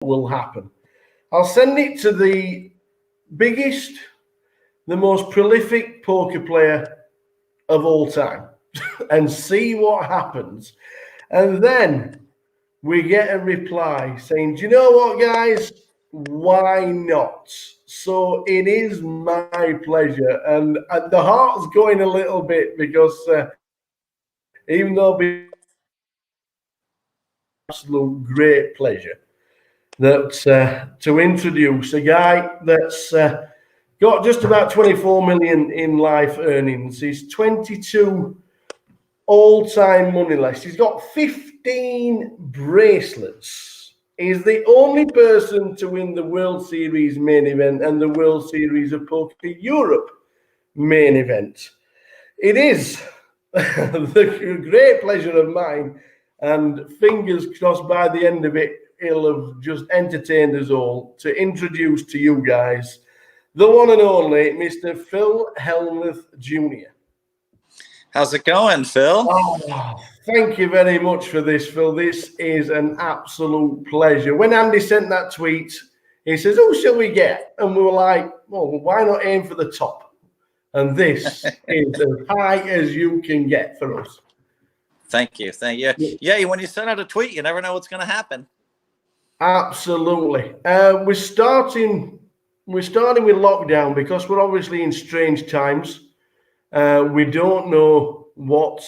will happen. I'll send it to the biggest, the most prolific poker player of all time and see what happens. And then we get a reply saying, do you know what, guys? Why not? So it is my pleasure. And the heart's going a little bit because even though it's absolute great pleasure that to introduce a guy that's got just about 24 million in life earnings. He's 22 all-time money list. He's got 15 bracelets. He's the only person to win the World Series main event and the World Series of Poker Europe main event. It is the great pleasure of mine, and fingers crossed by the end of it, he'll have just entertained us all, to introduce to you guys the one and only Mr. Phil Hellmuth Jr. How's it going, Phil? Oh, thank you very much for this, Phil. This is an absolute pleasure. When Andy sent that tweet, he says, who shall we get? And we were like, well, why not aim for the top? And this is as high as you can get for us. Thank you. Thank you. Yeah, when you send out a tweet, you never know what's going to happen. Absolutely. We're starting with lockdown because we're obviously in strange times. We don't know what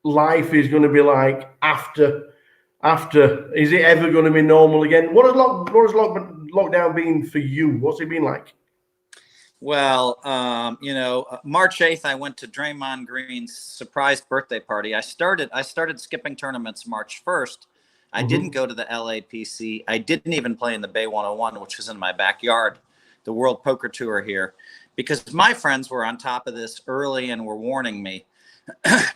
life is going to be like after. Is it ever going to be normal again? What has lockdown been for you? What's it been like? Well, March 8th, I went to Draymond Green's surprise birthday party. I started skipping tournaments March 1st. I didn't go to the LAPC. I didn't even play in the Bay 101, which was in my backyard, the World Poker Tour here, because my friends were on top of this early and were warning me.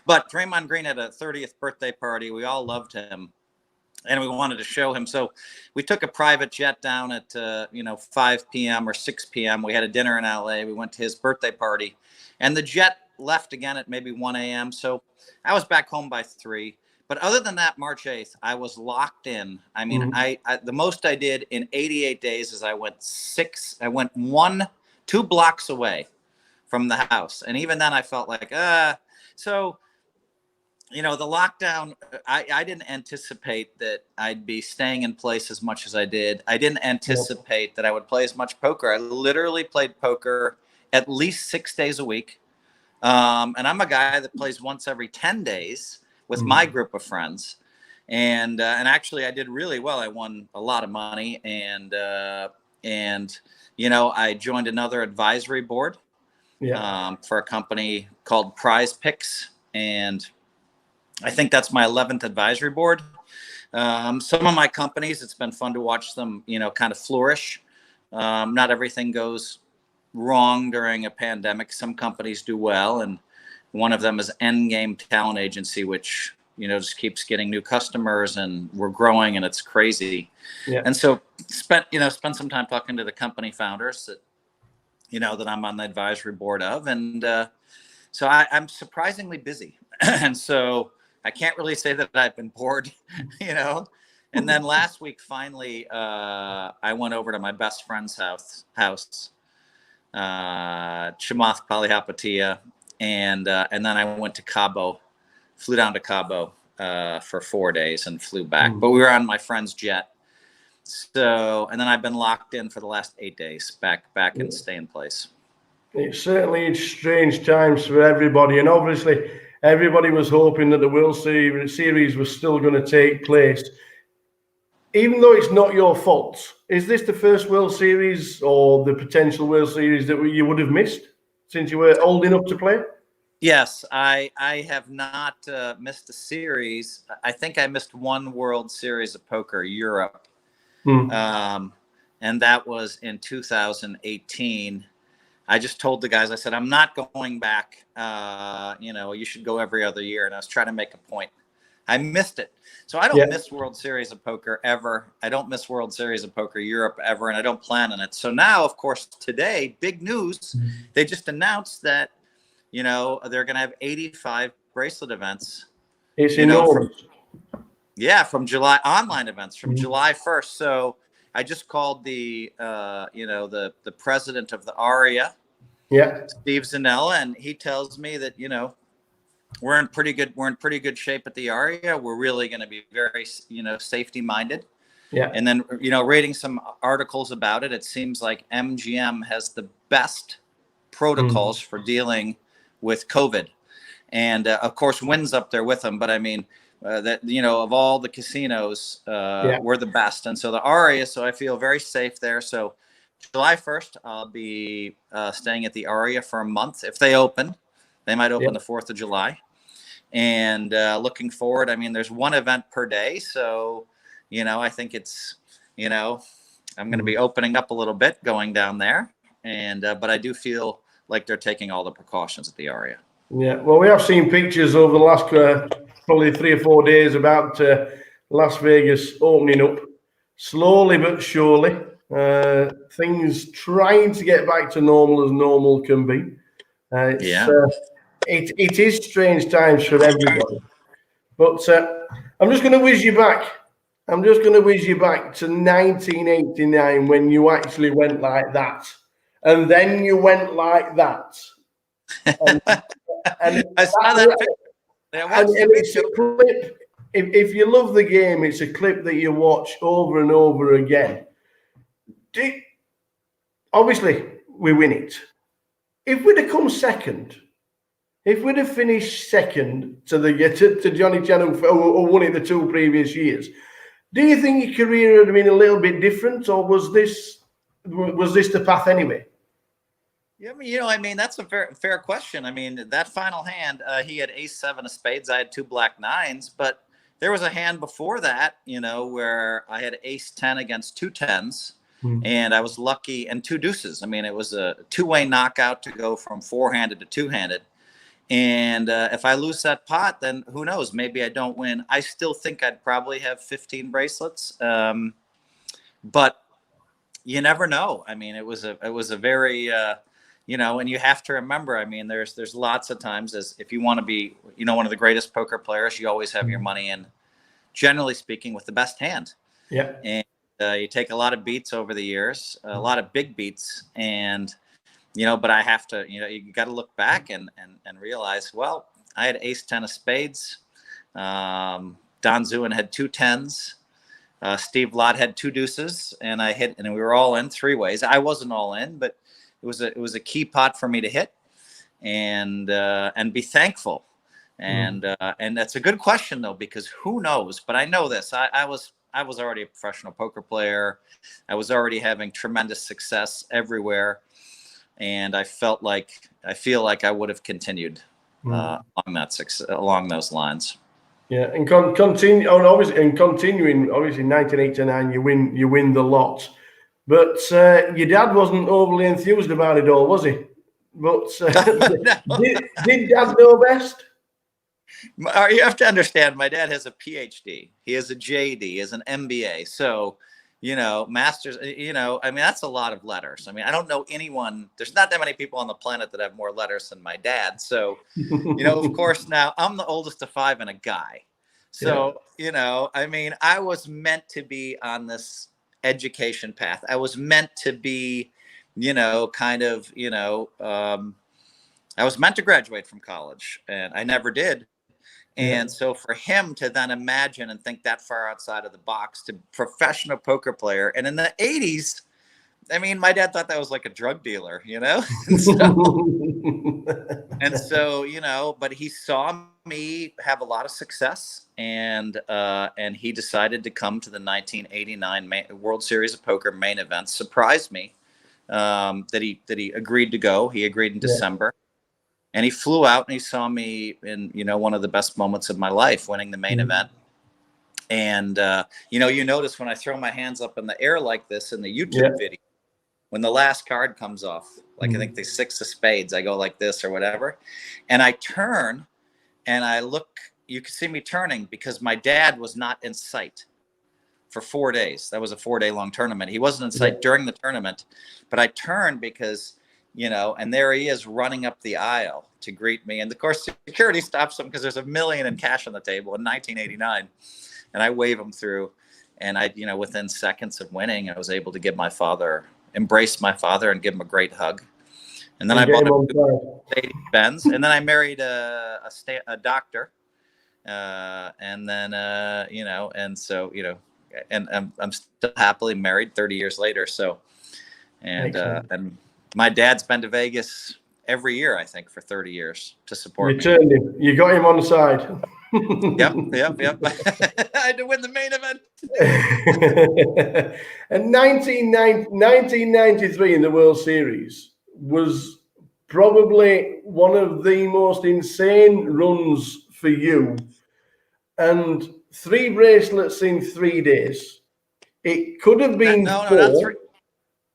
But Draymond Green had a 30th birthday party. We all loved him, and we wanted to show him. So we took a private jet down at 5 p.m. or 6 p.m. We had a dinner in LA. We went to his birthday party, and the jet left again at maybe 1 a.m. So I was back home by 3. But other than that, March 8th, I was locked in. I mean, I the most I did in 88 days is I went 2 blocks away from the house. And even then I felt like, so, the lockdown, I didn't anticipate that I'd be staying in place as much as I did. I didn't anticipate that I would play as much poker. I literally played poker at least 6 days a week. And I'm a guy that plays once every 10 days with my group of friends. And actually I did really well. I won a lot of money, and I joined another advisory board for a company called Prize Picks. And I think that's my 11th advisory board. Some of my companies, it's been fun to watch them, kind of flourish. Not everything goes wrong during a pandemic. Some companies do well. And one of them is Endgame Talent Agency, which, just keeps getting new customers, and we're growing, and it's crazy. Yeah. And so spent some time talking to the company founders that, that I'm on the advisory board of. And so I'm surprisingly busy. And so I can't really say that I've been bored, And then last week, finally, I went over to my best friend's house, Chamath Palihapitiya, and then I went to Cabo, flew down to Cabo for 4 days and flew back. But we were on my friend's jet. So, and then I've been locked in for the last 8 days, back and stay in place. It's certainly strange times for everybody, and obviously everybody was hoping that the World Series was still going to take place. Even though it's not your fault, is this the first World Series or the potential World Series that you would have missed since you were old enough to play? Yes, I have not missed a series. I think I missed one World Series of Poker Europe. And that was in 2018. I just told the guys, I said, I'm not going back. You should go every other year. And I was trying to make a point. I missed it. So I don't miss World Series of Poker ever. I don't miss World Series of Poker Europe ever. And I don't plan on it. So now, of course, today, big news. They just announced that, they're going to have 85 bracelet events. It's enormous. Yeah, from July, online events from Mhm. July 1st. So I just called the the president of the ARIA, Yeah. Steve Zanella, and he tells me that we're in pretty good shape at the ARIA. We're really going to be very safety minded. Yeah. And then reading some articles about it, it seems like MGM has the best protocols for dealing with COVID, and of course Wynn's up there with them. But I mean that of all the casinos, Yeah. we're the best, and so the ARIA. So I feel very safe there. So July 1st, I'll be staying at the ARIA for a month. If they open, they might open the 4th of July. And looking forward, I mean, there's one event per day. So, I think it's, I'm going to be opening up a little bit going down there. And, but I do feel like they're taking all the precautions at the ARIA. Yeah. Well, we have seen pictures over the last probably 3 or 4 days about Las Vegas opening up slowly but surely. Things trying to get back to normal as normal can be. It is strange times for everybody. But I'm just going to whiz you back. I'm just going to whiz you back to 1989 when you actually went like that. And then you went like that. And I saw that picture. And it's a clip. If you love the game, it's a clip that you watch over and over again. Obviously, we win it. If we'd have come second, if we'd have finished second to Johnny Chan, who won it the 2 previous years, do you think your career would have been a little bit different, or was this the path anyway? Yeah, I mean, that's a fair question. I mean, that final hand, he had ace-7 of spades. I had 2 black nines, but there was a hand before that, where I had ace-10 against 2 10s, and I was lucky, and 2 deuces. I mean, it was a 2-way knockout to go from 4-handed to 2-handed. And if I lose that pot, then who knows? Maybe I don't win. I still think I'd probably have 15 bracelets, but you never know. I mean, it was a very and you have to remember, I mean, there's lots of times, as if you want to be, one of the greatest poker players, you always have your money in, generally speaking, with the best hand. Yeah. And you take a lot of beats over the years, a lot of big beats, and but I have to, you got to look back and realize, well, I had ace-10 of spades. Don Zewin had 2 10s. Steve Lott had 2 deuces, and I hit, and we were all in 3 ways. I wasn't all in, but it was a key pot for me to hit, and be thankful. And that's a good question though, because who knows? But I know this. I was already a professional poker player. I was already having tremendous success everywhere. And I feel like I would have continued along those lines. Yeah, and continuing. Obviously, in 1989, you win the lot. But your dad wasn't overly enthused about it all, was he? But did Dad know best? You have to understand, my dad has a PhD. He has a JD. He has an MBA. So, masters, I mean, that's a lot of letters. I mean, I don't know anyone. There's not that many people on the planet that have more letters than my dad. So, of course, now I'm the oldest of 5 and a guy. So, I mean, I was meant to be on this education path. I was meant to be, I was meant to graduate from college, and I never did. And so for him to then imagine and think that far outside of the box, to professional poker player. And in the 80s, I mean, my dad thought that was like a drug dealer, and so, but he saw me have a lot of success, and he decided to come to the 1989 World Series of Poker main event. Surprised me that he agreed to go. He agreed in December. And he flew out and he saw me in, one of the best moments of my life, winning the main event. And, you notice when I throw my hands up in the air like this in the YouTube video, when the last card comes off, like I think the 6 of spades, I go like this or whatever. And I turn and I look, you can see me turning because my dad was not in sight for 4 days. That was a 4-day long tournament. He wasn't in sight during the tournament, but I turned because, and there he is running up the aisle to greet me. And of course, security stops him because there's $1 million in cash on the table in 1989. and I wave them through. And I, within seconds of winning, I was able to embrace my father and give him a great hug. And then I bought a Mercedes-Benz, and then I married a doctor. And then, and so, and I'm still happily married 30 years later. So, and my dad's been to Vegas every year, I think, for 30 years to support me. Turned him. You got him on the side. Yep. I had to win the main event. And 1993 in the World Series was probably one of the most insane runs for you. And 3 bracelets in 3 days. It could have been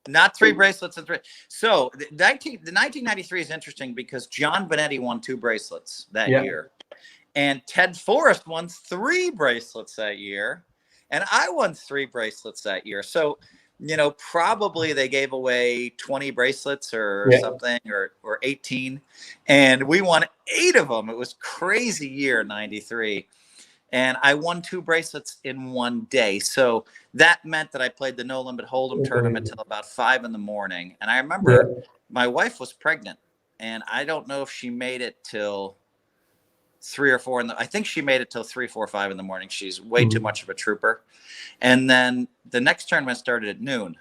not three bracelets in 3. So the 1993 is interesting because John Benetti won 2 bracelets that year. And Ted Forrest won 3 bracelets that year. And I won 3 bracelets that year. So, probably they gave away 20 bracelets or something, or 18. And we won 8 of them. It was crazy year, 93. And I won 2 bracelets in one day. So that meant that I played the No Limit Hold'em tournament till about 5 in the morning. And I remember my wife was pregnant, and I don't know if she made it till 3 or 4 I think she made it till 3, 4, 5 in the morning. She's way too much of a trooper. And then the next tournament started at noon.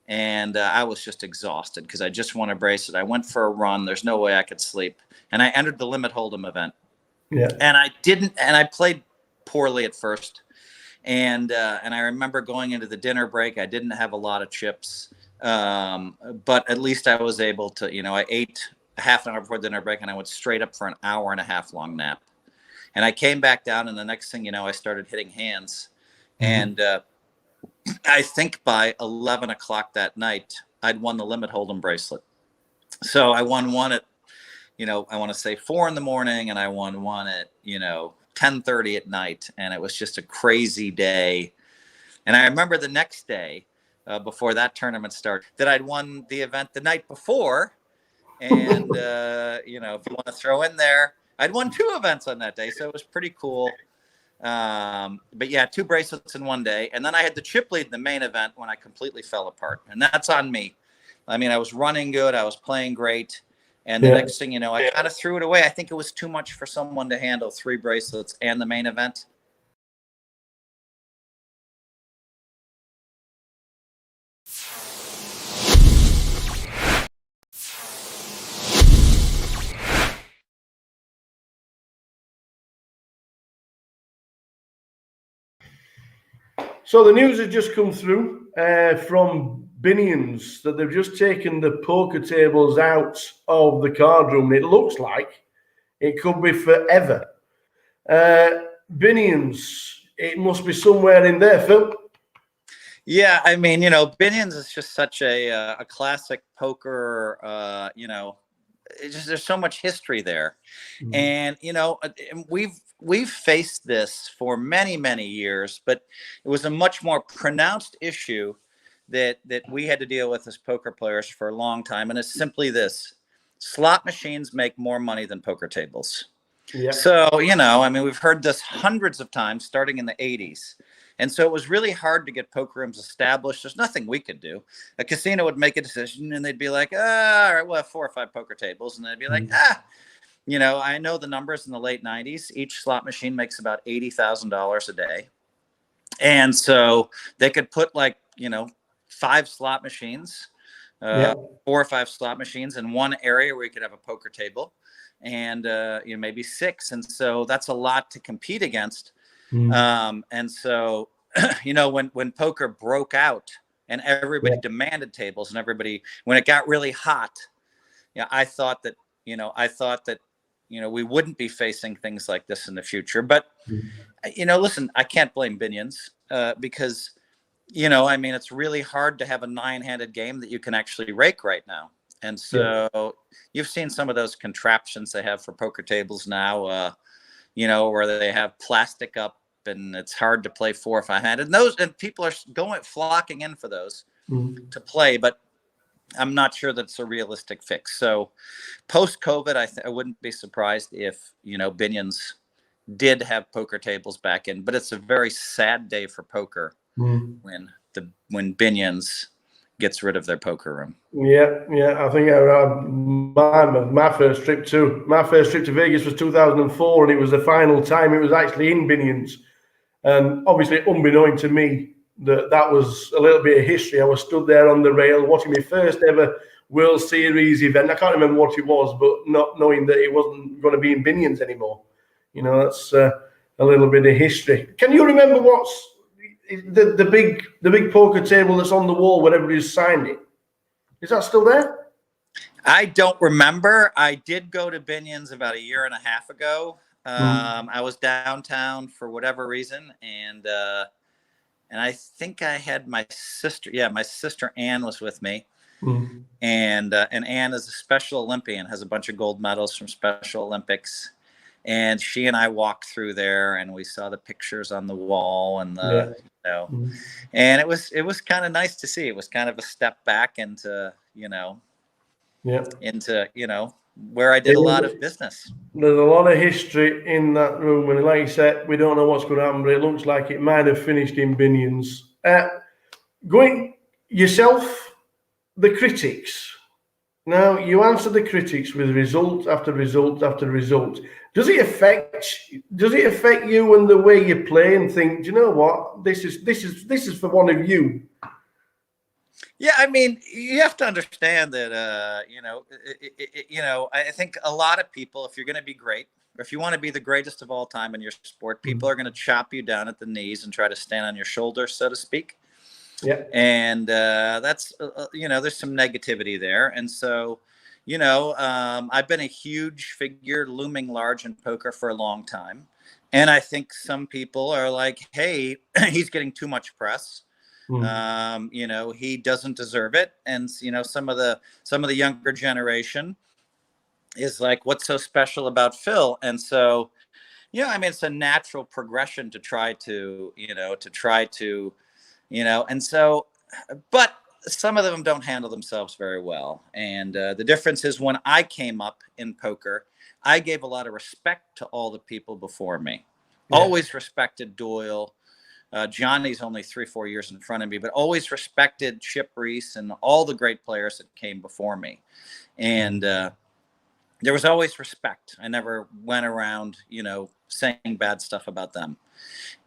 And I was just exhausted because I just won a bracelet. I went for a run. There's no way I could sleep. And I entered the Limit Hold'em event. And I played poorly at first. And I remember going into the dinner break. I didn't have a lot of chips. But at least I was able to, I ate a half an hour before dinner break, and I went straight up for an hour and a half long nap. And I came back down, and the next thing you know, I started hitting hands. And I think by 11 o'clock that night, I'd won the Limit Hold'em bracelet. So I won one at, I want to say 4 in the morning, and I won one at, 10:30 at night. And it was just a crazy day. And I remember the next day, before that tournament started, that I'd won the event the night before. And, if you want to throw in there, I'd won 2 events on that day. So it was pretty cool. But yeah, 2 bracelets in one day. And then I had the chip lead in the main event when I completely fell apart. And that's on me. I mean, I was running good. I was playing great. And the next thing you know, I kind of threw it away. I think it was too much for someone to handle 3 bracelets and the main event. So the news has just come through from Binion's that they've just taken the poker tables out of the card room. It looks like it could be forever. Binion's, it must be somewhere in there, Phil. Yeah, I mean, Binion's is just such a classic poker, there's so much history there. And, we've faced this for many, many years, but it was a much more pronounced issue that we had to deal with as poker players for a long time. And it's simply this: slot machines make more money than poker tables. Yeah. So, we've heard this hundreds of times starting in the 80s. And so it was really hard to get poker rooms established. There's nothing we could do. A casino would make a decision and they'd be like, all right, we'll have 4 or 5 poker tables. And they'd be like, I know the numbers in the late 90s. Each slot machine makes about $80,000 a day. And so they could put 5 slot machines, 4 or 5 slot machines in one area where you could have a poker table, and maybe 6. And so that's a lot to compete against. And so, when poker broke out and everybody demanded tables, and when it got really hot, I thought that we wouldn't be facing things like this in the future. But, listen, I can't blame Binion's because, it's really hard to have a 9-handed game that you can actually rake right now. And so you've seen some of those contraptions they have for poker tables now, where they have plastic up and it's hard to play 4 or 5-handed. And people are flocking in for those to play, but I'm not sure that's a realistic fix. So post-COVID, I wouldn't be surprised if, Binion's did have poker tables back in, but it's a very sad day for poker when Binion's gets rid of their poker room. Yeah. I think my first trip to Vegas was 2004, and it was the final time it was actually in Binion's. And obviously, unbeknown to me, that was a little bit of history. I was stood there on the rail watching my first ever World Series event. I can't remember what it was, but not knowing that it wasn't going to be in Binion's anymore. You know, that's a little bit of history. Can you remember what's the big poker table that's on the wall where everybody's signed it? Is that still there? I don't remember. I did go to Binion's about a year and a half ago. I was downtown for whatever reason, and I think I had my sister. Yeah, my sister Ann was with me, and Ann is a Special Olympian, has a bunch of gold medals from Special Olympics, and she and I walked through there, and we saw the pictures on the wall, and and it was kind of nice to see. It was kind of a step back into where I did a lot of business. There's a lot of history in that room, and like you said, we don't know what's going to happen, but it looks like it might have finished in Binion's. Going yourself, the critics. Now, you answer the critics with result after result after result. Does it affect you and the way you play and think, do you know what? This is for one of you. Yeah, I mean, you have to understand that, I think a lot of people, if you're going to be great, or if you want to be the greatest of all time in your sport, people are going to chop you down at the knees and try to stand on your shoulders, so to speak. Yeah. And that's, there's some negativity there. And so, I've been a huge figure looming large in poker for a long time. And I think some people are like, hey, he's getting too much press. He doesn't deserve it. And, some of the younger generation is like, what's so special about Phil? And so, it's a natural progression to try to, and so, but some of them don't handle themselves very well. And the difference is when I came up in poker, I gave a lot of respect to all the people before me. Yeah. Always respected Doyle. Johnny's only 3-4 years in front of me, but always respected Chip Reese and all the great players that came before me. And there was always respect. I never went around, saying bad stuff about them.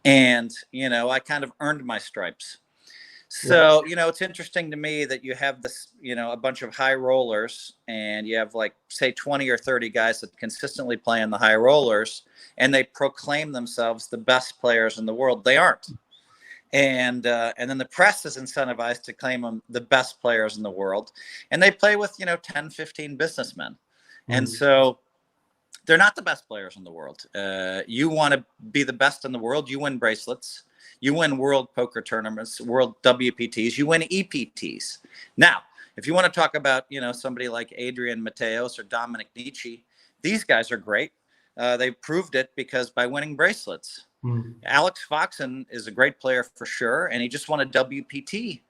And, I kind of earned my stripes. So, it's interesting to me that you have this, a bunch of high rollers, and you have like, say, 20 or 30 guys that consistently play in the high rollers, and they proclaim themselves the best players in the world. They aren't. And then the press is incentivized to claim them the best players in the world. And they play with, 10, 15 businessmen. And so they're not the best players in the world. You want to be the best in the world. You win bracelets. You win world poker tournaments, world WPTs, you win EPTs. Now, if you want to talk about, somebody like Adrian Mateos or Dominic Nietzsche, these guys are great. They proved it because by winning bracelets. Alex Foxen is a great player for sure, and he just won a WPT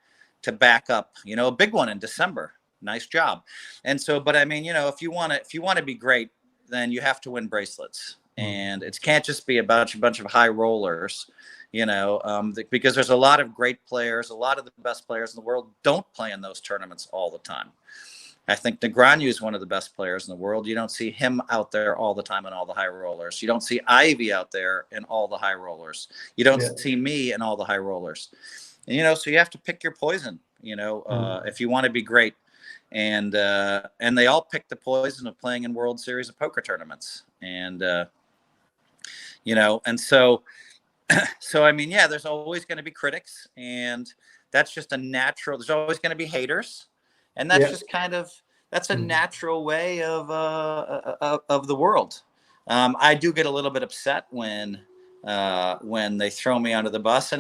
to back up, a big one in December. Nice job. And so, but I mean, if you want to be great, then you have to win bracelets. And it can't just be a bunch of high rollers. Because there's a lot of great players, a lot of the best players in the world don't play in those tournaments all the time. I think Negreanu is one of the best players in the world. You don't see him out there all the time in all the high rollers. You don't see Ivy out there in all the high rollers. You don't see me in all the high rollers. And, so you have to pick your poison, if you want to be great. And they all pick the poison of playing in World Series of Poker tournaments. And, and so I mean, there's always going to be critics, and that's just a natural. There's always going to be haters, and that's just that's a natural way of the world. I do get a little bit upset when they throw me under the bus,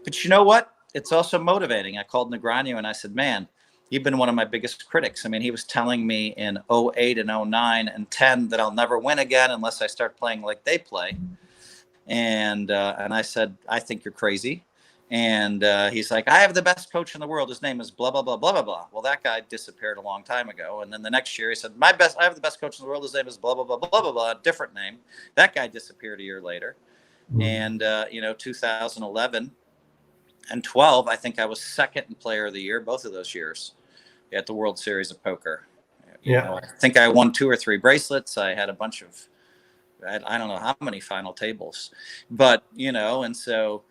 but you know what? It's also motivating. I called Negreanu and I said, "Man, you've been one of my biggest critics." I mean, he was telling me in 2008 and 2009 and 2010 that I'll never win again unless I start playing like they play. And I said, I think you're crazy. And he's like, I have the best coach in the world. His name is blah, blah, blah, blah, blah, blah. Well, that guy disappeared a long time ago. And then the next year he said, I have the best coach in the world. His name is blah, blah, blah, blah, blah, blah, different name. That guy disappeared a year later. And, 2011 and 12, I think I was second in player of the year, both of those years at the World Series of Poker. I think I won 2 or 3 bracelets. I had a bunch of, I don't know how many final tables, but, and so,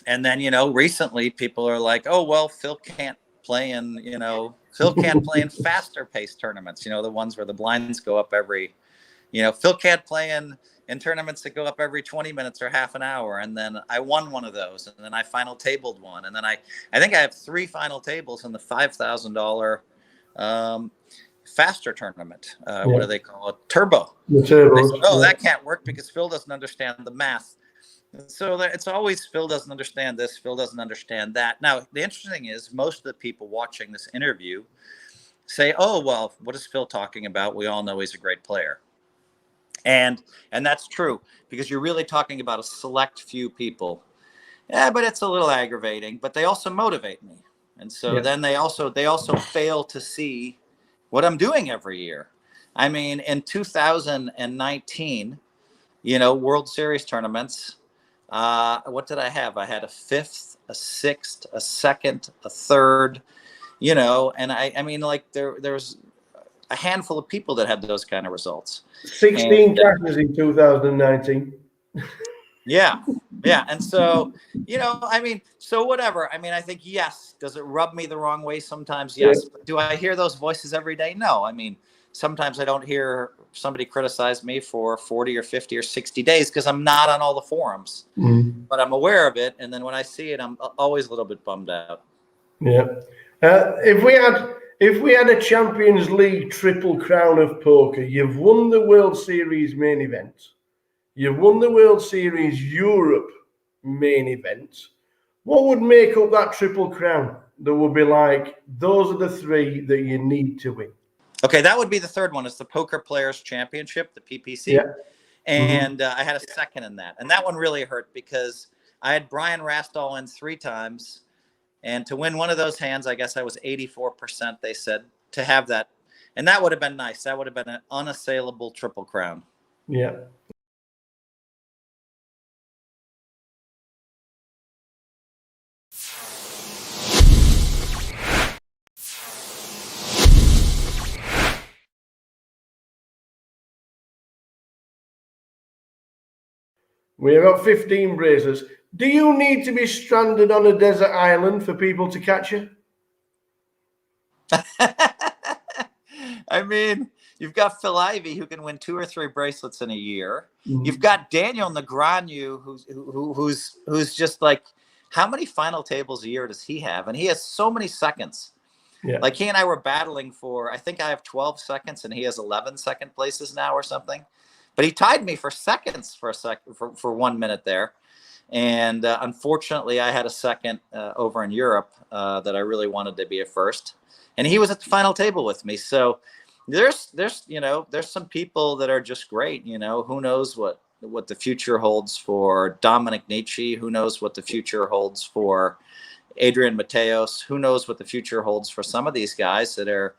and then, recently people are like, oh, well, Phil can't play in faster paced tournaments, the ones where the blinds go up every, Phil can't play in tournaments that go up every 20 minutes or half an hour. And then I won one of those, and then I final tabled one. And then I think I have 3 final tables in the $5,000 faster tournament. What do they call it? Turbo. The turbos. Said, that can't work because Phil doesn't understand the math. So it's always Phil doesn't understand this, Phil doesn't understand that. Now, the interesting thing is most of the people watching this interview say, oh, well, what is Phil talking about? We all know he's a great player. And that's true, because you're really talking about a select few people. Yeah, but it's a little aggravating, but they also motivate me. And so then they also fail to see what I'm doing every year. I mean, in 2019, World Series tournaments, what did I have? I had a 5th, a 6th, a 2nd, a 3rd, and I mean, like there's a handful of people that had those kind of results. 16 catches in 2019. Yeah. And so, I mean, so whatever. I mean, I think, yes. Does it rub me the wrong way sometimes? Yes. Yeah. Do I hear those voices every day? No. I mean, sometimes I don't hear somebody criticize me for 40 or 50 or 60 days because I'm not on all the forums, but I'm aware of it. And then when I see it, I'm always a little bit bummed out. Yeah. If we had a Champions League Triple Crown of Poker, you've won the World Series main event. You've won the World Series Europe main event. What would make up that Triple Crown? That would be like, those are the 3 that you need to win. Okay, that would be the 3rd one. It's the Poker Players Championship, the PPC. Yeah. And I had a 2nd in that. And that one really hurt because I had Brian Rastall in 3 times. And to win one of those hands, I guess I was 84%, they said, to have that. And that would have been nice. That would have been an unassailable Triple Crown. Yeah. We have got 15 bracelets. Do you need to be stranded on a desert island for people to catch you? I mean, you've got Phil Ivey, who can win 2 or 3 bracelets in a year. You've got Daniel Negreanu, who's just like, how many final tables a year does he have? And he has so many seconds. Yeah. Like he and I were battling for, I think I have 12 seconds and he has 11 second places now or something. But he tied me for seconds for 1 minute there. And unfortunately, I had a second over in Europe that I really wanted to be a first. And he was at the final table with me. So there's some people that are just great. Who knows what the future holds for Dominic Nietzsche? Who knows what the future holds for Adrian Mateos? Who knows what the future holds for some of these guys that are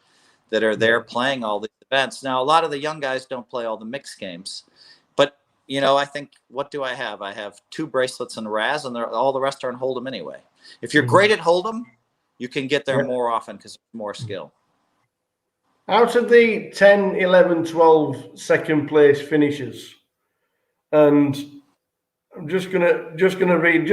there playing all these events? Now, a lot of the young guys don't play all the mixed games, but I think, what do I have? I have 2 bracelets in Raz, and all the rest are in Hold'em anyway. If you're great at Hold'em, you can get there more often because there's more skill. Out of the 10, 11, 12 second place finishes, and I'm just gonna read.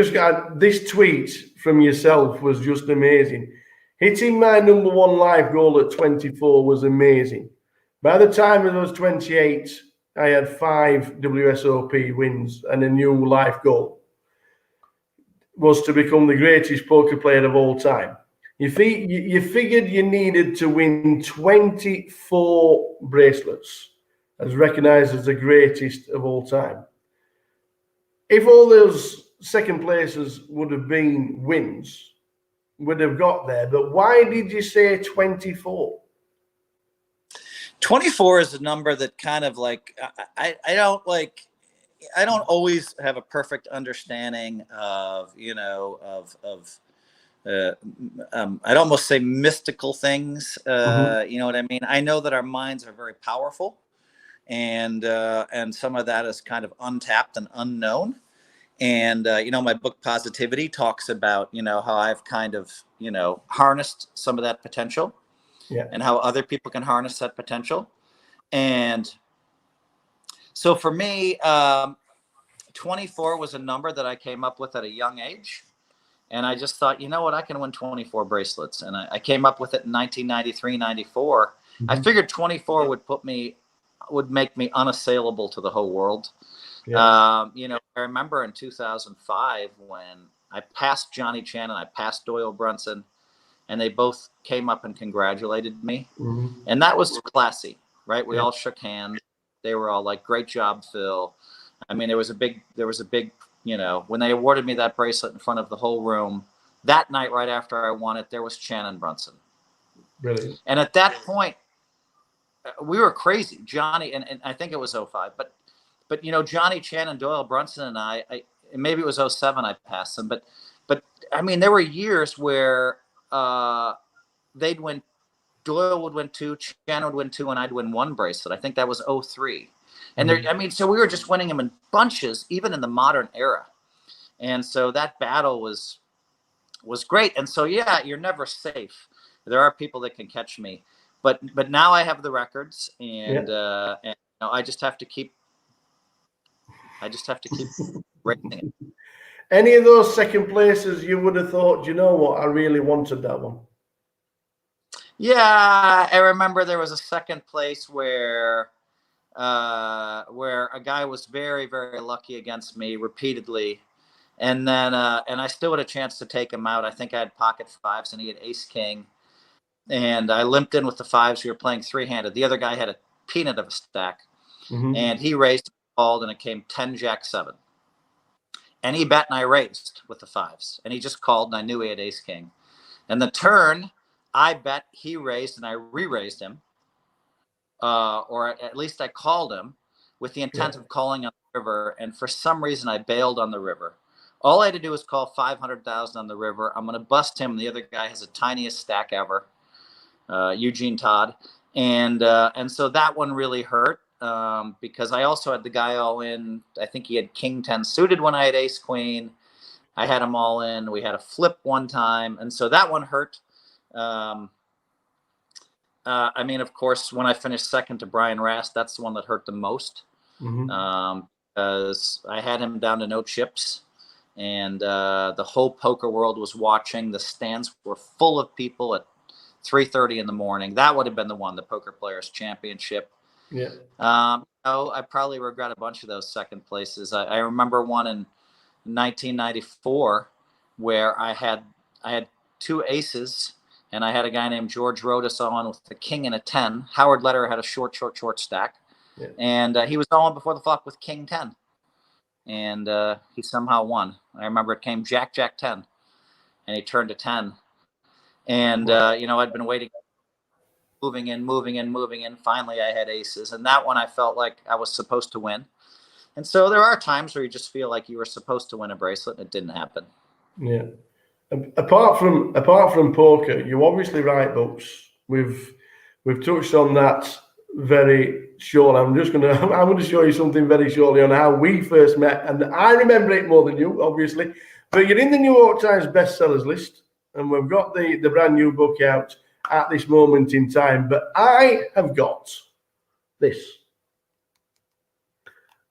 This tweet from yourself was just amazing. Hitting my number 1 live goal at 24 was amazing. By the time I was 28, I had 5 WSOP wins and a new life goal was to become the greatest poker player of all time. You figured you needed to win 24 bracelets as recognized as the greatest of all time. If all those second places would have been wins, would have got there, but why did you say 24? 24 is a number that kind of like, I don't like, I don't always have a perfect understanding of, I'd almost say mystical things. You know what I mean? I know that our minds are very powerful, and some of that is kind of untapped and unknown. And my book Positivity talks about how I've kind of harnessed some of that potential, and how other people can harness that potential. And so for me, 24 was a number that I came up with at a young age. And I just thought, you know what, I can win 24 bracelets. And I came up with it in 1993, 94. I figured 24 would make me unassailable to the whole world. I remember in 2005 when I passed Johnny Chan and I passed Doyle Brunson, and they both came up and congratulated me. And that was classy, right? We all shook hands. They were all like, great job, Phil. I mean, there was a big, when they awarded me that bracelet in front of the whole room, that night right after I won it, there was Chan and Brunson. Brilliant. And at that point, we were crazy. Johnny, and I think it was 05, but Johnny Chan and Doyle Brunson and I maybe it was 07 I passed them, but I mean, there were years where they'd win, Doyle would win 2, Chan would win 2, and I'd win 1 bracelet. I think that was 03. And so we were just winning them in bunches, even in the modern era. And so that battle was great. And so, you're never safe. There are people that can catch me, but now I have the records, and I just have to keep racing it. Any of those second places you would have thought, you know what, I really wanted that one? Yeah, I remember there was a second place where a guy was very, very lucky against me repeatedly. And then, and I still had a chance to take him out. I think I had pocket 5s and he had ace king. And I limped in with the 5s. We were playing 3-handed. The other guy had a peanut of a stack. And he raised, called, and it came 10 jack 7. And he bet and I raised with the 5s. And he just called, and I knew he had ace king. And the turn, I bet, he raised, and I re-raised him. Or at least I called him with the intent of calling on the river. And for some reason, I bailed on the river. All I had to do was call 500,000 on the river. I'm going to bust him. The other guy has the tiniest stack ever, Eugene Todd. And so that one really hurt because I also had the guy all in. I think he had king 10 suited when I had ace queen. I had him all in. We had a flip one time. And so that one hurt. I mean, of course, when I finished second to Brian Rast, that's the one that hurt the most because I had him down to no chips, and the whole poker world was watching. The stands were full of people at 3:30 in the morning. That would have been the one, the Poker Players Championship. I probably regret a bunch of those second places. I remember one in 1994 where I had 2 aces. And I had a guy named George Rodas on with a king and a 10. Howard Lederer had a short stack. And he was on before the flop with king 10. And he somehow won. I remember it came jack 10. And he turned to 10. And, I'd been waiting, moving in. Finally, I had aces. And that one I felt like I was supposed to win. And so there are times where you just feel like you were supposed to win a bracelet and it didn't happen. Yeah. Apart from poker, you obviously write books. We've touched on that very shortly. I'm going to show you something very shortly on how we first met, and I remember it more than you, obviously. But you're in the New York Times bestsellers list, and we've got the brand new book out at this moment in time. But I have got this.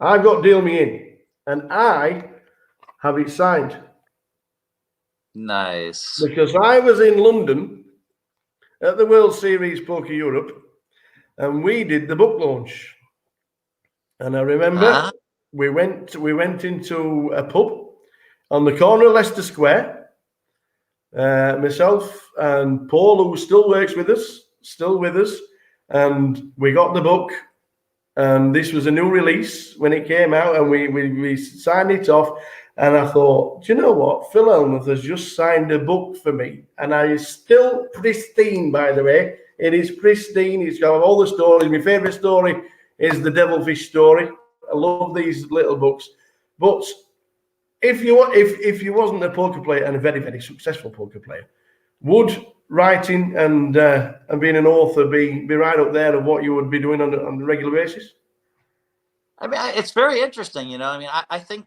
I've got Deal Me In, and I have it signed. Nice. Because I was in London at the World Series Poker Europe, and we did the book launch. And I remember we went into a pub on the corner of Leicester Square. Myself and Paul, who still works with us, and we got the book. And this was a new release when it came out, and we signed it off. And I thought, do you know what? Phil Hellmuth has just signed a book for me. And it's still pristine, by the way. It is pristine. It's got all the stories. My favourite story is the Devilfish story. I love these little books. But if you wasn't a poker player and a very, very successful poker player, would writing and being an author be right up there of what you would be doing on a regular basis? I mean, it's very interesting. You know, I mean, I think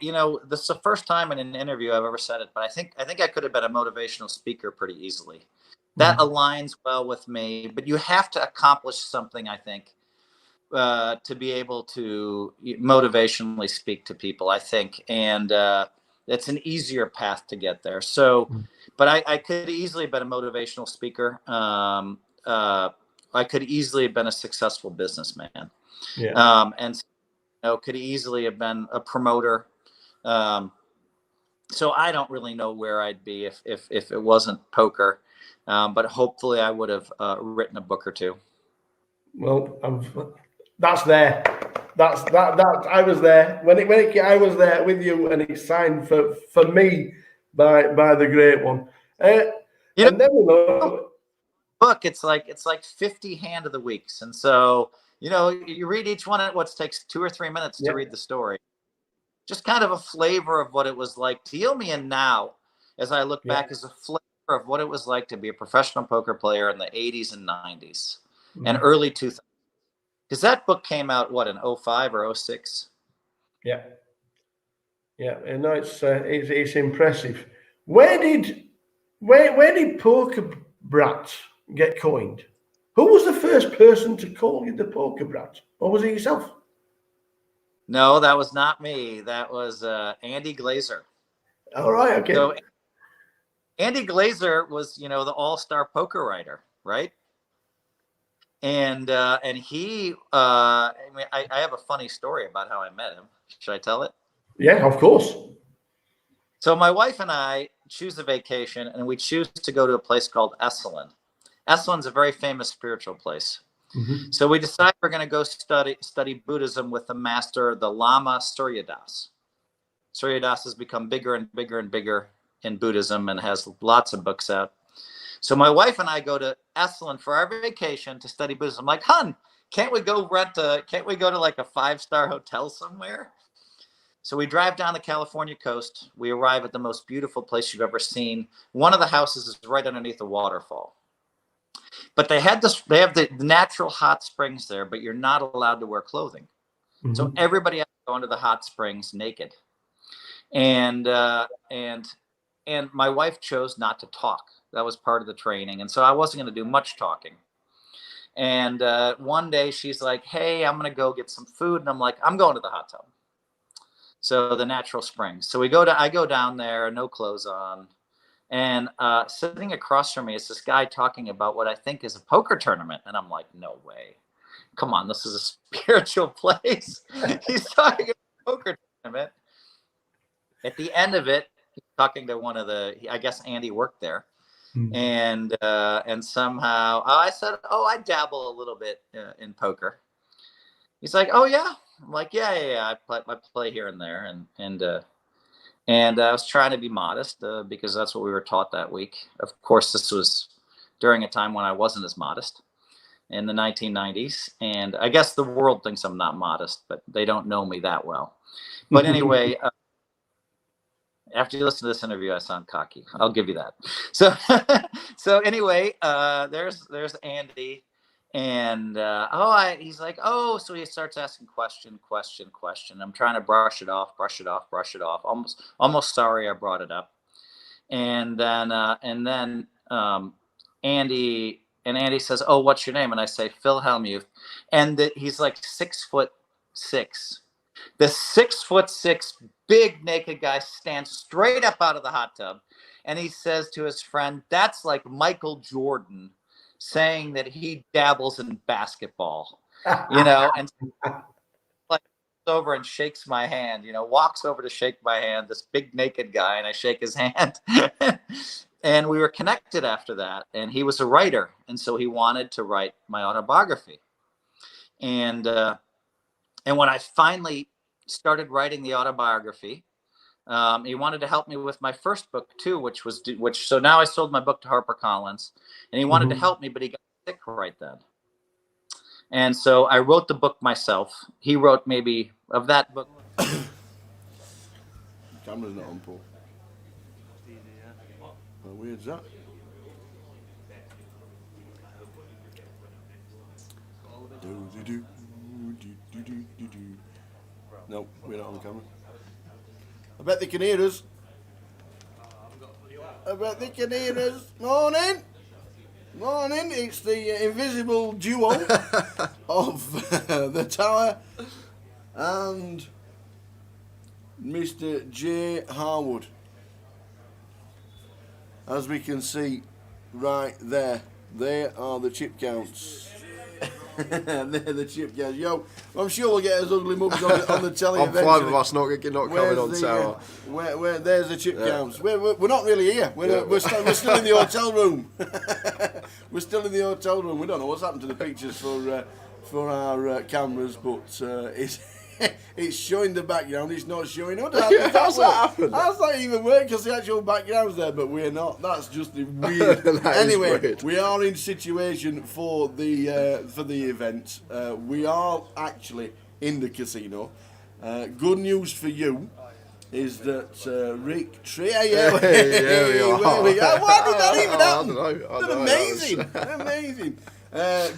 you know, this is the first time in an interview I've ever said it, but I think I could have been a motivational speaker pretty easily. That aligns well with me, but you have to accomplish something, I think, to be able to motivationally speak to people, I think. And it's an easier path to get there. So, but I could easily have been a motivational speaker. I could easily have been a successful businessman. Yeah. And you know, could easily have been a promoter. So I don't really know where I'd be if it wasn't poker. But hopefully I would have written a book or two. Well, that's there. That I was there when it I was there with you, and it's signed for me by the great one. You and then we know, book, it's like 50 hand of the weeks, and so you know you read each one at what takes 2 or 3 minutes to read the story. Just kind of a flavor of what it was like to deal me in now, as I look back, as a flavor of what it was like to be a professional poker player in the 80s and 90s and early 2000s. Because that book came out, what, in 05 or 06? Yeah. And it's impressive. Where did Poker Brat get coined? Who was the first person to call you the Poker Brat, or was it yourself? No, that was not me. That was Andy Glazer. All right, okay. So Andy Glazer was, you know, the all-star poker writer, right? And he, I mean, I have a funny story about how I met him. Should I tell it? Yeah, of course. So my wife and I choose a vacation, and we choose to go to a place called Esalen. Esalen's a very famous spiritual place. So we decide we're going to go study Buddhism with the master, the Lama Surya Das. Surya Das has become bigger and bigger and bigger in Buddhism and has lots of books out. So my wife and I go to Esalen for our vacation to study Buddhism. I'm like, hun, can't we go to like a 5-star hotel somewhere? So we drive down the California coast. We arrive at the most beautiful place you've ever seen. One of the houses is right underneath a waterfall. But they have the natural hot springs there, but you're not allowed to wear clothing. So everybody has to go into the hot springs naked. And my wife chose not to talk. That was part of the training. And so I wasn't going to do much talking. And one day she's like, hey, I'm going to go get some food. And I'm like, I'm going to the hot tub. So the natural springs. So I go down there, no clothes on. And sitting across from me is this guy talking about what I think is a poker tournament. And I'm like, no way. Come on, this is a spiritual place. He's talking about a poker tournament. At the end of it, he's talking to one of I guess Andy worked there. And somehow I said, oh, I dabble a little bit in poker. He's like, oh, yeah. I'm like, yeah. I play here and there. And I was trying to be modest because that's what we were taught that week. Of course, this was during a time when I wasn't as modest in the 1990s. And I guess the world thinks I'm not modest, but they don't know me that well. But anyway, after you listen to this interview, I sound cocky. I'll give you that. So anyway, there's Andy. And he's like, oh, so he starts asking question. I'm trying to brush it off. Almost sorry I brought it up. And then Andy says, oh, what's your name? And I say, Phil Hellmuth. And he's like 6'6". The 6'6" big naked guy stands straight up out of the hot tub, and he says to his friend, that's like Michael Jordan saying that he dabbles in basketball, you know, and like over and shakes my hand, you know, walks over to shake my hand, this big naked guy, and I shake his hand. And we were connected after that. And he was a writer. And so he wanted to write my autobiography. And when I finally started writing the autobiography, he wanted to help me with my first book too, so now I sold my book to HarperCollins, and he wanted to help me, but he got sick right then. And so I wrote the book myself. He wrote maybe of that book. Camera's not on, Paul. How weird's that? No, we're not on camera. I bet they can hear us. I bet they can hear us. Morning! Morning, it's the invisible duo of the Tower and Mr. J. Harwood. As we can see right there, they are the chip counts. They're the chip counts. Yo, I'm sure we'll get us ugly mugs on the telly On eventually. 5 of us not coming on Tower. There's the chip counts. We're not really here. We're still in the hotel room. We're still in the hotel room. We don't know what's happened to the pictures for our cameras, but it's showing the background. It's not showing. How's that happen? How's that even work? Because the actual background's there, but we're not. That's just weird. Anyway, weird. We are in situation for the event. We are actually in the casino. Good news for you is that Rick Tree. Yeah, we are. Why did that even happen? I don't know. Amazing, amazing.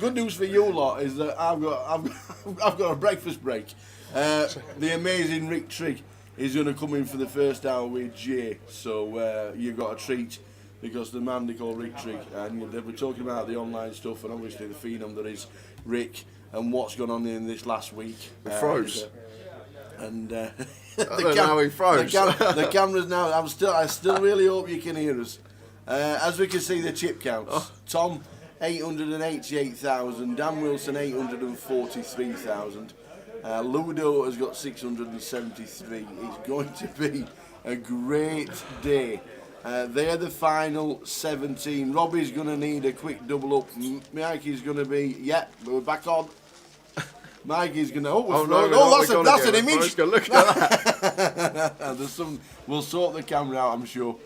Good news for you lot is that I've got a breakfast break. The amazing Rick Trigg is going to come in for the first hour with Jay, so you've got a treat because the man they call Rick Trigg, and they were talking about the online stuff and obviously the phenom that is Rick and what's gone on in this last week. It froze. And the camera's now. I still really hope you can hear us. As we can see, the chip counts. Tom 888,000. Dan Wilson 843,000. Ludo has got 673. It's going to be a great day. They're the final 17. Robbie's going to need a quick double up. Mikey's going to be, we're back on. Mikey's going to, that's an image. Look at that. We'll sort the camera out, I'm sure.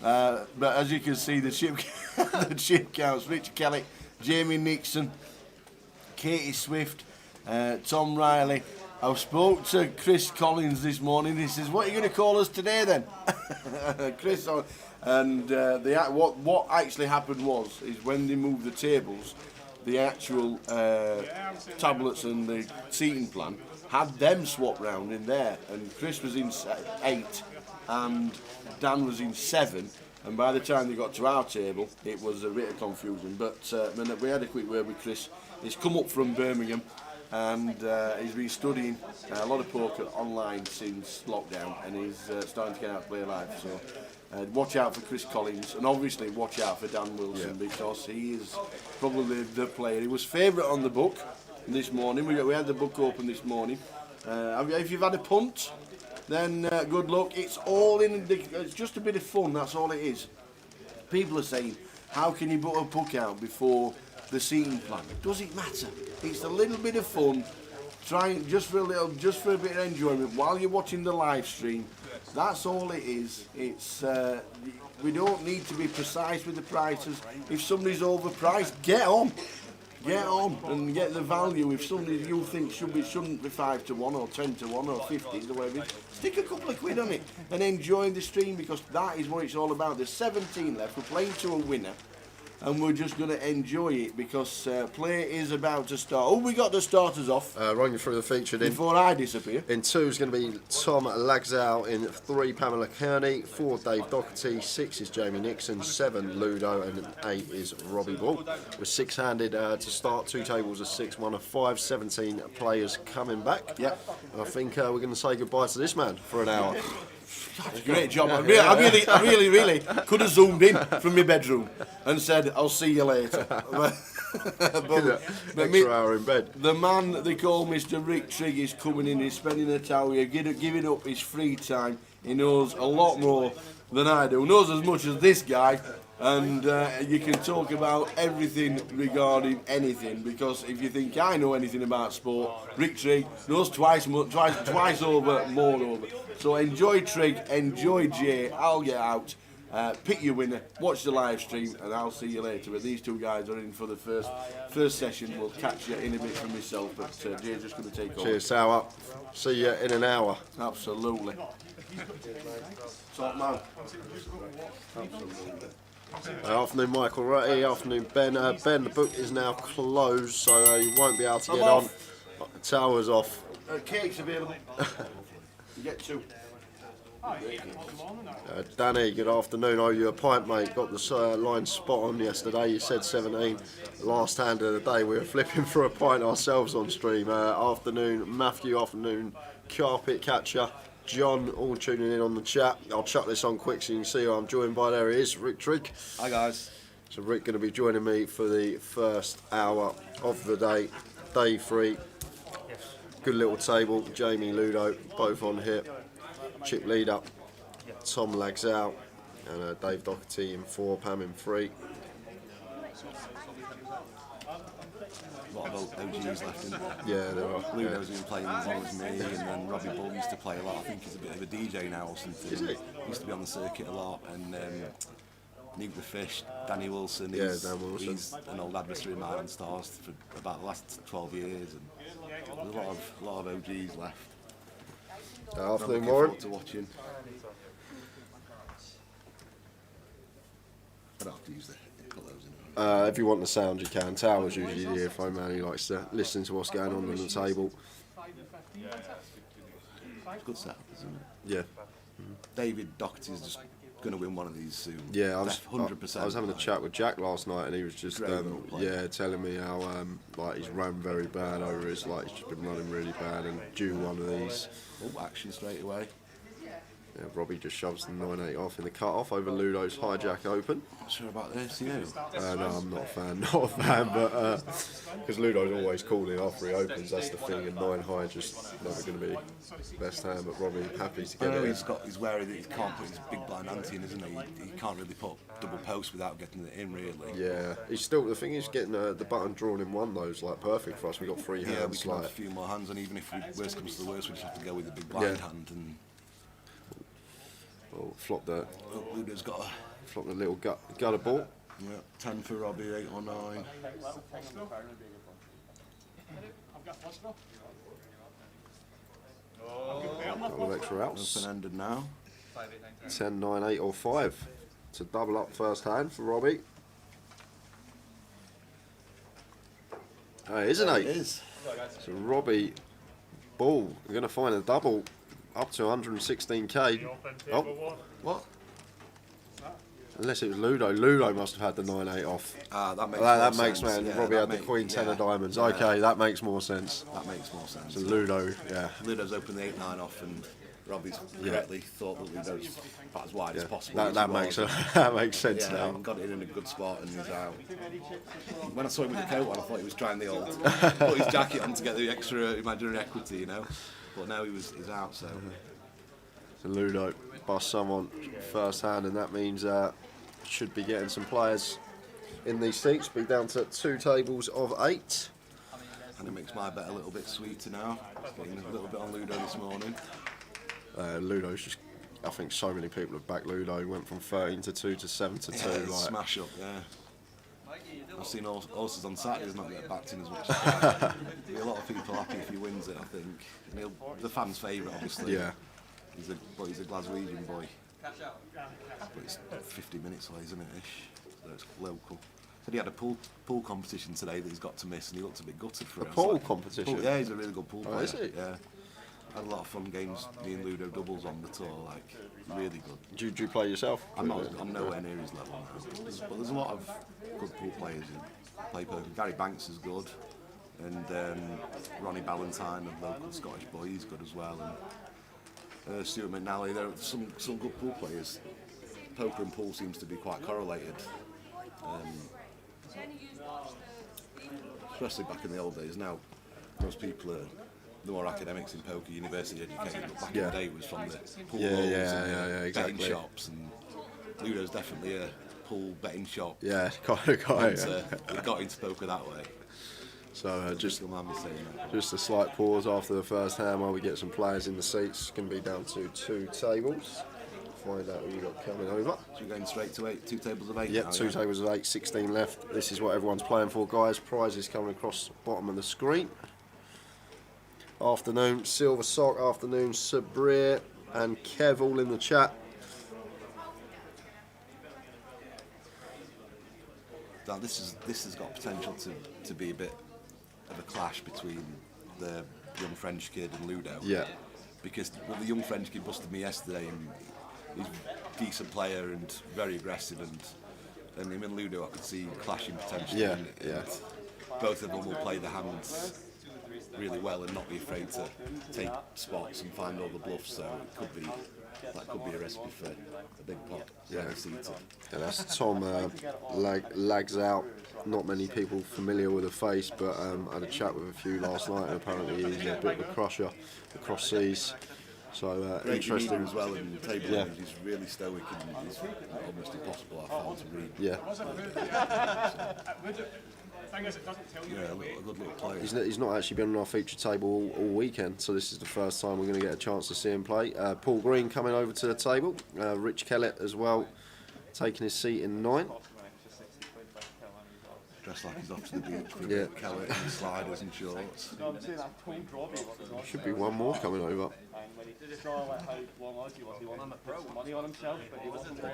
But as you can see, the chip counts. Richard Kelly, Jamie Nixon, Katie Swift, Tom Riley. I spoke to Chris Collins this morning. He says, "What are you going to call us today, then?" Chris, and what actually happened is when they moved the tables, the actual tablets and the seating plan had them swapped round in there, and Chris was in 8 and Dan was in 7. And by the time they got to our table, it was a bit of confusion. But we had a quick word with Chris. He's come up from Birmingham, and he's been studying a lot of poker online since lockdown, and he's starting to get out to play live. So watch out for Chris Collins, and obviously watch out for Dan Wilson, because he is probably the player. He was favourite on the book this morning. We had the book open this morning. If you've had a punt, then good luck. It's all it's just a bit of fun, that's all it is. People are saying, how can you put a book out before the seating plan? Does it matter? It's a little bit of fun, trying just for a bit of enjoyment while you're watching the live stream. That's all it is. It's we don't need to be precise with the prices. If somebody's overpriced, get on and get the value. If somebody you think shouldn't be 5 to 1 or 10 to 1 or 50 or whatever, stick a couple of quid on it and enjoy the stream, because that is what it's all about. There's 17 left. We're playing to a winner, and we're just going to enjoy it, because play is about to start. Oh, we got the starters off. Running you through the featured before I disappear. In 2 is going to be Tom Lagzow. In 3, Pamela Kearney. 4, Dave Doherty. 6 is Jamie Nixon. 7, Ludo. And 8 is Robbie Ball. We're 6-handed to start. 2 tables of 6, 1 of 5. 17 players coming back. Yep. And I think we're going to say goodbye to this man for an hour. Great job. I really could have zoomed in from my bedroom and said, "I'll see you later." Extra hour in bed. The man they call Mr. Rick Trigg is coming in. He's spending a hour here, giving up his free time. He knows a lot more than I do. He knows as much as this guy. And you can talk about everything regarding anything, because if you think I know anything about sport, Rick Trigg knows twice over, more over. So enjoy Trigg, enjoy Jay. I'll get out, Pick your winner, watch the live stream, and I'll see you later. But these two guys are in for the first session. We'll catch you in a bit from myself, but Jay's just going to take over. Cheers, Sour. See you in an hour. Absolutely. Top man. Absolutely. Afternoon, Michael Rutty. Afternoon, Ben. Ben, the book is now closed, so you won't be able to get on. Tower's off. Cake's available. You get 2. Danny, good afternoon. Owe you a pint, mate. Got the line spot on yesterday. You said 17. Last hand of the day, we were flipping for a pint ourselves on stream. Afternoon, Matthew. Afternoon, Carpet Catcher. John, all tuning in on the chat. I'll chuck this on quick so you can see who I'm joined by. There he is, Rick Trigg. Hi guys. So Rick going to be joining me for the first hour of the day, day 3. Good little table. Jamie, Ludo, both on here. Chip leader, Tom Lagzau, and Dave Doherty in 4, Pam in 3. A lot of OGs left in there. Yeah, there are. Ludo's been playing as long as me, and then Robbie Bull used to play a lot. I think he's a bit of a DJ now or something. Is he? Used to be on the circuit a lot, and Nuke the Fish, Danny Wilson. Dan Wilson. He's an old adversary of mine on Stars for about the last 12 years, and there's a lot of OGs left. Afternoon, Looking Warren. forward to watching. I don't have to use put those in. If you want the sound, you can. Tower's usually the earphone man. He likes to listen to what's going on the table. It's good setup, isn't it? Yeah. David Doherty's just going to win one of these soon. Yeah, I 100%. was having a chat with Jack last night, and he was just Great telling me how like he's ran very bad over his, like he's just been running really bad, and due one of these. Oh, action straight away. Yeah, Robbie just shoves the 9-8 off in the cut-off over Ludo's Hijack Open. Not sure about this, you? No, I'm not a fan, but because Ludo's always calling after he opens, that's the thing, and 9 high just never going to be best hand, but Robbie happy to get it. He's wary that he can't put his big blind ante in, isn't he? He can't really put double post without getting it in, really. Yeah, he's still, the thing is getting the button drawn in one, though, is like perfect for us. We've got 3 hands. Yeah, we can like, have a few more hands, and even if worst comes to the worst, we just have to go with the big blind hand. And flop the Ludo's got a little gutter ball. Yeah, 10 for Robbie, 8 or 9. Couple of extra outs. Open-ended now. 10, 9, 8 or 5 to double up first hand for Robbie. It is an 8. It is. So Robbie Bull, we're going to find a double up to 116k. Oh, What? unless it was Ludo. Ludo must have had the 9-8 off. That makes That makes more sense. man. Yeah, Robbie had that the Queen 10 of yeah. diamonds. Yeah. Okay, that makes more sense. That makes more sense. So Ludo, yeah. Ludo's opened the 8-9 off, and Robbie's correctly thought that Ludo's about as wide as possible. That makes that makes sense Yeah, now. and got it in a good spot, and he's out. When I saw him with the coat on, I thought he was trying the old put his jacket on to get the extra imaginary equity, you know. But now he's out, so. So Ludo bust someone first hand, and that means should be getting some players in these seats. Be down to 2 tables of 8. And it makes my bet a little bit sweeter now. Getting a little bit on Ludo this morning. Ludo's just, I think so many people have backed Ludo. He went from 13 to 2 to 7 to 2. Yeah, Like, smash up, yeah. I've seen horses on Saturdays not get backed in as much. There'll be a lot of people happy if he wins it, I think. And the fans' favourite, obviously. yeah. He's a Glaswegian boy. But it's 50 minutes away, isn't it, ish? So it's local. Said he had a pool competition today that he's got to miss, and he looked a bit gutted for it. Pool competition? Pool, yeah, he's a really good pool player. Is he? Yeah. Had a lot of fun games, me and Ludo doubles on the tour, like, really good. Do you play yourself? I'm nowhere near his level now. But there's a lot of good pool players who play poker. Gary Banks is good, and Ronnie Ballantyne, a local Scottish boy, he's good as well. And Stuart McNally, there are some good pool players. Poker and pool seems to be quite correlated. Especially back in the old days. Now, most people are the more academics in poker, university educated, but back in the day it was from the pool halls and exactly. betting shops, and Ludo's definitely a pool betting shop. Yeah, kind of. He got into poker that way. So just Don't mind me saying that. Just a slight pause after the first hand while we get some players in the seats. It's going to be down to 2 tables. find out who we've got coming over. So we're going straight to 8, 2 tables of 8 Yep, now, two tables of 8, 16 left. This is what everyone's playing for, guys. Prizes coming across the bottom of the screen. Afternoon, Silver Sock, afternoon, Sabrir and Kev all in the chat. Now this has got potential to be a bit of a clash between the young French kid and Ludo. Yeah. Because the young French kid busted me yesterday, and he's a decent player and very aggressive, and him and Ludo I could see clashing potentially. Yeah, and both of them will play the hands really well and not be afraid to take spots and find all the bluffs. So that could be a recipe for a big pot. Yeah. To. Yeah, that's Tom lags out. Not many people familiar with the face, but I had a chat with a few last night, and apparently he's a bit of a crusher across seas. So Great interesting as well in the table. Yeah. He's really stoic and he's almost impossible I found to read. Yeah. Yeah, a good little player. He's not actually been on our feature table all weekend, so this is the first time we're going to get a chance to see him play. Paul Green coming over to the table, Rich Kellett as well, taking his seat in 9. Dressed like he's off to the beach with Yeah. Kelly and sliders and shorts. Should be one more coming over.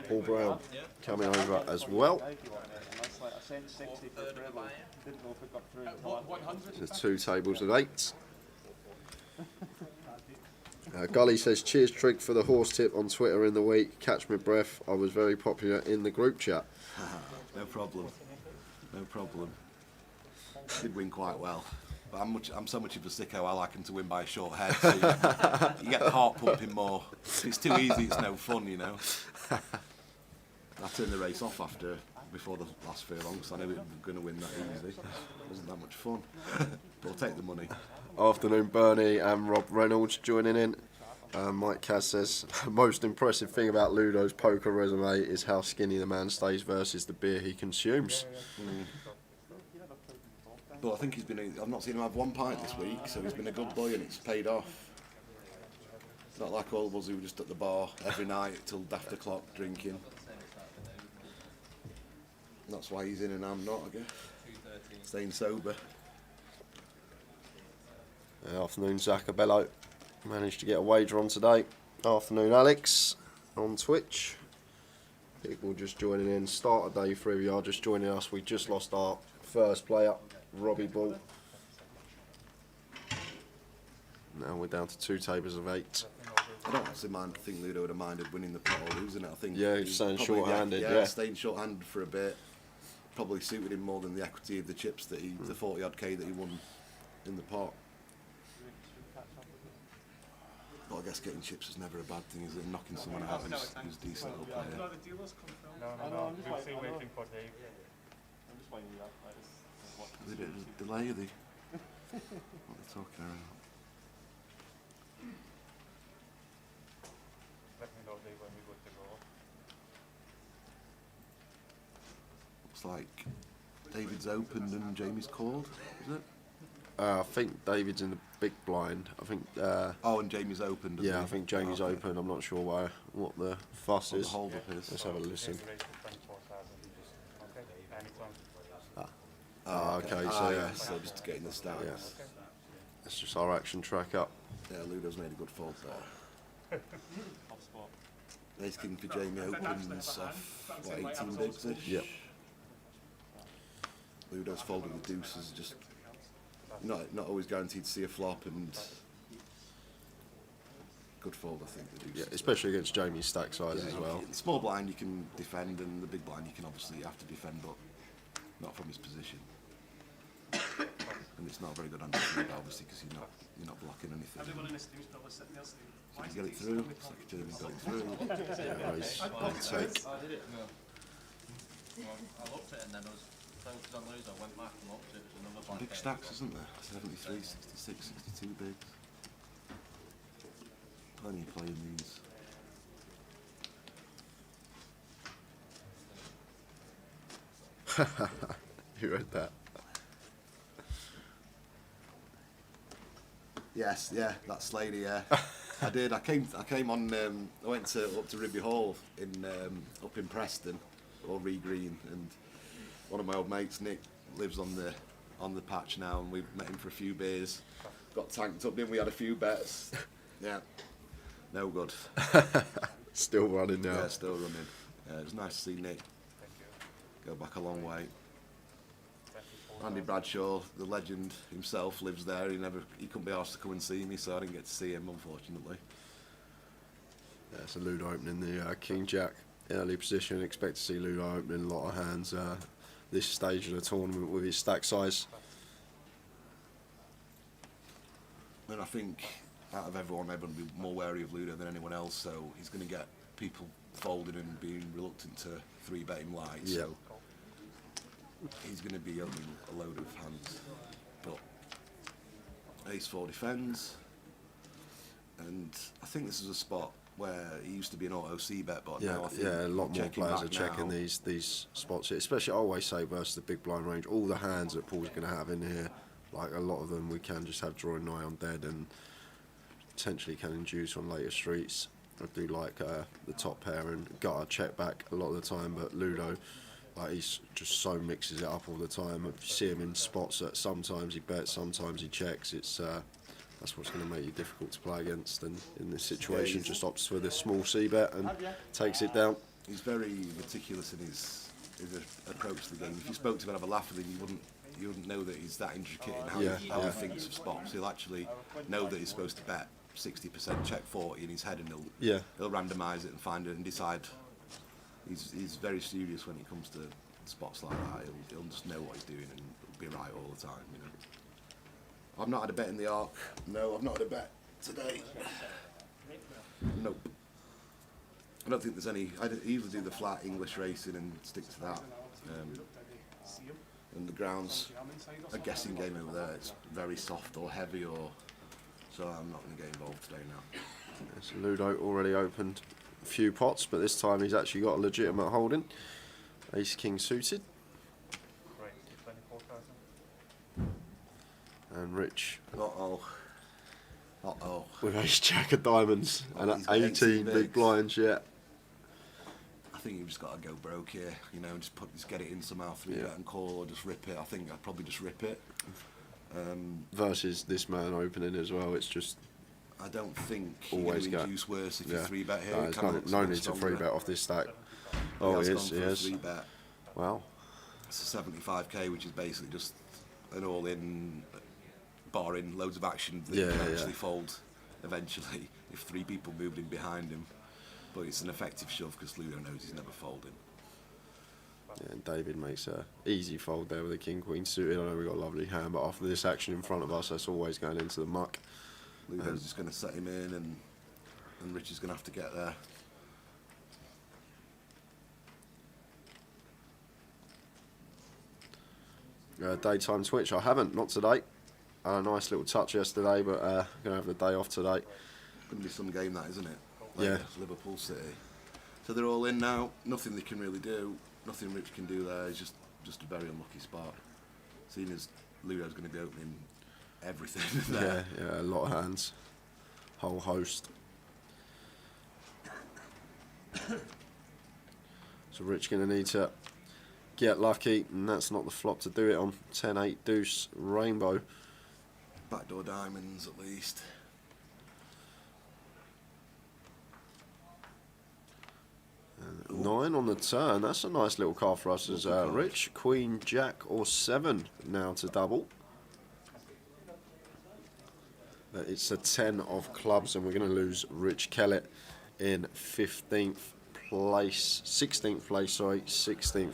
Paul Brown coming over as well. There's 2 tables of 8. Gully says, cheers Trig for the horse tip on Twitter in the week. Catch my breath. I was very popular in the group chat. No problem. No problem. Did win quite well. But I'm so much of a sicko, I like him to win by a short head. So you get the heart pumping more. If it's too easy, it's no fun, you know. I turned the race off before the last furlong, because I knew we were going to win that easy. It wasn't that much fun. But we'll take the money. Afternoon, Bernie and Rob Reynolds joining in. Mike Kaz says, most impressive thing about Ludo's poker resume is how skinny the man stays versus the beer he consumes. But I think I've not seen him have 1 pint this week, so he's been a good boy and it's paid off. It's not like all of us who were just at the bar every night till after clock drinking. That's why he's in and I'm not, I guess. Staying sober. Afternoon, Zacabello. Managed to get a wager on today. Afternoon, Alex on Twitch. People just joining in. Start of day 3 of you are just joining us. We just lost our first player, Robbie Ball. Now we're down to 2 tables of 8. I don't actually think Ludo would have minded winning the pot or losing it. I think Yeah, he's staying short-handed. Yeah, staying short-handed for a bit probably suited him more than the equity of the chips that the 40 odd K that he won in the pot. But I guess getting chips is never a bad thing, is it? Knocking someone out who's a decent little player. No, we're still waiting for Dave. They did a delay, are they? What are they talking about? Let me know, Dave, when we go to go. Looks like David's opened and Jamie's called, is it? I think David's in the big blind. I think. And Jamie's opened. Yeah, I think Jamie's open. I'm not sure what the fuss What is. the hold up is. Let's have a listen. Okay, Okay, so yeah, So just getting the stats. Yeah. That's just our action track up. Yeah, Ludo's made a good fault there. Ace King for Jamie opens off, 18 bigs-ish? Yep. Ludo's folding the deuces, just not always guaranteed to see a flop, and good fold, I think, the deuces. Yeah, especially against Jamie's stack size as well. The small blind you can defend, and the big blind you can obviously have to defend, but not from his position. And it's not a very good understand, obviously, because you're not blocking anything. So you get it through, it's like Jamie got it through. Yeah, raise on take. I looked at it and then I was focused on lose. I went back and looked at it. It was another blank. Big stacks, isn't there? 73, 66, 62 bigs. Plenty of playing these. Who read that? Yes, yeah, that's Slady, yeah. I did. I came on. I went up to Ribby Hall up in Preston, or Ree Green, and one of my old mates, Nick, lives on the patch now, and we met him for a few beers. Got tanked up, then we had a few bets. Yeah, no good. Still running now. Yeah, still running. It was nice to see Nick go back a long way. Andy Bradshaw, the legend himself, lives there. He couldn't be asked to come and see me, so I didn't get to see him, unfortunately. Yeah, it's a Ludo opening the King Jack early position. Expect to see Ludo opening a lot of hands this stage of the tournament with his stack size. And I think out of everyone will be more wary of Ludo than anyone else, so he's going to get people folding and being reluctant to 3-bet him light. Yeah. So he's going to be opening a load of hands. But Ace-4 defends, and I think this is a spot where he used to be an auto C-bet, but now I think a lot more players are back checking now. these spots here, especially I always say versus the big blind range. All the hands that Paul's going to have in here, like a lot of them, we can just have drawing nigh on dead and potentially can induce on later streets. I do like the top pair and got a check back a lot of the time, but Ludo, like, he's just so mixes it up all the time. If you see him in spots that sometimes he bets, sometimes he checks, it's that's what's going to make you difficult to play against. And in this situation, just opts for the small C bet and takes it down. He's very meticulous in his approach to the game. If you spoke to him and have a laugh with him, you wouldn't know that he's that intricate in how he thinks of spots. He'll actually know that he's supposed to bet 60%, check 40 in his head, and he'll randomise it and find it and decide. He's very serious when it comes to spots like that. He'll just know what he's doing and be right all the time. You know. I've not had a bet in the Arc. No, I've not had a bet today. Nope. I don't think there's any. I usually do the flat English racing and stick to that. And the ground's a guessing game over there. It's very soft or heavy, so I'm not going to get involved today now. So Ludo already opened a few pots, but this time he's actually got a legitimate holding. Ace King suited. Right, 24,000. And Rich with Ace Jack of diamonds and He's got 18 18 big bigs. blinds yet. I think you've just got to go broke here, just get it in somehow, 3-bet and call, or just rip it. I think I'd probably just rip it. Versus this man opening as well, it's just I don't think always you're going to induce worse if you 3-bet here. No, there's no need to 3-bet off this stack. Oh, he is. 3-bet. Wow. It's a 75k, which is basically just an all-in, barring loads of action that can actually fold eventually if 3 people moved in behind him. But it's an effective shove because Ludo knows he's never folding. Yeah, and David makes a easy fold there with a King Queen suited. I know we've got a lovely hand, but after this action in front of us, that's always going into the muck. Ludo's just going to set him in, and Rich is going to have to get there. Daytime Twitch, I haven't, not today. I had a nice little touch yesterday, but going to have the day off today. Going to be some game that, isn't it? Yeah. Liverpool City. So they're all in now. Nothing they can really do. Nothing Rich can do there. It's just a very unlucky spot. Seeing as Ludo's going to be opening everything there. Yeah, a lot of hands. Whole host. So Rich going to need to get lucky, and that's not the flop to do it on. 10-8 deuce rainbow. Backdoor diamonds at least. And 9 on the turn. That's a nice little card for us as Rich. Queen, Jack, or 7 now to double. But it's a 10 of clubs, and we're going to lose Rich Kellett in 16th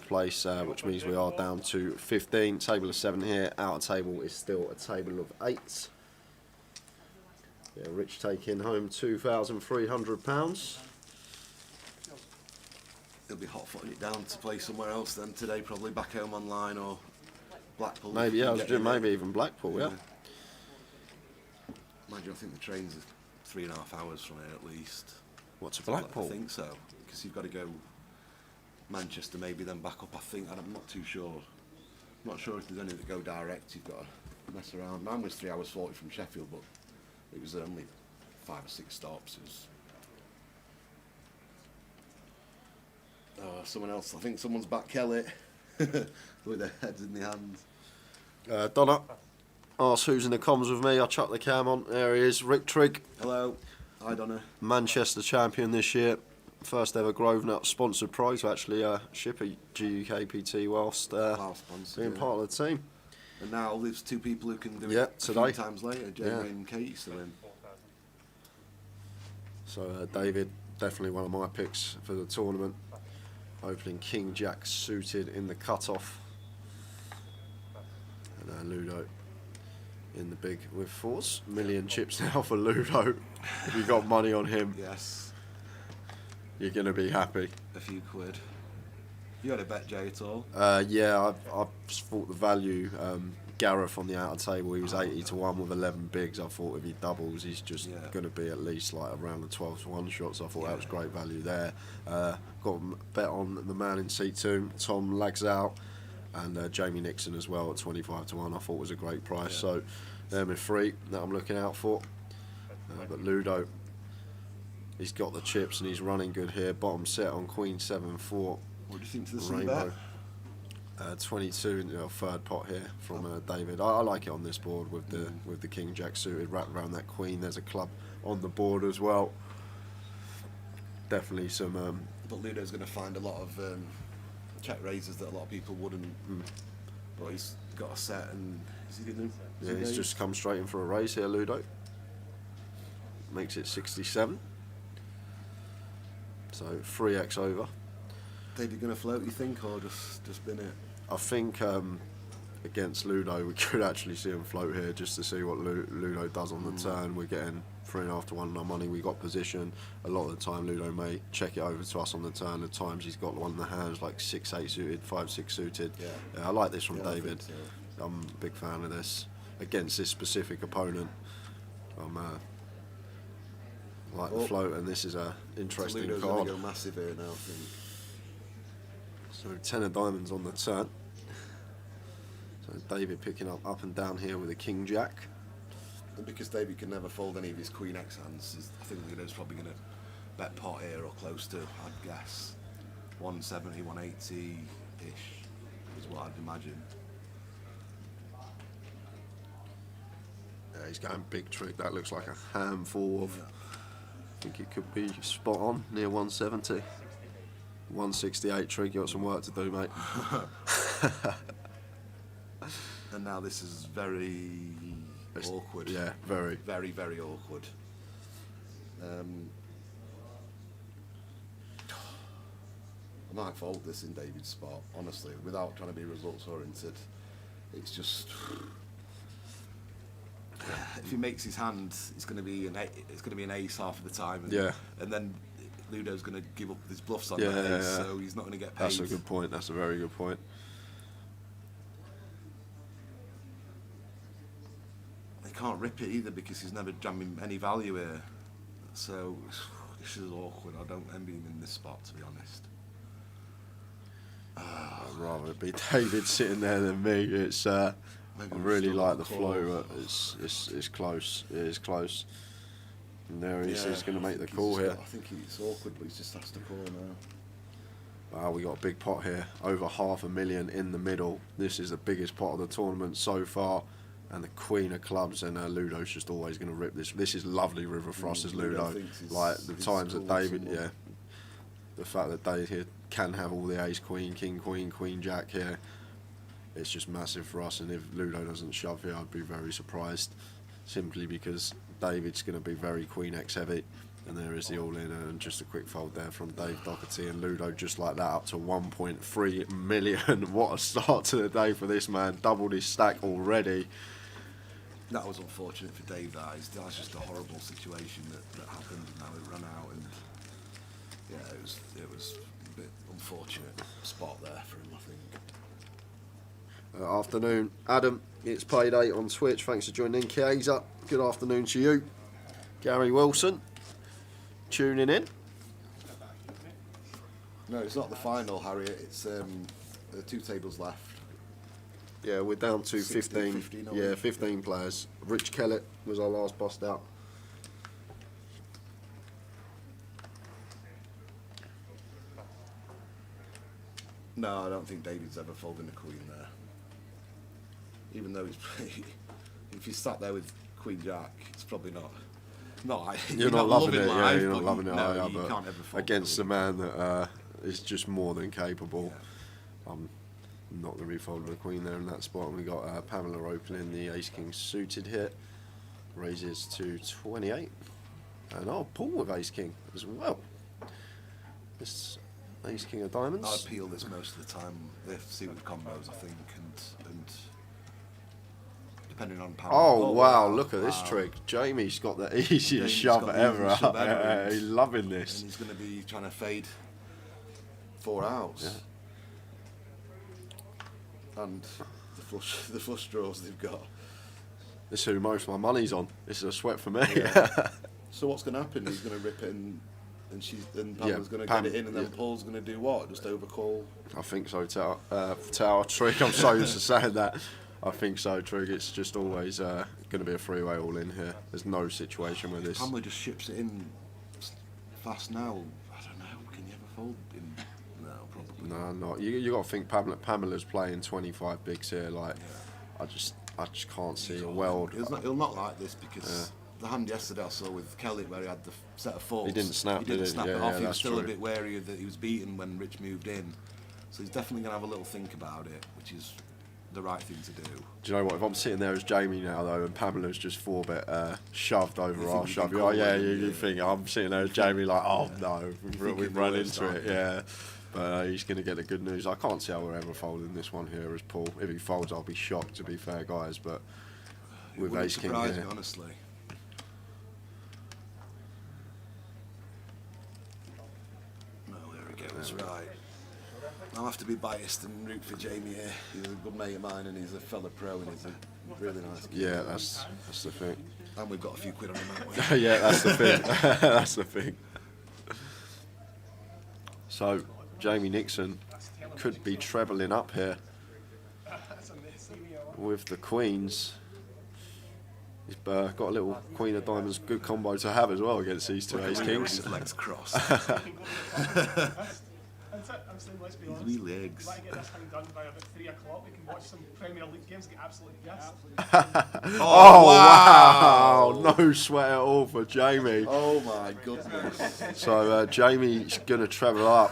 place, which means we are down to 15. Table of 7 here. Outer table is still a table of 8. Yeah, Rich taking home £2,300. He'll be hot-footing it down to play somewhere else then today, probably back home online or Blackpool. Maybe, I was doing maybe even Blackpool, yeah. Mind you, I think the train's 3.5 hours from here at least. What, to Blackpool? I think so, because you've got to go Manchester maybe, then back up, I think, and I'm not too sure. I'm not sure if there's any that go direct, you've got to mess around. Mine was 3 hours 40 from Sheffield, but it was only 5 or 6 stops. It was, someone else. I think someone's back Kelly with their heads in the hands. Donna, ask who's in the comms with me. I chuck the cam on. There he is, Rick Trigg. Hello. Hi, Donna. Manchester champion this year. First ever Grosvenor sponsored prize to actually ship a GUKPT whilst being part of the team. And now there's 2 people who can do Yeah, it a today. few times later, Jamie and Katie still in. So David, definitely one of my picks for the tournament. Opening King Jack suited in the cut-off. And Ludo in the big with 4s. Million chips now for Ludo. If you got money on him, Yes, you're going to be happy. a few quid. You had a bet, Jay, at all? Yeah, I thought the value. Gareth on the outer table, he was 80 to 1 with 11 bigs. I thought if he doubles, he's just going to be at least like around the 12 to 1 shots. I thought that was great value there. Got a bet on the man in seat 2, Tom Lagzow, and Jamie Nixon as well at 25 to 1. I thought was a great price. So they're my 3 that I'm looking out for. But Ludo, he's got the chips and he's running good here. Bottom set on Queen 7-4. What do you think to the C Rainbow. bet? 22, third pot here from David. I like it on this board with the King Jack suited wrapped around that Queen. There's a club on the board as well. Definitely some. But Ludo's going to find a lot of check raises that a lot of people wouldn't. But he's got a set, and is he going to? Yeah, he's just come straight in for a raise here, Ludo. Makes it 67. So 3x over. David going to float, you think, or just bin it? I think against Ludo we could actually see him float here just to see what Ludo does on the turn. We're getting 3.5 to 1 on our money. We got position. A lot of the time Ludo may check it over to us on the turn. At times he's got one in the hands like 6-8 suited, 5-6 suited. Yeah, I like this from David. I'm a big fan of this against this specific opponent. I'm like the float, and this is a interesting Ludo's card. going to go massive here now, I think. So 10 of diamonds on the turn. So David picking up and down here with a King Jack. And because David can never fold any of his Queen X hands, I think Ludo's probably going to bet pot here or close to, I'd guess, 170, 180-ish is what I'd imagine. Yeah, he's going big trick. That looks like a handful of. I think it could be spot on near 170. 168 trig. You got some work to do, mate. And now this is very awkward. Yeah, very. Very, very awkward. I might fold this in David's spot, honestly, without trying to be results oriented. It's just. If he makes his hand, it's going to be an ace half of the time, and then Ludo's going to give up his bluffs on that ace, so he's not going to get paid. That's a good point. That's a very good point. He can't rip it either because he's never jamming any value here. So this is awkward. I don't envy him in this spot, to be honest. I'd rather it be David sitting there than me. It's I really like the flow, but it's close. It is close. And there he is. He's going to make the call here. I think it's awkward, but he's just has to call now. Wow, we got a big pot here. Over $500,000 in the middle. This is the biggest pot of the tournament so far. And the Queen of Clubs, and Ludo's just always going to rip this. This is lovely river for us as Ludo. Like the times that David, the fact that David here can have all the ace, queen, king, queen, jack here. It's just massive for us, and if Ludo doesn't shove here, I'd be very surprised. Simply because David's going to be very Queen X heavy, and there is the all-in, and just a quick fold there from Dave Doherty, and Ludo just like that up to 1.3 million. What a start to the day for this man! Doubled his stack already. That was unfortunate for Dave. That was just a horrible situation that happened, and now it ran out, and yeah, it was a bit unfortunate spot there for him, I think. Afternoon, Adam. It's payday on Twitch. Thanks for joining in, Kaiser. Good afternoon to you, Gary Wilson. Tuning in. No, it's not the final, Harriet. It's 2 tables left. Yeah, we're down to 16, 15. 15 players. Rich Kellett was our last bust out. No, I don't think David's ever folding a queen there. Even though if you sat there with Queen Jack, it's probably not. No, you're not loving it. Life, Yeah, you're not loving it. No, You can't ever fold against the man that is just more than capable. Yeah. I'm not going to be folding a queen there in that spot. And we got Pamela opening the Ace King suited here, raises to 28, and Paul with Ace King as well. This Ace King of diamonds. I appeal this most of the time. They see with combos, I think, and depending on power. Oh wow! Look at this trick. Jamie's got the easiest Jamie's shove got the ever. easiest shove ever. He's loving this. And he's going to be trying to fade 4 outs. Yeah. And the flush draws they've got. This is who most of my money's on. This is a sweat for me. Yeah. So what's going to happen? He's going to rip it and Pamela's going to Pam, get it in, and then Paul's going to do what? Just overcall? I think so, Tower Trig. I'm so used to saying that. I think so, Trig. It's just always going to be a freeway all in here. There's no situation where this. Pamela just ships it in fast now. I don't know. Can you ever fold in? No, probably. No, not. You got to think Pamela's playing 25 bigs here. Like, I just can't see a world. He'll not like this because the hand yesterday I saw with Kelly where he had the set of fours. He didn't snap. He didn't snap it off. He was still true. a bit wary that he was beaten when Rich moved in. So he's definitely going to have a little think about it, which is the right thing to do. Do you know what? If I'm sitting there as Jamie now though, and Pamela's just 4-bet shoved over our shove, you think I'm sitting there as Jamie like, oh no, we've run into it, yeah. But he's going to get the good news. I can't see how we're ever folding this one here as Paul. If he folds, I'll be shocked, to be fair, guys. But with Ace King surprise here, me, honestly. No, there he goes. Right. I'll have to be biased and root for Jamie here. He's a good mate of mine, and he's a fellow pro, and he's a really nice kid. yeah, that's the thing. And we've got a few quid on him, haven't we? Yeah, that's the thing. That's the thing. So Jamie Nixon could be trebling up here with the queens. He's got a little Queen of Diamonds, good combo to have as well against these two Ace Kings. His legs crossed. His wee legs. If I get this thing done by about 3 o'clock, we can watch some Premier League games and get absolutely gassed. Oh wow! No sweat at all for Jamie. Oh my goodness. So Jamie's going to travel up,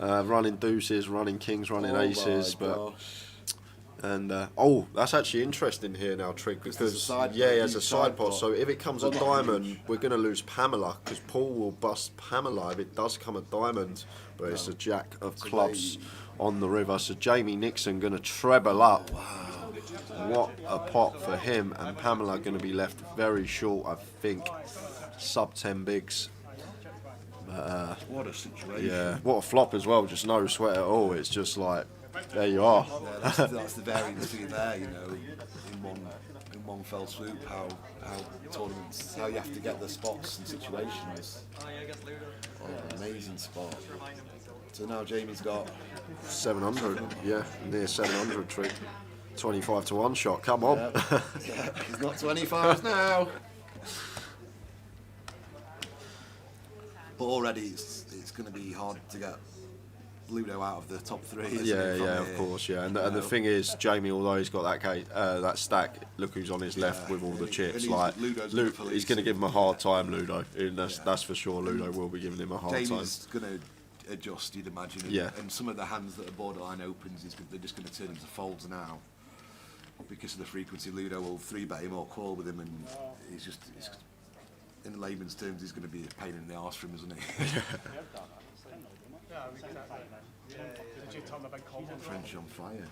running deuces, running kings, running aces, and that's actually interesting here now, Trig, because he has a side pot. So if it comes a diamond, we're going to lose Pamela, because Paul will bust Pamela if it does come a diamond. But it's a jack of clubs on the river. So Jamie Nixon going to treble up. Wow. What a pot for him, and Pamela going to be left very short, I think, sub 10 bigs. What a situation. Yeah, what a flop as well, just no sweat at all. It's just like, there you are. Yeah, that's the variance between there, you know, in one fell swoop, how tournaments, how you have to get the spots and situations. Oh, amazing spot. So now Jamie's got 700, yeah, near 700 Trig. 25 to 1 shot, come on. Yeah, he's not 25 now. But already it's going to be hard to get Ludo out of the top 3. Of course, yeah. And the thing is, Jamie, although he's got that stack, look who's on his left with all the chips. Like, he's going to give him a hard time, Ludo. That's for sure. Ludo will be giving him a hard time. Jamie's going to adjust, you'd imagine. And some of the hands that are borderline opens, they're just going to turn into folds now. Because of the frequency, Ludo will 3-bet him or call with him, and he's in layman's terms, he's going to be a pain in the arse for him, isn't he? French on fire.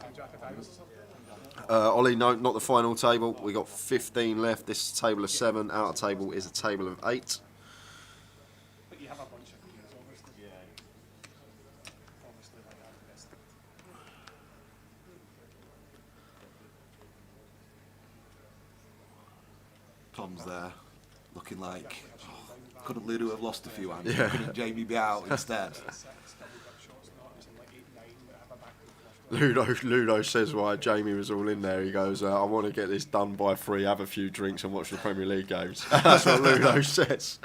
Ollie, no, not the final table. We got 15 left. This is a table of 7. Outer table is a table of 8. Tom's there, looking like, couldn't Ludo have lost a few hands? Couldn't Jamie be out instead? Ludo says why Jamie was all in there. He goes, I want to get this done by 3, have a few drinks and watch the Premier League games. That's what Ludo says.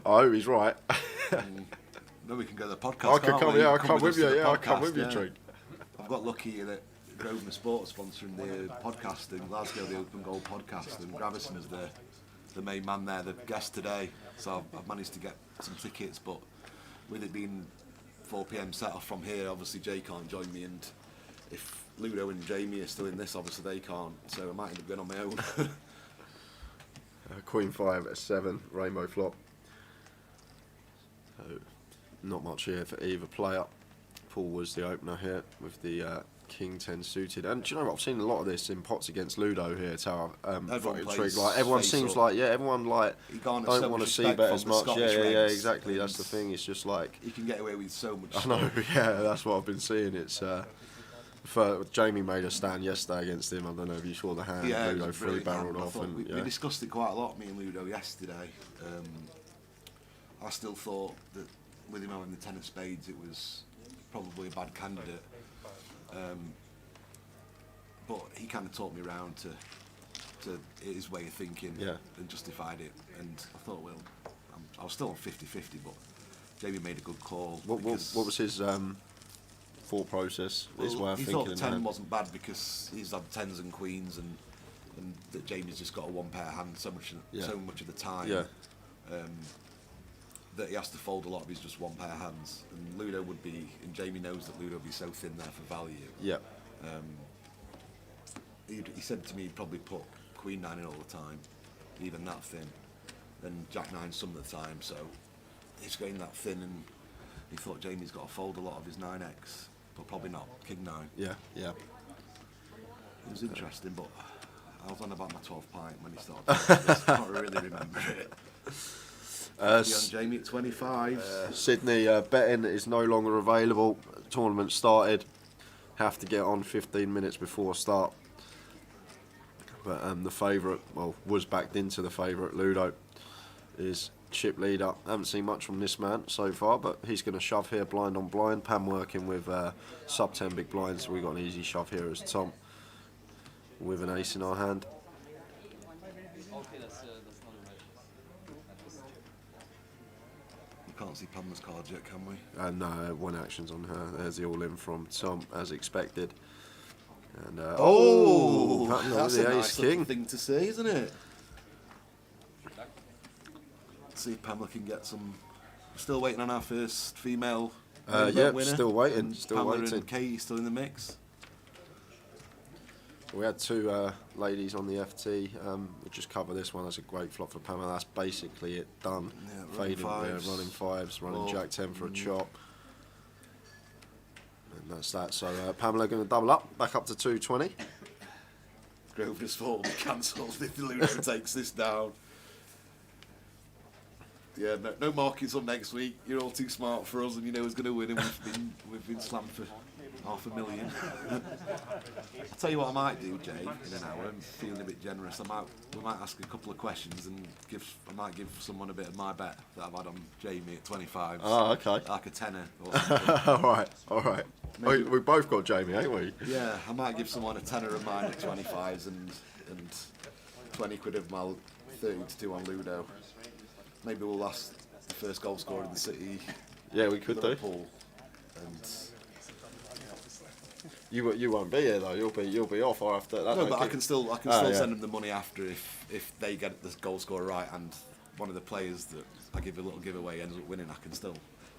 I hope he's right. then we can go to the podcast. I can can't come. we? Yeah, I'll Come come with us to you. the Yeah, I'll come podcast, with you, yeah. Trink. I've got lucky that Grosvenor Sports sponsoring the podcast in Glasgow, the Open Goal podcast, and Gravison's the main man there, the guest today. So I've managed to get some tickets, but with it being 4 p.m. set off from here, obviously Jay can't join me, and if Ludo and Jamie are still in this, obviously they can't. So I might end up going on my own. Queen 5 at 7, rainbow flop. So, not much here for either player. Paul was the opener here with the King 10 suited. And do you know what? I've seen a lot of this in pots against Ludo here, Tower. Everyone plays Intrigued. Like everyone face seems up. like everyone like He garners don't so want to much see respect bet from as the much. Scottish Yeah, Reds, exactly. That's the and thing. It's just like he can get away with so much. I know. Yeah, that's what I've been seeing. It's Jamie made a stand yesterday against him. I don't know if you saw the hand. Yeah, Ludo free barreled off, and we discussed it quite a lot, me and Ludo, yesterday. I still thought that with him having the 10 of spades, it was probably a bad candidate. But he kind of talked me around to his way of thinking, and justified it. And I thought, well, I was still on 50-50, but Jamie made a good call. What was his thought process? His way of he thinking. thought the 10 wasn't bad because he's had 10s and queens, and that Jamie's just got a one pair hand so much of the time. Yeah. That he has to fold a lot of his just one pair hands, and Ludo would be, and Jamie knows that Ludo would be so thin there for value. Yeah. He said to me he'd probably put Queen 9 in all the time, even that thin, and Jack 9 some of the time, so he's going that thin, and he thought Jamie's got to fold a lot of his 9x, but probably not King 9. Yeah. Yeah. It was interesting, but I was on about my 12 pint when he started. I can't really remember it. On Jamie at 25. Sydney betting is no longer available. Tournament started. Have to get on 15 minutes before start. But the favourite, was backed into the favourite. Ludo is chip leader. Haven't seen much from this man so far, but he's going to shove here blind on blind. Pam working with sub 10 big blinds, so we got an easy shove here as Tom with an ace in our hand. Can't see Pamela's cards yet, can we? No, one action's on her. There's the all in from Tom, as expected. And Pamela that's with a the nice ace king. thing to say, isn't it? See if Pamela can get some. Still waiting on our first female winner. Still waiting. And Still Pamela waiting. and Katie still in the mix. We had two ladies on the FT. We'll just cover this one. That's a great flop for Pamela. That's basically it done. Yeah, Fading, fives. running fives, running Jack 10 for a chop. And that's that. So Pamela going to double up, back up to 220. Grosvenor's fall cancelled if Ludo takes this down. Yeah, no markets on next week. You're all too smart for us, and you know who's going to win, and we've been slammed for $500,000. I'll tell you what I might do, Jay, in an hour. I'm feeling a bit generous. We might ask a couple of questions, and I might give someone a bit of my bet that I've had on Jamie at 25. Oh, okay. Like a tenner or something. all right. We both got Jamie, ain't we? Yeah, I might give someone a tenner of mine at 25s and 20 quid of my 30-2 on Ludo. Maybe we'll ask the first goal scorer in the city. Yeah, we could Liverpool, and you won't be here though. You'll be off after that. no, but I can still yeah. send them the money after if they get the goal scorer right and one of the players that I give a little giveaway ends up winning. I can still,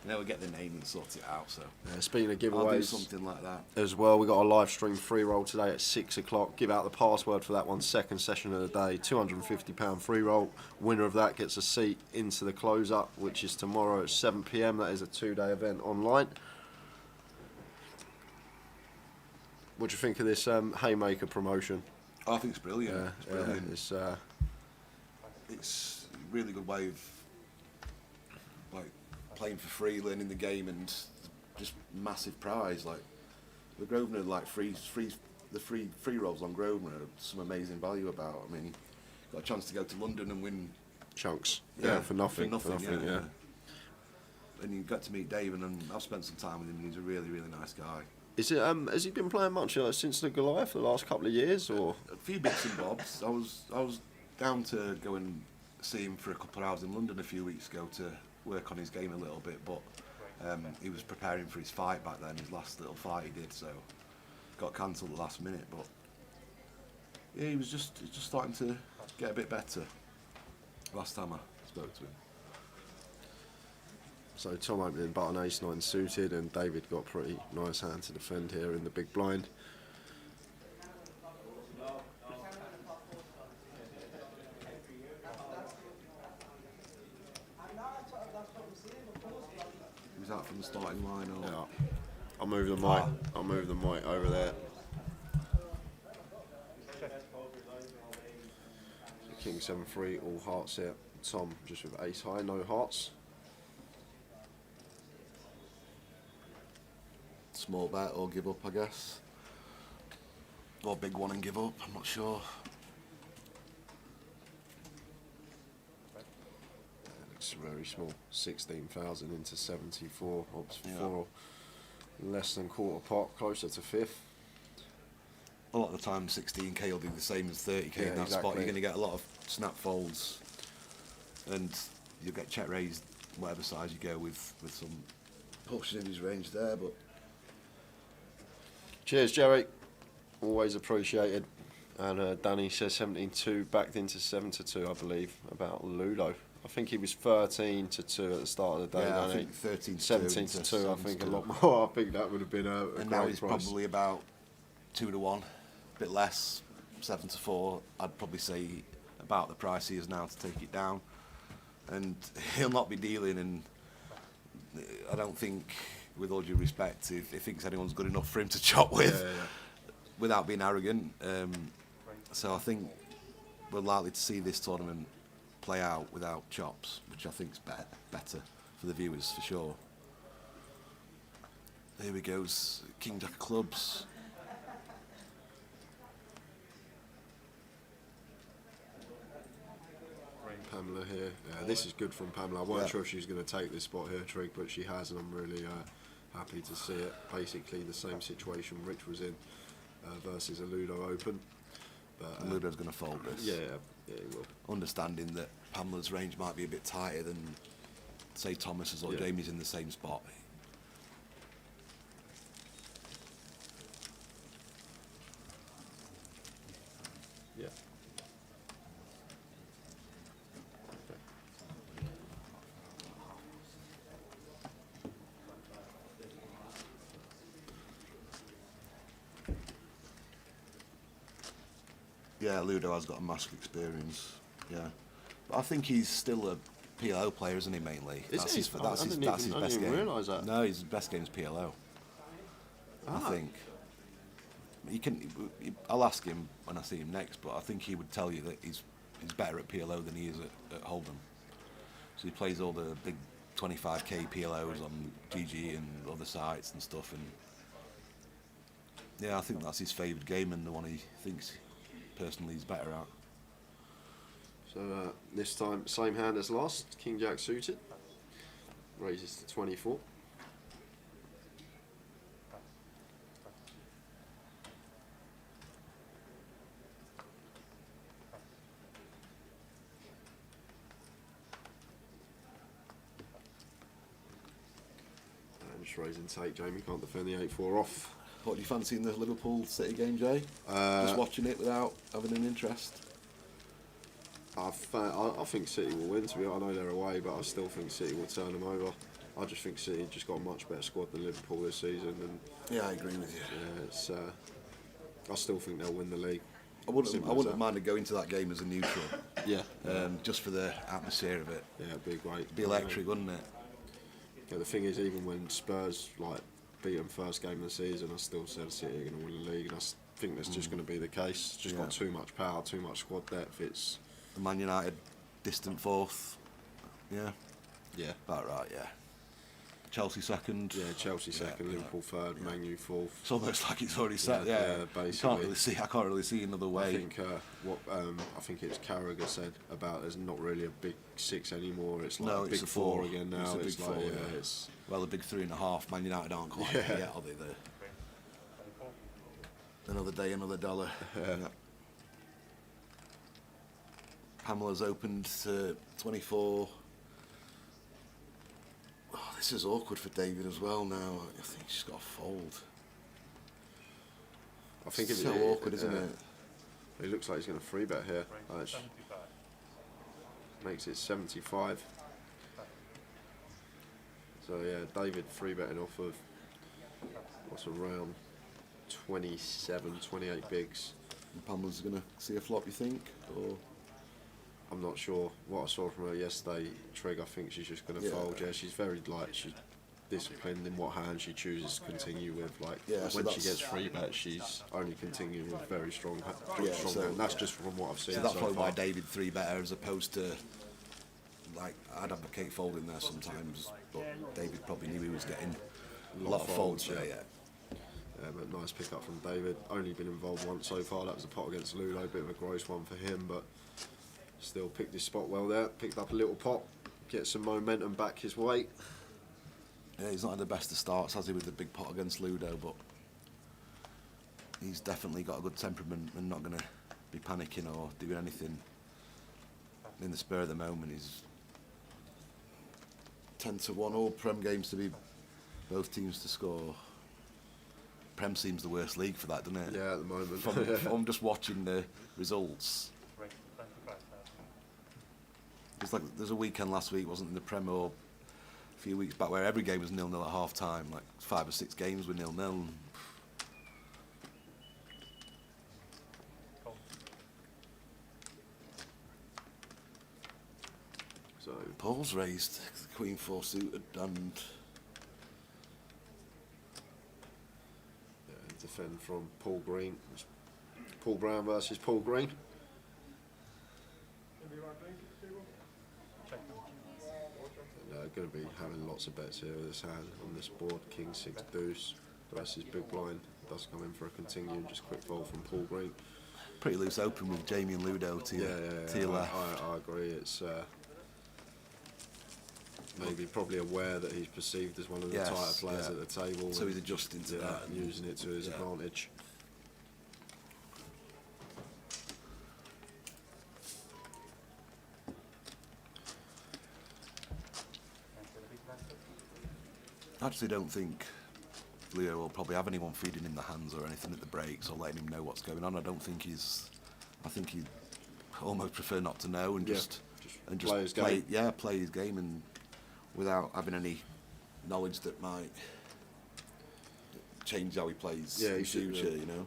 we'll get the name and sort it out. So speaking of I'll do giveaways, something like that as well. We got a live stream free roll today at 6 o'clock. Give out the password for that one. Second session of the day. £250 free roll. Winner of that gets a seat into the close up, which is tomorrow at 7 p.m. That is a 2-day event online. What do you think of this Haymaker promotion? I think it's brilliant. It's brilliant. It's a really good way of like playing for free, learning the game, and just massive prize. Like the Grosvenor, like the free rolls on Grosvenor are some amazing value about. I mean, got a chance to go to London and win chunks. For nothing. Yeah. And you got to meet Dave, and I've spent some time with him, and he's a really, really nice guy. Is it? Has he been playing much since the Goliath for the last couple of years, or a few bits and bobs? I was down to go and see him for a couple of hours in London a few weeks ago to work on his game a little bit, but He was preparing for his fight back then, his last little fight he did, so got cancelled at the last minute. But yeah, he was just starting to get a bit better last time I spoke to him. So Tom opening button ace-9 suited, and David got a pretty nice hand to defend here in the big blind. Was that from the starting line? Or? Yeah. I'll move the mic. I'll move the mic over there. So King 7-3, all hearts here. Tom just with ace high, no hearts. Small bet or give up, I guess. Or big one and give up, I'm not sure. Looks very small. 16,000 into 74. Ops Yeah. 4. Less than quarter pot, closer to fifth. A lot of the time 16k will do the same as 30k Yeah, in that spot. exactly. You're going to get a lot of snap folds and you'll get check raised whatever size you go with some portion in his range there. But Cheers, Jerry. Always appreciated. And Danny says 17-2, backed into 7-2, I believe, about Ludo. I think he was 13-2 at the start of the day. yeah, I Danny. think 13 to 17-2, I think a lot more. I think that would have been a and great now he's price. probably about 2-1, a bit less, 7-4. I'd probably say about the price he is now to take it down. And he'll not be dealing, and I don't think, with all due respect, if he thinks anyone's good enough for him to chop with, without being arrogant. So I think we're likely to see this tournament play out without chops, which I think is better for the viewers for sure. Here he goes, King Jack of Clubs. Pamela here. Yeah, this is good from Pamela. I wasn't sure if she was going to take this spot here, Trig, but she has, and I'm really happy to see it. Basically the same situation Rich was in versus a Ludo Open. But Ludo's going to fold this. Yeah, he will. Understanding that Pamela's range might be a bit tighter than, say, Thomas's or Jamie's in the same spot. Yeah. Yeah, Ludo has got a massive experience. Yeah, but I think he's still a PLO player, isn't he? Mainly. Is That's he? his best I didn't game. even realise that. No, his best game's PLO. I think. He can. I'll ask him when I see him next, but I think he would tell you that he's better at PLO than he is at Hold'em. So he plays all the big 25k PLOs on GG and other sites and stuff, and yeah, I think that's his favoured game and the one he thinks personally he's better at. So this time, same hand as last, King Jack suited. Raises to 24. And just raising take, Jamie can't defend the 8-4 off. What do you fancy in the Liverpool City game, Jay? Just watching it without having an interest? I think City will win, to be honest. I know they're away, but I still think City will turn them over. I just think City just got a much better squad than Liverpool this season. And Yeah, I agree with you. yeah, it's, I still think they'll win the league. I wouldn't mind going to that game as a neutral. Yeah. Just for the atmosphere of it. Yeah, it'd be great. It'd be electric, wouldn't it? Yeah, the thing is, even when Spurs beat them first game of the season, I still said City are going to win the league, and I think that's just going to be the case. It's just got too much power, too much squad depth. It's Man United distant fourth. Yeah. Yeah. About right, yeah. Chelsea second. Yeah, Chelsea second, Liverpool third, Man U fourth. It's almost like it's already set. Basically. I can't really see another way. I think I think it's Carragher said about there's not really a big six anymore. It's like a big four again now. It's a big four. Yeah. It's well, a big 3.5. Man United aren't quite there yet, are they? Another day, another dollar. Yeah. Pamela's opened to 24. Oh, This is awkward for David as well now. I think she's got to fold. I think It's it's so awkward, isn't it? It looks like he's going to 3-bet here. Which makes it 75. So yeah, David 3-betting off of what's around 27, 28 bigs. And Pamela's going to see a flop, you think? Or I'm not sure. What I saw from her yesterday, Trig, I think she's just going to fold. Yeah, she's very she's disciplined in what hand she chooses to continue with. Like so when she gets 3-bet, she's only continuing with very strong hand. That's just from what I've seen. So that's so probably far. why David 3-better as opposed to, like, I'd advocate folding there sometimes, but David probably knew he was getting a lot of folds there, yeah. But nice pick up from David. Only been involved once so far. That was a pot against Ludo. Bit of a gross one for him, but still picked his spot well there. Picked up a little pot. Get some momentum back his way. Yeah, he's not had the best of starts, has he, with the big pot against Ludo, but he's definitely got a good temperament and not going to be panicking or doing anything in the spur of the moment. He's 10-1 all Prem games to be both teams to score. Prem seems the worst league for that, doesn't it? Yeah, at the moment. From just watching the results. It's like there's a weekend last week, wasn't in the Prem, or a few weeks back, where every game was 0-0 at half time. Like 5 or 6 games were 0-0. So Paul's raised Queen 4 suited and defend from Paul Green. Paul Brown versus Paul Green. Going to be having lots of bets here with this hand on this board. King 6 deuce versus big blind. Does come in for a continue. Just quick fold from Paul Green. pretty loose open with Jamie and Ludo to your left. I agree. It's maybe probably aware that he's perceived as one of the tighter players at the table. So he's adjusting to that and using it to his advantage. I actually don't think Leo will probably have anyone feeding in the hands or anything at the breaks or letting him know what's going on. I think he'd almost prefer not to know and just play his game and without having any knowledge that might change how he plays in the future, you know.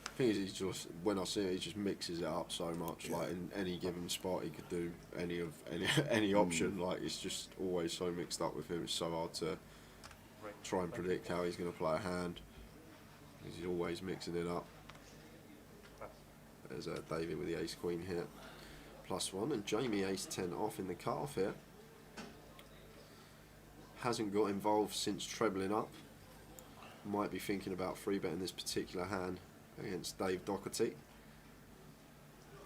I think he's just, when I see it, he just mixes it up so much. Like in any given spot, he could do any option. Like it's just always so mixed up with him. It's so hard to try and predict how he's going to play a hand. He's always mixing it up. There's David with the ace queen here, +1, and Jamie ace 10 off in the cut-off here. Hasn't got involved since trebling up. Might be thinking about 3-betting this particular hand against Dave Doherty.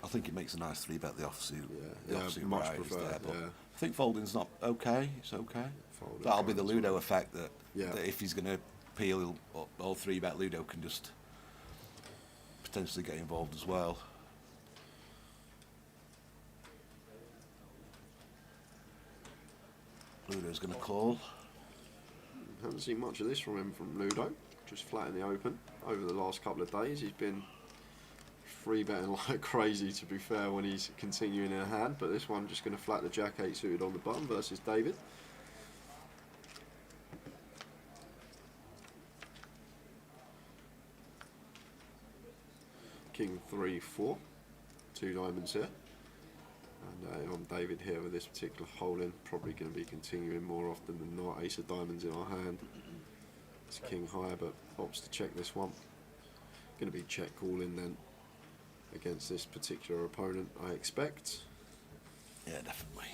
I think it makes a nice 3-bet the offsuit. Yeah, much prefer. There, but I think folding's not okay. It's okay. That'll be the Ludo effect that if he's going to peel all 3-bet, Ludo can just potentially get involved as well. Ludo's going to call. Haven't seen much of this from him from Ludo. Just flat in the open over the last couple of days. He's been 3-betting like crazy, to be fair, when he's continuing in a hand, but this one just going to flat the Jack-8 suited on the button versus David. King 3-4, 2 diamonds here, and on David here with this particular hole-in, probably going to be continuing more often than not. Ace of diamonds in our hand. It's king high, but opts to check this one. Going to be check calling then against this particular opponent, I expect. Yeah, definitely.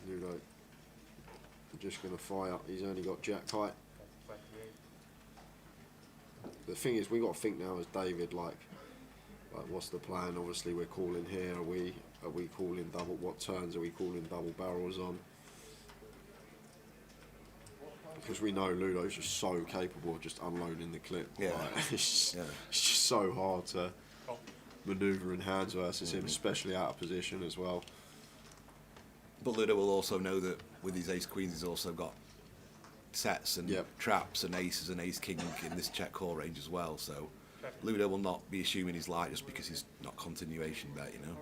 Ludo just going to fire. He's only got jack high. The thing is, we got to think now as David, like what's the plan? Obviously, we're calling here. Are we calling double? What turns are we calling double barrels on? Because we know Ludo's just so capable of just unloading the clip. Yeah. Like, it's just so hard to manoeuvre in hands versus him, especially out of position as well. But Ludo will also know that with his ace queens, he's also got sets and traps and aces and ace king in this check call range as well. So Ludo will not be assuming he's light just because he's not continuation bet, you know.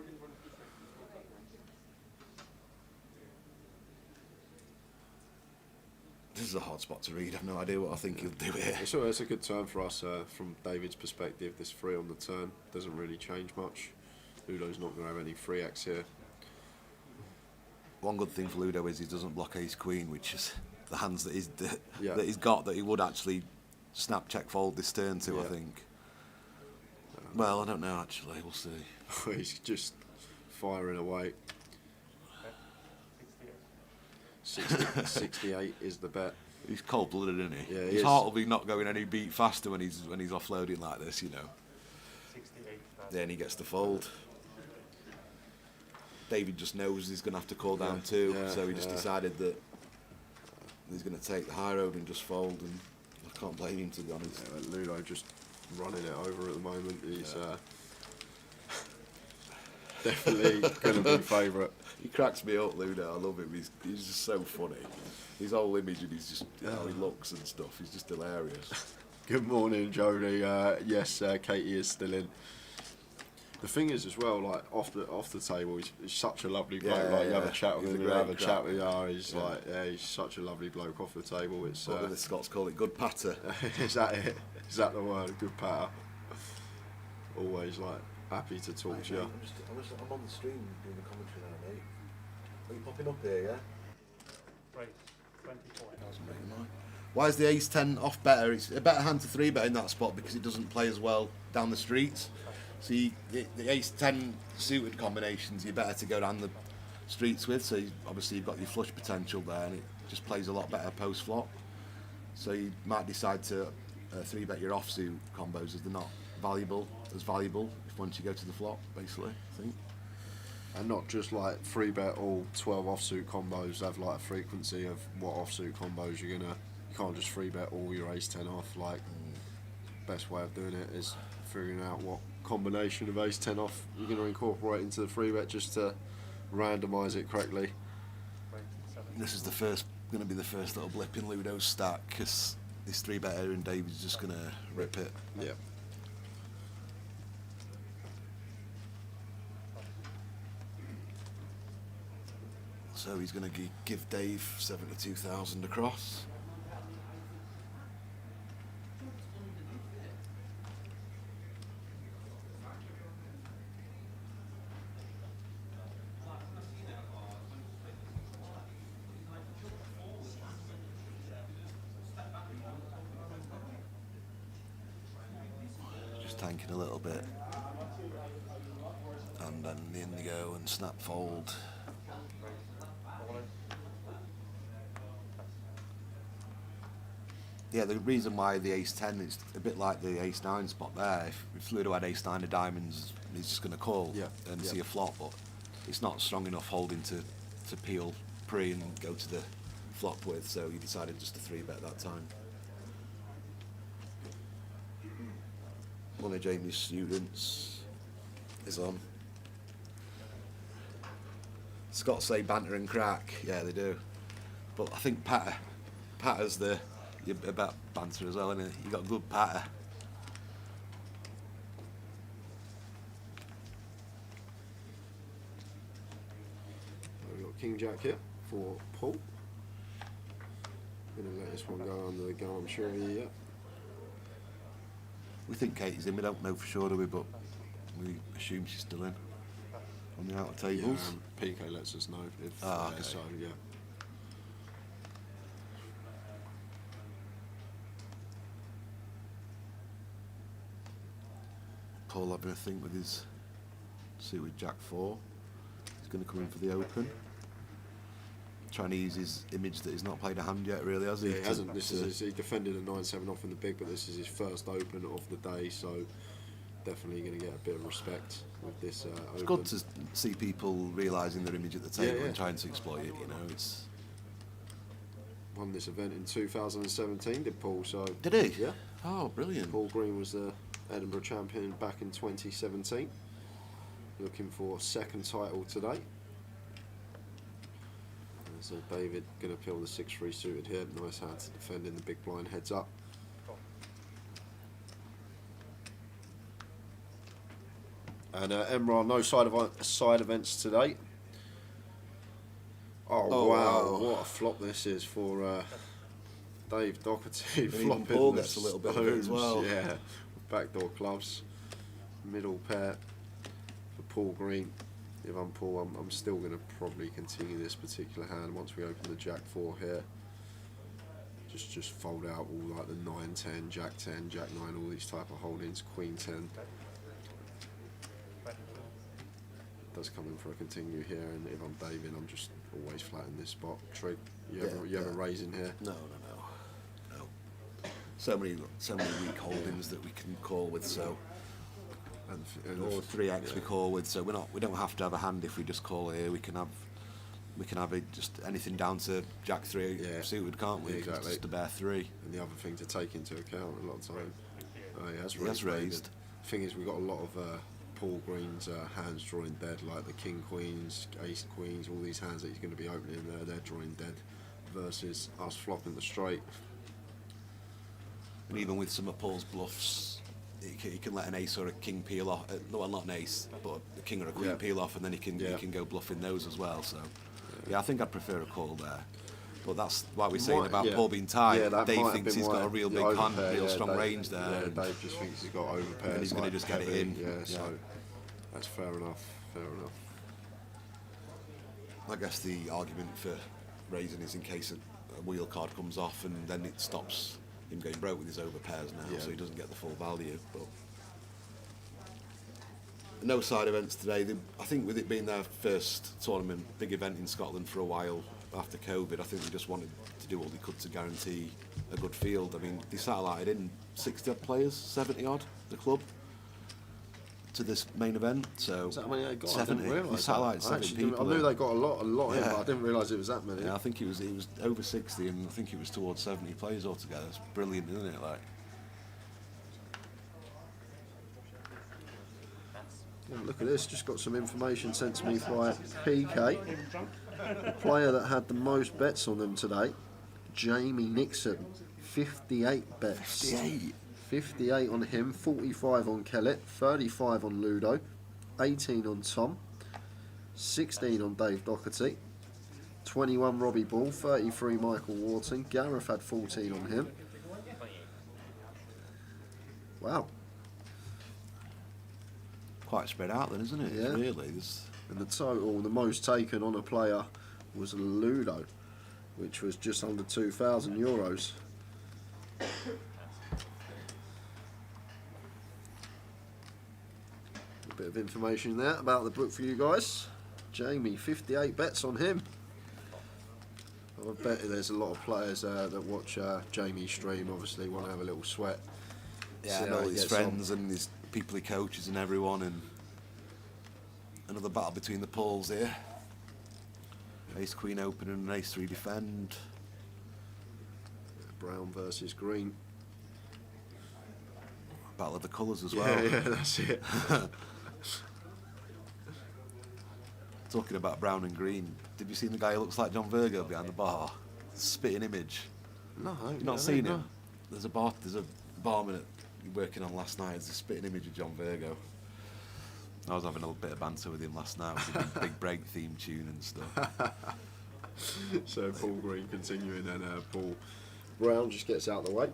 This is a hard spot to read. I've no idea what I think he'll do here. It's a good turn for us from David's perspective. This 3 on the turn doesn't really change much. Ludo's not going to have any 3x here. One good thing for Ludo is he doesn't block ace queen, which is the hands that he's got that he would actually snap check fold this turn to, I think. Well, I don't know actually, we'll see. He's just firing away. 68 is the bet. He's cold-blooded, isn't he? Yeah, his heart will be not going any beat faster when he's offloading like this, you know. 68. Then he gets the fold. David just knows he's going to have to call down two, so he just decided that he's going to take the high road and just fold, and I can't blame him, to be honest. Yeah, Ludo just running it over at the moment. He's definitely going to be favourite. He cracks me up, Ludo. I love him. He's just so funny. His whole image and he's just how he looks and stuff. He's just hilarious. Good morning, Jody. Yes, Katie is still in. The thing is, as well, like off the table, he's such a lovely bloke. You have a chat with him, you have a chat with him. He's he's such a lovely bloke off the table. It's what the Scots call it, good patter. Is that it? Is that the word? Good patter. Always happy to talk to you. I'm on the stream doing the commentary now, mate. Are you popping up here, yeah? Right, 24. Why is the ace 10 off better? It's a better hand to 3-bet in that spot because it doesn't play as well down the streets. So the ace 10 suited combinations you're better to go down the streets with. So obviously you've got your flush potential there, and it just plays a lot better post flop. So you might decide to 3-bet your offsuit combos as they're not as valuable if once you go to the flop, basically, I think. And not just 3-bet all 12 offsuit combos, have a frequency of what offsuit combos you can't just 3-bet all your ace 10 off. Best way of doing it is figuring out what combination of ace 10 off you're going to incorporate into the 3-bet just to randomise it correctly. This is going to be the first little blip in Ludo's stack because this 3-better and David's just going to rip it. Yeah. So he's going to give Dave 72,000 across. Just tanking a little bit. And then the indigo and snap fold. Yeah, the reason why the ace 10 is a bit like the ace 9 spot there. If Ludo had ace 9 of diamonds, he's just going to call and see a flop, but it's not strong enough holding to peel pre and go to the flop with, so he decided just to 3-bet that time. One of Jamie's students is on. Scots say banter and crack, yeah they do, but I think patter's you're about banter as well, innit? You got good patter. We've got King Jack here for Paul. Gonna let this one go under the gun, I'm sure he. We think Katie's in. We don't know for sure, do we? But we assume she's still in on the outer tables. Yeah, PK lets us know if okay. so. Yeah. Paul having a think with his suit with Jack 4. He's going to come in for the open. Trying to use his image that he's not played a hand yet, really, has he? Yeah, he hasn't. He defended a 9-7 off in the big, but this is his first open of the day, so definitely going to get a bit of respect with this open. It's good to see people realising their image at the table and trying to exploit it, you know. It's won this event in 2017, did Paul? So did he? Yeah. Oh, brilliant. Paul Green was the Edinburgh champion back in 2017. Looking for a second title today. So David going to peel the 6-3 suited here. Nice hand to defend in the big blind, heads up. And Emrah, no side events today. Oh, wow, what a flop this is for Dave Doherty. Even Paul gets a little bit of it as well. Yeah, backdoor clubs. Middle pair for Paul Green. If I'm Paul, I'm still going to probably continue this particular hand once we open the Jack 4 here. Just fold out all like the 9-10, Jack 10, Jack 9, all these type of holdings, Queen 10. Does come in for a continue here, and if I'm David, I'm just always flat in this spot. Trig, you ever raise in here? No. So many weak holdings that we can call with, so. Or 3x we call with, so we don't have to have a hand if we just call here. We can have it just anything down to Jack 3 suited, can't we? Exactly. It's just a bare 3. And the other thing to take into account a lot of time, he has raised. The thing is, we've got a lot of Paul Green's hands drawing dead, like the King Queens, Ace Queens, all these hands that he's going to be opening there, they're drawing dead, versus us flopping the straight. And even with some of Paul's bluffs, he can let an ace or a king peel off. No, well, not an ace, but a king or a queen peel off, and then he can go bluffing those as well. So, I think I'd prefer a call there. But that's why we're saying about Paul being tight. Dave thinks he's got a real big hand, real strong range there. Yeah, Dave just thinks he's got overpairs. And he's going to just get it in. Yeah, so that's fair enough. I guess the argument for raising is in case a wheel card comes off, and then it stops him going broke with his overpairs now, so he doesn't get the full value. But no side events today. I think with it being their first tournament, big event in Scotland for a while after COVID, I think they just wanted to do all they could to guarantee a good field. I mean, they satellited in 60 odd players, 70 odd, the club, to this main event. So is that how many they got? 70. I didn't realise They satellited 7 people. I knew they got a lot in, but I didn't realise it was that many. Yeah, I think it was over 60, and I think it was towards 70 players altogether. It's brilliant, isn't it? Like. Look at this, just got some information sent to me by PK. The player that had the most bets on them today, Jamie Nixon, 58 bets. 58 on him, 45 on Kellett, 35 on Ludo, 18 on Tom, 16 on Dave Doherty, 21 Robbie Ball, 33 Michael Wharton, Gareth had 14 on him. Wow. Quite spread out then, isn't it? Yeah. Really. And the total, the most taken on a player was Ludo, which was just under €2,000. A bit of information there about the book for you guys. Jamie, 58 bets on him. I bet there's a lot of players that watch Jamie's stream, obviously want to have a little sweat. Yeah, and all his friends and his people he coaches and everyone, and another battle between the Pauls here. Ace Queen open and an Ace 3 defend. Brown versus green. Battle of the colours as well. Yeah, that's it. Talking about brown and green, did you see the guy who looks like John Virgo behind the bar? Spitting image. No, you've not seen him. There's a barman at working on last night. There's a spitting image of John Virgo. I was having a little bit of banter with him last night with a big break theme tune and stuff. So Paul Green continuing, and Paul Brown just gets out of the way.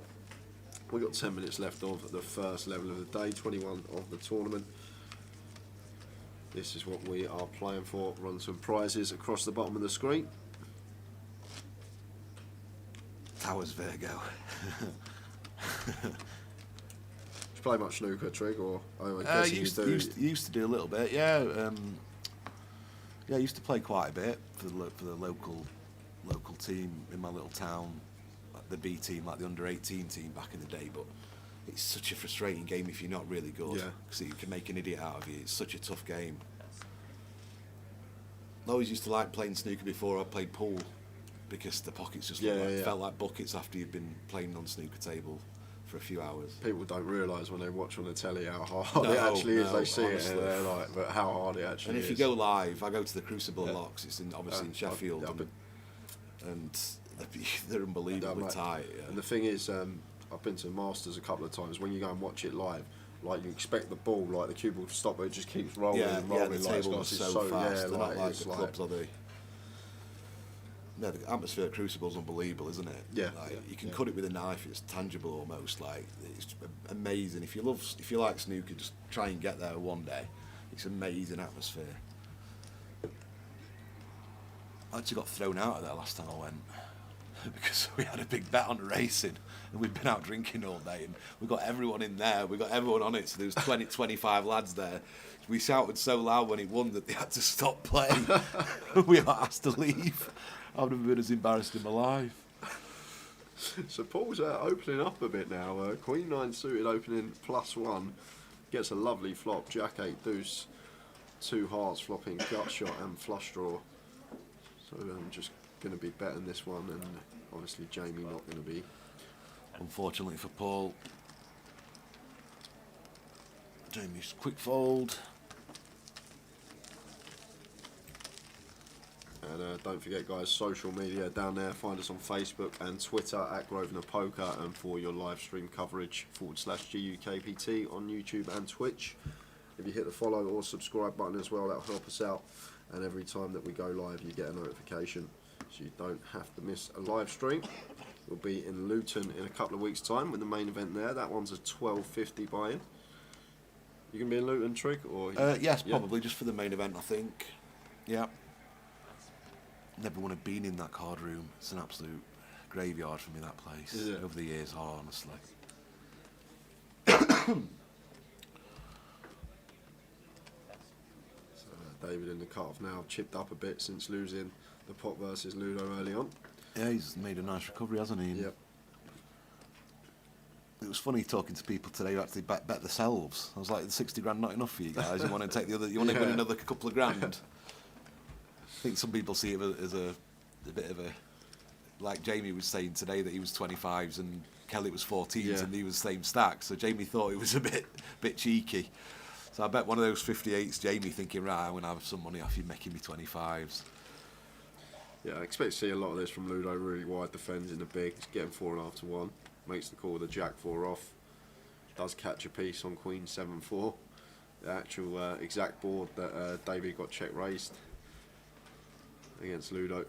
We've got 10 minutes left of the first level of the day, 21 of the tournament. This is what we are playing for. Run some prizes across the bottom of the screen. Towers Virgo. Play much snooker, Trig, or I guess used to do a little bit, yeah. I used to play quite a bit for the local team in my little town, like the B team, like the under-18 team back in the day. But it's such a frustrating game if you're not really good, because it can make an idiot out of you. It's such a tough game. I always used to like playing snooker before I played pool, because the pockets just felt like buckets after you've been playing on snooker table for a few hours. People don't realise when they watch on the telly how hard it actually is. They see honestly. It and they're like, but how hard it actually is. And if you go live, I go to the Crucible Locks. It's obviously in Sheffield. and they're unbelievably tight. Yeah. And the thing is, I've been to the Masters a couple of times. When you go and watch it live, like you expect the ball, like the cue ball to stop, but it just keeps rolling and rolling. The like, table is it's so fast. Yeah, They're like, not like it's the clubs, are they? No, the atmosphere at Crucible's unbelievable, isn't it? Yeah. Like, you can cut it with a knife. It's tangible almost. Like it's amazing. If you like snooker, just try and get there one day. It's amazing atmosphere. I actually got thrown out of there last time I went because we had a big bet on racing and we'd been out drinking all day and we got everyone in there. We got everyone on it. So there was 20, 25 lads there. We shouted so loud when it won that they had to stop playing. We got asked to leave. I've never been as embarrassed in my life. So Paul's opening up a bit now. Queen 9 suited opening +1. Gets a lovely flop. Jack 8 deuce. 2 hearts flopping gut shot and flush draw. So I'm just going to be betting this one, and obviously Jamie not going to be. Unfortunately for Paul, Jamie's quick fold. And don't forget, guys, social media down there. Find us on Facebook and Twitter at Grosvenor Poker, and for your live stream coverage /GUKPT on YouTube and Twitch. If you hit the follow or subscribe button as well, that'll help us out. And every time that we go live, you get a notification, so you don't have to miss a live stream. We'll be in Luton in a couple of weeks' time with the main event there. That one's a 12.50 buy-in. You can be in Luton, Trig, or yes, probably just for the main event, I think. Yeah. Never want to have been in that card room. It's an absolute graveyard for me, that place. Is it? Over the years, honestly. David in the cut-off now, chipped up a bit since losing the pot versus Ludo early on. Yeah, he's made a nice recovery, hasn't he? Yep. It was funny talking to people today who actually bet themselves. I was like, 60 grand not enough for you guys. You want to take the other? You want to win another couple of grand? I think some people see it as a bit of a, like Jamie was saying today that he was 25s and Kelly was 14s and he was the same stack. So Jamie thought it was a bit cheeky. So I bet one of those 58s, Jamie thinking, right, I'm going to have some money off you making me 25s. Yeah, I expect to see a lot of this from Ludo. Really wide defends in the big. It's getting 4.5 to 1. Makes the call with the Jack 4 off. Does catch a piece on Queen 7-4. The actual exact board that David got check raised against Ludo.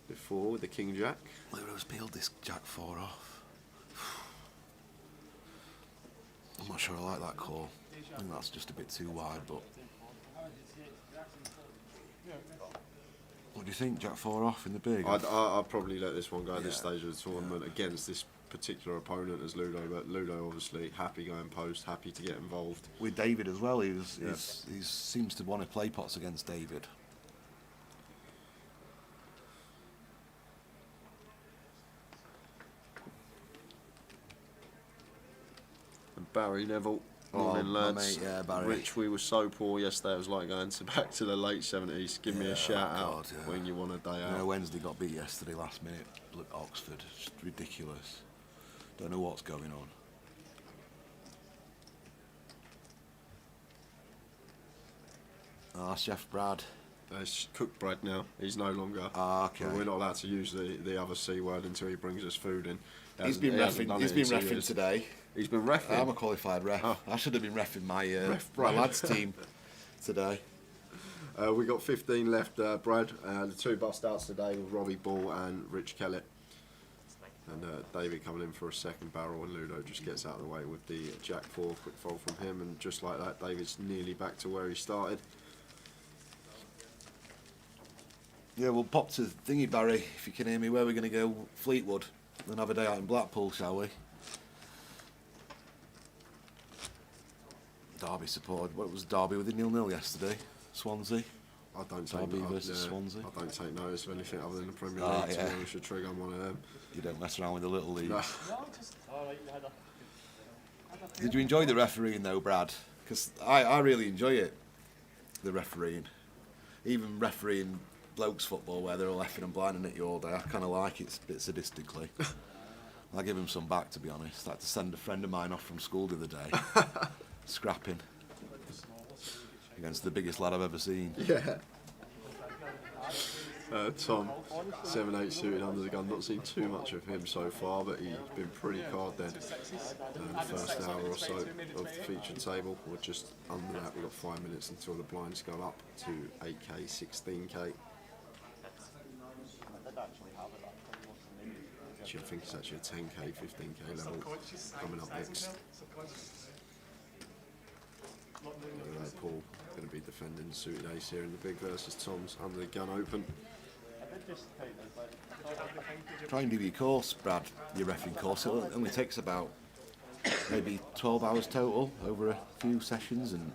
Before with the King Jack. Ludo's peeled this Jack 4 off. I'm not sure I like that call. I think that's just a bit too wide, but... What do you think, Jack 4 off in the big? I'd probably let this one go at this stage of the tournament against this particular opponent as Ludo, but Ludo obviously happy going post, happy to get involved. With David as well, he seems to want to play pots against David. And Barry Neville. Morning, lads. Mate, yeah, Barry. Rich, we were so poor yesterday. It was like going back to the late 70s. Give me a shout out when you want a day out. Wednesday got beat yesterday last minute. Look, Oxford, it's ridiculous. Don't know what's going on. Chef Brad. It's cooked bread now. He's no longer. Okay. We're not allowed to use the other C word until he brings us food in. He's been reffing today. He's been reffing. I'm a qualified ref. Oh. I should have been reffing my lads team today. We got 15 left, Brad. The 2 bust outs today with Robbie Ball and Rich Kellett. And David coming in for a second barrel, and Ludo just gets out of the way with the Jack 4, quick fold from him, and just like that, David's nearly back to where he started. Yeah, we'll pop to thingy, Barry, if you can hear me. Where we're going to go? Fleetwood, and have a day out in Blackpool, shall we? Derby supported. What was Derby with a 0-0 yesterday? Swansea. I don't Derby versus Swansea. I don't take notice of anything other than the Premier League. To be honest with Trig, I'm one of them. You don't mess around with the little leagues. No. Did you enjoy the refereeing though, Brad? Because I really enjoy it. The refereeing, even refereeing blokes football where they're all effing and blinding at you all day. I kind of like it a bit sadistically. I'll give him some back, to be honest. I had to send a friend of mine off from school the other day, scrapping against the biggest lad I've ever seen. Yeah. Tom, 7-8 suited under the gun. Not seen too much of him so far, but he's been pretty card dead the first hour or so of the featured table. We're just under that. We've got 5 minutes until the blinds go up to 8k, 16k. Actually, I think it's actually a 10k, 15k level coming up next. Paul going to be defending suited ace here in the big versus Tom's under the gun open. Try and do your course, Brad, your reffing course. It only takes about maybe 12 hours total over a few sessions. And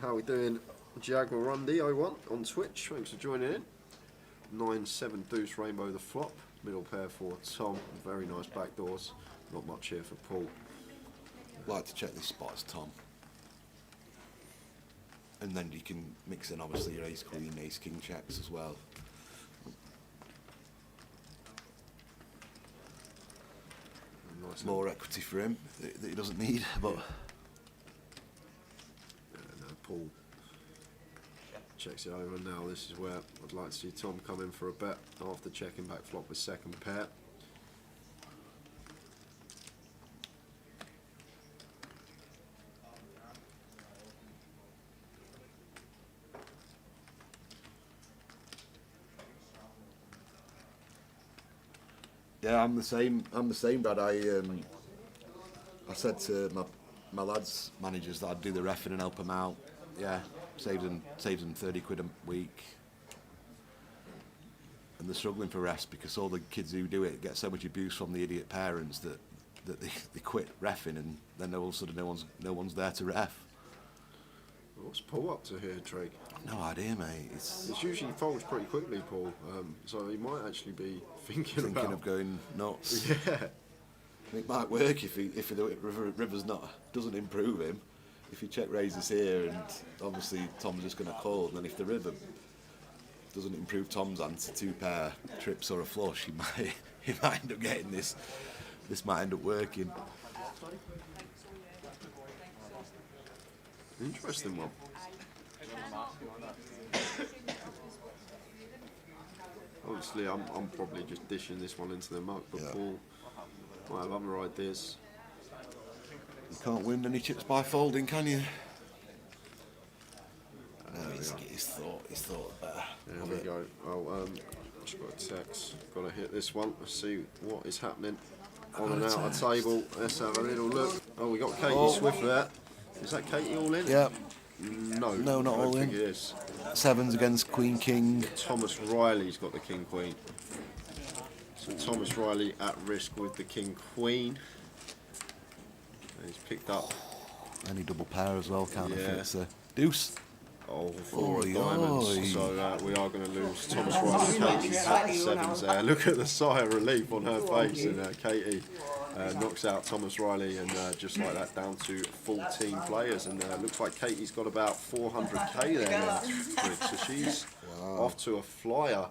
how are we doing? Jaguar Rundy 01 on Twitch. Thanks for joining in. 9-7 deuce rainbow the flop. Middle pair for Tom. Very nice backdoors. Not much here for Paul. I'd like to check this spot as Tom. And then you can mix in obviously your ace queen, ace king checks as well. Nice more equity for him that he doesn't need, but Paul checks it over now. This is where I'd like to see Tom come in for a bet after checking back flop with second pair. yeah, I'm the same, Brad. I said to my lads managers that I'd do the reffing and help them out. Yeah, saves them 30 quid a week. And they're struggling for rest because all the kids who do it get so much abuse from the idiot parents that they quit reffing, and then all of a sudden no one's there to ref. What's Paul up to here, Drake? No idea, mate. It's usually folds pretty quickly, Paul. So he might actually be thinking of going nuts. Yeah. It might work if the river's doesn't improve him. If he check raises here, and obviously Tom's just going to call, and then if the river doesn't improve Tom's answer, two pair trips or a flush, he might end up getting this. This might end up working. Interesting one. Obviously, I'm probably just dishing this one into the muck, but yeah. Paul might have other ideas. You can't win any chips by folding, can you? No, he's thought better. There we go. Oh, just got a text. Got to hit this one. Let's see what is happening on and out of table. Let's have a little look. Oh, we got Katie Swift there. Is that Katie all in? Yeah. No, not all in. It is. Sevens against Queen King. Thomas Riley's got the King Queen. So Thomas Riley at risk with the King Queen. And he's picked up. Any double pair as well, can't it's a deuce. Oh, four of diamonds. So we are going to lose Thomas Riley. Katie at the sevens there. Look at the sigh of relief on her face, and Katie knocks out Thomas Riley, and just like that, down to 14 players. And looks like Katie's got about 400k there now. So she's off to a flyer.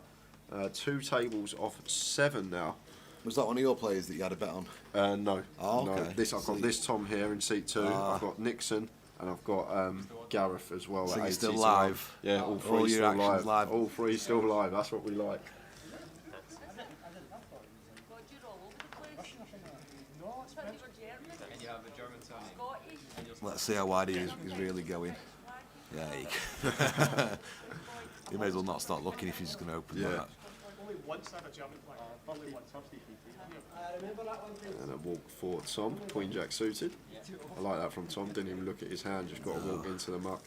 2 tables off 7 now. Was that one of your players that you had a bet on? No. Oh, okay. No. I've got this Tom here in seat 2. I've got Nixon. And I've got Gareth as well. So you're still live? live? Yeah, all 3 still live. All 3 still live. That's what we like. Let's see how wide he's really going. Yeah, he may as well not start looking if he's going to open that. Only once I had a German flag. Only once. And a walk for Tom, Queen Jack suited. I like that from Tom, didn't even look at his hand, just got to walk into the muck.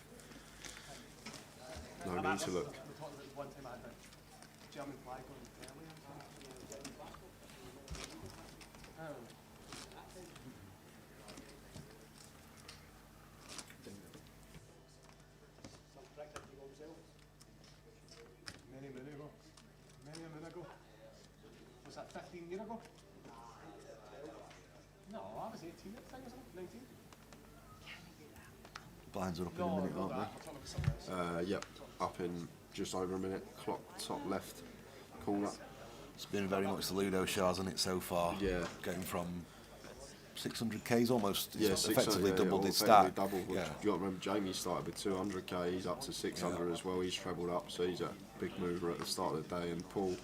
No need to look. Many a moon ago. Was that 15 years ago? No, I was 18 at the time, wasn't I? 19? Blinds are up in a minute, aren't they? Yep, up in just over a minute. Clock top left corner. It's been very much the Ludo show, hasn't it, so far? Yeah. Getting from 600k's almost. Yeah, It's effectively doubled his effectively stack. Double. Yeah. You got to remember, Jamie started with 200k. He's up to 600 as well. He's trebled up, so he's a big mover at the start of the day. And Paul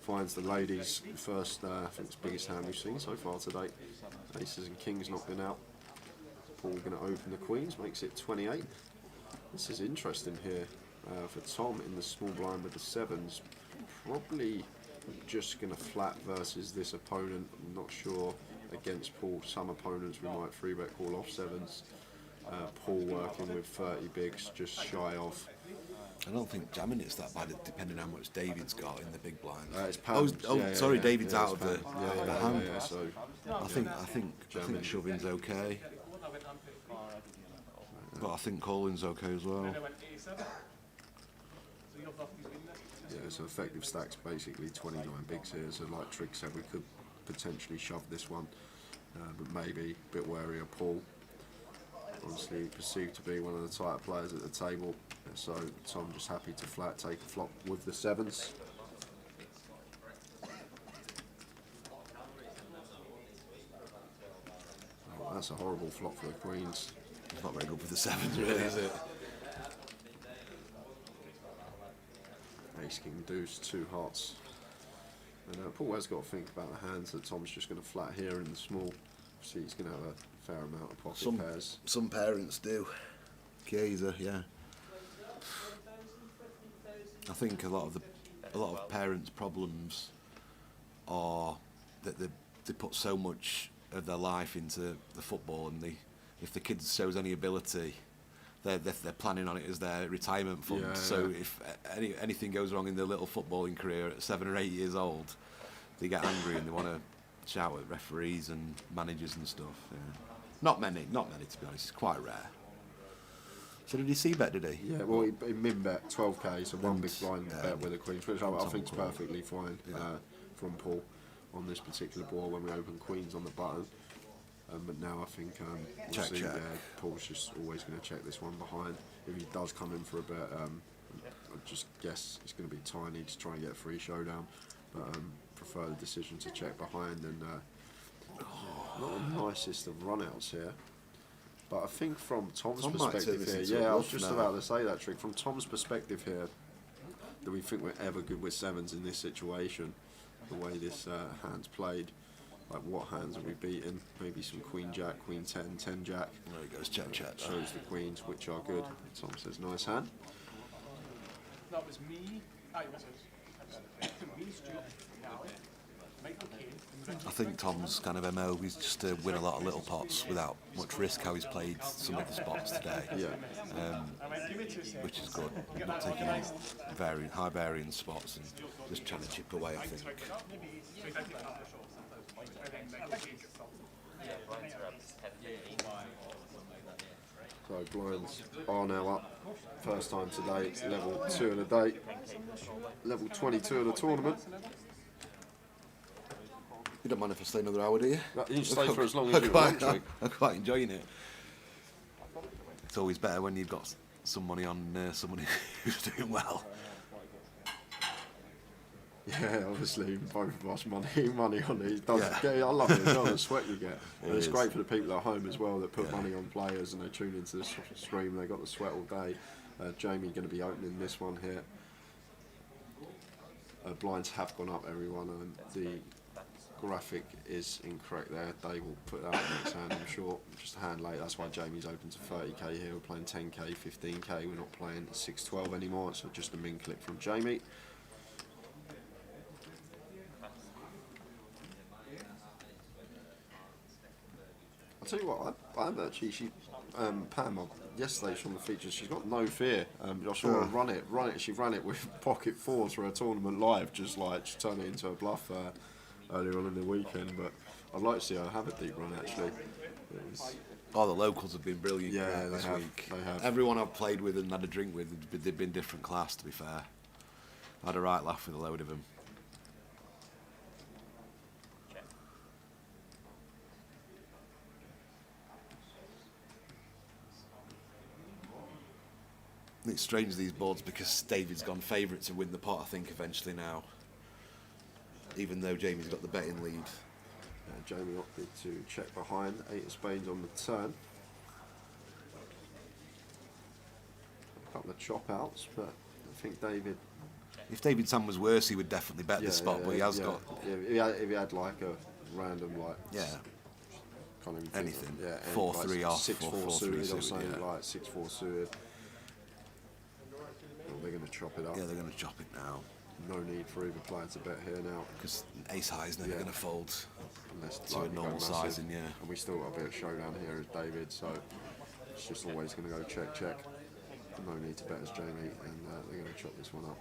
finds the ladies first. I think it's the biggest hand we've seen so far today. Aces and kings not been out. Paul going to open the queens, makes it 28. This is interesting here for Tom in the small blind with the sevens. Probably just going to flat versus this opponent. I'm not sure against Paul. Some opponents we might 3-bet call off sevens. Paul working with 30 bigs, just shy of. I don't think jamming it's that bad, depending on how much David's got in the big blind. It's pounds. Sorry, David's out of the hand. So I think shoving's okay, but I think calling's okay as well. yeah, so effective stacks basically 29 bigs here. So like Trig said, we could potentially shove this one, but maybe a bit wary of Paul. Obviously perceived to be one of the tighter players at the table, so Tom just happy to flat take a flop with the sevens. Oh, that's a horrible flop for the queens. It's not very good for the sevens, really, is it? Ace, king, deuce, 2 hearts. And Paul has got to think about the hands that Tom's just going to flat here in the small. See, he's going to have a fair amount of pocket pairs. Some parents do. Kaiser, yeah. I think a lot of parents' problems are that they put so much of their life into the football, and if the kid shows any ability, they're planning on it as their retirement fund. Yeah, so yeah. if anything goes wrong in their little footballing career at 7 or 8 years old, they get angry and they want to shout at referees and managers and stuff. Yeah. Not many to be honest. It's quite rare. So did he see bet? Did he? Yeah, well, he min bet 12k, so one big blind yeah, bet with the queens, which I think is perfectly fine Yeah. from Paul on this particular board when we open queens on the button. But now I think we'll Check, see. check. Yeah, Paul's just always going to check this one behind. If he does come in for a bet, I just guess it's going to be tiny to try and get a free showdown. But prefer the decision to check behind, and not the nicest of runouts here. But I think from Tom's Tom might perspective turn this here, into a I was bluff just now. about to say that, Trick. From Tom's perspective here, do we think we're ever good with sevens in this situation? The way this hand's played, like what hands are we beating? Maybe some Queen Jack, Queen 10, 10 Jack. There he goes, check. Shows the queens, which are good. Tom says nice hand. That was me. It was me, Stuart, Michael Caine. I think Tom's kind of MO is just to win a lot of little pots without much risk. How he's played some of the spots today, which is good. Not taking high variance spots and just trying to chip away. I think. So blinds are now up. First time today. It's level 2 of the day. Level 22 of the tournament. You don't mind if I stay another hour, do you? You stay for as long as you want, Trick. I'm quite enjoying it. It's always better when you've got some money on someone who's doing well. Yeah, obviously both of us money on these. I love it as well, the sweat you get. And it's is. great for the people at home as well that put money on players and they tune into the stream. They got the sweat all day. Jamie going to be opening this one here. Blinds have gone up, everyone, and the graphic is incorrect there. They will put that next hand, I'm sure. Just a hand late. That's why Jamie's open to 30k here. We're playing 10k, 15k. We're not playing 612 anymore. So just a min clip from Jamie. I'll tell you what, I'm actually, Pam, yesterday from the features, she's got no fear. I saw her run it. She ran it with pocket fours for a tournament live, just turn it into a bluff earlier on in the weekend. But I'd like to see her have a deep run, actually. Oh, the locals have been brilliant Yeah, this they have, week. they have. Everyone I've played with and had a drink with, they've been different class, to be fair. I had a right laugh with a load of them. It's strange these boards because David's gone favourite to win the pot, I think, eventually now. Even though Jamie's got the betting lead. Jamie opted to check behind. 8 of spades on the turn. A couple of chop outs, but I think David. If David's hand was worse, he would definitely bet the spot, but he has got. Yeah, if he had like a random like. Yeah. Can't even Anything. Yeah. 4-3 off. 6-4 or 4-3 suited or suited. something Yeah. like 6-4 suited. Well, they're going to chop it up. Yeah, they're going to chop it now. No need for either player to bet here now. Because ace high is never going to fold Unless to a normal sizing, yeah. And we still got a bit of showdown here as David, so it's just always going to go check, check. No need to bet as Jamie, and they're going to chop this one up.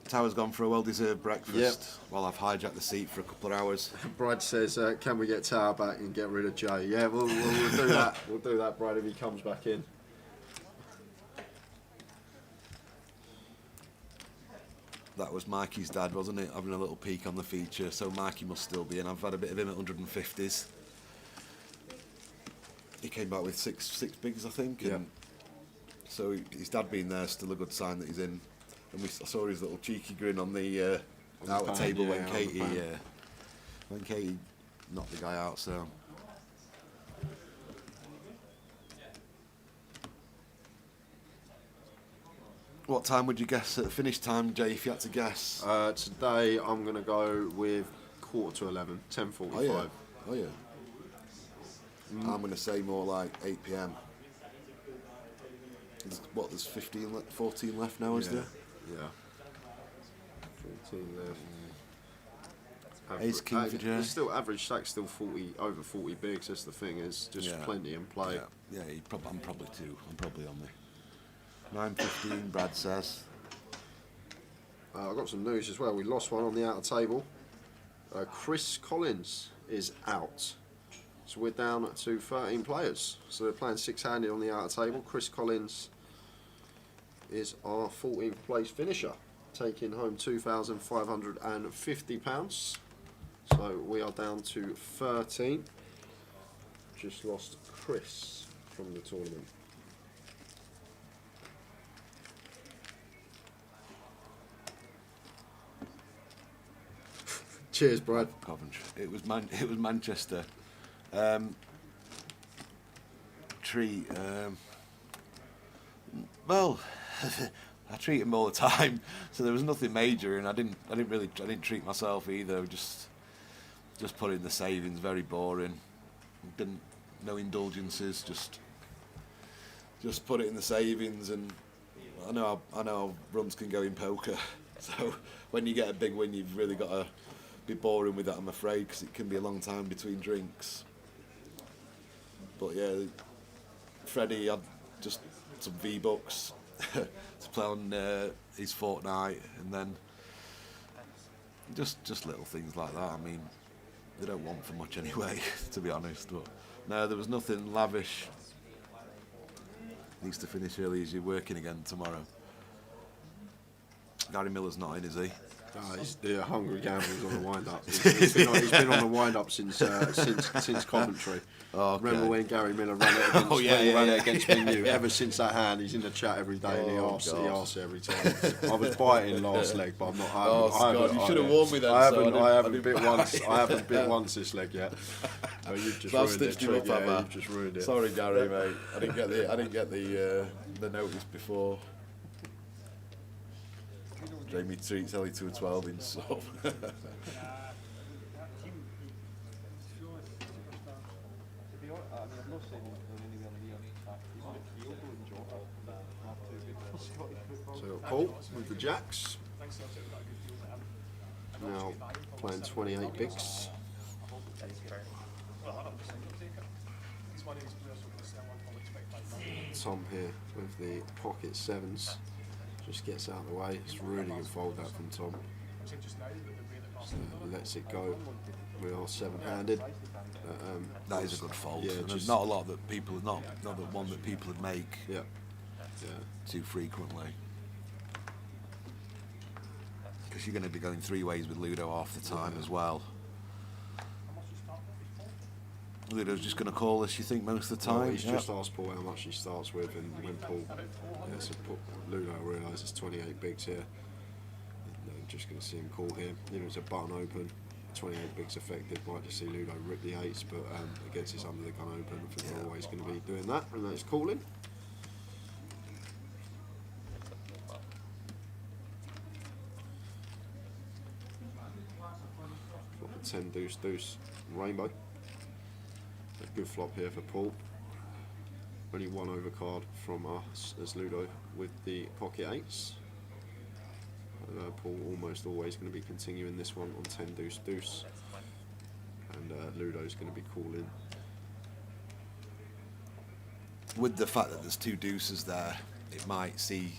Tower's gone for a well-deserved breakfast while I've hijacked the seat for a couple of hours. Brad says, can we get Tower back and get rid of Jay? Yeah, we'll do that. We'll do that, Brad, if he comes back in. That was Mikey's dad, wasn't it? Having a little peek on the feature, so Mikey must still be in. I've had a bit of him at 150s. He came back with six bigs, I think. Yeah. And so his dad being there is still a good sign that he's in. And I saw his little cheeky grin on the outer pan, table yeah, when Katie knocked the guy out. So. What time would you guess at the finish time, Jay, if you had to guess? Today I'm going to go with 11:15, 10:45. Oh yeah. Oh yeah. I'm going to say more like 8 p.m. There's 14 left now, is there? Yeah. 14 left. Ace king for Jay. It's still average stack, still 40 over 40 bigs. That's the thing. Is just plenty in play. Yeah, I'm probably two. I'm probably on the 9:15. Brad says. I've got some news as well. We lost one on the outer table. Chris Collins is out. So we're down to 13 players. So they're playing six-handed on the outer table. Chris Collins is our 14th place finisher, taking home £2,550. So we are down to 13. Just lost Chris from the tournament. Cheers, Brad. Coventry. It was Manchester. Treat. Well, I treat him all the time, so there was nothing major, and I didn't treat myself either. Just put in the savings. Very boring. No indulgences. Just put it in the savings, and I know how runs can go in poker. So when you get a big win, you've really got to be boring with that, I'm afraid, because it can be a long time between drinks. But yeah, Freddie had just some V-Bucks to play on his fortnight, and then just little things like that. I mean, they don't want for much anyway, to be honest. But no, there was nothing lavish. Needs to finish early as you're working again tomorrow. Gary Miller's not in, is he? He's the hungry gambler's on the wind-up. He's been on the wind-up since Coventry. Oh, okay. Remember when Gary Miller ran it against, it against me and you? Ever since that hand, he's in the chat every day, and he asks it every time. I was biting last leg, but I'm not. You should have warned me then. I haven't bit once. I haven't bit once this leg yet. Oh, you've just ruined it. You've just ruined it. Sorry, Gary, mate. I didn't get the notice before. Jamie treats Ellie to a 12-inch sub. So Paul with the jacks. Now playing 28 bigs. Tom here with the pocket sevens. Just gets out of the way. It's really good fold that from Tom. So lets it go. We are seven-handed. That is a good fold. Yeah, there's not a lot that people, not the one that people would make too frequently. Because you're going to be going three ways with Ludo half the time as well. Ludo's just going to call us, you think, most of the time? Well, he's just asked Paul how much he starts with, and when Paul, Ludo realises 28 bigs here. I'm just going to see him call here. It's a button open. 28 bigs affected. Might just see Ludo rip the 8s, but against his under the gun open, I think they're always going to be doing that, and that's calling. Flop a 10 deuce deuce rainbow. A good flop here for Paul. Only one overcard from us as Ludo with the pocket 8s. Paul almost always going to be continuing this one on 10 deuce deuce, and Ludo's going to be calling. With the fact that there's 2 deuces there, it might see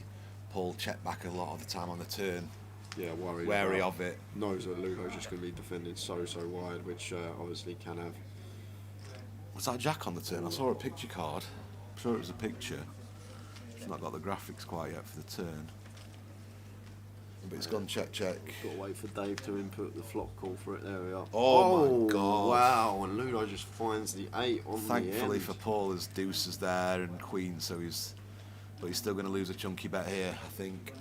Paul check back a lot of the time on the turn. Yeah, wary of it. Knows that Ludo's just going to be defending so wide, which obviously can have. Was that Jack on the turn? I saw a picture card. I'm sure it was a picture. It's not got the graphics quite yet for the turn. But it's gone check. Got to wait for Dave to input the flop call for it. There we are. Oh my God! Wow! And Ludo just finds the 8 on Thankfully the end. for Paul, there's deuces there and queens, so but he's still going to lose a chunky bet here. I think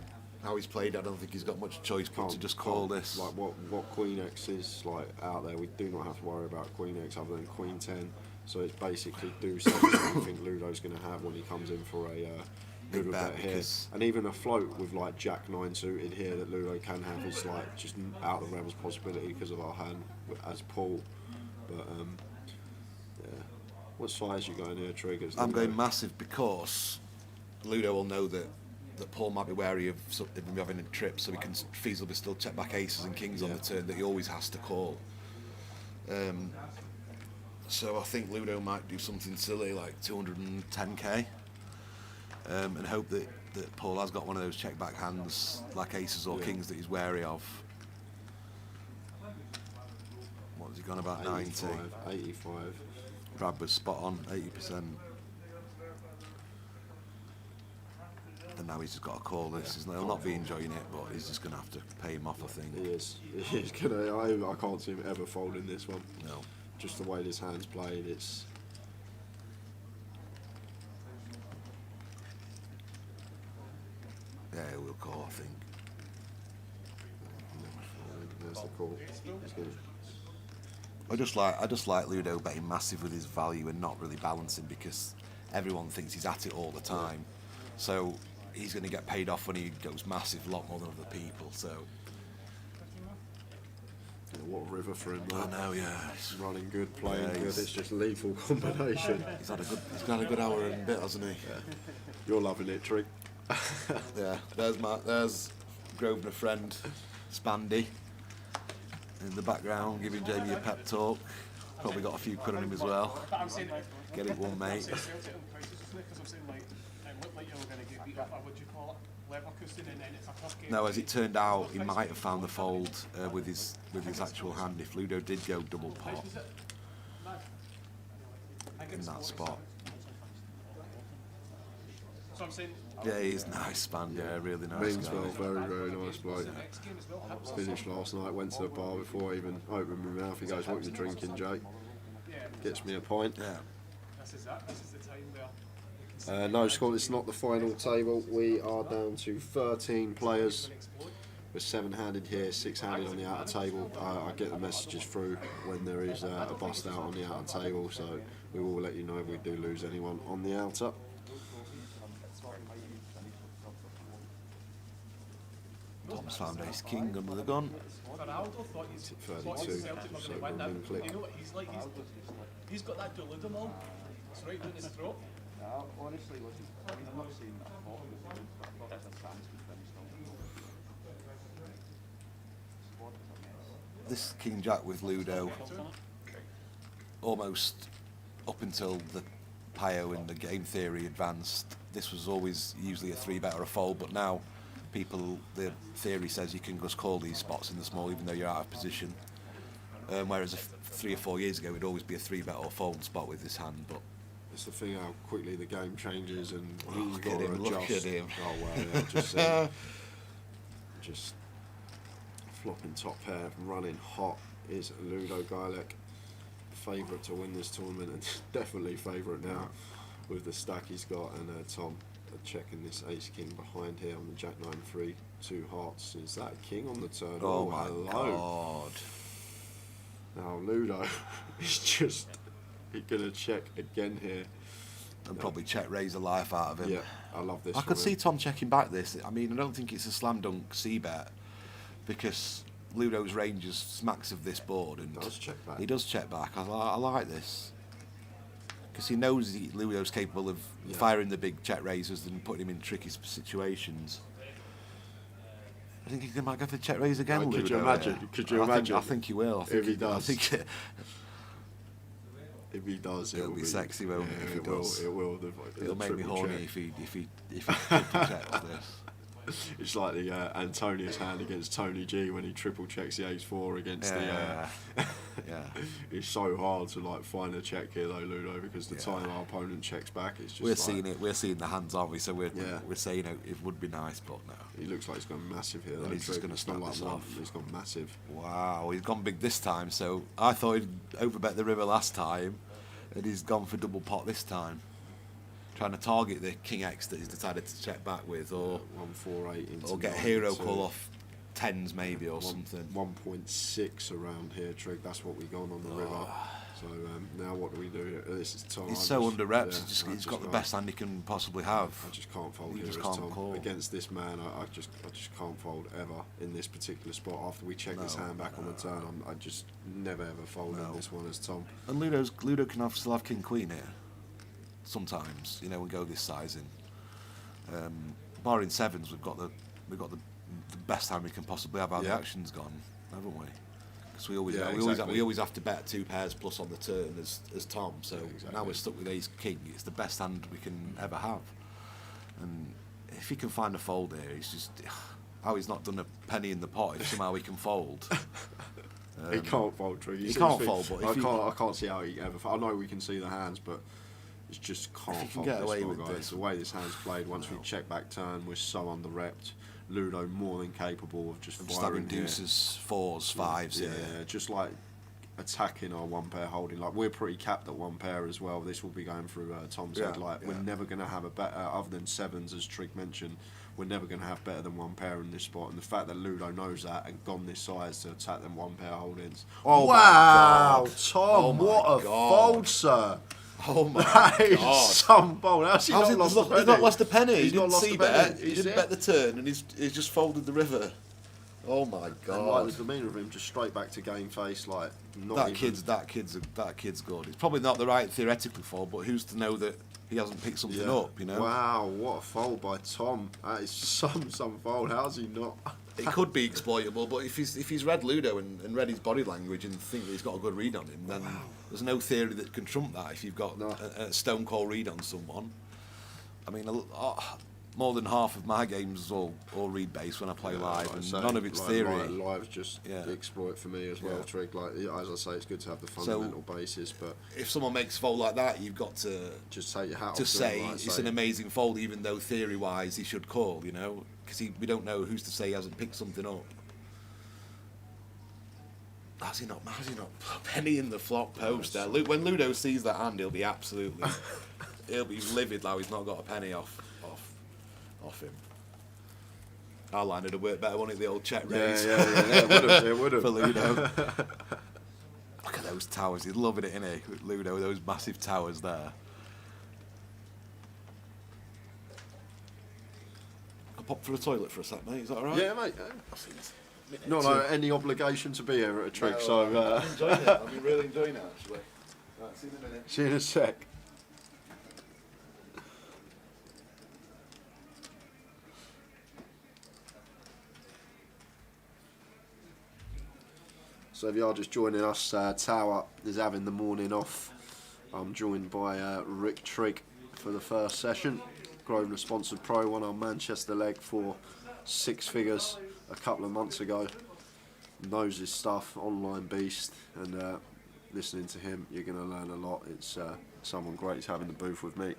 how he's played, I don't think he's got much choice but to just call this. Like what Queen X is like out there, we do not have to worry about Queen X other than Queen 10. So it's basically deuce 8 that I think Ludo's going to have when he comes in for a Ludo bet here. And even a float with like Jack 9 suited here that Ludo can have is like just out of the realms of possibility because of our hand as Paul. But yeah, what size you going here, Triggers? I'm going massive because Ludo will know that Paul might be wary of him having a trip, so he can feasibly still check back aces and kings on the turn that he always has to call. So I think Ludo might do something silly like 210k, and hope that Paul has got one of those check back hands like aces or kings that he's wary of. What has he gone about? 90? 85. Brad was spot on, 80%. And now he's just got to call this. He'll not be enjoying it, but he's just going to have to pay him off, I think. He is. He's gonna. I can't see him ever folding this one. No. Just the way this hand's played, it's. Yeah, we'll call, I think. There's the call. I just like Ludo betting massive with his value and not really balancing because everyone thinks he's at it all the time. So he's going to get paid off when he goes massive a lot more than other people. So. What a river for him, I know, yeah. He's running good, playing good. It's just lethal combination. He's had a good hour and a bit, hasn't he? Yeah. You're loving it, Trig. Yeah. There's Grosvenor friend Spandy in the background giving Jamie a pep talk. Probably got a few quid on him as well. Get it one, mate. No, as it turned out, he might have found the fold with his actual hand if Ludo did go double pot in that spot. Yeah, he's nice, man. Yeah, really nice. Means well, very nice bloke. Finished last night, went to the bar before I even opened my mouth. He goes, "What are you drinking, Jake?" Gets me a pint. Yeah. No, Scott, it's not the final table. We are down to 13 players. We're 7-handed here, 6-handed on the outer table. I get the messages through when there is a bust out on the outer table, so we will let you know if we do lose anyone on the outer. Tom's found ace king under the gun. 32, so we'll click. You know what he's like? He's got that Dulutamol. It's right down his throat. Honestly, listen, I'm not saying that I'm not. That's a chance to finish them. This king jack with Ludo, almost up until the Pio in the game theory advanced, this was always usually a 3-bet or a fold, but now the theory says you can just call these spots in the small even though you're out of position. Whereas 3 or 4 years ago it'd always be a 3-bet or fold spot with this hand, but it's the thing how quickly the game changes and he's look got at to him, adjust. look at him. Oh wow, yeah, just flopping top pair, running hot is Ludo Gajlek. Favourite to win this tournament and definitely favourite now with the stack he's got, and Tom checking this ace king behind here on the jack 9-3, 2 hearts. Is that a king on the turn? Oh my hello. God. Ludo is just gonna check again here. And probably check raise the life out of him. Yeah, I love this. I could see Tom checking back this. I mean, I don't think it's a slam dunk C-bet because Ludo's range is smacks of this board and Does check back. he does check back. I like this because he knows Ludo's capable of firing the big check raises and putting him in tricky situations. I think he might go for the check raise again. Could you Ludo, imagine? yeah. Could you imagine? I think he will. I think If he does. I think If he does, it'll be sexy, won't it? If he it does, will. it'll make me triple horny check. if he triple checks this. It's like the Antonius hand against Tony G when he triple checks the ace-4 against Yeah. It's so hard to like find a check here though, Ludo, because the time our opponent checks back, it's just We're like, seeing it. We're seeing the hands, aren't we? So we're Yeah. saying it would be nice, but no. He looks like he's gone massive here. And Though, he's just Trig. gonna It's not snap like this one. off. He's gone massive. Wow, he's gone big this time. So I thought he'd overbet the river last time, and he's gone for double pot this time, trying to target the King X that he's decided to check back with, or 148 into or get 9, hero so call off tens maybe or something. 1.6 around here, Trig. That's what we gone on the river. So now what do we do? This is Tom. He's I so just- under reps. yeah, he's got the best hand he can possibly have. I just can't fold You here just as can't Tom. call. Against this man. I just can't fold ever in this particular spot. After we check this hand back on the turn, I just never ever fold in this one as Tom. And Ludo can still have King Queen here. Sometimes, you know, we go this sizing. Barring sevens, we've got the best hand we can possibly have. How the Yeah. action's gone, haven't we? Because we always Yeah, we exactly. always have to bet 2 pairs plus on the turn as Tom. So now we're stuck with Ace King. It's the best hand we can ever have. And if he can find a fold here, he's just how he's not done a penny in the pot. If somehow he can fold. He can't fold, Trig. He can't fold, but if I can't see how he ever. I know we can see the hands, but it's just can't he can fold get this away one, with guys. this. The way this hand's played, once we check back turn, we're so under-repped. Ludo more than capable of just Just firing having here. deuces, fours, fives. Yeah, here. just like attacking our one pair holding. Like we're pretty capped at one pair as well. This will be going through Tom's head. Like we're never going to have a better, other than sevens, as Trig mentioned. We're never going to have better than one pair in this spot. And the fact that Ludo knows that and gone this size to attack them one pair holdings. Oh Wow, my God. Tom, Oh my what a God. fold, sir. Oh my That is God. some bold. How's he How's not he lost he's a not, he's penny? not lost a penny. He's He not didn't lost see a penny. bet. He He's didn't it. bet the turn, and he's just folded the river. Oh my And God! like the demeanour of him, just straight back to game face, like not that even. kid's good. It's probably not the right theoretical fold, but who's to know that he hasn't picked something up? You know. Wow, what a fold by Tom. That is some fold. How's he not? It could be exploitable, but if he's read Ludo and read his body language and think that he's got a good read on him, then there's no theory that can trump that. If you've got a stone cold read on someone, I mean, more than half of my games all read based when I play live, Like I and say, none of it's like, theory. Live's just exploit for me as well, Trig. Like as I say, it's good to have the fundamental basis, but If someone makes a fold like that, you've got to just take your hat off to him, say like I it's say. an amazing fold, even though theory-wise he should call, you know, because we don't know who's to say he hasn't picked something up. Has he not put a penny in the flop post there? When Ludo sees that hand, he'll be livid now he's not got a penny off him. Our line would have worked better, wouldn't it, the old check raise? Yeah, it would have. For Ludo. Look at those towers, he's loving it, isn't he? With Ludo, those massive towers there. I'll pop for the toilet for a sec, mate, is that alright? Yeah, mate. Not any obligation to be here at a Trig, so I'm enjoying it. I've been really enjoying it, actually. Right, see you in a minute. see you in a sec. So if you are just joining us, Tower is having the morning off. I'm joined by Rick Trigg for the first session. Grosvenor sponsored pro, won our Manchester leg for 6 figures a couple of months ago. Knows his stuff, online beast, and listening to him, you're going to learn a lot. It's someone great to have in the booth with me.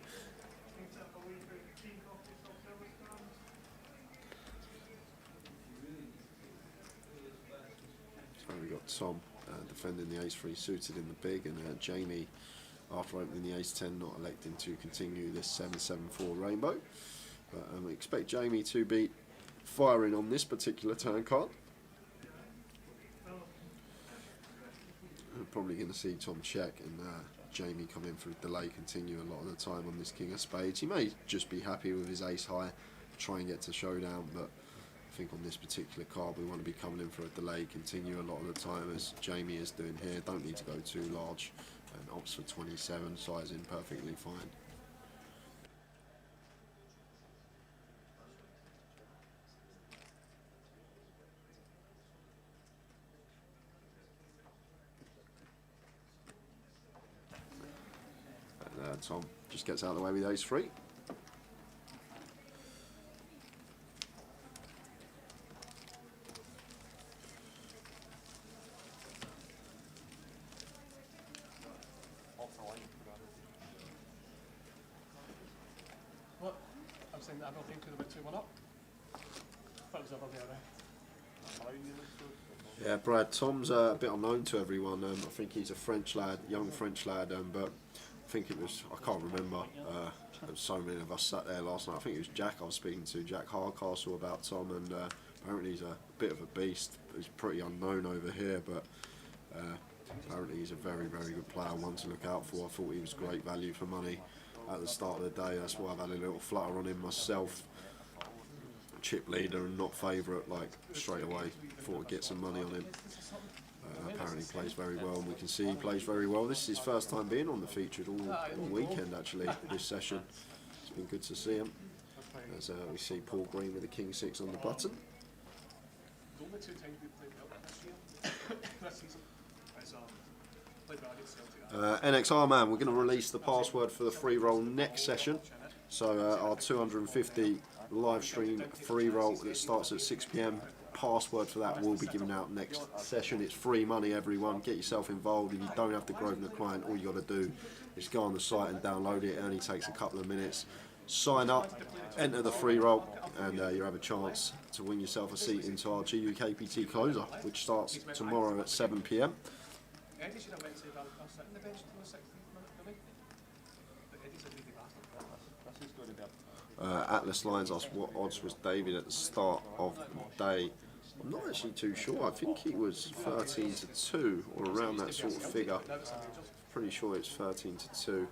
So we got Tom defending the ace-3 suited in the big, and Jamie, after opening the ace-10, not electing to continue this 7-7-4 rainbow. But we expect Jamie to be firing on this particular turn card. probably going to see Tom check and Jamie come in for a delay, continue a lot of the time on this king of spades. He may just be happy with his ace high, try and get to showdown, but I think on this particular card we want to be coming in for a delay, continue a lot of the time as Jamie is doing here. Don't need to go too large, and opts for 27, sizing perfectly fine. And Tom just gets out of the way with ace 3. What? I'm saying that I don't think could have been 2-1 up. Thought it was over there. Yeah, Brad, Tom's a bit unknown to everyone. I think he's a French lad, young French lad, but I think it was, I can't remember, there was so many of us sat there last night. I think it was Jack I was speaking to, Jack Hardcastle, about Tom, and apparently he's a bit of a beast. He's pretty unknown over here, but apparently he's a very, very good player, one to look out for. I thought he was great value for money at the start of the day. That's why I've had a little flutter on him myself. Chip leader and not favourite, like straight away. Thought I'd get some money on him. Apparently plays very well, and we can see he plays very well. This is his first time being on the featured all weekend actually, this session. It's been good to see him. As we see Paul Green with the king 6 on the button. NXR man, we're going to release the password for the free roll next session. So our 250 live stream free roll that starts at 6 PM. Password for that will be given out next session. It's free money, everyone. Get yourself involved, and you don't have to Grosvenor client. All you got to do is go on the site and download it. It only takes a couple of minutes. Sign up, enter the free roll, and you have a chance to win yourself a seat into our GUKPT closer, which starts tomorrow at 7 PM. Atlas Lions asked what odds was David at the start of the day. I'm not actually too sure. I think he was 13 to 2 or around that sort of figure. Pretty sure it's 13 to 2.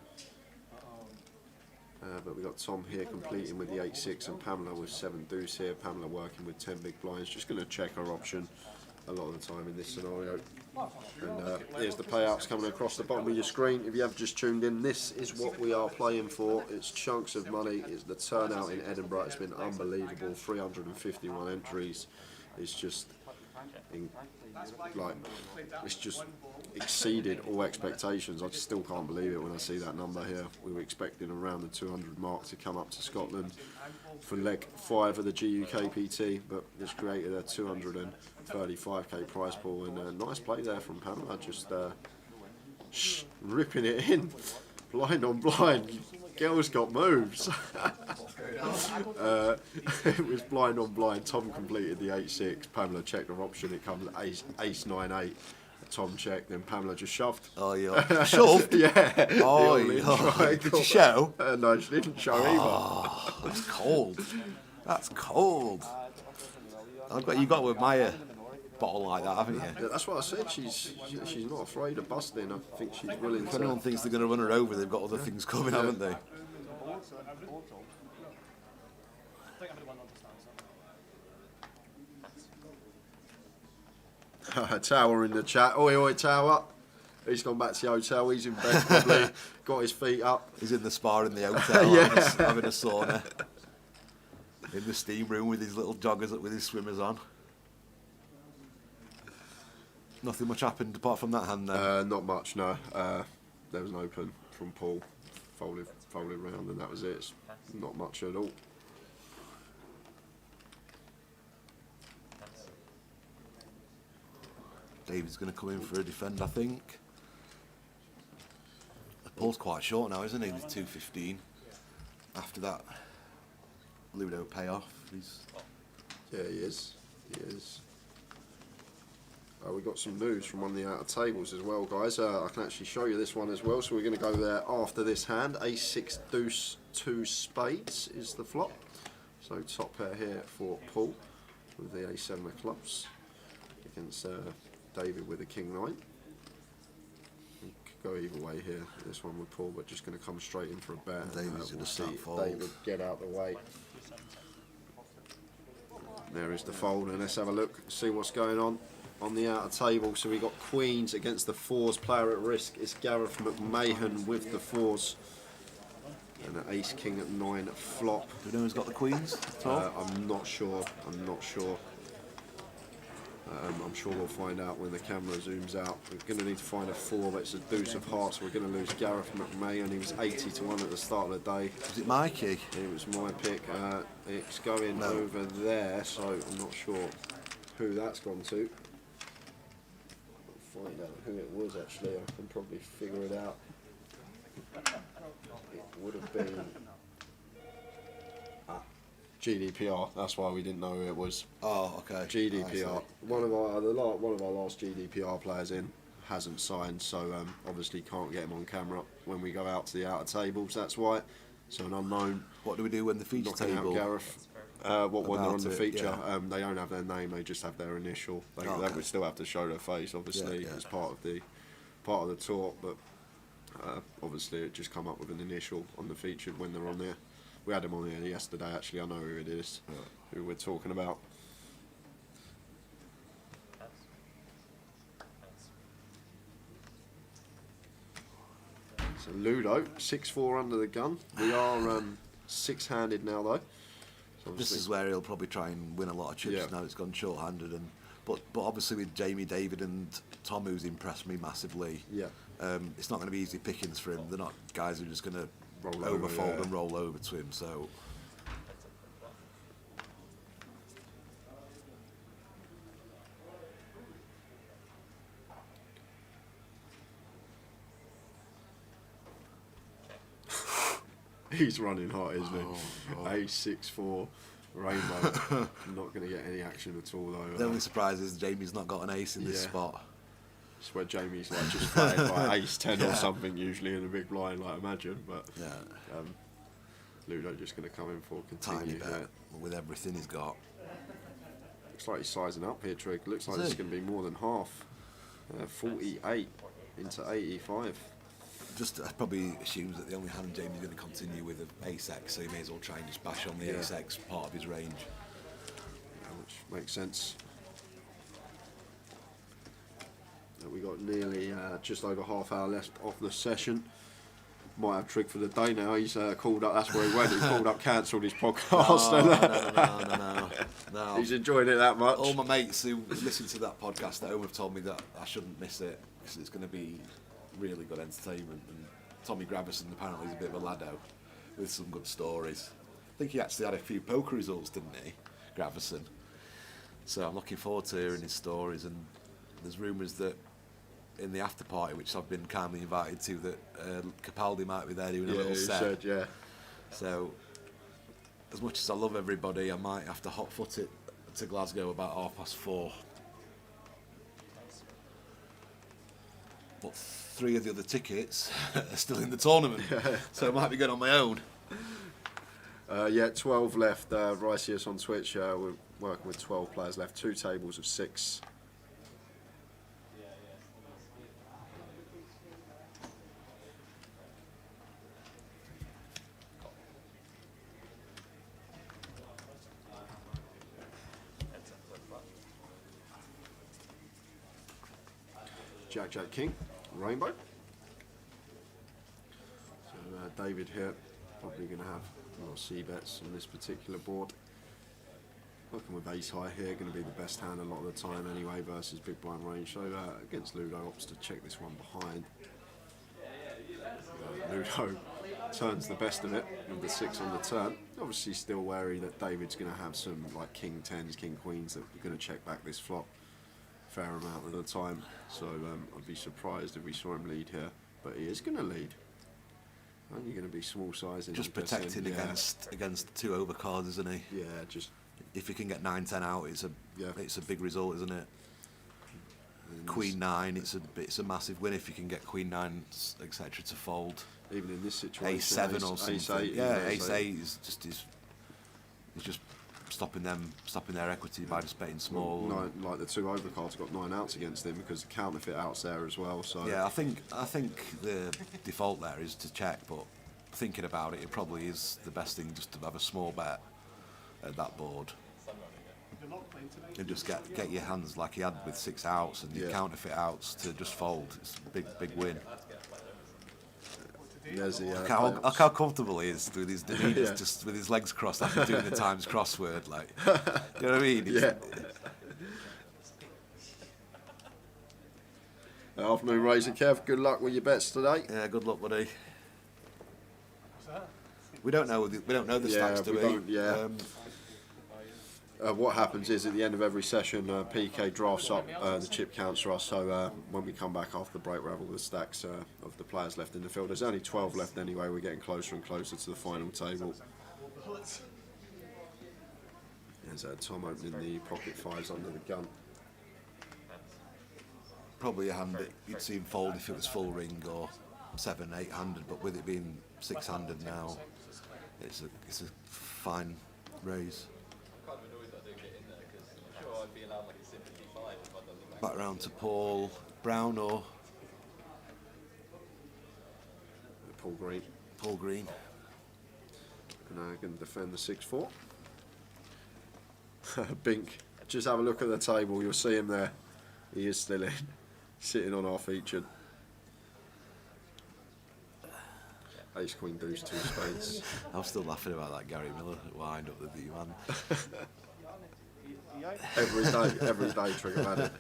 But we got Tom here completing with the 8-6 and Pamela with 7 deuce here. Pamela working with 10 big blinds. Just going to check her option a lot of the time in this scenario. And here's the payouts coming across the bottom of your screen. If you have just tuned in, this is what we are playing for. It's chunks of money. It's the turnout in Edinburgh. It's been unbelievable. 351 entries. It's just it's just exceeded all expectations. I still can't believe it when I see that number here. We were expecting around the 200 mark to come up to Scotland for leg 5 of the GUKPT, but it's created a 235k prize pool, and a nice play there from Pamela, just ripping it in, blind on blind. Girl's got moves. It was blind on blind. Tom completed the 8-6. Pamela checked her option. It comes ace 9-8. Tom checked, then Pamela just shoved. Oh, yeah. Shoved? Yeah. Oh, yeah. Did she show? No, she didn't show either. That's cold. That's cold. You got to admire a bottle like that, haven't you? Yeah, that's what I said. She's not afraid of busting. I think she's willing If anyone thinks they're going to run her over, they've got other things coming, haven't they? Tower in the chat. Oi, oi, Tower. He's gone back to the hotel. He's in bed, probably. Got his feet up. He's in the spa in the hotel, Yeah. having a sauna. In the steam room with his little joggers, with his swimmers on. Nothing much happened apart from that hand then? Not much, no. There was an open from Paul. Folded round, and that was it. It's not much at all. David's going to come in for a defend, I think. The pole's quite short now, isn't he? With 215. After that, Ludo payoff. Yeah, he is. He is. We've got some news from one of the outer tables as well, guys. I can actually show you this one as well. So we're going to go there after this hand. Ace-6 deuce 2 spades is the flop. So top pair here for Paul with the A7 of clubs against David with the King 9. go either way here. This one with Paul, but just going to come straight in for a bet. David's gonna see start fold. David get out the way. There is the fold, and let's have a look, see what's going on the outer table. So we got queens against the fours. Player at risk is Gareth McMahon with the fours, and an ace king at 9 flop. Do you know who's got the queens? I'm not sure. I'm sure we'll find out when the camera zooms out. We're going to need to find a 4, but it's a deuce of hearts. We're going to lose Gareth McMahon. He was 80 to 1 at the start of the day. Was it Mikey? It was my pick. It's going over there, so I'm not sure who that's gone to. I'll find out who it was actually. I can probably figure it out. It would have been GDPR. That's why we didn't know who it was. Oh, okay. GDPR. One of our last GDPR players in hasn't signed, so obviously can't get him on camera when we go out to the outer tables. That's why. So an unknown. What do we do when the feature Knocking table? out Gareth. When they're on the feature, yeah. they don't have their name. They just have their initial. They Okay. would still have to show their face, obviously, as part of the talk. But obviously, it just come up with an initial on the featured when they're on there. We had him on here yesterday. Actually, I know who it is. Who we're talking about. So Ludo, 6-4 under the gun. We are 6-handed now though. So This is where he'll probably try and win a lot of chips. Yeah. Now it's gone short-handed, but obviously with Jamie, David, and Tom, who's impressed me massively. Yeah. It's not going to be easy pickings for him. They're not guys who are just going to Roll over, overfold yeah. and roll over to him. So. He's running hot, isn't he? A6-4 rainbow. Not going to get any action at all though. The only surprise is Jamie's not got an ace in this spot. It's where Jamie's like just playing by ace-10 or something usually in a big blind, like imagine. But Ludo just going to come in for Tiny continue. bet with everything he's got. Looks like he's sizing up here, Trig. Looks like Is it's he? going to be more than half. 48 into 85. Just probably assumes that the only hand Jamie's going to continue with is ace X, so he may as well try and just bash on the ace X part of his range. Which makes sense. We got nearly just over half hour left of the session. Might have Trig for the day now. He's called up. That's where he went. He called up, cancelled his podcast. No. He's enjoying it that much. All my mates who listen to that podcast at home have told me that I shouldn't miss it because it's going to be really good entertainment. And Tommy Gravison apparently is a bit of a laddo with some good stories. I think he actually had a few poker results, didn't he, Gravison? So I'm looking forward to hearing his stories. And there's rumours that in the after party, which I've been kindly invited to, that Capaldi might be there doing a little set. Said, yeah. So, as much as I love everybody, I might have to hot foot it to Glasgow about 4:30. But 3 of the other tickets are still in the tournament, so I might be going on my own. 12 left. Rycius on Twitch. We're working with 12 players left. 2 tables of 6. Jack King, rainbow. So David here, probably going to have a lot of C bets on this particular board. Working with ace high here, going to be the best hand a lot of the time anyway versus big blind range. So against Ludo, opts to check this one behind. Ludo turns the best of it with the 6 on the turn. Obviously still wary that David's going to have some like king 10s, king queens that are going to check back this flop fair amount of the time. So I'd be surprised if we saw him lead here, but he is going to lead. Only going to be small sizing. Just protecting against 2 overcards, isn't he? Yeah, just if you can get 9-10 out, it's a big result, isn't it? And Queen 9, it's a massive win if you can get Queen 9, etc. to fold. Even in this situation, Ace 7 or something. Ace 8, yeah, Ace 8 is just stopping their equity by just betting small. Well, like the 2 overcards got 9 outs against him because of counterfeit outs there as well. So yeah, I think the default there is to check, but thinking about it, it probably is the best thing just to have a small bet at that board and just get your hands like he had with 6 outs and your counterfeit outs to just fold. It's a big win. there's the, Look how comfortable he is with his demeanours, just with his legs crossed after doing the Times crossword. Like, you know what I mean? Yeah. Afternoon, Razor Kev. Good luck with your bets today. Yeah, good luck, buddy. We don't know the stacks, do we? Don't, yeah. What happens is at the end of every session, PK drafts up the chip counts for us. So when we come back after the break, we have all the stacks of the players left in the field. There's only 12 left anyway. We're getting closer and closer to the final table. There's Tom opening the pocket 5s under the gun. Probably a hand that you'd see him fold if it was full ring or 7-8-handed, but with it being 6-handed now, it's a fine raise. Back round to Paul Brown or Paul Green. Paul Green. And going to defend the 6-4. Bink. Just have a look at the table. You'll see him there. He is still in, sitting on our featured. Ace, Queen, Deuce, 2 spades. I'm still laughing about that Gary Miller wind up the D-man. Every day, Trigger had it.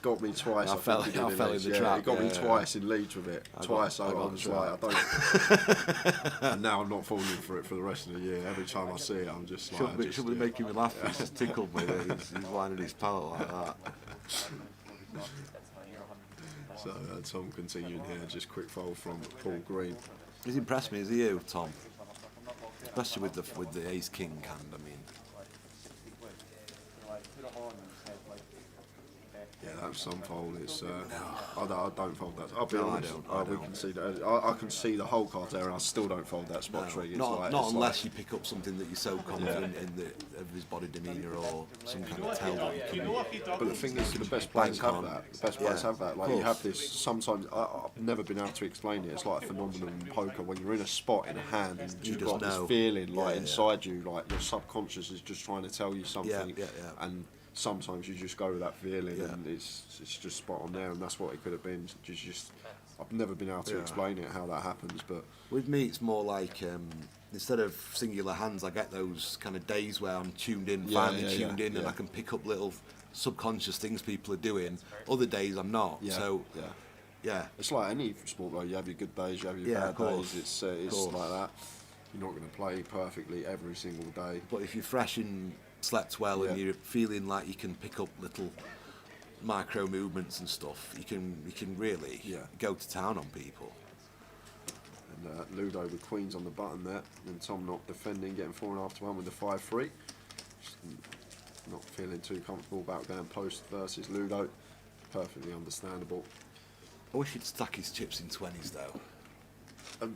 Got me twice. I fell in the trap. He got me twice in Leeds with it. I was like, I don't. And now I'm not falling for it for the rest of the year. Every time I see it, I'm just like. Should be making me laugh. He's just tickled me. He's winding his palate like that. So Tom continuing here, just quick fold from Paul Green. He's impressed me, is he you, Tom? Especially with the Ace King hand. I mean. Yeah, that's some fold. It's I don't fold that. I'll be honest. We can see that. I can see the whole card there, and I still don't fold that spot trig. Not unless you pick up something that you're so confident in of his body demeanour or some kind of tell that you can. But the thing is, the best players have that. The best players have that. Like you have this. Sometimes I've never been able to explain it. It's like a phenomenon in poker when you're in a spot in a hand and you've got this feeling like inside you, like your subconscious is just trying to tell you something. And sometimes you just go with that feeling and it's just spot on there, and that's what it could have been. Just I've never been able to explain it how that happens, but with me it's more like instead of singular hands, I get those kind of days where I'm tuned in, finally tuned in, and I can pick up little subconscious things people are doing. Other days I'm not. So it's like any sport though. You have your good days, you have your bad days. It's like that. You're not going to play perfectly every single day. But if you're fresh and slept well and you're feeling like you can pick up little micro movements and stuff, you can really go to town on people. And Ludo with queens on the button there, and Tom not defending, getting 4.5 to 1 with the 5-3. Not feeling too comfortable about going post versus Ludo. Perfectly understandable. I wish he'd stuck his chips in 20s though.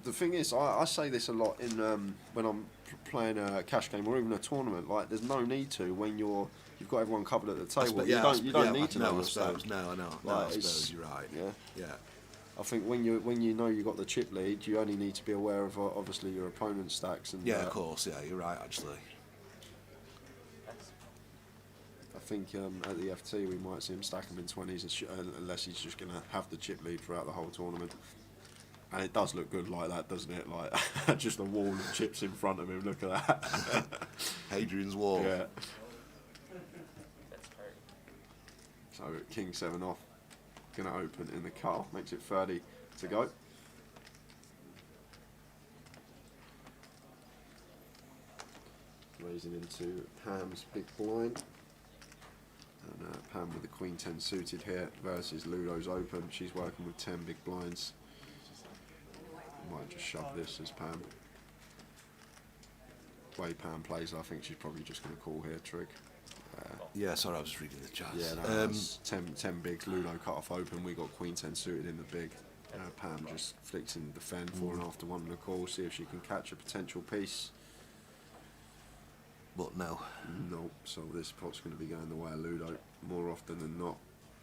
The thing is, I say this a lot in when I'm playing a cash game or even a tournament. Like, there's no need to when you've got everyone covered at the table. You don't need to know your stacks. No, I know. Like, I suppose you're right. Yeah. I think when you know you got the chip lead, you only need to be aware of obviously your opponent's stacks. And of course. Yeah, you're right. Actually. I think at the FT we might see him stack them in 20s unless he's just going to have the chip lead throughout the whole tournament. And it does look good like that, doesn't it? Like just a wall of chips in front of him. Look at that. Hadrian's Wall. Yeah. So King 7 off. Going to open in the cut. Makes it 30 to go. Raising into Pam's big blind. And Pam with the Queen 10 suited here versus Ludo's open. She's working with 10 big blinds. Might just shove this as Pam. The way Pam plays, I think she's probably just going to call here, Trig. Sorry, I was reading the chat. Yeah, no, 10 bigs, Ludo cut off open, we got Queen 10 suited in the big. Pam just flicks in the defend, 4.5 to 1 in the call, see if she can catch a potential piece. but no. No, so this pot's going to be going the way of Ludo more often than not.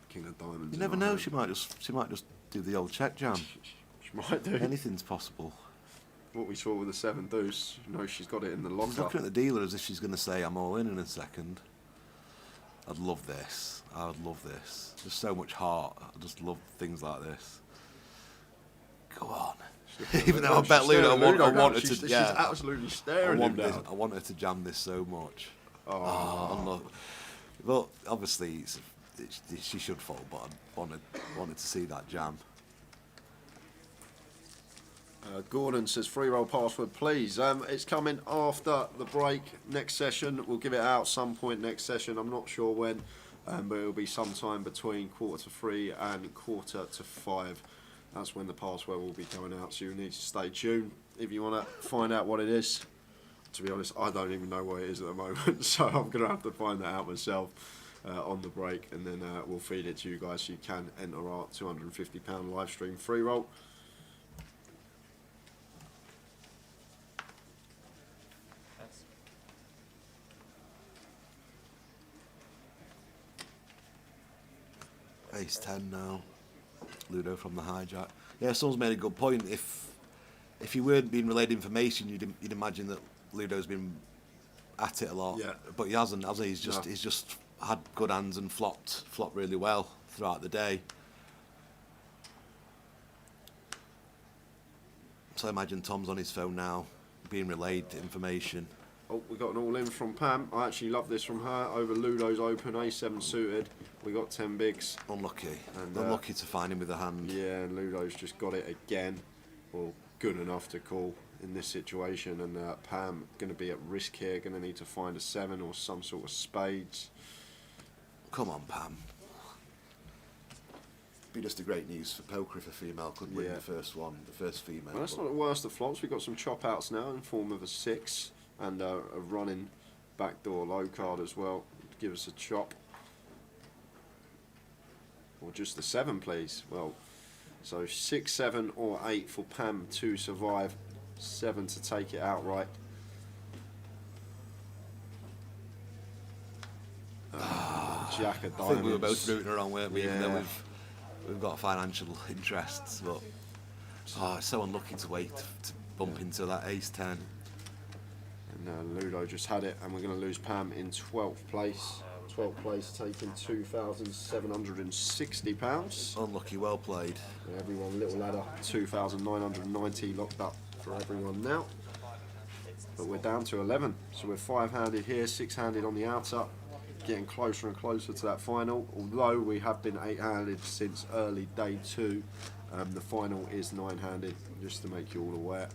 King of diamonds. You never know. She might just do the old check jam. She might do. Anything's possible. What we saw with the 7 deuce, you know, she's got it in the locker. She's looking at the dealer as if she's going to say, "I'm all in a second." I'd love this. I would love this. There's so much heart. I just love things like this. Go on. Even though I bet Ludo, I want her to. She's absolutely staring him down. I want her to jam this so much. Oh. But obviously, she should fold. But I wanted to see that jam. Gordon says free roll password, please. It's coming after the break. Next session, we'll give it out some point next session. I'm not sure when, but it'll be sometime between 4:45 and 4:45. That's when the password will be going out, so you need to stay tuned if you want to find out what it is. To be honest, I don't even know what it is at the moment, so I'm going to have to find that out myself on the break, and then we'll feed it to you guys so you can enter our £250 live stream free roll. Ace 10 now. Ludo from the hijack. Yeah, someone's made a good point. If you weren't being relayed information, you'd imagine that Ludo's been at it a lot. Yeah. But he hasn't, has he? He's just had good hands and flopped really well throughout the day. So I imagine Tom's on his phone now, being relayed information. Oh, we got an all in from Pam. I actually love this from her over Ludo's open A7 suited. We got 10 bigs. Unlucky. And, unlucky to find him with a hand. Yeah, and Ludo's just got it again. Well, good enough to call in this situation. And Pam going to be at risk here. Going to need to find a 7 or some sort of spades. Come on, Pam. Be just a great news for poker if a female could win the first one, the first female. Well, that's not the worst of flops. We've got some chop outs now in form of a 6 and a running backdoor low card as well. Give us a chop. Or just the 7, please. Well, so 6, 7 or 8 for Pam to survive. 7 to take it outright. Jack of diamonds. I think we were both rooting her on, weren't we? Even though we've got financial interests, but it's so unlucky to wait to bump into that ace 10. And Ludo just had it, and we're going to lose Pam in 12th place. 12th place taking £2,760. Unlucky, well played. And everyone, little ladder, 2,990 locked up for everyone now. But we're down to 11, so we're 5-handed here, 6-handed on the outer, getting closer and closer to that final. Although we have been 8-handed since early day 2, the final is 9-handed, just to make you all aware.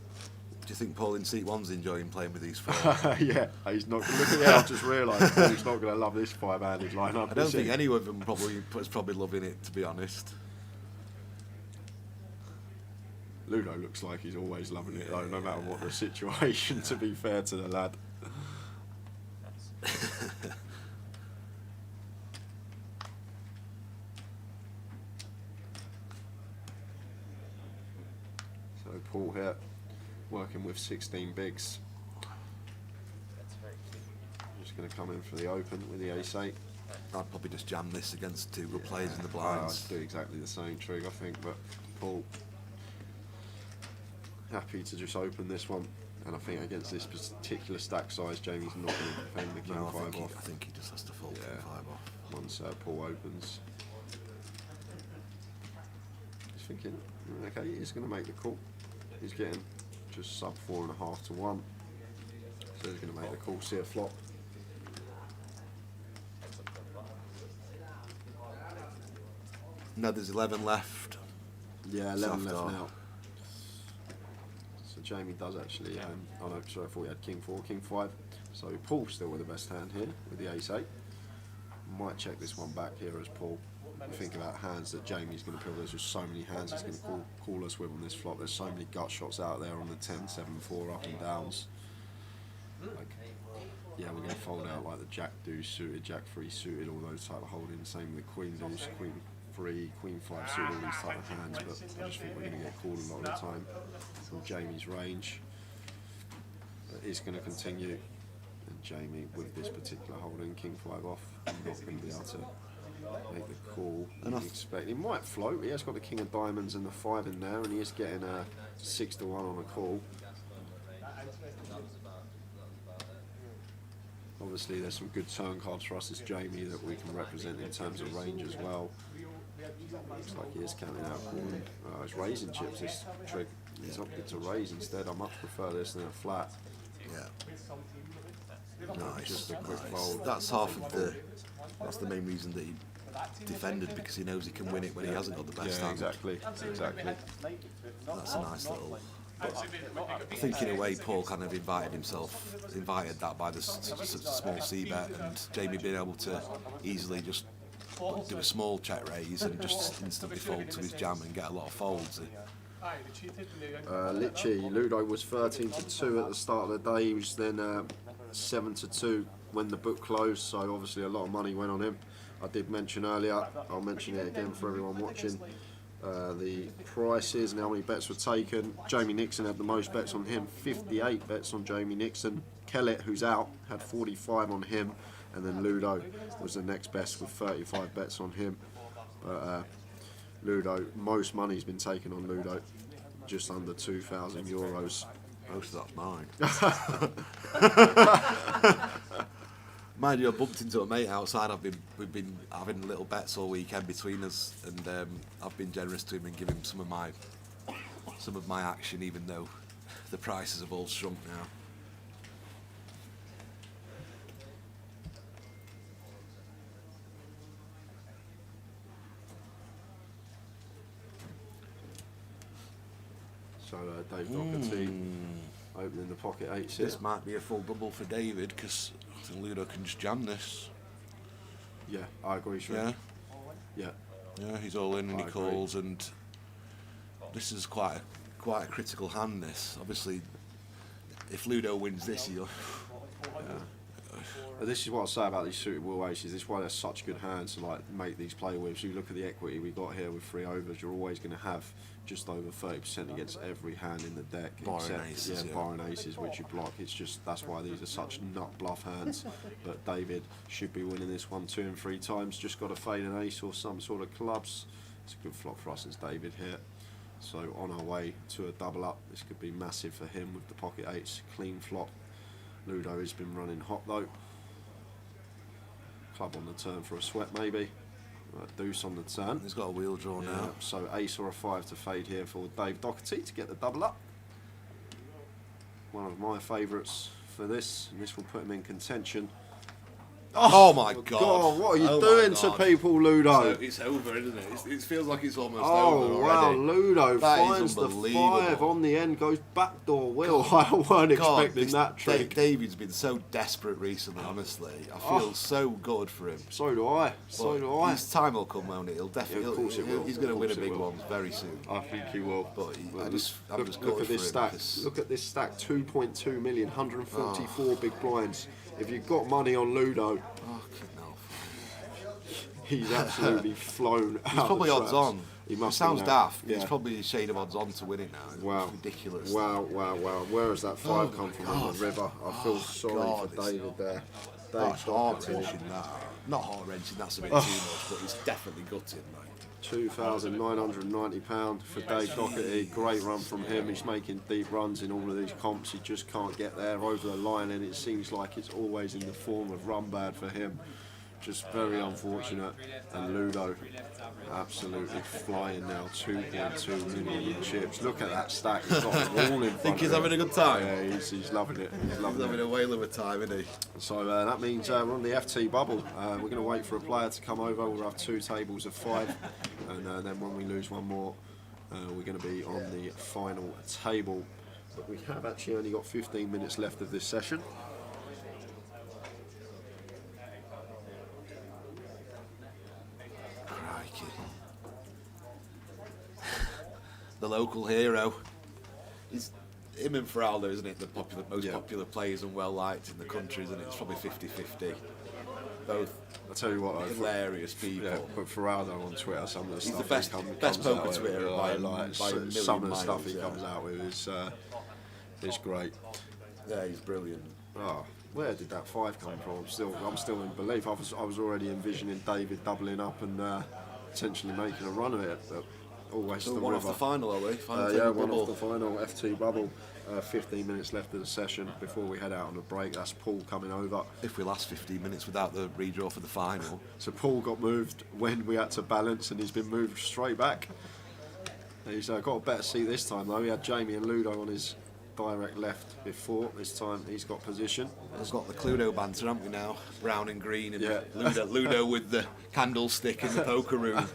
Do you think Paul in seat 1's enjoying playing with these 4? Yeah, he's not. Look at that. I've just realised Paul's not going to love this 5-handed lineup. I don't think any of them is probably loving it, to be honest. Ludo looks like he's always loving it though, no matter what the situation. To be fair to the lad. So Paul here, working with 16 bigs. Just going to come in for the open with the ace-8. I'd probably just jam this against 2 good players in the blinds. I'd do exactly the same trick, I think, but Paul happy to just open this one. And I think against this particular stack size, Jamie's not going to defend the king 5 off. I think he just has to fold king 5 off. Once Paul opens. He's thinking, okay, he's going to make the call. He's getting just sub 4.5 to 1. So he's going to make the call, see a flop. No, there's 11 left. Yeah, 11 left Soft now. So Jamie does actually, oh no, sorry, I thought he had king 4, king 5. So Paul's still with the best hand here, with the ace 8. Might check this one back here as Paul. Think about hands that Jamie's going to pull. There's just so many hands he's going to call us with on this flop. There's so many gut shots out there on the 10, 7, 4 up and downs. Like, yeah, we're going to fold out like the jack deuce suited, jack 3 suited, all those type of holdings. Same with the queen deuce, queen 3, queen 5 suited, all these type of hands. But I just think we're going to get called a lot of the time from Jamie's range. But it's going to continue. And Jamie, with this particular holding, king 5 off, not going to be able to make the call. He might float. He has got the king of diamonds and the 5 in there, and he is getting a 6-1 on a call. Obviously, there's some good turn cards for us as Jamie that we can represent in terms of range as well. Looks like he is counting out calling. He's raising chips. This trick. He's opted to raise instead. I much prefer this than a flat. Yeah. Nice. Just a quick Nice. fold. That's half of the. That's the main reason that he defended, because he knows he can win it when he hasn't got the best hand. Exactly. That's a nice little. I think in a way Paul kind of invited that by the small C bet, and Jamie being able to easily just do a small check raise and just instantly fold to his jam and get a lot of folds. Literally, Ludo was 13-2 at the start of the day. He was then 7-2 when the book closed, so obviously a lot of money went on him. I did mention earlier, I'll mention it again for everyone watching, the prices and how many bets were taken. Jamie Nixon had the most bets on him, 58 bets on Jamie Nixon. Kellett, who's out, had 45 on him, and then Ludo was the next best with 35 bets on him. But Ludo, most money's been taken on Ludo, just under €2,000. Most of that's mine. Mind you, I bumped into a mate outside. We've been having little bets all weekend between us, and I've been generous to him and give him some of my action, even though the prices have all shrunk now. So Dave Doherty opening the pocket 8s here. This might be a full double for David, because I think Ludo can just jam this. Yeah, I agree, Shrek. Yeah, he's all in and I he agree. calls, and this is quite a critical hand. This, obviously, if Ludo wins this, he'll. This is what I say about these suited wheel aces. This is why they're such good hands to make these play with. So you look at the equity we got here with 3 overs. You're always going to have just over 30% against every hand in the deck, Barring aces, barring aces, which you block. It's just that's why these are such nut bluff hands. But David should be winning this 1, 2, and 3 times. Just got to fade an ace or some sort of clubs. It's a good flop for us as David here. So on our way to a double up. This could be massive for him with the pocket 8s. Clean flop. Ludo has been running hot though. Club on the turn for a sweat maybe. Deuce on the turn. He's got a wheel draw now. So ace or a 5 to fade here for Dave Doherty to get the double up. One of my favourites for this, and this will put him in contention. Oh my God! What are you doing to people, Ludo? It's over, isn't it? It feels like it's almost Oh over wow, already. Ludo That is finds the unbelievable. 5 on the end, goes backdoor wheel. I weren't expecting that trick. David's been so desperate recently, honestly. I feel so good for him. So do I. His time will come, won't it? He'll definitely. of course it will. He's going to Of win a course it big will. one very soon. I think he will. But I'm just Look gutted at this for stack. him, 'cause- Look at this stack. 2.2 million, 144 big blinds. If you've got money on Ludo, Fucking hell. he's absolutely flown out. He's probably the odds traps. on. He It must sounds be now. daft. He's probably a shade of odds on to win it now. It's Wow. ridiculous. Wow. Where has that 5 come from on the river? I feel sorry God, for David there. That's Dave heart Doherty. wrenching. That. Not heart wrenching. That's a bit too much, but it's definitely gutting. £2,990 for Dave Doherty. Great run from him. He's making deep runs in all of these comps. He just can't get there over the line, and it seems like it's always in the form of run bad for him. Just very unfortunate. And Ludo absolutely flying now. 2.2 million chips. Look at that stack. He's got them all in front Think he's of him. having a good time? Yeah, he's loving it. He's loving He's having it. a whale of a time, isn't he? So that means we're on the FT bubble. We're going to wait for a player to come over. We'll have 2 tables of 5, and then when we lose one more, we're going to be on the final table. But we have actually only got 15 minutes left of this session. Crikey. The local hero. He's him and Feraldo, isn't it? The most popular players and well liked in the country, isn't it? It's probably 50-50. Both I'll tell you what, though, hilarious people. Yeah, but Ferraldo on Twitter, some of the stuff the best- he best comes out poker with, Twitter by a million some of the stuff miles, he yeah. comes out with is great. Yeah, he's brilliant. Oh, where did that 5 come from? I'm still in belief. I was already envisioning David doubling up and potentially making a run of it, but always So the one river. off the final, are we? Yeah, one off the final, F2 bubble. 15 minutes left of the session before we head out on a break. That's Paul coming over. If we last 15 minutes without the redraw for the final. So Paul got moved when we had to balance, and he's been moved straight back. He's got a better seat this time though. He had Jamie and Ludo on his direct left before. This time he's got position. We've got the Cluedo banter, haven't we now? Brown and green, and Yeah. Ludo with the candlestick in the poker room.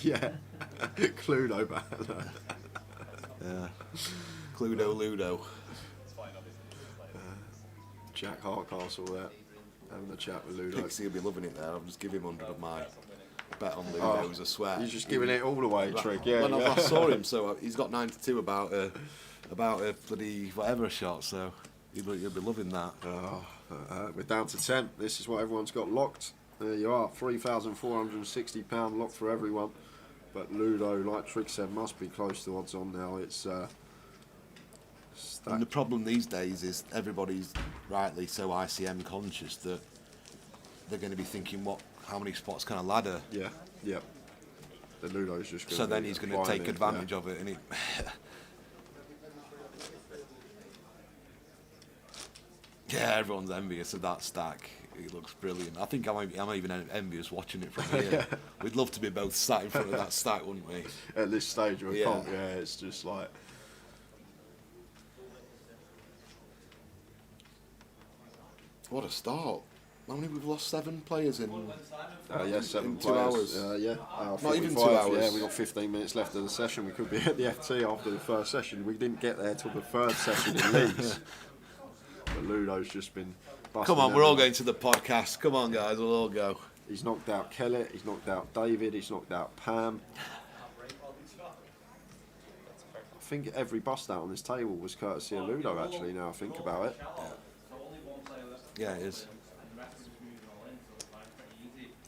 Yeah, Cluedo banter. Yeah. Cluedo Ludo. Jack Hartcastle there, having a chat with Ludo. Pixie will be loving it there. I'll just give him 100 of my bet on Ludo's, I swear. You're just giving it all away, Trick, yeah. When I last saw him, so he's got 92 about a bloody whatever shot, so you'll be loving that. We're down to 10. This is what everyone's got locked. There you are, £3,460 locked for everyone. But Ludo, like Trick said, must be close to odds on now. It's and the problem these days is everybody's rightly so ICM conscious that they're going to be thinking, how many spots can I ladder? Yeah. The Ludo's just going so then he's going to take advantage of it, and yeah, everyone's envious of that stack. It looks brilliant. I think I'm even envious watching it from here. We'd love to be both sat in front of that stack, wouldn't we? At this stage of a comp, yeah, it's just like... What a start. How many we've lost? 7 players in... yeah, 7 in 2 players. hours. Yeah, Not even 2 45, hours. Yeah, we've got 15 minutes left of the session. We could be at the FT after the first session. We didn't get there till the third session in Leeds. But Ludo's just been busting. Come on, we're all going to the podcast. Come on, guys, we'll all go. He's knocked out Kelly, he's knocked out David, he's knocked out Pam. I think every bust out on this table was courtesy of Ludo, actually, now I think about it. Yeah, it is.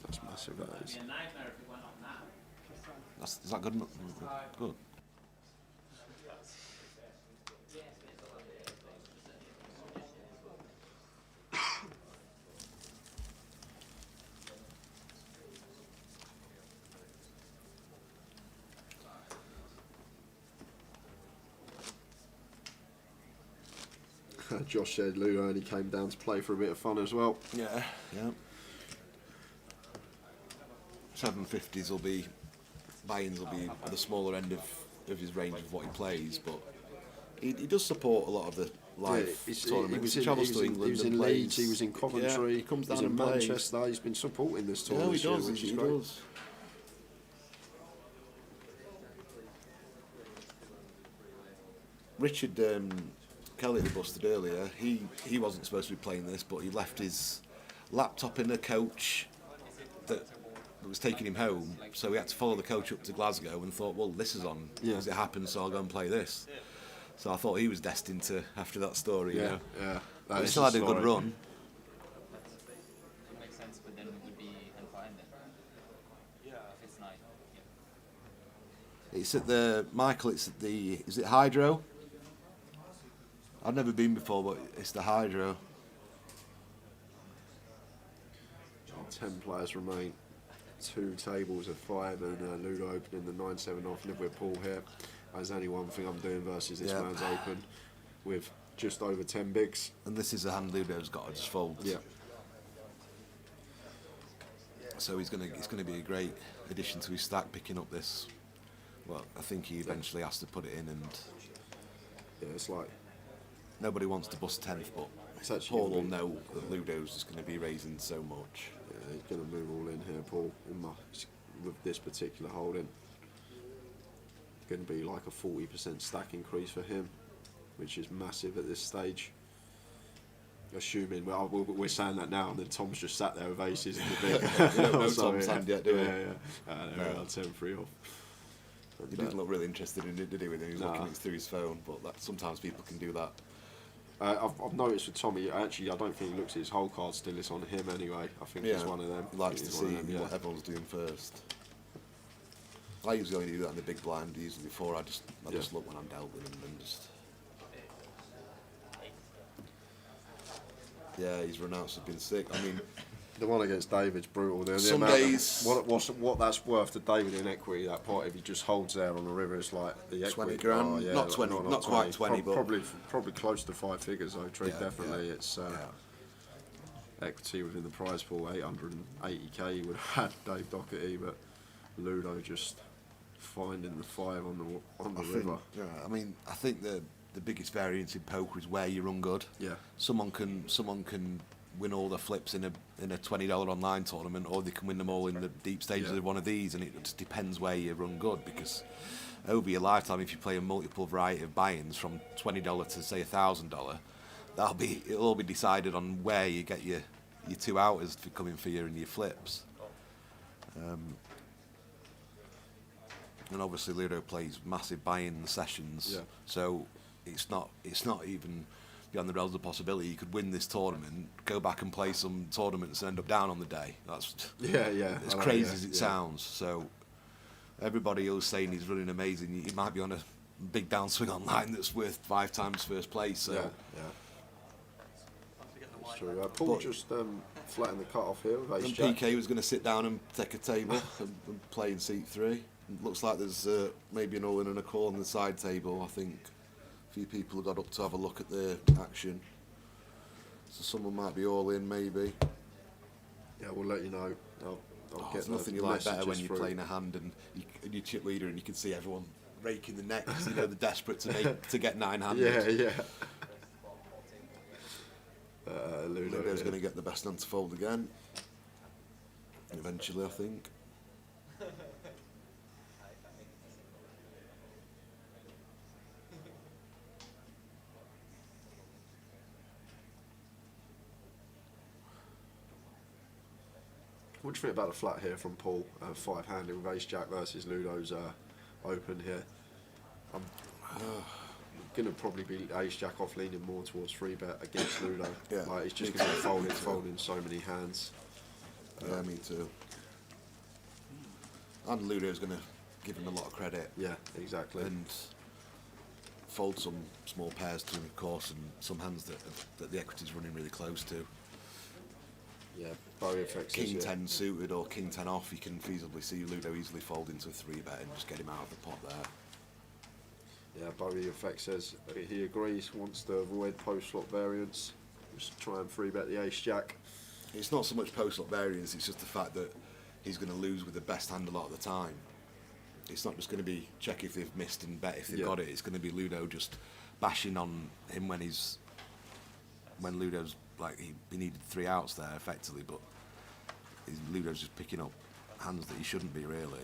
That's massive, that is. Is that good enough? Good. Josh said Ludo only came down to play for a bit of fun as well. Yeah. 750s will be, buy-ins will be at the smaller end of his range of what he plays, but he does support a lot of the live tournaments. He travels to England. He was in Leeds, he was in Coventry, he comes down he's in and plays. Manchester. He's been supporting this tour Yeah, this he year, does. which is He great. does. Richard Kelly, who busted earlier, he wasn't supposed to be playing this, but he left his laptop in a coach that was taking him home, so he had to follow the coach up to Glasgow and thought, well, this is on as it happens, so I'll go and play this. So I thought he was destined to, after that story, you know. Yeah. But he still had a good run. Makes sense, but then it would be confined then. Yeah. If it's not. Yeah. It's at the, Michael, it's at the, is it Hydro? I've never been before, but it's the Hydro. 10 players remain. 2 tables of 5, and Ludo opening the 9-7 off Liverpool here. There's only one thing I'm doing versus this man's open with just over 10 bigs. And this is a hand Ludo's got to just fold. Yeah. So it's gonna be a great addition to his stack, picking up this. Well, I think he eventually has to put it in, and Yeah, it's like nobody wants to bust 10th, but Paul will know that Ludo's just going to be raising so much. Yeah, he's going to move all in here, Paul, with this particular holding. Going to be like a 40% stack increase for him, which is massive at this stage. Assuming, well, we're saying that now, and then Tom's just sat there with aces in the big. We don't know Tom's hand yet, do we? Yeah. There we are, 10-3 off. He didn't look really interested in it, did he, when he was looking through his phone, but sometimes people can do that. I've noticed with Tommy, actually, I don't think he looks at his whole card still, it's on him anyway. I think he's one of them. He likes to He's see one of them, what everyone's doing first. I usually only do that in the big blind, usually before I just look when I'm dealt with him and just... Yeah, his run-outs have been sick. I mean, The one against David's brutal. The Some amount of- days- what that's worth to David in equity, that pot, if he just holds there on the river, it's like the equity. 20 grand, oh, yeah, not like, 20, not quite 20, but- probably close to 5 figures though, Trig, Yeah, definitely. yeah. It's equity within the prize pool, 880k you would have had Dave Doherty, but Ludo just finding the 5 on the river. I mean, I think the biggest variance in poker is where you run good. Yeah. Someone can win all their flips in a $20 online tournament, or they can win them all in the deep stages of one of these, and it just depends where you run good, because over your lifetime, if you play a multiple variety of buy-ins from $20 to say $1,000, it'll all be decided on where you get your 2 outers for coming for you and your flips. And obviously Ludo plays massive buy-in sessions, so it's not even beyond the realms of possibility you could win this tournament, go back and play some tournaments and end up down on the day. That's as crazy as it sounds. So everybody who's saying he's running amazing, he might be on a big downswing online that's worth 5 times first place. So That's true. Paul just flattened the cut off here with ace and jack. PK was going to sit down and take a table and play in seat 3. Looks like there's maybe an all-in and a call on the side table. I think a few people have got up to have a look at the action. So someone might be all in, maybe. Yeah, we'll let you know. I'll get There's nothing you like better when messages you're through. playing a hand and you chip leader and you can see everyone raking the necks. They're desperate to get 9-handed. Yeah. Ludo's going to get the best hand to fold again. Eventually, I think. What do you think about the flat here from Paul? 5-handed with ace jack versus Ludo's open here. I'm going to probably be ace jack off, leaning more towards 3-bet against Ludo. Yeah, Like, he's just me going to be too. folding so many hands. Yeah, me too. And Ludo's going to give him a lot of credit. Yeah, exactly. And fold some small pairs to him, of course, and some hands that the equity's running really close to. Yeah, Bowie effects. King 10 suited or King 10 off, you can feasibly see Ludo easily fold into a 3-bet and just get him out of the pot there. Yeah, Bowie effect says he agrees, wants to avoid post-flop variance. Just try and 3-bet the ace jack. It's not so much post-flop variance, it's just the fact that he's going to lose with the best hand a lot of the time. It's not just going to be check if they've missed and bet if they've got it. It's going to be Ludo just bashing on him when Ludo's like he needed 3 outs there effectively, but Ludo's just picking up hands that he shouldn't be really.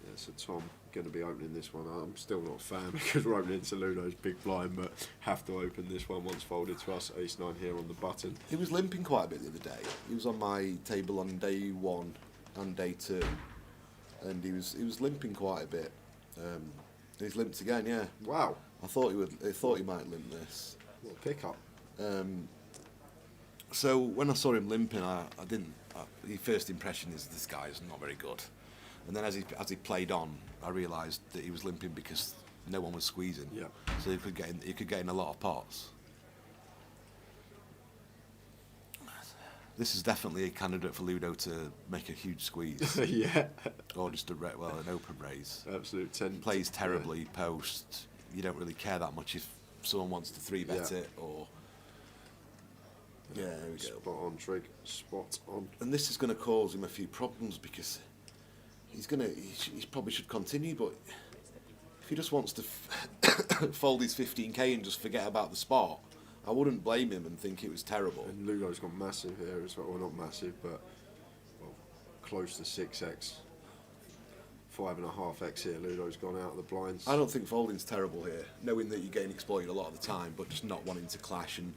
Yeah, so Tom going to be opening this one. I'm still not a fan because we're opening to Ludo's big blind, but have to open this one once folded to us. Ace 9 here on the button. He was limping quite a bit the other day. He was on my table on day 1 and day 2, and he was limping quite a bit. He's limped again, yeah. Wow. I thought he might limp this. What a pickup. So when I saw him limping, I didn't. The first impression is this guy's not very good, and then as he played on, I realised that he was limping because no one was squeezing. Yeah. So he could get in a lot of pots. This is definitely a candidate for Ludo to make a huge squeeze. Yeah. Or just an open raise. Absolute 10. Plays terribly post. You don't really care that much if someone wants to 3-bet it or. Yeah, there we go. Spot on, Trig. Spot on. And this is going to cause him a few problems because he probably should continue, but if he just wants to fold his 15k and just forget about the spot, I wouldn't blame him and think it was terrible. And Ludo's gone massive here as well. Well, not massive, but close to 6x. 5.5x here. Ludo's gone out of the blinds. I don't think folding's terrible here, knowing that you're getting exploited a lot of the time, but just not wanting to clash and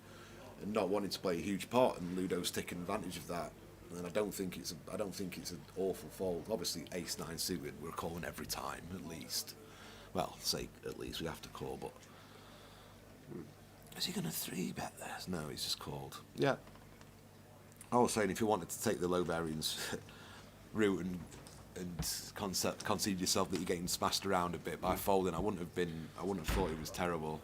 not wanting to play a huge pot, and Ludo's taking advantage of that. And I don't think it's an awful fold. Obviously, ace 9 suited, we're calling every time at least. Well, say at least we have to call, but is he going to 3-bet this? No, he's just called. Yeah. I was saying if you wanted to take the low variance route and concede yourself that you're getting smashed around a bit by folding, I wouldn't have thought it was terrible.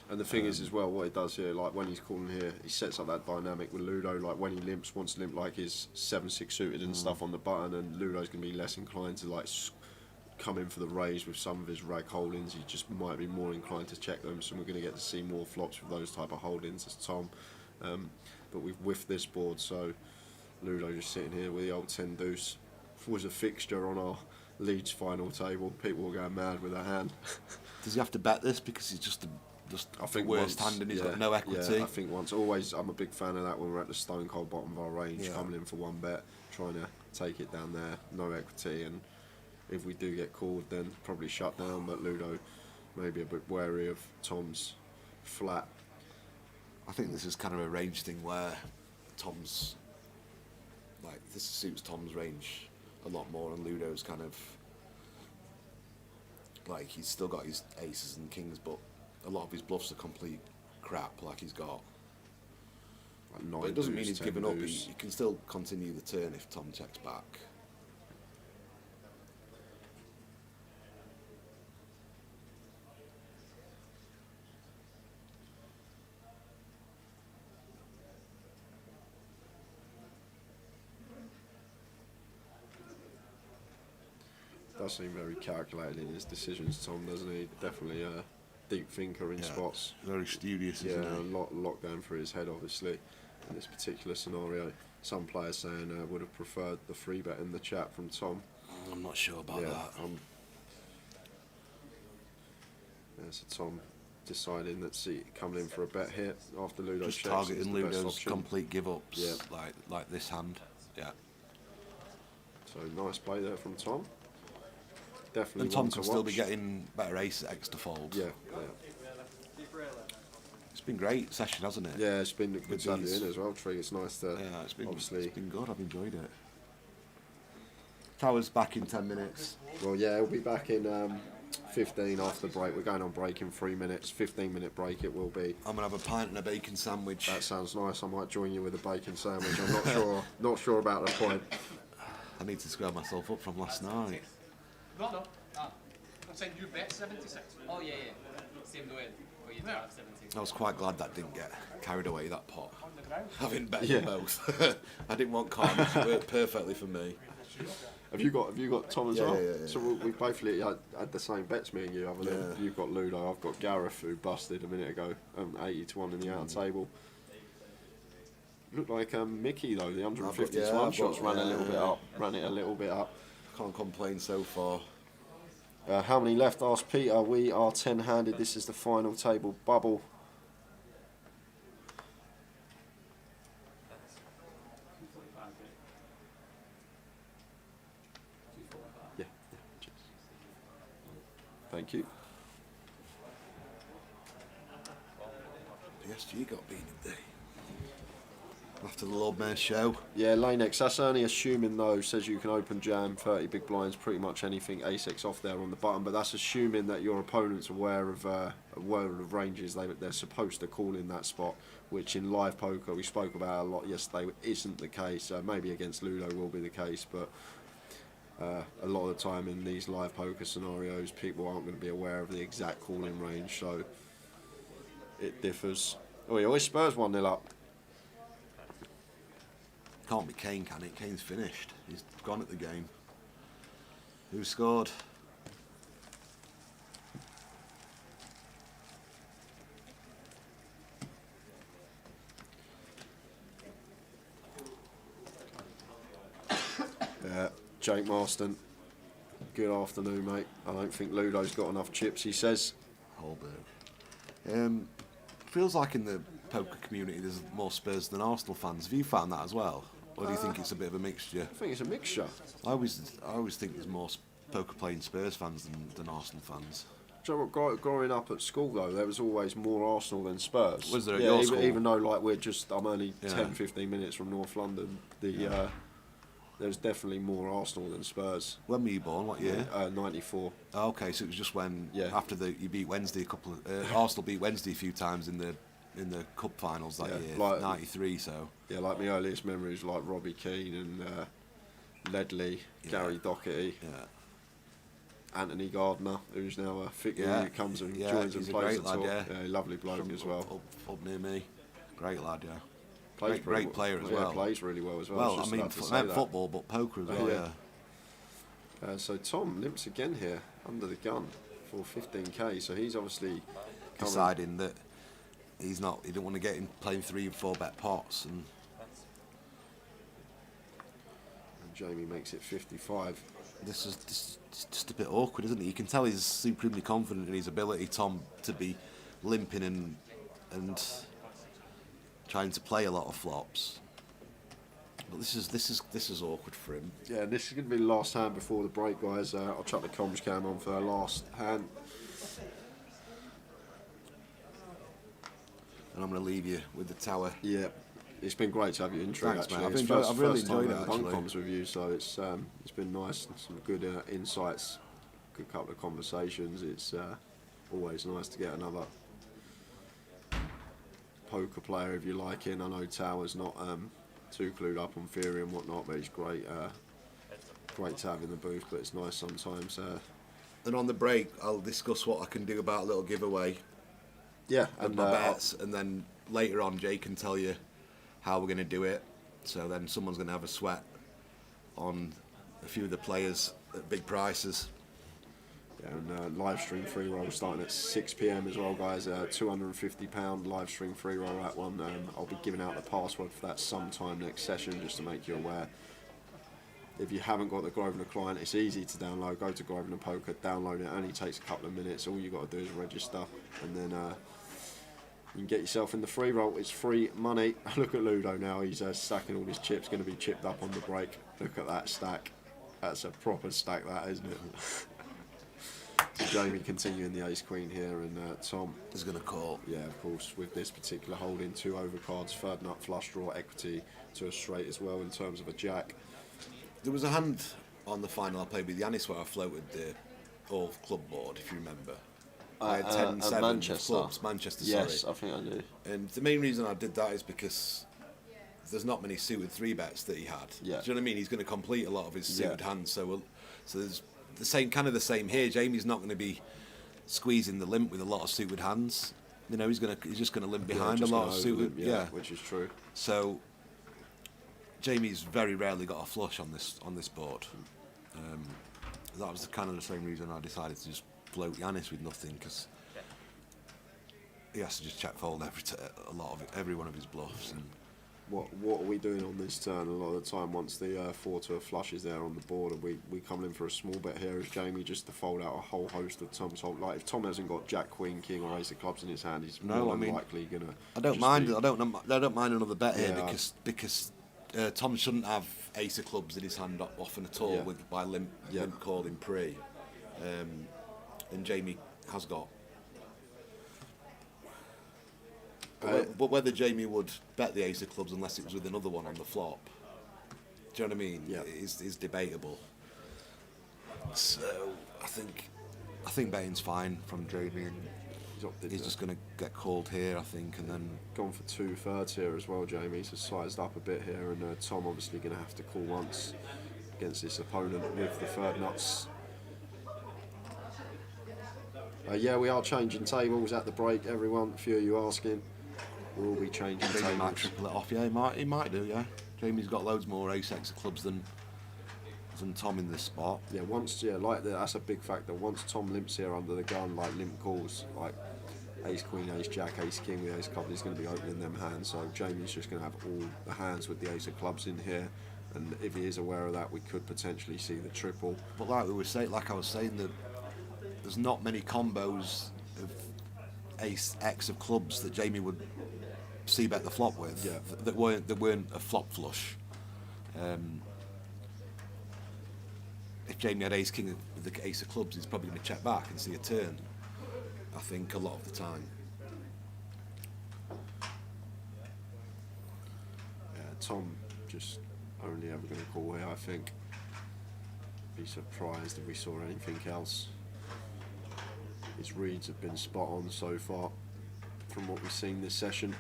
And the thing is as well, what he does here, like when he's calling here, he sets up that dynamic with Ludo. Like when he wants to limp like his 7-6 suited and stuff on the button, and Ludo's going to be less inclined to like come in for the raise with some of his rag holdings. He just might be more inclined to check them, so we're going to get to see more flops with those type of holdings as Tom. But we've whiffed this board, so Ludo just sitting here with the old 10 deuce. Was a fixture on our Leeds final table. People were going mad with their hand. Does he have to bet this because he's just I think the worst once, hand and he's got no equity? Yeah, I think once. Always, I'm a big fan of that when we're at the stone cold bottom of our range, coming in for one bet, trying to take it down there, no equity, and if we do get called, then probably shut down. But Ludo maybe a bit wary of Tom's flat. I think this is kind of a range thing where Tom's, like, this suits Tom's range a lot more, and Ludo's kind of, like, he's still got his aces and kings, but a lot of his bluffs are complete crap, like he's got. Like But it doesn't mean he's given up, deuce. he can still continue the turn if Tom checks back. Does seem very calculated in his decisions, Tom, doesn't he? Definitely a deep thinker in spots. Very studious, Yeah, isn't he? a lot going through his head, obviously, in this particular scenario. Some players saying would have preferred the free bet in the chat from Tom. I'm not sure about that. So Tom deciding that coming in for a bet here after Ludo Just checks targeting is the best Ludo's option. complete give-ups, Yeah. like this hand. Yeah. So nice play there from Tom. Definitely. And Tom one to can still be watch. getting better ace X to fold. Yeah. It's been great session, hasn't it? Yeah, it's been good to have you these- in as well, Tree. It's nice to. Yeah, it's been obviously. good. I've enjoyed it. Tower's back in 10 minutes. Well, yeah, we'll be back in 15 after the break. We're going on break in 3 minutes. 15-minute break it will be. I'm gonna have a pint and a bacon sandwich. That sounds nice. I might join you with a bacon sandwich. I'm not sure about the point. I need to scrub myself up from last night. No. I'm saying you bet 76. Oh, yeah. Same way. Or you have 70. I was quite glad that didn't get carried away, that pot. On the ground. Having bet them both. I didn't want karma to work perfectly for me. Have you got Tom as Yeah, well? yeah. So we both had the same bets, me and you, haven't we? Yeah. You've got Ludo, I've got Gareth, who busted a minute ago, 80-1 in the outer table. Looked like Mickey though, the 150 to 1 shots ran a little bit up, ran it a little bit up. Can't complain so far. How many left? Asked Peter. We are 10-handed. This is the final table bubble. Yeah. Cheers. Thank you. PSG got beaten today. After the Lord Mayor's show. Yeah, Lane X, that's only assuming though, says you can open jam 30 big blinds, pretty much anything, ace X off there on the button, but that's assuming that your opponent's aware of ranges they're supposed to call in that spot, which in live poker we spoke about a lot yesterday isn't the case. Maybe against Ludo will be the case, but a lot of the time in these live poker scenarios people aren't going to be aware of the exact calling range, so it differs. Oh, he always Spurs 1-0 up. Can't be Kane, can it? Kane's finished. He's gone at the game. Who scored? Jake Marston, good afternoon, mate. I don't think Ludo's got enough chips, he says. Holberg. Feels like in the poker community there's more Spurs than Arsenal fans. Have you found that as well? Or do you think it's a bit of a mixture? I think it's a mixture. I always think there's more poker playing Spurs fans than Arsenal fans. Do you know what, growing up at school though, there was always more Arsenal than Spurs. Was there at yeah, your even, school? even though like I'm only 10-15 minutes from North London, there's definitely more Arsenal than Spurs. When were you born? What year? 94. Oh, okay, so it was just when after you beat Wednesday Arsenal beat Wednesday a few times in the cup finals that year, like 93. So yeah, like my earliest memories like Robbie Keane and Ledley, Gary Doherty. Yeah. Anthony Gardner, who's now a figure who comes and joins and he's a plays great the lad, top. Lovely bloke as well. Up near me. Great lad, yeah. Plays Great player as well. Plays really well as well. Well, I mean, football, but poker as well, yeah. So Tom limps again here, under the gun, for 15k. So he's obviously deciding that he don't want to get him playing 3 and 4 bet pots, and Jamie makes it 55. This is just a bit awkward, isn't it? You can tell he's supremely confident in his ability, Tom, to be limping and trying to play a lot of flops. But this is awkward for him. Yeah, this is going to be the last hand before the break, guys. I'll chuck the comms cam on for the last hand. And I'm going to leave you with the tower. Yeah, it's been great to have you in. Thanks, actually. mate. I've really enjoyed it, actually. actually. Comms with you, so it's been nice. Some good insights, good couple of conversations. It's always nice to get another poker player, if you like, in. I know Tower's not too clued up on theory and whatnot, but he's great. Great to have in the booth, but it's nice sometimes. And on the break, I'll discuss what I can do about a little giveaway. Yeah, and my bets, and then later on, Jay can tell you how we're going to do it. So then someone's going to have a sweat on a few of the players at big prices. Yeah, and live stream free roll starting at 6 p.m. as well, guys. £250 live stream free roll, that one. I'll be giving out the password for that sometime next session, just to make you aware. If you haven't got the Grosvenor client, it's easy to download. Go to Grosvenor Poker, download it. It only takes a couple of minutes. All you got to do is register, and then you can get yourself in the free roll. It's free money. Look at Ludo now. He's stacking all his chips. Going to be chipped up on the break. Look at that stack. That's a proper stack, that, isn't it? Jamie continuing the ace queen here, and Tom is going to call. Yeah, of course, with this particular holding, 2 overcards, third nut flush draw, equity to a straight as well in terms of a jack. There was a hand on the final I played with Yanis where I floated the all club board, if you remember. I had 10-7 Manchester. clubs, Manchester, yes, sorry. I think I do. And the main reason I did that is because there's not many suited 3 bets that he had. Yeah. Do you know what I mean? He's going to complete a lot of his suited hands, so there's the same here. Jamie's not going to be squeezing the limp with a lot of suited hands. You know, he's just going to limp behind a lot of suited. Yeah, which is true. So Jamie's very rarely got a flush on this board. That was the same reason I decided to just float Yanis with nothing, because he has to just check fold every one of his bluffs. And what are we doing on this turn? A lot of the time, once the 4 to a flush is there on the board, and we come in for a small bet here as Jamie just to fold out a whole host of Tom's hold. Like if Tom hasn't got Jack, Queen, King, or Ace of Clubs in his hand, he's more than likely gonna. I don't mind another bet here, because Tom shouldn't have Ace of Clubs in his hand often at all by limp calling pre, and Jamie has got. But whether Jamie would bet the Ace of Clubs unless it was with another one on the flop, do you know what I mean? Yeah, is debatable. So I think betting's fine from Jamie. He's just going to get called here, I think, and then gone for 2/3 here as well. Jamie's just sized up a bit here, and Tom obviously going to have to call once against this opponent with the third nuts. Yeah, we are changing tables at the break, everyone. A few of you asking. We'll be changing tables. Jamie might triple it off. Yeah, he might do. Yeah, Jamie's got loads more ace X of clubs than Tom in this spot. Yeah, that's a big factor. Once Tom limps here under the gun, like limp calls, like ace queen, ace jack, ace king with ace club, he's going to be opening them hands. So Jamie's just going to have all the hands with the ace of clubs in here. And if he is aware of that, we could potentially see the triple. But like I was saying, that there's not many combos of ace X of clubs that Jamie would c-bet the flop with. Yeah. That weren't a flop flush. If Jamie had ace king with the ace of clubs, he's probably going to check back and see a turn, I think, a lot of the time. Yeah, Tom just only ever going to call here, I think. Be surprised if we saw anything else. His reads have been spot on so far from what we've seen this session.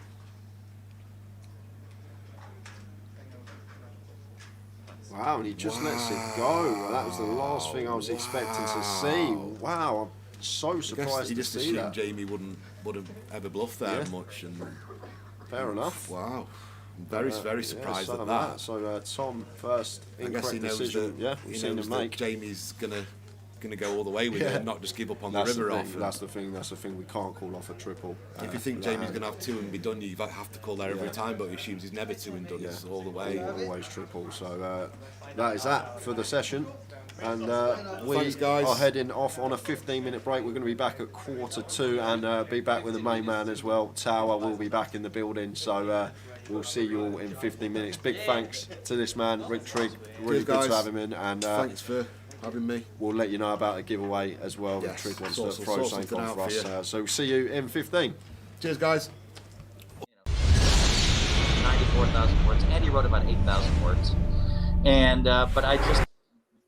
Wow, and he just lets it go. That was the last thing I was expecting to see. Wow, I'm so surprised He to just see assumed that. Jamie wouldn't ever bluff there much, and Fair enough. wow, I'm very surprised so at am that. I. So Tom first I guess he incorrect knows decision. that We've he seen knows him that make. Jamie's gonna go all the way with it, and not just give up on the river off. That's the thing. We can't call off a triple. If you think Jamie's going to have 2 and be done, you have to call there every time, but he assumes he's never 2 and done, it's all the way. Always triple. So that is that for the session. And we Thanks, guys. are heading off on a 15-minute break. We're going to be back at 1:45 and be back with the main man as well. Tower will be back in the building. So we'll see you all in 15 minutes. Big thanks to this man, Rick Trigg. Really Cheers, good to guys. have him in. And Thanks for having me. we'll let you know about a giveaway as well. Yes, Trigg wants sort to throw something something on out for for us. So see you in 15. Cheers, guys. 94,000 words. Andy wrote about 8,000 words. And, but I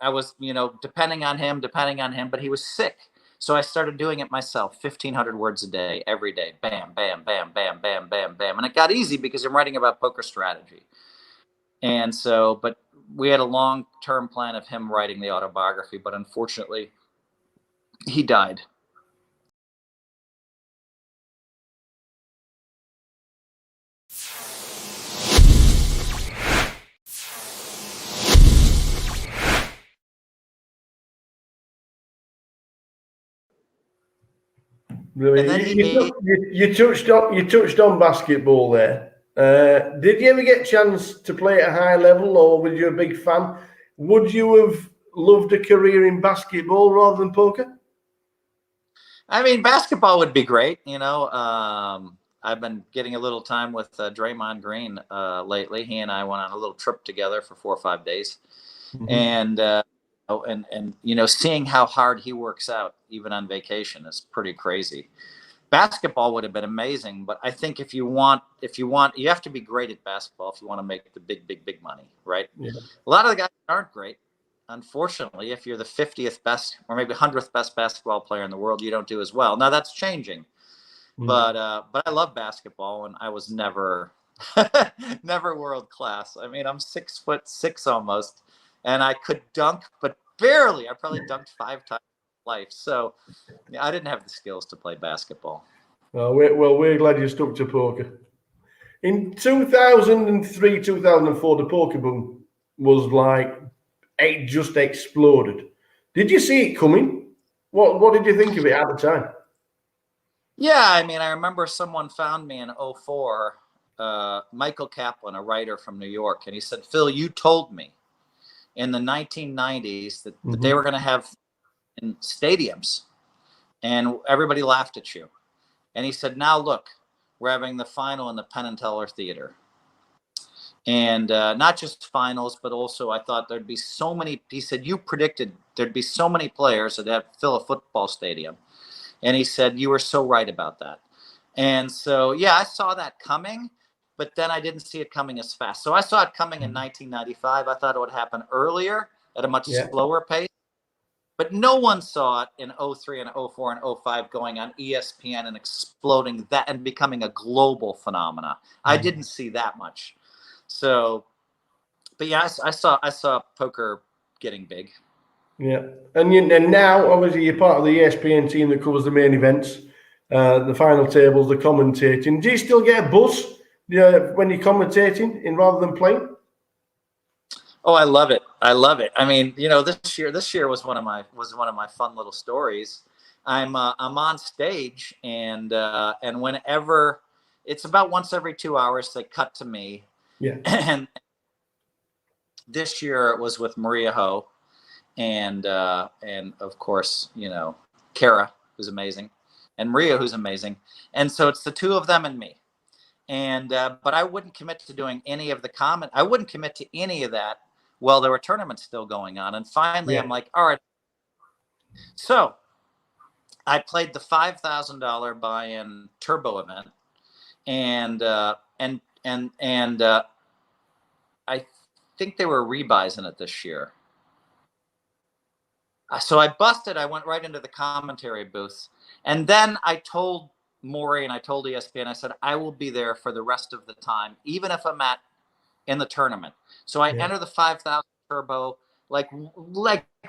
was, depending on him, but he was sick. So I started doing it myself, 1,500 words a day, every day. Bam, bam, bam, bam, bam, bam, bam. And it got easy because I'm writing about poker strategy. And so, but we had a long-term plan of him writing the autobiography, but unfortunately, he died. Brilliant. You touched on basketball there. Did you ever get a chance to play at a high level, or were you a big fan? Would you have loved a career in basketball rather than poker? I mean, basketball would be great. I've been getting a little time with Draymond Green lately. He and I went on a little trip together for 4 or 5 days, and seeing how hard he works out even on vacation is pretty crazy. Basketball would have been amazing, but I think if you want, you have to be great at basketball if you want to make the big money, right? Yeah. A lot of the guys aren't great. Unfortunately, if you're the 50th best or maybe 100th best basketball player in the world, you don't do as well. Now that's changing, but I love basketball, and I was never world class. I mean, I'm 6'6" almost, and I could dunk, but barely. I probably dunked 5 times in life, so I didn't have the skills to play basketball. We're glad you stuck to poker. In 2003, 2004, the poker boom was like, it just exploded. Did you see it coming? What did you think of it at the time? Yeah, I mean, I remember someone found me in 2004, Michael Kaplan, a writer from New York, and he said, "Phil, you told me in the 1990s that they were going to have in stadiums, and everybody laughed at you." And he said, "Now look, we're having the final in the Penn and Teller Theater. And not just finals, but also I thought there'd be so many." He said, "You predicted there'd be so many players that'd fill a football stadium." And he said, "You were so right about that." And so, yeah, I saw that coming, but then I didn't see it coming as fast. So I saw it coming in 1995. I thought it would happen earlier at a much slower pace. But no one saw it in 2003 and 2004 and 2005 going on ESPN and exploding that and becoming a global phenomena. I didn't see that much. So, but yeah, I saw poker getting big. Yeah, and now obviously you're part of the ESPN team that covers the main events, the final tables, the commentating. Do you still get a buzz when you're commentating rather than playing? Oh, I love it. I love it. I mean, this year was one of my fun little stories. I'm on stage, and whenever it's about once every 2 hours, they cut to me. Yeah. And this year it was with Maria Ho, and of course, Kara, who's amazing, and Maria, who's amazing. And so it's the two of them and me. And but I wouldn't commit to doing any of the comment. I wouldn't commit to any of that while there were tournaments still going on. And finally, I'm like, all right. So I played the $5,000 buy-in turbo event, and I think they were rebuys in it this year. So I busted. I went right into the commentary booth, and then I told Maury and I told ESPN. I said, I will be there for the rest of the time, even if I'm in the tournament. So I enter the $5,000 turbo, like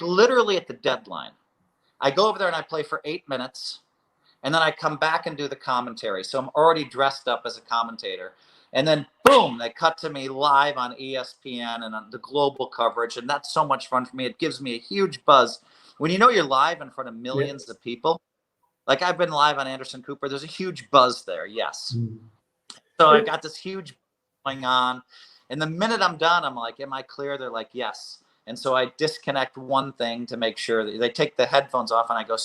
literally at the deadline. I go over there and I play for 8 minutes, and then I come back and do the commentary. So I'm already dressed up as a commentator. And then boom, they cut to me live on ESPN and on the global coverage. And that's so much fun for me. It gives me a huge buzz. When you know you're live in front of millions of people, like I've been live on Anderson Cooper, there's a huge buzz there. Yes. So I've got this huge going on. And the minute I'm done, I'm like, am I clear? They're like, yes. And so I disconnect one thing to make sure that they take the headphones off, and I go,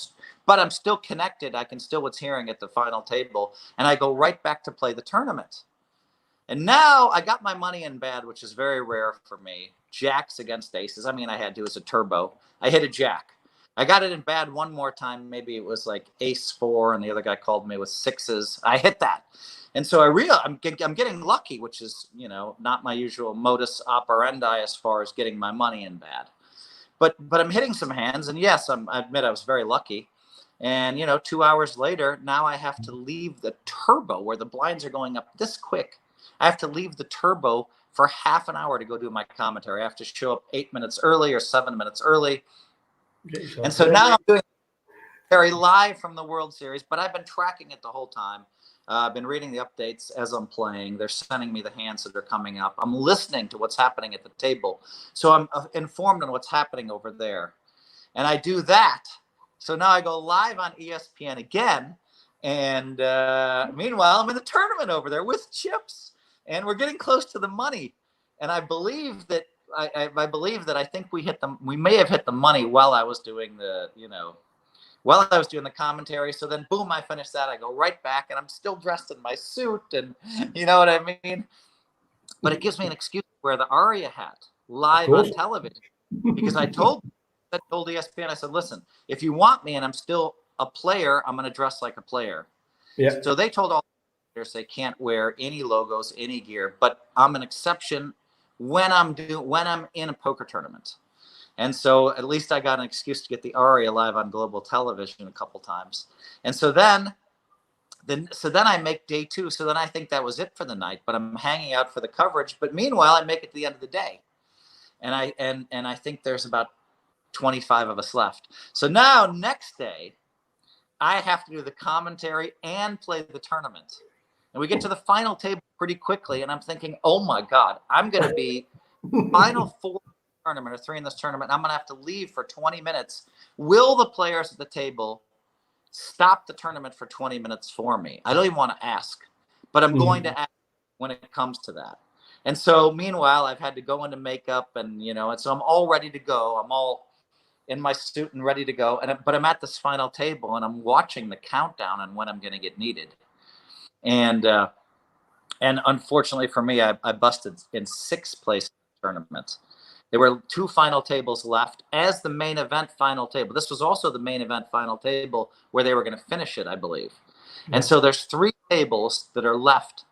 but I'm still connected. I can still what's hearing at the final table. And I go right back to play the tournament. And now I got my money in bad, which is very rare for me. Jacks against aces. I mean, I had to as a turbo. I hit a jack. I got it in bad one more time. Maybe it was like ace 4, and the other guy called me with 6s. I hit that. And so I'm getting lucky, which is, you know, not my usual modus operandi as far as getting my money in bad. But I'm hitting some hands, and yes, I admit I was very lucky. And, you know, 2 hours later, now I have to leave the turbo where the blinds are going up this quick. I have to leave the turbo for half an hour to go do my commentary. I have to show up 8 minutes early or 7 minutes early. And so now I'm doing very live from the World Series, but I've been tracking it the whole time. I've been reading the updates as I'm playing. They're sending me the hands that are coming up. I'm listening to what's happening at the table. So I'm informed on what's happening over there. And I do that. So now I go live on ESPN again. And meanwhile, I'm in the tournament over there with chips. And we're getting close to the money. And I believe that I believe that I think we may have hit the money while I was doing the, you know, while I was doing the commentary. So then boom, I finish that. I go right back, and I'm still dressed in my suit, and you know what I mean? But it gives me an excuse to wear the Aria hat live on television, because I told ESPN, I said, listen, if you want me and I'm still a player, I'm going to dress like a player. Yeah. So they told all the players they can't wear any logos, any gear, but I'm an exception when I'm in a poker tournament. And so at least I got an excuse to get the Aria live on global television a couple times. And so then I make day 2. So then I think that was it for the night, but I'm hanging out for the coverage. But meanwhile, I make it to the end of the day. And I think there's about 25 of us left. So now next day, I have to do the commentary and play the tournament. And we get to the final table pretty quickly. And I'm thinking, oh my God, I'm going to be final 4 tournament or 3 in this tournament. I'm going to have to leave for 20 minutes. Will the players at the table stop the tournament for 20 minutes for me? I don't even want to ask, but I'm going to ask when it comes to that. And so meanwhile, I've had to go into makeup, and, you know, and so I'm all ready to go. I'm all in my suit and ready to go. But I'm at this final table, and I'm watching the countdown on when I'm going to get needed. And unfortunately for me, I busted in 6th place in the tournament. There were 2 final tables left as the main event final table. This was also the main event final table where they were going to finish it, I believe. Yeah. And so there's 3 tables that are left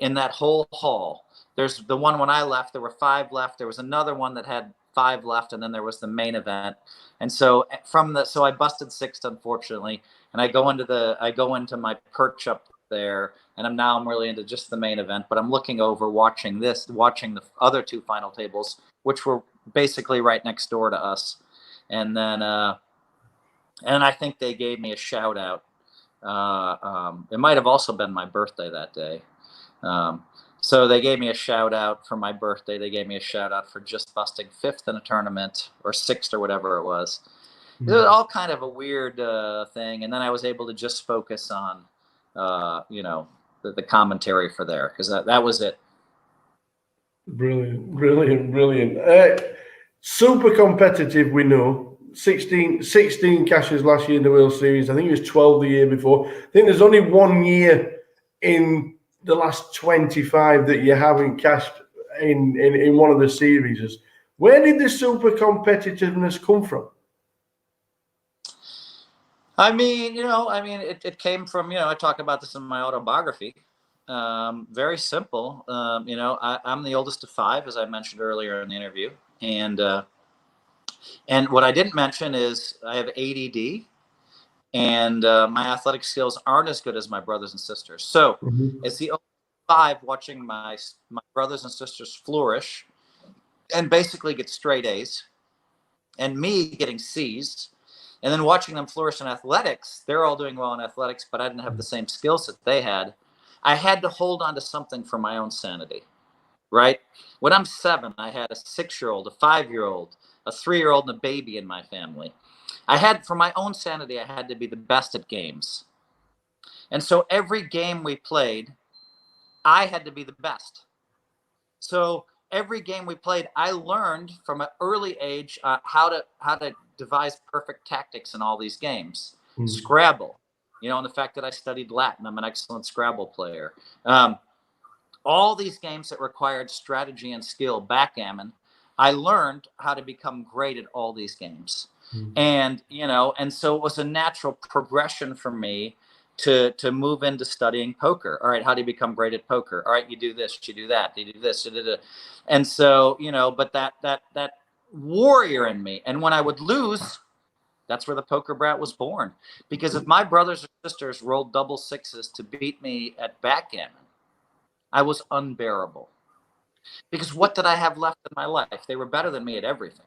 in that whole hall. There's the one when I left, there were 5 left. There was another one that had 5 left, and then there was the main event. And so so I busted 6th, unfortunately. And I go into my perch up there, and I'm really into just the main event, but I'm looking over, watching the other 2 final tables, which were basically right next door to us. And then, and I think they gave me a shout out. It might have also been my birthday that day. So they gave me a shout out for my birthday. They gave me a shout out for just busting 5th in a tournament, or 6th, or whatever it was. It was all kind of a weird thing. And then I was able to just focus on, you know, the commentary for there, because that was it. Brilliant. Super competitive, we know. 16 cashes last year in the World Series. I think it was 12 the year before. I think there's only 1 year in the last 25 that you haven't cashed in one of the series. Where did the super competitiveness come from? I mean, it came from, I talk about this in my autobiography. Very simple. I'm the oldest of 5, as I mentioned earlier in the interview. And what I didn't mention is I have ADD, and my athletic skills aren't as good as my brothers and sisters. So as the oldest of 5, watching my brothers and sisters flourish and basically get straight A's, and me getting C's, and then watching them flourish in athletics. They're all doing well in athletics, but I didn't have the same skill set they had. I had to hold on to something for my own sanity, right? When I'm 7, I had a 6-year-old, a 5-year-old, a 3-year-old, and a baby in my family. I had, for my own sanity, I had to be the best at games. And so every game we played, I had to be the best. So every game we played, I learned from an early age how to devise perfect tactics in all these games. Scrabble, and the fact that I studied Latin, I'm an excellent Scrabble player. All these games that required strategy and skill, backgammon, I learned how to become great at all these games. And so it was a natural progression for me to move into studying poker. All right, how do you become great at poker? All right, you do this, you do that, you do this, and so but that warrior in me, and when I would lose, that's where the poker brat was born. Because if my brothers or sisters rolled double sixes to beat me at backgammon, I was unbearable. Because what did I have left in my life? They were better than me at everything.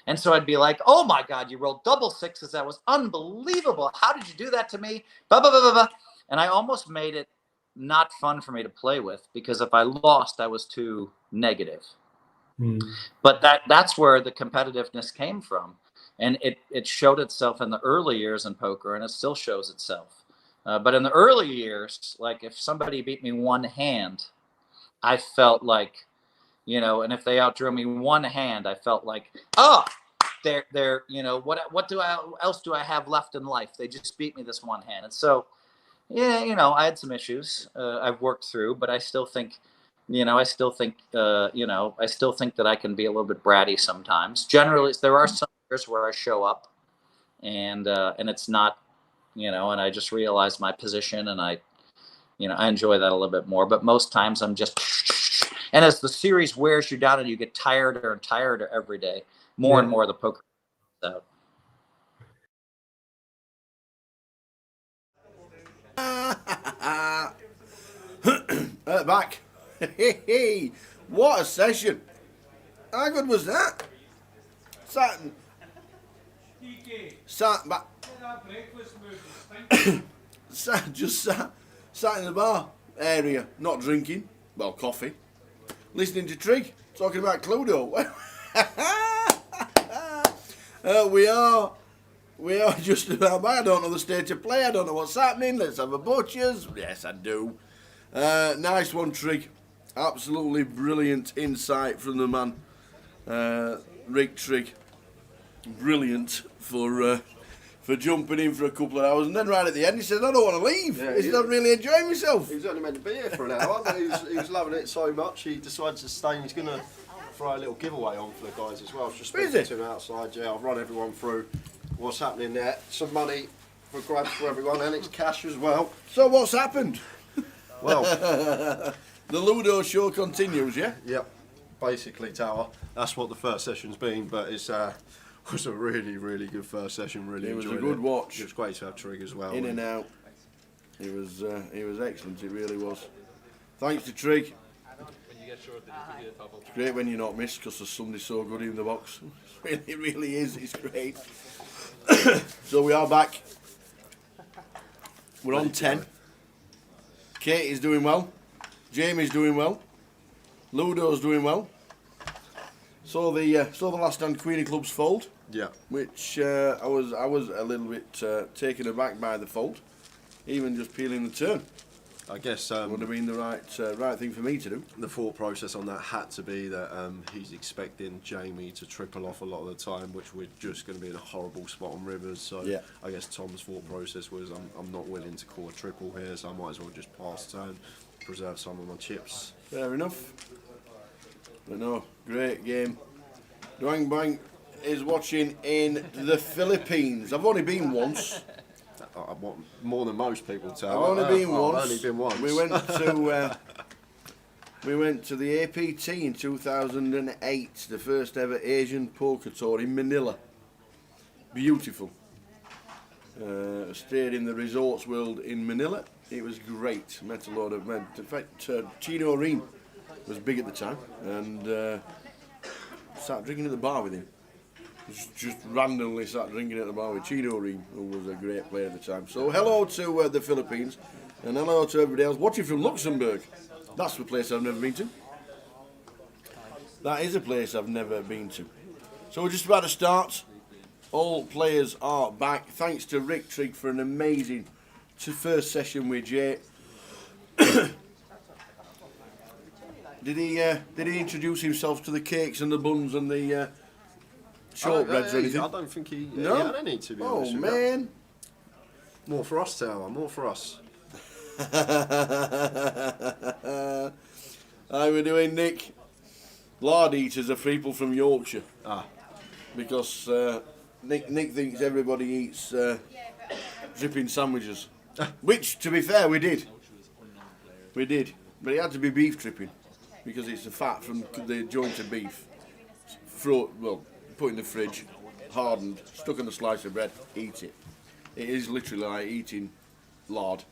And so I'd be like, oh my God, you rolled double sixes. That was unbelievable. How did you do that to me? Blah, blah, blah, blah, blah. And I almost made it not fun for me to play with, because if I lost, I was too negative. But that's where the competitiveness came from. And it showed itself in the early years in poker, and it still shows itself. But in the early years, like if somebody beat me one hand, I felt like, and if they outdrew me one hand, I felt like, oh, they're what else do I have left in life? They just beat me this one hand. And so, I had some issues I've worked through, but I still think, I still think that I can be a little bit bratty sometimes. Generally, there are some years where I show up, and it's not, and I just realize my position, and I enjoy that a little bit more. But most times I'm just, and as the series wears you down and you get tireder and tireder every day, more and more the poker out. Back. Hey, what a session. How good was that? Sat back. Sat in the bar area, not drinking, well, coffee, listening to Trig, talking about Cluedo. We are just about back. I don't know the state of play. I don't know what's happening. Let's have a butchers. Yes, I do. Nice one, Trig. Absolutely brilliant insight from the man, Rick Trigg. Brilliant for jumping in for a couple of hours, and then right at the end he said, I don't want to leave. Yeah, he's not really enjoying himself. He was only meant to be here for an hour, but he was loving it so much he decided to stay. He's going to throw a little giveaway on for the guys as well. I was just speaking to him outside. Yeah, I've run everyone through what's happening there. Some money for grabs for everyone, and it's cash as well. So what's happened? Well, the Ludo show continues, yeah? Yep, basically, Tower. That's what the first session's been, but it's was a really, really good first session. Really enjoyed it. It was a good watch. It was great to have Trig as well. In and out. It was excellent. It really was. Thanks to Trig. It's great when you're not missed, because there's somebody so good in the box. It really is. It's great. So we are back. We're on 10. Kate is doing well. Jamie's doing well. Ludo's doing well. So the last stand Queen of Clubs fold. Yeah. Which I was a little bit taken aback by the fold, even just peeling the turn. I guess would have been the right thing for me to do. The thought process on that had to be that he's expecting Jamie to triple off a lot of the time, which we're just going to be in a horrible spot on rivers. So yeah. I guess Tom's thought process was I'm not willing to call a triple here, so I might as well just pass turn, preserve some of my chips. Fair enough. But no, great game. Duang Bang is watching in the Philippines. I've only been once. I want more than most people to. I've only been once. I've only been once. We went to the APT in 2008, the first ever Asian poker tour in Manila. Beautiful. Stayed in the Resorts World in Manila. It was great. Met a lot of men. In fact, Chino Ream was big at the time, and sat drinking at the bar with him. Just randomly sat drinking at the bar with Chino Ream, who was a great player at the time. So hello to the Philippines, and hello to everybody else watching from Luxembourg. That's the place I've never been to. That is a place I've never been to. So we're just about to start. All players are back. Thanks to Rick Trigg for an amazing first session with Jay. Did he introduce himself to the cakes and the buns and the shortbreads or anything? I don't think he No? had any, to be honest with you. Man. More for us, Tower, more for us. How we doing, Nick? Lard eaters are people from Yorkshire. Because Nick thinks everybody eats dripping sandwiches. Which, to be fair, we did. We did. But it had to be beef dripping. Because it's the fat from the joint of beef. Put in the fridge, hardened, stuck on a slice of bread, eat it. It is literally like eating lard.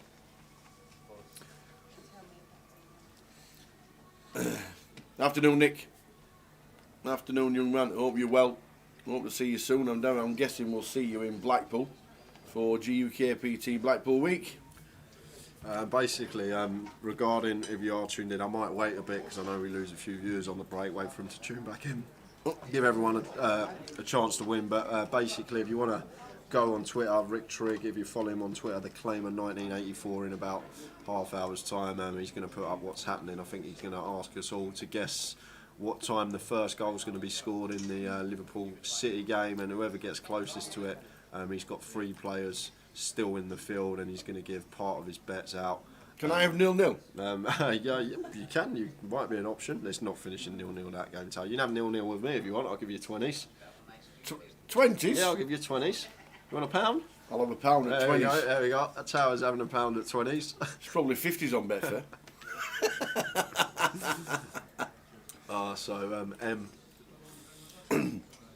Afternoon, Nick. Afternoon, young man. Hope you're well. Hope to see you soon. I'm guessing we'll see you in Blackpool for GUKPT Blackpool Week. Basically, regarding if you are tuned in, I might wait a bit because I know we lose a few viewers on the break. Wait for them to tune back in. Give everyone a chance to win. But basically, if you want to go on Twitter, Rick Trigg, if you follow him on Twitter, the Claimer 1984, in about half hour's time, he's going to put up what's happening. I think he's going to ask us all to guess what time the first goal is going to be scored in the Liverpool City game, and whoever gets closest to it, he's got 3 players still in the field, and he's going to give part of his bets out. Can I have 0-0? Yeah, you can. You might be an option. It's not finishing 0-0 that game, Tal. You can have 0-0 with me if you want. I'll give you 20s. 20s? Yeah, I'll give you 20s. You want a pound? I'll have a pound at 20s. There we go. That's how I was having a pound at 20s. It's probably 50s on Betfair. So M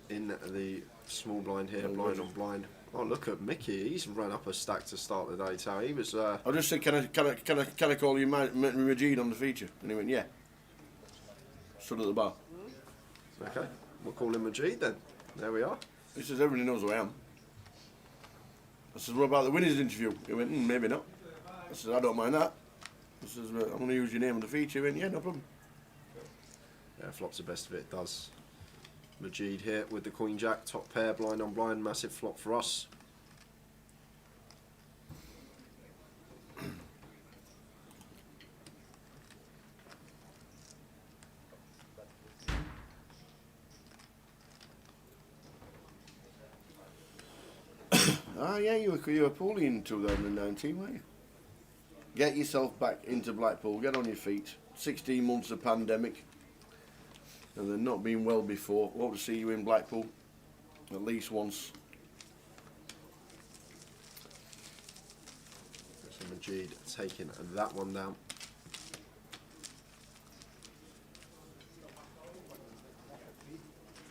in the small blind here, blind on blind. Oh, look at Mickey. He's run up a stack to start the day, Tal. He was. I just said, can I call you Majid on the feature? And he went, yeah. Stood at the bar. Okay, we'll call him Majid then. There we are. He says, everybody knows who I am. I said, what about the winners interview? He went, maybe not. I said, I don't mind that. I says, I'm going to use your name on the feature. He went, yeah, no problem. Yeah, flops the best of it, does. Majid here with the Queen Jack, top pair, blind on blind, massive flop for us. Yeah, you were poorly in 2019, weren't you? Get yourself back into Blackpool, get on your feet. 16 months of pandemic. And they've not been well before. Hope to see you in Blackpool at least once. So Majid taking that one down.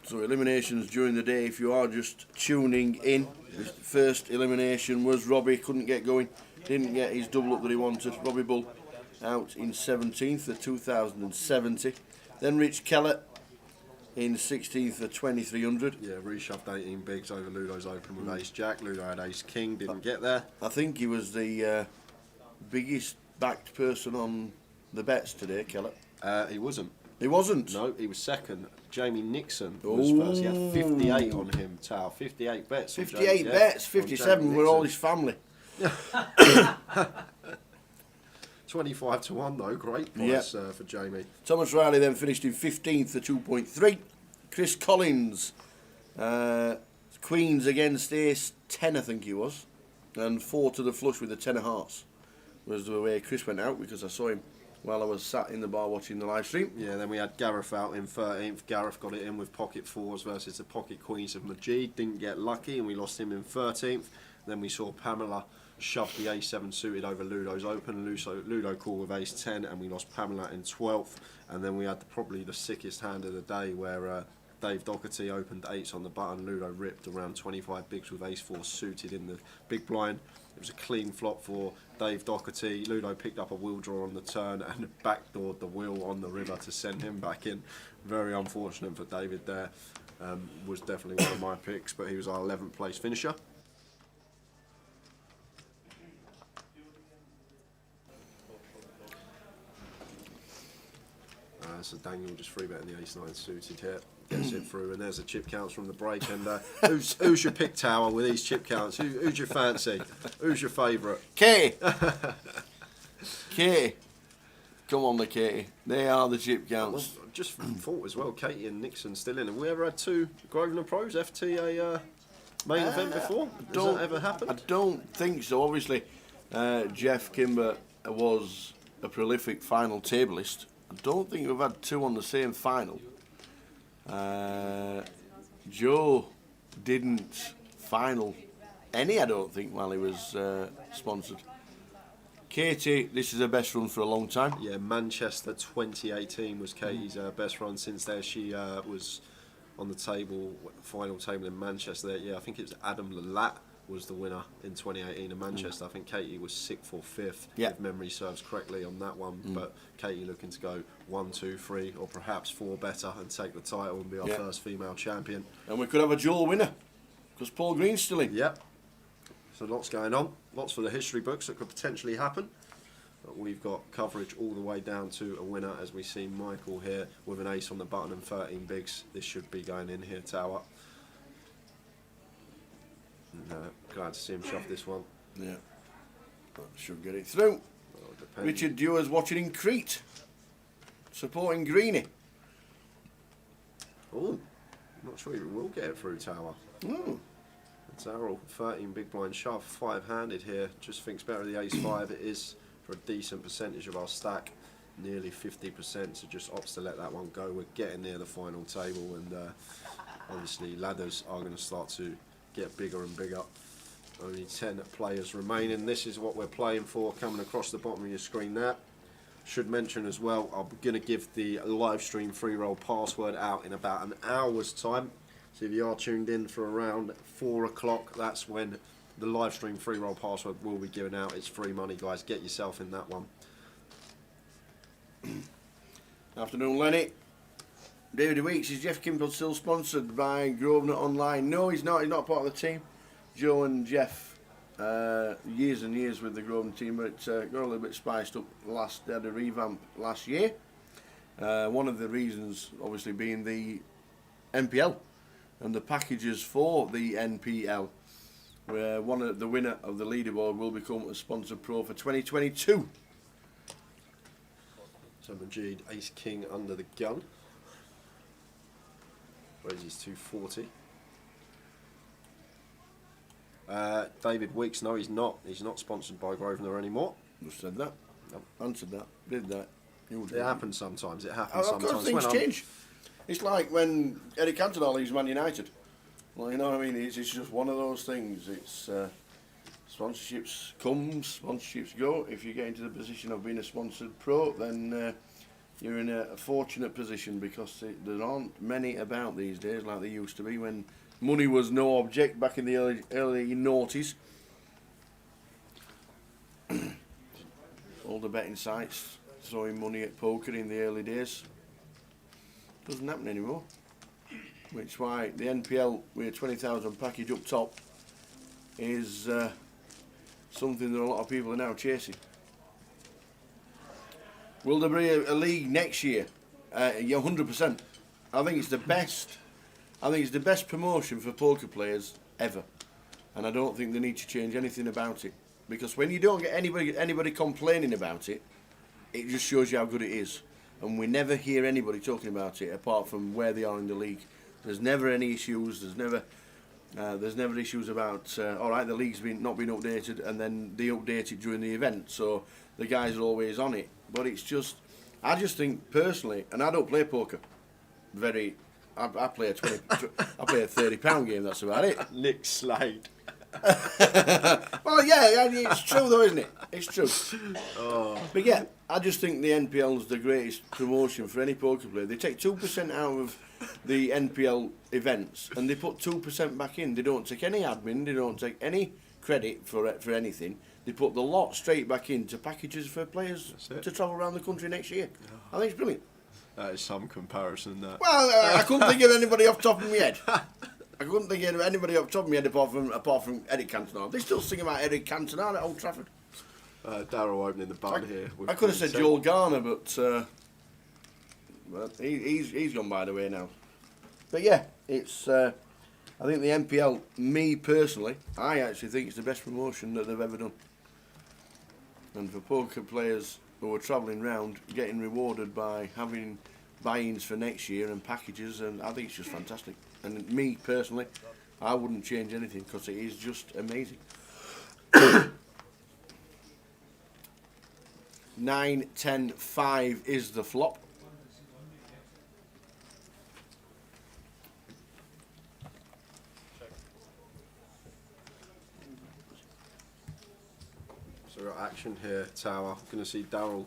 So eliminations during the day, if you are just tuning in. The first elimination was Robbie, couldn't get going. Didn't get his double up that he wanted. Robbie Bull out in 17th at 2070. Then Rich Kellett in 16th at 2300. Yeah, reshoved 18 bigs over Ludo's open with Ace Jack. Ludo had Ace King, didn't get there. I think he was the biggest backed person on the bets today, Kellett. He wasn't. He wasn't? No, he was second. Jamie Nixon was first. He had 58 on him, Tal. 58 bets. 58 bets, 57 were all his family. 25 to 1 though, great price for Jamie. Thomas Riley then finished in 15th at 2.3. Chris Collins, Queens against Ace 10, I think he was, and 4 to the flush with the 10 of hearts was the way Chris went out, because I saw him while I was sat in the bar watching the live stream. Yeah, then we had Gareth out in 13th. Gareth got it in with pocket 4s versus the pocket queens of Majid. Didn't get lucky and we lost him in 13th. Then we saw Pamela shove the A7 suited over Ludo's open. Ludo called with Ace 10 and we lost Pamela in 12th. And then we had probably the sickest hand of the day where Dave Doherty opened 8s on the button. Ludo ripped around 25 bigs with ace-4 suited in the big blind. It was a clean flop for Dave Doherty. Ludo picked up a wheel draw on the turn and backdoored the wheel on the river to send him back in. Very unfortunate for David there. Was definitely one of my picks, but he was our 11th place finisher. So Daniel just free betting the ace-9 suited here, gets it through, and there's the chip counts from the break. And who's your pick, Tower, with these chip counts? Who's your fancy? Who's your favourite? Katie. Katie. Come on, the Katie. They are the chip counts. Well, just thought as well, Katie and Nixon still in. Have we ever had 2 Grosvenor Pros FTA main event before? Does that ever happen? I don't think so. Obviously, Jeff Kimber was a prolific final tableist. I don't think we've had 2 on the same final. Joe didn't final any, I don't think, while he was sponsored. Katie, this is her best run for a long time. Yeah, Manchester 2018 was Katie's best run. Since there, she was on the table, final table in Manchester. Yeah, I think it was Adam Lalat was the winner in 2018 in Manchester. I think Katie was 6th or 5th, if memory serves correctly on that one. But Katie looking to go 1, 2, 3, or perhaps 4 better and take the title and be our first female champion. And we could have a dual winner, because Paul Green's still in. Yep. So lots going on, lots for the history books that could potentially happen. But we've got coverage all the way down to a winner, as we see Michael here with an ace on the button and 13 bigs. This should be going in here, Tower. And, glad to see him shove this one. Yeah, that should get it through. Well, Richard Dewar's watching in Crete, supporting Greenie. Oh, I'm not sure he will get it through, Tower. Darryl, 13 big blind shove, 5-handed here. Just thinks better of the ace-5. It is for a decent percentage of our stack, nearly 50%. So just opts to let that one go. We're getting near the final table, and obviously ladders are going to start to get bigger and bigger. Only 10 players remaining. This is what we're playing for, coming across the bottom of your screen there. Should mention as well, I'm going to give the live stream free roll password out in about an hour's time. So if you are tuned in for around 4 o'clock, that's when the live stream free roll password will be given out. It's free money, guys. Get yourself in that one. Afternoon, Lenny. David Weeks, is Jeff Kimble still sponsored by Grosvenor Online? No, he's not. He's not part of the team. Joe and Jeff, years and years with the Grosvenor team, but got a little bit spiced up last. They had a revamp last year. One of the reasons, obviously, being the NPL and the packages for the NPL, where the winner of the leaderboard will become a sponsored pro for 2022. So Majid, ace king under the gun. Raises 240. David Weeks, no, he's not. He's not sponsored by Grosvenor anymore. Just said that. Nope. Answered that. Did that. It happens sometimes. It happens Of sometimes. course, things change. It's like when Eric Cantona leaves Man United. Well, you know what I mean? It's just one of those things. It's sponsorships come, sponsorships go. If you get into the position of being a sponsored pro, then you're in a fortunate position, because there aren't many about these days like there used to be when money was no object back in the early noughties. All the betting sites throwing money at poker in the early days. Doesn't happen anymore. Which is why the NPL with a 20,000 package up top is something that a lot of people are now chasing. Will there be a league next year? Yeah, 100%. I think it's the best. I think it's the best promotion for poker players ever, and I don't think they need to change anything about it, because when you don't get anybody complaining about it, it just shows you how good it is. And we never hear anybody talking about it apart from where they are in the league. There's never any issues. There's never issues about all right, the league's not been updated, and then they update it during the event, so the guys are always on it. But it's just, I just think personally, and I don't play poker I play a £30 game. That's about it. Nick Slade. Well, yeah, it's true though, isn't it? It's true. But yeah, I just think the NPL is the greatest promotion for any poker player. They take 2% out of the NPL events, and they put 2% back in. They don't take any admin. They don't take any credit for anything. They put the lot straight back into packages for players to travel around the country next year. I think it's brilliant. That is some comparison. That. Well, I couldn't think of anybody off the top of my head. I couldn't think of anybody off the top of my head apart from Eric Cantona. They still sing about Eric Cantona at Old Trafford. Darryl opening the button here. I could have said Joel Garner, but he's gone by the way now. But yeah, it's. I think the NPL, me personally, I actually think it's the best promotion that they've ever done. And for poker players who are travelling round, getting rewarded by having buy-ins for next year and packages, and I think it's just fantastic. And me personally, I wouldn't change anything because it is just amazing. 9, 10, 5 is the flop. So we've got action here, Tower. Going to see Darryl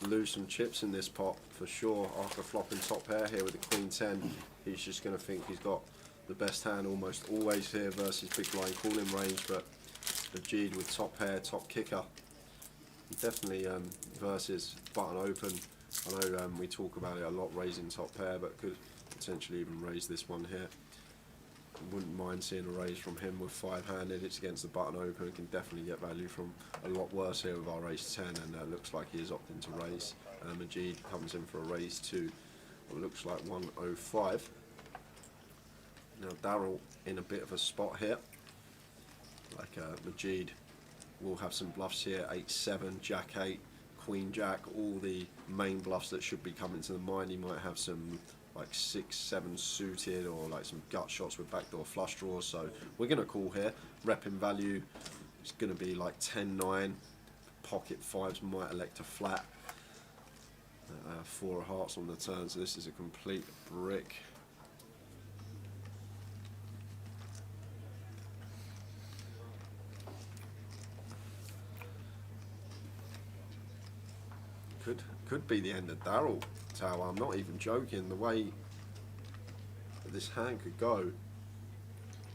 lose some chips in this pot for sure after flopping top pair here with the Queen 10. He's just going to think he's got the best hand almost always here versus big blind calling range, but the G'd with top pair, top kicker. Definitely versus button open. I know we talk about it a lot, raising top pair, but could potentially even raise this one here. Wouldn't mind seeing a raise from him with 5-handed. It's against the button open. Can definitely get value from a lot worse here with our ace 10, and looks like he is opting to raise. Majid comes in for a raise to what looks like 105. Now Darryl in a bit of a spot here. Like Majid will have some bluffs here, 8-7, Jack 8, Queen Jack, all the main bluffs that should be coming to the mind. He might have some like 6-7 suited or like some gut shots with backdoor flush draws. So we're going to call here. Repping value is going to be like 10-9. Pocket fives might elect a flat. 4 of hearts on the turn, so this is a complete brick. Could be the end of Darryl, Tower. I'm not even joking. The way this hand could go,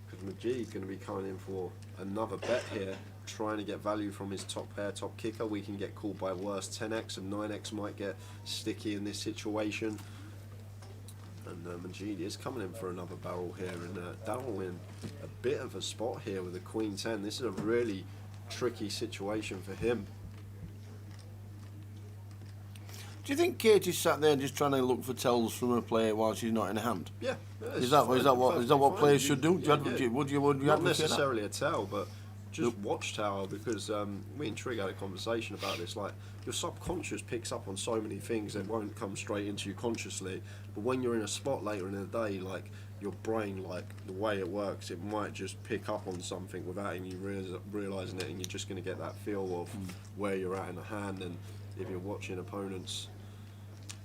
because Majid's going to be coming in for another bet here, trying to get value from his top pair, top kicker. We can get called by worse 10x, and 9x might get sticky in this situation. And Majid is coming in for another barrel here, and Darryl in a bit of a spot here with a Queen 10. This is a really tricky situation for him. Do you think Katie's sat there just trying to look for tells from her player while she's not in a hand? Yeah. Is that what players should do? Would you not necessarily a tell, but just watch Tower, because me and Trig had a conversation about this. Like, your subconscious picks up on so many things that won't come straight into you consciously, but when you're in a spot later in the day, like your brain, like the way it works, it might just pick up on something without even you realising it, and you're just going to get that feel of where you're at in the hand. And if you're watching opponents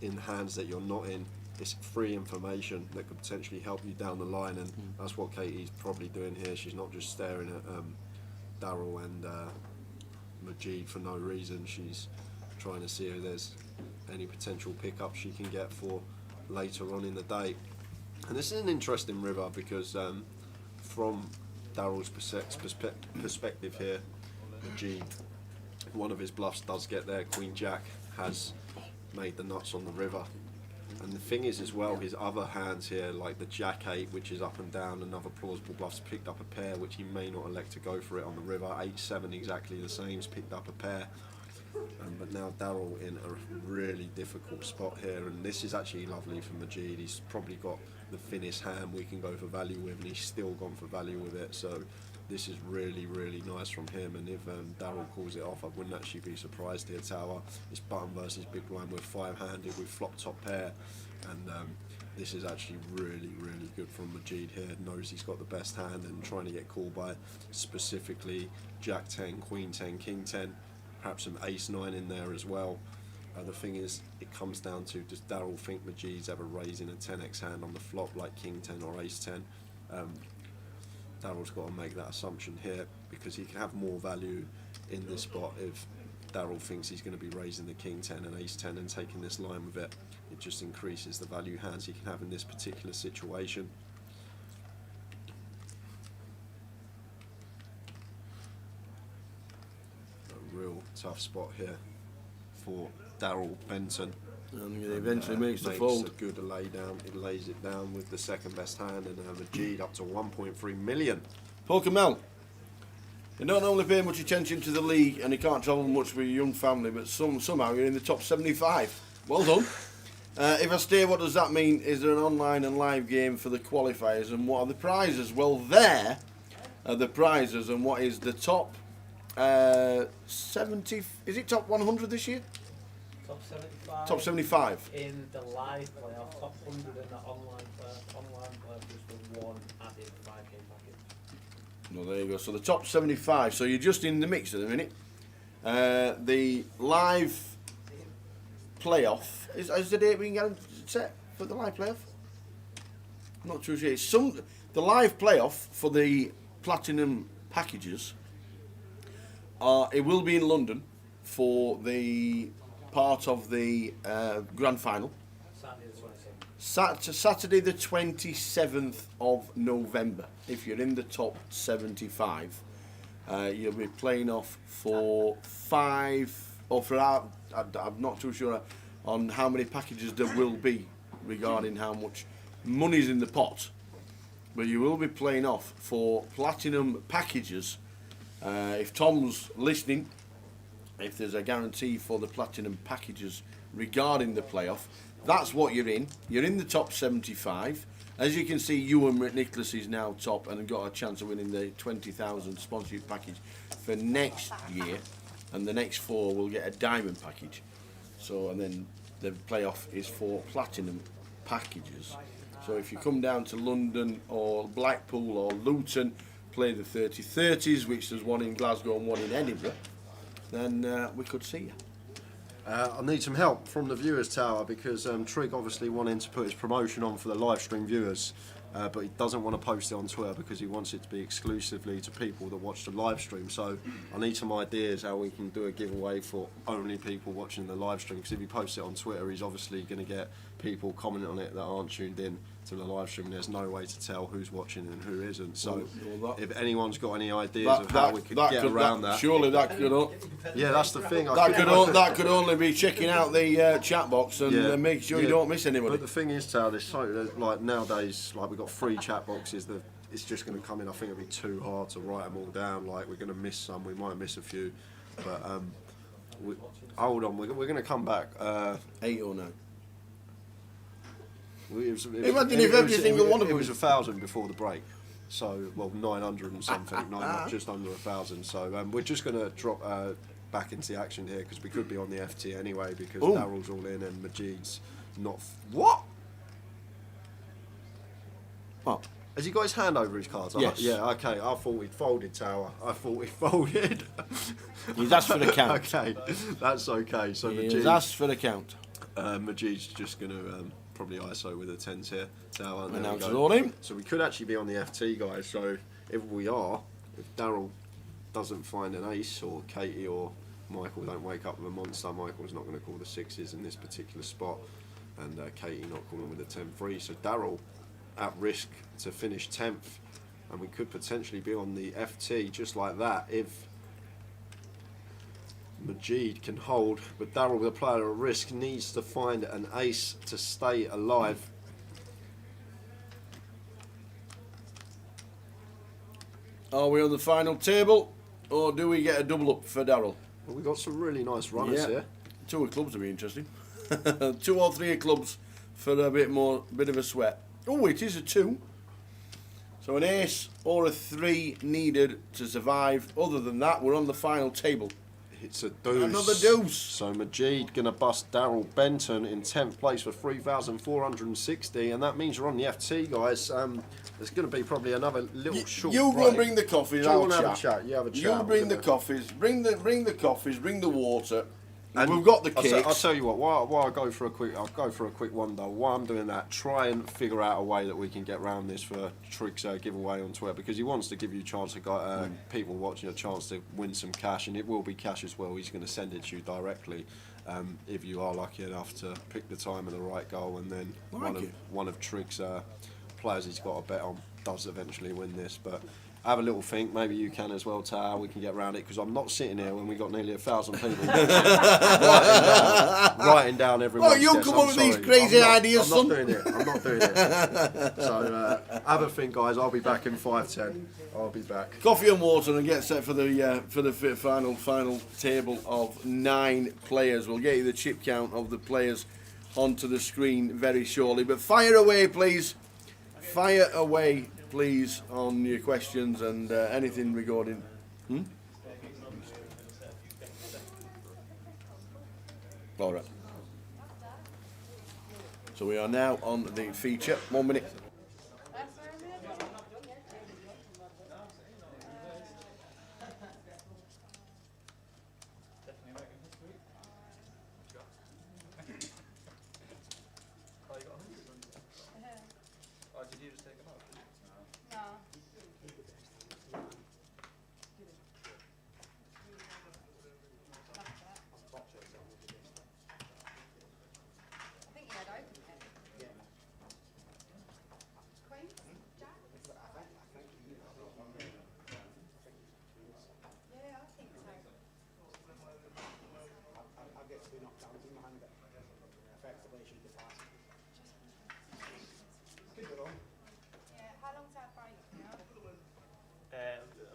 in hands that you're not in, it's free information that could potentially help you down the line, and that's what Katie's probably doing here. She's not just staring at Darryl and Majid for no reason. She's trying to see if there's any potential pickup she can get for later on in the day. And this is an interesting river, because from Darryl's perspective here, Majid, one of his bluffs does get there. Queen Jack has made the nuts on the river, and the thing is as well, his other hands here, like the Jack 8, which is up and down, another plausible bluff's picked up a pair, which he may not elect to go for it on the river. 8-7 exactly the same, he's picked up a pair. But now Darryl in a really difficult spot here, and this is actually lovely for Majid. He's probably got the thinnest hand we can go for value with, and he's still gone for value with it. So this is really, really nice from him. And if Darryl calls it off, I wouldn't actually be surprised here, Tower. It's button versus big blind with 5-handed with flop top pair, and this is actually really, really good from Majid here. Knows he's got the best hand and trying to get called by specifically Jack 10, Queen 10, King 10. Perhaps some ace 9 in there as well. The thing is, it comes down to, does Darryl think Majid's ever raising a 10x hand on the flop like King 10 or Ace 10? Darryl's got to make that assumption here, because he can have more value in this spot if Darryl thinks he's going to be raising the king 10 and ace 10 and taking this line with it. It just increases the value hands he can have in this particular situation. A real tough spot here for Darryl Benton. And he eventually makes the makes fold. a good lay down. He lays it down with the second best hand, and Majid up to 1.3 million. Pokemel, you don't normally pay much attention to the league and you can't travel much with your young family, but somehow you're in the top 75. Well done. If I stay, what does that mean? Is there an online and live game for the qualifiers, and what are the prizes? Well, there are the prizes, and what is the top 70? Is it top 100 this year? Top 75. Top 75. In the live playoff, top 100 in the online playoff. Online playoff is the one added 5-game package. No, there you go. So the top 75. So you're just in the mix at the minute. The live playoff is the date we can get set for the live playoff. I'm not too sure. It's the live playoff for the platinum packages. It will be in London for the part of the grand final. Saturday the 27th of November. If you're in the top 75, you'll be playing off for 5 or for I'm not too sure on how many packages there will be regarding how much money's in the pot, but you will be playing off for platinum packages. If Tom's listening, if there's a guarantee for the platinum packages regarding the playoff, that's what you're in. You're in the top 75. As you can see, Ewan McNicholas is now top and got a chance of winning the 20,000 sponsorship package for next year, and the next 4 will get a diamond package. So, and then the playoff is for platinum packages. So if you come down to London or Blackpool or Luton, play the 30-30s, which there's one in Glasgow and one in Edinburgh, then we could see you. I need some help from the viewers tower because Trig obviously wanting to put his promotion on for the live stream viewers, but he doesn't want to post it on Twitter because he wants it to be exclusively to people that watch the live stream. So I need some ideas how we can do a giveaway for only people watching the live stream, because if he posts it on Twitter, he's obviously going to get people commenting on it that aren't tuned in to the live stream, and there's no way to tell who's watching and who isn't. So if anyone's got any ideas of how we could get around that, surely that could. Yeah, that's the thing. That could only be checking out the chat box and make sure you don't miss anybody. But the thing is, Tal, there's so like nowadays, like we've got 3 chat boxes. It's just going to come in. I think it'll be too hard to write them all down. Like we're going to miss some. We might miss a few. But hold on, we're going to come back. 8 or 9. Imagine if every single one of them was 1,000 before the break. So, well, 900 and something, just under 1,000. So we're just going to drop back into the action here because we could be on the FT anyway because Darryl's all in and Majid's not. What? What? Has he got his hand over his cards? Yes. Yeah, okay. I thought we'd folded, Tower. I thought we folded. He's asked for the count. Okay, that's okay. So he's asked for the count. Majid's just going to probably ISO with the 10s here. Tower. Announce it all in. So we could actually be on the FT, guys. So if we are, if Darryl doesn't find an ace, or Katie or Michael don't wake up with a monster, Michael's not going to call the 6s in this particular spot, and Katie not calling with the 10-3. So Darryl at risk to finish 10th, and we could potentially be on the FT just like that if Majid can hold, but Darryl, the player at risk, needs to find an ace to stay alive. Are we on the final table, or do we get a double up for Darryl? Well, we've got some really nice runners here. 2 of clubs would be interesting. 2 or 3 of clubs for a bit of a sweat. Oh, it is a 2. So an ace or a 3 needed to survive. Other than that, we're on the final table. It's a deuce. Another deuce. So Majid going to bust Darryl Benton in 10th place for 3,460, and that means you're on the FT, guys. There's going to be probably another little short You break. go and bring the coffees. You I'll want to have a chat. chat? You have a chat. You bring the coffees. Bring the coffees. Bring the water. And we've got the cakes. I'll tell you what. While I'll go for a quick one though. While I'm doing that, try and figure out a way that we can get around this for Triggs giveaway on Twitter, because he wants to give you a chance to people watching a chance to win some cash, and it will be cash as well. He's going to send it to you directly if you are lucky enough to pick the time and the right goal, and then one of Triggs' players he's got a bet on does eventually win this. But have a little think. Maybe you can as well, Tao. We can get around it, because I'm not sitting here when we got nearly 1,000 people writing down everyone's Oh, you guess. come I'm up with these sorry. crazy I'm ideas, not son. doing it. I'm not doing it. So have a think, guys. I'll be back in 5:10. I'll be back. Coffee and water, and get set for the final table of 9 players. We'll get you the chip count of the players onto the screen very shortly. But fire away, please. Fire away, please, on your questions and anything regarding. All right. So we are now on the feature. 1 minute.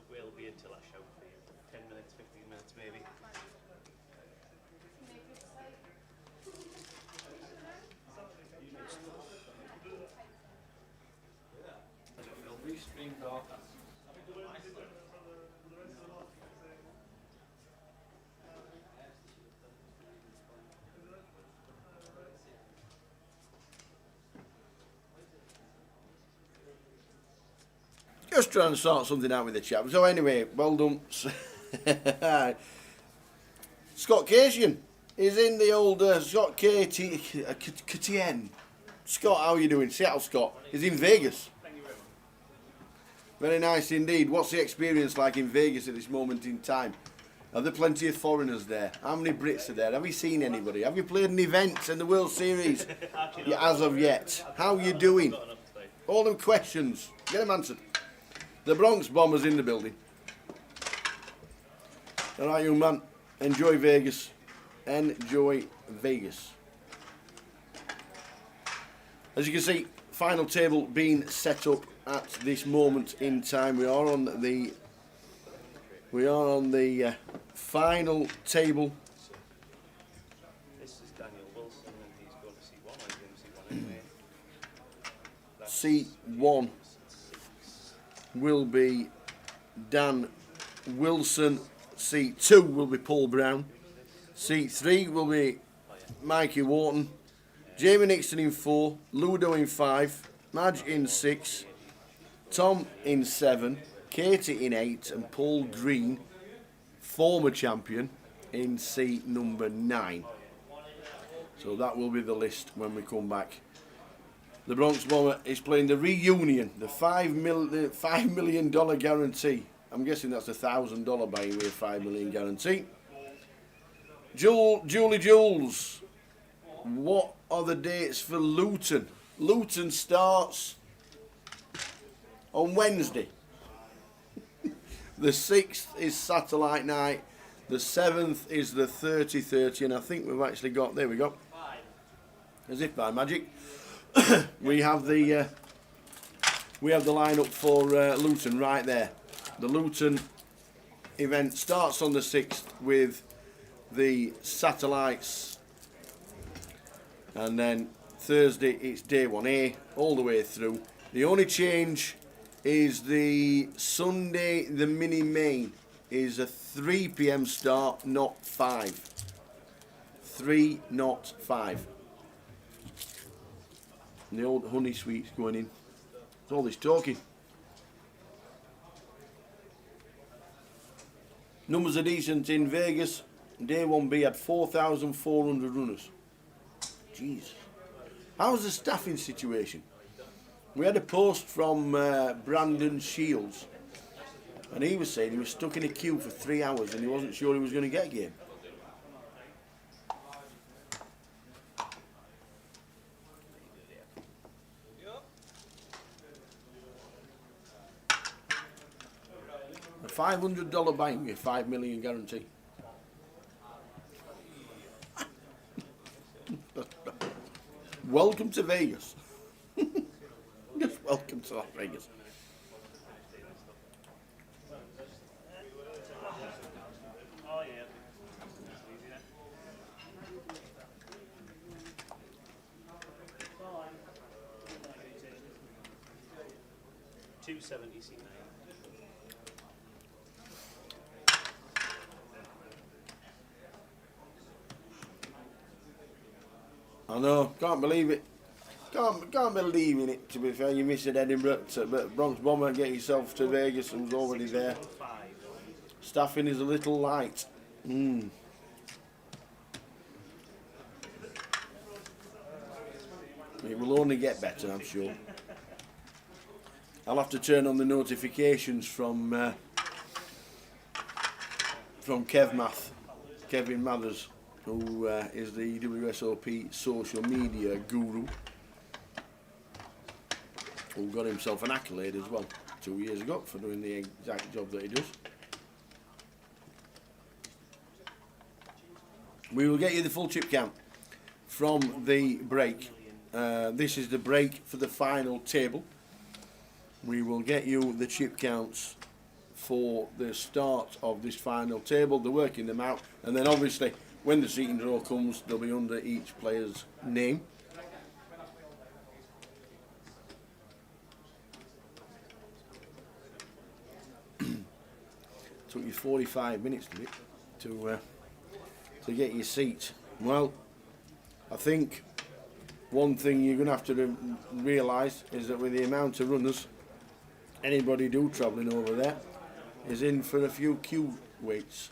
Will be until I show for you. 10 minutes, 15 minutes maybe. It'll be streamed off. Just trying to sort something out with the chap. So anyway, well done. Scott Cation is in the old Scott KTN. Scott, how are you doing? Seattle Scott is in Vegas. Very nice indeed. What's the experience like in Vegas at this moment in time? Are there plenty of foreigners there? How many Brits are there? Have you seen anybody? Have you played an event in the World Series as of yet? How are you doing? All them questions. Get them answered. The Bronx Bombers in the building. All right, young man. Enjoy Vegas. Enjoy Vegas. As you can see, final table being set up at this moment in time. We are on the final table. This is Daniel Wilson, and he's going to C1 anyway. C1 will be Dan Wilson. C2 will be Paul Brown. C3 will be Mikey Wharton. Jamie Nixon in 4. Ludo in 5. Madge in 6. Tom in 7. Katie in 8. And Paul Green, former champion, in C number 9. So that will be the list when we come back. The Bronx Bomber is playing the reunion, the $5 million guarantee. I'm guessing that's $1,000 buying with a $5 million guarantee. Julie Jules, what are the dates for Luton? Luton starts on Wednesday. The 6th is Satellite Night. The 7th is the 30-30, and I think we've actually got, there we go, as if by magic. we have the lineup for Luton right there. The Luton event starts on the 6th with the satellites, and then Thursday it's day 1A all the way through. The only change is the Sunday, the mini main is a 3 PM start, not 5. 3, not 5. And the old honey sweets going in. It's all this talking. Numbers are decent in Vegas. Day 1B had 4,400 runners. Jeez. How's the staffing situation? We had a post from Brandon Shields, and he was saying he was stuck in a queue for 3 hours and he wasn't sure he was going to get a game. A $500 buying, a $5 million guarantee. Welcome to Vegas. Just welcome to Las Vegas. Oh yeah. 270 C9. I know, can't believe it. Can't believe in it, to be fair. You missed at Edinburgh, but Bronx Bomber, get yourself to Vegas and was already there. Staffing is a little light. It will only get better, I'm sure. I'll have to turn on the notifications from Kevin Mathers, who is the WSOP social media guru, who got himself an accolade as well 2 years ago for doing the exact job that he does. We will get you the full chip count from the break. This is the break for the final table. We will get you the chip counts for the start of this final table. They're working them out, and then obviously when the seating draw comes, they'll be under each player's name. Took you 45 minutes to get your seat. Well, I think one thing you're going to have to realise is that with the amount of runners anybody do travelling over there is in for a few queue waits.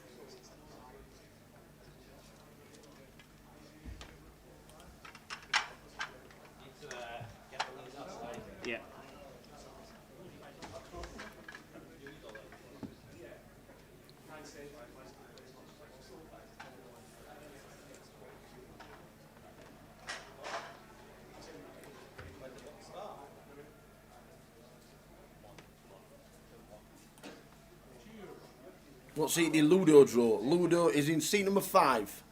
Yeah. What seat did Ludo draw? Ludo is in seat number 5.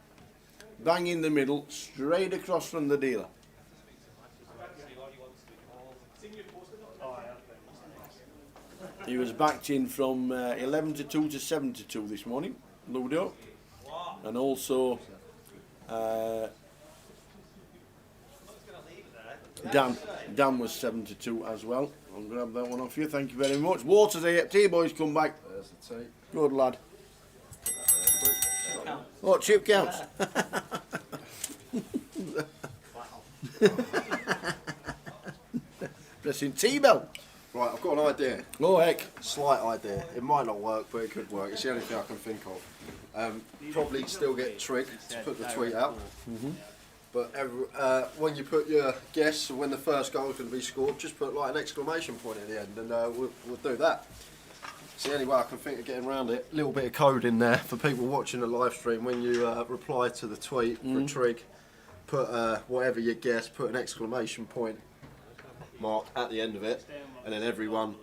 Bang in the middle, straight across from the dealer. He was backed in from 11 to 2 to 7 to 2 this morning, Ludo. And also Dan was 7 to 2 as well. I'll grab that one off you, thank you very much. Waters AFT boys come back. There's the tea. Good lad. Oh, chip counts. Pressing T-bell. Right, I've got an idea. Oh heck. Slight idea. It might not work, but it could work. It's the only thing I can think of. Probably still get Trig to put the tweet out. But when you put your guess when the first goal is going to be scored, just put like an exclamation point at the end, and we'll do that. It's the only way I can think of getting around it. A little bit of code in there for people watching the live stream. When you reply to the tweet for a Trig, put whatever you guess, put an exclamation point mark at the end of it, and then everyone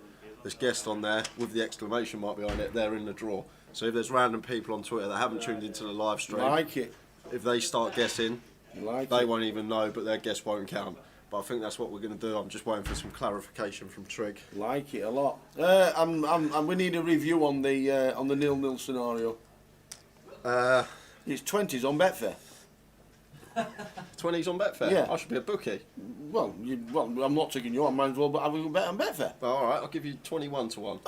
that's guessed on there with the exclamation mark behind it, they're in the draw. So if there's random people on Twitter that haven't tuned into the live stream, Like it. if they start guessing, Like they it. won't even know, but their guess won't count. But I think that's what we're going to do. I'm just waiting for some clarification from Trig. Like it a lot. We need a review on the 0-0 scenario. It's 20s on Betfair. 20s on Betfair? Yeah. I should be a bookie. Well, I'm not taking you on. Might as well have a bet on Betfair. Well, all right, I'll give you 21 to 1.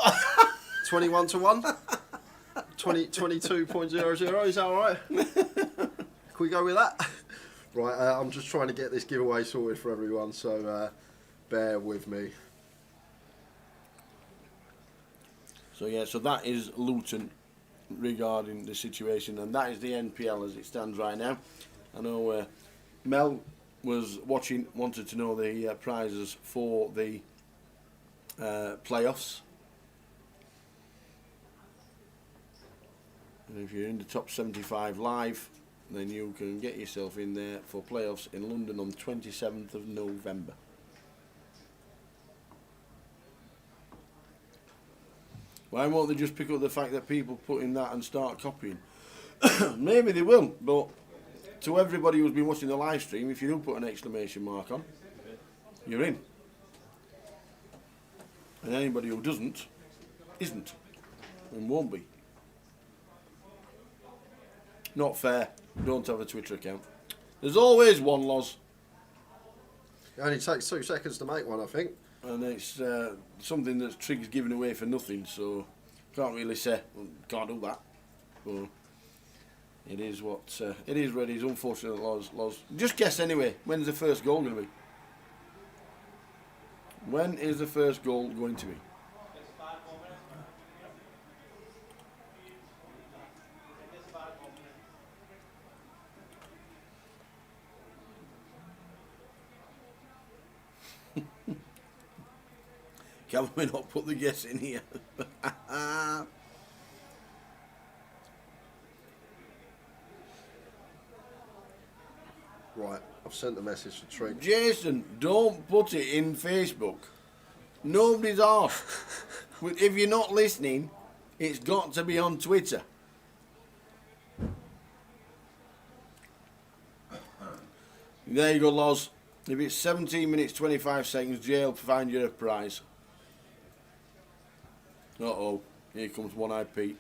21 to 1? 22.00, is that all right? Can we go with that? Right, I'm just trying to get this giveaway sorted for everyone, so bear with me. So yeah, so that is Luton regarding the situation, and that is the NPL as it stands right now. I know Mel was watching, wanted to know the prizes for the playoffs. And if you're in the top 75 live, then you can get yourself in there for playoffs in London on 27th of November. Why won't they just pick up the fact that people put in that and start copying? Maybe they will, but to everybody who's been watching the live stream, if you do put an exclamation mark on, you're in. And anybody who doesn't, isn't, and won't be. Not fair. Don't have a Twitter account. There's always one, Loz. It only takes 2 seconds to make one, I think. And it's something that Trig's giving away for nothing, so can't really say, well, can't do that. So it is what it is. What it is. Unfortunate, Loz. Just guess anyway. When's the first goal going to be? When is the first goal going to be? Can we not put the guess in here? Right, I've sent the message to Trig. Jason, don't put it in Facebook. Nobody's asked. If you're not listening, it's got to be on Twitter. There you go, Loz. If it's 17 minutes 25 seconds, Jay will find you a prize. Uh-oh, here comes One-Eyed Pete.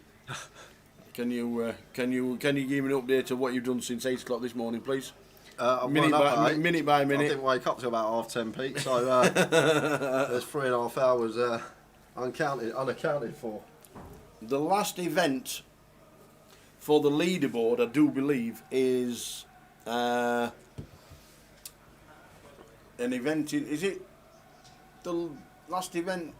Can you give me an update of what you've done since 8 o'clock this morning, please? Minute by minute. I didn't wake up till about 10:30, Pete, so there's 3.5 hours unaccounted for. The last event for the leaderboard, I do believe, is an event. Is it the last event?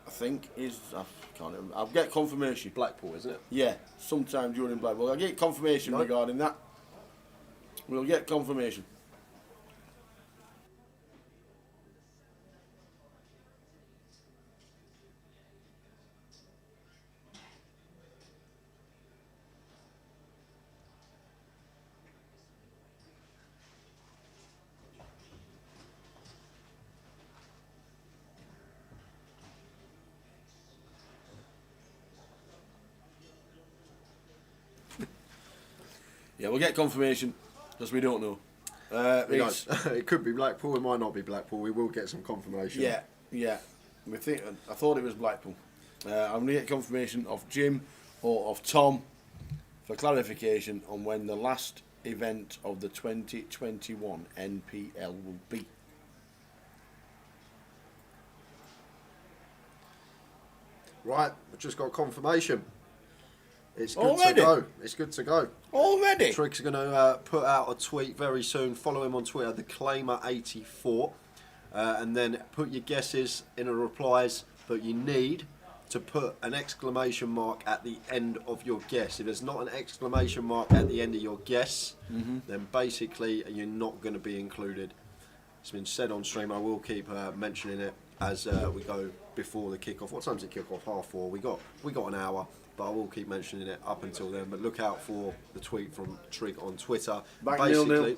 I think is. I can't remember. I'll get confirmation. Blackpool, isn't it? Yeah, sometime during Blackpool. I'll get confirmation regarding that. We'll get confirmation. Yeah, we'll get confirmation because we don't know. It could be Blackpool. It might not be Blackpool. We will get some confirmation. Yeah. I thought it was Blackpool. I'm going to get confirmation of Jim or of Tom for clarification on when the last event of the 2021 NPL will be. Right, we've just got confirmation. It's good Already? to go. It's good to go. Already? Trig's going to put out a tweet very soon. Follow him on Twitter, theclaimer84, and then put your guesses in the replies. But you need to put an exclamation mark at the end of your guess. If there's not an exclamation mark at the end of your guess, then basically you're not going to be included. It's been said on stream. I will keep mentioning it as we go before the kick-off. What time's it kick off? 4:30. We got an hour. But I will keep mentioning it up until then. But look out for the tweet from Trig on Twitter. Basically,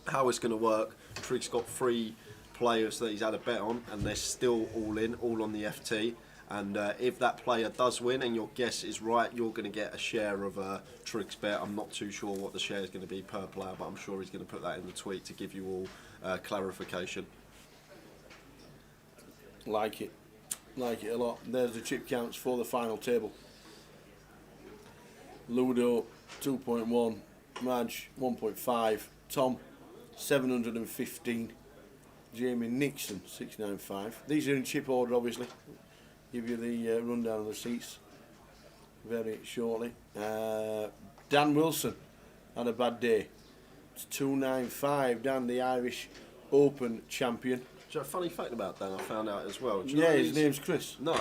how it's going to work, Trig's got 3 players that he's had a bet on, and they're still all on the FT. And if that player does win and your guess is right, you're going to get a share of Trig's bet. I'm not too sure what the share is going to be per player, but I'm sure he's going to put that in the tweet to give you all clarification. Like it a lot. There's the chip counts for the final table. Ludo 2.1, Madge 1.5, Tom 715, Jamie Nixon 695. These are in chip order, obviously. Give you the rundown of the seats very shortly. Dan Wilson had a bad day. It's 295. Dan, the Irish Open champion. Do you know a funny fact about Dan I found out as well? Do you know his name's Chris. No.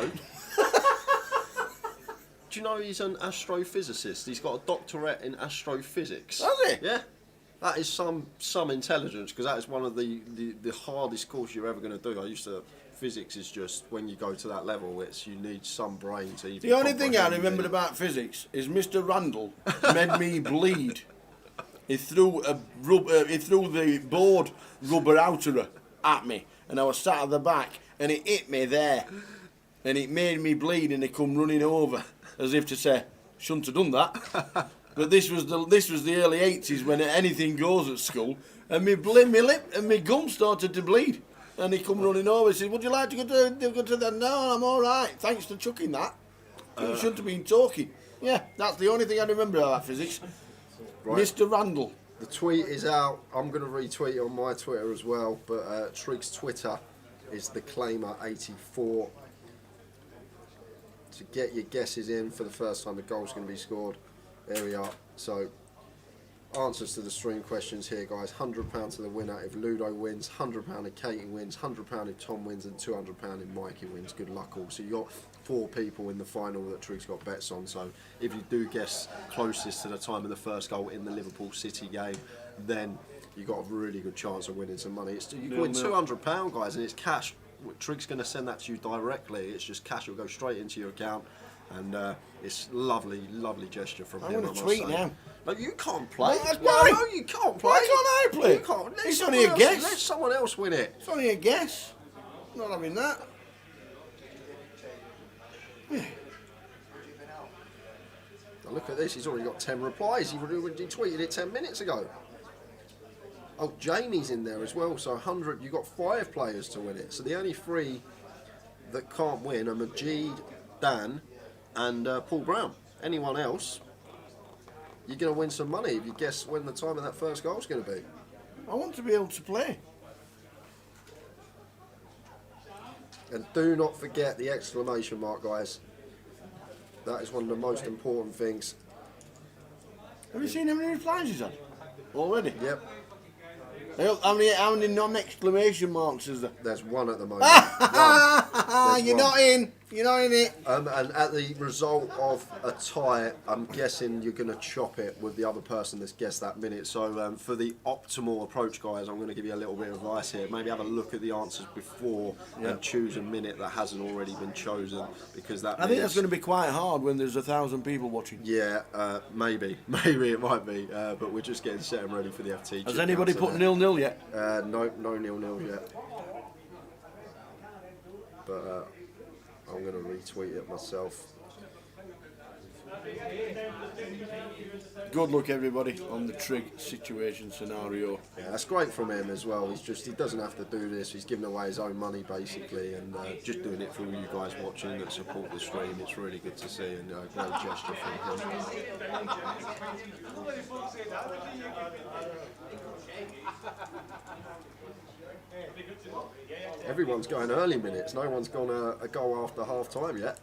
Do Do you know he's an astrophysicist? He's got a doctorate in astrophysics. Has he? Yeah. That is some intelligence, because that is one of the hardest course you're ever going to do. Physics is just, when you go to that level, you need some brain to even. The only thing I comprehend remembered it. about physics is Mr. Randall made me bleed. He threw the board rubber outer at me, and I was sat at the back, and it hit me there, and it made me bleed, and he come running over as if to say, "Shouldn't have done that." But this was the early 80s when anything goes at school, and my lip and my gum started to bleed. And he come running over and said, "Would you like to go to that?" "No, I'm all right. Thanks for chucking that. You shouldn't have been talking." Yeah, that's the only thing I remember about physics. Right. Mr. Randall. The tweet is out. I'm going to retweet it on my Twitter as well. But Trig's Twitter is the Claimer84. To get your guesses in for the first time, the goal's going to be scored. There we are. So, answers to the stream questions here, guys. £100 to the winner if Ludo wins, £100 if Katie wins, £100 if Tom wins, and £200 if Mikey wins. Good luck all. So you got 4 people in the final that Trig's got bets on. So if you do guess closest to the time of the first goal in the Liverpool City game, then you got a really good chance of winning some money. You can win £200, guys, and it's cash. Trig's going to send that to you directly. It's just cash. It'll go straight into your account. And it's lovely, lovely gesture from him. I'm going to tweet now. No, you can't play. No, you can't play. Why can't I play? You can't. It's only a guess. Let someone else win it. It's only a guess. I'm not having that. Now look at this. He's already got 10 replies. He tweeted it 10 minutes ago. Oh, Jamie's in there as well. So 100. You've got 5 players to win it. So the only 3 that can't win are Majid, Dan, and Paul Brown. Anyone else, you're going to win some money if you guess when the time of that first goal is going to be. I want to be able to play. And do not forget the exclamation mark, guys. That is one of the most important things. Have you seen how many replies he's had already? Yep. How many non-exclamation marks is there? There's 1 at the moment. You're not in. You're not in it. And at the result of a tie, I'm guessing you're going to chop it with the other person that's guessed that minute. So for the optimal approach, guys, I'm going to give you a little bit of advice here. Maybe have a look at the answers before and choose a minute that hasn't already been chosen, because that. I think that's going to be quite hard when there's 1,000 people watching. Yeah, maybe it might be, but we're just getting set and ready for the FT. Has anybody put 0-0 yet? No 0-0 yet. But I'm going to retweet it myself. Good luck, everybody, on the Trig situation scenario. Yeah, that's great from him as well. He doesn't have to do this. He's giving away his own money basically, and just doing it for all you guys watching that support the stream. It's really good to see, and a great gesture from him. Everyone's going early minutes. No one's gone a goal after half time yet.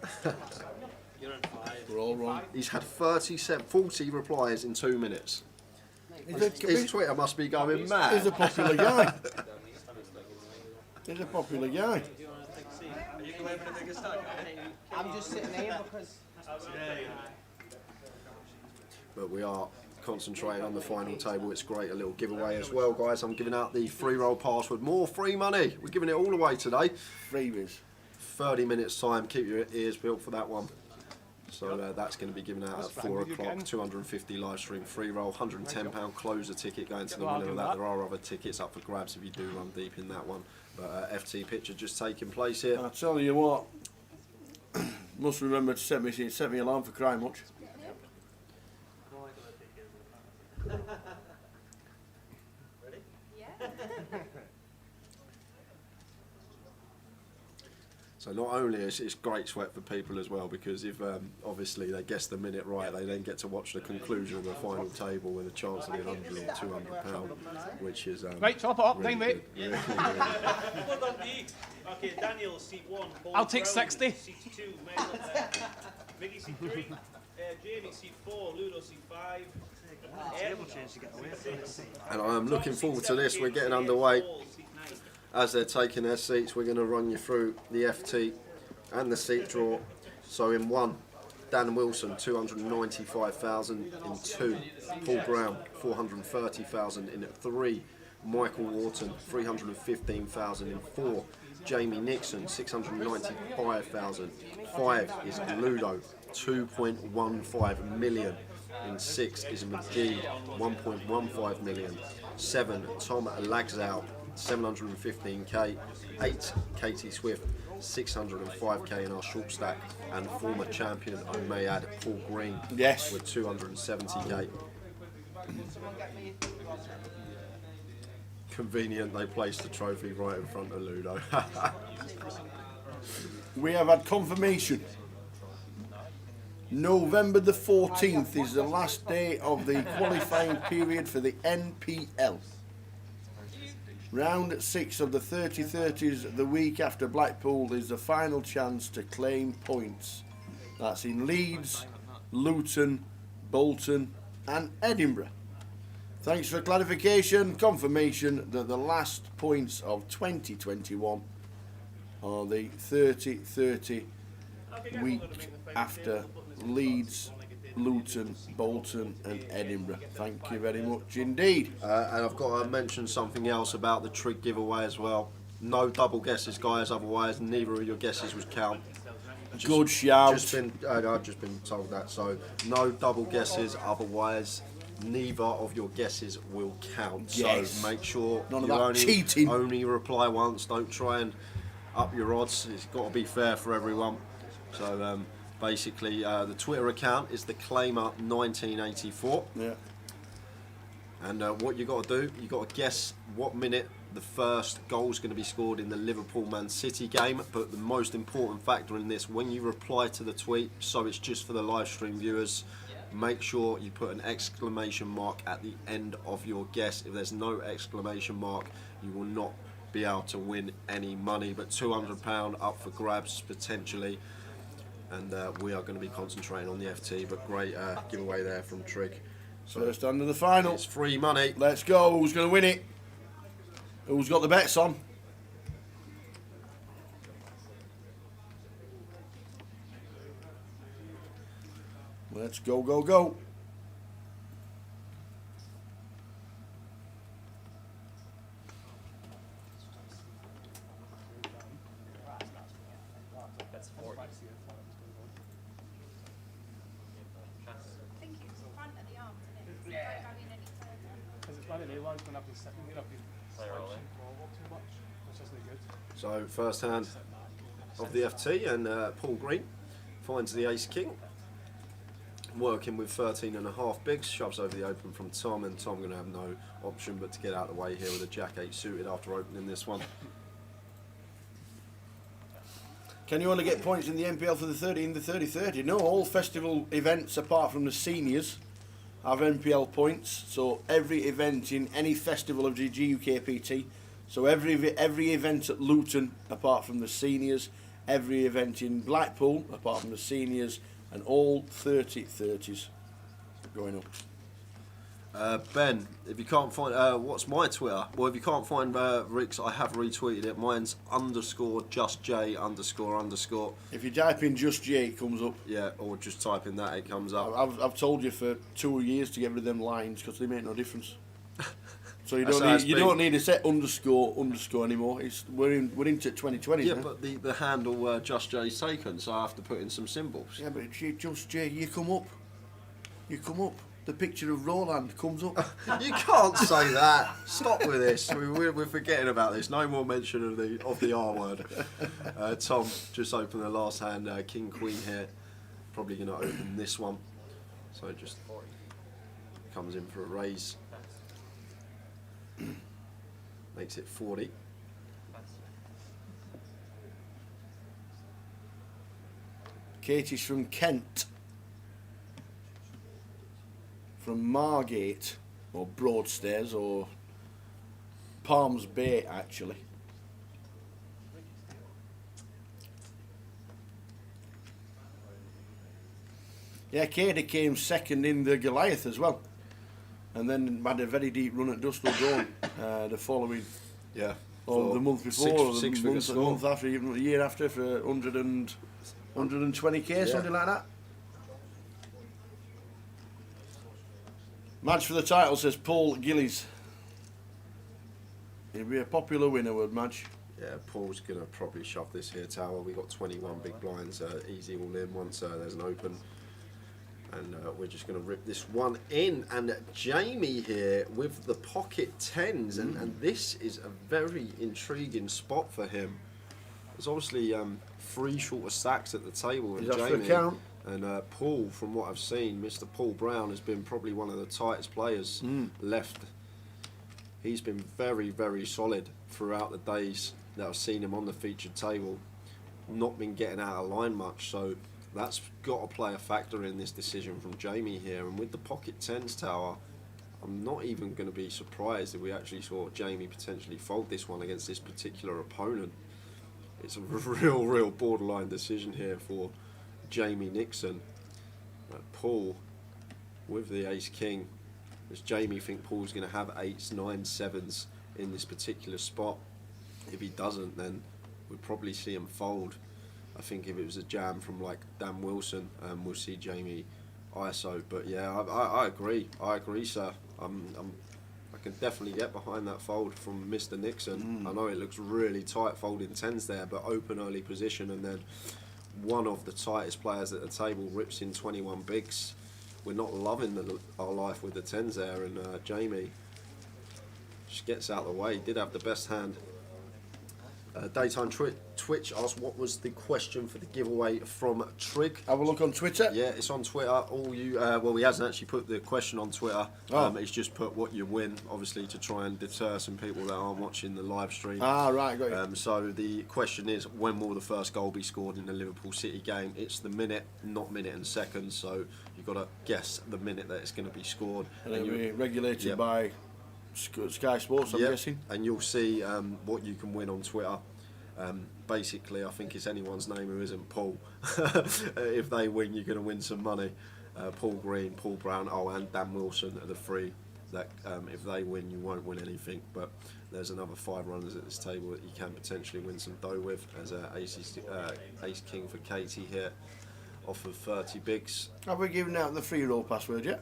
We're all wrong. He's had 40 replies in 2 minutes. His Twitter must be going mad. He's a popular guy. He's a popular guy. I'm just sitting here because... But we are concentrating on the final table. It's great, a little giveaway as well, guys. I'm giving out the free roll password. More free money. We're giving it all away today. Freebies. 30 minutes time. Keep your ears peeled for that one. So that's going to be given out at 4 o'clock. 250 live stream free roll. £110 closer ticket going to the winner of that. There are other tickets up for grabs if you do run deep in that one. But FT picture just taking place here. I tell you what, must remember to set me alarm for crying much. Ready? Yeah. So not only is it great sweat for people as well, because if obviously they guess the minute right, they then get to watch the conclusion of the final table with a chance of winning £100 or £200, which is right, top it up, really mate. Really Okay, Daniel, seat 1. Paul I'll take Brown, 60. Seat 2, Miggy, seat 3. Jamie, seat 4. Ludo, seat 5. And I'm looking forward to this. We're getting underway. As they're taking their seats, we're going to run you through the FT and the seat draw. So in 1, Dan Wilson, 295,000 in 2. Paul Brown, 430,000 in 3. Michael Wharton, 315,000 in 4. Jamie Nixon, 695,000. 5 is Ludo, 2.15 million. In 6 is McGee, 1.15 million. 7, Tom Lagzow, 715k. 8, Katie Swift, 605k in our short stack. And former champion, I may add, Paul Green, Yes, with 270k. Convenient, they placed the trophy right in front of Ludo. we have had confirmation. November the 14th is the last day of the qualifying period for the NPL. Round 6 of the 30-30s the week after Blackpool is the final chance to claim points. That's in Leeds, Luton, Bolton and Edinburgh. Thanks for clarification. Confirmation that the last points of 2021 are the 30-30 week after Leeds, Luton, Bolton and Edinburgh. Thank you very much indeed. And I've got to mention something else about the trig giveaway as well. No double guesses, guys, otherwise neither of your guesses would count. Good shout. I've just been told that, so no double guesses, otherwise neither of your guesses will count. Yes. So make sure None of you that cheating. only reply once. Don't try and up your odds. It's got to be fair for everyone. So basically, the Twitter account is the Claimer 1984. Yeah. And what you got to do, you got to guess what minute the first goal is going to be scored in the Liverpool-Man City game. But the most important factor in this, when you reply to the tweet, so it's just for the live stream viewers, make sure you put an exclamation mark at the end of your guess. If there's no exclamation mark, you will not be able to win any money. But £200 up for grabs potentially. And we are going to be concentrating on the FT, but great giveaway there from Trig. So First under the final. it's free money. Let's go. Who's going to win it? Who's got the bets on? Let's go, go, go. That's 40. I think it's front of the arms, isn't it? It's not going any further. Because it's one of the new ones, going to have these second, you know, Player all in. forward too much, which isn't good. So first hand of the FT, and Paul Green finds the ace king. Working with 13.5 bigs, shoves over the open from Tom, and Tom going to have no option but to get out of the way here with a Jack 8 suited after opening this one. Can you only get points in the NPL for the 30-30? No, all festival events apart from the seniors have NPL points. So every event in any festival of the GUKPT, so every event at Luton apart from the seniors, every event in Blackpool apart from the seniors, and all 30-30s going up. Ben, if you can't find, what's my Twitter? Well, if you can't find Rick's, I have retweeted it. Mine's _justj__. If you type in Just J, it comes up. Yeah, or just type in that, it comes up. I've told you for 2 years to get rid of them lines because they make no difference. So you That's don't how need it's you been. don't need to set underscore anymore. We're into 2020 Yeah, now. but the handle Just J's taken, so I have to put in some symbols. Yeah, but Just J, you come up. The picture of Roland comes up. You can't say that. Stop with this. We're forgetting about this. No more mention of the R word. Tom just opened the last hand. King Queen here. Probably going to open this one. So just comes in for a raise. Makes it 40. Katie's from Kent. From Margate, or Broadstairs, or Palms Bay, actually. Yeah, Katie came second in the Goliath as well. And then had a very deep run at Dustle Dawn the following, or the month before, or the month after, even the year after, for 120k, something like that. Match for the title, says Paul Gillies. He'll be a popular winner, would Madge. Yeah, Paul's going to probably shove this here tower. We got 21 big blinds, easy all in once there's an open. And we're just going to rip this one in. And Jamie here with the pocket tens. And this is a very intriguing spot for him. There's obviously 3 shorter stacks at the table. And Jamie and Paul, from what I've seen, Mr. Paul Brown has been probably one of the tightest players left. He's been very, very solid throughout the days that I've seen him on the featured table. Not been getting out of line much, so that's got to play a factor in this decision from Jamie here. And with the pocket tens tower, I'm not even going to be surprised if we actually saw Jamie potentially fold this one against this particular opponent. It's a real borderline decision here for Jamie Nixon. Paul with the ace king. Does Jamie think Paul's going to have 8s, 9s, 7s in this particular spot? If he doesn't, then we'll probably see him fold. I think if it was a jam from like Dan Wilson, we'll see Jamie ISO. But yeah, I agree. I agree, sir. I can definitely get behind that fold from Mr. Nixon. I know it looks really tight folding 10s there, but open early position, and then one of the tightest players at the table rips in 21 bigs. We're not loving our life with the 10s there, and Jamie just gets out of the way. He did have the best hand. Daytime Twitch asked what was the question for the giveaway from Trig. Have a look on Twitter. Yeah, it's on Twitter. All you well, he hasn't actually put the question on Twitter. He's just put what you win, obviously, to try and deter some people that aren't watching the live stream. Right, got you. So the question is, when will the first goal be scored in the Liverpool City game? It's the minute, not minute and seconds. So you've got to guess the minute that it's going to be scored. And it'll be regulated by Sky Sports, I'm guessing. And you'll see what you can win on Twitter. Basically, I think it's anyone's name who isn't Paul. If they win, you're going to win some money. Paul Green, Paul Brown, and Dan Wilson are the 3 that if they win, you won't win anything. But there's another 5 runners at this table that you can potentially win some dough with. As ace king for Katie here, off of 30 bigs. Have we given out the free roll password yet?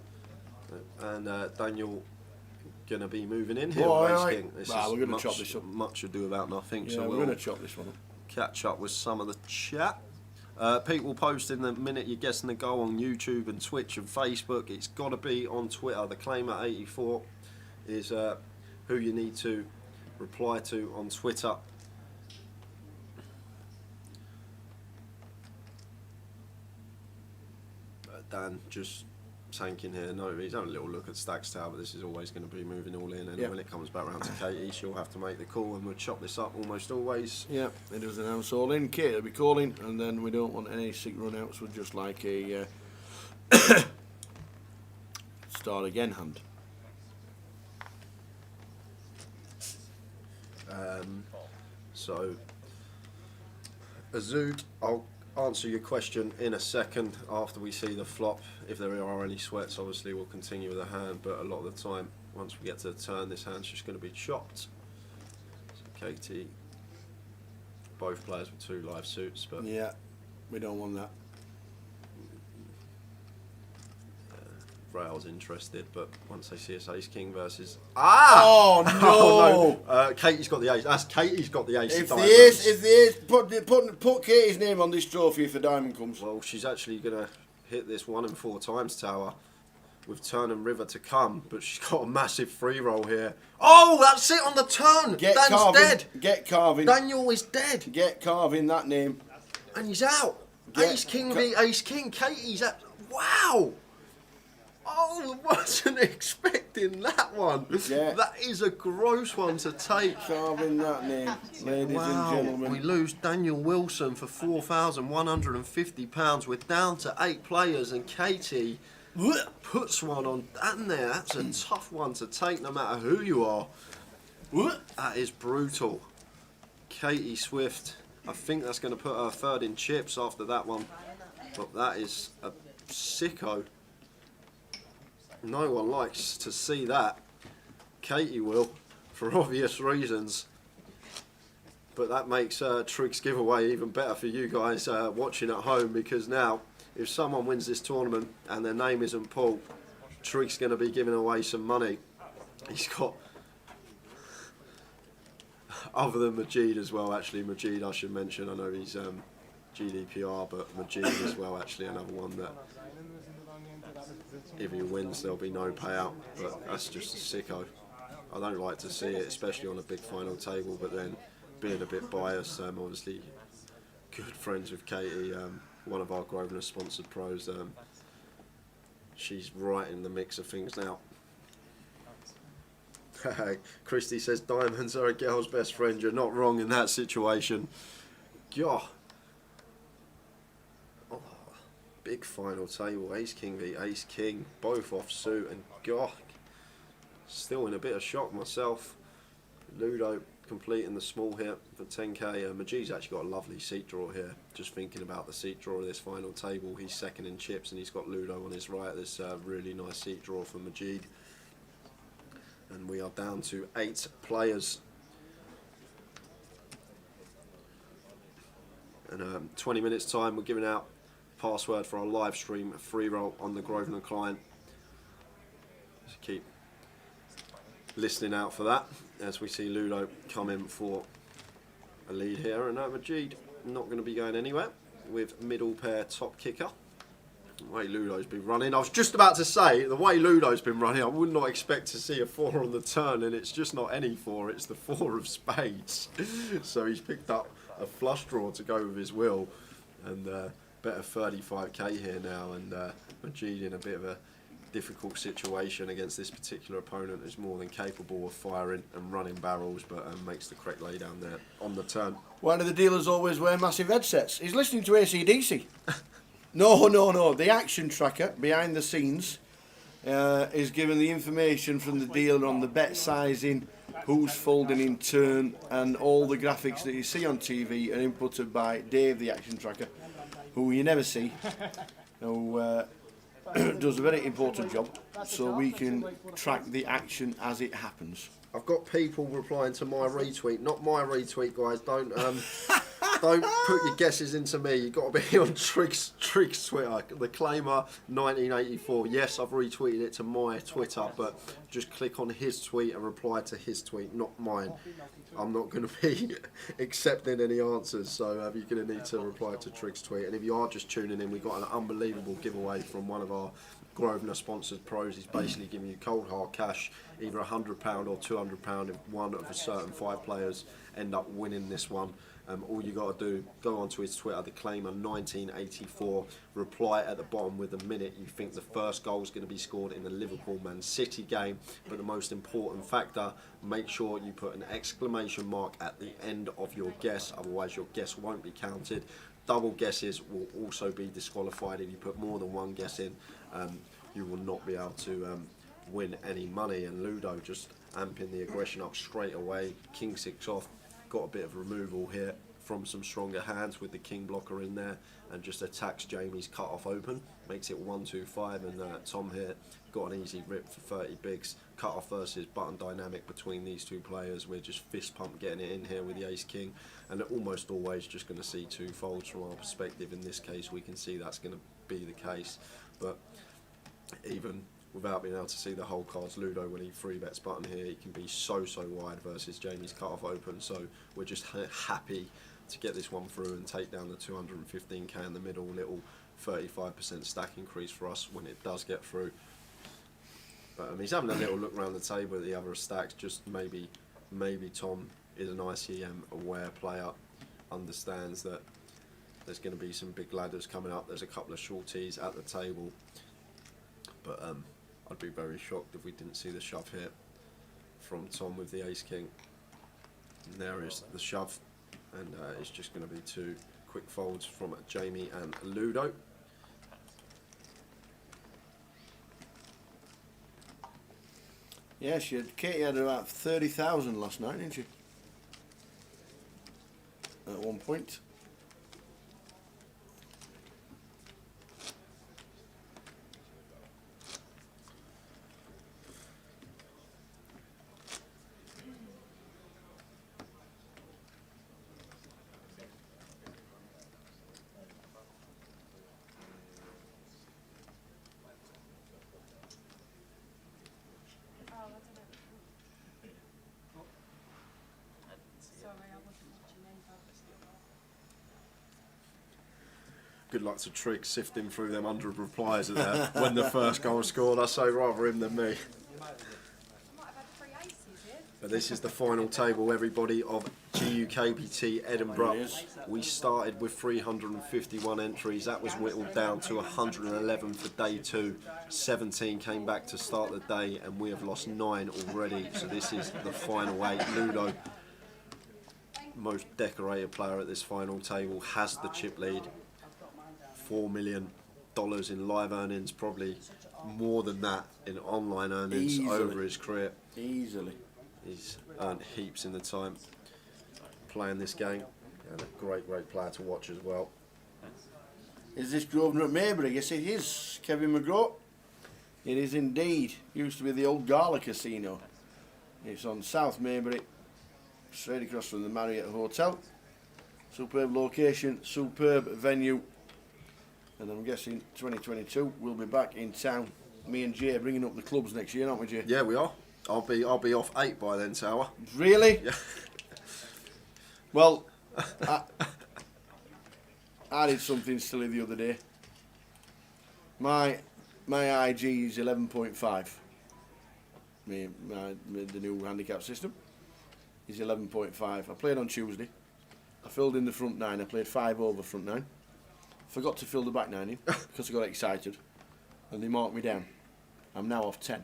And Daniel going to be moving in here. We're going to chop this up. Much ado about nothing. Yeah, so we're going to chop this one up. Catch up with some of the chat. People post in the minute you're guessing the goal on YouTube and Twitch and Facebook. It's got to be on Twitter. The claimer 84 is who you need to reply to on Twitter. Dan just tanking here. No, he's having a little look at Stacks Tower, but this is always going to be moving all in. And when it comes back round to Katie, she'll have to make the call, and we'll chop this up almost always. Yeah, it does announce all in. Kate will be calling, and then we don't want any sick run outs. We're just like a start again hand. So, Azud, I'll answer your question in a second after we see the flop. If there are any sweats, obviously we'll continue with the hand, but a lot of the time, once we get to the turn, this hand's just going to be chopped. So Katie, both players with 2 live suits, but yeah, we don't want that. Rail's interested, but once they see us ace king versus oh no! Katie's got the ace. That's Katie's got the ace. If the ace, put Katie's name on this trophy if the diamond comes. Well, she's actually gonna hit this 1 in 4 times tower with turn and river to come, but she's got a massive free roll here. Oh, that's it on the turn. Dan's dead. Get carving. Daniel is dead. Get carving that name, and he's out. Ace king v ace king. Katie's out. Wow. Oh, wasn't expecting that one. Yeah. That is a gross one to take. Carving that name, ladies and gentlemen. We lose Daniel Wilson for £4,150. We're down to 8 players, and Katie puts one on Dan there. That's a tough one to take, no matter who you are. That is brutal. Katie Swift, I think that's going to put her 3rd in chips after that one. But that is a sicko. No one likes to see that. Katie will, for obvious reasons. But that makes Trig's giveaway even better for you guys watching at home, because now, if someone wins this tournament and their name isn't Paul, Trig's going to be giving away some money. He's got, other than Majid as well, actually, Majid I should mention, I know he's GDPR, but Majid as well, actually, another one that if he wins there'll be no payout, but that's just a sicko. I don't like to see it, especially on a big final table, but then being a bit biased, obviously good friends with Katie, one of our Grosvenor sponsored pros, she's right in the mix of things now. Christy says diamonds are a girl's best friend. You're not wrong in that situation. God. Oh, big final table. Ace King v Ace King. Both off suit. And God. Still in a bit of shock myself. Ludo completing the small hit for 10k. Majid's actually got a lovely seat draw here. Just thinking about the seat draw of this final table. He's second in chips and he's got Ludo on his right. This really nice seat draw for Majid. And we are down to 8 players. And 20 minutes time, we're giving out password for our live stream free roll on the Grosvenor client. So keep listening out for that as we see Ludo come in for a lead here. And Majid not going to be going anywhere with middle pair top kicker. The way Ludo's been running, I was just about to say, the way Ludo's been running, I would not expect to see a 4 on the turn, and it's just not any 4, it's the 4 of spades. So he's picked up a flush draw to go with his will, and better 35k here now, and Majid in a bit of a difficult situation against this particular opponent who's more than capable of firing and running barrels, but makes the correct lay down there on the turn. Why do the dealers always wear massive headsets? He's listening to AC/DC. No. The action tracker behind the scenes is giving the information from the dealer on the bet sizing, who's folding in turn, and all the graphics that you see on TV are inputted by Dave, the action tracker, who you never see, who does a very important job, so we can track the action as it happens. I've got people replying to my retweet, not my retweet, guys. Don't put your guesses into me. You've got to be on Trig's Twitter. The Claimer 1984. Yes, I've retweeted it to my Twitter, but just click on his tweet and reply to his tweet, not mine. I'm not going to be accepting any answers, so you're going to need to reply to Trig's tweet. And if you are just tuning in, we've got an unbelievable giveaway from one of our Grosvenor sponsored pros. He's basically giving you cold hard cash, either £100 or £200 if one of a certain 5 players end up winning this one. All you got to do, go onto his Twitter, the Claimer 1984, reply at the bottom with a minute you think the first goal is going to be scored in the Liverpool-Man City game. But the most important factor, make sure you put an exclamation mark at the end of your guess, otherwise your guess won't be counted. Double guesses will also be disqualified. If you put more than one guess in, you will not be able to win any money. And Ludo just amping the aggression up straight away. King 6 off, got a bit of removal here from some stronger hands with the king blocker in there, and just attacks Jamie's cut off open, makes it 1-2-5, and Tom here got an easy rip for 30 bigs. Cut off versus button dynamic between these two players. We're just fist pump getting it in here with the ace king, and almost always just going to see 2 folds from our perspective. In this case we can see that's going to be the case, but even without being able to see the whole cards, Ludo, when he 3-bets button here, he can be so wide versus Jamie's cut off open. So we're just happy to get this one through and take down the 215k in the middle. Little 35% stack increase for us when it does get through. But he's having a little look around the table at the other stacks. Just maybe Tom is an ICM aware player, understands that there's going to be some big ladders coming up. There's a couple of shorties at the table, but I'd be very shocked if we didn't see the shove here from Tom with the ace king. And there is the shove, and it's just going to be 2 quick folds from Jamie and Ludo. Yeah, Katie had about 30,000 last night, didn't she? At one point. good luck to Trigg sifting through them 100 replies there when the first goal was scored. I say rather him than me. But this is the final table, everybody, of GUKPT Edinburgh. We started with 351 entries. That was whittled down to 111 for day 2. 17 came back to start the day, and we have lost 9 already. So this is the final 8. Ludo, most decorated player at this final table, has the chip lead. $4 million in live earnings, probably more than that in online earnings over his career. Easily. He's earned heaps in the time playing this game, and a great player to watch as well. Is this Grosvenor at Maybury? Yes, it is. Kevin McGraw. It is indeed. Used to be the old Gala Casino. It's on South Maybury, straight across from the Marriott Hotel. Superb location, superb venue. And I'm guessing 2022 we'll be back in town. Me and Jay bringing up the clubs next year, aren't we, Jay? Yeah, we are. I'll be off 8 by then, Tower. Really? Yeah. Well, I did something silly the other day. My IG is 11.5. The new handicap system is 11.5. I played on Tuesday. I filled in the front 9. I played 5 over front 9. Forgot to fill the back 9 in because I got excited, and they marked me down. I'm now off 10.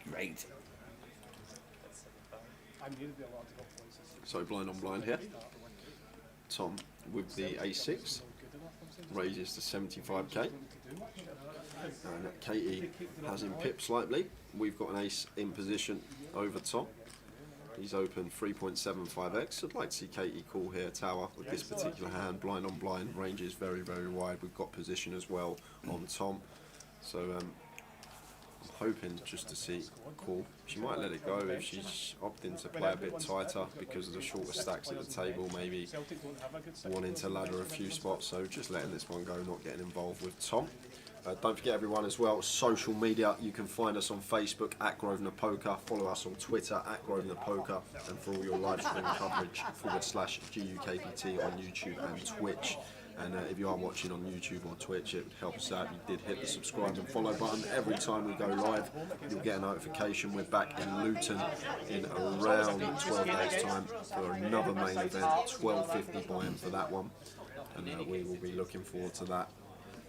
Great. So blind on blind here. Tom with the A6 raises to 75k. And Katie has him pipped slightly. We've got an ace in position over Tom. He's open 3.75x. I'd like to see Katie call here, Tower, with this particular hand. Blind on blind, range is very wide. We've got position as well on Tom. So I'm hoping just to see call. She might let it go if she's opting to play a bit tighter because of the shorter stacks at the table, maybe wanting to ladder a few spots. So just letting this one go, not getting involved with Tom. Don't forget, everyone, as well, social media. You can find us on Facebook at Grosvenor Poker. Follow us on Twitter at Grosvenor Poker. And for all your live stream coverage, /GUKPT on YouTube and Twitch. And if you are watching on YouTube or Twitch, it helps out. You did hit the subscribe and follow button. Every time we go live, you'll get a notification. We're back in Luton in around 12 days' time for another main event, 12.50 buy-in for that one. And we will be looking forward to that.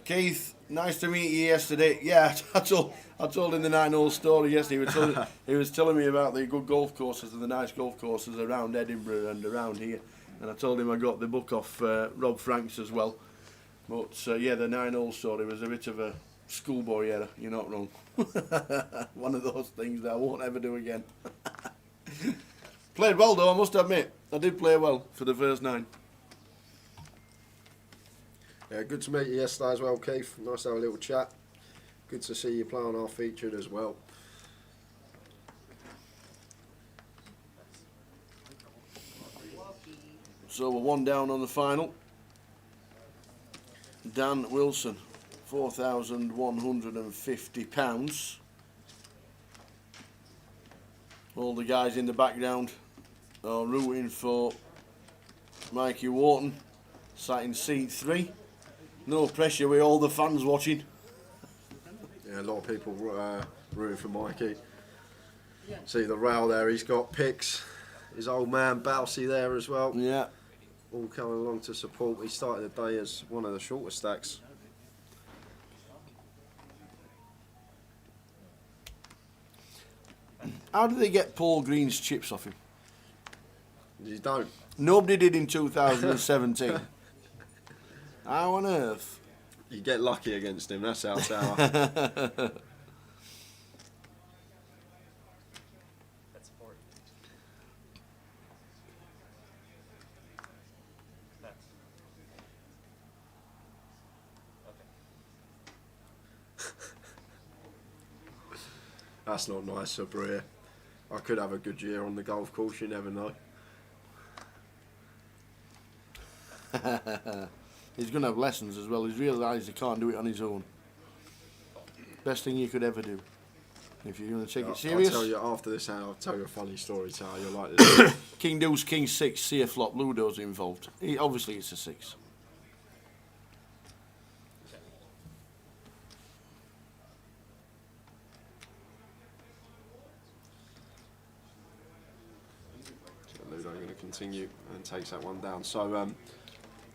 Keith, nice to meet you yesterday. Yeah, I told him the 9-hole story yesterday. He was telling me about the good golf courses and the nice golf courses around Edinburgh and around here. And I told him I got the book off Rob Franks as well. But yeah, the 9-hole story was a bit of a schoolboy error. You're not wrong. One of those things that I won't ever do again. Played well though, I must admit. I did play well for the first 9. Yeah, good to meet you yesterday as well, Keith. Nice to have a little chat. Good to see you play on our featured as well. So we're 1 down on the final. Dan Wilson, £4,150. All the guys in the background are rooting for Mikey Wharton, sat in seat 3. No pressure with all the fans watching. Yeah, a lot of people rooting for Mikey. See the rail there, he's got picks. His old man Bousey there as well. Yeah. All coming along to support. He started the day as one of the shorter stacks. How did they get Paul Green's chips off him? You don't. Nobody did in 2017. How on earth? You get lucky against him, that's our Tower. That's not nice, Sabria. I could have a good year on the golf course, you never know. He's going to have lessons as well. He's realised he can't do it on his own. Best thing you could ever do if you're going to take it I'll serious. tell you after this, I'll tell you a funny story, Tal. You'll like this. King deuce, king 6, see a flop, Ludo's involved. Obviously, it's a 6. Ludo going to continue and takes that one down. So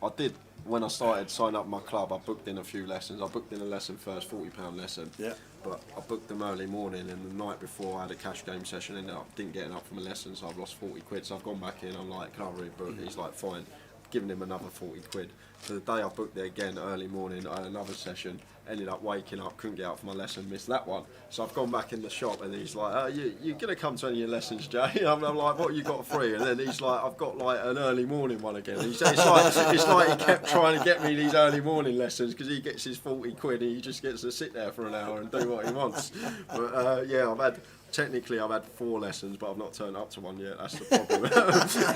I did, when I started signing up my club, I booked in a few lessons. I booked in a lesson first, £40 lesson. Yeah. But I booked them early morning, and the night before I had a cash game session, ended up didn't get up from a lesson, so I've lost 40 quid. So I've gone back in, I'm like, can I rebook? He's like, fine. Giving him another 40 quid. So the day I booked it again, early morning, I had another session, ended up waking up, couldn't get up for my lesson, missed that one. So I've gone back in the shop, and he's like, you're going to come to any of your lessons, Jay? I'm like, what you got free? And then he's like, I've got like an early morning one again. And it's like he kept trying to get me these early morning lessons, because he gets his 40 quid and he just gets to sit there for an hour and do what he wants. But yeah, technically I've had 4 lessons, but I've not turned up to one yet. That's the problem.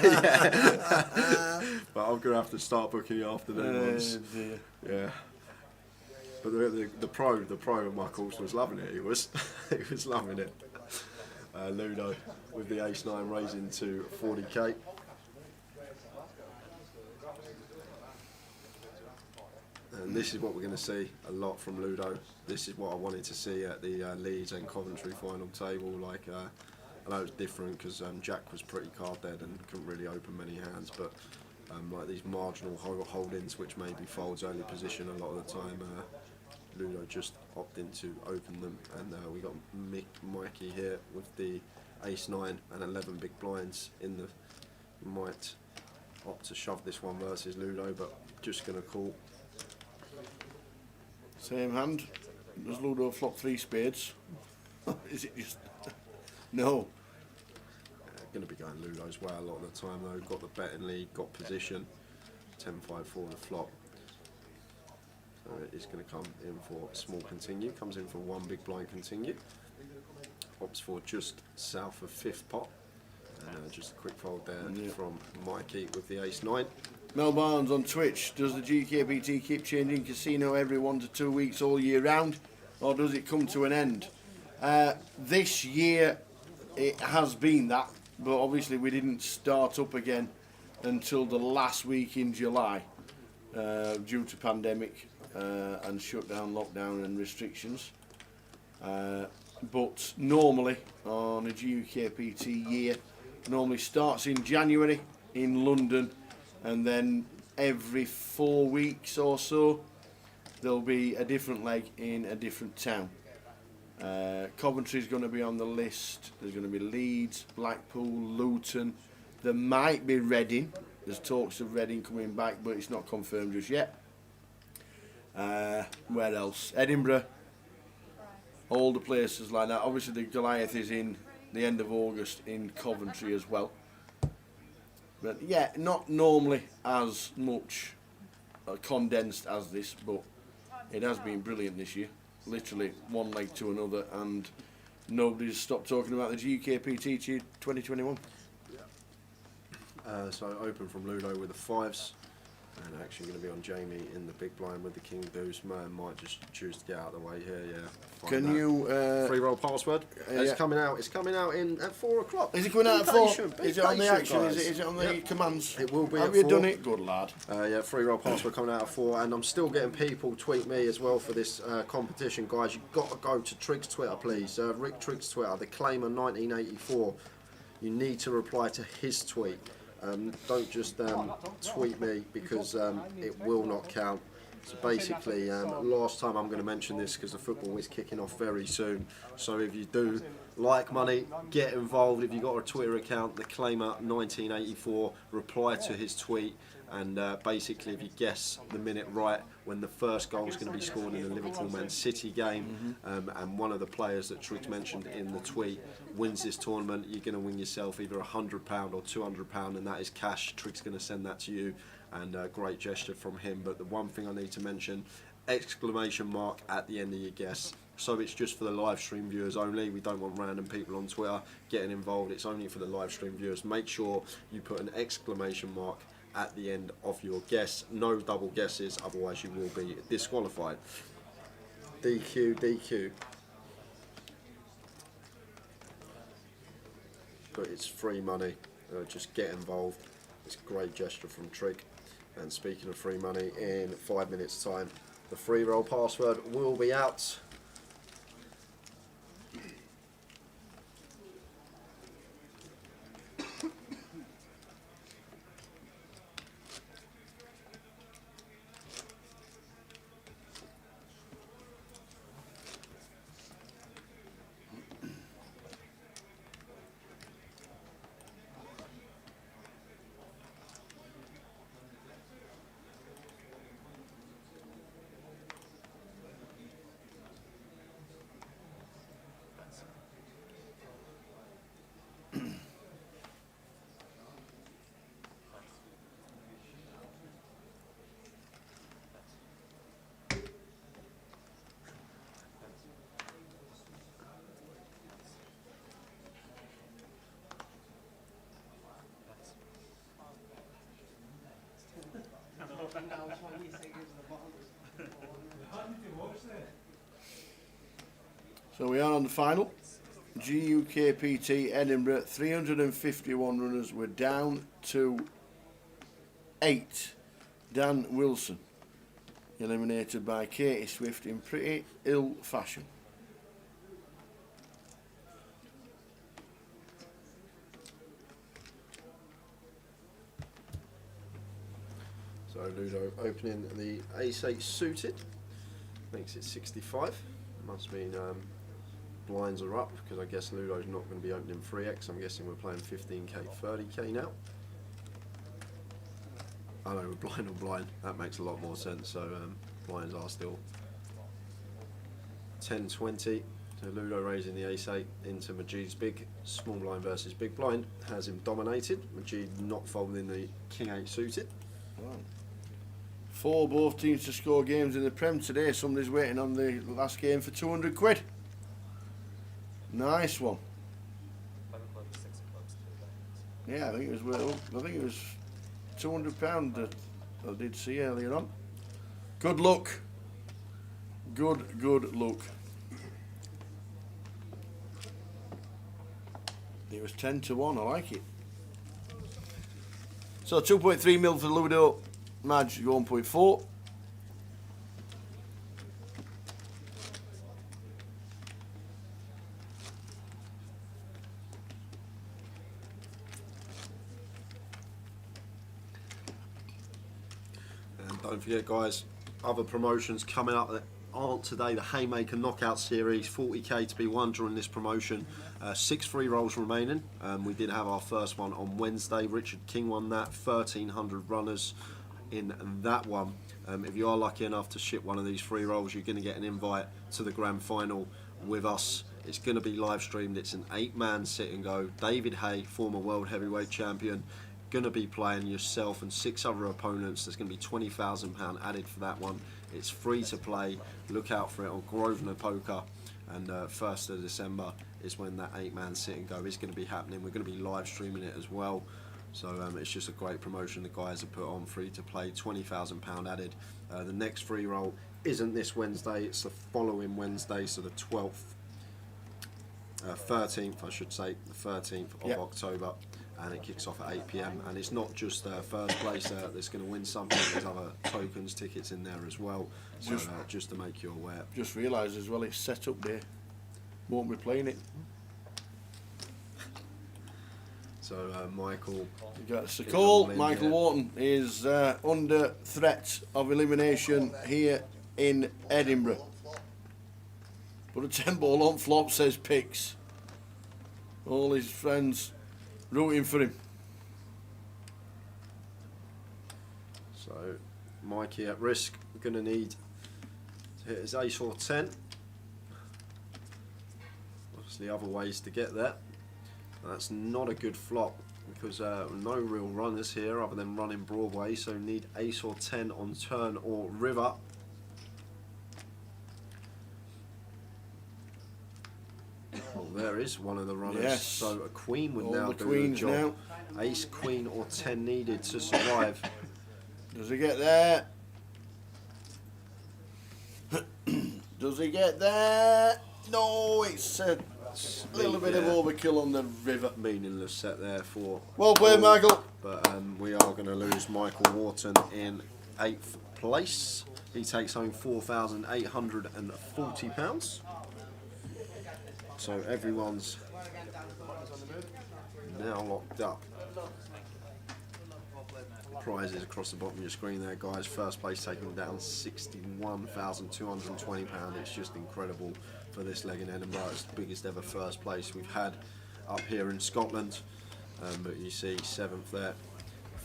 Yeah. But I'm going to have to start booking the afternoon ones. Yeah. But the pro of my course was loving it. He was loving it. Ludo with the ace-9 raising to 40k. And this is what we're going to see a lot from Ludo. This is what I wanted to see at the Leeds and Coventry final table. Like, I know it's different because Jack was pretty card dead and couldn't really open many hands, but like these marginal holdings, which maybe folds early position a lot of the time, Ludo just opted to open them. And we got Mikey here with the ace-9 and 11 big blinds in the, might opt to shove this one versus Ludo, but just going to call. Same hand. Does Ludo flop 3 spades? Is it just... No. Going to be going Ludo's way a lot of the time though. Got the betting lead, got position. 10-5 for the flop. So it's going to come in for small continue. Comes in for 1 big blind continue. Opts for just south of 5th pot. And just a quick fold there from Mikey with the ace-9. Mel Barnes on Twitch, does the GUKPT keep changing casino every 1 to 2 weeks all year round, or does it come to an end? This year it has been that, but obviously we didn't start up again until the last week in July due to pandemic and shutdown, lockdown and restrictions. But normally on a GUKPT year, normally starts in January in London, and then every 4 weeks or so there'll be a different leg in a different town. Coventry's going to be on the list. There's going to be Leeds, Blackpool, Luton. There might be Reading. There's talks of Reading coming back, but it's not confirmed just yet. Where else? Edinburgh. All the places like that. Obviously the Goliath is in the end of August in Coventry as well. But yeah, not normally as much condensed as this, but it has been brilliant this year. Literally one leg to another, and nobody's stopped talking about the GUKPT 2021. So open from Ludo with the 5s. And actually going to be on Jamie in the big blind with the king deuce. Man might just choose to get out of the way here. Yeah. Can you free roll password? It's coming out. It's coming out in at 4 o'clock. Is it coming out at 4? Is it on the action? Is it on the commands? It will be. Have you done it? Good lad. Yeah, free roll password coming out at 4, and I'm still getting people tweet me as well for this competition, guys. You've got to go to Triggs Twitter, please. Rick Triggs Twitter, the claimer 1984. You need to reply to his tweet. Don't just tweet me, because it will not count. So basically, last time, I'm going to mention this because the football is kicking off very soon. So if you do like money, get involved. If you've got a Twitter account, the claimer 1984, reply to his tweet. And basically, if you guess the minute right when the first goal is going to be scored in the Liverpool-Man City game, and one of the players that Triggs mentioned in the tweet wins this tournament, you're going to win yourself either £100 or £200, and that is cash. Triggs going to send that to you, and a great gesture from him. But the one thing I need to mention, exclamation mark at the end of your guess. So it's just for the live stream viewers only. We don't want random people on Twitter getting involved. It's only for the live stream viewers. Make sure you put an exclamation mark at the end of your guess. No double guesses, otherwise you will be disqualified. DQ, DQ. but it's free money. Just get involved. It's a great gesture from Trig. And speaking of free money, in 5 minutes' time, the free roll password will be out. So we are on the final. GUKPT Edinburgh, 351 runners. We're down to 8. Dan Wilson, eliminated by Katie Swift in pretty ill fashion. So Ludo opening the ace-8 suited, makes it 65. Must mean blinds are up, because I guess Ludo's not going to be opening 3x. I'm guessing we're playing 15k, 30k now. I know, we're blind on blind. That makes a lot more sense. So blinds are still 10-20. So Ludo raising the ace-8 into Majid's big small blind versus big blind, has him dominated. Majid not folding the king-8 suited. Wow. 4 both teams to score games in the Prem today. Somebody's waiting on the last game for 200 quid. Nice one. Yeah, I think it was. I think it was £200 that I did see earlier on. Good luck. Good luck. It was 10-1. I like it. So 2.3 mil for Ludo. Madge 1.4. And don't forget, guys, other promotions coming up that aren't today. The Haymaker Knockout Series, 40k to be won during this promotion. 6 free rolls remaining. We did have our first one on Wednesday. Richard King won that. 1,300 runners in that one. If you are lucky enough to ship one of these free rolls, you're going to get an invite to the grand final with us. It's going to be live streamed. It's an 8-man sit and go. David Hay, former world heavyweight champion, going to be playing yourself and 6 other opponents. There's going to be £20,000 added for that one. It's free to play. Look out for it on Grosvenor Poker. And 1st of December is when that 8-man sit and go is going to be happening. We're going to be live streaming it as well. So it's just a great promotion the guys have put on, free to play, £20,000 added. The next free roll isn't this Wednesday, it's the following Wednesday, so the 12th, 13th I should say, the 13th of October, and it kicks off at 8 PM. And it's not just first place that's going to win something, there's other tokens, tickets in there as well, so just to make you aware. Just realised as well it's set up there, won't be playing it. So Michael, you got the call. Michael Wharton is under threat of elimination here in Edinburgh. Put a 10 ball on flop, says Pix. All his friends rooting for him. So Mikey at risk, going to need to hit his ace or 10. Obviously other ways to get there. That's not a good flop because no real runners here other than running Broadway, so need ace or 10 on turn or river. Well, there is one of the runners. Yes. So a queen would All now the do queens the job. now. Ace, queen or 10 needed to survive. Does he get there? Does he get there? No, it's A little bit of overkill on the river. Meaningless set there for. Well played, Michael. But we are going to lose Michael Wharton in 8th place. He takes home £4,840. So everyone's now locked up. Prizes across the bottom of your screen there, guys. First place taking down £61,220. It's just incredible for this leg in Edinburgh. It's the biggest ever first place we've had up here in Scotland. But you see 7th there,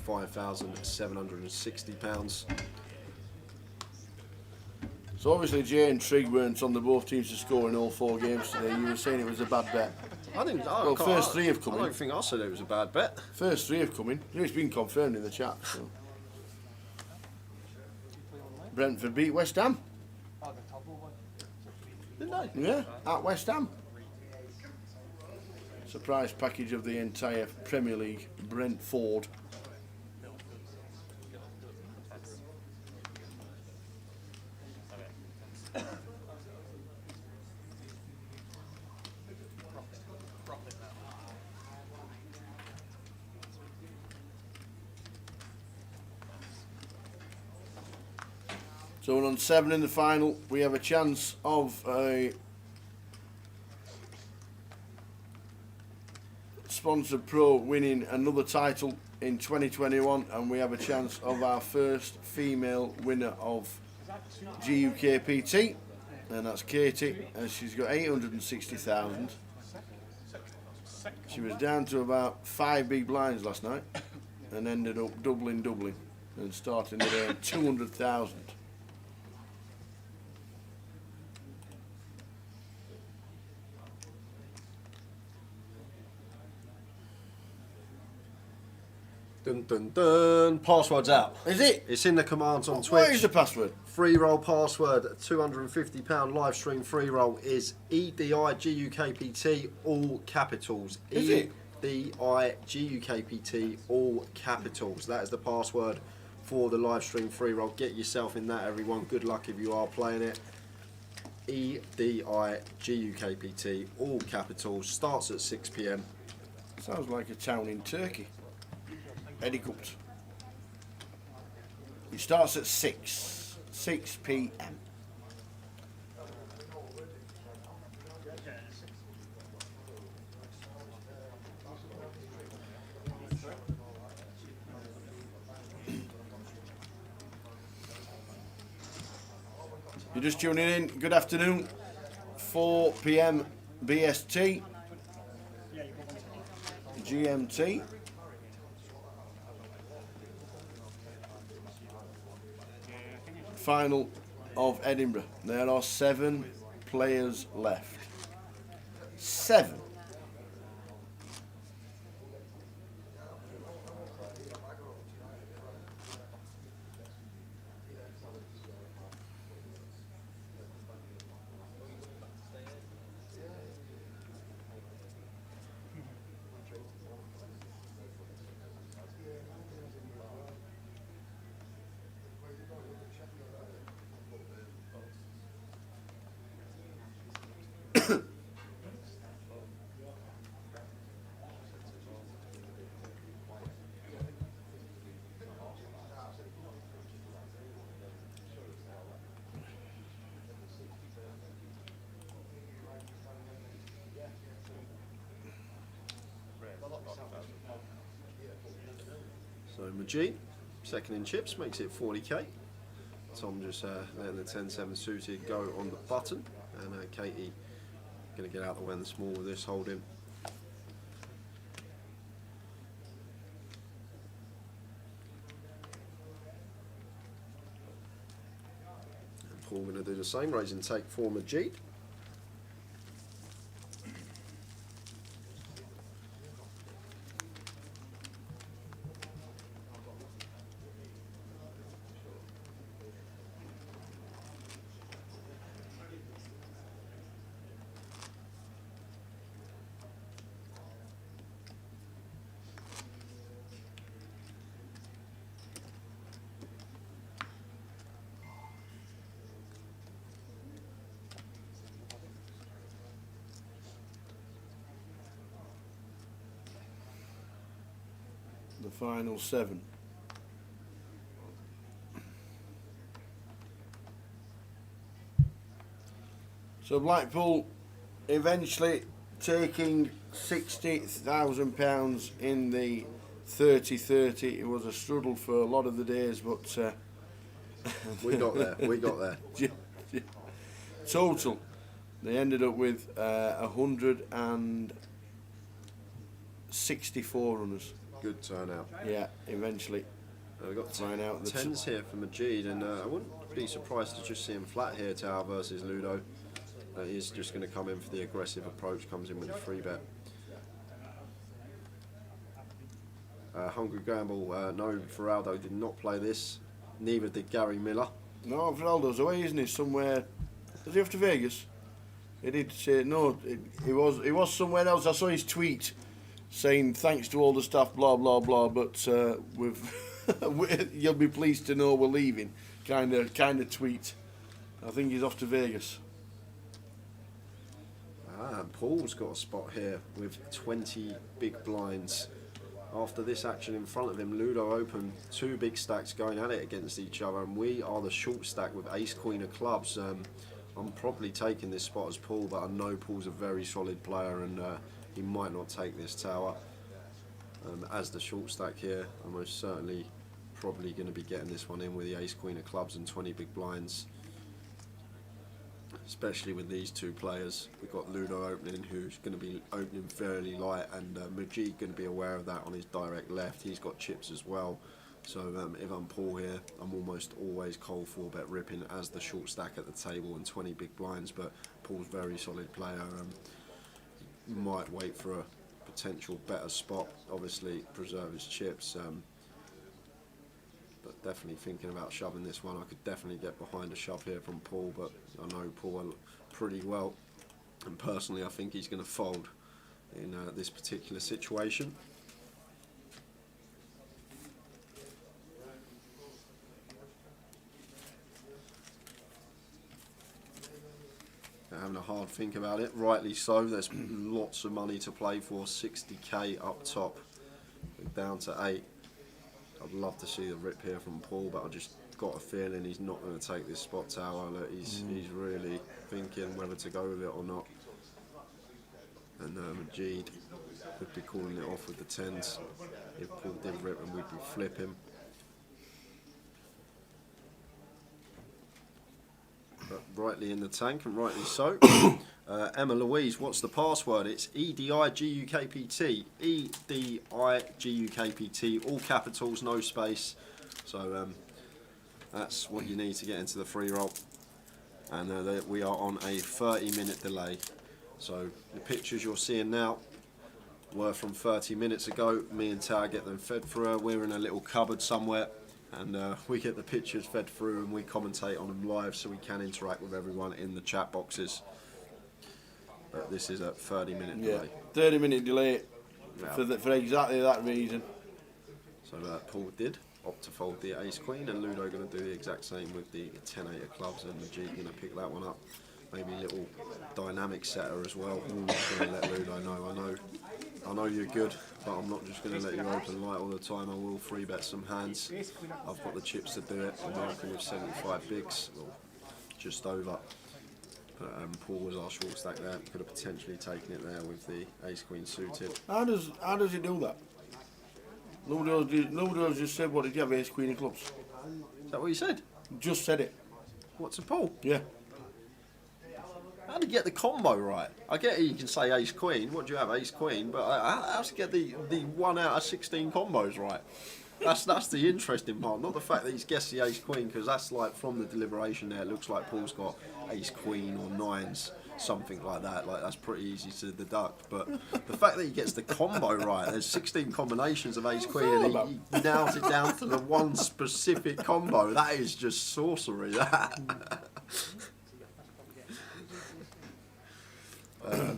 £5,760. So obviously Jay and Trig weren't on the both teams to score in all 4 games today. You were saying it was a bad bet. Well, first 3 have come in. I don't think I said it was a bad bet. First 3 have come in. It's been confirmed in the chat. So. Brentford beat West Ham. Didn't they? Yeah, at West Ham. Surprise package of the entire Premier League. Brentford. So we're on 7 in the final. We have a chance of a sponsored pro winning another title in 2021, and we have a chance of our first female winner of GUKPT, and that's Katie, and she's got 860,000. She was down to about 5 big blinds last night and ended up doubling and starting the day at 200,000. Dun dun dun. Password's out. Is it? It's in the commands on Twitch. What is the password? Free roll password, £250 live stream free roll is EDIGUKPT, all capitals. Is it? EDIGUKPT, all capitals. That is the password for the live stream free roll. Get yourself in that, everyone. Good luck if you are playing it. EDIGUKPT, all capitals. Starts at 6 PM. Sounds like a town in Turkey. Edinburgh. It starts at 6 PM. You're just tuning in. Good afternoon. 4 PM BST. GMT. Final of Edinburgh. There are 7 players left. 7. So Majid, second in chips, makes it 40k. Tom just letting the 10-7 suited go on the button, and Katie going to get out the way in the small with this holding. And Paul going to do the same, raising take for Majid. The final 7. So Blackpool eventually taking £60,000 in the 30-30. It was a struggle for a lot of the days, but we got there. We got there. Total, they ended up with 164 runners. Good turnout. Yeah, eventually. We've got Flying out the 10s here for Majid, and I wouldn't be surprised to just see him flat here, Tower versus Ludo. He's just going to come in for the aggressive approach, comes in with a free bet. Hungry Gamble, no, Feraldo did not play this. Neither did Gary Miller. No, Feraldo's away, isn't he? Somewhere. Is he off to Vegas? He did say no. He was somewhere else. I saw his tweet saying thanks to all the staff, blah blah blah. But you'll be pleased to know we're leaving. Kind of tweet. I think he's off to Vegas. Paul's got a spot here with 20 big blinds. After this action in front of him, Ludo opened 2 big stacks going at it against each other, and we are the short stack with ace queen of clubs. I'm probably taking this spot as Paul, but I know Paul's a very solid player, and he might not take this tower. As the short stack here, I'm most certainly probably going to be getting this one in with the ace queen of clubs and 20 big blinds. Especially with these 2 players. We've got Ludo opening, who's going to be opening fairly light, and Majid going to be aware of that on his direct left. He's got chips as well. So if I'm Paul here, I'm almost always cold 4-bet ripping as the short stack at the table and 20 big blinds. But Paul's a very solid player. Might wait for a potential better spot. Obviously preserve his chips. But definitely thinking about shoving this one. I could definitely get behind a shove here from Paul, but I know Paul pretty well, and personally I think he's going to fold in this particular situation. Having a hard think about it, rightly so. There's lots of money to play for, 60k up top, down to 8. I'd love to see the rip here from Paul, but I just got a feeling he's not going to take this spot tower. Look, he's really thinking whether to go with it or not. And Majid could be calling it off with the 10s if Paul did rip, and we'd be flipping. But rightly in the tank, and rightly so. Emma Louise, what's the password? It's EDIGUKPT. EDIGUKPT, all capitals, no space. So that's what you need to get into the free roll. And we are on a 30-minute delay. So the pictures you're seeing now were from 30 minutes ago. Me and Tara get them fed through her. We're in a little cupboard somewhere, and we get the pictures fed through, and we commentate on them live so we can interact with everyone in the chat boxes. But this is a 30-minute delay. 30-minute delay for exactly that reason. So Paul did opt to fold the ace queen, and Ludo going to do the exact same with the 10-8 of clubs, and Majid going to pick that one up. Maybe a little dynamic setter as well. I'm not going to let Ludo know. I know you're good, but I'm not just going to let you open light all the time. I will 3-bet some hands. I've got the chips to do it. I'm working with 75 bigs, well, just over. But Paul was our short stack there. Could have potentially taken it there with the ace queen suited. How does he do that? Ludo just said, what did you have, ace queen of clubs? Is that what he said? Just said it. What, to Paul? Yeah. How do you get the combo right? I get you can say ace queen. What do you have, ace queen? But how to get the 1 out of 16 combos right? That's the interesting part. Not the fact that he's guessed the ace queen, because that's like from the deliberation there. It looks like Paul's got ace queen or 9s, something like that. Like that's pretty easy to deduct. But the fact that he gets the combo right, there's 16 combinations of ace queen, and he nails it down to the one specific combo. That is just sorcery. That.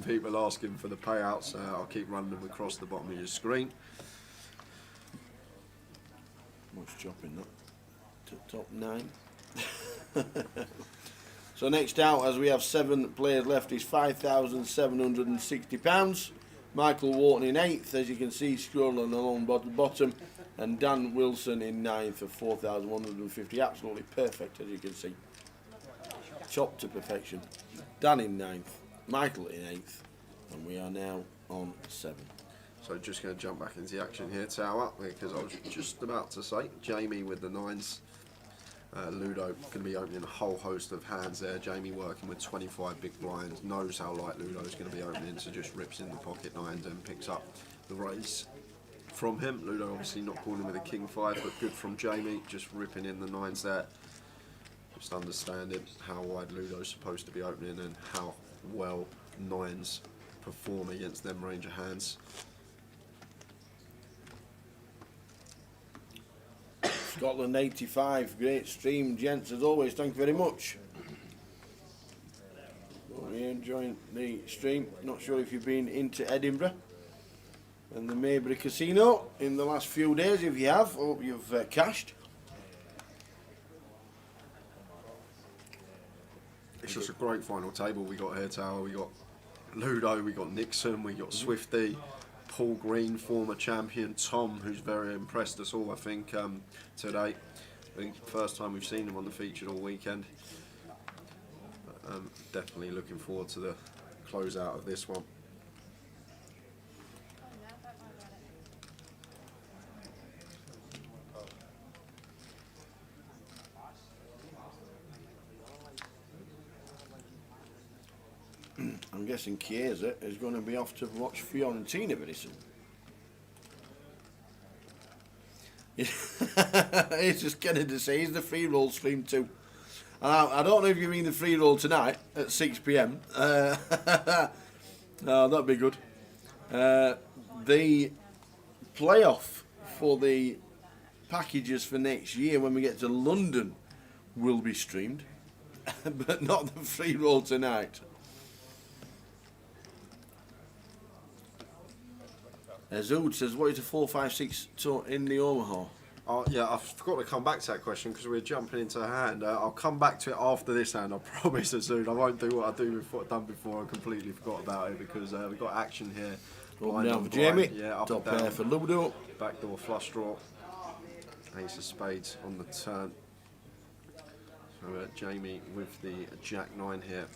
People asking for the payouts. I'll keep running them across the bottom of your screen. Much chopping that to top 9. So next out, as we have 7 players left, is £5,760. Michael Wharton in 8th, as you can see, scrolling along bottom. And Dan Wilson in 9th of 4,150. Absolutely perfect, as you can see. Chopped to perfection. Dan in 9th, Michael in 8th, and we are now on 7. So just going to jump back into the action here, Tower, because I was just about to say, Jamie with the 9s. Ludo going to be opening a whole host of hands there. Jamie working with 25 big blinds, knows how light Ludo's going to be opening, so just rips in the pocket 9s and picks up the raise from him. Ludo obviously not calling with a king 5, but good from Jamie, just ripping in the 9s there. Just understanding how wide Ludo's supposed to be opening and how well 9s perform against them range of hands. Scotland 85, great stream, gents, as always. Thank you very much. We're enjoying the stream. Not sure if you've been into Edinburgh and the Maybury Casino in the last few days. If you have, hope you've cashed. It's just a great final table we got here, Tower. We got Ludo, we got Nixon, we got Swifty, Paul Green, former champion, Tom, who's very impressed us all, I think, today. I think first time we've seen him on the featured all weekend. Definitely looking forward to the closeout of this one. I'm guessing Chiesa is going to be off to watch Fiorentina very soon. It's just getting to say, he's the free roll stream too. I don't know if you mean the free roll tonight at 6 PM. No, that'd be good. The playoff for the packages for next year when we get to London will be streamed, but not the free roll tonight. Zood says, what is a 4-5-6 in the Omaha? Yeah, I forgot to come back to that question because we're jumping into a hand. I'll come back to it after this hand, I promise, Zood. I won't do what I've done before. I completely forgot about it because we've got action here. Up and down for Jamie. Yeah, up Top and down. pair for Ludo. Backdoor flush draw. Ace of spades on the turn. So Jamie with the Jack-9 here.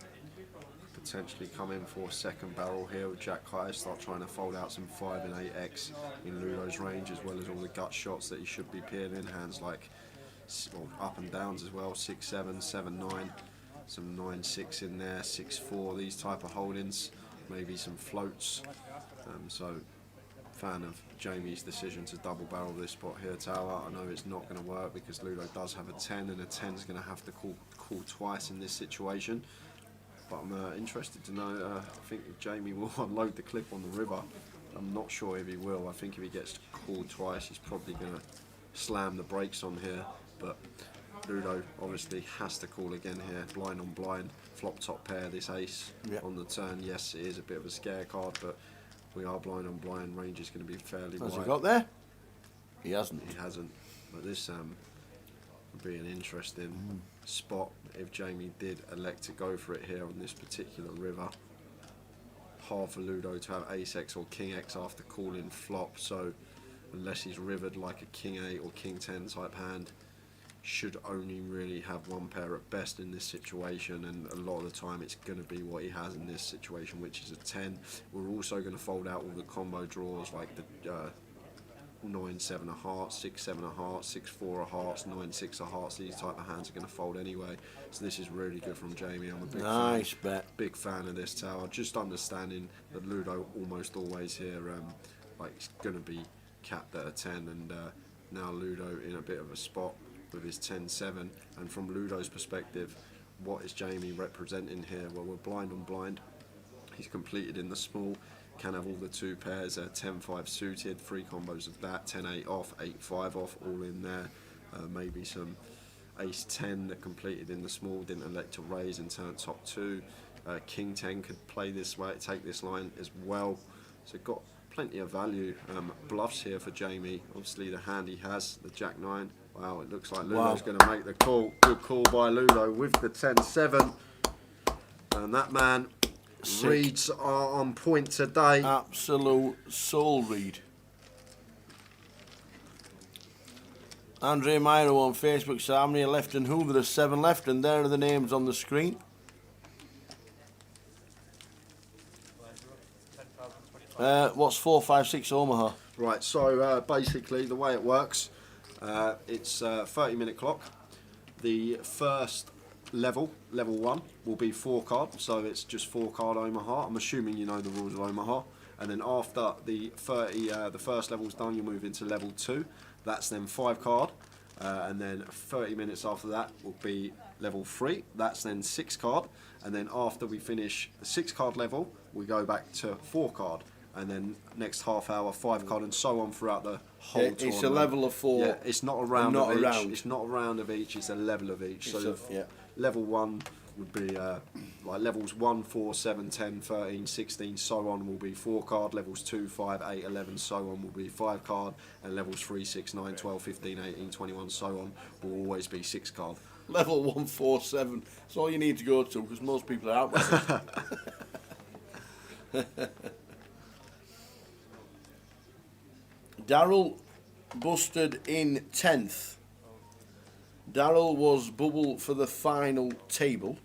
Potentially come in for a second barrel here with Jack high, start trying to fold out some 5 and 8x in Ludo's range, as well as all the gut shots that he should be peeling in, hands like up and downs as well, 6-7, 7-9, some 9-6 in there, 6-4, these type of holdings, maybe some floats. So fan of Jamie's decision to double barrel this spot here, Tower. I know it's not going to work because Ludo does have a 10, and a 10 is going to have to call twice in this situation. But I'm interested to know, I think if Jamie will unload the clip on the river. I'm not sure if he will. I think if he gets called twice, he's probably going to slam the brakes on here. But Ludo obviously has to call again here. Blind on blind, flop top pair, this ace on the turn. Yes, it is a bit of a scare card, but we are blind on blind. Range is going to be fairly wide. Has he got there? He hasn't. He hasn't. But this would be an interesting spot if Jamie did elect to go for it here on this particular river. Hard for Ludo to have ace x or king x after calling flop, so unless he's rivered like a king 8 or king 10 type hand, should only really have one pair at best in this situation, and a lot of the time it's going to be what he has in this situation, which is a 10. We're also going to fold out all the combo draws like the 9-7 of hearts, 6-7 of hearts, 6-4 of hearts, 9-6 of hearts. These type of hands are going to fold anyway. So this is really good from Jamie. I'm a big fan of this Tower. Just understanding that Ludo almost always here, like it's going to be capped at a 10, and now Ludo in a bit of a spot with his 10-7. And from Ludo's perspective, what is Jamie representing here? Well, we're blind on blind. He's completed in the small. Can have all the 2 pairs, 10-5 suited, 3 combos of that, 10-8 off, 8-5 off, all in there. Maybe some ace-10 that completed in the small, didn't elect to raise and turn top 2. King-10 could play this way, take this line as well. So got plenty of value. Bluffs here for Jamie. Obviously the hand he has, the Jack-9. Wow, it looks like Ludo's going to make the call. Good call by Ludo with the 10-7. And that man... Reads are on point today. Absolute soul read. Andre Myro on Facebook said how many are left and who? There are 7 left, and there are the names on the screen. What's 456 Omaha? Right, so basically the way it works, it's a 30-minute clock. The first level 1, will be 4 card, so it's just 4 card Omaha. I'm assuming you know the rules of Omaha. And then after the the first level's done, you move into level 2. That's then 5 card. And then 30 minutes after that will be level 3. That's then 6 card. And then after we finish the 6 card level, we go back to 4 card. And then next half hour, 5 card, and so on throughout the whole tournament. It's a level of 4. Yeah, it's not a round of each. It's not a round of each. It's a level of each. So level 1 would be like levels 1, 4, 7, 10, 13, 16, so on will be 4 card. Levels 2, 5, 8, 11, so on will be 5 card. And levels 3, 6, 9, 12, 15, 18, 21, so on will always be 6 card. Level 1, 4, 7. That's all you need to go to because most people are out with it. Daryl busted in 10th. Daryl was bubble for the final table.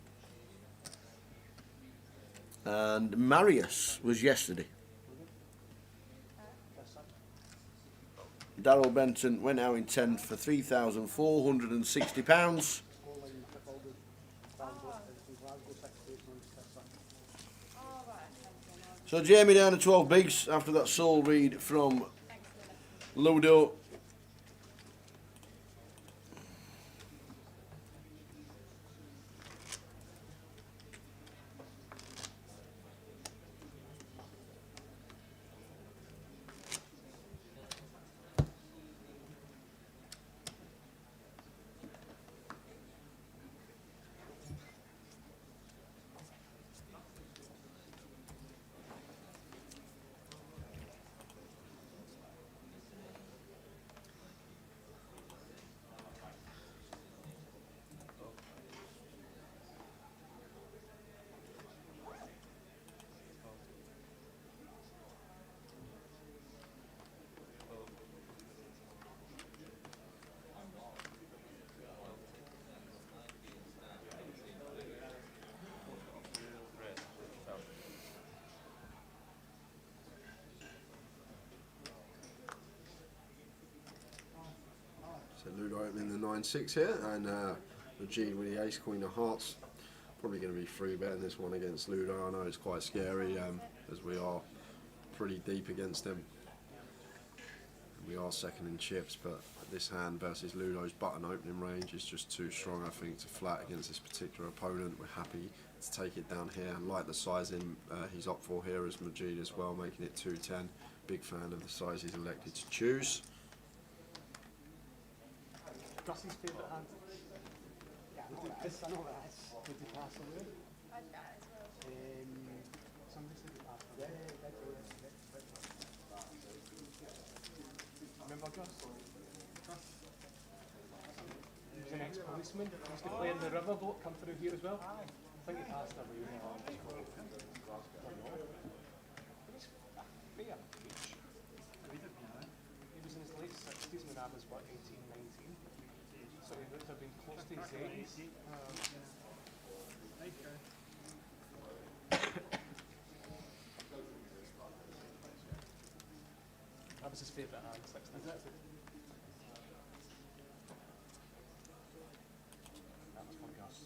And Marius was yesterday. Daryl Benton went out in 10th for £3,460. So Jamie down to 12 bigs after that soul read from Ludo. So Ludo opening the 9-6 here, and Majid with the ace queen of hearts. Probably going to be free betting this one against Ludo. I know it's quite scary as we are pretty deep against him. We are second in chips, but this hand versus Ludo's button opening range is just too strong, I think, to flat against this particular opponent. We're happy to take it down here. And like the sizing he's up for here as Majid as well, making it 210. Big fan of the size he's elected to choose. Gussie's favourite hand. Would you pass away? Somebody said he passed away. Remember Gus? He was an ex-policeman. He used to play in the riverboat, come through here as well. I think he passed away. He was in his late 60s when I was, what, 18, 19? So he would have been close to his 80s. That was his favourite hand, 60s. That was for Gus.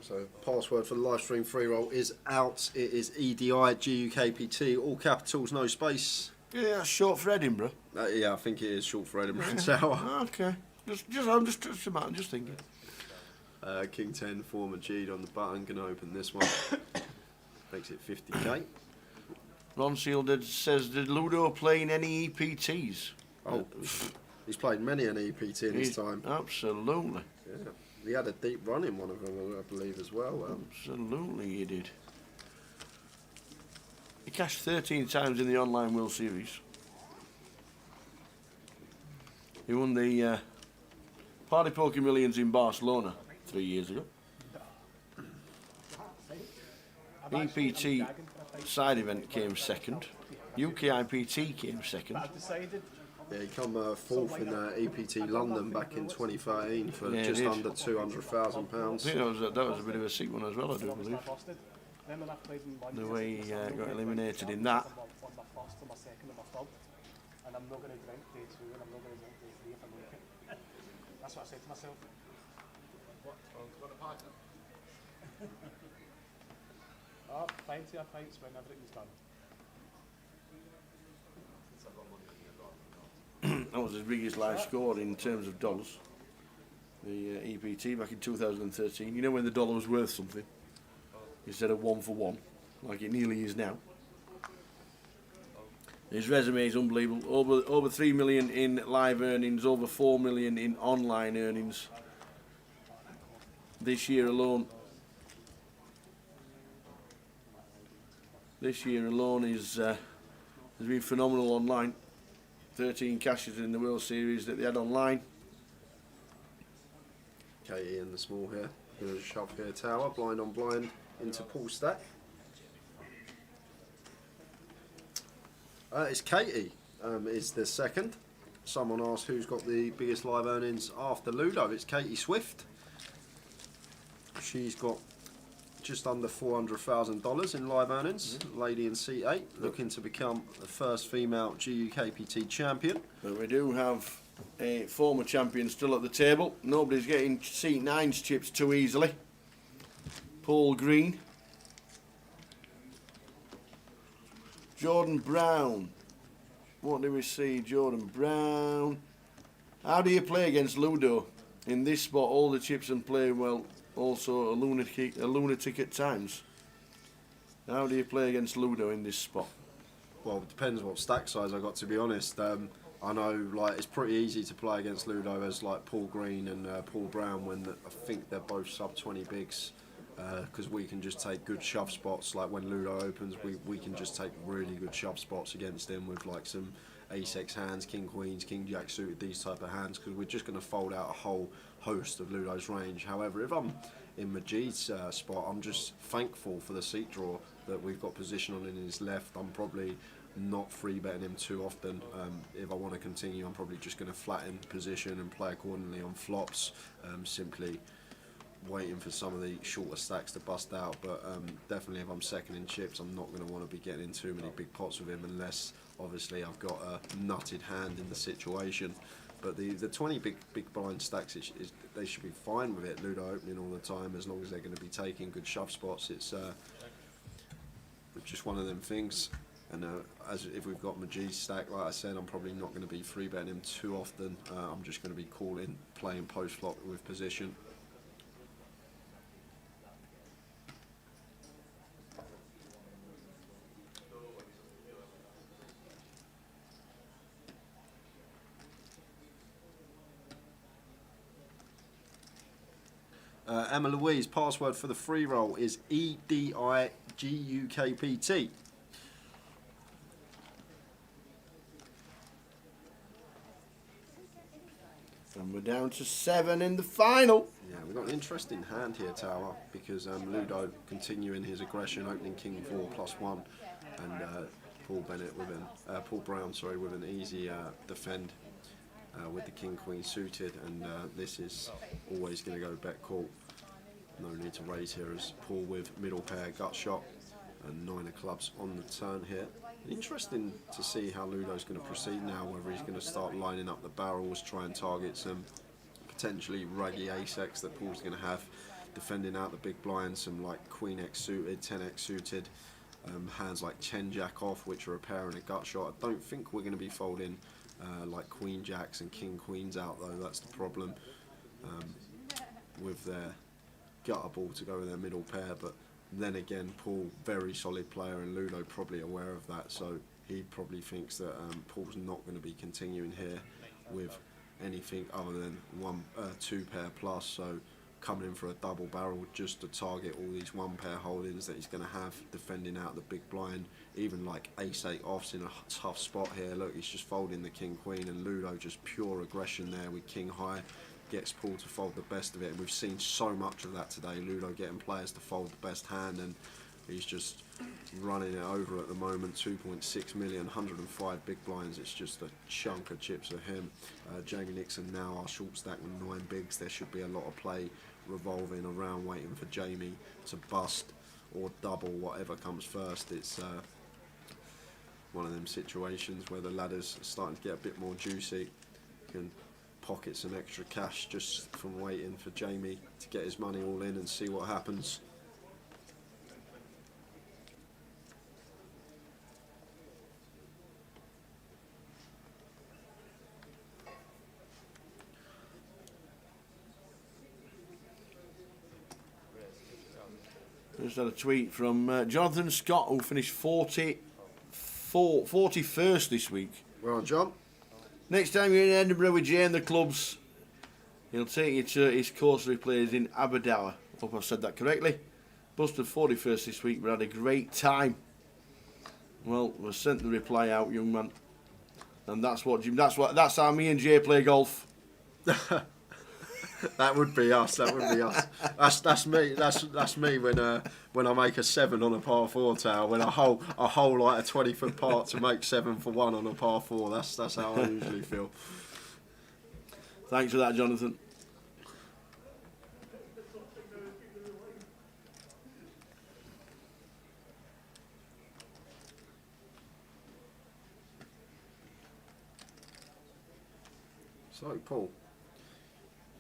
So password for the live stream free roll is out. It is EDI GUKPT, all capitals, no space. Yeah, that's short for Edinburgh. Yeah, I think it is short for Edinburgh Tower. Okay. I'm just thinking. King 10 for Majid on the button, gonna open this one. Makes it 50k. Ron Seal says, did Ludo play in any EPTs? Oh, he's played many an EPT in his time. Absolutely. Yeah. He had a deep run in one of them, I believe, as well. Absolutely, he did. He cashed 13 times in the Online World Series. He won the Party Poker Millions in Barcelona 3 years ago. EPT side event came second. UKIPT came second. Yeah, he come fourth in EPT London back in 2013 for just under £200,000. I think that was a bit of a sick one as well, I do believe. The way he got eliminated in that. And I'm not going to drink day 2 and I'm not going to drink day 3 if I make it. That's what I said to myself. What? Oh, plenty of pints when everything's done. That was his biggest live score in terms of dollars. The EPT back in 2013. You know when the dollar was worth something? Instead of 1 for 1, like it nearly is now. His resume is unbelievable. Over 3 million in live earnings, over 4 million in online earnings. This year alone is has been phenomenal online. 13 cashes in the World Series that they had online. Katie in the small here. Going to shove here tower, blind on blind into Paul Stack. It's Katie is the second. Someone asked who's got the biggest live earnings after Ludo. It's Katie Swift. She's got just under $400,000 in live earnings. Lady in seat 8, looking to become the first female GUKPT champion. But we do have a former champion still at the table. Nobody's getting seat 9's chips too easily. Paul Green. Jordan Brown. What do we see? Jordan Brown. How do you play against Ludo? In this spot, all the chips and play well. Also a lunatic at times. How do you play against Ludo in this spot? Well, it depends what stack size I got, to be honest. I know like it's pretty easy to play against Ludo as like Paul Green and Paul Brown when I think they're both sub 20 bigs. Because we can just take good shove spots. Like when Ludo opens, we can just take really good shove spots against him with like some ace-x hands, king queens, king jack suited, these type of hands, because we're just going to fold out a whole host of Ludo's range. However, if I'm in Majid's spot, I'm just thankful for the seat draw that we've got position on in his left. I'm probably not free betting him too often. If I want to continue, I'm probably just going to flatten position and play accordingly on flops, simply waiting for some of the shorter stacks to bust out. But definitely if I'm second in chips, I'm not going to want to be getting in too many big pots with him unless obviously I've got a nutted hand in the situation. But the 20 big blind stacks, they should be fine with it. Ludo opening all the time, as long as they're going to be taking good shove spots. It's just one of them things. And if we've got Majid's stack, like I said, I'm probably not going to be free betting him too often. I'm just going to be calling, playing post flop with position. Emma Louise, password for the free roll is EDIGUKPT. And we're down to 7 in the final. Yeah, we've got an interesting hand here, Tower, because Ludo continuing his aggression, opening king 4 +1, and Paul Brown, with an easy defend with the king queen suited, and this is always going to go bet call. No need to raise here as Paul with middle pair gut shot and 9 of clubs on the turn here. Interesting to see how Ludo's going to proceed now, whether he's going to start lining up the barrels, try and target some potentially raggy ace-x that Paul's going to have, defending out the big blinds, some like queen x suited, 10x suited, hands like 10 jack off, which are a pair and a gut shot. I don't think we're going to be folding like queen jacks and king queens out though. That's the problem with their gutter ball to go with their middle pair. But then again, Paul, very solid player, and Ludo probably aware of that, so he probably thinks that Paul's not going to be continuing here with anything other than 2 pair plus, so coming in for a double barrel just to target all these 1 pair holdings that he's going to have, defending out the big blind, even like ace-8 offs in a tough spot here. Look, he's just folding the king queen, and Ludo just pure aggression there with king high, gets Paul to fold the best of it, and we've seen so much of that today. Ludo getting players to fold the best hand, and he's just running it over at the moment. 2.6 million, 105 big blinds. It's just a chunk of chips for him. Jamie Nixon now our short stack with 9 bigs. There should be a lot of play revolving around waiting for Jamie to bust or double, whatever comes first. It's one of them situations where the ladder's starting to get a bit more juicy. You can pocket some extra cash just from waiting for Jamie to get his money all in and see what happens. Just had a tweet from Jonathan Scott, who finished 41st this week. Well on, John. Next time you're in Edinburgh with Jay and the clubs, he'll take you to his course he plays in Aberdeen. Hope I've said that correctly. Busted 41st this week, but had a great time. Well, we sent the reply out, young man, and that's how me and Jay play golf. That would be us. That would be us. That's me. That's me when I make a 7 on a par 4 tower. When I hole like a 20-foot part to make 7 for 1 on a par 4. That's how I usually feel. Thanks for that, Jonathan. So Paul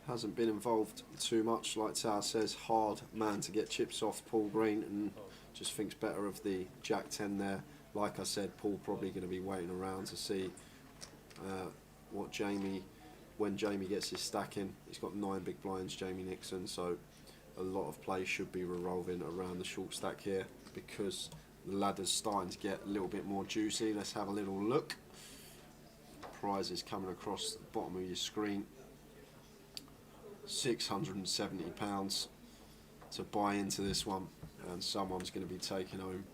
hasn't been involved too much, like Tower says. Hard man to get chips off, Paul Green, and just thinks better of the Jack 10 there. Like I said, Paul probably going to be waiting around to see when Jamie gets his stack in. He's got 9 big blinds, Jamie Nixon, so a lot of play should be revolving around the short stack here because the ladder's starting to get a little bit more juicy. Let's have a little look. Prizes coming across the bottom of your screen. £670 to buy into this one, and someone's going to be taking home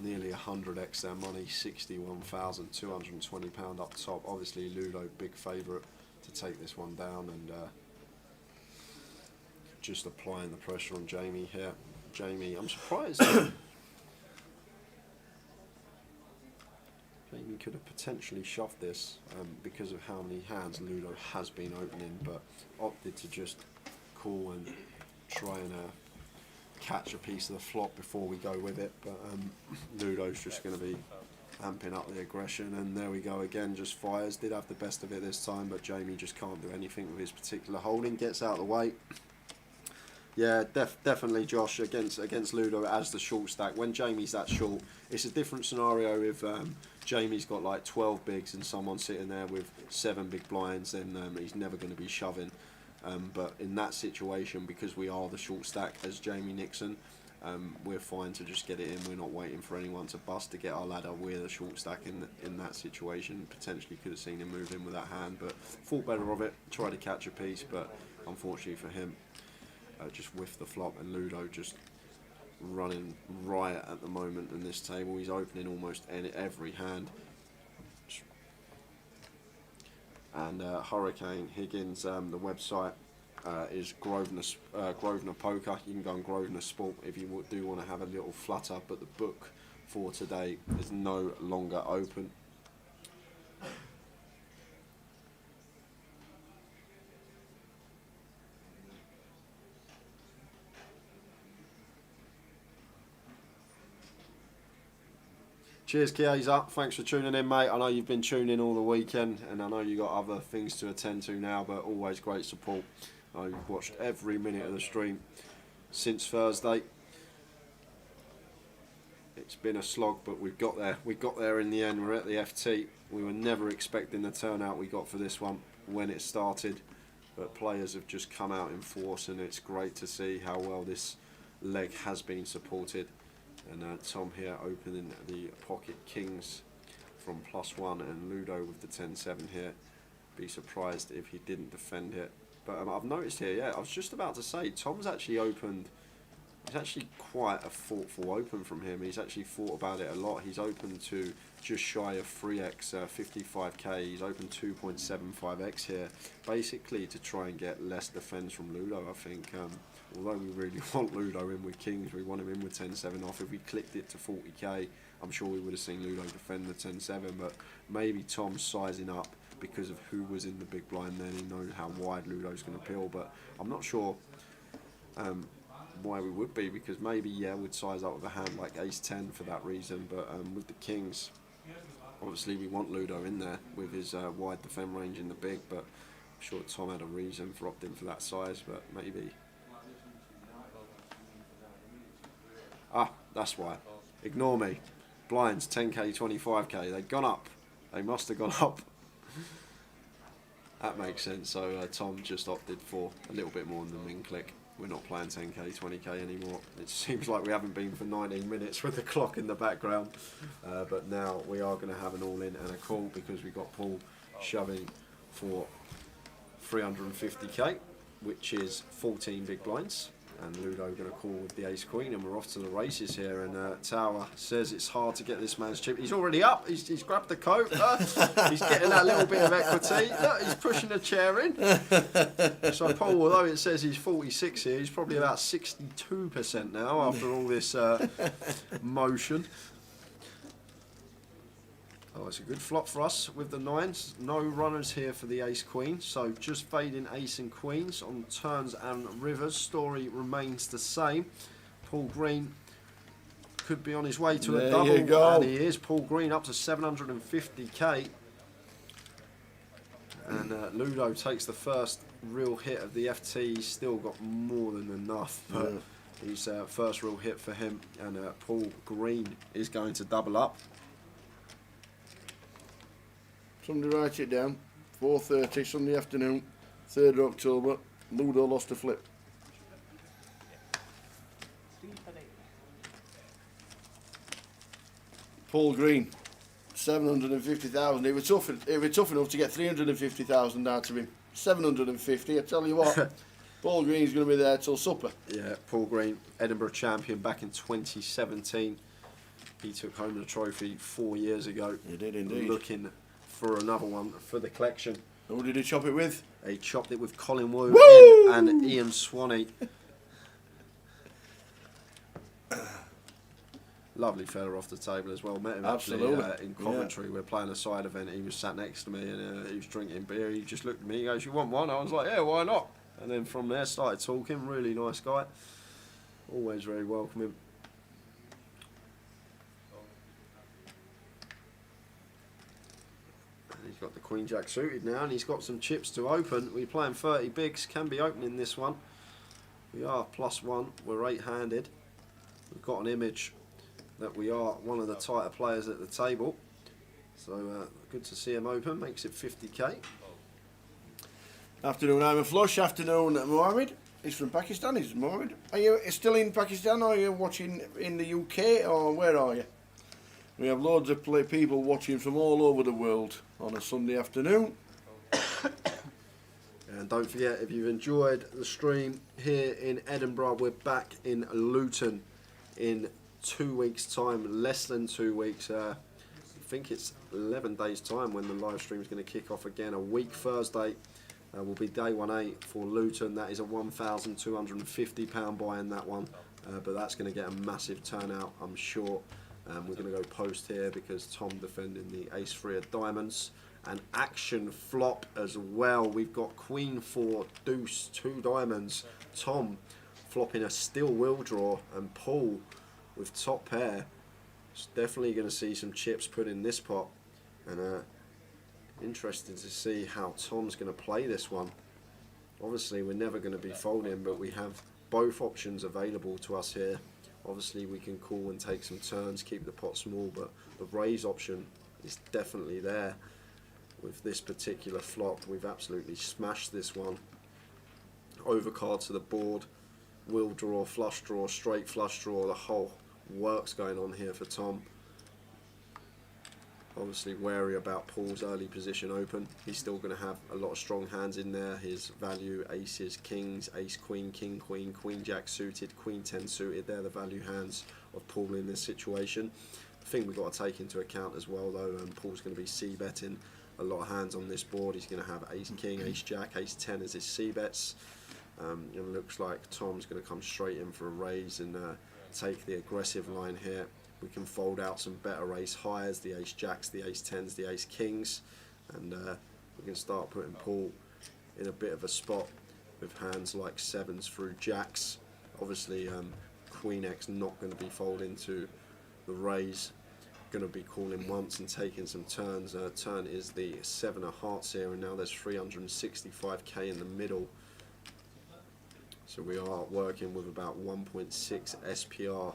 nearly 100x their money. £61,220 up top. Obviously Ludo big favourite to take this one down, and just applying the pressure on Jamie here. Jamie, I'm surprised Jamie could have potentially shoved this because of how many hands Ludo has been opening, but opted to just call and try and catch a piece of the flop before we go with it. But Ludo's just going to be amping up the aggression, and there we go again, just fires. Did have the best of it this time, but Jamie just can't do anything with his particular holding. Gets out of the way. Yeah, definitely, Josh, against Ludo as the short stack. When Jamie's that short, it's a different scenario if Jamie's got like 12 bigs and someone's sitting there with 7 big blinds, then he's never going to be shoving. But in that situation, because we are the short stack as Jamie Nixon, we're fine to just get it in. We're not waiting for anyone to bust to get our ladder. We're the short stack in that situation. Potentially could have seen him move in with that hand, but thought better of it. Tried to catch a piece, but unfortunately for him, just whiffed the flop, and Ludo just running riot at the moment in this table. He's opening almost every hand. And Hurricane Higgins, the website is Grosvenor Poker. You can go on Grosvenor Sport if you do want to have a little flutter, but the book for today is no longer open. Cheers, Chiesa. Thanks for tuning in, mate. I know you've been tuning all the weekend, and I know you got other things to attend to now, but always great support. I've watched every minute of the stream since Thursday. It's been a slog, but we've got there. We got there in the end. We're at the FT. We were never expecting the turnout we got for this one when it started, but players have just come out in force, and it's great to see how well this leg has been supported. And Tom here opening the pocket kings from +1, and Ludo with the 10-7 here. Be surprised if he didn't defend it. But I've noticed here, yeah, I was just about to say, Tom's actually opened It's actually quite a thoughtful open from him. He's actually thought about it a lot. He's open to just shy of 3x 55k. He's open 2.75x here, basically to try and get less defence from Ludo. I think, although we really want Ludo in with kings, we want him in with 10-7 off. If we clicked it to 40k, I'm sure we would have seen Ludo defend the 10-7, but maybe Tom's sizing up because of who was in the big blind then. He knows how wide Ludo's going to peel, but I'm not sure why we would be, because maybe, yeah, we'd size up with a hand like ace-10 for that reason, but with the kings, obviously we want Ludo in there with his wide defend range in the big, but I'm sure Tom had a reason for opting for that size, but maybe. Ah, that's why. Ignore me. Blinds, 10k, 25k, they've gone up. They must have gone up. That makes sense, so Tom just opted for a little bit more than the min click. We're not playing 10k, 20k anymore. It seems like we haven't been for 19 minutes with the clock in the background. But now we are going to have an all-in and a call, because we've got Paul shoving for 350k, which is 14 big blinds. And Ludo going to call with the ace-queen, and we're off to the races here. And Tower says it's hard to get this man's chip. He's already up. He's grabbed the coat. He's getting that little bit of equity. Look, he's pushing a chair in. So Paul, although it says he's 46 here, he's probably about 62% now after all this motion. Oh, it's a good flop for us with the nines. No runners here for the ace-queen, so just fading ace and queens on turns and rivers. Story remains the same. Paul Green could be on his way to a double, and he is. Paul Green up to 750k. And Ludo takes the first real hit of the FT. He's still got more than enough, but he's first real hit for him, and Paul Green is going to double up. Somebody write it down. 4:30 Sunday afternoon, 3rd of October. Ludo lost a flip. Paul Green, 750,000. It was tough enough to get 350,000 out of him. 750. I tell you what, Paul Green's going to be there till supper. Yeah, Paul Green, Edinburgh champion back in 2017. He took home the trophy 4 years ago. He did indeed. Looking for another one for the collection. Who did he chop it with? He chopped it with Colin Wu and Ian Swanee. Lovely fella off the table as well. Met him actually in Coventry. We're playing a side event. He was sat next to me, and he was drinking beer. He just looked at me. He goes, "You want one?" I was like, "Yeah, why not?" And then from there started talking. Really nice guy. Always very welcoming. He's got the Queen Jack suited now, and he's got some chips to open. We're playing 30 bigs, can be opening this one. We are +1, we're 8-handed. We've got an image that we are one of the tighter players at the table. So good to see him open, makes it 50k. Afternoon, I'm a flush. Afternoon, Mohammed. He's from Pakistan, he's Mohammed. Are you still in Pakistan, or are you watching in the UK, or where are you? We have loads of people watching from all over the world on a Sunday afternoon. And don't forget, if you've enjoyed the stream here in Edinburgh, we're back in Luton in 2 weeks' time, less than 2 weeks. I think it's 11 days' time when the live stream is going to kick off again. A week Thursday will be day 1-8 for Luton. That is a £1,250 buy in that one, but that's going to get a massive turnout, I'm sure. We're going to go post here because Tom defending the ace-3 of diamonds. An action flop as well. We've got Queen 4, Deuce, 2 diamonds. Tom flopping a still will draw, and Paul with top pair. It's definitely going to see some chips put in this pot. And interested to see how Tom's going to play this one. Obviously, we're never going to be folding, but we have both options available to us here. Obviously, we can call and take some turns, keep the pot small, but the raise option is definitely there. With this particular flop, we've absolutely smashed this one. Overcard to the board, will draw, flush draw, straight flush draw, the whole works going on here for Tom. Obviously wary about Paul's early position open. He's still going to have a lot of strong hands in there. His value aces, kings, ace, queen, king, queen jack suited, queen 10 suited. They're the value hands of Paul in this situation. The thing we've got to take into account as well though, Paul's going to be c-betting a lot of hands on this board. He's going to have ace, king, ace, jack, ace 10 as his c-bets. It looks like Tom's going to come straight in for a raise and take the aggressive line here. We can fold out some better ace highs, the ace jacks, the ace 10s, the ace kings, and we can start putting Paul in a bit of a spot with hands like sevens through jacks. Obviously Queen X not going to be folding to the raise, going to be calling once and taking some turns. Turn is the 7 of hearts here, and now there's 365k in the middle. So we are working with about 1.6 SPR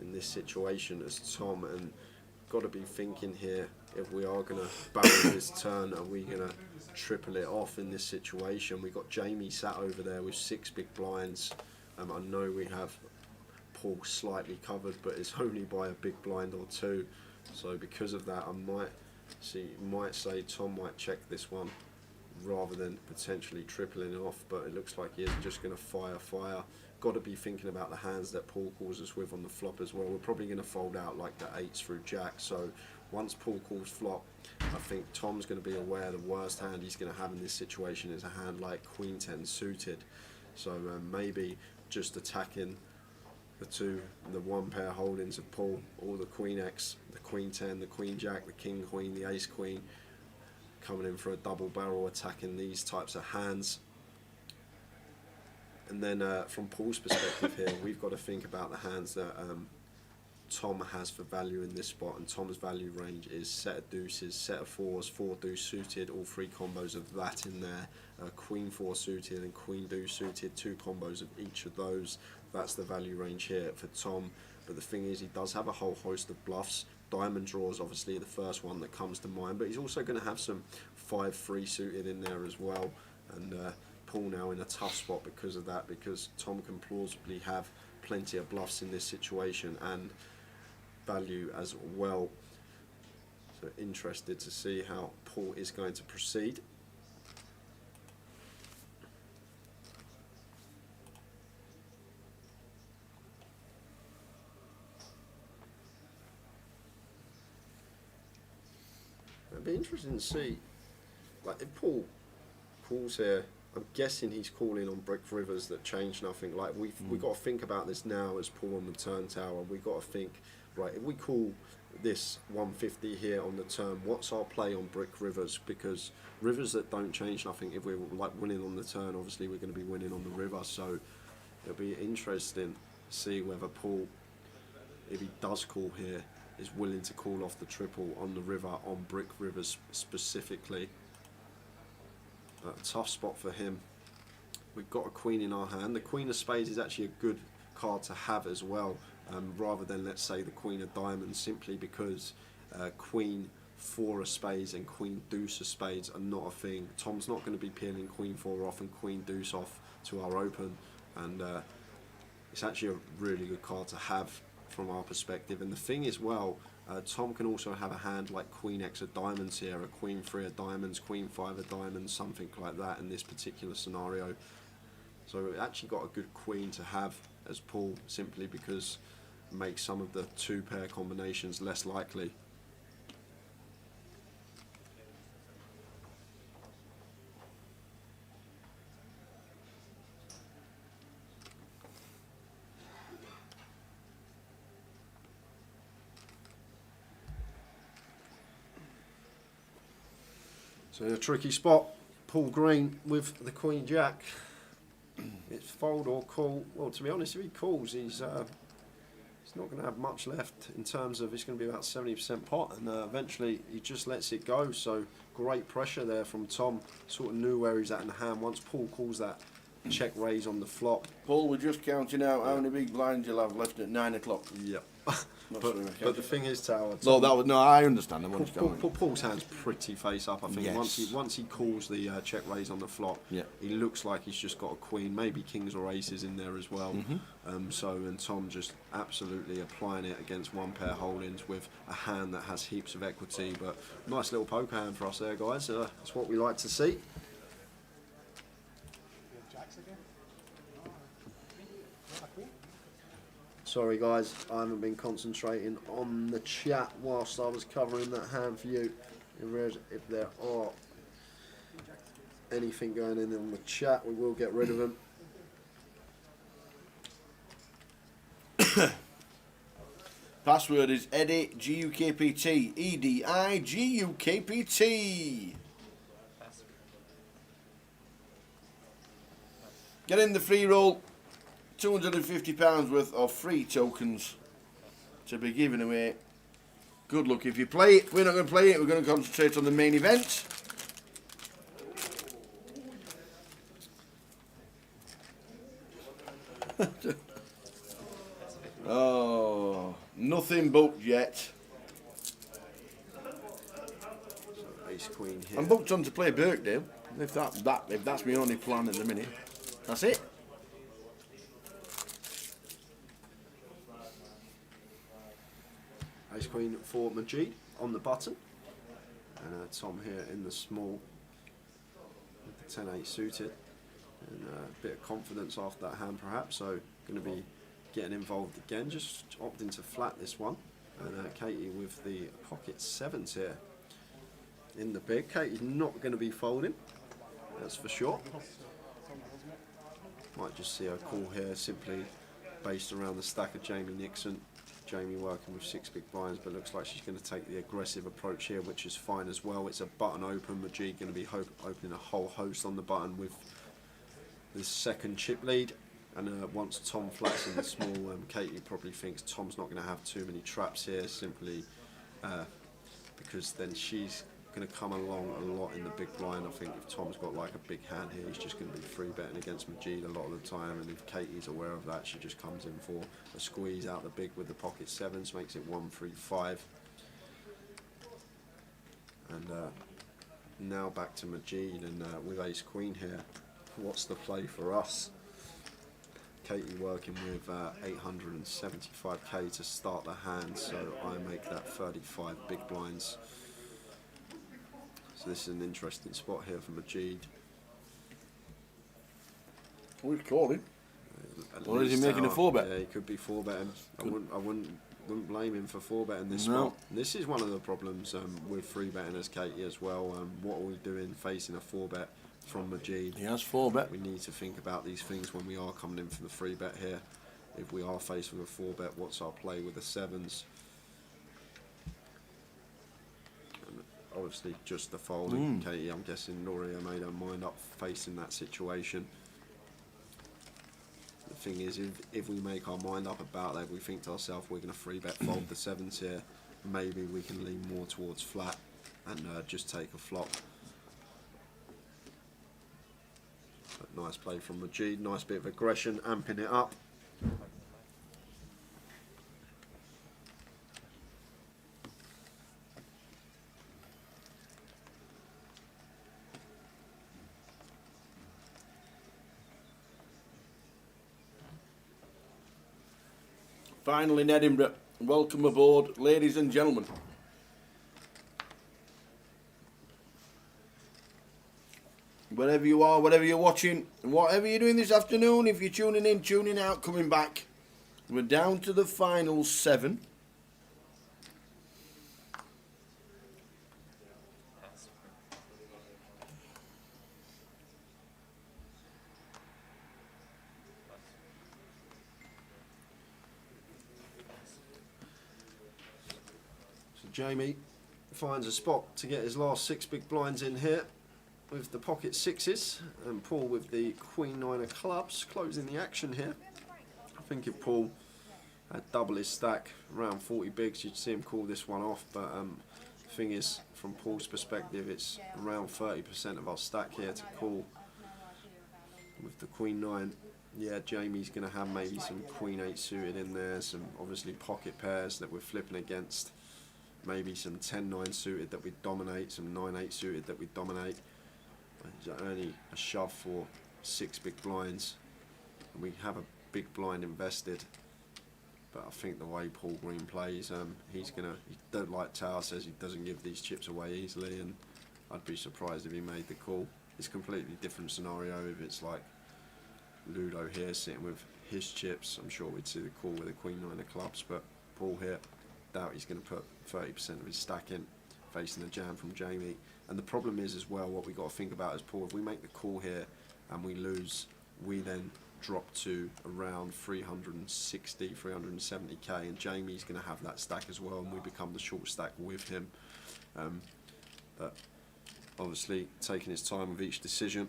in this situation as Tom, and got to be thinking here, if we are going to barrel this turn, are we going to triple it off in this situation? We've got Jamie sat over there with 6 big blinds. I know we have Paul slightly covered, but it's only by a big blind or 2. So because of that, I might say Tom might check this one rather than potentially tripling it off, but it looks like he's just going to fire. Got to be thinking about the hands that Paul calls us with on the flop as well. We're probably going to fold out like the 8s through jack, so once Paul calls flop, I think Tom's going to be aware the worst hand he's going to have in this situation is a hand like queen 10 suited. So maybe just attacking the 1 pair holdings of Paul, or the queen X, the queen 10, the queen jack, the king queen, the ace queen, coming in for a double barrel, attacking these types of hands. And then from Paul's perspective here, we've got to think about the hands that Tom has for value in this spot, and Tom's value range is set of deuces, set of 4s, 4 deuce suited, all 3 combos of that in there, queen 4 suited and queen deuce suited, 2 combos of each of those. That's the value range here for Tom. But the thing is, he does have a whole host of bluffs. Diamond draw is obviously the first one that comes to mind, but he's also going to have some 5-3 suited in there as well, and Paul now in a tough spot because of that, because Tom can plausibly have plenty of bluffs in this situation and value as well. So interested to see how Paul is going to proceed. It'd be interesting to see, like, if Paul calls here, I'm guessing he's calling on brick rivers that change nothing. Like, we've got to think about this now as Paul on the turn tower. We've got to think, right, if we call this 150 here on the turn, what's our play on brick rivers? Because rivers that don't change nothing, if we're like winning on the turn, obviously we're going to be winning on the river. So it'll be interesting to see whether Paul, if he does call here, is willing to call off the triple on the river, on brick rivers specifically. A tough spot for him. We've got a queen in our hand. The queen of spades is actually a good card to have as well, rather than, let's say, the queen of diamonds, simply because queen 4 of spades and queen deuce of spades are not a thing. Tom's not going to be peeling queen 4 off and queen deuce off to our open, and it's actually a really good card to have from our perspective. And the thing is, well, Tom can also have a hand like queen X of diamonds here, a queen 3 of diamonds, queen 5 of diamonds, something like that in this particular scenario. So we actually got a good queen to have as Paul, simply because it makes some of the 2 pair combinations less likely. So in a tricky spot, Paul Green with the queen jack. It's fold or call. Well, to be honest, if he calls, he's not going to have much left in terms of, it's going to be about 70% pot, and eventually he just lets it go. So great pressure there from Tom. Sort of knew where he's at in the hand. Once Paul calls that check raise on the flop. Paul, we're just counting out how many big blinds you'll have left at 9 o'clock. Yep. But the thing is, Tower. No, I understand. Paul's hand's pretty face up. I think Yes. once he calls the check raise on the flop, he looks like he's just got a queen, maybe kings or aces in there as well. And Tom just absolutely applying it against one pair holdings with a hand that has heaps of equity. But nice little poker hand for us there, guys. That's what we like to see. Jacks again. Not a queen. Sorry guys, I haven't been concentrating on the chat whilst I was covering that hand for you. If there are anything going in the chat, we will get rid of them. Password is Eddie GUKPT. EDI GUKPT. Get in the free roll. £250 worth of free tokens to be given away. Good luck if you play it. We're not going to play it. We're going to concentrate on the main event. Oh, nothing booked yet. Ace queen here. I'm booked on to play Birkdale. If that's my only plan at the minute. That's it. Ace queen for Majid on the button, and Tom here in the small with the 10-8 suited, and a bit of confidence after that hand perhaps, so going to be getting involved again, just opting to flat this one, and Katie with the pocket sevens here in the big. Katie's not going to be folding, that's for sure. Might just see her call here simply based around the stack of Jamie Nixon. Jamie working with 6 big blinds, but looks like she's going to take the aggressive approach here, which is fine as well. It's a button open. Majid going to be opening a whole host on the button with this second chip lead. And once Tom flats in the small, Katie probably thinks Tom's not going to have too many traps here, simply because then she's going to come along a lot in the big blind. I think if Tom's got like a big hand here, he's just going to be free betting against Majid a lot of the time, and if Katie's aware of that, she just comes in for a squeeze out the big with the pocket sevens, makes it 1-3-5. And now back to Majid, and with ace queen here, what's the play for us? Katie working with 875k to start the hand, so I make that 35 big blinds. So this is an interesting spot here for Majid. We'll call him. Or is he making a 4-bet? Yeah, he could be 4-betting. I wouldn't blame him for 4-betting this spot. This is one of the problems with 3-betting as Katie as well. What are we doing facing a 4-bet from Majid? He has 4-bet. We need to think about these things when we are coming in for the 3-bet here. If we are faced with a 4-bet, what's our play with the sevens? Obviously just the folding. Katie, I'm guessing Noria made her mind up facing that situation. The thing is, if we make our mind up about that, we think to ourselves we're going to 3-bet fold the sevens here, maybe we can lean more towards flat and just take a flop. But nice play from Majid, nice bit of aggression, amping it up. Finally in Edinburgh. Welcome aboard, ladies and gentlemen. Wherever you are, whatever you're watching, whatever you're doing this afternoon, if you're tuning in, tuning out, coming back, we're down to the final 7. Jamie finds a spot to get his last 6 big blinds in here with the pocket sixes, and Paul with the Queen 9 of clubs closing the action here. I think if Paul had double his stack, around 40 bigs, you'd see him call this one off, but the thing is, from Paul's perspective, it's around 30% of our stack here to call with the Queen 9 Yeah, Jamie's going to have maybe some Queen 8 suited in there, some obviously pocket pairs that we're flipping against, maybe some 10-9 suited that we dominate, some 9-8 suited that we dominate. Only a shove for 6 big blinds. And we have a big blind invested, but I think the way Paul Green plays, he don't like Tower, says he doesn't give these chips away easily, and I'd be surprised if he made the call. It's a completely different scenario if it's like Ludo here sitting with his chips. I'm sure we'd see the call with a Queen 9 of clubs, but Paul here, doubt he's going to put 30% of his stack in, facing the jam from Jamie. And the problem is as well, what we got to think about is, Paul, if we make the call here and we lose, we then drop to around 360, 370k, and Jamie's going to have that stack as well, and we become the short stack with him. But obviously taking his time with each decision.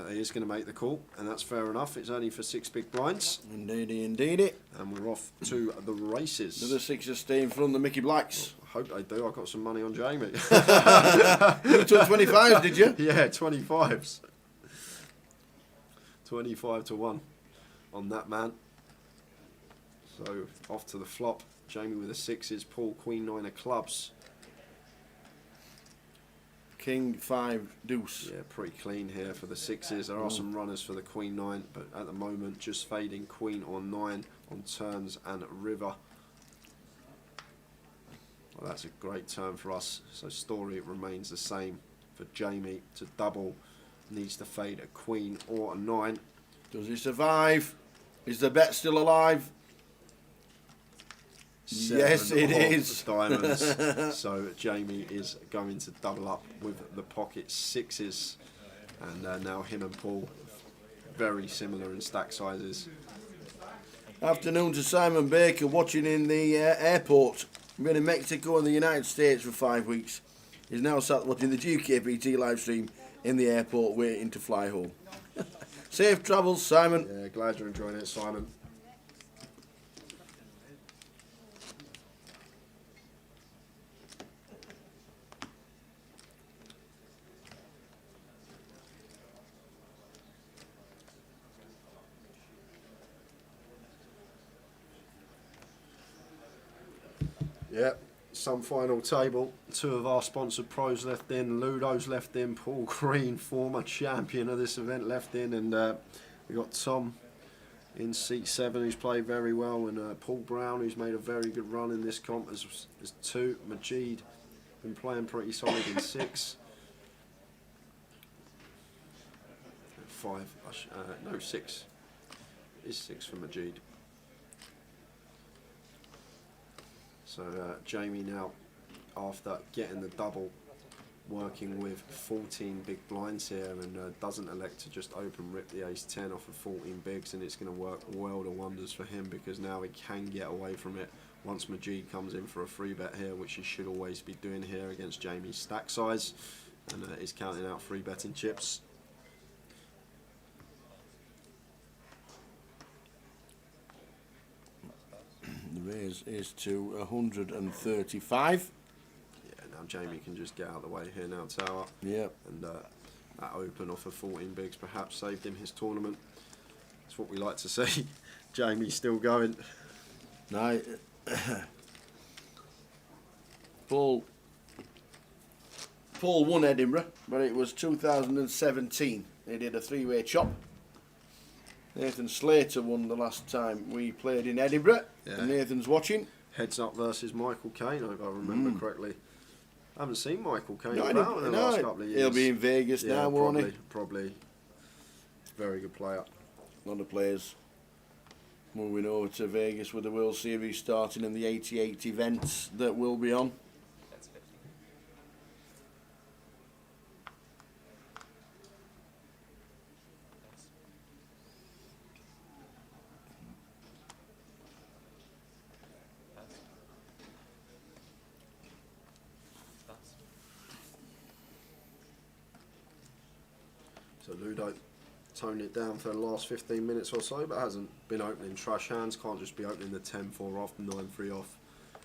He is going to make the call, and that's fair enough. It's only for 6 big blinds. Indeedy, indeedy. And we're off to the races. Do the 6s stay in front of the Mickey Blacks? Well, I hope they do. I got some money on Jamie. You took 25s, did you? Yeah, 25s. 25 to 1 on that man. So off to the flop. Jamie with the 6s, Paul Queen 9 of clubs. King 5 deuce. Yeah, pretty clean here for the 6s. There are some runners for the Queen 9, but at the moment just fading Queen on 9 on turns and river. Well, that's a great turn for us. So story remains the same for Jamie to double. Needs to fade a Queen or a 9. Does he survive? Is the bet still alive? Yes, it is. Diamonds. So Jamie is going to double up with the pocket 6s, and now him and Paul very similar in stack sizes. Afternoon to Simon Baker, watching in the airport. Been in Mexico and the United States for 5 weeks. He's now sat watching the GUKPT live stream in the airport, waiting to fly home. Safe travels, Simon. Yeah, glad you're enjoying it, Simon. Yep, some final table. 2 of our sponsored pros left in. Ludo's left in. Paul Green, former champion of this event, left in. And we got Tom in seat 7, who's played very well. And Paul Brown, who's made a very good run in this comp, as 2. Majid, been playing pretty solid in 6. 5, no, 6. It is 6 for Majid. So Jamie now, after getting the double, working with 14 big blinds here, and doesn't elect to just open rip the ace 10 off of 14 bigs, and it's going to work world of wonders for him, because now he can get away from it once Majid comes in for a free bet here, which he should always be doing here against Jamie's stack size, and is counting out free betting chips. The raise is to 135. Yeah, now Jamie can just get out of the way here now, Tower. Yep. And that open off of 14 bigs perhaps saved him his tournament. That's what we like to see. Jamie's still going. No. Paul won Edinburgh, but it was 2017. They did a 3-way chop. Nathan Slater won the last time we played in Edinburgh. Yeah. And Nathan's watching. Heads up versus Michael Caine, if I remember correctly. I haven't seen Michael Caine in the last couple of years. He'll be in Vegas now, won't he? Probably. Very good player. A lot of players moving over to Vegas with the World Series starting and the 88 events that will be on. So Ludo toned it down for the last 15 minutes or so, but hasn't been opening trash hands. Can't just be opening the 10-4 off, 9-3 off.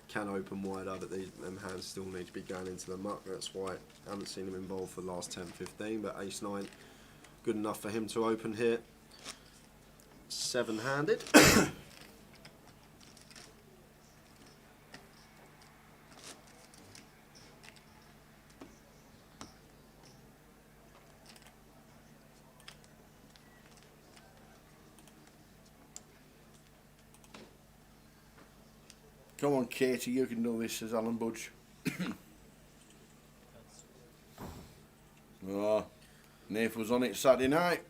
Can open wider, but them hands still need to be going into the muck. That's why I haven't seen him involved for the last 10-15, but ace-9, good enough for him to open here. 7-handed. Come on, Katie, you can do this, says Alan Budge. Oh, Nath was on it Saturday night.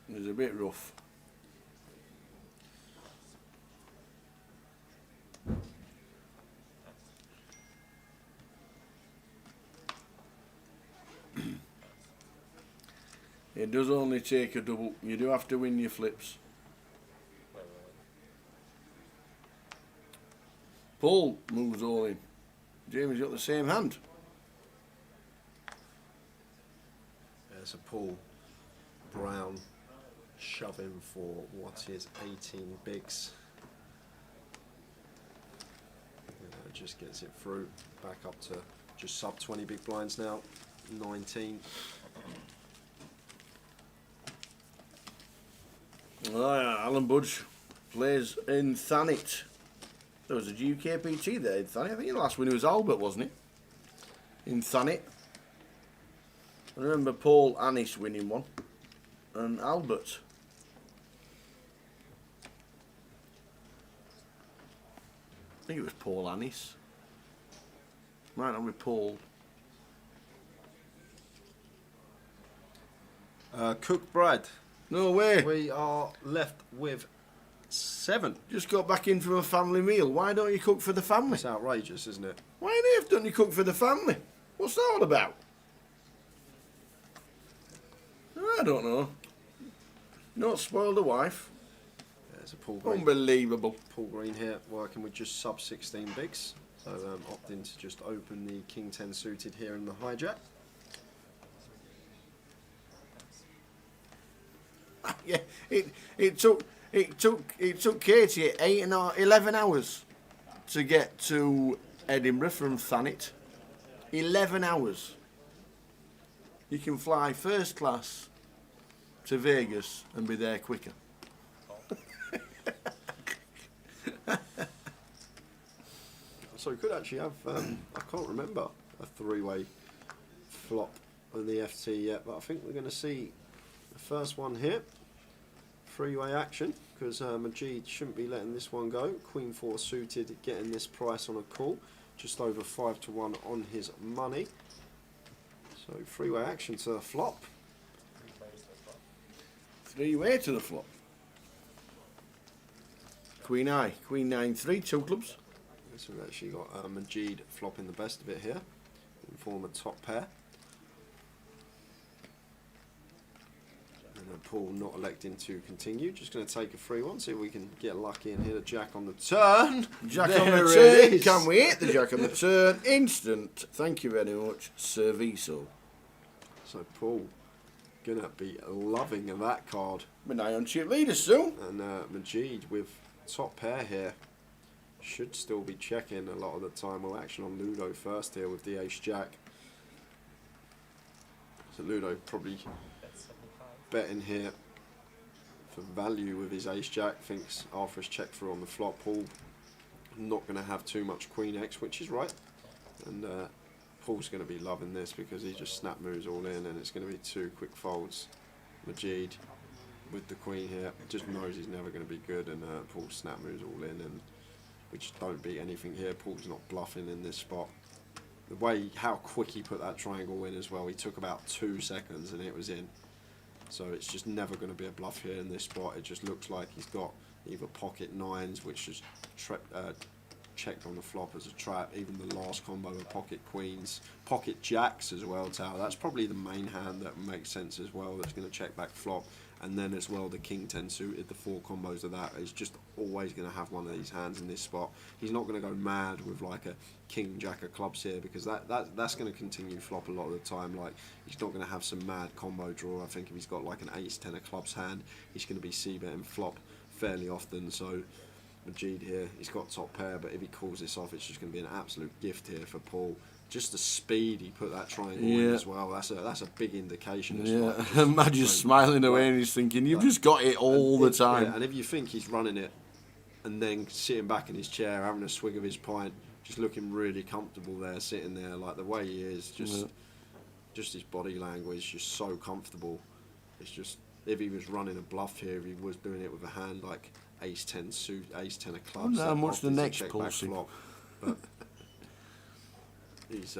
It was a bit rough. It does only take a double. You do have to win your flips. Paul moves all in. Jamie's got the same hand. There's a Paul Brown shoving for what is 18 bigs. Just gets it through. Back up to just sub 20 big blinds now. 19. Oh, yeah, Alan Budge plays in Thanet. There was a GUKPT there in Thanet. I think the last one was Albert, wasn't it? In Thanet. I remember Paul Annis winning one. And Albert. I think it was Paul Annis. Might not be Paul. Cook Brad. No way. We are left with 7. Just got back in from a family meal. Why don't you cook for the family? It's outrageous, isn't it? Why on earth don't you cook for the family? What's that all about? I don't know. Not spoiled a wife. There's a Paul Green. Unbelievable. Paul Green here working with just sub 16 bigs. So opting to just open the King 10 suited here in the hijack. Yeah, it took Katie 11 hours to get to Edinburgh from Thanet. 11 hours. You can fly first class to Vegas and be there quicker. So we could actually have, I can't remember, a 3-way flop on the FT yet, but I think we're going to see the first one here. 3-way action, because Majid shouldn't be letting this one go. Queen 4 suited, getting this price on a call. Just over 5 to 1 on his money. So 3-way action to the flop. 3-way to the flop. Queen I, Queen 9-3, 2 clubs. So we've actually got Majid flopping the best of it here, in form of top pair. And then Paul not electing to continue, just going to take a free one, see if we can get lucky and hit a jack on the turn. Jack there on the it turn, is. can we hit the jack on the turn? Instant, thank you very much, Serviso. So Paul, going to be loving that card. Binion on chip leaders soon. And Majid with top pair here. Should still be checking a lot of the time. Well, action on Ludo first here with the ace-jack. So Ludo probably betting here for value with his ace-jack. Thinks after his check through on the flop, Paul not going to have too much Queen X, which is right. And Paul's going to be loving this because he just snap moves all in, and it's going to be 2 quick folds. Majid with the Queen here just knows he's never going to be good, and Paul snap moves all in, and we just don't beat anything here. Paul's not bluffing in this spot. The way how quick he put that triangle in as well, he took about 2 seconds and it was in. So it's just never going to be a bluff here in this spot. It just looks like he's got either pocket 9s, which is checked on the flop as a trap. Even the last combo of pocket queens, pocket jacks as well, Tower. That's probably the main hand that makes sense as well. That's going to check back flop. And then as well the King 10 suited, the 4 combos of that. He's just always going to have one of these hands in this spot. He's not going to go mad with like a King Jack of clubs here, because that's going to continue flop a lot of the time. Like, he's not going to have some mad combo draw. I think if he's got like an ace 10 of clubs hand, he's going to be c-betting flop fairly often. So Majid here. He's got top pair, but if he calls this off, it's just going to be an absolute gift here for Paul. Just the speed he put that triangle in as well. That's a big indication. Imagine smiling away and he's thinking, you've just got it all the time. Yeah, and if you think he's running it, and then sitting back in his chair, having a swig of his pint, just looking really comfortable there, sitting there, like the way he is, just his body language, just so comfortable. It's just, if he was running a bluff here, if he was doing it with a hand like ace 10 suit, ace 10 of clubs. How much the next pulsing? But he's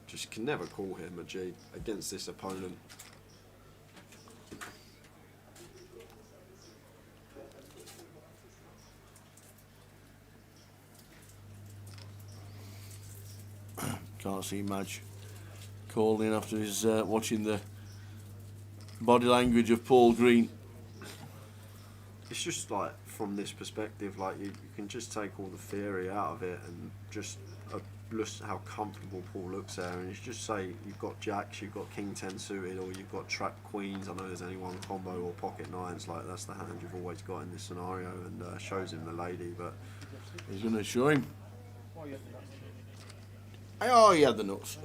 just can never call him Majid against this opponent. Can't see Madge calling after his watching the body language of Paul Green. It's just like, from this perspective, like you can just take all the theory out of it and just look how comfortable Paul looks there, and it's just say you've got jacks, you've got king 10 suited, or you've got trap queens. I know there's only one combo, or pocket nines. Like, that's the hand you've always got in this scenario, and shows him the lady, but he's going to show him. Oh, he had the nuts.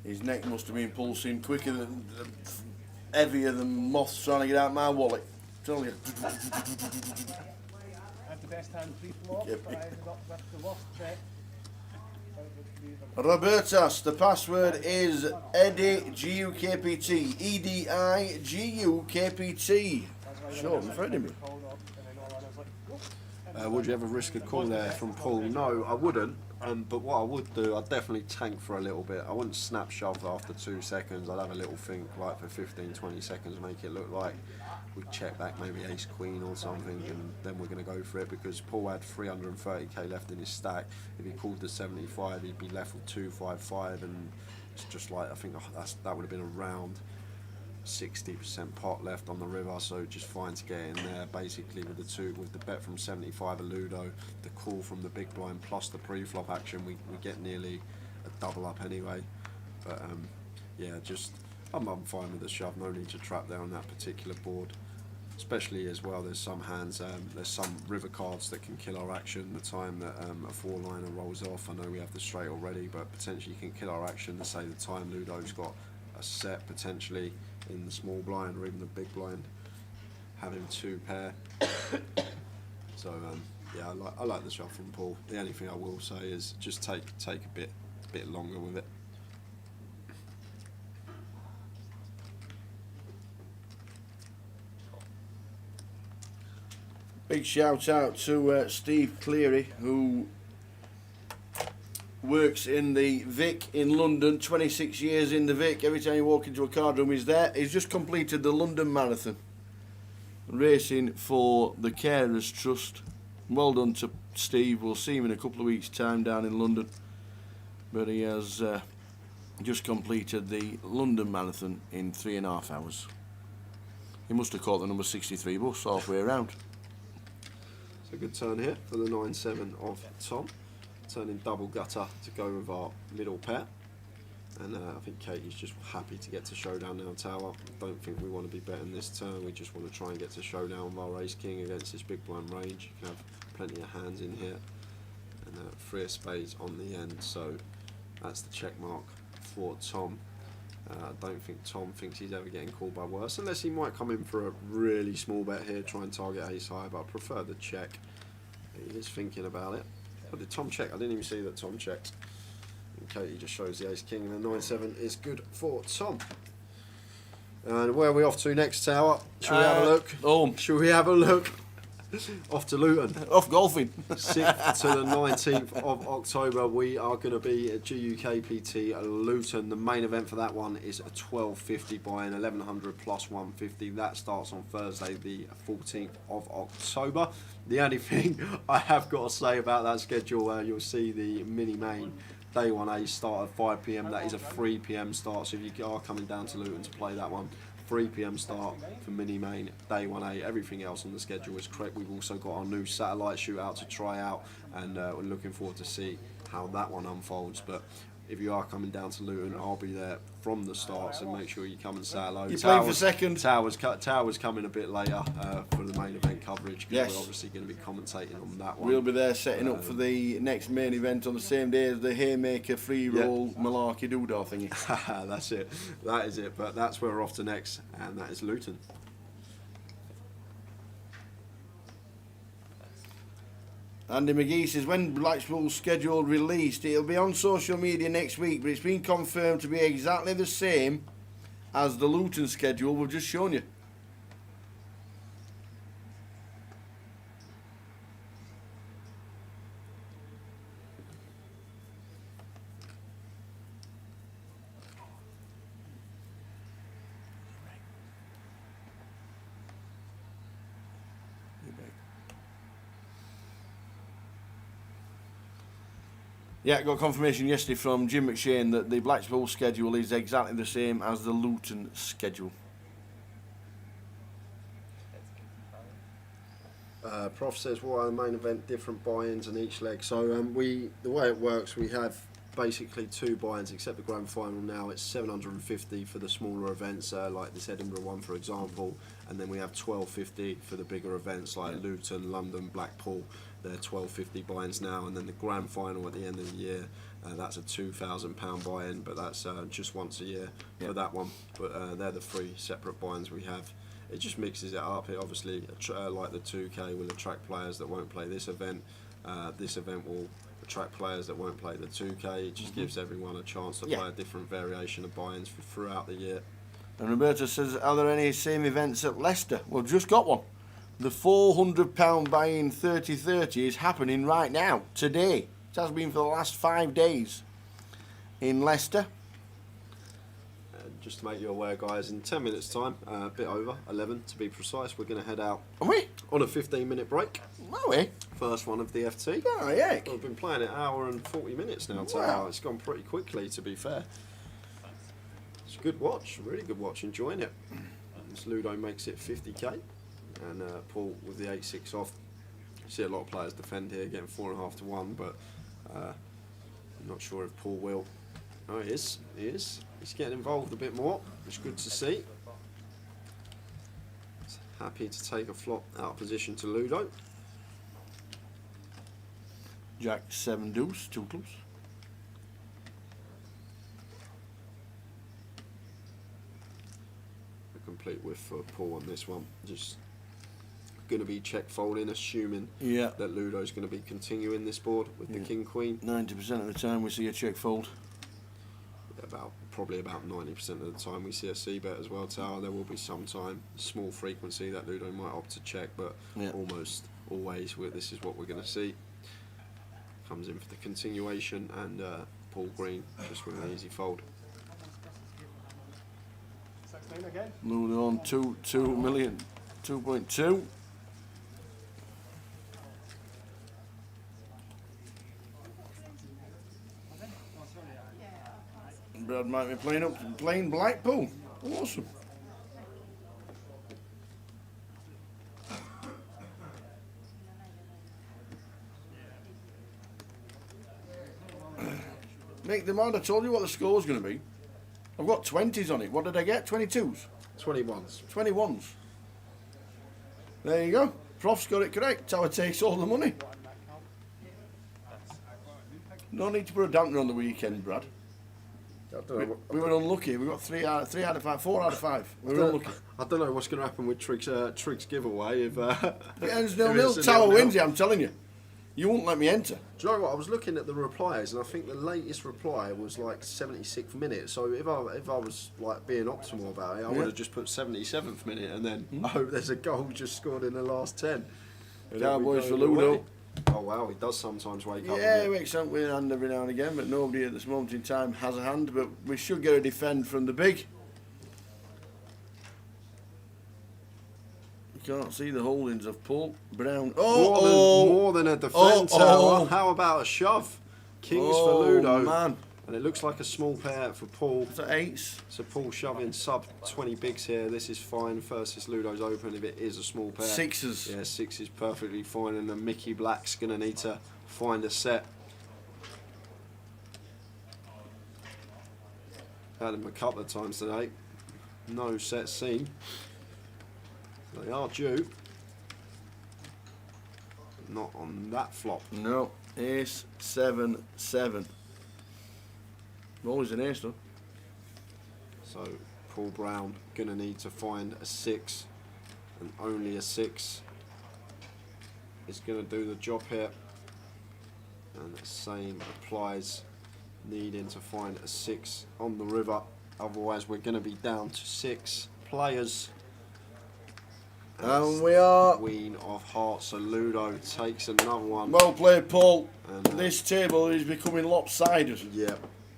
His neck must have been pulsing quicker than, heavier than moths trying to get out my wallet. Tell you. The best hand free flop, but I ended up with the lost bet. Robertas, the password is Eddie GUKPT. EDI GUKPT. Sure, we've heard him. Would you ever risk a call there from Paul? No, I wouldn't. But what I would do, I'd definitely tank for a little bit. I wouldn't snap shove after 2 seconds. I'd have a little think, like, for 15-20 seconds, make it look like we check back maybe ace queen or something, and then we're going to go for it, because Paul had 330k left in his stack. If he called the 75, he'd be left with 255, and it's just like, I think that would have been around 60% pot left on the river, so just fine to get in there. Basically, with the bet from 75 a Ludo, the call from the big blind plus the pre-flop action, we get nearly a double up anyway. But yeah, just I'm fine with the shove. No need to trap there on that particular board. Especially as well, there's some hands, there's some river cards that can kill our action the time that a 4-liner rolls off. I know we have the straight already, but potentially you can kill our action to say the time Ludo's got a set potentially in the small blind or even the big blind, having 2 pair. So yeah, I like the shove from Paul. The only thing I will say is just take a bit longer with it. Big shout out to Steve Cleary, who works in the Vic in London, 26 years in the Vic. Every time you walk into a card room, he's there. He's just completed the London Marathon, racing for the Carers Trust. Well done to Steve. We'll see him in a couple of weeks' time down in London. But he has just completed the London Marathon in 3.5 hours. He must have caught the number 63 bus halfway around. A good turn here for the 9-7 of Tom, turning double gutter to go with our middle pair, and I think Katie's just happy to get to showdown now tower. Don't think we want to be betting this turn, we just want to try and get to showdown with our ace king against this big blind range. You can have plenty of hands in here, and 3 of spades on the end, so that's the check mark for Tom. I don't think Tom thinks he's ever getting called by worse, unless he might come in for a really small bet here, try and target ace high, but I prefer the check. He is thinking about it. Oh, did Tom check? I didn't even see that Tom checked. And Katie just shows the ace king, and the 9-7 is good for Tom. And where are we off to next, Tower? Shall we have a look? Home. Shall we have a look? Off to Luton. Off golfing. 6th to the 19th of October, we are going to be at GUKPT Luton. The main event for that one is a 12.50 buy-in, 1100 plus 150. That starts on Thursday, the 14th of October. The only thing I have got to say about that schedule, you'll see the mini main day 1A start at 5 PM. That is a 3 PM start, so if you are coming down to Luton to play that one, 3 PM start for mini main day 1A. Everything else on the schedule is correct. We've also got our new satellite shootout to try out, and we're looking forward to see how that one unfolds. But if you are coming down to Luton, I'll be there from the start, so make sure you come and say hello. You're playing for second. Towers coming a bit later for the main event coverage, because Yes. we're obviously going to be commentating on that one. We'll be there setting up for the next main event on the same day as the Haymaker free roll malarkey doodah thingy. That's it. That is it. But that's where we're off to next, and that is Luton. Andy McGee says, when Blackpool's schedule released, it'll be on social media next week, but it's been confirmed to be exactly the same as the Luton schedule we've just shown you. Yeah, got confirmation yesterday from Jim McShane that the Blackpool schedule is exactly the same as the Luton schedule. Prof says, why are the main event different buy-ins in each leg? So the way it works, we have basically 2 buy-ins, except the grand final now. It's 750 for the smaller events, like this Edinburgh one, for example, and then we have 1250 for the bigger events like Luton, London, Blackpool. They're 1250 buy-ins now, and then the grand final at the end of the year, that's a £2,000 buy-in, but that's just once a year for that one. But they're the 3 separate buy-ins we have. It just mixes it up. It obviously, like the 2K, will attract players that won't play this event. This event will attract players that won't play the 2K. It just gives everyone a chance to play a different variation of buy-ins throughout the year. And Roberto says, are there any same events at Leicester? Well, just got one. The £400 buy-in 30-30 is happening right now, today. It has been for the last 5 days in Leicester. Just to make you aware, guys, in 10 minutes' time, a bit over, 11 to be precise, we're going to head out Are we? on a 15-minute break. Are we? First one of the FT. Oh, heck. We've been playing it an hour and 40 minutes now. Wow. It's gone pretty quickly, to be fair. It's a good watch, a really good watch, enjoying it. This Ludo makes it 50k, and Paul with the 8-6 off. You see a lot of players defend here, getting 4.5 to 1, but I'm not sure if Paul will. Oh, he is. He's getting involved a bit more, which is good to see. He's happy to take a flop out of position to Ludo. Jack 7 deuce, 2 clubs. A complete whiff for Paul on this one. Just going to be check folding, assuming that Ludo's going to be continuing this board with the King Queen. 90% of the time we see a check fold. Probably about 90% of the time we see a C-bet as well, Tower. There will be some time, small frequency, that Ludo might opt to check, but almost always this is what we're going to see. Comes in for the continuation, and Paul Green just with an easy fold. 16 again. Ludo on 2 million, 2.2. Brad might be playing Blackpool. Awesome. Make them on. I told you what the score's going to be. I've got 20s on it. What did I get? 22s? 21s. 21s. There you go. Prof's got it correct. Tower takes all the money. No need to put a dampener on the weekend, Brad. We were unlucky. We got 3 out of 5, 4 out of 5. We were unlucky. I don't know what's going to happen with Triggs giveaway if it ends 0-0. Tower wins it, I'm telling you. You won't let me enter. Do you know what? I was looking at the replies, and I think the latest reply was like 76th minute. So if I was like being optimal about it, I would have just put 77th minute, and then I hope there's a goal just scored in the last 10. Cowboys for Ludo. Oh wow, he does sometimes wake up. Yeah, he wakes up with a hand every now and again, but nobody at this moment in time has a hand. But we should get a defend from the big. You can't see the holdings of Paul Brown. More than a defence. How about a shove? Kings for Ludo. Man. And it looks like a small pair for Paul. It's 8s. So Paul shoving sub 20 bigs here. This is fine versus Ludo's open if it is a small pair. 6s. Yeah, 6 is perfectly fine, and then Mickey Black's going to need to find a set. Had them a couple of times today. No set seen. They are due. Not on that flop. No, ace 7 7. Always an ace though. So Paul Brown gonna need to find a 6, and only a 6 is gonna do the job here. And the same applies, needing to find a 6 on the river. Otherwise, we're gonna be down to 6 players. And we are. Queen of Hearts. So Ludo takes another one. Well played, Paul. And, this table is becoming lopsided. Yeah,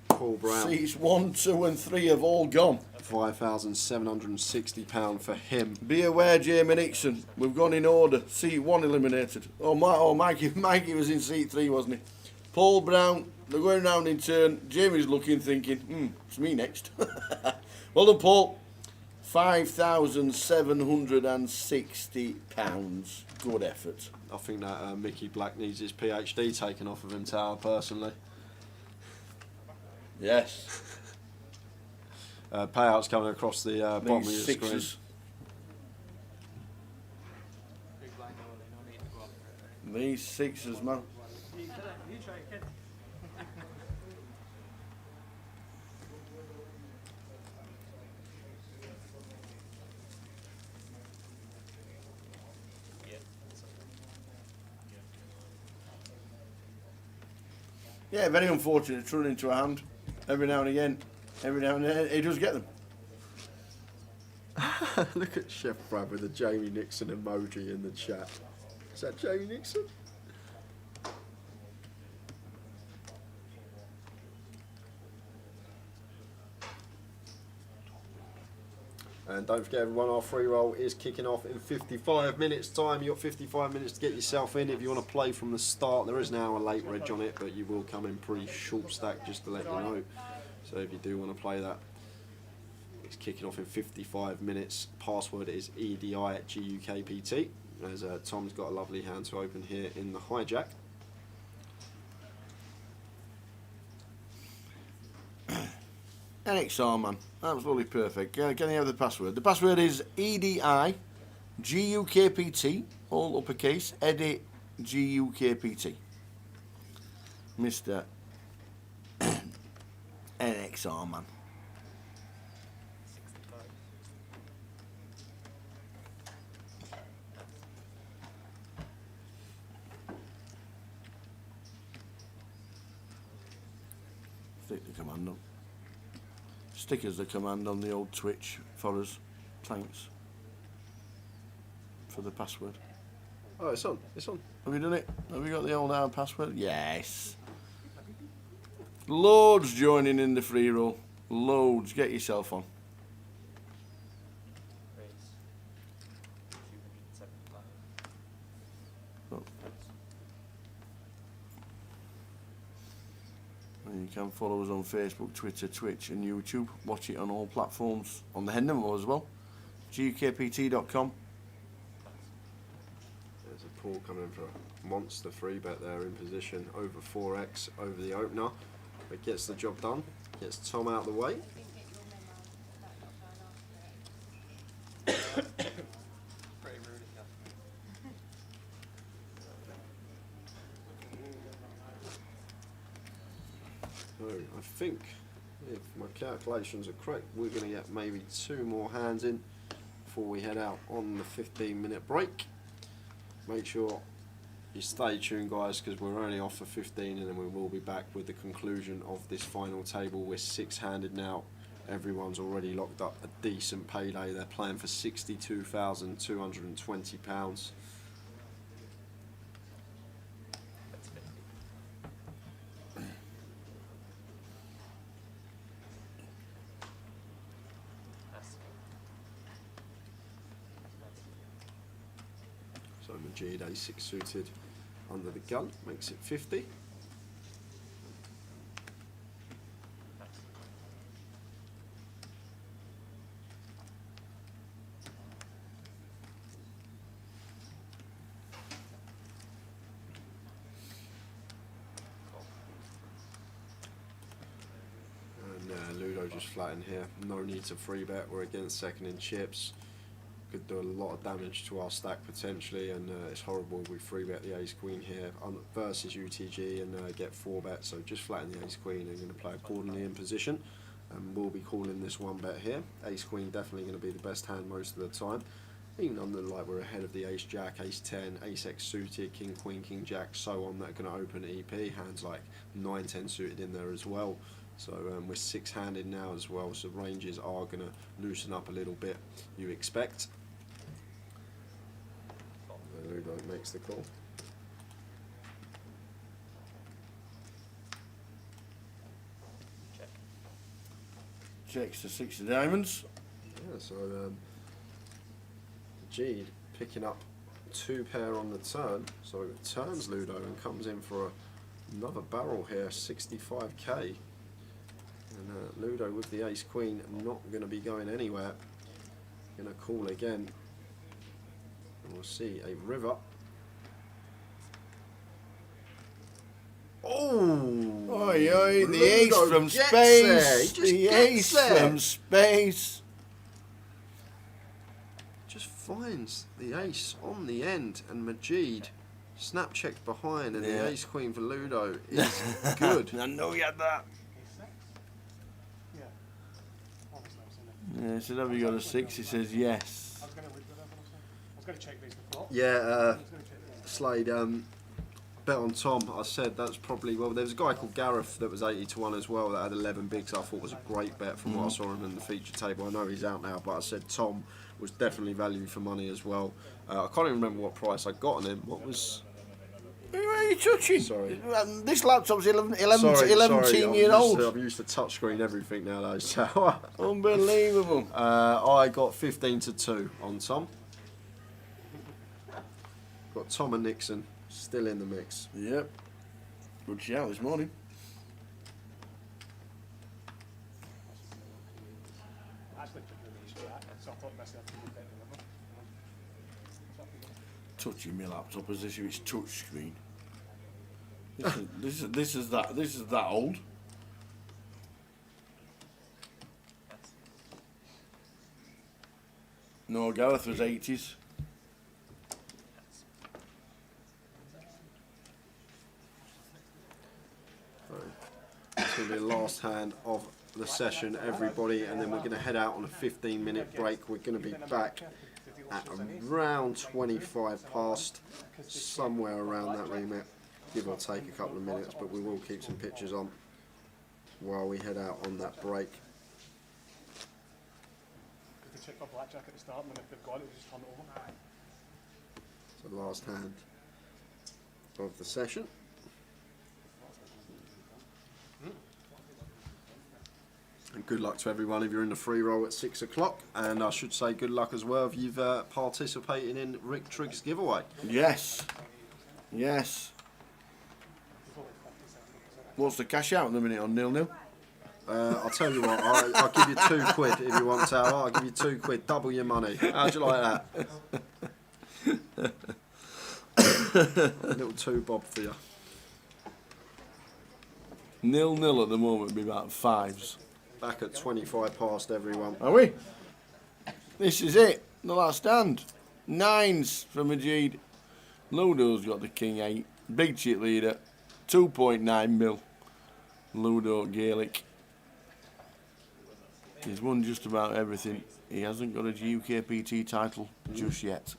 Paul Brown. Seats 1, 2, and 3 have all gone. £5,760 for him. Be aware, Jamie Nixon. We've gone in order. Seat 1 eliminated. Mikey was in seat 3, wasn't he? Paul Brown. They're going round in turn. Jamie's looking, thinking, it's me next. Well done, Paul. £5,760. Good effort. I think that Mickey Black needs his PhD taken off of him, Tower, personally. Yes. Payouts coming across the bottom of your sixes. screen. These sixes, man. You try it, kid. Yeah, very unfortunate. It's run into a hand every now and again. Every now and then, he does get them. Look at Chef Brad with the Jamie Nixon emoji in the chat. Is that Jamie Nixon? And don't forget, everyone, our free roll is kicking off in 55 minutes time. You've got 55 minutes to get yourself in. If you want to play from the start, there is an hour late reg on it, but you will come in pretty short stack, just to let you know. So if you do want to play that, it's kicking off in 55 minutes. Password is EDI@GUKPT. As Tom's got a lovely hand to open here in the hijack. NXR, man. Absolutely perfect. Can you have the password? The password is EDI/GUKPT, all uppercase, Eddie GUKPT. Mr. NXR, man. Stick the command on. Stickers the command on the old Twitch for us. Thanks for the password. Oh, it's on. It's on. Have we done it? Have we got the old hour password? Yes. Loads joining in the free roll. Loads. Get yourself on. And you can follow us on Facebook, Twitter, Twitch and YouTube. Watch it on all platforms. On the Hendon as well. GUKPT.com. There's a Paul coming in for a monster free bet there in position over 4x over the opener. But gets the job done. Gets Tom out of the way. So I think, if my calculations are correct, we're going to get maybe 2 more hands in before we head out on the 15-minute break. Make sure you stay tuned, guys, because we're only off for 15 and then we will be back with the conclusion of this final table. We're 6-handed now. Everyone's already locked up a decent payday. They're playing for £62,220. So Majid A6 suited under the gun makes it 50. And Ludo just flatten here. No need to free bet. We're against second in chips. Could do a lot of damage to our stack potentially, and it's horrible if we free bet the ace queen here versus UTG and get 4 bets. So just flatten the ace queen and going to play accordingly in position. And we'll be calling this 1 bet here. Ace queen definitely going to be the best hand most of the time. Even under like we're ahead of the ace jack, ace 10, ace x suited, king queen, king jack, so on, that are going to open EP. Hands like 9, 10 suited in there as well. So we're 6-handed now as well, so ranges are going to loosen up a little bit, you expect. Ludo makes the call. Checks the 6 of diamonds. Yeah, so G picking up 2 pair on the turn, so it turns Ludo and comes in for another barrel here, 65k. And Ludo with the ace queen not going to be going anywhere. Going to call again. And we'll see a river. Oh! Oi, oi, the ace from space! The ace from space! Just finds the ace on the end, and Majid snap checked behind, and the ace queen for Ludo is good. I know you had that. Yeah, so have you got a 6? He says yes. I was going to check these before. Yeah, Slade, bet on Tom. I said that's probably, well, there was a guy called Gareth that was 80 to 1 as well that had 11 bigs. I thought was a great bet from what I saw him in the feature table. I know he's out now, but I said Tom was definitely value for money as well. I can't even remember what price I got on him. What was... Who are you touching? Sorry. This laptop's 11 year old. I'm used to touchscreen everything now, though. So unbelievable. I got 15 to 2 on Tom. Got Tom and Nixon still in the mix. Yep. Good shout this morning. Touching my laptop as if it's touch screen. This is that old. No, Gareth was 80s. It's going to be the last hand of the session, everybody, and then we're going to head out on a 15-minute break. We're going to be back at around 25 past, somewhere around that remit, give or take a couple of minutes, but we will keep some pictures on while we head out on that break. You can check for blackjack at the start, and then if they've got it, just turn it over. So last hand of the session. And good luck to everyone if you're in the free roll at 6 o'clock. And I should say good luck as well if you've participated in Rick Triggs giveaway. Yes. Yes. What's the cash out in the minute on 0-0? I'll tell you what, I'll give you £2 if you want to. I'll give you £2, double your money. How'd you like that? A little 2 bob for you. 0-0 at the moment would be about 5s. Back at 25 past, everyone. Are we? This is it. The last stand. 9s from Majid. Ludo's got the king 8. Big chip leader. 2.9 mil. Ludo Gaelic. He's won just about everything. He hasn't got a GUKPT title just yet.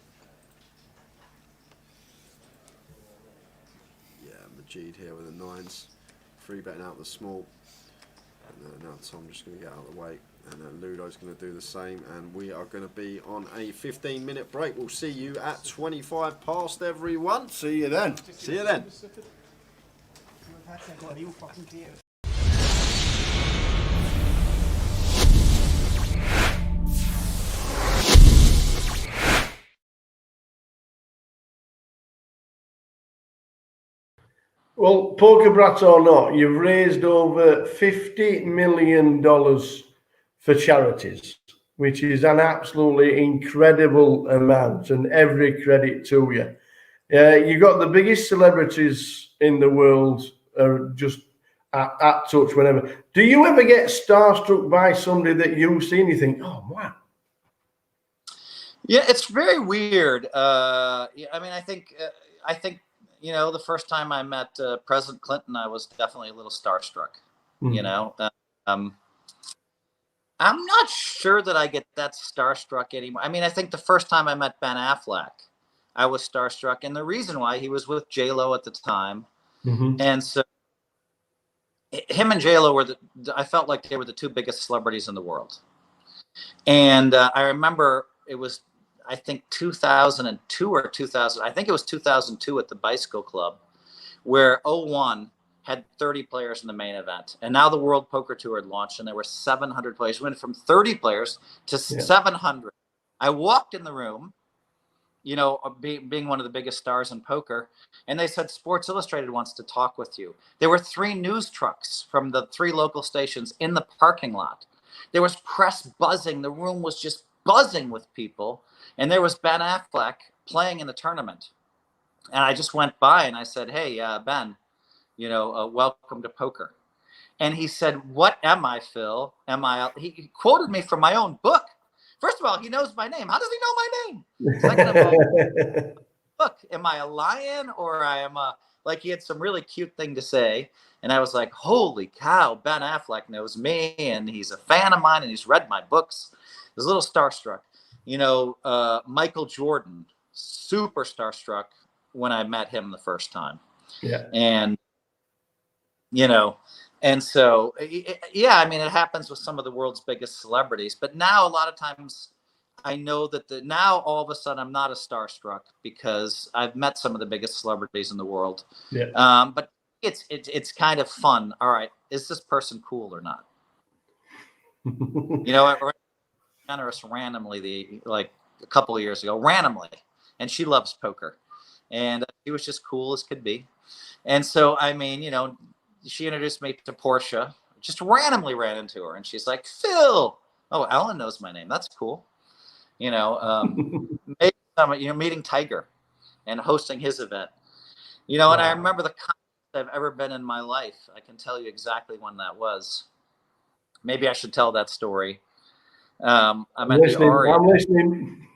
Yeah, Majid here with the 9s. Free betting out the small. And now Tom's just going to get out of the way. And Ludo's going to do the same. And we are going to be on a 15-minute break. We'll see you at 25 past, everyone. See you then. See you then. Well, poker brat or not, you've raised over $50 million for charities, which is an absolutely incredible amount, and every credit to you. You've got the biggest celebrities in the world are just at touch, whenever. Do you ever get starstruck by somebody that you see and you think, oh, wow? Yeah, it's very weird. Yeah, I mean, I think, you know, the first time I met President Clinton, I was definitely a little starstruck. You know, I'm not sure that I get that starstruck anymore. I mean, I think the first time I met Ben Affleck, I was starstruck, and the reason why, he was with J-Lo at the time, and so him and J-Lo were I felt like they were the two biggest celebrities in the world. And I remember it was, I think 2002 or 2000, I think it was 2002 at the Bicycle Club, where 01 had 30 players in the main event. And now the World Poker Tour had launched and there were 700 players. We went from 30 players to 700. I walked in the room, you know, being one of the biggest stars in poker, and they said, Sports Illustrated wants to talk with you. There were 3 news trucks from the 3 local stations in the parking lot. There was press buzzing. The room was just buzzing with people. And there was Ben Affleck playing in the tournament. And I just went by and I said, hey, Ben, you know, welcome to poker. And he said, what am I, Phil? He quoted me from my own book. First of all, he knows my name. How does he know my name? Second of all, look, am I a lion or I am a, like, he had some really cute thing to say. And I was like, holy cow, Ben Affleck knows me and he's a fan of mine and he's read my books. I was a little starstruck. You know, Michael Jordan, super starstruck when I met him the first time. Yeah. And, you know, and so, yeah, I mean, it happens with some of the world's biggest celebrities. But now a lot of times I know that now all of a sudden I'm not a starstruck because I've met some of the biggest celebrities in the world. Yeah. But it's kind of fun. All right, is this person cool or not? You know, generous randomly like a couple of years ago, randomly, and she loves poker, and she was just cool as could be. And so, I mean, you know, she introduced me to Portia. Just randomly ran into her, and she's like, Phil. Oh, Ellen knows my name. That's cool. You know, meeting Tiger and hosting his event. You know, and I remember the coolest I've ever been in my life. I can tell you exactly when that was. Maybe I should tell that story. I'm at the Aria. I'm listening.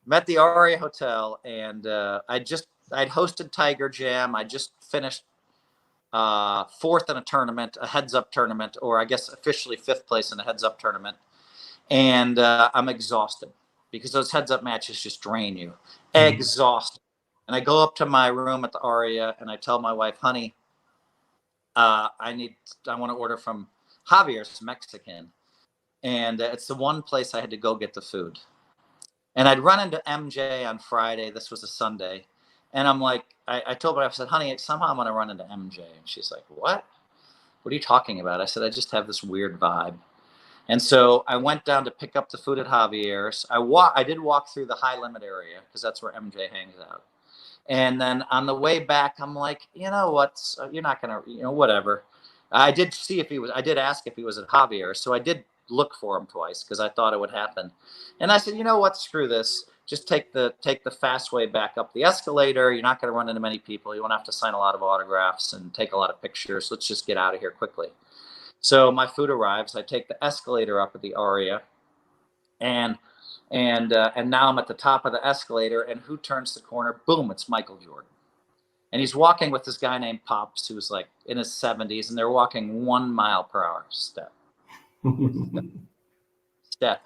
I'm at the Aria Hotel, and I'd hosted Tiger Jam. I just finished 4th in a tournament, a heads-up tournament, or I guess officially 5th place in a heads-up tournament. And I'm exhausted because those heads-up matches just drain you. Exhausted. And I go up to my room at the Aria, and I tell my wife, honey, I want to order from Javier's Mexican. And it's the one place I had to go get the food. And I'd run into MJ on Friday. This was a Sunday. And I'm like, I told her, I said, honey, somehow I'm going to run into MJ. And she's like, what? What are you talking about? I said, I just have this weird vibe. And so I went down to pick up the food at Javier's. I did walk through the high limit area because that's where MJ hangs out. And then on the way back, I'm like, you know what? You're not going to, you know, whatever. I did ask if he was at Javier's. So I did look for him twice because I thought it would happen. And I said, you know what? Screw this. Just take the fast way back up the escalator. You're not going to run into many people. You won't have to sign a lot of autographs and take a lot of pictures. Let's just get out of here quickly. So my food arrives. I take the escalator up at the Aria, and now I'm at the top of the escalator. And who turns the corner? Boom! It's Michael Jordan, and he's walking with this guy named Pops, who's like in his 70s, and they're walking 1 mile per hour step. And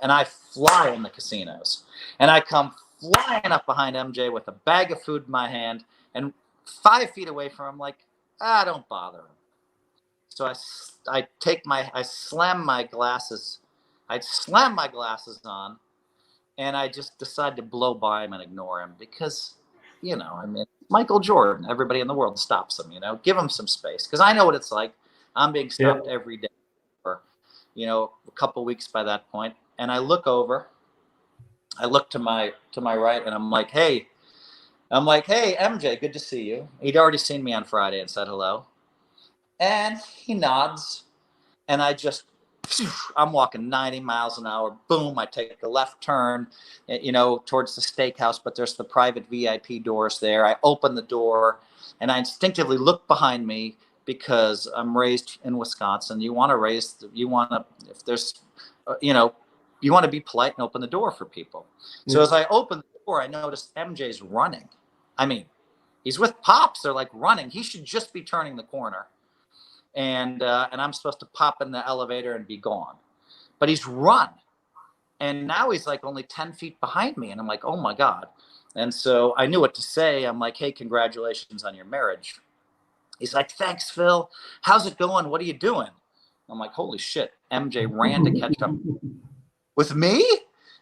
I fly in the casinos, and I come flying up behind MJ with a bag of food in my hand, and 5 feet away from him, like, don't bother him. So I slam my glasses on, and I just decide to blow by him and ignore him because, you know, I mean, Michael Jordan, everybody in the world stops him, you know, give him some space because I know what it's like. I'm being stopped every day for, you know, a couple weeks by that point. And I look to my right, and I'm like, hey, MJ, good to see you. He'd already seen me on Friday and said hello. And he nods, and I'm walking 90 miles an hour. Boom, I take the left turn, you know, towards the steakhouse, but there's the private VIP doors there. I open the door, and I instinctively look behind me, because I'm raised in Wisconsin. You want to, if there's, you know, you want to be polite and open the door for people. So as I open the door, I noticed MJ's running. I mean, he's with Pops. They're like running. He should just be turning the corner. And I'm supposed to pop in the elevator and be gone. But he's run. And now he's like only 10 feet behind me. And I'm like, oh my God. And so I knew what to say. I'm like, hey, congratulations on your marriage. He's like, thanks, Phil. How's it going? What are you doing? I'm like, holy shit. MJ ran to catch up with me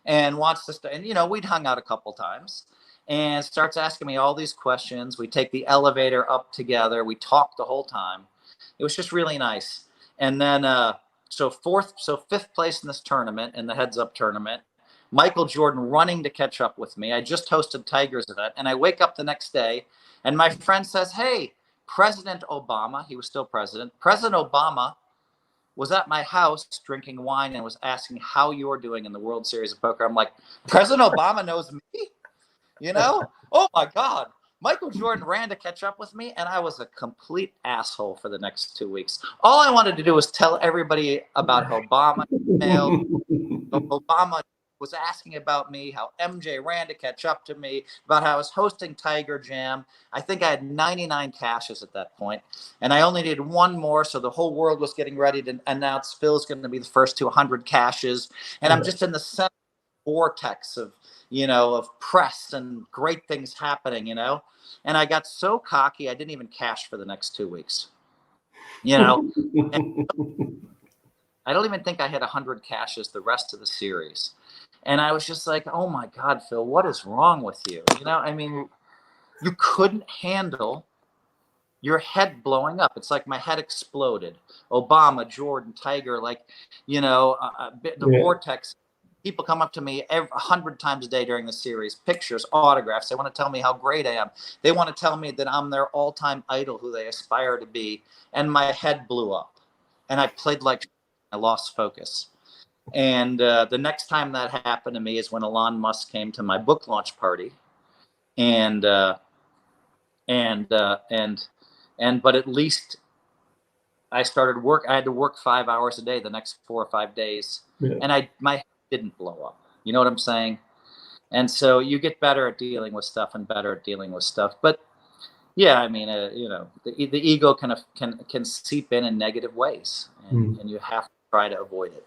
and wants to stay. And, you know, we'd hung out a couple times and starts asking me all these questions. We take the elevator up together. We talked the whole time. It was just really nice. And then, so fifth place in this tournament, in the heads up tournament, Michael Jordan running to catch up with me. I just hosted Tiger's event, and I wake up the next day and my friend says, hey, President Obama, he was still president, President Obama was at my house drinking wine and was asking how you're doing in the World Series of Poker. I'm like, President Obama knows me? You know? Oh my God. Michael Jordan ran to catch up with me, and I was a complete asshole for the next 2 weeks. All I wanted to do was tell everybody about Obama. Obama was asking about me, how MJ ran to catch up to me, about how I was hosting Tiger Jam. I think I had 99 caches at that point, and I only needed one more, so the whole world was getting ready to announce Phil's going to be the first to 100 caches, and I'm just in the center vortex of, you know, of press and great things happening, you know. And I got so cocky, I didn't even cash for the next 2 weeks. You know, I don't even think I had 100 caches the rest of the series. And I was just like, oh my God, Phil, what is wrong with you? You know, I mean, you couldn't handle your head blowing up. It's like my head exploded. Obama, Jordan, Tiger, like, you know, the vortex. People come up to me 100 times a day during the series, pictures, autographs. They want to tell me how great I am. They want to tell me that I'm their all-time idol who they aspire to be. And my head blew up. And I played like I lost focus. And the next time that happened to me is when Elon Musk came to my book launch party. But at least I started work. I had to work 5 hours a day the next 4 or 5 days. And my head didn't blow up. You know what I'm saying? And so you get better at dealing with stuff and better at dealing with stuff. But yeah, I mean, you know, the ego can seep in negative ways, and you have to try to avoid it.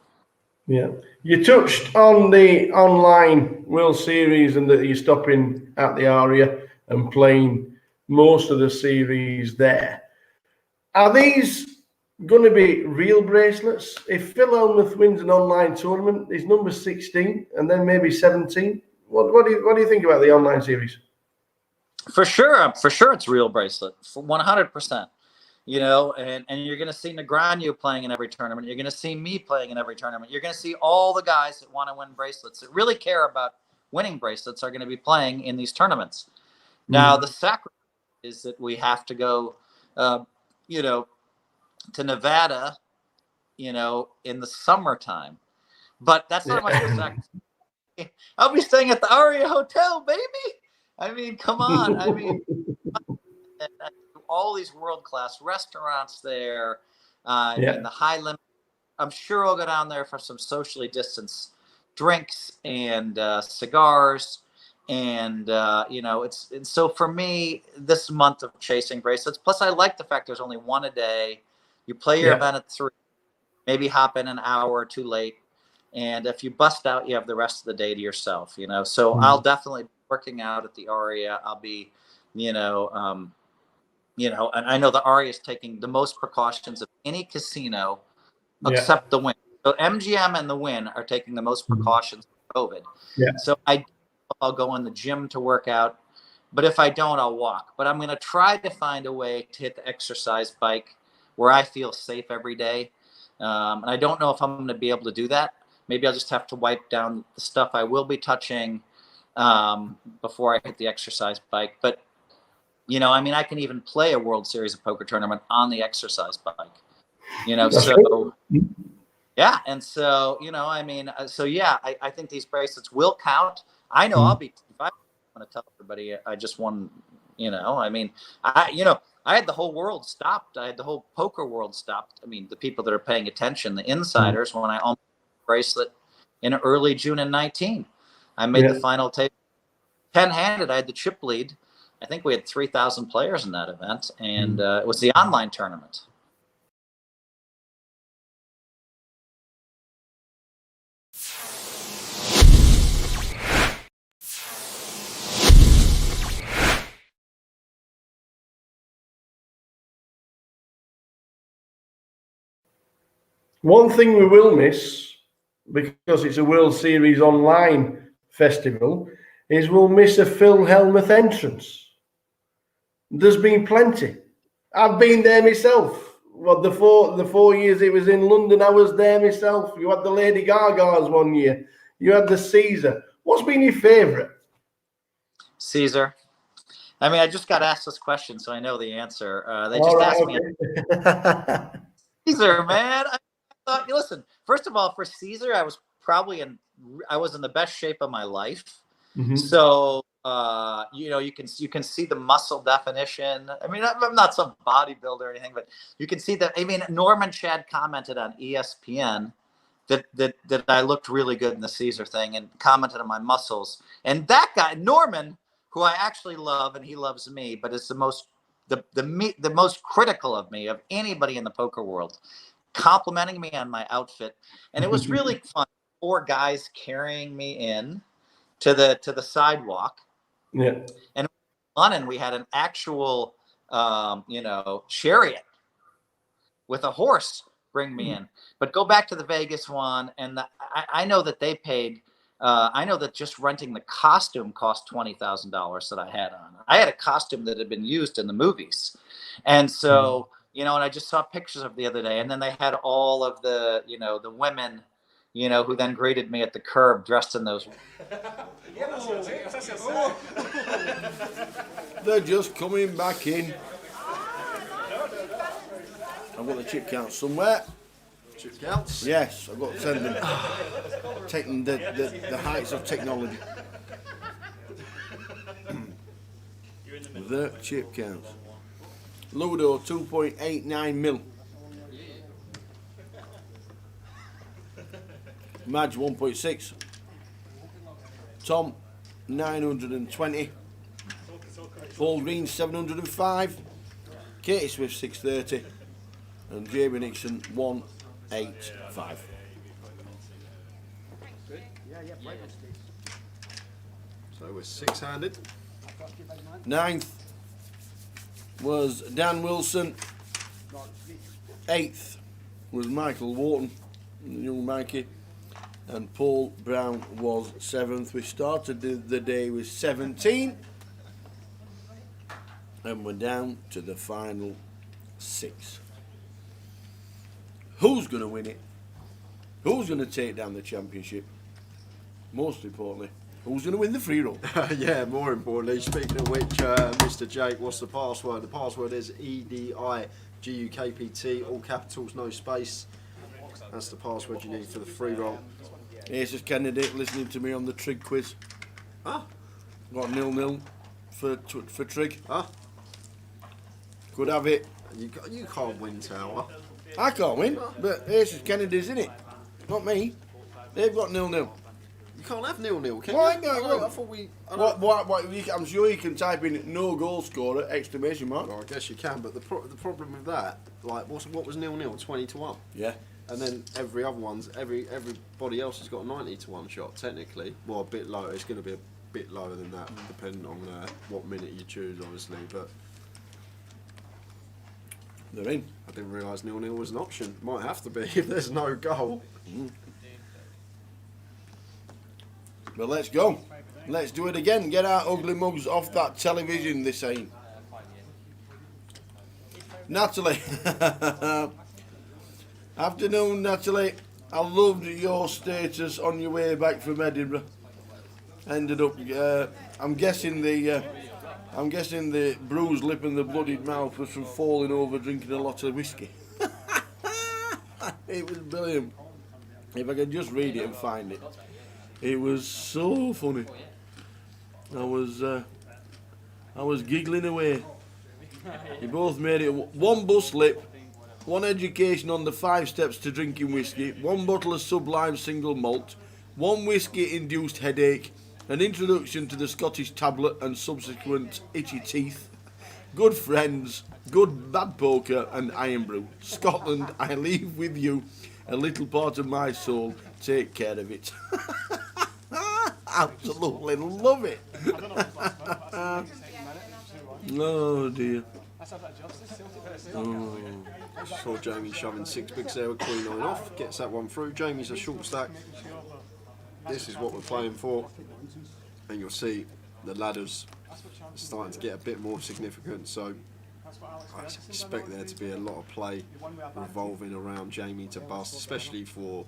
Yeah. You touched on the online World Series and that you're stopping at the Aria and playing most of the series there. Are these going to be real bracelets? If Phil Hellmuth wins an online tournament, he's number 16 and then maybe 17. What do you think about the online series? For sure, it's real bracelet, for 100%. You know, and you're going to see Negreanu playing in every tournament. You're going to see me playing in every tournament. You're going to see all the guys that want to win bracelets, that really care about winning bracelets, are going to be playing in these tournaments. Now, the sacrifice is that we have to go, you know, to Nevada, you know, in the summertime. But that's not much of a sacrifice. I'll be staying at the Aria Hotel, baby. I mean, come on. I mean, all these world-class restaurants there, and the high limit. I'm sure I'll go down there for some socially distanced drinks and cigars, and you know, and so for me, this month of chasing bracelets. Plus, I like the fact there's only one a day. You play your event at 3, maybe hop in an hour or two late, and if you bust out, you have the rest of the day to yourself. You know, so I'll definitely be working out at the Aria. I'll be, you know, and I know the Aria is taking the most precautions of any casino except the Wynn. So MGM and the Wynn are taking the most precautions for COVID. So I'll go in the gym to work out, but if I don't, I'll walk. But I'm going to try to find a way to hit the exercise bike where I feel safe every day. And I don't know if I'm going to be able to do that. Maybe I'll just have to wipe down the stuff I will be touching before I hit the exercise bike. But you know, I mean, I can even play a World Series of Poker tournament on the exercise bike, you know, yeah. And so, you know, I mean, I think these bracelets will count. I know I'll be, if I want to tell everybody I just won I mean, I had the whole world stopped. I had the whole poker world stopped. I mean, the people that are paying attention, the insiders, when I almost bracelet in early June in 19. I made the final table 10-handed. I had the chip lead. I think we had 3,000 players in that event, and it was the online tournament. One thing we will miss, because it's a World Series online festival, is we'll miss a Phil Hellmuth entrance. There's been plenty. I've been there myself. Well, the 4 years it was in London, I was there myself. You had the Lady Gaga's one year. You had the Caesar. What's been your favourite? Caesar. I mean, I just got asked this question, so I know the answer. They just asked me. Caesar, man. I thought, listen, first of all, for Caesar, I was in the best shape of my life. So, you can see the muscle definition. I mean, I'm not some bodybuilder or anything, but you can see that. I mean, Norman Chad commented on ESPN that I looked really good in the Caesar thing, and commented on my muscles. And that guy, Norman, who I actually love, and he loves me, but is the most critical of me of anybody in the poker world, complimenting me on my outfit. And it was really fun. 4 guys carrying me in to the sidewalk. Yeah. And in London, we had an actual chariot with a horse bring me in. But go back to the Vegas one, and I know that they paid. I know that just renting the costume cost $20,000 that I had on. I had a costume that had been used in the movies, and so and I just saw pictures of the other day, and then they had all of the the women, who then greeted me at the curb dressed in those. They're just coming back in. I've got the chip counts somewhere. Chip counts? Yes, I've got to send them. Taking the heights of technology. The chip counts. Ludo 2.89 mil. Madge 1.6. Tom 920. Paul Green 705. Katie Swift 630. And Jamie Nixon 185. So we're 6-handed. 9th was Dan Wilson. 8th was Michael Wharton, young Mikey. And Paul Brown was 7th. We started the day with 17. And we're down to the final 6. Who's going to win it? Who's going to take down the championship? Most importantly, who's going to win the free roll? Yeah, more importantly, speaking of which, Mr. Jake, what's the password? The password is EDIGUKPT, all capitals, no space. That's the password you need for the free roll. Aces candidate listening to me on the trig quiz. Ah. Got 0-0 for trig. Ah. Could have it. You can't win, Tower. I can't win, but Aces Kennedy's in it. Not me. They've got 0-0. You can't have 0-0, can Why you? not? I thought we... I'm sure you can type in no goal scorer, exclamation mark. Well, I guess you can, but the problem with that, like, what was 0-0? 20-1. Yeah. And then everybody else has got a 90-1 shot, technically. Well, a bit lower. It's going to be a bit lower than that, depending on what minute you choose, obviously, but... They're in. I didn't realise 0-0 was an option. Might have to be if there's no goal. Well, let's go. Let's do it again. Get our ugly mugs off that television, they're saying. Natalie. Afternoon, Natalie. I loved your status on your way back from Edinburgh. Ended up, I'm guessing the bruised lip and the bloodied mouth was from falling over drinking a lot of whiskey. It was brilliant. If I could just read it and find it. It was so funny. I was I was giggling away. You both made it. One bus lip, one education on the 5 steps to drinking whiskey, one bottle of Sublime single malt, one whiskey-induced headache, an introduction to the Scottish tablet and subsequent itchy teeth, good friends, good bad poker and iron brew. Scotland, I leave with you a little part of my soul. Take care of it. Absolutely love it. Oh dear. Oh. Saw Jamie shoving 6 bigs there with Queen 9 off. Gets that one through. Jamie's a short stack. This is what we're playing for. And you'll see the ladders are starting to get a bit more significant. So I expect there to be a lot of play revolving around Jamie to bust, especially for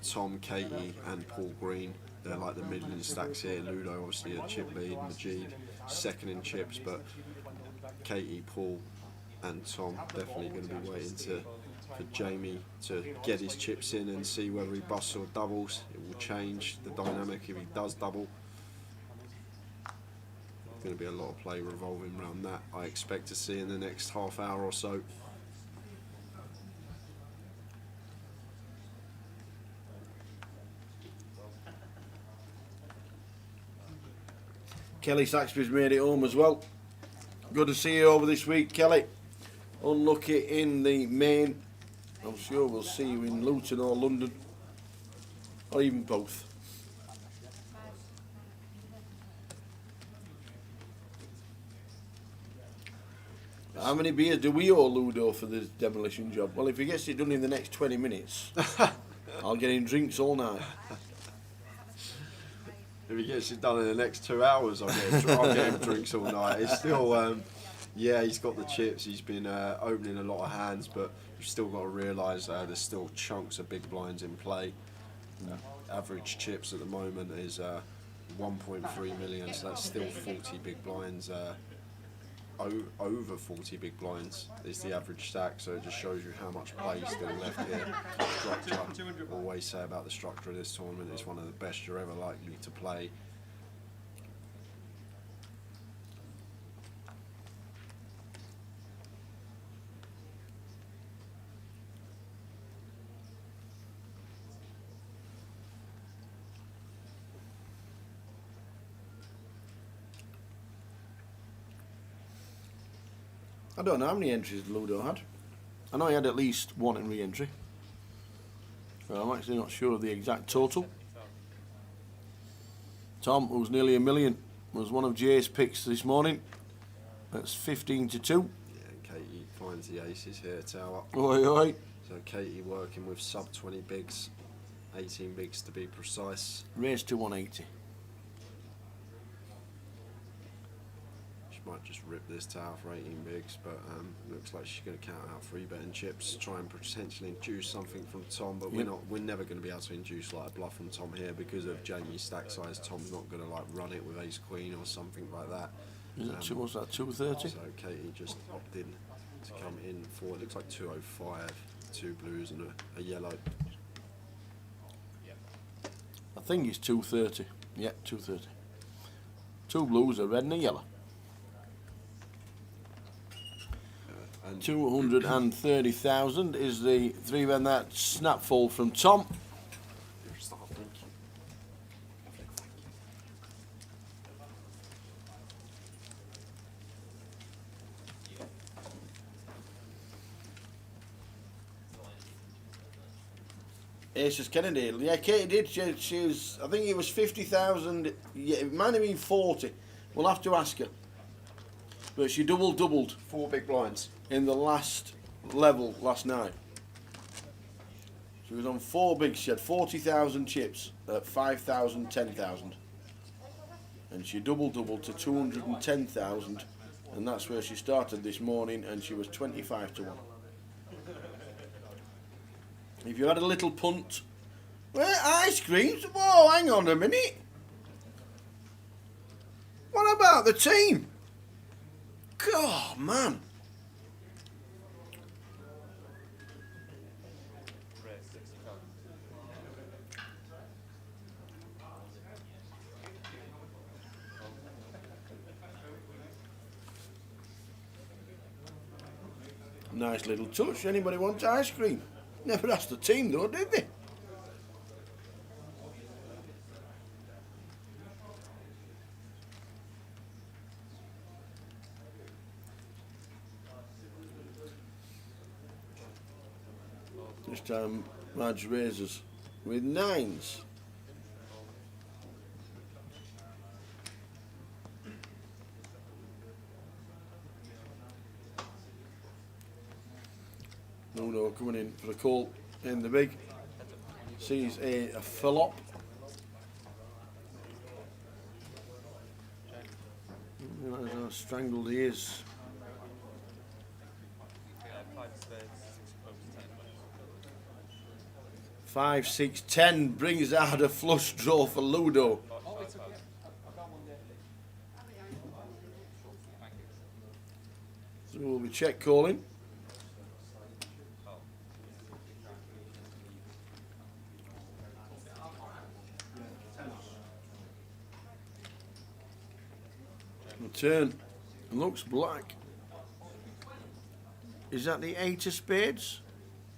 Tom, Katie and Paul Green. They're like the middling stacks here. Ludo obviously a chip lead, Majid second in chips, but Katie, Paul and Tom definitely going to be waiting for Jamie to get his chips in and see whether he busts or doubles. It will change the dynamic if he does double. There's going to be a lot of play revolving around that, I expect to see in the next half hour or so. Kelly Saxby's made it home as well. Good to see you over this week, Kelly. Unlucky in the main. I'm sure we'll see you in Luton or London, or even both. How many beers do we owe Ludo for this demolition job? Well, if he gets it done in the next 20 minutes, I'll get him drinks all night. If he gets it done in the next 2 hours, I'll get him drinks all night. It's still, yeah, he's got the chips. He's been opening a lot of hands, but you've still got to realise there's still chunks of big blinds in play. Average chips at the moment is 1.3 million, so that's still 40 big blinds. Over 40 big blinds is the average stack, so it just shows you how much play is still left here. Structure, always say about the structure of this tournament, it's one of the best you're ever likely to play. I don't know how many entries Ludo had. I know he had at least one in re-entry. So I'm actually not sure of the exact total. Tom, who's nearly a million, was one of Jay's picks this morning. That's 15 to 2. Yeah, and Katie finds the aces here, Tower. Oi, oi. So Katie working with sub 20 bigs, 18 bigs to be precise. Raised to 180. Might just rip this tower for 18 bigs, but looks like she's going to count out 3 betting chips, try and potentially induce something from Tom, but we're never going to be able to induce like a bluff from Tom here because of Jamie's stack size. Tom's not going to like run it with ace queen or something like that. What's that, 230? So Katie just opted to come in for, it looks like 205, 2 blues and a yellow. I think it's 230. Yeah, 230. 2 blues, a red and a yellow. 230,000 is the 3-bet that snap fold from Tom. Aces Kennedy. Yeah, Katie did. She was, I think it was 50,000. Yeah, it might have been 40. We'll have to ask her. But she doubled 4 big blinds in the last level last night. She was on 4 bigs. She had 40,000 chips at 5,000, 10,000. And she doubled to 210,000. And that's where she started this morning, and she was 25 to 1. If you had a little punt, well, ice creams? Whoa, hang on a minute. What about the team? God, man. Nice little touch. Anybody want ice cream? Never asked the team though, did they? This time Madge raises with 9s. Nuno coming in for a call in the big. Sees a flop. Realize how strangled he is. 5, 6, 10 brings out a flush draw for Ludo. So we'll be check calling. The turn looks black. Is that the 8 of spades?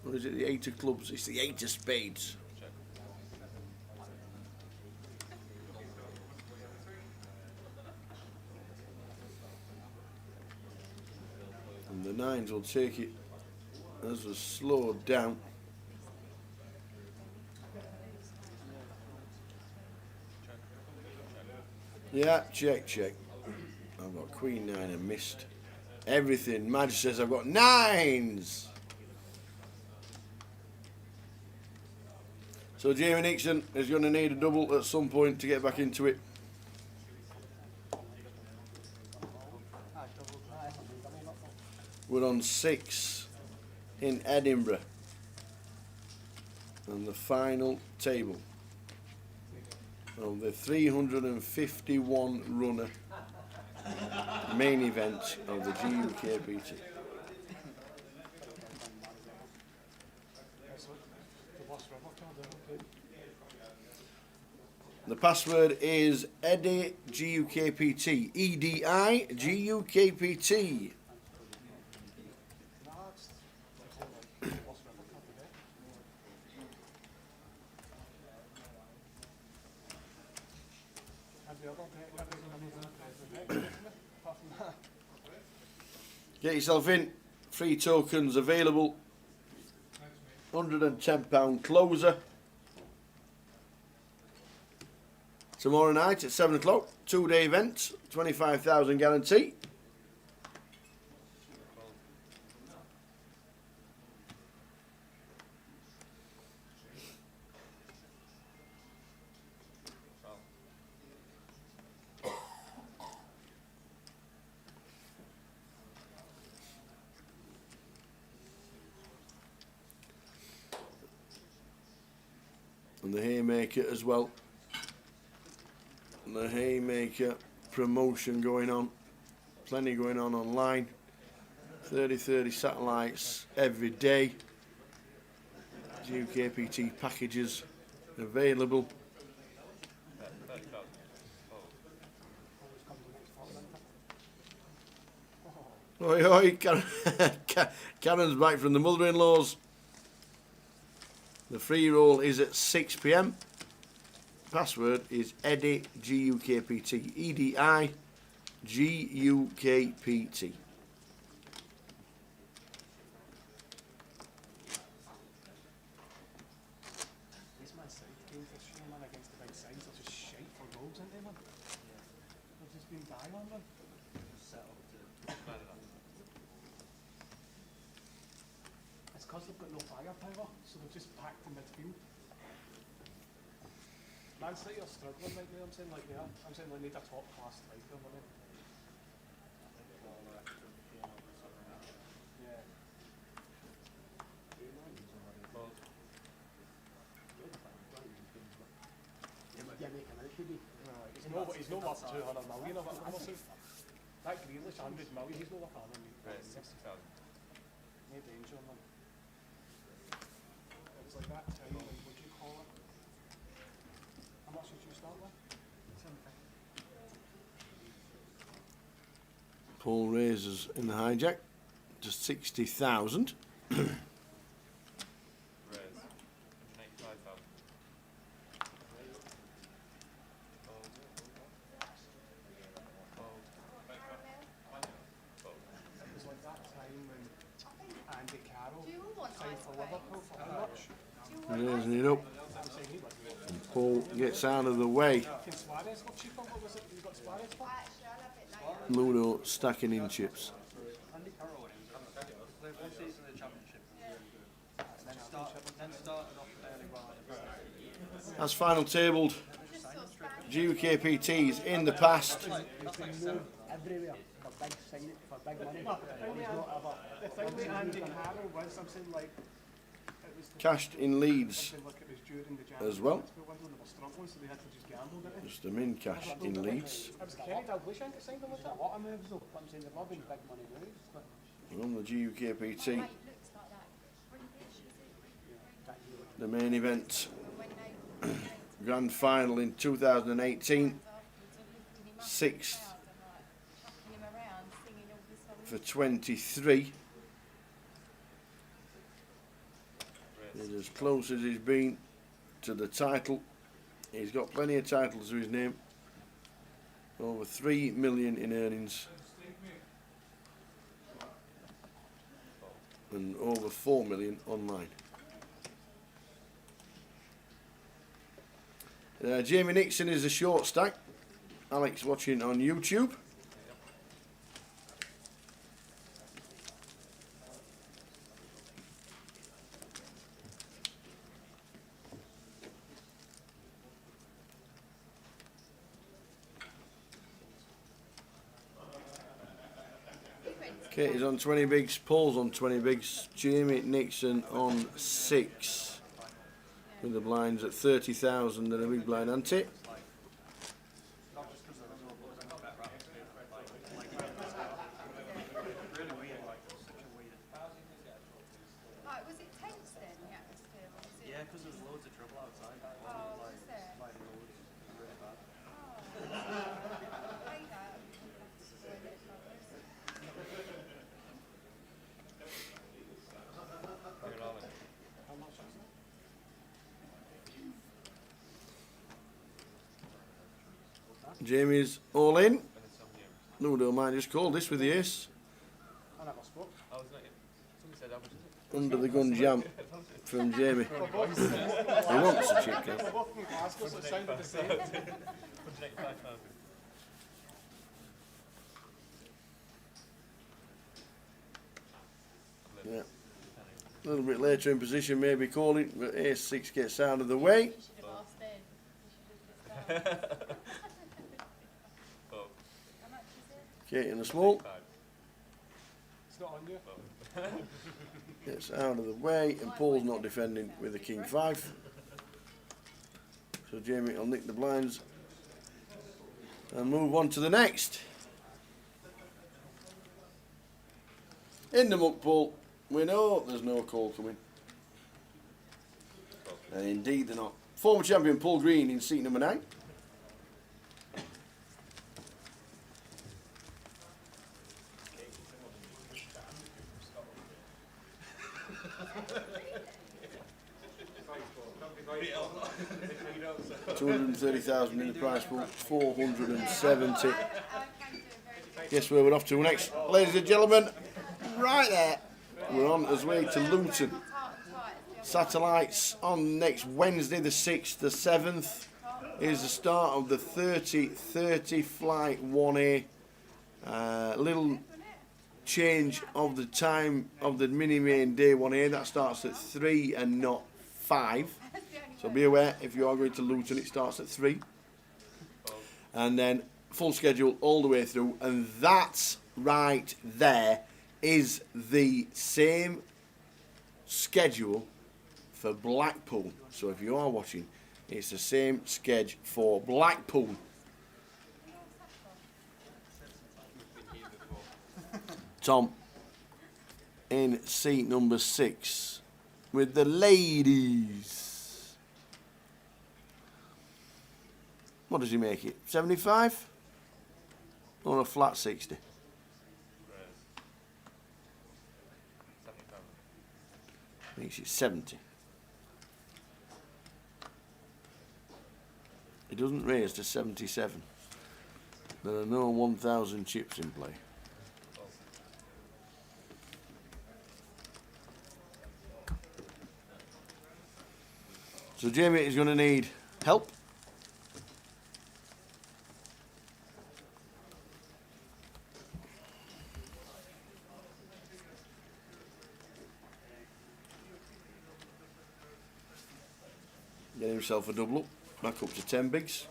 Or is it the 8 of clubs? It's the 8 of spades. And the 9s will take it as a slowed down. Yeah, check, check. I've got Queen 9 and missed everything. Madge says I've got 9s. So Jamie Nixon is going to need a double at some point to get back into it. We're on 6 in Edinburgh. And the final table of the 351 runner main event of the GUKPT. The password is Eddie GUKPT. EDI GUKPT. Get yourself in. Free tokens available. £110 closer. Tomorrow night at 7 o'clock. 2-day event. 25,000 guarantee. And the Haymaker as well. And the Haymaker promotion going on. Plenty going on online. 30 satellites every day. GUKPT packages available. Oi, oi, Karen's back from the mother-in-law's. The free roll is at 6 PM. Password is Eddie GUKPT. EDI GUKPT. This man's side game for sure, man, against the big sides. They're just shite for goals, aren't they, man? They've just been dying on them. It's because they've got no firepower, so they're just packed in midfield. Man City are struggling right now, I'm saying like they are. I'm saying they need a top class striker, don't they? Yeah. He's no worth 200 million of it, honestly. That Grealish, 100 million, he's no worth 100 million. Right, 60,000. No danger, man. It was like that time, what do you call it? How much did you start with? 750. Paul raises in the hijack. to 60,000. It was like that time when Andy Carroll signed for Liverpool for how much? Raising it up. And Paul gets out of the way. Can Suarez go cheaper? What was it you got Suarez for? Ludo stacking in chips. Andy Carroll, played 1 season in the Championship. Then started off fairly well. That's final tabled. GUKPTs in the past. Everywhere for big signing, for big money. He's not ever. The thing with Andy Carroll was something like it was Cashed in Leeds something like it was during the January as well. transfer window and they were struggling, so they had to just gamble, didn't they? Just a min cash in Leeds. It was Kenny Dalglish, I think, that signed him with a lot of moves though. But I'm saying they've all been big money moves. But On the GUKPT. The main event. Grand final in 2018. 6th for 23. He's as close as he's been to the title. He's got plenty of titles to his name. Over 3 million in earnings. And over 4 million online. Jamie Nixon is a short stack. Alex watching on YouTube. Kate is on 20 bigs, Paul's on 20 bigs, Jamie Nixon on 6. With the blinds at 30,000 and a big blind ante. Yeah, because there was loads of trouble outside. Jamie's all in. Ludo might just call this with the ace. I never spoke. Under the gun jam from Jamie. He wants a chip count. We're both from Glasgow, so it sounded the same. Yeah. A little bit later in position, maybe calling, but ace 6 gets out of the way. Kate in the small. It's not on you. Gets out of the way, and Paul's not defending with a king 5. So Jamie will nick the blinds and move on to the next. In the muck pool, we know there's no call coming. And indeed they're not. Former champion Paul Green in seat number 9. $230,000 in the prize pool, 470. Guess where we're off to next, ladies and gentlemen? Right there. We're on our way to Luton. Satellites on next Wednesday, the 6th, the 7th, is the start of the 30-30 flight 1A. Little change of the time of the mini main day 1A. That starts at 3 and not 5. So be aware, if you are going to Luton, it starts at 3. And then full schedule all the way through. And that right there is the same schedule for Blackpool. So if you are watching, it's the same schedule for Blackpool. Tom in seat number 6 with the ladies. What does he make it? 75? Or a flat 60? Makes it 70. It doesn't raise to 77. There are no 1,000 chips in play. So Jamie is going to need help. Get himself a double up, back up to 10 bigs.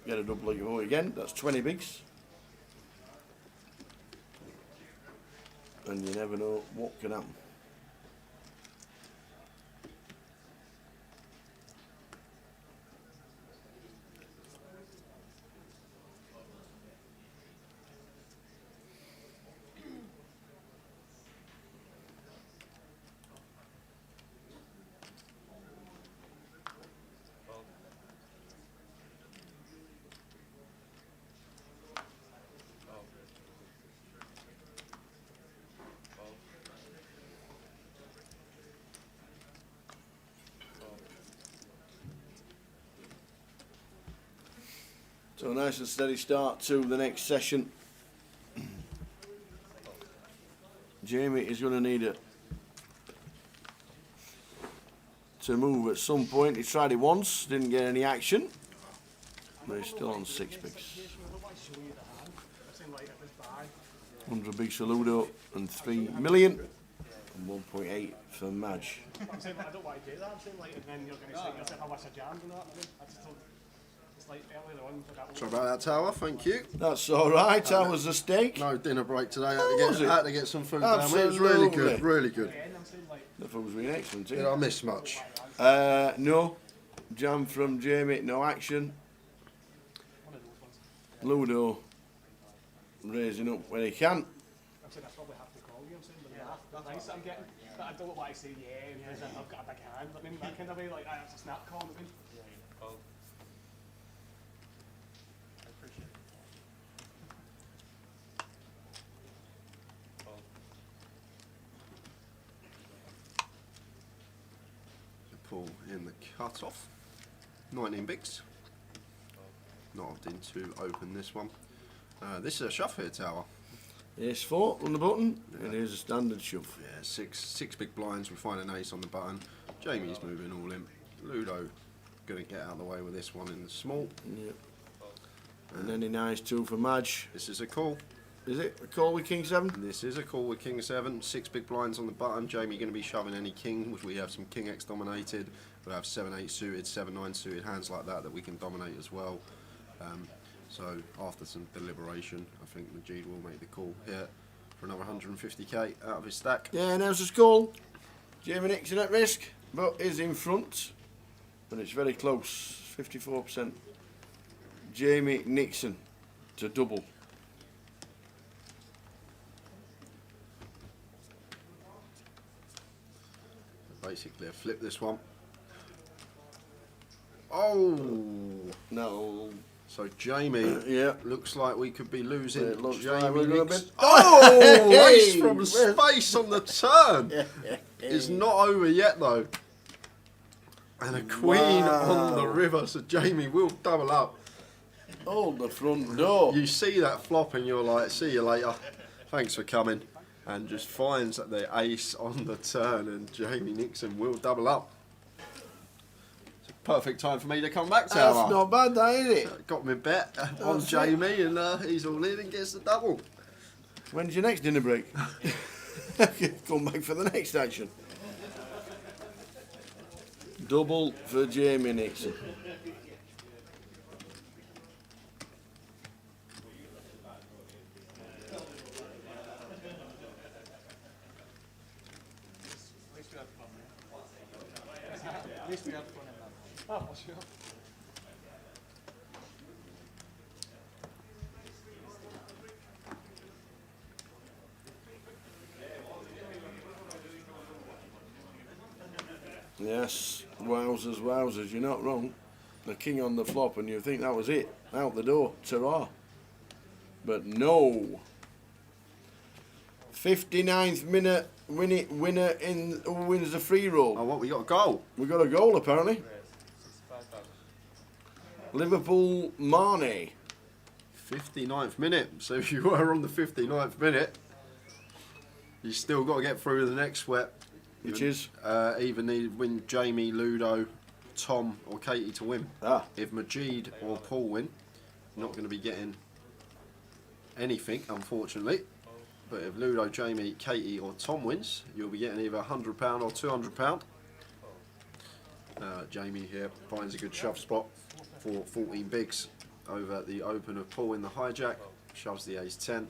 Get a double up again, that's 20 bigs. And you never know what can happen. So a nice and steady start to the next session. Jamie is going to need to move at some point. He tried it once, didn't get any action, but he's still on 6 bigs. 100 bigs for Ludo and 3 million and 1.8 for Madge. I'm saying I don't want to do that. I'm saying like, and then you're going to say to yourself, I wish I jammed and that. I just don't. It's like earlier on. Sorry about that, Tower. Thank you. That's all right. That was a steak. No dinner break today. Was it? Had to get some food down. It was really Absolutely. good. Really good. The food was really excellent too. Did I miss much? No. Jam from Jamie. No action. Ludo raising up when he can. I'm saying I probably have to call you. I'm saying the nice that I'm getting. But I don't want to say yeah and yes, I've got a big hand. I mean that kind of way, like it's a snap call. I mean. Pull in the cut off. 19 bigs. Not opting to open this one. This is a shove here, Tower. Ace 4 on the button, and here's a standard shove. Yeah, six big blinds. We find an ace on the button. Jamie's moving all in. Ludo going to get out of the way with this one in the small. Yep. And then a nice 2 for Madge. This is a call. Is it a call with King 7? This is a call with King 7. 6 big blinds on the button. Jamie going to be shoving any king, which we have some King X dominated. We'll have 7-8 suited, 7-9 suited hands like that we can dominate as well. So after some deliberation, I think Majid will make the call here for another 150k out of his stack. Yeah, now's the score. Jamie Nixon at risk, but is in front. And it's very close, 54%. Jamie Nixon to double. Basically, I flip this one. Oh no! So Jamie, yeah, looks like we could be losing. It looks Jamie like we're going to be. Oh, Hey! ace from space on the turn. It's not over yet though. And a queen on the river, so Jamie will double up. Hold the front door. You see that flop and you're like, see you later. Thanks for coming. And just finds that the ace on the turn, and Jamie Nixon will double up. It's a perfect time for me to come back, Tower. That's not bad, that, is it? Got my bet on Jamie, and he's all in and gets the double. When's your next dinner break? Come back for the next action. Double for Jamie Nixon. At least we had fun in that. Oh, sure. Yes, wowzers, wowzers, you're not wrong. The king on the flop and you think that was it. Out the door, ta-ra. But no. 59th minute winner in who wins the free roll. Oh, what, we got a goal? We got a goal apparently. Liverpool Marnie. 59th minute. So if you were on the 59th minute, you still got to get through to the next sweat. Which is? Either need win Jamie, Ludo, Tom or Katie to win. If Majid or Paul win, you're not going to be getting anything, unfortunately. But if Ludo, Jamie, Katie or Tom wins, you'll be getting either £100 or £200. Jamie here finds a good shove spot for 14 bigs over the open of Paul in the hijack, shoves the ace 10, and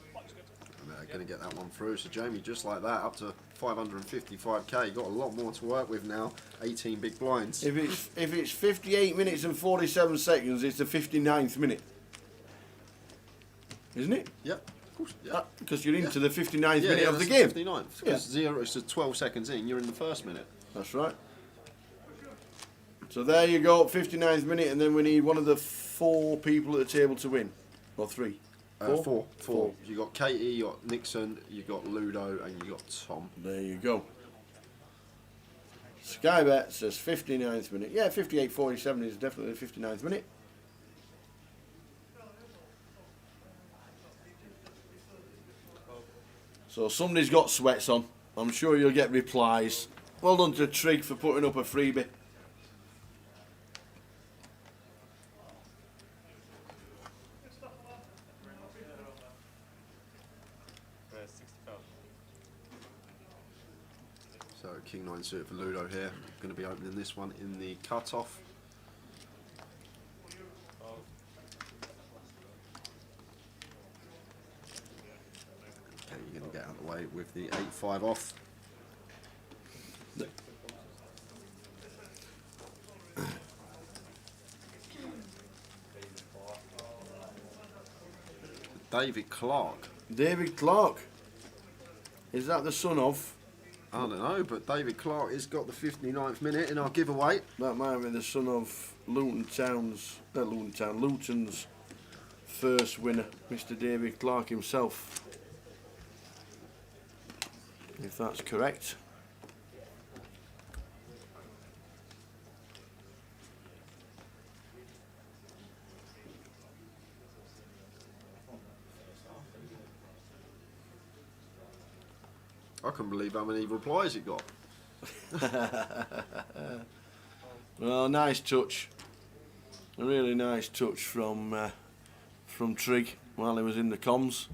they're going to get that one through. So Jamie, just like that, up to 555k, got a lot more to work with now. 18 big blinds. If it's 58 minutes and 47 seconds, it's the 59th minute, isn't it? Yep. Of course, yeah. Because you're into the 59th minute of the game. 59th. Because 0 to 12 seconds in, you're in the first minute. That's right. So there you go, 59th minute, and then we need one of the 4 people at the table to win. Or 3? 4. You got Katie, you got Nixon, you got Ludo, and you got Tom. There you go. Skybet says 59th minute. Yeah, 58.47 is definitely the 59th minute. So somebody's got sweats on. I'm sure you'll get replies. Well done to Trig for putting up a freebie. So King 9 suited for Ludo here. Going to be opening this one in the cut-off. Okay, you're going to get out of the way with the 8-5 off. David Clark. David Clark. Is that the son of? I don't know, but David Clark has got the 59th minute in our giveaway. That might be the son of Luton's first winner, Mr. David Clark himself. If that's correct. I couldn't believe how many replies it got. Well, nice touch. A really nice touch from Trig while he was in the comms.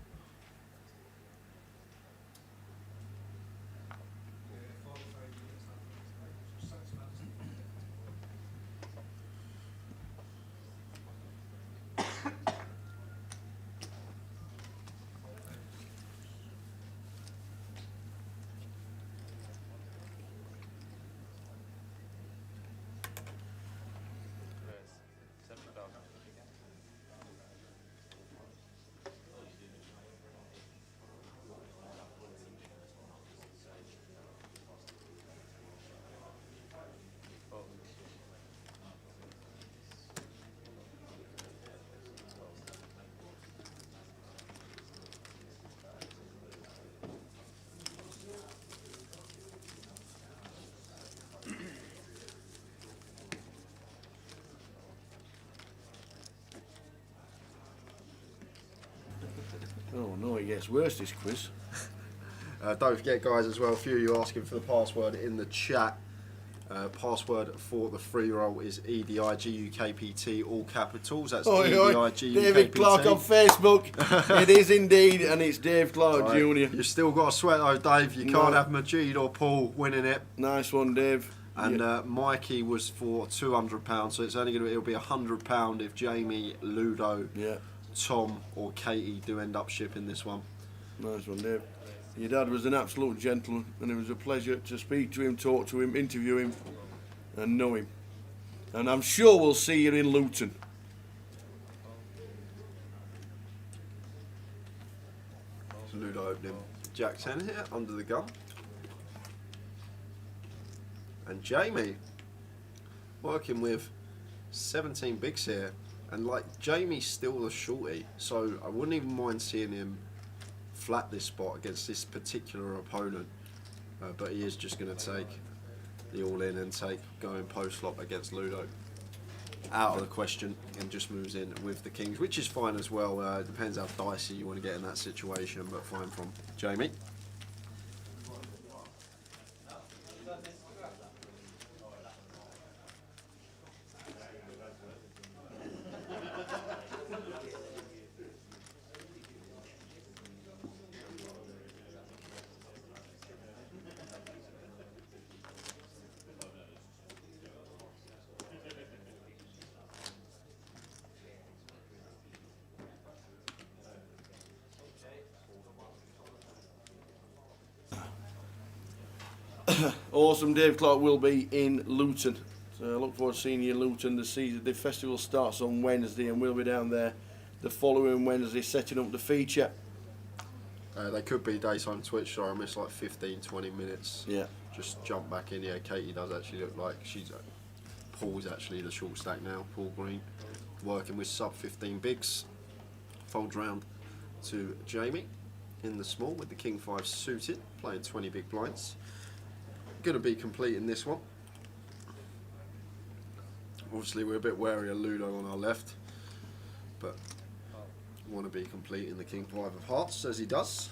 Oh no, it gets worse, this quiz. Don't forget, guys, as well, a few of you asking for the password in the chat. Password for the free roll is EDIGUKPT, all capitals. That's EDIGUKPT. David Clark on Facebook. It is indeed, and it's Dave Clark Jr. You've still got to sweat though, Dave. You can't have Majid or Paul winning it. Nice one, Dave. And Mikey was for £200, so it's only going to it'll be £100 if Jamie, Ludo, Tom or Katie do end up shipping this one. Nice one, Dave. Your dad was an absolute gentleman, and it was a pleasure to speak to him, talk to him, interview him, and know him. And I'm sure we'll see you in Luton. So Ludo opening Jack 10 here, under the gun. And Jamie working with 17 bigs here. And like, Jamie's still a shorty, so I wouldn't even mind seeing him flat this spot against this particular opponent. but he is just going to take the all-in and take going post-flop against Ludo. Out of the question, and just moves in with the kings, which is fine as well. It depends how dicey you want to get in that situation, but fine from Jamie. Awesome. Dave Clark will be in Luton. So I look forward to seeing you in Luton. The festival starts on Wednesday and we'll be down there the following Wednesday setting up the feature. They could be daytime Twitch, sorry I missed like 15-20 minutes. Yeah. Just jump back in. Yeah, Katie does actually look like she's Paul's actually the short stack now. Paul Green working with sub 15 bigs. Folds round to Jamie in the small with the King 5 suited, playing 20 big blinds. Going to be complete in this one. Obviously we're a bit wary of Ludo on our left, but want to be complete in the King 5 of hearts as he does.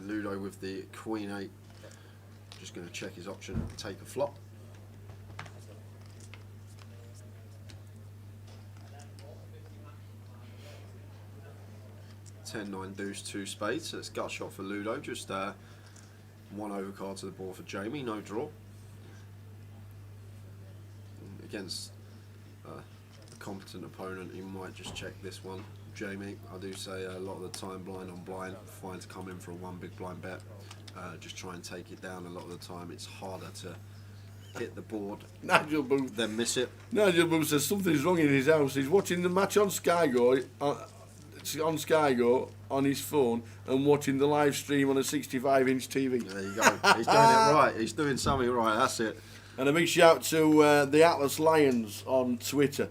Ludo with the Queen 8, just going to check his option and take a flop. Ten, 9 deuce, 2 spades, so it's gut shot for Ludo, just one overcard to the board for Jamie, no draw. Against a competent opponent, he might just check this one. Jamie, I do say a lot of the time blind on blind, fine to come in for a one big blind bet. Just try and take it down. A lot of the time it's harder to hit the board Nigel Booth then miss it. Nigel Booth says something's wrong in his house. He's watching the match on Sky Go, on his phone and watching the live stream on a 65-inch TV. There you go. He's doing it right. He's doing something right. That's it. And a big shout to the Atlas Lions on Twitter.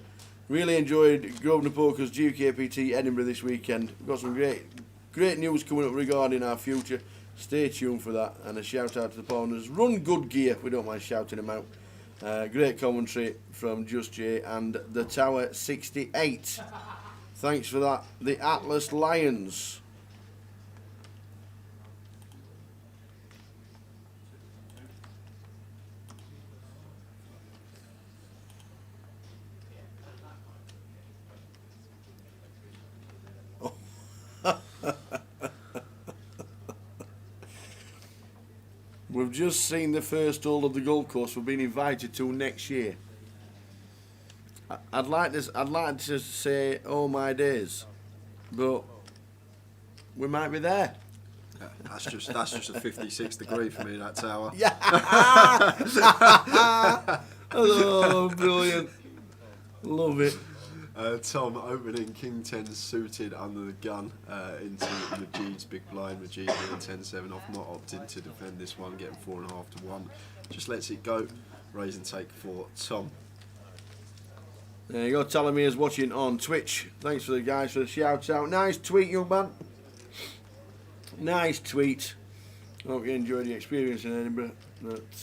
Really enjoyed Grosvenor Poker's GUKPT Edinburgh this weekend. We've got some great news coming up regarding our future. Stay tuned for that. And a shout out to the partners. Run Good Gear. We don't mind shouting them out. Great commentary from Just J and the Tower 68. Thanks for that. The Atlas Lions. We've just seen the first hole of the golf course we've been invited to next year. I'd like to say, oh my days, but we might be there. Yeah, that's just a 56 degree for me, that tower. Yeah. Oh, brilliant. Love it. Tom opening King 10 suited under the gun into Majid's big blind. Majid being 10-7 off, not opting to defend this one, getting 4.5 to 1. Just lets it go. Raise and take for Tom. There you go, Talamir's watching on Twitch. Thanks for the guys for the shout out. Nice tweet, young man. Nice tweet. Hope you enjoyed the experience in Edinburgh.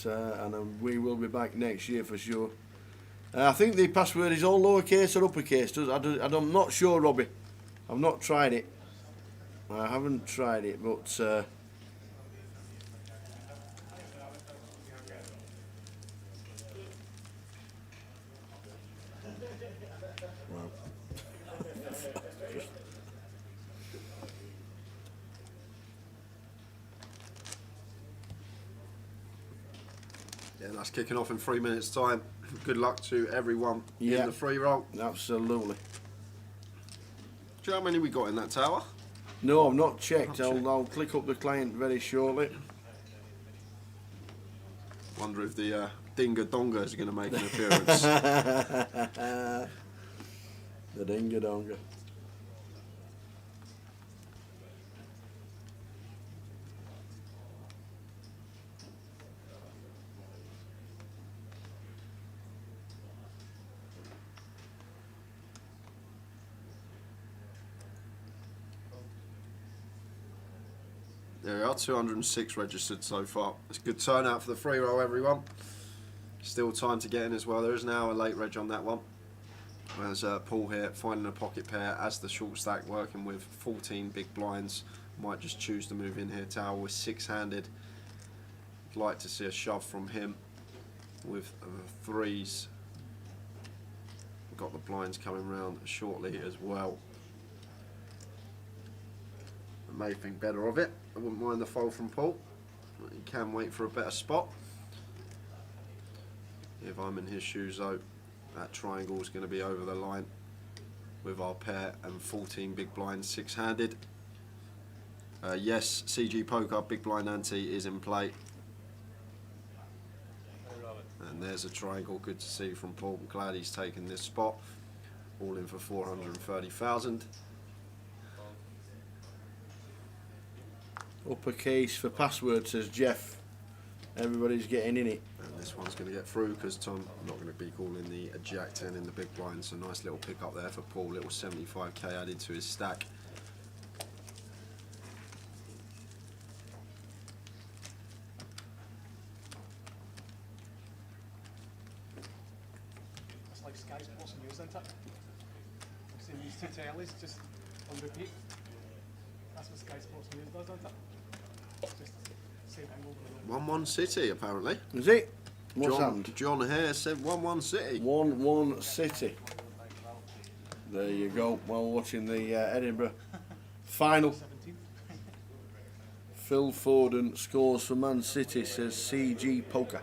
And we will be back next year for sure. I think the password is all lowercase or uppercase. I'm not sure, Robbie. I've not tried it. I haven't tried it, but Yeah, that's kicking off in 3 minutes' time. Good luck to everyone in the free roll. Absolutely. Do you know how many we got in that tower? No, I've not checked. I'll click up the client very shortly. Wonder if the Dinga Donga is going to make an appearance. The Dinga Donga. There we are, 206 registered so far. It's a good turnout for the free roll, everyone. Still time to get in as well. There is an hour late reg on that one. There's Paul here finding a pocket pair as the short stack, working with 14 big blinds. Might just choose to move in here. Tower with 6-handed. I'd like to see a shove from him with the 3s. We've got the blinds coming round shortly as well. I may think better of it. I wouldn't mind the fold from Paul. He can wait for a better spot. If I'm in his shoes though, that triangle is going to be over the line with our pair and 14 big blinds 6-handed. Yes, CG Poker, big blind ante is in play. And there's a triangle, good to see from Paul. I'm glad he's taken this spot. All in for 430,000. Uppercase for password, says Jeff. Everybody's getting in it. And this one's going to get through because Tom not going to be calling the Jack 10 in the big blind. So nice little pick up there for Paul. Little 75k added to his stack. It's like Sky Sports News, isn't it? I've seen these two tellies just on repeat. That's what Sky Sports News does, isn't it? Just same thing over and over. 1-1 City apparently. Is it? What's happened? John Hare said 1-1 City. 1-1 City. There you go. While watching the Edinburgh final. Phil Foden scores for Man City, says CG Poker.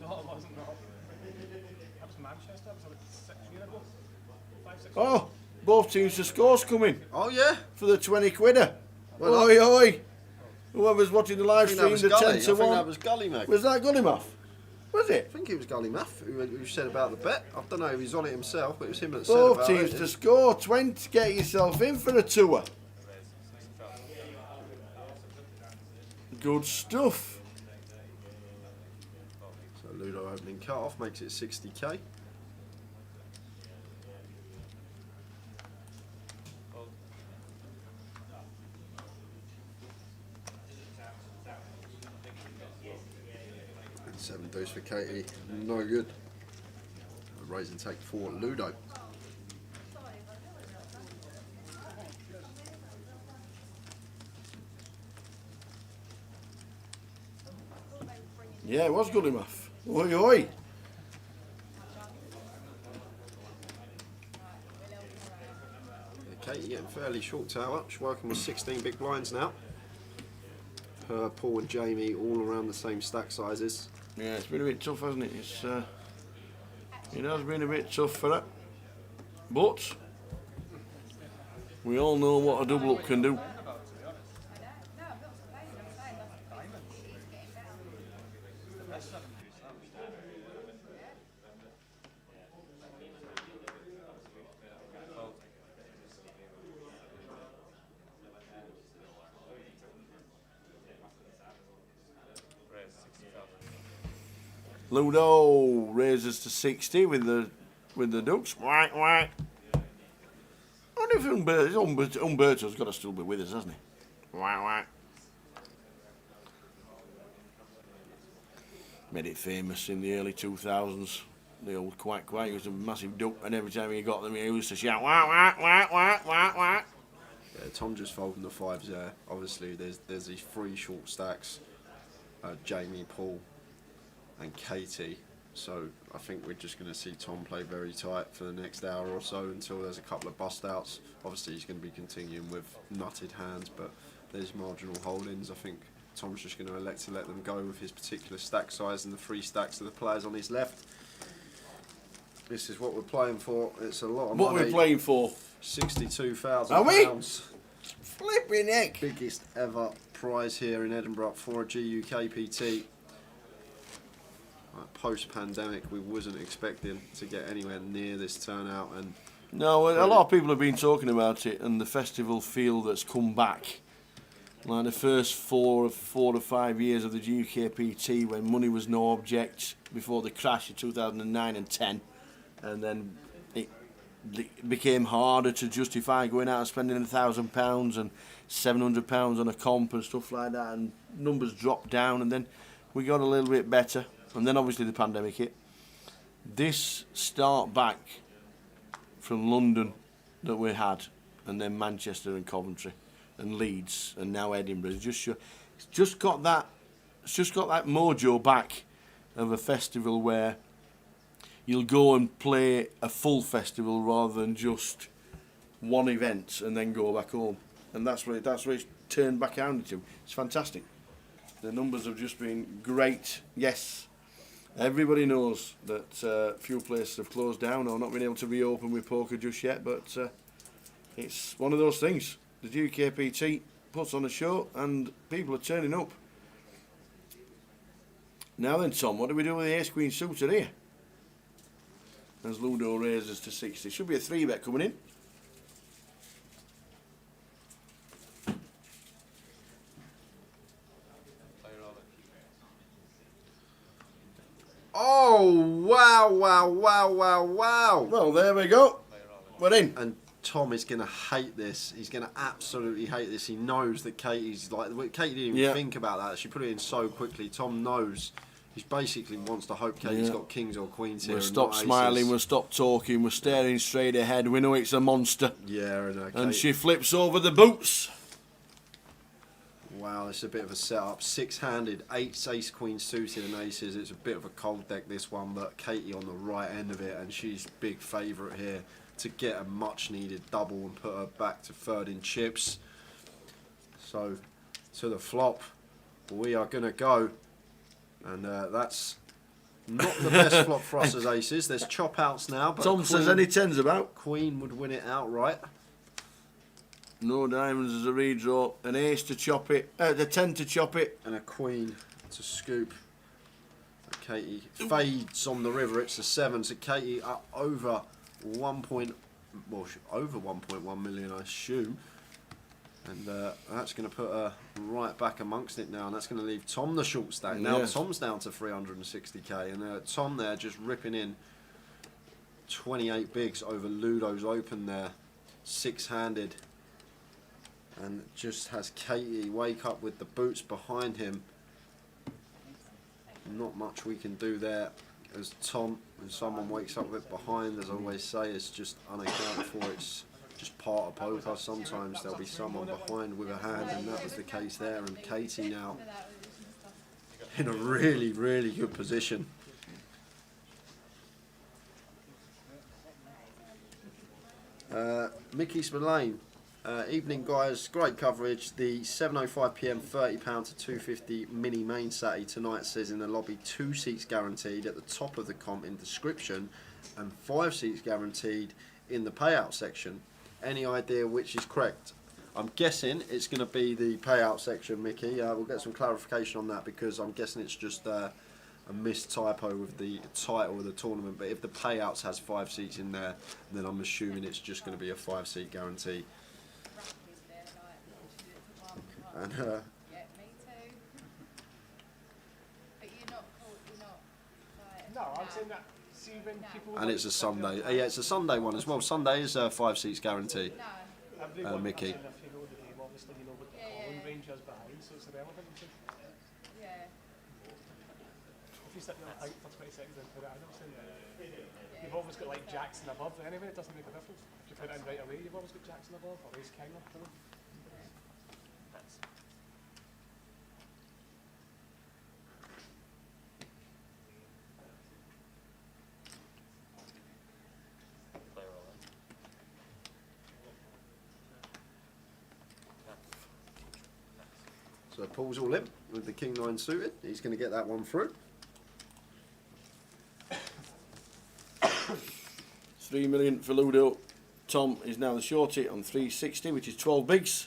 No, it wasn't. No. That was Manchester. That was like 6 years ago. 5, 6 Oh, both teams to scores coming. Oh yeah? For the 20 quidder. Well, oi, oi. Whoever's watching the live I think stream, that the was 10 Gully. to I think 1. that was Gully, mate. Was that Gullymuff? Was it? I think it was Gully Muff who said about the bet. I don't know if he's on it himself, but it was him that said about Both teams it. to score 20. Get yourself in for a tour. Good stuff. So Ludo opening cut off makes it 60k. And 7 deuce for Katie, no good. A raise and take for Ludo. Yeah, it was Gullymuff. Oi, oi. Katie getting fairly short tower. She's working with 16 big blinds now. Her, Paul and Jamie all around the same stack sizes. Yeah, it's been a bit tough, hasn't it? It has been a bit tough for her. But we all know what a double up can do. Ludo raises to 60 with the ducks. Whack, whack. I wonder if Umberto's got to still be with us, hasn't he? Whack, whack. Made it famous in the early 2000s. The old quack quack. He was a massive duck, and every time he got them, he used to shout whack, whack, whack, whack, whack, whack. Yeah, Tom just folding the 5s there. Obviously, there's these 3 short stacks. Jamie, Paul, and Katie. So I think we're just going to see Tom play very tight for the next hour or so until there's a couple of bust outs. Obviously he's going to be continuing with nutted hands, but there's marginal holdings. I think Tom's just going to elect to let them go with his particular stack size and the 3 stacks of the players on his left. This is what we're playing for. It's a lot of money. What we're playing for? £62,000. Are we? Flipping heck. Biggest ever prize here in Edinburgh for a GUKPT. Post-pandemic, we wasn't expecting to get anywhere near this turnout, and no, a lot of people have been talking about it and the festival feel that's come back. Like the first 4 or 5 years of the GUKPT, when money was no object before the crash of 2009 and 10, and then it it became harder to justify going out and spending £1,000 and £700 on a comp and stuff like that, and numbers dropped down, and then we got a little bit better, and then obviously the pandemic hit. This start back from London that we had, and then Manchester and Coventry and Leeds and now Edinburgh, it's just got that mojo back of a festival where you'll go and play a full festival rather than just one event and then go back home. And that's what it's turned back around into. It's fantastic. The numbers have just been great. Yes, everybody knows that few places have closed down or not been able to reopen with poker just yet, but it's one of those things. The GUKPT puts on a show and people are turning up. Now then, Tom, what do we do with the Ace Queen suited here? As Ludo raises to 60. Should be a 3-bet coming in. Oh, wow. Well, there we go. We're in. And Tom is going to hate this. He's going to absolutely hate this. He knows that Katie's like... Katie didn't even think about that. She put it in so quickly. Tom knows... He basically wants to hope Katie's got kings or queens here. We'll stop smiling, we'll stop talking, we're staring straight ahead. We know it's a monster. Yeah, and she flips over the boots. Wow, it's a bit of a setup. 6-handed, 8 ace queen suited and aces. It's a bit of a cold deck, this one, but Katie on the right end of it, and she's big favourite here to get a much needed double and put her back to third in chips. So, to the flop, we are going to go. And that's not the best flop for us as aces. There's chop outs now. But Tom says any tens about. Queen would win it outright. No diamonds as a redraw. An ace to chop it. The 10 to chop it. And a queen to scoop. Katie fades on the river. It's a 7. So Katie up over over 1.1 million, I assume. And that's going to put her right back amongst it now, and that's going to leave Tom the short stack. Now Tom's down to 360k, and Tom there just ripping in 28 bigs over Ludo's open there, 6-handed, and just has Katie wake up with the boots behind him. Not much we can do there as Tom, when someone wakes up with it behind, as I always say, it's just unaccounted for. It's just part of poker. Sometimes there'll be someone behind with a hand, and that was the case there. And Katie now in a really, really good position. Mickey Spillane, evening guys, great coverage. The 7:05 PM £30 to 250 mini main Saturday tonight says in the lobby 2 seats guaranteed at the top of the comp in description and 5 seats guaranteed in the payout section. Any idea which is correct? I'm guessing it's going to be the payout section, Mickey. We'll get some clarification on that because I'm guessing it's just a missed typo with the title of the tournament. But if the payouts has 5 seats in there, then I'm assuming it's just going to be a 5-seat guarantee. And Yeah, me too. But you're not like... No, I'm saying that. See when people. and it's a Sunday. Yeah, it's a Sunday one as well. Sunday is 5 seats guarantee. No. Mickey. If you know the game, obviously you know what the calling range is behind, so it's irrelevant. Yeah. If you sit there and think for 20 seconds and put it in, I'm saying you've always got like jacks and above. Anyway, it doesn't make a difference. If you put it in right away, you've always got jacks and above or ace king or something. So Paul's all in with the King 9 suited. He's going to get that one through. 3 million for Ludo. Tom is now the shorty on 360, which is 12 bigs.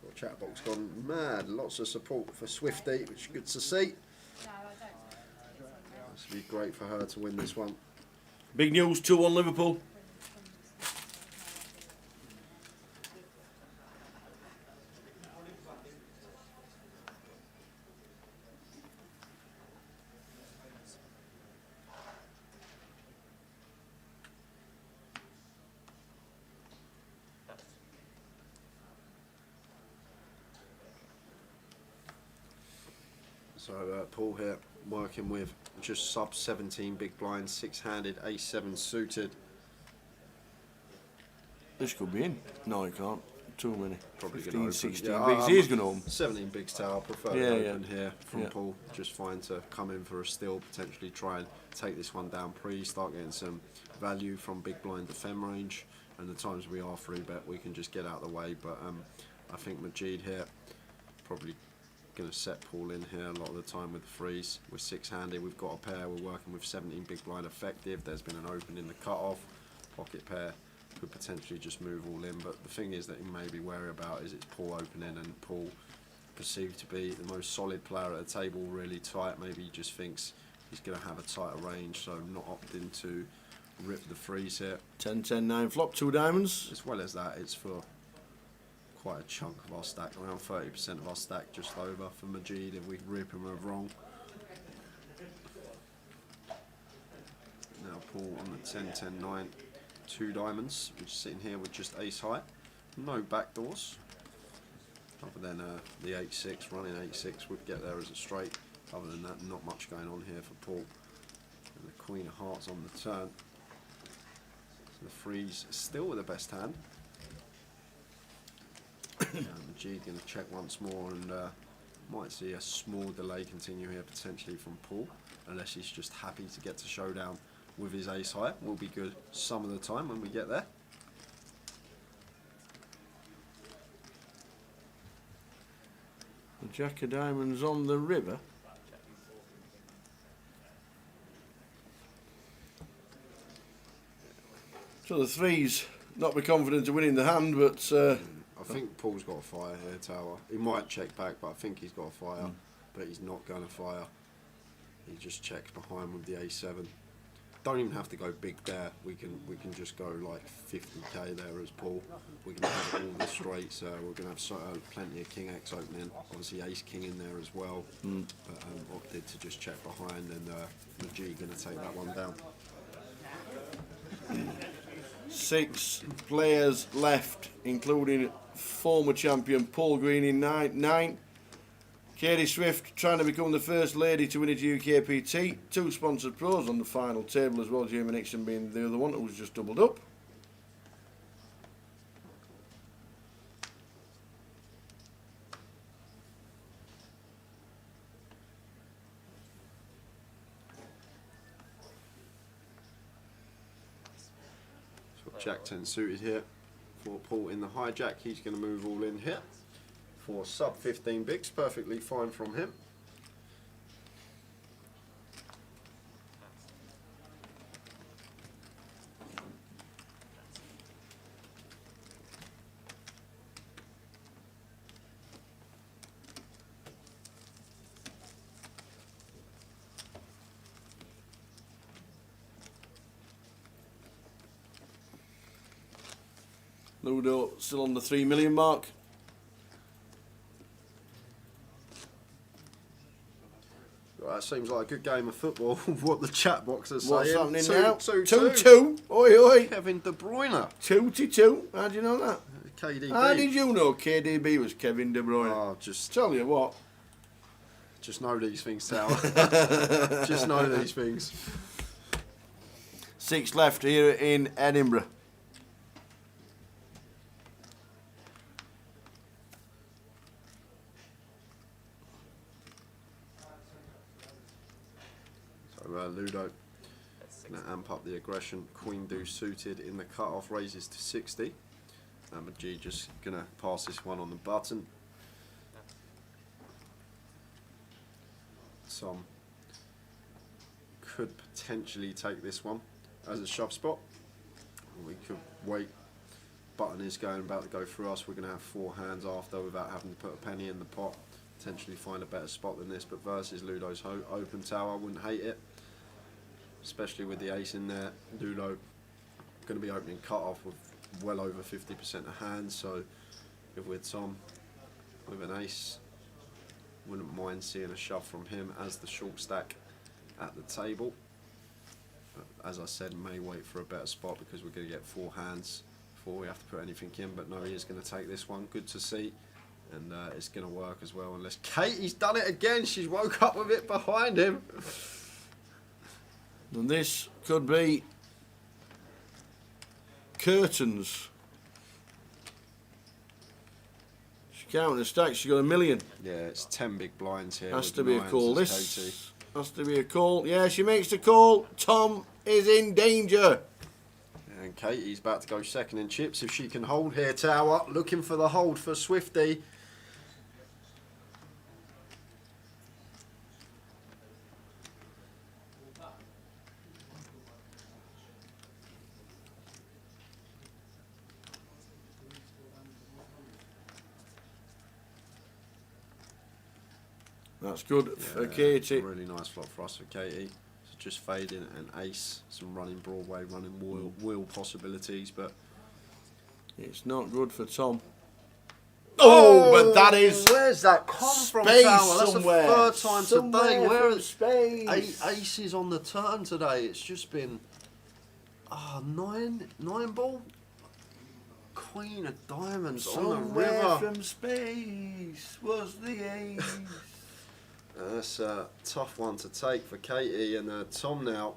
Got chat box gone mad. Lots of support for Swifty, which is good to see. This would be great for her to win this one. Big news, 2-1 Liverpool. So Paul here working with just sub 17 big blinds, 6-handed, ace-7 suited. This could be in. No, he can't. Too many. Probably 15, going to 16 open. bigs. He's going home. 17 bigs tower. Prefer Yeah, to open here from Yeah. Paul. Just fine to come in for a steal, potentially try and take this one down pre, start getting some value from big blind defend range. And the times we are free bet, we can just get out of the way. But I think Majid here probably going to set Paul in here a lot of the time with the freeze. We're 6-handed. We've got a pair. We're working with 17 big blind effective. There's been an open in the cut-off. Pocket pair could potentially just move all in, but the thing is that he may be wary about is it's Paul opening, and Paul perceived to be the most solid player at the table, really tight. Maybe he just thinks he's going to have a tighter range, so not opting to rip the freeze here. 10, 10, 9 flop, 2 diamonds. As well as that, it's for quite a chunk of our stack, around 30% of our stack, just over for Majid if we rip him over wrong. Now Paul on the 10, 10, 9. 2 diamonds, we're just sitting here with just ace high, no backdoors, other than the 8-6, running 8-6 would get there as a straight. Other than that, not much going on here for Paul. And the Queen of Hearts on the turn. So the freeze still with the best hand. Majid going to check once more, and might see a small delay continue here potentially from Paul, unless he's just happy to get to showdown with his ace high. Will be good some of the time when we get there. The Jack of Diamonds on the river. So the threes, not be confident of winning the hand, but I think Paul's got a fire here, tower. He might check back, but I think he's got a fire, but he's not going to fire. He just checks behind with the a7. Don't even have to go big there. We can just go like 50k there as Paul. We can have all the straights. We're going to have plenty of King X opening. Obviously Ace King in there as well. But opted to just check behind, and Majid going to take that one down. 6 players left, including former champion Paul Green in 9. Katie Swift trying to become the first lady to win a GUKPT. 2 sponsored pros on the final table as well, Jamie Nixon being the other one who was just doubled up. So Jack 10 suited here for Paul in the hijack. He's going to move all in here for sub 15 bigs, perfectly fine from him. Ludo still on the 3 million mark. That seems like a good game of football. What the chat box is What's saying. happening now? 2-2. 2-2. Oi, oi. Kevin De Bruyne. 2-2. How do you know that? KDB. How did you know KDB was Kevin De Bruyne? Oh, just Tell you what. Just know these things, Sal. Just know these things. 6 left here in Edinburgh. So Ludo going to amp up the aggression. Queen deuce suited in the cut-off, raises to 60. Majid just going to pass this one on the button. Some could potentially take this one as a shove spot. We could wait. Button is about to go through us. We're going to have 4 hands after without having to put a penny in the pot. Potentially find a better spot than this, but versus Ludo's open tower, I wouldn't hate it. Especially with the ace in there. Ludo going to be opening cut off with well over 50% of hands, so if we're Tom with an ace, wouldn't mind seeing a shove from him as the short stack at the table. But as I said, may wait for a better spot because we're going to get 4 hands before we have to put anything in, but no, he is going to take this one. Good to see. And it's going to work as well, unless Katie's done it again. She's woke up with it behind him. And this could be curtains. She's counting the stacks. She's got $1 million. Yeah, it's 10 big blinds here. Has with to be a nines call. as This Katie. has to be a call. Yeah, she makes the call. Tom is in danger. And Katie's about to go second in chips if she can hold here, Tower. Looking for the hold for Swifty. That's good for Katie. Really nice flop for us for Katie. So just fading an ace, some running Broadway, running wheel possibilities, but it's not good for Tom. Oh, but that is. Where's that come from, space Tower? That's somewhere. the third time Somewhere today. Where from space. 8 aces on the turn today. It's just been nine ball. Queen of diamonds on the Somewhere river. from space was the ace. That's a tough one to take for Katie, and Tom now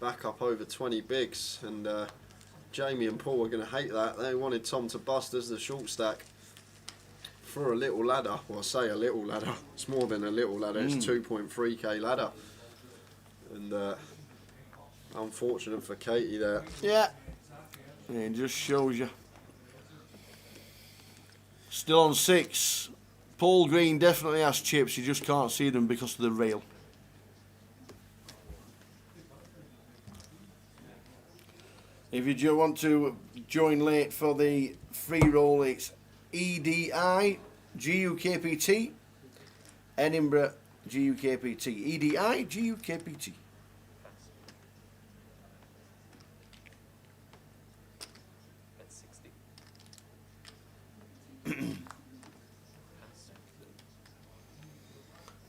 back up over 20 bigs, and Jamie and Paul are going to hate that. They wanted Tom to bust as the short stack for a little ladder. Well, I say a little ladder. It's more than a little ladder. It's 2.3k ladder, and unfortunate for Katie there. Yeah, it just shows you. Still on 6. Paul Green definitely has chips, you just can't see them because of the rail. If you do want to join late for the free roll, it's EDI GUKPT, Edinburgh GUKPT, EDI GUKPT. That's 60.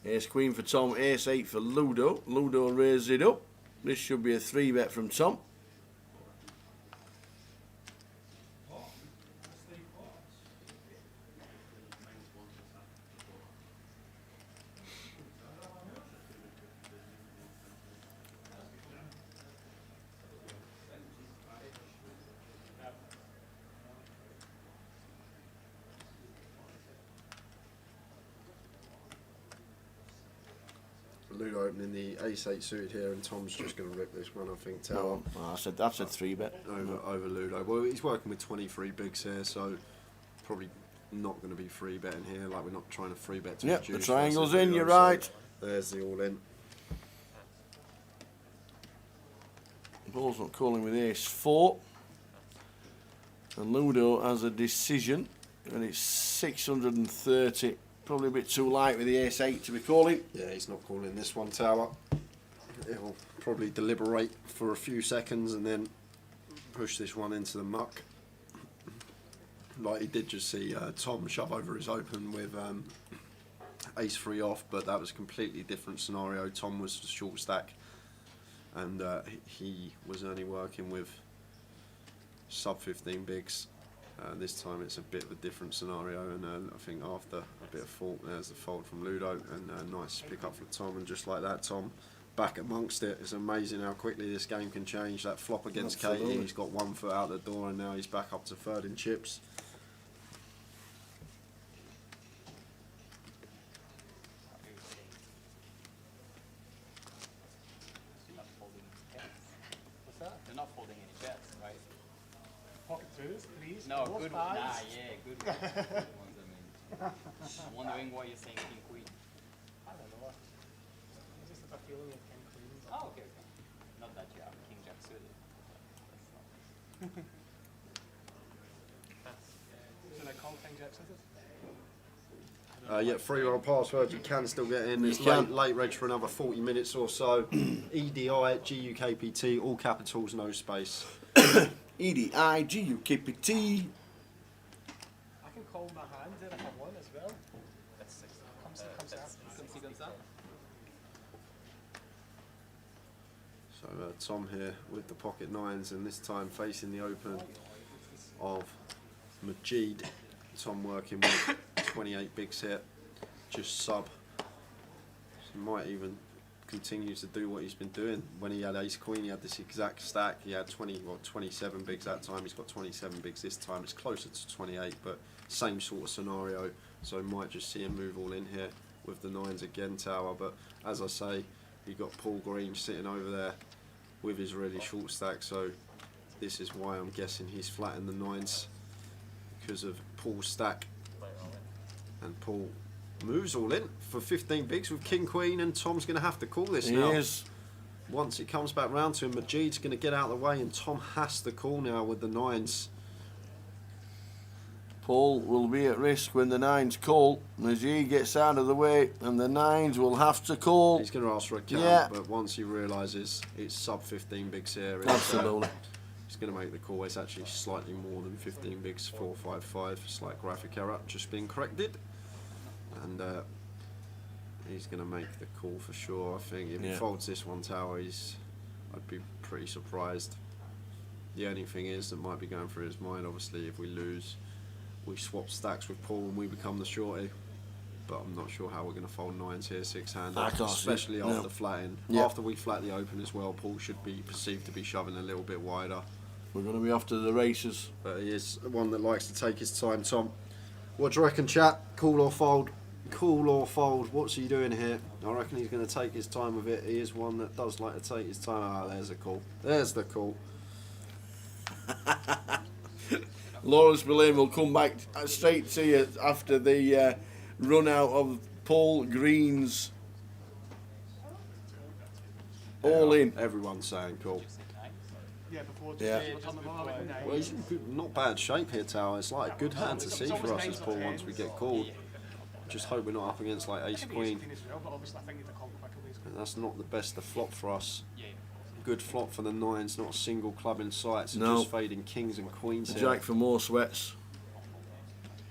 Ace Queen for Tom, Ace 8 for Ludo. Ludo raises it up. This should be a 3-bet from Tom. Ludo opening the ace-8 suited here, and Tom's just going to rip this one, I think, Tower. No, that's a 3-bet. Over Ludo. Well, he's working with 23 bigs here, so probably not going to be free betting here. Like, we're not trying to free bet to Yep, reduce the triangle's versus in, Ludo, you're so right. There's the all-in. Paul's not calling with Ace 4. And Ludo has a decision, and it's 630. Probably a bit too light with the Ace 8 to be calling. Yeah, he's not calling this one, Tower. He'll probably deliberate for a few seconds and then push this one into the muck. Like he did just see Tom shove over his open with Ace 3 off, but that was a completely different scenario. Tom was the short stack, and he was only working with sub 15 bigs. This time it's a bit of a different scenario, and I think after a bit of fault, there's the fold from Ludo, and a nice pick up from Tom, and just like that, Tom back amongst it. It's amazing how quickly this game can change. That flop against Katie, he's got 1 foot out the door, and now he's back up to 3rd in chips. What's that? They're not folding any bets, right? Pocket twos, threes, No, fours, good fives. ones. Nah, yeah, good ones. Good ones, I mean. I'm wondering why you're saying king queen. I don't know. I just have a feeling of king queens. Oh, okay, okay. Not that you have king jack suited. Should I call king jack suited? Yeah, free roll password, you can still get in. It's late reg for another 40 minutes or so. EDI at GUKPT, all capitals, no space. EDI GUKPT. I can call my hand in if I want as well. That's 60. Comes out. So Tom here with the pocket 9s, and this time facing the open of Majid. Tom working with 28 bigs here, just sub. So might even continue to do what he's been doing. When he had ace queen, he had this exact stack. He had 27 bigs that time. He's got 27 bigs this time. It's closer to 28, but same sort of scenario. So might just see him move all in here with the nines again, Tower. But as I say, you got Paul Green sitting over there with his really short stack. So this is why I'm guessing he's flattened the nines, because of Paul's stack. And Paul moves all in for 15 bigs with king queen, and Tom's going to have to call this now. He is. Once it comes back round to him, Majid's going to get out of the way, and Tom has to call now with the nines. Paul will be at risk when the nines call. Majid gets out of the way, and the nines will have to call. He's going to ask for a count, but once he realises it's sub 15 bigs here, absolutely, he's going to make the call. It's actually slightly more than 15 bigs, 455. Slight graphic error, just been corrected. And he's going to make the call for sure. I think if he folds this one, Tower, I'd be pretty surprised. The only thing is that might be going through his mind, obviously, if we lose, we swap stacks with Paul and we become the shorty. But I'm not sure how we're going to fold nines here, six-handed, especially after flatting. After we flat the open as well, Paul should be perceived to be shoving a little bit wider. We're going to be off to the races. But he is one that likes to take his time. Tom, what do you reckon, chat? Call or fold? Call or fold? What's he doing here? I reckon he's going to take his time with it. He is one that does like to take his time. Ah, there's a call. There's the call. Lawrence Billane will come back straight to you after the run out of Paul Green's all in. Everyone's saying call. Yeah. Well, he's in not bad shape here, Tower. It's like a good hand to see for us as Paul once we get called. Just hope we're not up against like ace queen. And that's not the best of flop for us. Good flop for the nines, not a single club in sight. So just fading kings and queens here. Jack for more sweats.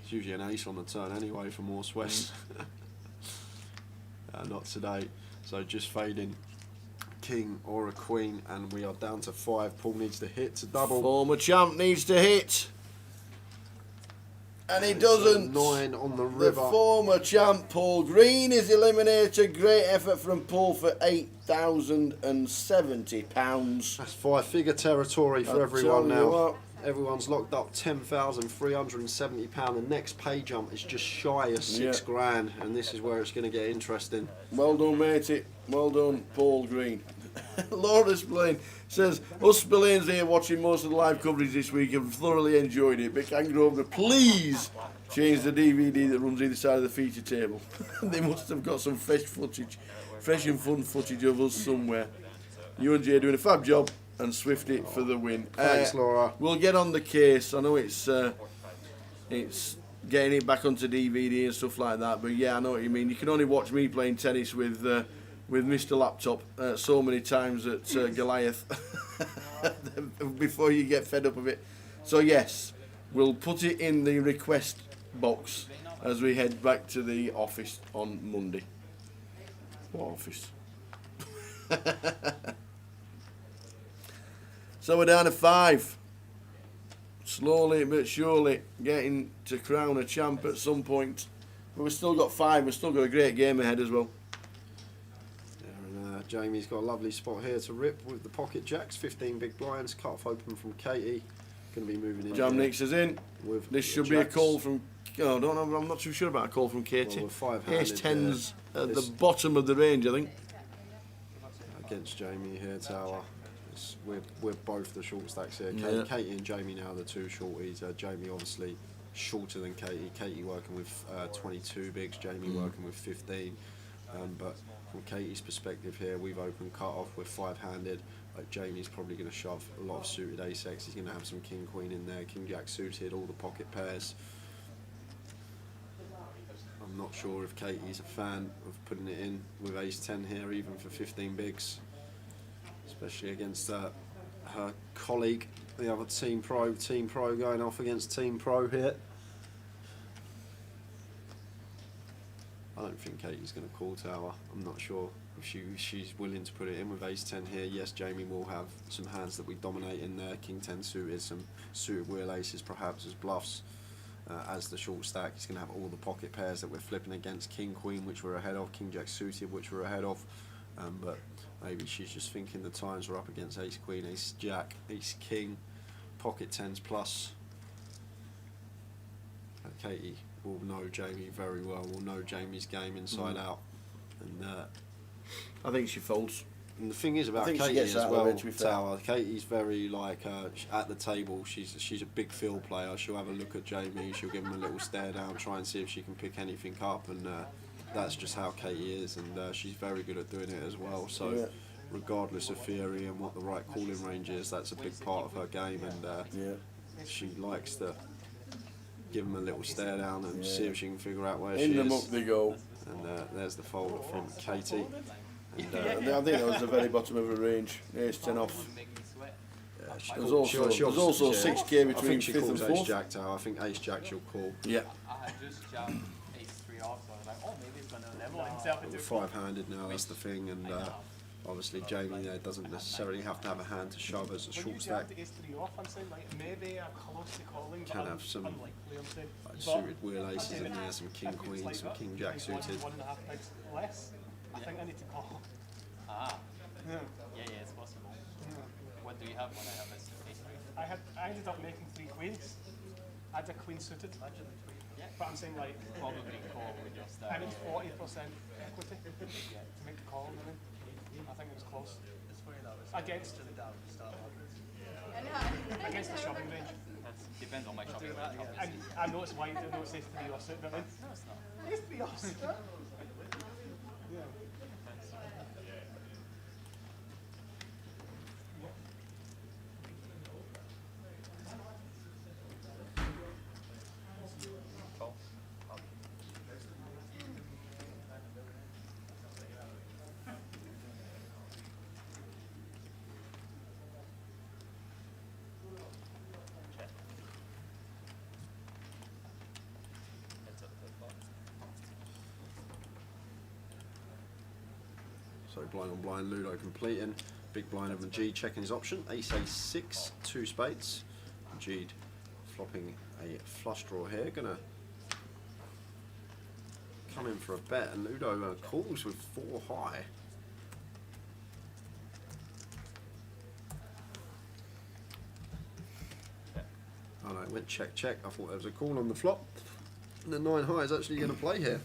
It's usually an ace on the turn anyway for more sweats. Not today. So just fading king or a queen, and we are down to 5. Paul needs to hit to double. Former champ needs to hit. And he doesn't. 9 on the river. The former champ Paul Green is eliminated. Great effort from Paul for £8,070. That's 5-figure territory for everyone now. Everyone's locked up £10,370. The next pay jump is just shy of 6 grand, and this is where it's going to get interesting. Well done, matey. Well done, Paul Green. Laura Spillane says, us Spillanes here watching most of the live coverage this week have thoroughly enjoyed it, but can Grosvenor please change the DVD that runs either side of the feature table? They must have got some fresh and fun footage of us somewhere. You and Jay are doing a fab job, and Swifty for the win. Thanks, Laura. We'll get on the case. I know it's getting it back onto DVD and stuff like that, but yeah, I know what you mean. You can only watch me playing tennis with Mr. Laptop so many times at Goliath before you get fed up of it. So yes, we'll put it in the request box as we head back to the office on Monday. What office? So we're down to 5. Slowly but surely getting to crown a champ at some point. But we've still got 5. We've still got a great game ahead as well. Jamie's got a lovely spot here to rip with the pocket jacks. 15 big blinds, cut off open from Katie. Going to be moving in. Jam Nix is in. With this should be a call from. Oh, I don't know. I'm not too sure about a call from Katie. Well, 5 Ace 10's at the bottom of the range, I think. Against Jamie here, Tower. We're both the short stacks here. Yeah. Katie and Jamie now are the 2 shorties. Jamie obviously shorter than Katie. Katie working with 22 bigs. Jamie working with 15. But from Katie's perspective here, we've opened cut off with 5-handed. Jamie's probably going to shove a lot of suited ace-x. He's going to have some king queen in there, king jack suited, all the pocket pairs. I'm not sure if Katie's a fan of putting it in with ace 10 here, even for 15 bigs, especially against her colleague, the other Team Pro going off against Team Pro here. I don't think Katie's going to call Tower. I'm not sure if she's willing to put it in with ace 10 here. Yes, Jamie will have some hands that we dominate in there. King 10 suited, some suited wheel aces perhaps as bluffs. as the short stack. He's going to have all the pocket pairs that we're flipping against. King, Queen, which we're ahead of. King, Jack suited, which we're ahead of. But maybe she's just thinking the times are up against Ace, Queen, Ace, Jack, Ace, King, pocket 10s plus. Katie will know Jamie very well, will know Jamie's game inside out. And I think she folds. And the thing is about Katie as well, Tower, Katie's very like at the table. She's a big field player. She'll have a look at Jamie. She'll give him a little stare down, try and see if she can pick anything up. And that's just how Katie is. And she's very good at doing it as well. So regardless of theory and what the right calling range is, that's a big part of her game. And she likes to give him a little stare down and see if she can figure out where she is. In the muck they go. And there's the fold from Katie. And, I think that was the very bottom of her range. Ace 10 off. There's also 6k between 5th and 4th. Ace Jack Tower. I think Ace Jack she'll call. Yeah. I had just jammed Ace 3 off, so I was like, oh, maybe it's going to level himself into 5-handed now, that's the thing. And obviously Jamie there doesn't necessarily have to have a hand to shove as a short stack. Ace 3 off, I'm saying, like, maybe a close to calling, can have some like suited wheel aces in there, some King, Queen, some King, Jack suited. 1.5 bigs less. I think I need to call. Yeah, it's possible. What do you have when I have Ace 3? I ended up making 3 queens. I had a queen suited. But I'm saying like probably call with your stack. I need 40% equity to make the call. I think it was close. Against the shoving range. Depends on my shoving range. And I know it's wide, I know it says 3 offset, but then no, it's not. It's 3 offset. So blind on blind, Ludo completing. Big blind of Majid checking his option. Ace A6, 2 spades. Majid flopping a flush draw here. Gonna come in for a bet, and Ludo calls with 4 high. Oh no, it went check check. I thought there was a call on the flop. And the 9 high is actually going to play here.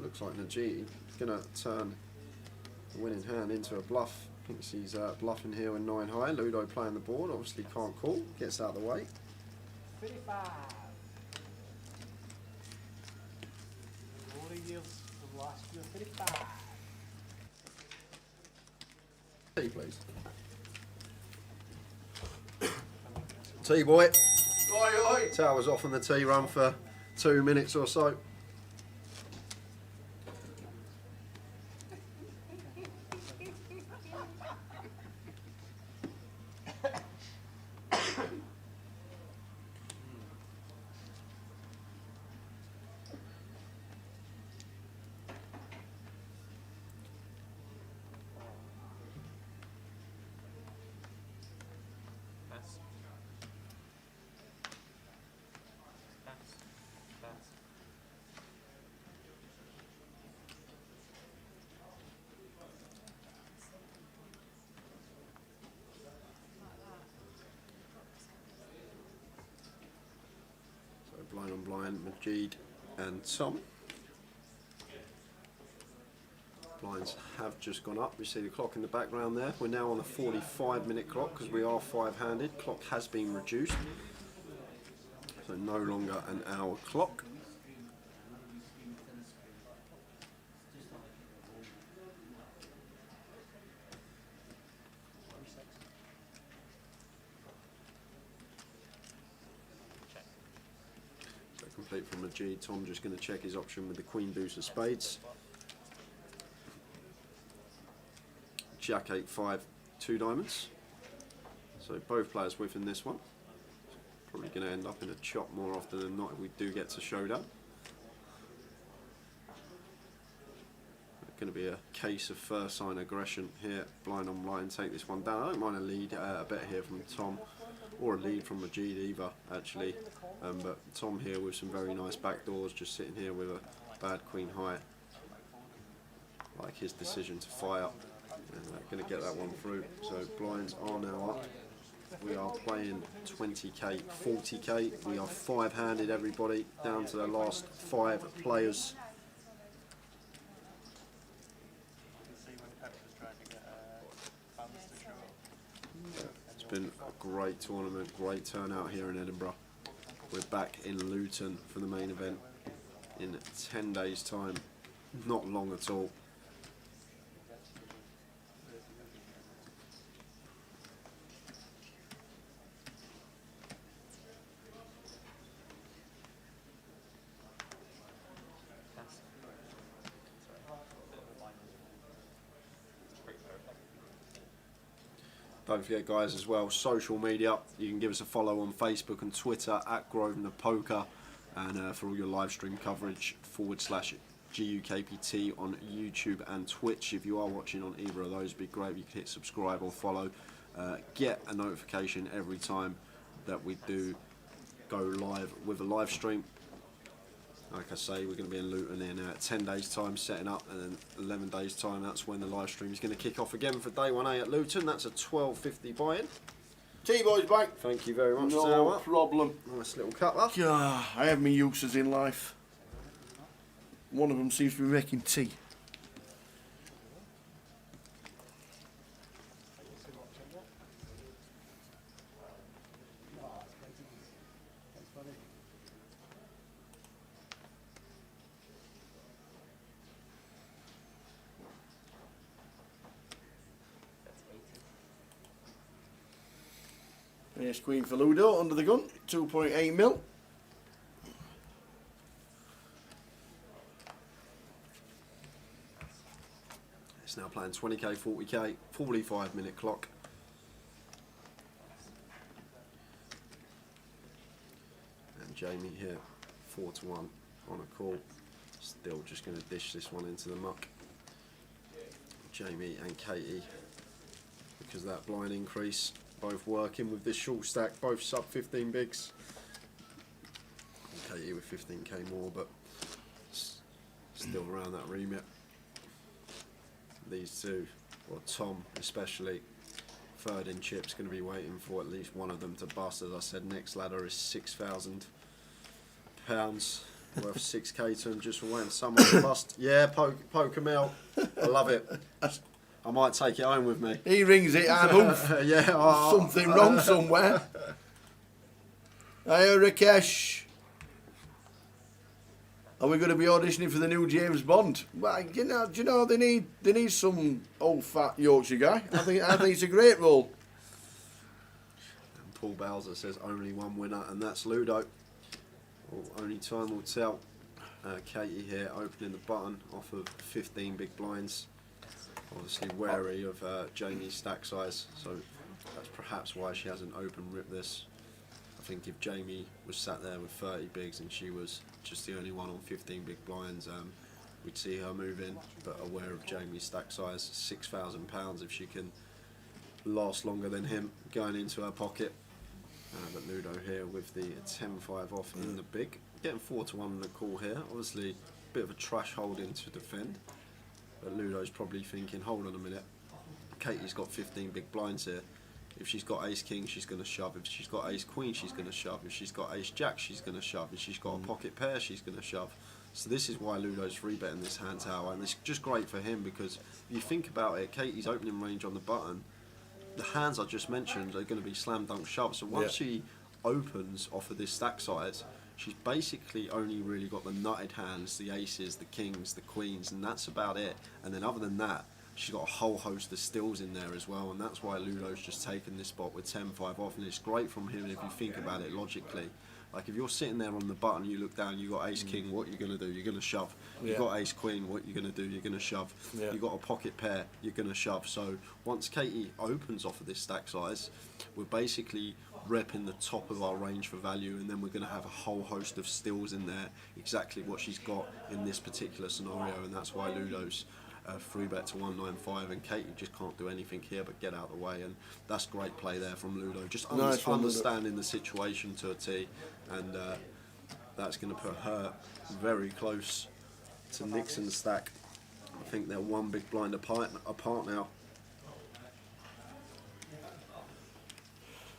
Looks like Najee is going to turn the winning hand into a bluff. Thinks he's bluffing here with 9 high. Ludo playing the board, obviously can't call, gets out of the way. 35. 40 years from last year, 35. Tee, please. Tee, boy. Oi, oi. Tower's off on the tee run for 2 minutes or so. Blind on blind, Majid and Tom. Blinds have just gone up. You see the clock in the background there. We're now on the 45-minute clock because we are 5-handed. Clock has been reduced, so no longer an hour clock. Complete from Majid. Tom just going to check his option with the Queen deuce of spades. Jack 8 5 2 diamonds. So both players within this one. Probably going to end up in a chop more often than not if we do get to showdown. going to be a case of first sign aggression here. Blind on blind, take this one down. I don't mind a lead, a bet here from Tom, or a lead from Majid either, actually. But Tom here with some very nice backdoors, just sitting here with a bad queen high. Like his decision to fire, and going to get that one through. So blinds are now up. We are playing 20k, 40k. We are 5-handed, everybody, down to the last 5 players. It's been a great tournament, great turnout here in Edinburgh. We're back in Luton for the main event in 10 days' time. Not long at all. Don't forget, guys, as well, social media. You can give us a follow on Facebook and Twitter at Grosvenor Poker, and for all your live stream coverage /GUKPT on YouTube and Twitch. If you are watching on either of those, it'd be great if you could hit subscribe or follow. Get a notification every time that we do go live with a live stream. Like I say, we're going to be in Luton in 10 days' time setting up, and then 11 days' time, that's when the live stream is going to kick off again for day 1A at Luton. That's a 12.50 buy-in. T-Boy's back. Thank you very much, No Tower. problem. Nice little cutler. I have my uses in life. One of them seems to be making tea. Ace Queen for Ludo under the gun, 2.8 mil. It's now playing 20k, 40k, 45-minute clock. And Jamie here, 4-1 on a call. Still just going to dish this one into the muck. Jamie and Katie, because of that blind increase, both working with this short stack, both sub 15 bigs. Katie with 15k more, but still around that remit. These two, or Tom especially, third in chips, going to be waiting for at least one of them to bust. As I said, next ladder is £6,000 worth 6k to him just for waiting someone to bust. Yeah, poke him out. I love it. I might take it home with me. He rings it, Hellmuth. Yeah, something wrong somewhere. Hey, Rakesh. Are we going to be auditioning for the new James Bond? Well, do you know they need some old fat Yorkshire guy. I think it's a great role. And Paul Bowser says only one winner, and that's Ludo. Well, only time will tell. Katie here opening the button off of 15 big blinds. Obviously wary of Jamie's stack size, so that's perhaps why she hasn't open ripped this. I think if Jamie was sat there with 30 bigs and she was just the only one on 15 big blinds, we'd see her move in, but aware of Jamie's stack size, £6,000 if she can last longer than him going into her pocket. But Ludo here with the 10-5 off in the big, getting 4-1 on the call here. Obviously a bit of a trash holding to defend, but Ludo's probably thinking, hold on a minute, Katie's got 15 big blinds here. If she's got ace king, she's going to shove. If she's got ace queen, she's going to shove. If she's got ace jack, she's going to shove. If she's got a pocket pair, she's going to shove. So this is why Ludo's free betting this hand tower, and it's just great for him because if you think about it, Katie's opening range on the button, the hands I just mentioned are going to be slam dunk shoves. So once she opens off of this stack size, she's basically only really got the nutted hands, the aces, the kings, the queens, and that's about it. And then other than that, she's got a whole host of stills in there as well, and that's why Ludo's just taken this spot with 10-5 off, and it's great from him if you think about it logically. Like if you're sitting there on the button, you look down, you got ace king, what are you going to do? You're going to shove. You got ace queen, what are you going to do? You're going to shove. You got a pocket pair, you're going to shove. So once Katie opens off of this stack size, we're basically repping the top of our range for value, and then we're going to have a whole host of stills in there, exactly what she's got in this particular scenario, and that's why Ludo's a free bet to 195, and Kate, you just can't do anything here but get out of the way, and that's great play there from Ludo. Just Nice one, understanding the situation to a T, and that's going to put her very close to Nixon's stack. I think they're one big blind apart now.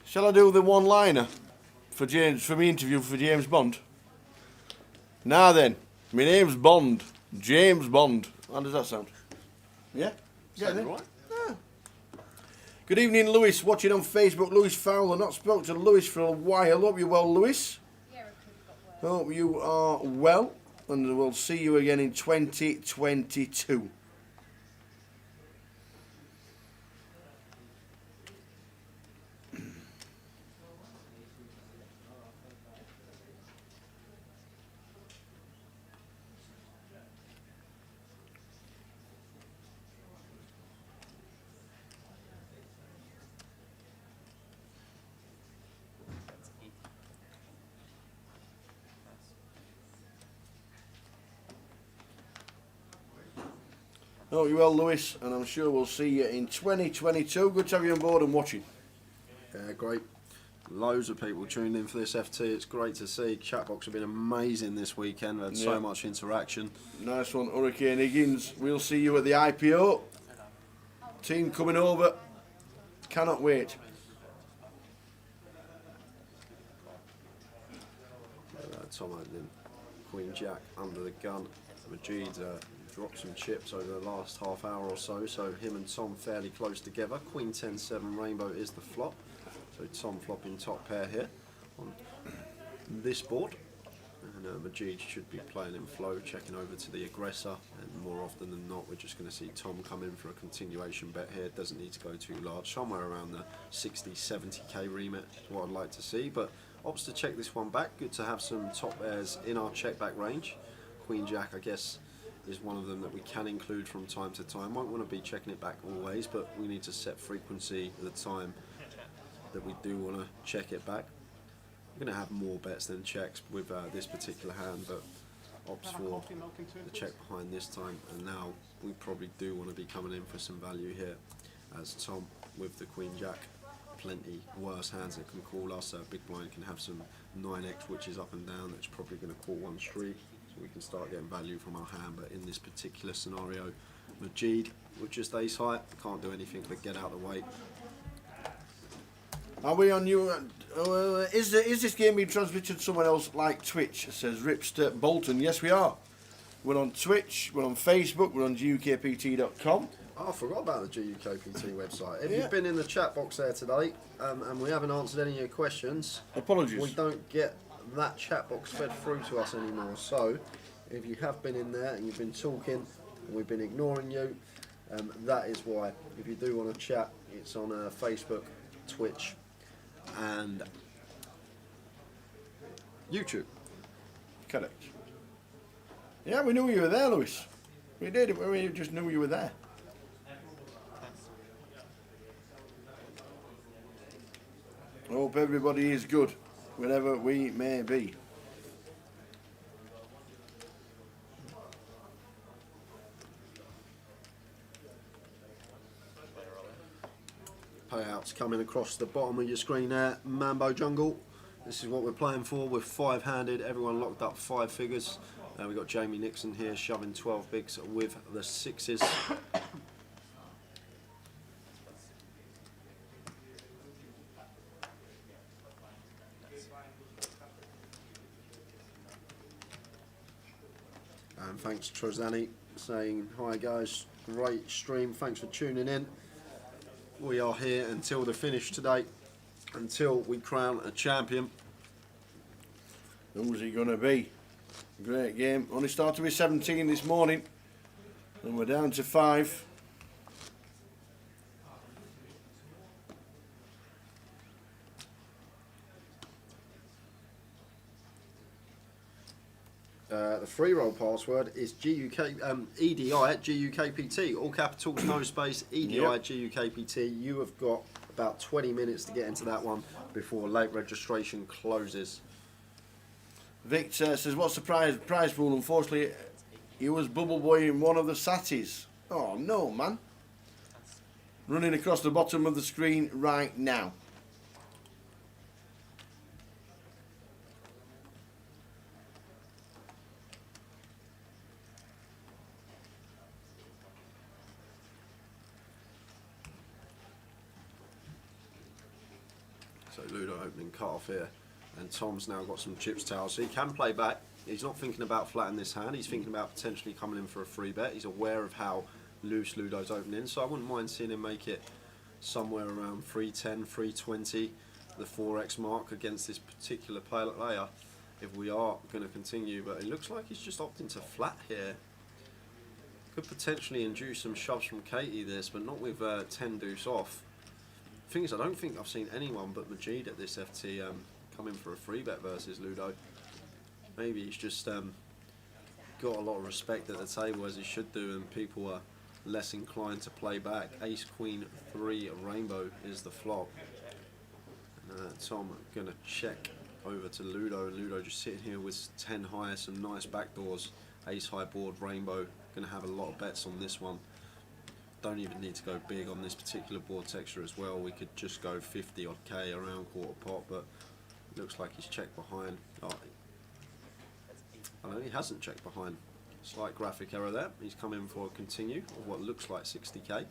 Shall I do the one-liner for me interview for James Bond? Now then, my name's Bond, James Bond. How does that sound? Yeah? Sounds right. Yeah. Good evening, Lewis, watching on Facebook. Lewis Fowler, not spoke to Lewis for a while. Hope you're well, Lewis. Hope you are well, and we'll see you again in 2022. Hope you're well, Lewis, and I'm sure we'll see you in 2022. Good to have you on board and watching. Yeah, great. Loads of people tuned in for this FT. It's great to see. Chatbox have been amazing this weekend. We've had so much interaction. Nice one, Hurricane Higgins. We'll see you at the IPO. Team coming over. Cannot wait. Tom opening Queen Jack under the gun. Majid dropped some chips over the last half hour or so, so him and Tom fairly close together. Queen 10-7 rainbow is the flop, so Tom flopping top pair here on this board, and Majid should be playing in flow, checking over to the aggressor, and more often than not we're just going to see Tom come in for a continuation bet here. Doesn't need to go too large, somewhere around the 60-70k remit is what I'd like to see, but opts to check this one back. Good to have some top pairs in our check back range. Queen Jack, I guess, is one of them that we can include from time to time. Won't want to be checking it back always, but we need to set frequency at the time that we do want to check it back. We're going to have more bets than checks with this particular hand, but opts for the check behind this time, and now we probably do want to be coming in for some value here, as Tom with the Queen Jack, plenty worse hands that can call us. Big blind can have some 9x which is up and down, that's probably going to call one street, so we can start getting value from our hand. But in this particular scenario, Majid with just ace high can't do anything but get out of the way. Are we on you? Is this game being transmitted somewhere else like Twitch? Says Ripster Bolton. Yes, we are. We're on Twitch, we're on Facebook, we're on GUKPT.com. Oh, I forgot about the GUKPT website. If you've been in the chat box there today and we haven't answered any of your questions, apologies. We don't get that chat box fed through to us anymore. So if you have been in there and you've been talking and we've been ignoring you, that is why. If you do want to chat, it's on Facebook, Twitch and YouTube. Correct. Yeah, we knew you were there, Lewis. We did. We just knew you were there. Hope everybody is good, wherever we may be. Payouts coming across the bottom of your screen there. Mambo Jungle. This is what we're playing for. We're five-handed. Everyone locked up 5 figures. We've got Jamie Nixon here shoving 12 bigs with the 6s. And thanks Trozani saying, hi guys, great stream, thanks for tuning in. We are here until the finish today, until we crown a champion. Who's he going to be? Great game. Only started with 17 this morning, and we're down to 5. The free roll password is EDI at GUKPT. All capitals, no space, EDI at GUKPT. You have got about 20 minutes to get into that one before late registration closes. Victor says, what's the prize pool? Unfortunately, he was Bubble Boy in one of the Satis. Oh no, man. Running across the bottom of the screen right now. So Ludo opening cut off here, and Tom's now got some chips towels, so he can play back. He's not thinking about flattening this hand, he's thinking about potentially coming in for a free bet. He's aware of how loose Ludo's opening, so I wouldn't mind seeing him make it somewhere around 310, 320, the 4x mark against this particular player if we are going to continue. But it looks like he's just opting to flat here. Could potentially induce some shoves from Katie this, but not with 10 deuce off. Thing is, I don't think I've seen anyone but Majid at this FT come in for a free bet versus Ludo. Maybe he's just got a lot of respect at the table, as he should do, and people are less inclined to play back. Ace, Queen, 3, Rainbow is the flop. And Tom going to check over to Ludo, and Ludo just sitting here with 10 high, some nice backdoors. Ace high board, Rainbow, going to have a lot of bets on this one. Don't even need to go big on this particular board texture as well. We could just go 50 odd K around quarter pot, but it looks like he's checked behind. Oh, no, he hasn't checked behind. Slight graphic error there. He's come in for a continue of what looks like 60k.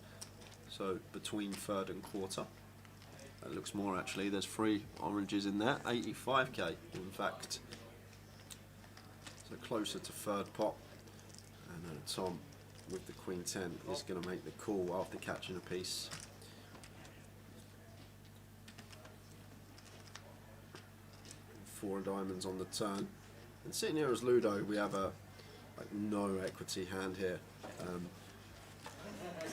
So between third and quarter. That looks more actually. There's 3 oranges in there. 85k in fact. So closer to third pot. And Tom with the Queen 10 is going to make the call after catching a piece. Four diamonds on the turn. And sitting here as Ludo, we have a no equity hand here.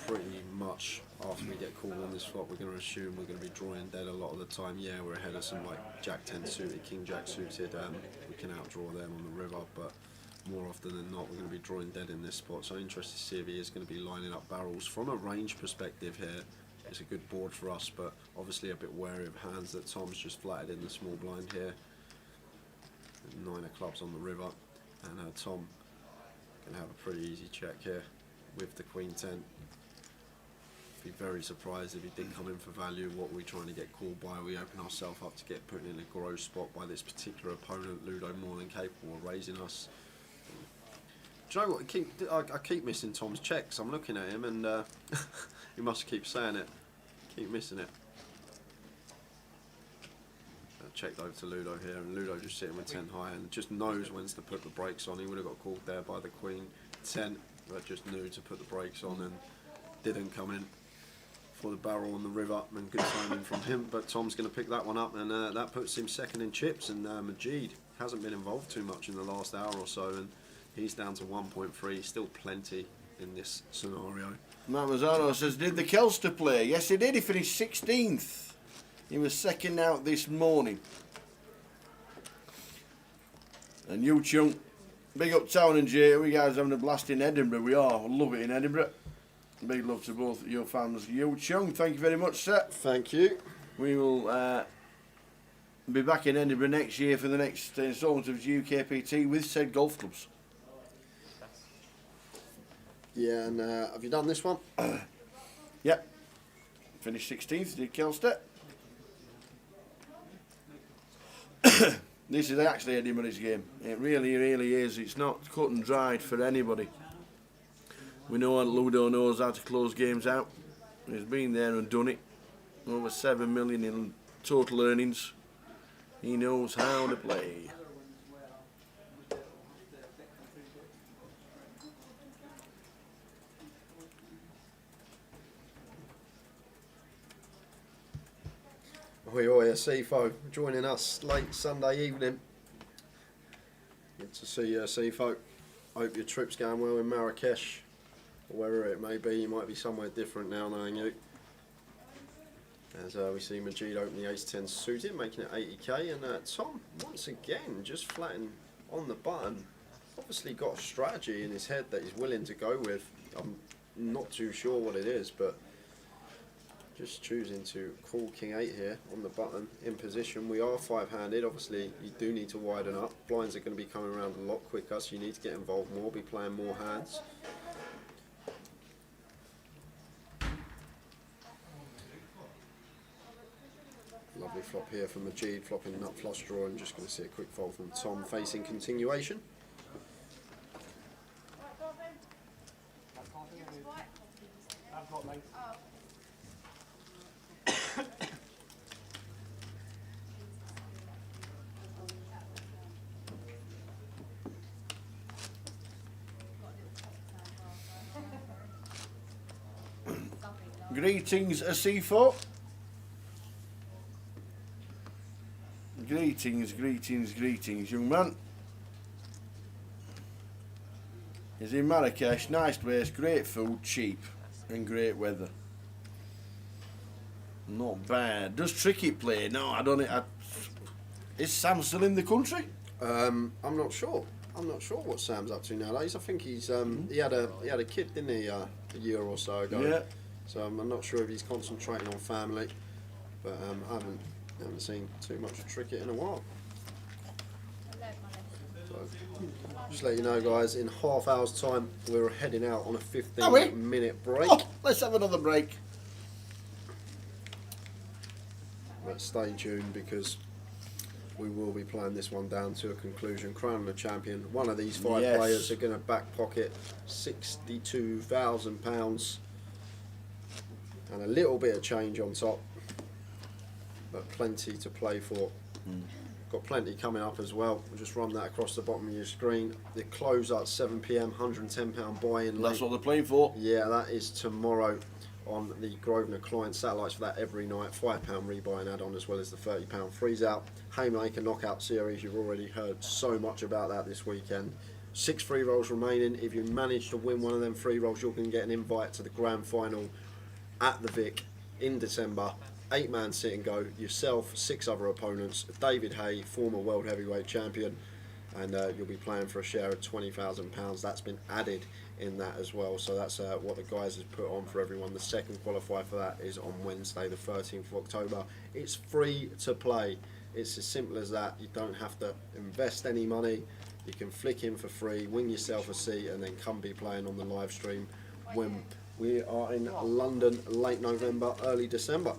Pretty much after we get called on this flop, we're going to assume we're going to be drawing dead a lot of the time. Yeah, we're ahead of some like Jack 10 suited, King Jack suited. We can outdraw them on the river, but more often than not we're going to be drawing dead in this spot. So interested to see if he is going to be lining up barrels. From a range perspective here, it's a good board for us, but obviously a bit wary of hands that Tom's just flatted in the small blind here. 9 of clubs on the river, and Tom can have a pretty easy check here with the Queen 10. Be very surprised if he did come in for value. What we're trying to get called by, we open ourselves up to get put in a gross spot by this particular opponent. Ludo more than capable of raising us. Do you know what? I keep missing Tom's checks. I'm looking at him and he must keep saying it. Keep missing it. Checked over to Ludo here, and Ludo just sitting with 10 high and just knows when to put the brakes on. He would have got called there by the Queen 10, but just knew to put the brakes on and didn't come in for the barrel on the river, and good timing from him. But Tom's going to pick that one up, and that puts him second in chips. And Majid hasn't been involved too much in the last hour or so, and he's down to 1.3. Still plenty in this scenario. Matt Mazzano says, did the Kelster play? Yes, he did. He finished 16th. He was second out this morning. And you Chung, big up Town and Jay. We guys having a blast in Edinburgh. We are. We love it in Edinburgh. Big love to both your fans. You Chung, thank you very much, sir. Thank you. We will be back in Edinburgh next year for the next instalment of GUKPT with said golf clubs. Yeah, and have you done this one? Yep. Finished 16th, did Kelster. This is actually Edinburgh's game. It really, really is. It's not cut and dried for anybody. We know Ludo knows how to close games out. He's been there and done it. Over 7 million in total earnings. He knows how to play. Oi, Sifo, joining us late Sunday evening. Good to see you, Sifo. Hope your trip's going well in Marrakesh, or wherever it may be. You might be somewhere different now, knowing you. As we see Majid open the ace-10 suited, making it 80k, and Tom, once again, just flattening on the button. Obviously got a strategy in his head that he's willing to go with. I'm not too sure what it is, but just choosing to call King 8 here on the button in position. We are 5-handed. Obviously you do need to widen up. Blinds are going to be coming around a lot quicker, so you need to get involved more, be playing more hands. flop here from Majid, flopping nut flush draw, and just going to see a quick fold from Tom facing continuation. I've got mine. Greetings, a C4. Greetings, young man. He's in Marrakesh, nice place, great food, cheap, and great weather. Not bad. Does Tricky play? No, I don't know. Is Sam still in the country? I'm not sure. I'm not sure what Sam's up to nowadays. I think he's he had a kid, didn't he, a year or so ago? Yeah. So I'm not sure if he's concentrating on family, but I haven't seen too much of Trickett in a while. So, just let you know, guys, in half hour's time we're heading out on a 15-minute break. Oh, let's have another break. But stay tuned because we will be playing this one down to a conclusion. Crowning the champion. One of these 5 Yes. players are going to back pocket £62,000 and a little bit of change on top, but plenty to play for. Got plenty coming up as well. We'll just run that across the bottom of your screen. The close at 7 PM, £110 buy-in. That's what they're playing for. Yeah, that is tomorrow on the Grosvenor client satellites for that every night. £5 rebuy and add-on, as well as the £30 freeze-out. Haymaker knockout series, you've already heard so much about that this weekend. 6 free rolls remaining. If you manage to win one of them free rolls, you're going to get an invite to the grand final at the Vic in December. 8-man sit and go. Yourself, 6 other opponents. David Hay, former world heavyweight champion, and you'll be playing for a share of £20,000. That's been added in that as well, so that's what the guys have put on for everyone. The second qualifier for that is on Wednesday the 13th of October. It's free to play. It's as simple as that. You don't have to invest any money. You can flick in for free, win yourself a seat, and then come be playing on the live stream when we are in London late November, early December.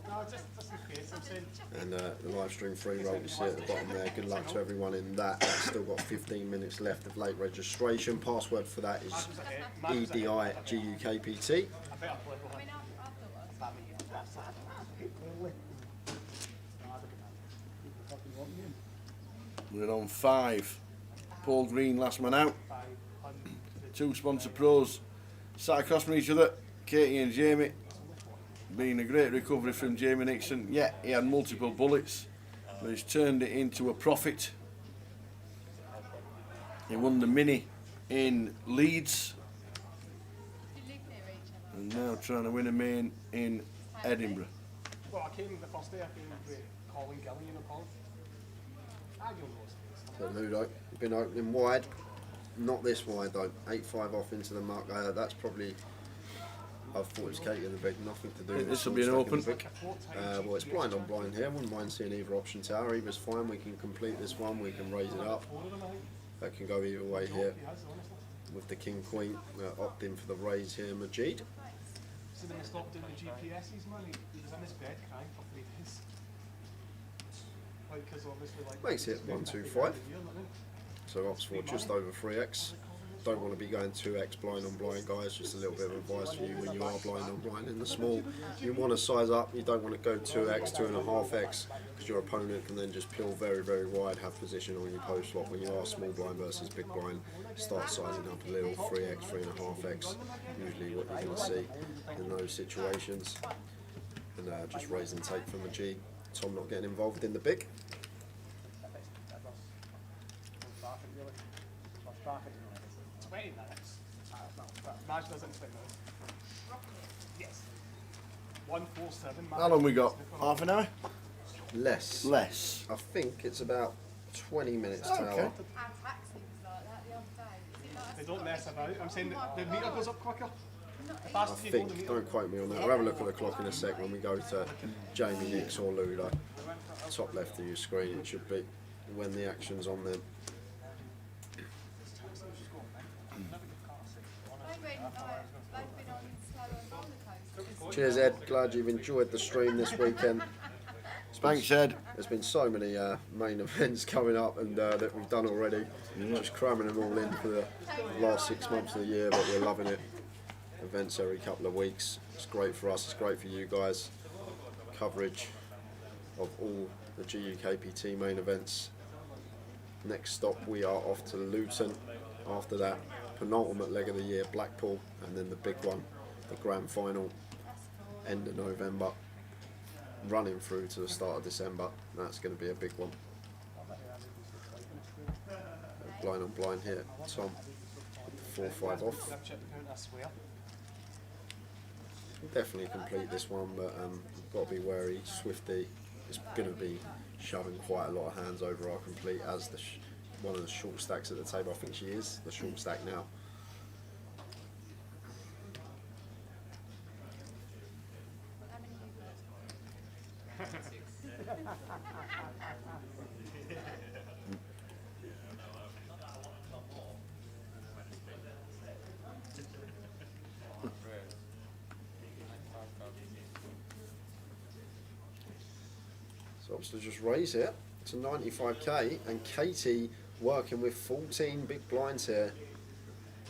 And the live stream free roll you see at the bottom there. Good luck to everyone in that. Still got 15 minutes left of late registration. Password for that is EDI-GUKPT. We're on 5. Paul Green, last man out. 2 sponsor pros sat across from each other. Katie and Jamie. Been a great recovery from Jamie Nixon. Yeah, he had multiple bullets, but he's turned it into a profit. He won the Mini in Leeds, and now trying to win a main in Edinburgh. Well, I came the first day, I came with Colin Gilly, you know Colin? So Ludo, been opening wide. Not this wide though. 8-5 off into the mark. That's probably. I thought it was Katie in the big, nothing to do with this. Will be an open. Well, it's blind on blind here. I wouldn't mind seeing either option tower. Either's fine. We can complete this one. We can raise it up. That can go either way here. With the king queen opting for the raise here, Majid. So then I stopped doing the GPS's, man. He was in his bed crying for 3 days. Like, 'cause obviously, like, makes it 1-2-5. So Oxford just over 3x. Don't want to be going 2x blind on blind, guys. Just a little bit of advice for you when you are blind on blind in the small. You want to size up. You don't want to go 2x, 2.5x, because your opponent can then just peel very, very wide, have position on your post flop. When you are small blind versus big blind, start sizing up a little. 3x, 3.5x. Usually what you're going to see in those situations. And just raise and take from the G. Tom not getting involved in the big. March doesn't fit now. Yes. 147. How long we got? Half an hour? Less. Less. I think it's about 20 minutes Okay. tower. Our taxi was like that the other day. Is it like They don't mess about. I'm saying that the meter goes up quicker. The I faster you go, the think, meter. don't quote me on that. We'll have a look at the clock in a sec when we go to Jamie Nix or Ludo. Top left of your screen it should be when the action's on there. they've been on slower roller coasters. Cheers Ed, glad you've enjoyed the stream this weekend. Thanks, Ed. There's been so many main events coming up and that we've done already. Just cramming them all in for the last 6 months of the year, but we're loving it. Events every couple of weeks. It's great for us, it's great for you guys. Coverage of all the GUKPT main events. Next stop, we are off to Luton. After that, penultimate leg of the year, Blackpool, and then the big one, the grand final, end of November, running through to the start of December. That's going to be a big one. Blind on blind here, Tom, 4-5 off. Definitely complete this one, but you've got to be wary. Swifty is going to be shoving quite a lot of hands over our complete as the one of the short stacks at the table. I think she is the short stack now. So obviously just raise it to 95k, and Katie working with 14 big blinds here.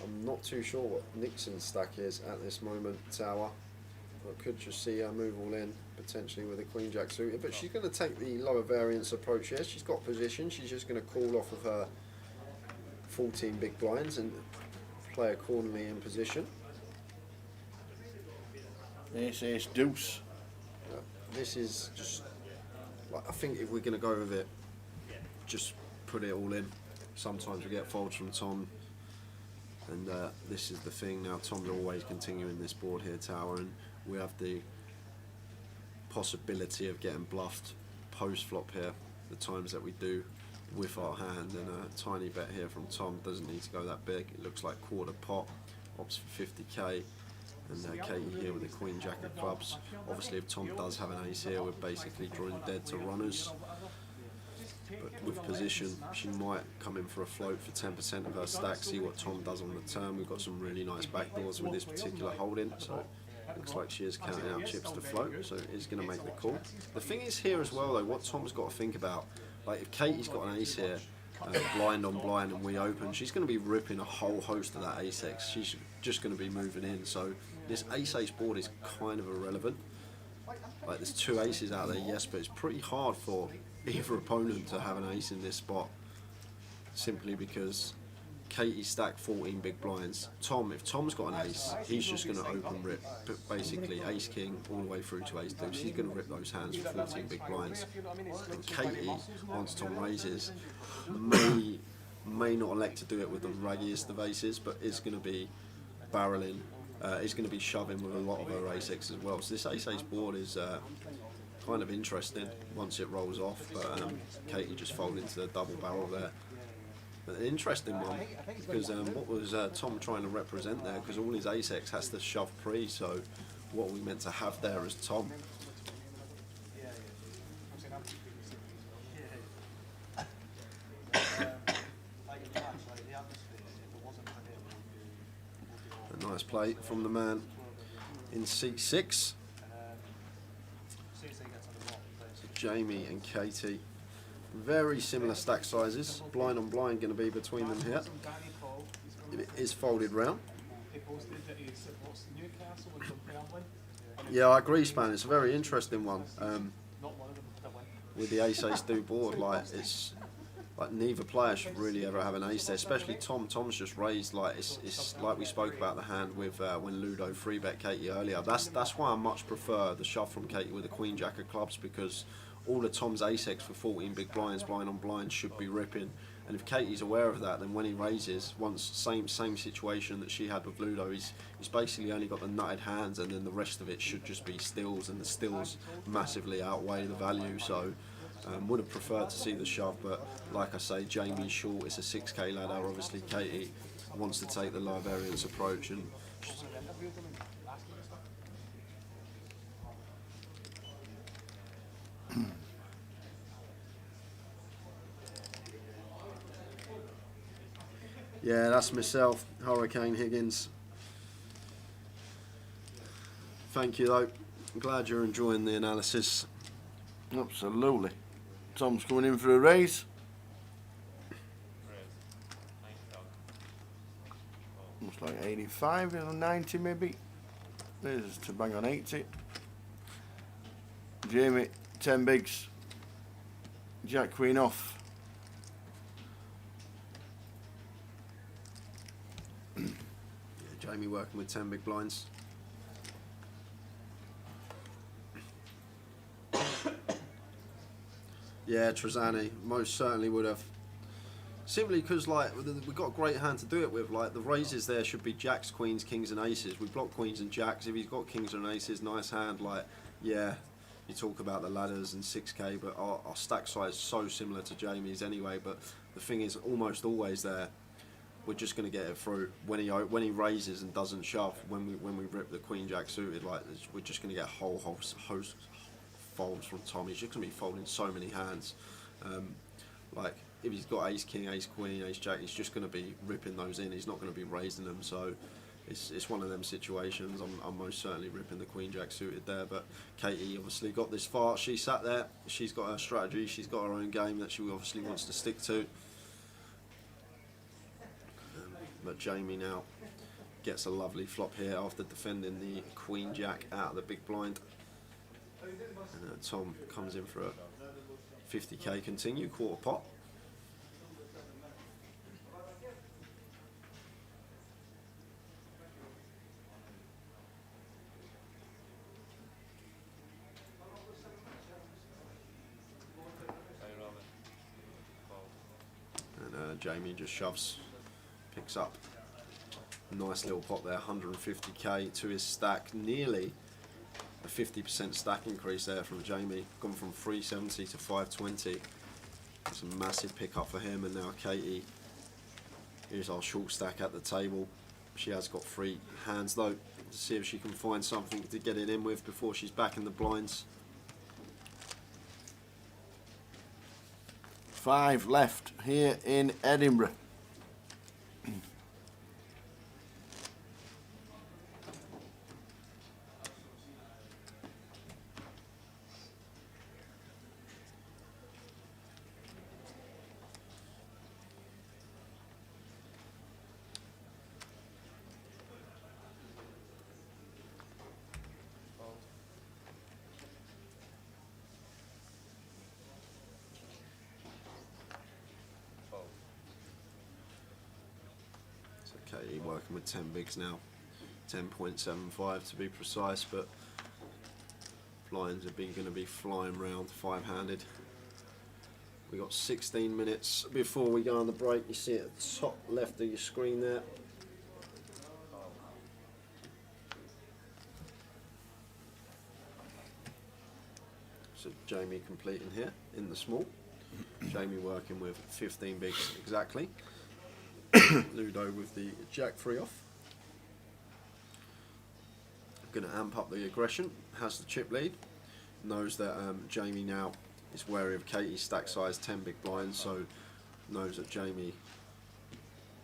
I'm not too sure what Nixon's stack is at this moment, Tower. I could just see her move all in, potentially with a Queen Jack suited, but she's going to take the lower variance approach here. She's got position, she's just going to call off of her 14 big blinds and play accordingly in position. Ace, deuce. This is just, like, I think if we're going to go with it, just put it all in. Sometimes we get folds from Tom, and this is the thing now. Tom's always continuing this board here, Tower, and we have the possibility of getting bluffed post flop here, the times that we do with our hand, and a tiny bet here from Tom. Doesn't need to go that big. It looks like quarter pot, opts for 50k, and Katie here with the Queen Jack of clubs. Obviously if Tom does have an ace here, we're basically drawing dead to runners, but with position she might come in for a float for 10% of her stack, see what Tom does on the turn. We've got some really nice backdoors with this particular holding, so looks like she is counting out chips to float, so is going to make the call. The thing is here as well though, what Tom's got to think about, like if Katie's got an ace here, blind on blind, and we open, she's going to be ripping a whole host of that ace X. She's just going to be moving in, so this ace board is kind of irrelevant. Like there's two aces out there, yes, but it's pretty hard for either opponent to have an ace in this spot, simply because Katie stacked 14 big blinds. Tom, if Tom's got an ace, he's just going to open rip, but basically ace king all the way through to ace deuce. He's going to rip those hands for 14 big blinds. And Katie, once Tom raises, may not elect to do it with the raggiest of aces, but is going to be barreling. Is going to be shoving with a lot of her ace X as well. So this ace board is kind of interesting once it rolls off, but Katie just folded into the double barrel there. But an interesting one, because what was Tom trying to represent there, because all his ace X has to shove pre, so what we meant to have there is Tom. A nice play from the man in seat 6. So Jamie and Katie, very similar stack sizes. Blind on blind going to be between them here. It is folded round. Yeah, I agree, Span. It's a very interesting one. With the ace do board, like it's like neither player should really ever have an ace there, especially Tom. Tom's just raised, like it's like we spoke about the hand with when Ludo 3-bet Katie earlier. That's why I much prefer the shove from Katie with the Queen Jack of clubs, because all of Tom's ace X for 14 big blinds, blind on blind, should be ripping. And if Katie's aware of that, then when he raises, once same situation that she had with Ludo, he's basically only got the nutted hands, and then the rest of it should just be stills, and the stills massively outweigh the value. So would have preferred to see the shove, but like I say, Jamie's short, it's a 6k ladder. Obviously Katie wants to take the low variance approach, and yeah, that's myself, Hurricane Higgins. Thank you though, I'm glad you're enjoying the analysis. Absolutely. Tom's coming in for a raise. Looks like 85 or 90 maybe. There's to bang on 80. Jamie, 10 bigs. Jack Queen off. Yeah, Jamie working with 10 big blinds. Yeah, Trezani most certainly would have. Simply because, like, we've got a great hand to do it with. Like, the raises there should be jacks, queens, kings, and aces. We block queens and jacks. If he's got kings and aces, nice hand. Like, yeah, you talk about the ladders and 6k, but our stack size is so similar to Jamie's anyway. But the thing is, almost always there, we're just going to get it through. When he raises and doesn't shove, when we rip the queen jack suited, like, we're just going to get a whole host folds from Tom. He's just going to be folding so many hands. Like, if he's got ace king, ace queen, ace jack, he's just going to be ripping those in. He's not going to be raising them. So it's one of them situations. I'm most certainly ripping the queen jack suited there. But Katie obviously got this far. She sat there. She's got her strategy. She's got her own game that she obviously wants to stick to. But Jamie now gets a lovely flop here after defending the queen jack out of the big blind. And Tom comes in for a 50k continue, quarter pot. And Jamie just shoves, picks up. Nice little pot there, 150k to his stack, nearly a 50% stack increase there from Jamie, gone from 370 to 520. It's a massive pickup for him. And now Katie, here's our short stack at the table. She has got 3 hands though, to see if she can find something to get it in with before she's back in the blinds. 5 left here in Edinburgh. Katie working with 10 bigs now, 10.75 to be precise, but blinds are going to be flying round 5-handed. We got 16 minutes before we go on the break. You see it at the top left of your screen there. So Jamie completing here in the small. Jamie working with 15 bigs exactly. Ludo with the jack 3 off. Going to amp up the aggression. Has the chip lead. Knows that Jamie now is wary of Katie's stack size 10 big blinds, so knows that Jamie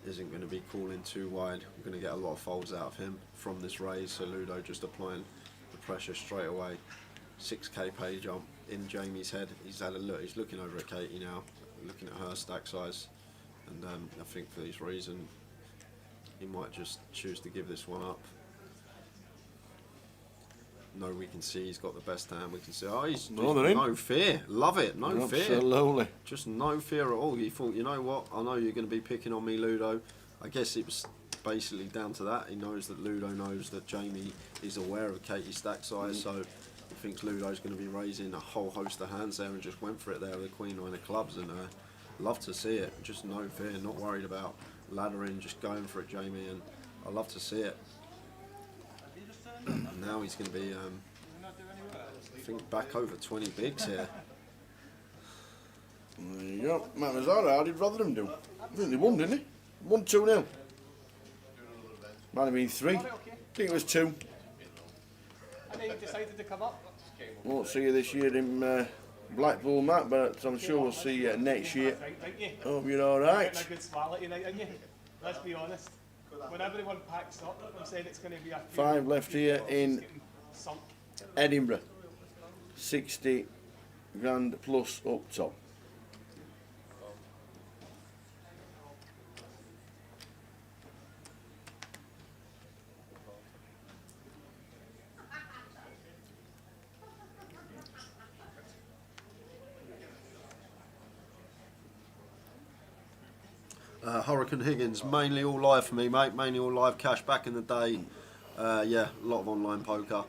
isn't going to be calling too wide. We're going to get a lot of folds out of him from this raise, so Ludo just applying the pressure straight away. 6k pay jump in Jamie's head. He's had a look. He's looking over at Katie now, looking at her stack size. And I think for this reason, he might just choose to give this one up. No, we can see he's got the best hand. We can see, oh, he's no fear. Love it, no fear. Absolutely. Just no fear at all. He thought, you know what, I know you're going to be picking on me, Ludo. I guess it was basically down to that. He knows that Ludo knows that Jamie is aware of Katie's stack size, so he thinks Ludo's going to be raising a whole host of hands there and just went for it there with the Queen 9 of clubs. And love to see it, just no fear, not worried about laddering, just going for it, Jamie, and I love to see it. Now he's going to be, I think, back over 20 bigs here. There you go. Matt Mazzara, how did Rotherham do? I think they won, didn't he? Won 2-0. Might have been 3. I think it was 2. And then he decided to come up. Won't see you this year in Blackpool, Matt, but I'm sure we'll see you next year. Hope you're all right. Getting a good smile at you, aren't you? Let's be honest. When everyone packs up, I'm saying it's going to be a 5 left here in Edinburgh. 60 grand plus up top. Hurricane Higgins, mainly all live for me, mate. Mainly all live cash back in the day. Yeah, a lot of online poker.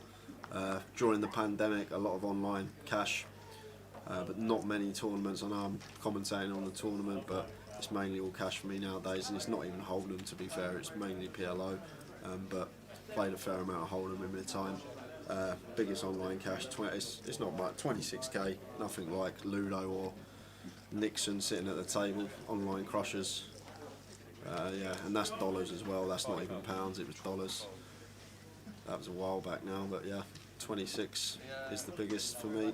During the pandemic, a lot of online cash. But not many tournaments. I know I'm commentating on the tournament, but it's mainly all cash for me nowadays. And it's not even Hold'em, to be fair. It's mainly PLO. But played a fair amount of Hold'em in my time. Biggest online cash, it's not much, 26k. Nothing like Ludo or Nixon sitting at the table. Online crushers. Yeah, and that's dollars as well. That's not even pounds, it was dollars. That was a while back now, but yeah, 26 is the biggest for me.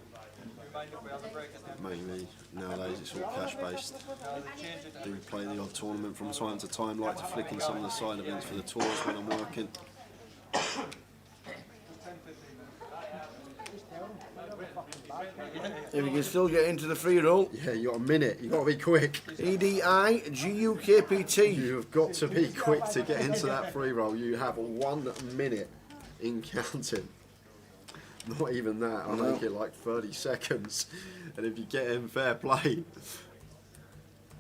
Mainly nowadays it's all cash based. Do play the odd tournament from time to time, like to flick in some of the side events for the tours when I'm working. If you can still get into the free roll. Yeah, you got a minute, you got to be quick. EDI GUKPT. You have got to be quick to get into that free roll. You have 1 minute in counting. Not even that, I'll make it like 30 seconds. And if you get in, fair play.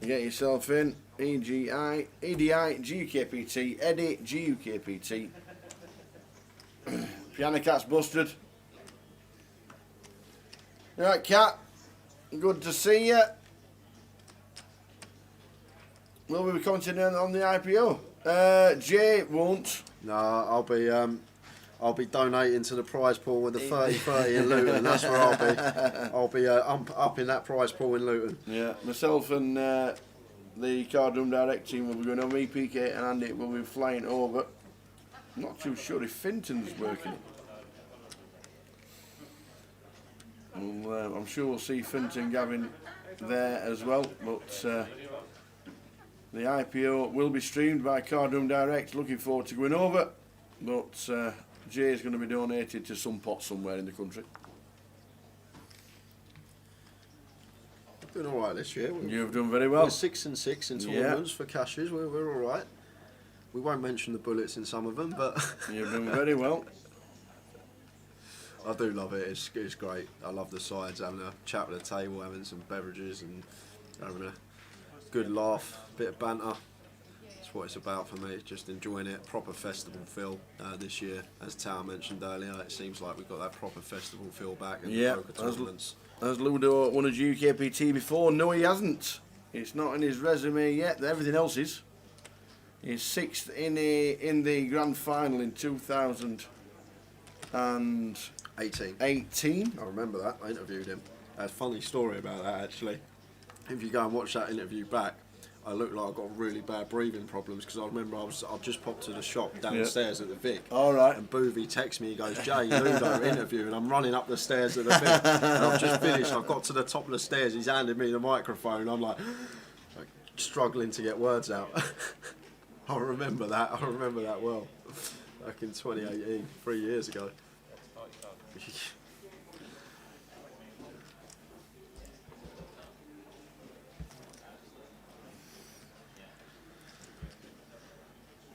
Get yourself in. EDI GUKPT. Eddie GUKPT. Piano Cat's busted. Right, Cat. Good to see you. Will we be commenting on the IPO? Jay won't. No, I'll be donating to the prize pool with the 30-30 in Luton. That's where I'll be. I'll be up in that prize pool in Luton. Yeah, myself and the card room direct team will be going on. Me, PK and Andy will be flying over. I'm not too sure if Finton's working. Well, I'm sure we'll see Finton Gavin there as well, but the IPO will be streamed by Card Room Direct. Looking forward to going over, but Jay is going to be donated to some pot somewhere in the country. Doing all right this year. You've done very well. We're 6 and 6 in tournaments for cashes. We're all right. We won't mention the bullets in some of them, but you've done very well. I do love it. It's great. I love the sides, having a chat at the table, having some beverages and having a good laugh, bit of banter. That's what it's about for me. Just enjoying it. Proper festival feel this year. As Tao mentioned earlier, it seems like we've got that proper festival feel back in the poker tournaments. Has Ludo won a GUKPT before? No, he hasn't. It's not in his resume yet. Everything else is. He's 6th in the grand final in 2018. I remember that. I interviewed him. I had a funny story about that actually. If you go and watch that interview back, I looked like I got really bad breathing problems because I remember I've just popped to the shop downstairs at the Vic. All right. And Boovy texts me, he goes, Jay, Ludo interview, and I'm running up the stairs at the Vic. And I've just finished. I've got to the top of the stairs. He's handed me the microphone. I'm like struggling to get words out. I remember that. I remember that well. Back in 2018, 3 years ago.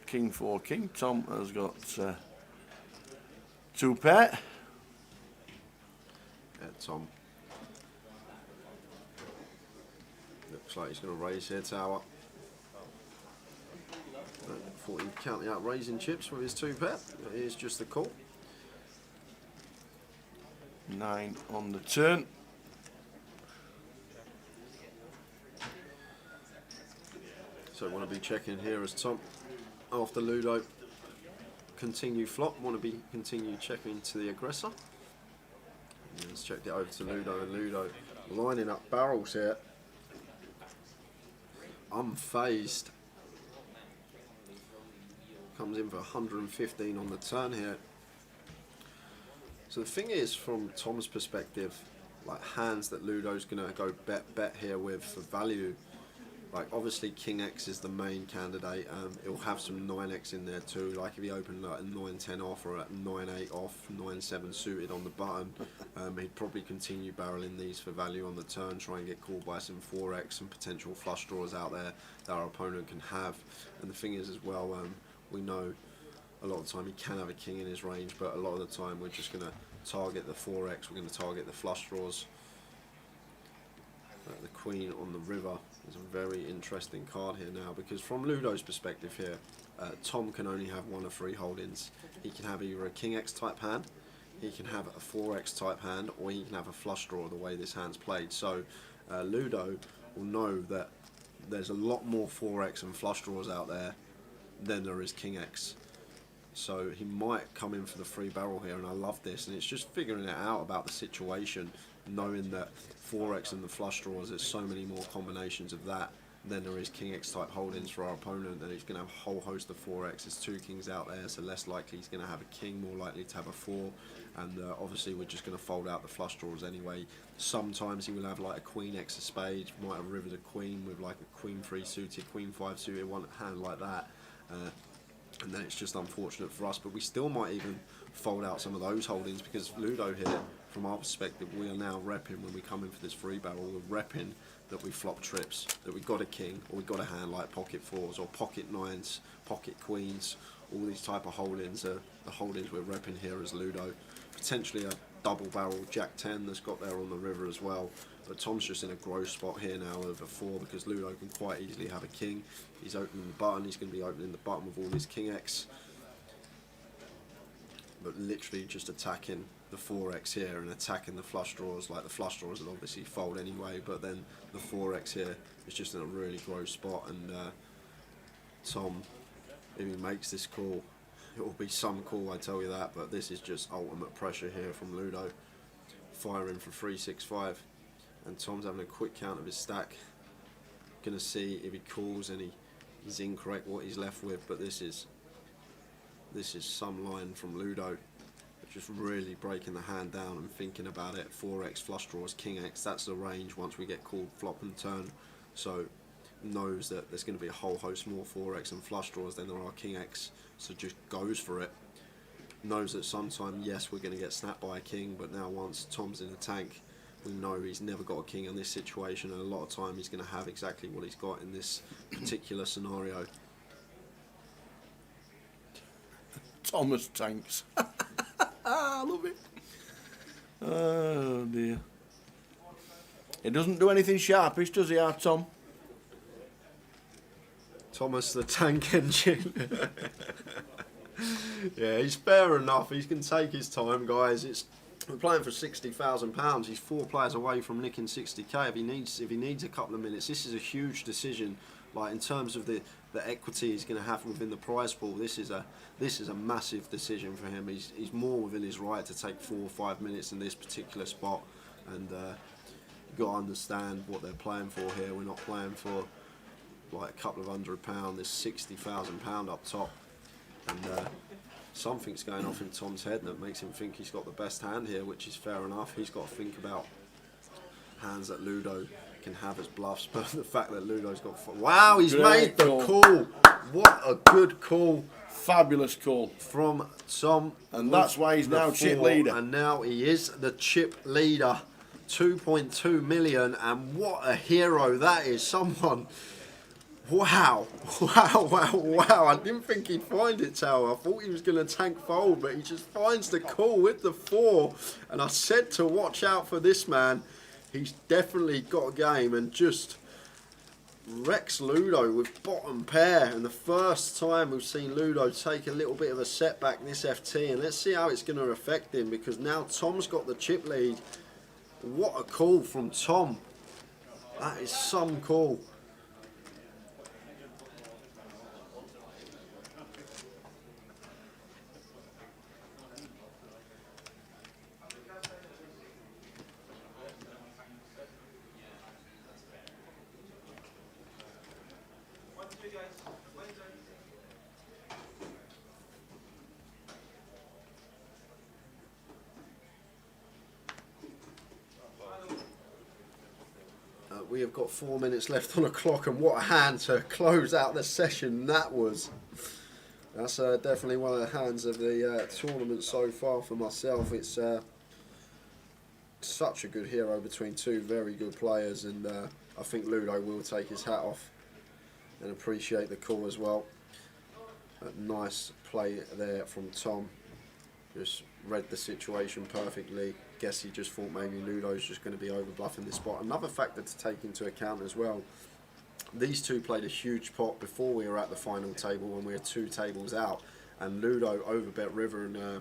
King 4 King. Tom has got 2 pair. Yeah, Tom. Looks like he's going to raise here, Tower. Thought he'd count out raising chips with his 2 pair. Here's just the call. 9 on the turn. So want to be checking here as Tom, after Ludo, continue flop, want to be continue checking to the aggressor. And let's check it over to Ludo, and Ludo lining up barrels here. Unfazed. Comes in for 115 on the turn here. So the thing is, from Tom's perspective, like hands that Ludo's going to go bet here with for value, Like obviously King X is the main candidate. It'll have some 9X in there too. Like if he opened like a 9-10 off or a 9-8 off, 9-7 suited on the button, he'd probably continue barreling these for value on the turn, try and get called by some 4X, some potential flush draws out there that our opponent can have. And the thing is as well, we know a lot of the time he can have a king in his range, but a lot of the time we're just going to target the 4X, we're going to target the flush draws. The Queen on the river is a very interesting card here now, because from Ludo's perspective here, Tom can only have one of 3 holdings. He can have either a King X type hand, he can have a 4X type hand, or he can have a flush draw the way this hand's played. So Ludo will know that there's a lot more 4X and flush draws out there than there is King X. So he might come in for the 3 barrel here, and I love this. And it's just figuring it out about the situation, knowing that 4X and the flush draws, there's so many more combinations of that than there is King X type holdings for our opponent, and he's going to have a whole host of 4X. There's 2 kings out there, so less likely he's going to have a king, more likely to have a 4, and obviously we're just going to fold out the flush draws anyway. Sometimes he will have like a Queen X of spades, might have rivered a queen with like a Queen 3 suited, Queen 5 suited, one hand like that, and then it's just unfortunate for us, but we still might even fold out some of those holdings, because Ludo here, from our perspective, we are now repping when we come in for this 3 barrel, we're repping that we flop trips, that we got a king, or we got a hand like pocket 4s or pocket 9s, pocket queens. All these type of holdings are the holdings we're repping here as Ludo. Potentially a double barrel Jack 10 that's got there on the river as well, but Tom's just in a gross spot here now of a 4, because Ludo can quite easily have a king. He's opening the button, he's going to be opening the button with all his King X, but literally just attacking the 4X here and attacking the flush draws. Like the flush draws will obviously fold anyway, but then the 4X here is just in a really gross spot, and Tom, if he makes this call, it will be some call, I tell you that, but this is just ultimate pressure here from Ludo, firing for 3-6-5, and Tom's having a quick count of his stack, gonna see if he calls and he's incorrect what he's left with, but this is some line from Ludo, just really breaking the hand down and thinking about it. 4X flush draws, King X, that's the range once we get called flop and turn. So knows that there's going to be a whole host more 4X and flush draws than there are King X, so just goes for it. Knows that sometime, yes, we're going to get snapped by a king, but now once Tom's in the tank, we know he's never got a king in this situation, and a lot of time he's going to have exactly what he's got in this particular scenario. Thomas tanks. I love it. Oh dear. He doesn't do anything sharpish, does he, our Tom? Thomas the Tank Engine. Yeah, he's fair enough. He can take his time, guys. We're playing for £60,000. He's 4 players away from nicking 60k. If he needs a couple of minutes, this is a huge decision. Like in terms of the equity he's going to have within the prize pool, this is a massive decision for him. He's more within his right to take 4 or 5 minutes in this particular spot, and you've got to understand what they're playing for here. We're not playing for like a couple of £100. There's £60,000 up top, and something's going off in Tom's head that makes him think he's got the best hand here, which is fair enough. He's got to think about hands that Ludo can have as bluffs, but the fact that Ludo's got... Wow, he's made the call. What a good call. Fabulous call. From Tom. And that's why he's now chip leader. And now he is the chip leader. 2.2 million, and what a hero that is. Someone... Wow. Wow, wow, wow. I didn't think he'd find it, Tower. I thought he was going to tank fold, but he just finds the call with the 4. And I said to watch out for this man. He's definitely got a game, and just wrecks Ludo with bottom pair. And the first time we've seen Ludo take a little bit of a setback in this FT, and let's see how it's going to affect him, because now Tom's got the chip lead. What a call from Tom. That is some call. We have we've got 4 minutes left on the clock, and what a hand to close out the session that was. That's definitely one of the hands of the tournament so far for myself. It's such a good hero between two very good players, and I think Ludo will take his hat off and appreciate the call as well. A nice play there from Tom. Just read the situation perfectly. Guess he just thought maybe Ludo's just going to be over bluffing this spot. Another factor to take into account as well, these two played a huge pot before we were at the final table when we were 2 tables out, and Ludo overbet river and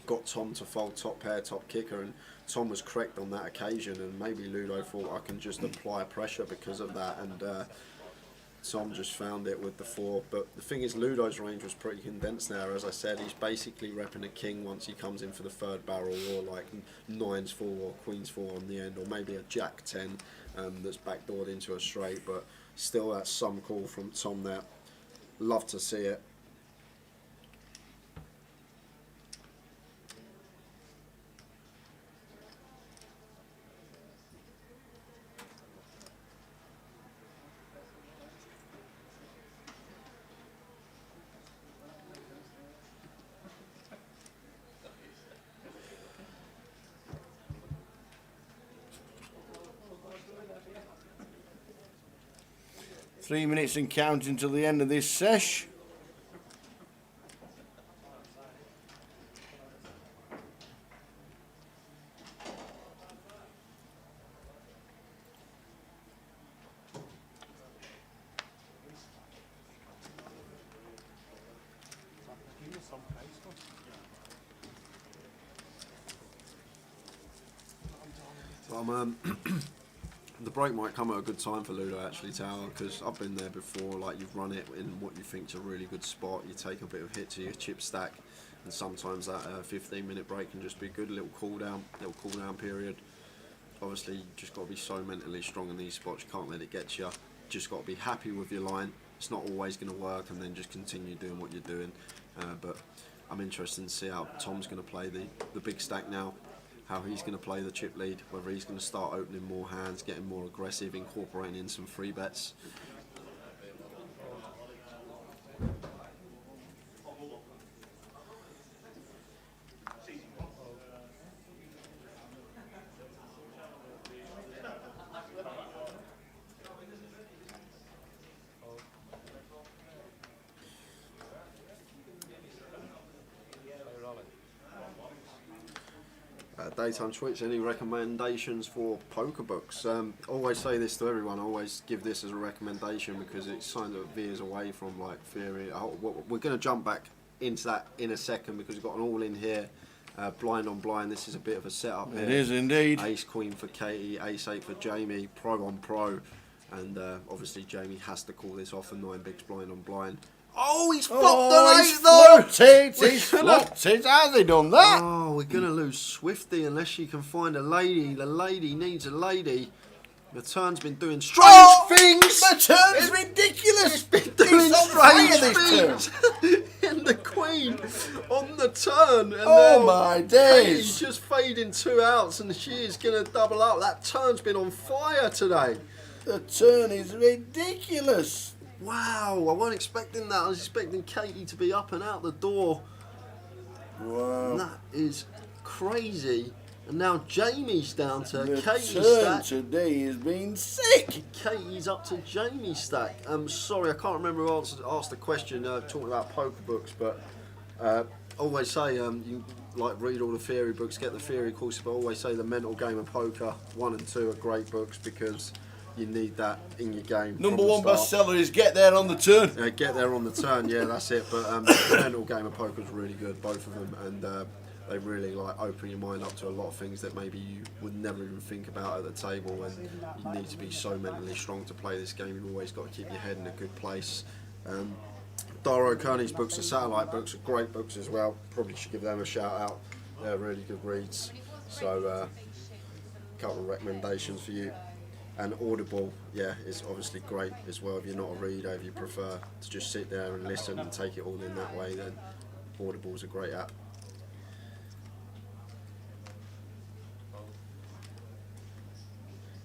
got Tom to fold top pair, top kicker, and Tom was correct on that occasion, and maybe Ludo thought I can just apply pressure because of that, and Tom just found it with the 4. But the thing is, Ludo's range was pretty condensed there. As I said, he's basically repping a king once he comes in for the 3rd barrel, or like 9s 4 or queens 4 on the end, or maybe a jack 10 that's backdoored into a straight. But still, that's some call from Tom there. Love to see it. Three minutes and counting till the end of this sesh. The break might come at a good time for Ludo actually, Tower, because I've been there before. Like, you've run it in what you think's a really good spot, you take a bit of hit to your chip stack, and sometimes that 15-minute break can just be good. A little cool down period. Obviously, you just got to be so mentally strong in these spots. You can't let it get you. Just got to be happy with your line. It's not always going to work, and then just continue doing what you're doing. But I'm interested to see how Tom's going to play the big stack now. How he's going to play the chip lead, whether he's going to start opening more hands, getting more aggressive, incorporating in some free bets. Daytime Twitch, any recommendations for poker books? Always say this to everyone, always give this as a recommendation because it kind of veers away from like theory. We're going to jump back into that in a second because we've got an all in here. Blind on blind, this is a bit of a setup here. It is indeed. Ace Queen for Katie, Ace 8 for Jamie, pro on pro, and obviously Jamie has to call this off, and 9 bigs blind on blind. Oh, he's flopped the 8 though! He's flopped it. How's he done that? Oh, we're going to lose Swifty unless she can find a lady. The lady needs a lady. The turn's been doing strange things. The turn is ridiculous. It's been doing strange things. And the Queen on the turn. And oh my days. She's just fading 2 outs and she is going to double up. That turn's been on fire today. The turn is ridiculous. Wow, I wasn't expecting that. I was expecting Katie to be up and out the door. Wow. And that is crazy. And now Jamie's down to the Katie's turn stack. Today has been sick. Katie's up to Jamie's stack. Sorry, I can't remember who asked the question talking about poker books, but always say you like read all the theory books, get the theory course, but always say the mental game of poker 1 and 2 are great books because you need that in your game. Number 1 bestseller is Get There on the Turn. Get There on the Turn, yeah, that's it. But the mental game of poker is really good, both of them, and they really like open your mind up to a lot of things that maybe you would never even think about at the table. And you need to be so mentally strong to play this game. You've always got to keep your head in a good place. Dara O'Kearney's books, the satellite books, are great books as well. Probably should give them a shout out. They're really good reads. So a couple of recommendations for you. And Audible, yeah, is obviously great as well. If you're not a reader, if you prefer to just sit there and listen and take it all in that way, then Audible's a great app.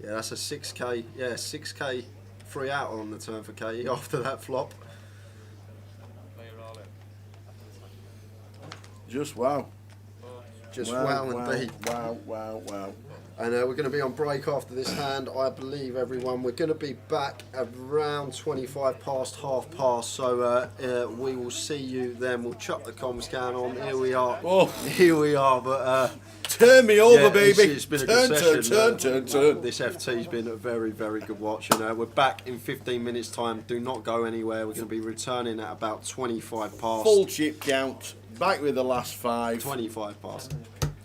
Yeah, that's a 6K. Yeah, 6K free out on the turn for KE after that flop. Just wow. Just wow indeed. Wow. And we're going to be on break after this hand, I believe, everyone. We're going to be back around 25 past, half past. So we will see you then. We'll chuck the comms can on. Here we are. Oh. Here we are. But turn me over, baby. It's been a good session. Turn. This FT's been a very, very good watch. And we're back in 15 minutes' time. Do not go anywhere. We're going to be returning at about 25 past. Full chip count. Back with the last 5. 25 past.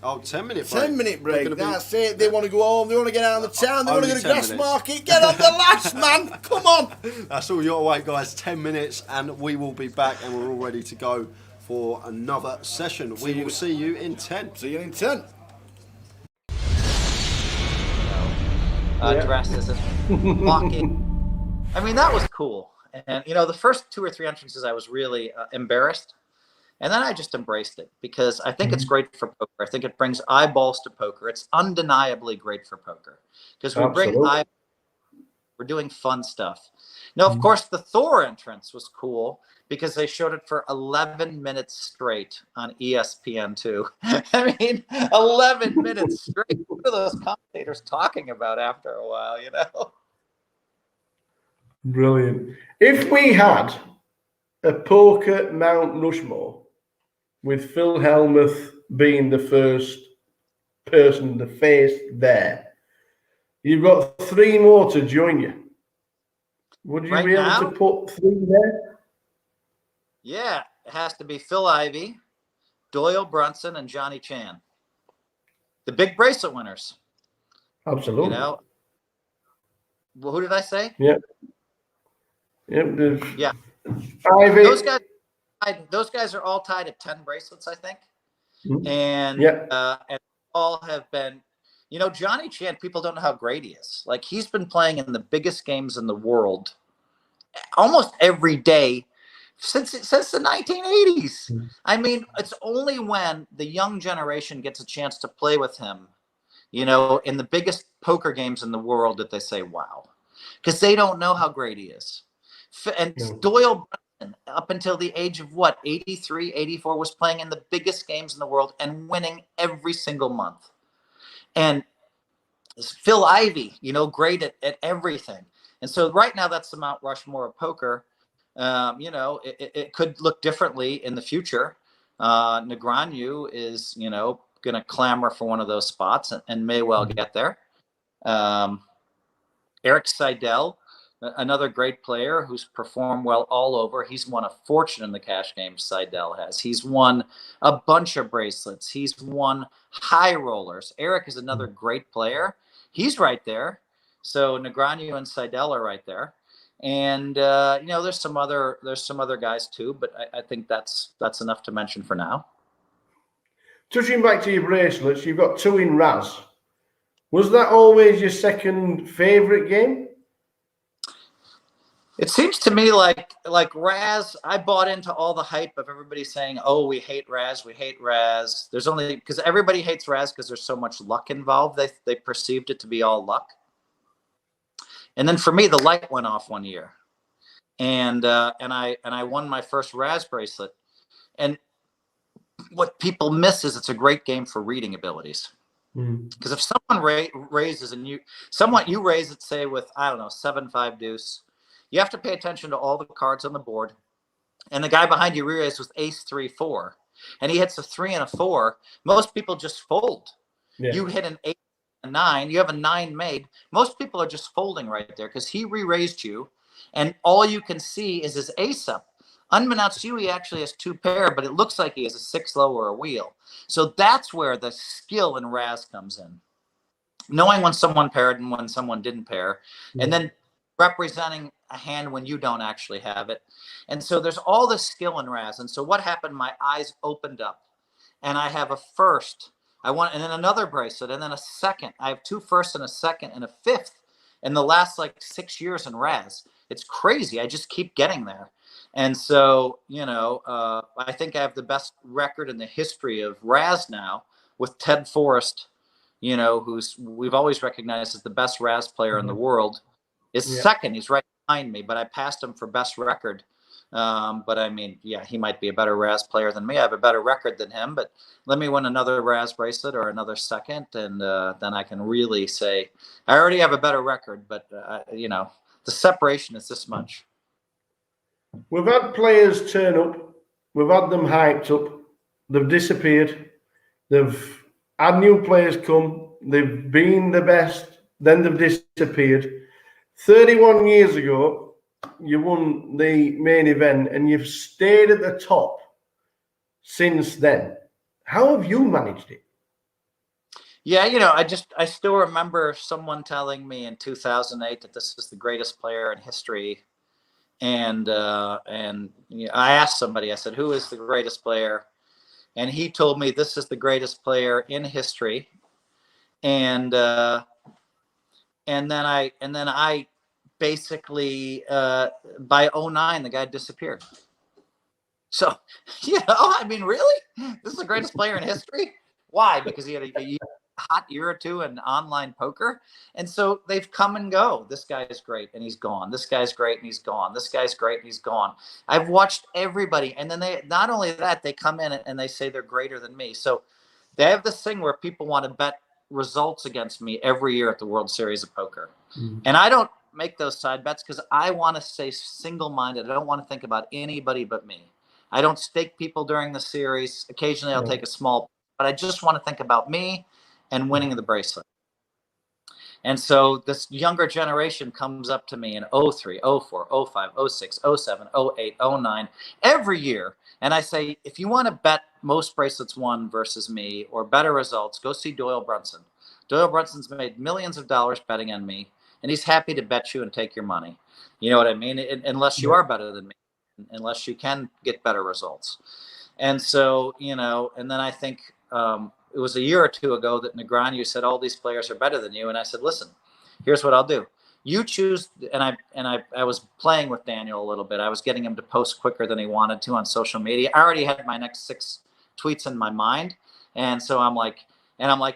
Oh, 10-minute break. 10-minute break. That's it. They want to go home. They want to get out of the town. They want to go to Grassmarket. Get on the lash, man. Come on. That's all you got to wait, guys. 10 minutes, and we will be back, and we're all ready to go for another session. We will see you in 10. See you in 10. Dressed as a walking. I mean, that was cool. And, you know, the first 2 or 3 entrances, I was really embarrassed. And then I just embraced it because I think it's great for poker. I think it brings eyeballs to poker. It's undeniably great for poker because we bring eyeballs. We're doing fun stuff. Now, of course, the Thor entrance was cool because they showed it for 11 minutes straight on ESPN2. I mean, 11 minutes straight. What are those commentators talking about after a while, you know? Brilliant. If we had a poker Mount Rushmore, with Phil Hellmuth being the first person to face there, you've got 3 more to join you. Would you be able to put 3 there? Yeah, it has to be Phil Ivey, Doyle Brunson, and Johnny Chan. The big bracelet winners. Absolutely. You know, well, who did I say? Yeah. Yeah. Ivey. Those guys are all tied at 10 bracelets, I think. Mm-hmm. And all have been, you know, Johnny Chan, people don't know how great he is. Like, he's been playing in the biggest games in the world almost every day since the 1980s. Mm-hmm. I mean, it's only when the young generation gets a chance to play with him, you know, in the biggest poker games in the world that they say, wow, because they don't know how great he is. And Doyle, up until the age of 83, 84, was playing in the biggest games in the world and winning every single month. And Phil Ivey, you know, great at everything. And so right now that's the Mount Rushmore of poker. You know, it could look differently in the future. Negreanu is, you know, going to clamor for one of those spots and may well get there. Eric Seidel, another great player who's performed well all over. He's won a fortune in the cash game. Seidel has. He's won a bunch of bracelets. He's won high rollers. Eric is another great player. He's right there. So Negreanu and Seidel are right there. And you know, there's some other guys too, but I think that's enough to mention for now. Touching back to your bracelets, you've got 2 in Raz. Was that always your second favourite game? It seems to me like Raz, I bought into all the hype of everybody saying, oh, we hate Raz. There's only, because everybody hates Raz because there's so much luck involved. They perceived it to be all luck. And then for me, the light went off one year. And I won my first Raz bracelet. And what people miss is it's a great game for reading abilities. Because if someone raises and you raise it, say with, I don't know, 7-5 deuce, you have to pay attention to all the cards on the board. And the guy behind you re-raised with ace 3-4. And he hits a 3 and a 4. Most people just fold. Yeah. You hit an 8 and a 9. You have a 9 made. Most people are just folding right there because he re-raised you. And all you can see is his ace up. Unbeknownst to you, he actually has 2 pair, but it looks like he has a 6 low or a wheel. So that's where the skill in Raz comes in. Knowing when someone paired and when someone didn't pair. Yeah. And then representing a hand when you don't actually have it. And so there's all this skill in Raz. And so what happened? My eyes opened up and I have a first. I want, and then another bracelet and then a second. I have 2 firsts and a second and a 5th in the last like 6 years in Raz. It's crazy. I just keep getting there. And so, you know, I think I have the best record in the history of Raz now with Ted Forrest you know, who's we've always recognized as the best Raz player in the world, is second. He's right behind me, but I passed him for best record. But I mean, yeah, he might be a better Raz player than me. I have a better record than him, but let me win another Raz bracelet or another second, and then I can really say I already have a better record. But you know, the separation is this much. We've had players turn up, we've had them hyped up, they've disappeared, they've had new players come, they've been the best, then they've disappeared. 31 years ago, you won the main event and you've stayed at the top since then. How have you managed it? Yeah, you know, I still remember someone telling me in 2008 that this is the greatest player in history. And you know, I asked somebody, I said, who is the greatest player? And he told me this is the greatest player in history. And then I basically by 2009 the guy disappeared. So, you know, I mean, really, this is the greatest player in history. Why? Because he had a hot year or two in online poker, and so they've come and go. This guy is great and he's gone. This guy's great and he's gone. This guy's great and he's gone. I've watched everybody, and then they not only that, they come in and they say they're greater than me. So they have this thing where people want to bet results against me every year at the World Series of Poker. And I don't make those side bets because I want to stay single-minded. I don't want to think about anybody but me. I don't stake people during the series. Occasionally I'll take a small, but I just want to think about me and winning the bracelet. And so this younger generation comes up to me in 03, 04, 05, 06, 07, 08, 09, every year. And I say, if you want to bet most bracelets won versus me or better results, go see Doyle Brunson. Doyle Brunson's made millions of dollars betting on me, and he's happy to bet you and take your money. You know what I mean? Unless you are better than me, unless you can get better results. And so, you know, and then I think it was a year or two ago that Negreanu said all these players are better than you. And I said, listen, here's what I'll do. You choose. And I was playing with Daniel a little bit. I was getting him to post quicker than he wanted to on social media. I already had my next 6 tweets in my mind. And so I'm like,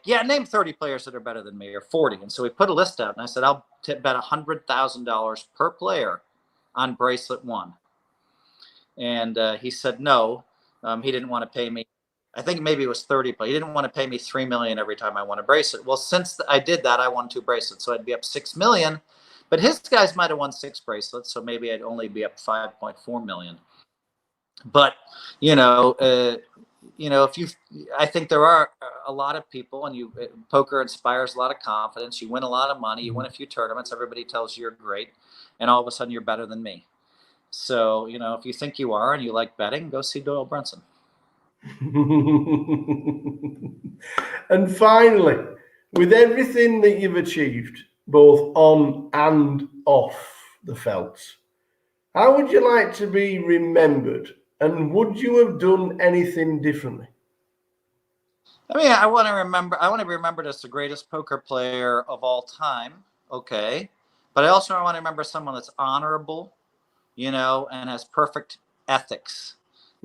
yeah, name 30 players that are better than me, or 40. And so we put a list out, and I said, I'll bet $100,000 per player on bracelet 1. And he said no. He didn't want to pay me. I think maybe it was 30, but he didn't want to pay me $3 million every time I won a bracelet. Well, since I did that, I won 2 bracelets, so I'd be up $6 million. But his guys might have won 6 bracelets, so maybe I'd only be up $5.4 million. But I think there are a lot of people, and poker inspires a lot of confidence. You win a lot of money, you win a few tournaments, everybody tells you you're great, and all of a sudden you're better than me. So, you know, if you think you are and you like betting, go see Doyle Brunson. And finally, with everything that you've achieved, both on and off the felts, how would you like to be remembered? And would you have done anything differently? I mean, I want to be remembered as the greatest poker player of all time. Okay. But I also want to remember someone that's honorable, you know, and has perfect ethics.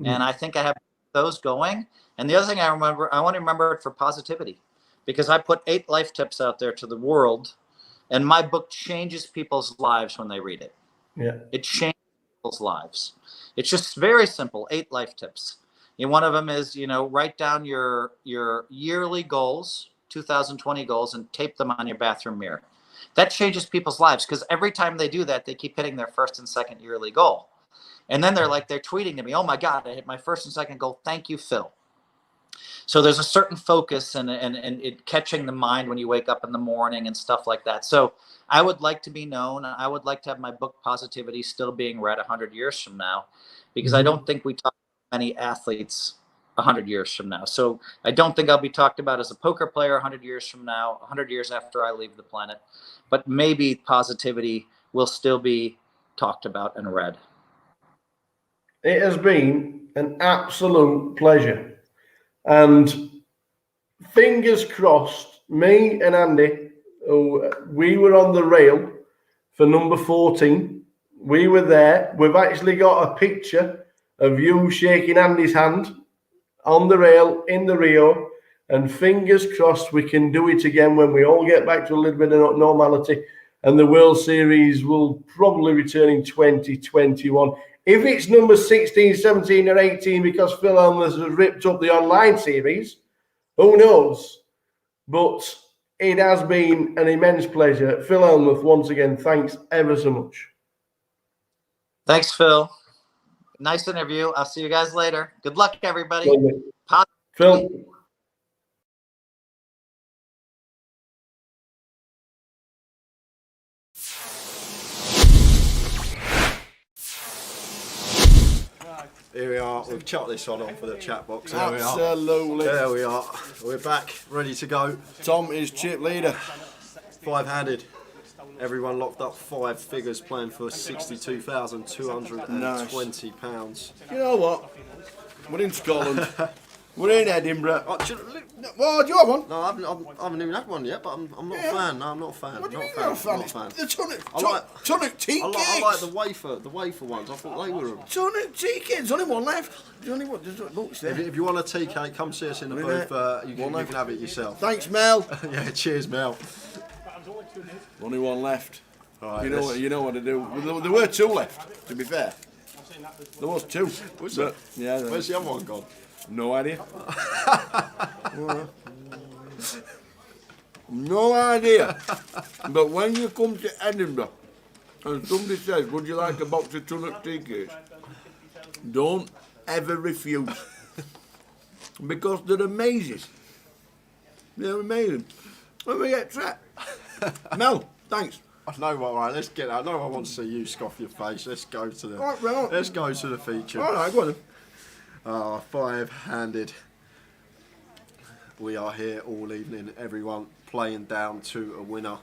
And I think I have those going. And the other thing I want to remember it for positivity, because I put 8 life tips out there to the world, and my book changes people's lives when they read it. Yeah. It changes people's lives. It's just very simple, 8 life tips. And one of them is, you know, write down your yearly goals, 2020 goals, and tape them on your bathroom mirror. That changes people's lives, because every time they do that, they keep hitting their first and second yearly goal. And then they're tweeting to me, oh my God, I hit my first and second goal. Thank you, Phil. So there's a certain focus and it catching the mind when you wake up in the morning and stuff like that. So I would like to be known. I would like to have my book Positivity still being read 100 years from now, because I don't think we talk about many athletes 100 years from now. So I don't think I'll be talked about as a poker player 100 years from now, 100 years after I leave the planet. But maybe Positivity will still be talked about and read. It has been an absolute pleasure. And fingers crossed, me and Andy, we were on the rail for number 14. We were there. We've actually got a picture of you shaking Andy's hand on the rail in the Rio. And fingers crossed we can do it again when we all get back to a little bit of normality. And the World Series will probably return in 2021. If it's number 16, 17 or 18 because Phil Hellmuth has ripped up the online series, who knows? But it has been an immense pleasure. Phil Hellmuth, once again, thanks ever so much. Thanks, Phil. Nice interview. I'll see you guys later. Good luck, everybody. Phil. Here we are. We've chucked this one off for the chat box. There Absolutely. There we are. We're back, ready to go. Tom is chip leader. 5-handed. Everyone locked up 5 figures, playing for £62,220. Nice. You know what? We're in Scotland. We're in Edinburgh. Oh, Well, do you have one? no, I haven't even had one yet, but I'm not a fan. No, I'm not a fan. What do you not mean a you're a fan. fan? Not a fan. The tonic tea I cakes. like the wafer ones. I thought they were. Tonic tea cakes. There's only one left. There's only one. Look, it's there. If you want a tea cake, come see us in the booth. You can have it yourself. Thanks, Mel. Yeah, cheers, Mel. Only one left. Right, you know what to do. There were 2 left, to be fair. There was 2. Was there? Yeah. Where's the other one gone? No idea. No idea. But when you come to Edinburgh and somebody says, would you like a box of tonic tea cakes? Don't ever refuse. Because they're amazing. They're amazing. Let me get trapped. Mel, thanks. No, all right, let's get out. No one wants to see you scoff your face. Let's go to the. Right. Let's go to the feature. All right, go on then. 5-handed. We are here all evening, everyone playing down to a winner.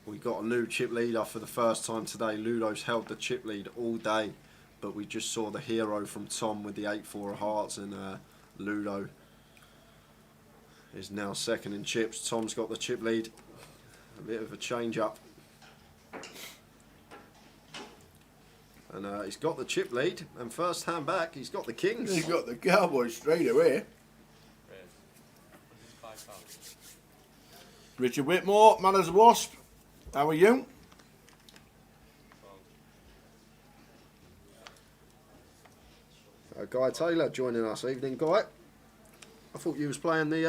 We got a new chip leader for the first time today. Ludo's held the chip lead all day, but we just saw the hero from Tom with the 8-4 of hearts, and Ludo is now second in chips. Tom's got the chip lead. A bit of a change up. And he's got the chip lead, and first hand back, he's got the kings. He's got the Cowboys straight away. Richard Whitmore, man as a wasp. How are you? Guy Taylor joining us. Evening, Guy. I thought you was playing the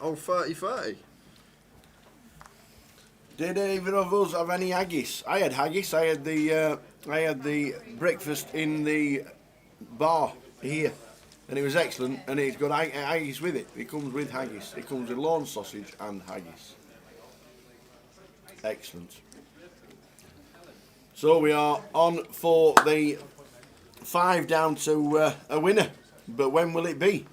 old 30-30. Did either of us have any haggis? I had haggis. I had the breakfast in the bar here, and it was excellent. And it's got haggis with it. It comes with haggis. It comes with lawn sausage and haggis. Excellent. So we are on for the 5 down to a winner. But when will it be?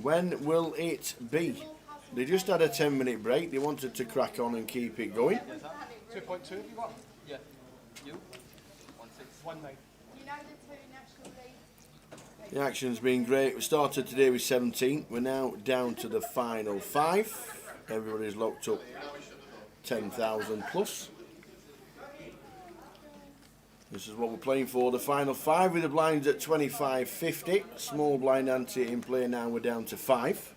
When will it be? They just had a 10-minute break. They wanted to crack on and keep it going. 2.2 have you got? Yeah. You? 1.9. The action's been great. We started today with 17. We're now down to the final 5. Everybody's locked up 10,000 plus. This is what we're playing for. The final 5 with the blinds at 25.50. Small blind ante in play now. We're down to 5.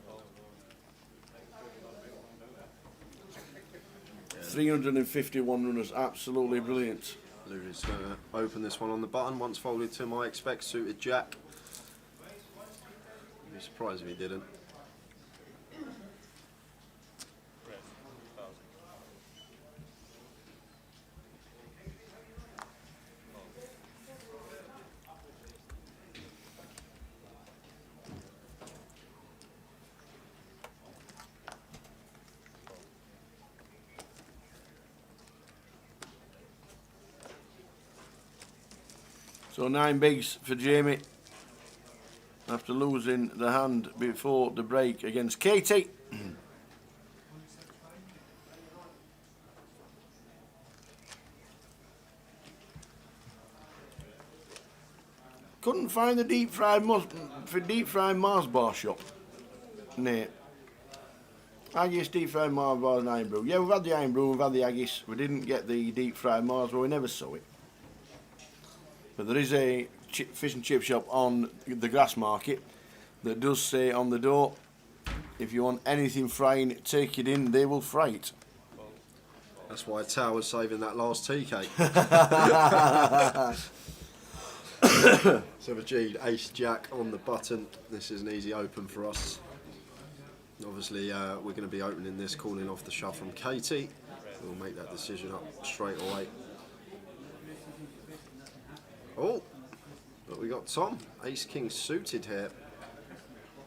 351 runners, absolutely brilliant. Louis going to open this one on the button. Once folded to him, I expect suited jack. I'd be surprised if he didn't. So 9 bigs for Jamie after losing the hand before the break against Katie. Couldn't find the deep fried Mars bar shop. No. Haggis, deep fried Mars bar and iron brew. Yeah, we've had the iron brew, we've had the haggis. We didn't get the deep fried Mars, but we never saw it. But there is a fish and chip shop on the Grass Market, that does say on the door, if you want anything frying, take it in, they will fry it. That's why Tower's saving that last tea cake. So Majid, ace jack on the button. This is an easy open for us. Obviously, we're going to be opening this, calling off the shove from Katie. We'll make that decision up straight away. Oh, but we got Tom, ace king suited here.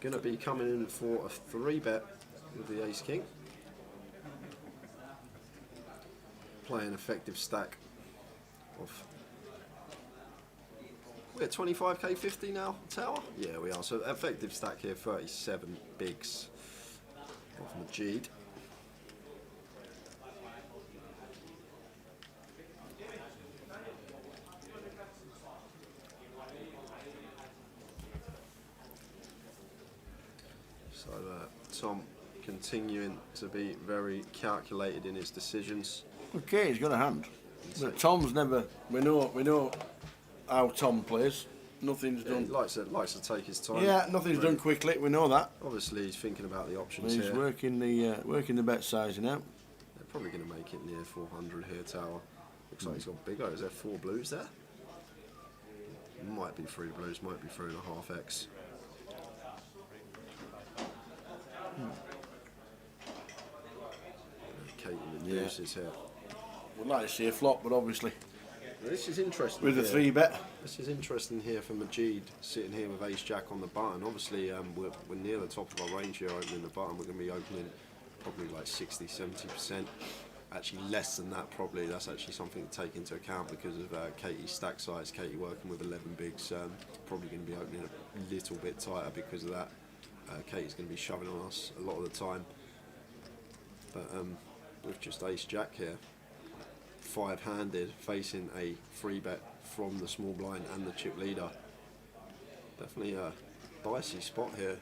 Going to be coming in for a 3-bet with the ace king. Playing effective stack of. We're at 25k 50 now, Tower? Yeah, we are. So effective stack here, 37 bigs of Majid. So Tom continuing to be very calculated in his decisions. Okay, he's got a hand. But Tom's never. We know how Tom plays. Nothing's done. He likes to take his time. Yeah, nothing's done quickly. We know that. Obviously, he's thinking about the options He's here. working the bet sizing out. They're probably going to make it near 400 here, Tower. Looks like he's got bigger. Is there 4 blues there? Might be 3 blues, might be 3.5x. Katie the news is here. We'd like to see a flop, but obviously. This is interesting. With a 3-bet. This is interesting here for Majid, sitting here with ace jack on the button. Obviously, we're near the top of our range here, opening the button. We're going to be opening probably like 60-70%. Actually, less than that probably. That's actually something to take into account because of Katie's stack size. Katie working with 11 bigs, probably going to be opening a little bit tighter because of that. Katie's going to be shoving on us a lot of the time. But with just ace jack here, 5-handed, facing a 3-bet from the small blind and the chip leader. Definitely a dicey spot here,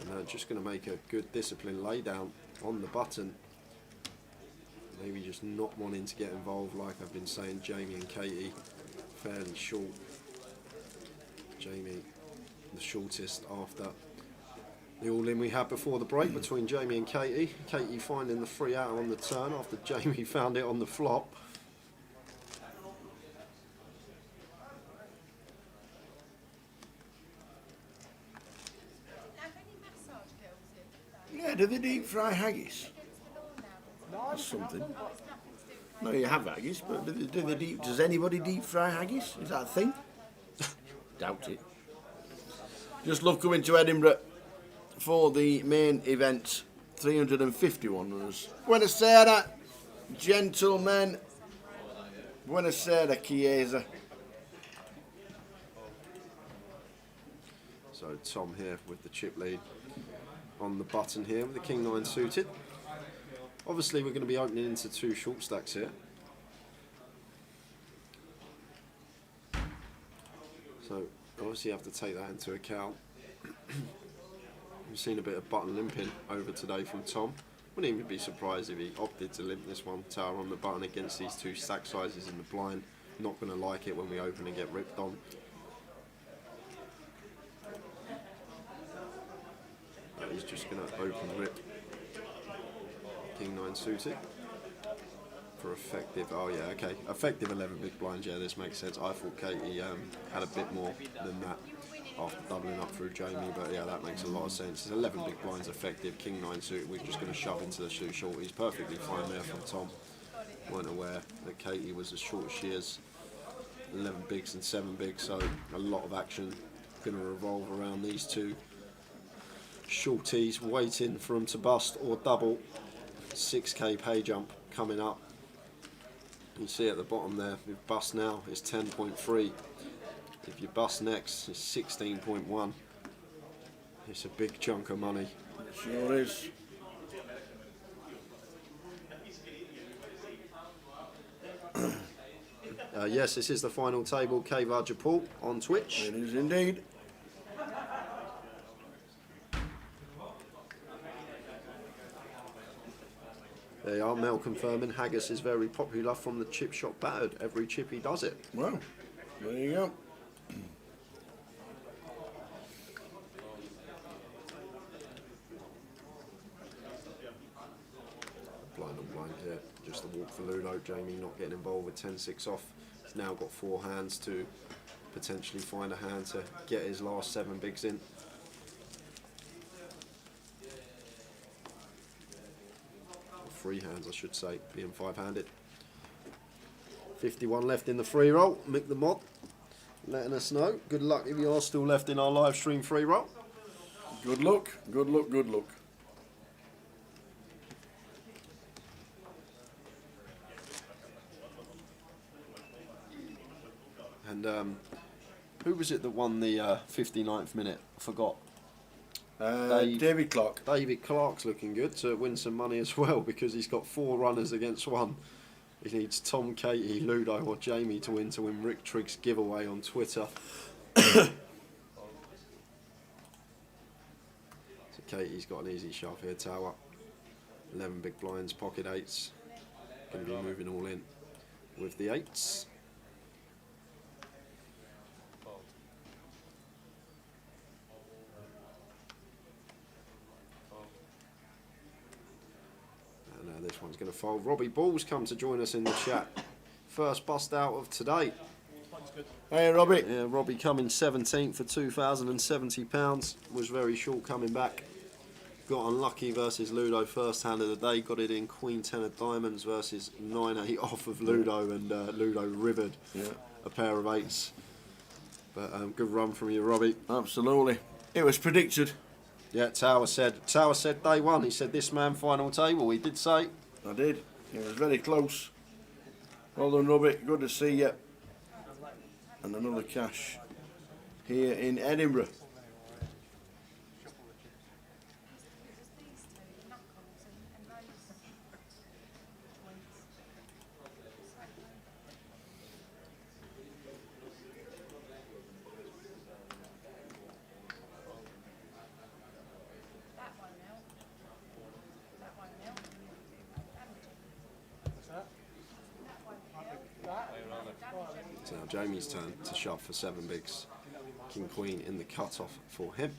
and just going to make a good disciplined laydown on the button. Maybe just not wanting to get involved, like I've been saying. Jamie and Katie fairly short. Jamie the shortest after the all-in we had before the break between Jamie and Katie. Katie finding the 3-out on the turn after Jamie found it on the flop. Yeah, do they deep fry haggis? That's something. No, you have haggis, but does anybody deep fry haggis? Is that a thing? Doubt it. Just love coming to Edinburgh for the main event. 351 runners. Buonasera, gentlemen. Buonasera, Chiesa. So Tom here with the chip lead on the button here with the king 9 suited. Obviously we're going to be opening into 2 short stacks here. So obviously you have to take that into account. We've seen a bit of button limping over today from Tom. Wouldn't even be surprised if he opted to limp this one. Tower on the button against these 2 stack sizes in the blind. Not going to like it when we open and get ripped on. He's just going to open rip king 9 suited for effective. Oh yeah, okay, effective 11 big blinds. Yeah, this makes sense. I thought Katie had a bit more than that after doubling up through Jamie, but yeah, that makes a lot of sense. It's 11 big blinds effective, king 9 suited. We're just going to shove into the shoe short. He's perfectly fine there from Tom. Weren't aware that Katie was as short as she is. 11 bigs and 7 bigs, so a lot of action going to revolve around these 2 shorties, waiting for them to bust or double. 6k pay jump coming up. You see at the bottom there, if you bust now it's 10.3. If you bust next it's 16.1. It's a big chunk of money. It sure is. Yes, this is the final table. Cave Arjapal on Twitch. It is indeed. There you are, Mel confirming haggis is very popular from the chip shop battered. Every chip he does it. Well, there you go. Just a walk for Ludo. Jamie not getting involved with 10-6 off. He's now got 4 hands to potentially find a hand to get his last 7 bigs in. Or 3 hands, I should say, being 5-handed. 51 left in the free roll. Mick the Mod letting us know. Good luck if you are still left in our live stream free roll. Good luck, good luck, good luck. And who was it that won the 59th minute? I forgot. David Clark. David Clark's looking good to win some money as well because he's got 4 runners against 1. He needs Tom, Katie, Ludo or Jamie to win Rick Triggs giveaway on Twitter. So Katie's got an easy shove here, tower. 11 big blinds, pocket 8s. Going to be moving all in with the 8s. This one's going to fold. Robbie Ball's come to join us in the chat. First bust out of today. Hey Robbie. Yeah, Robbie coming 17th for £2,070. Was very short coming back. Got unlucky versus Ludo first hand of the day. Got it in Queen 10 of diamonds versus 9-8 off of Ludo, and Ludo rivered a pair of 8s. But good run from you, Robbie. Absolutely. It was predicted. Yeah, Tower said day one. He said this man final table. He did say. I did. It was very close. Well done, Robbie. Good to see you. And another cash here in Edinburgh. So now Jamie's turn to shove for 7 bigs. King Queen in the cut-off for him.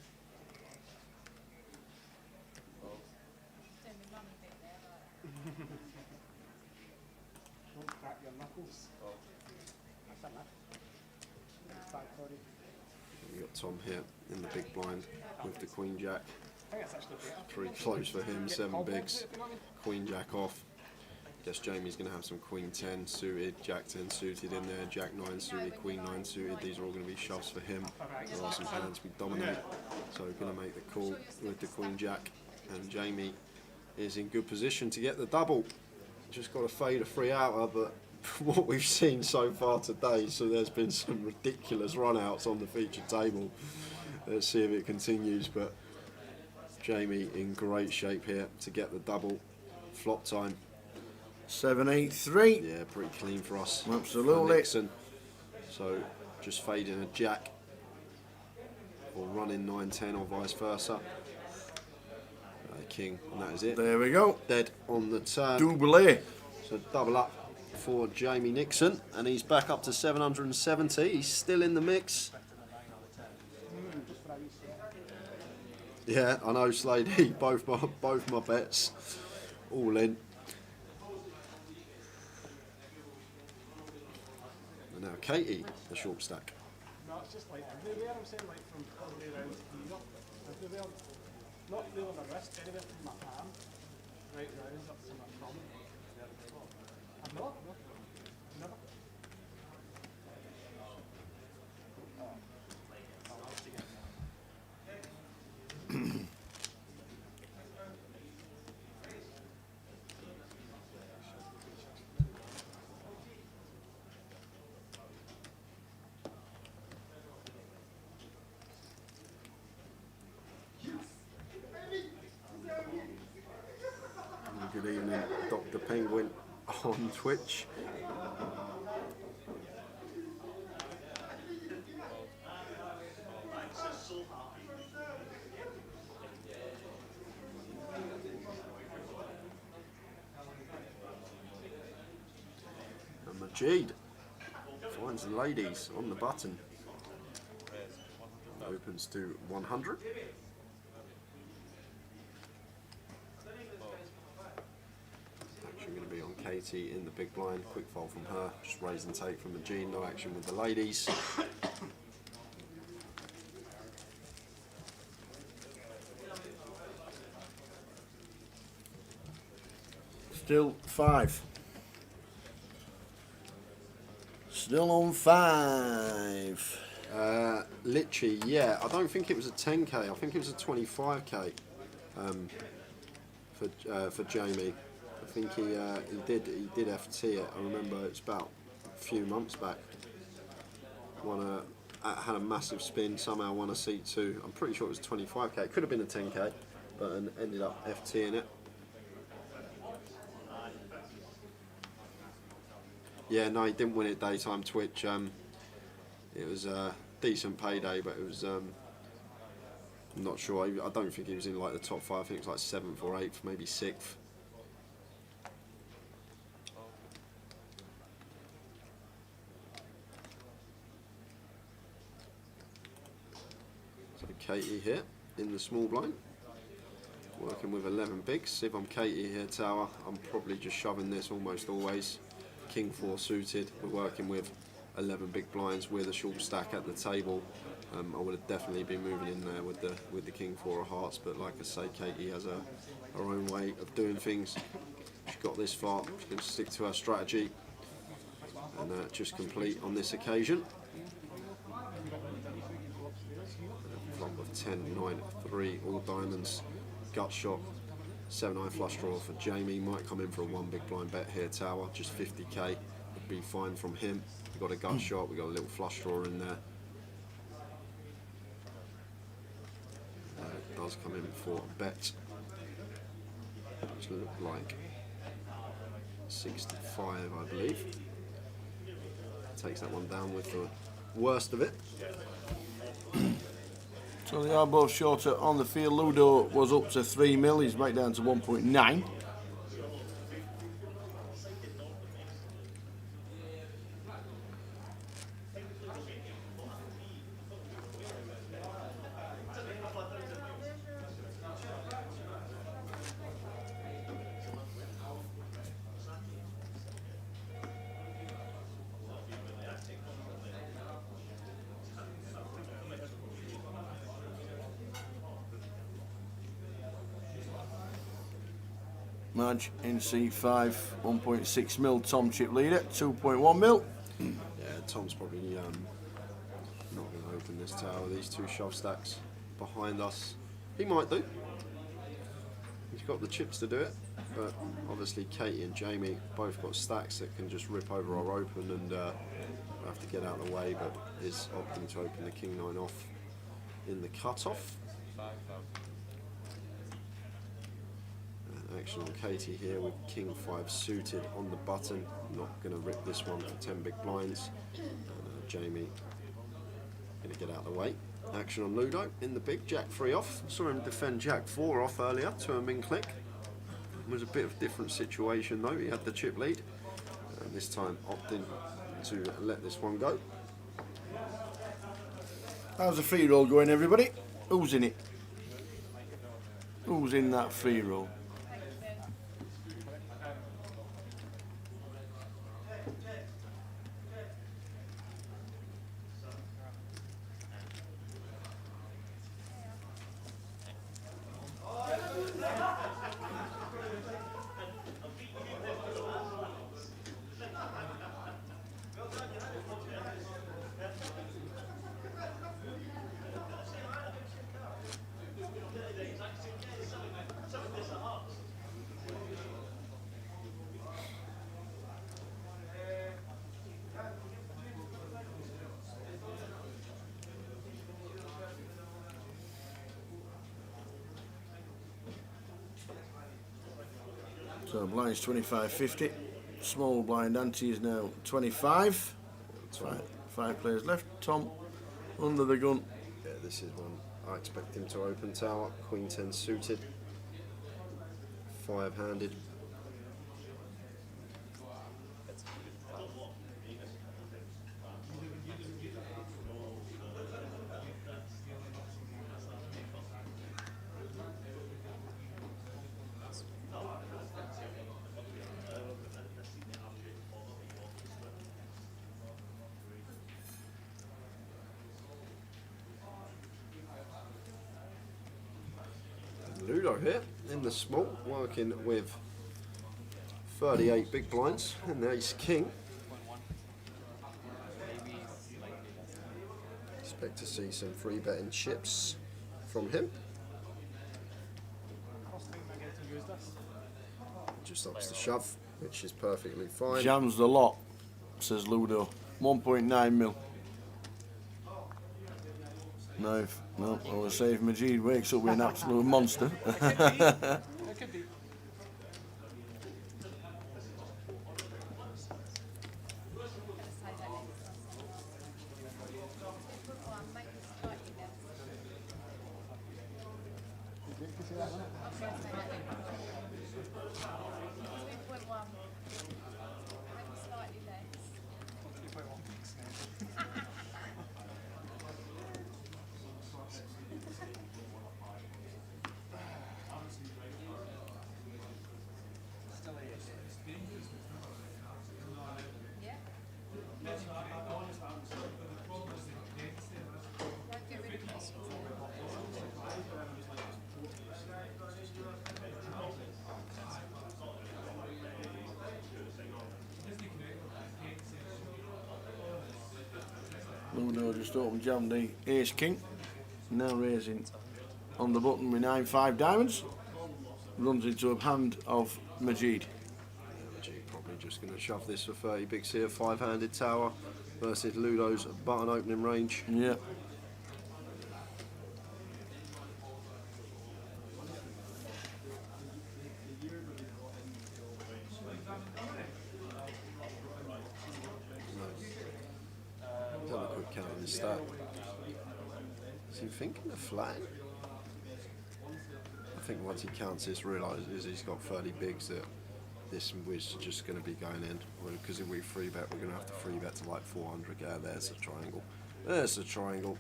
We've got Tom here in the big blind with the Queen Jack. Pretty close for him, 7 bigs. Queen Jack off. Guess Jamie's going to have some Queen 10 suited, Jack 10 suited in there, Jack 9 suited, Queen 9 suited. These are all going to be shoves for him. There are some hands we dominate, so we're going to make the call with the Queen Jack. And Jamie is in good position to get the double. Just got to fade a 3-outer, but what we've seen so far today, so there's been some ridiculous run-outs on the featured table. Let's see if it continues, but Jamie in great shape here to get the double. Flop time. 7-8-3. Yeah, pretty clean for us. Absolutely. Nixon. So just fading a Jack or running 9-10 or vice versa. King, and that is it. There we go. Dead on the turn. Double. So double up for Jamie Nixon, and he's back up to 770. He's still in the mix. Yeah, I know, Slady. both my bets, all in. And now Katie, the short stack. No, it's just like everywhere. I'm saying like from all the way around here, everywhere. Not really on my wrist, anywhere from my arm, right round up to my thumb. I've not, no, never. Good evening, Dr. Penguin on Twitch. And Majid finds the ladies on the button. Opens to 100. Actually going to be on Katie in the big blind. Quick fold from her. Just raise and take from the Jean. No action with the ladies. Still 5. Still on 5. Literally, yeah. I don't think it was a 10k. I think it was a 25k for Jamie. I think he did FT it. I remember it's about a few months back. Had a massive spin. Somehow won a seat too. I'm pretty sure it was 25k. It could have been a 10k, but ended up FTing it. Yeah, no, he didn't win it daytime Twitch. It was a decent payday, but it was. I'm not sure. I don't think he was in like the top 5. I think it was like 7th or 8th, maybe 6th. So Katie here in the small blind, working with 11 bigs. If I'm Katie here, tower, I'm probably just shoving this almost always. King 4 suited. We're working with 11 big blinds with a short stack at the table. I would have definitely been moving in there with the King 4 of hearts, but like I say, Katie has her own way of doing things. She got this far. She's going to stick to her strategy and just complete on this occasion. Flop of 10, 9, 3, all diamonds, gut shot. 7-9 flush draw for Jamie. Might come in for a 1 big blind bet here, tower. Just 50k would be fine from him. We got a gut shot. We got a little flush draw in there. It does come in for a bet. Which look like 65, I believe. Takes that one down with the worst of it. So they are both shorter on the field. Ludo was up to 3 mil. He's back down to 1.9. Madge in C5, 1.6 mil. Tom chip leader, 2.1 mil. Yeah, Tom's probably not going to open this tower. These 2 shove stacks behind us. He might do. He's got the chips to do it, but obviously Katie and Jamie both got stacks that can just rip over our open, and have to get out of the way, but is opting to open the King 9 off in the cutoff. Action on Katie here with King 5 suited on the button. Not going to rip this one for 10 big blinds. And Jamie going to get out of the way. Action on Ludo in the big, Jack 3 off. Saw him defend Jack 4 off earlier to a min click. It was a bit of a different situation though. He had the chip lead. And this time opting to let this one go. How's the free roll going, everybody? Who's in it? Who's in that free roll? So blind is 25.50. Small blind ante is now 25. 5 players left. Tom under the gun. Yeah, this is one I expect him to open tower. Queen 10 suited. 5-handed. Ludo here in the small, working with 38 big blinds and the ace king. Expect to see some free betting chips from him. Just opts to shove, which is perfectly fine. Jams the lot, says Ludo. 1.9 mil. No, I will say if Majid wakes up with an absolute monster. It could be. Ludo just opened jam the ace king. Now raising on the button with 9-5 diamonds. Runs into a hand of Majid. Majid probably just going to shove this for 30 bigs here. 5-handed tower versus Ludo's button opening range. Yeah. Have a quick count on his stack. Is he thinking of flatting? I think once he counts this, realises he's got 30 bigs that this whiz is just going to be going in. Because if we free bet, we're going to have to free bet to like 400. Yeah, there's a triangle. There's a triangle.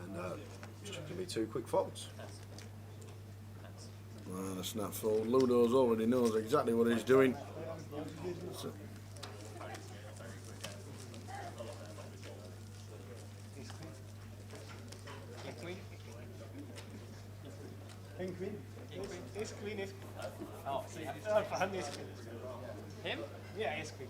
And it's just going to be 2 quick folds. And a snap fold. Ludo's already knows exactly what he's doing. So, King queen. Ace queen, ace queen. Oh, for him, ace queen. Him? Yeah, ace queen.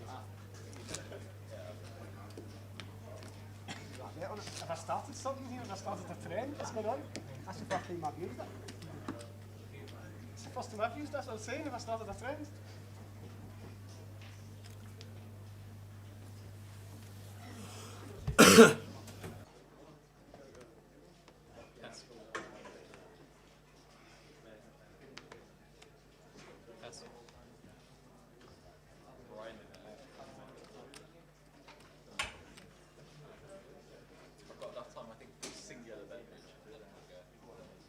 If I started something here, if I started a trend, what's going on? That's the first time I've used it. It's the first time I've used it, that's what I'm saying, if I started a trend.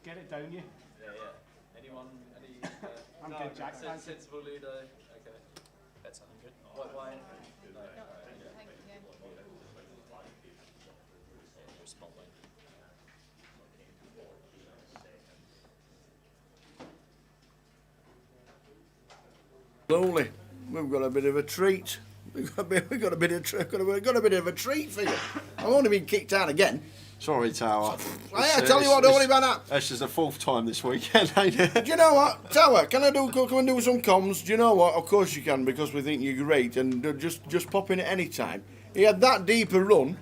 Get it down, you. Yeah. Anyone? Any? I'm good, Jack. Sensible Ludo. Okay. That's 100. White wine. No. Small wine. slowly, we've got a bit of a treat. We've got a bit of a treat for you. I've only been kicked out again. Sorry, Tower. I tell you what, don't worry about that. That's just the 4th time this weekend, ain't it? Do you know what, Tower? Can I come and do some comms? Do you know what? Of course you can, because we think you're great, and just pop in at any time. He had that deep a run.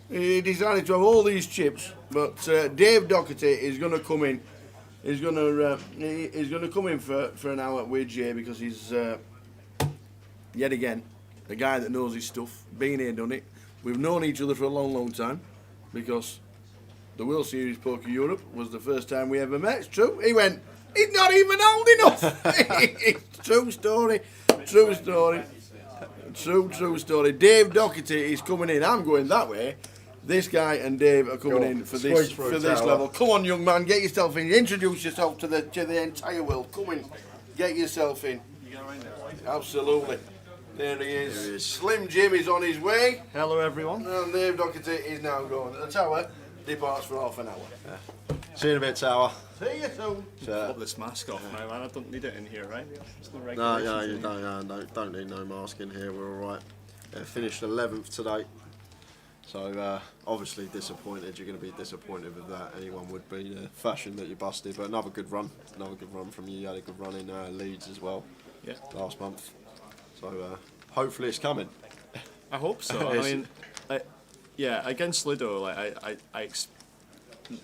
He decided to have all these chips, but Dave Doherty is going to come in. He's going to come in for an hour with Jay, because he's yet again a guy that knows his stuff. Been here, done it. We've known each other for a long, long time, because the World Series Poker Europe was the first time we ever met. It's true. He went, he's not even old enough. It's true story. True story. True story. Dave Doherty is coming in. I'm going that way. This guy and Dave are coming in for this level. Come on, young man, get yourself in. Introduce yourself to the entire world. Come in, get yourself in. Absolutely. There he is. Slim Jim is on his way. Hello, everyone. And Dave Doherty is now going. The Tower departs for half an hour. Yeah. See you in a bit, Tower. See you soon. Pop this mask off now, man. I don't need it in here, right? No, you don't need no mask in here. We're all right. Finished 11th today. So obviously disappointed. You're going to be disappointed with that. Anyone would be. The fashion that you busted, but another good run. Another good run from you. You had a good run in Leeds as well. Yeah. Last month. So hopefully it's coming. I hope so. I mean, yeah, against Ludo, like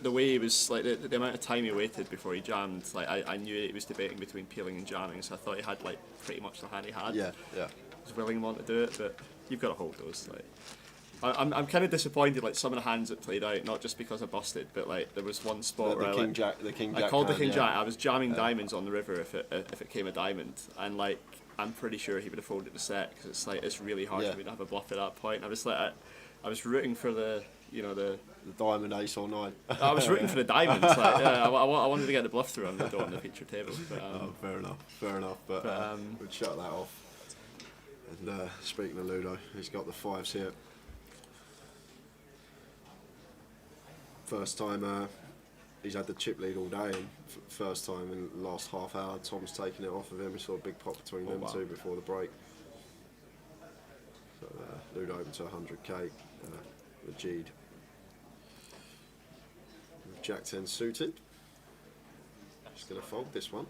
the way he was, like the amount of time he waited before he jammed, like I knew he was debating between peeling and jamming, so I thought he had like pretty much the hand he had. Yeah, yeah. He was willing to do it, but you've got to hold those. Like, I'm kind of disappointed, like some of the hands that played out, not just because I busted, but like there was one spot where the king jack. I called the hand, king yeah. jack. I was jamming diamonds on the river if it came a diamond, and like I'm pretty sure he would have folded the set because it's like it's really hard for me to have a bluff at that point. I was like, I was rooting for the diamond ace or nine. I was rooting for the diamonds. Like, yeah, I wanted to get the bluff through on the feature table. But, fair enough. But we'd shut that off. And speaking of Ludo, he's got the fives here. First time he's had the chip lead all day, and first time in the last half hour, Tom's taken it off of him. We saw a big pop between them two before the break. So Ludo open to 100k, Majid. Jack 10 suited. Just going to fold this one.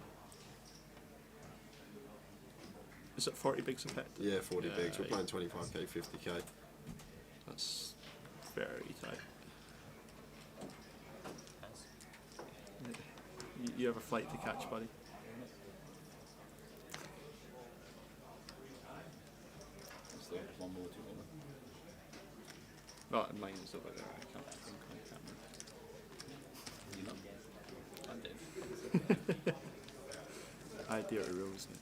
Is it 40 bigs effect? Yeah, 40 bigs. We're playing 25k, 50k. That's very tight. You have a flight to catch, buddy? Oh, mine is over there. I can't think on camera. I dare to rose me.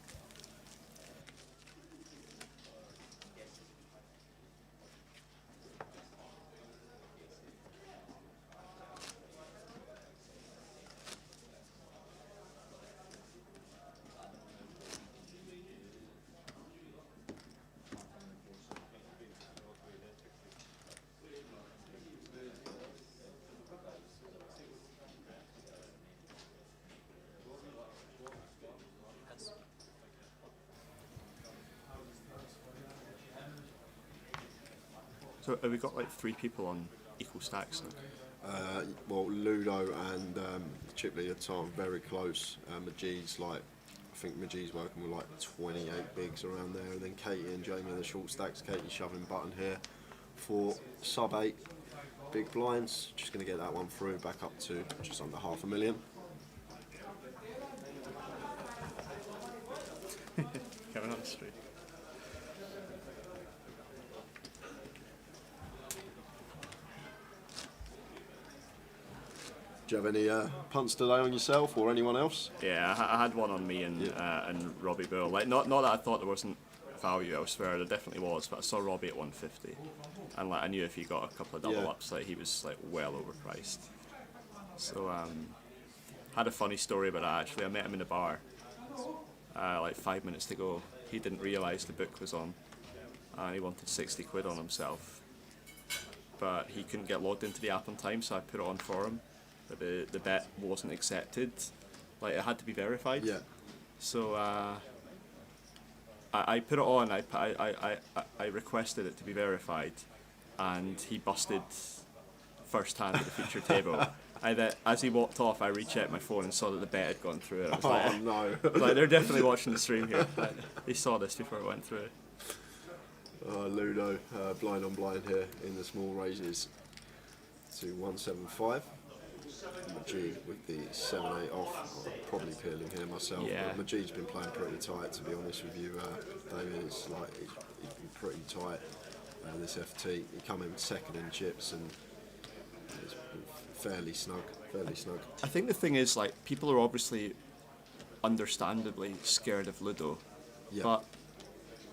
So have we got like 3 people on equal stacks now? Well, Ludo and chip leader Tom very close. Majid's like, I think Majid's working with like 28 bigs around there, and then Katie and Jamie in the short stacks. Katie shoving button here for sub 8 big blinds. Just going to get that one through, back up to just under $500,000. Coming on the street. Do you have any punts today on yourself or anyone else? Yeah, I had one on me and Robbie Bull. Like not that I thought there wasn't value elsewhere, there definitely was, but I saw Robbie at 150, and like I knew if he got a couple of double ups, like he was like well overpriced. So had a funny story about that actually. I met him in a bar, like 5 minutes to go. He didn't realise the book was on, and he wanted 60 quid on himself, but he couldn't get logged into the app on time, so I put it on for him. But the bet wasn't accepted, like it had to be verified. Yeah. So I put it on. I requested it to be verified, and he busted first hand at the feature table. As he walked off, I rechecked my phone and saw that the bet had gone through. I was like, no! Like they're definitely watching the stream here. They saw this before it went through. Ludo blind on blind here in the small raises to 175. Majid with the 7-8 off. I'm probably peeling here myself. Yeah. But Majid's been playing pretty tight, to be honest with you, David. It's like he's been pretty tight. This FT, he come in second in chips and it's been fairly snug. I think the thing is, like, people are obviously understandably scared of Ludo, but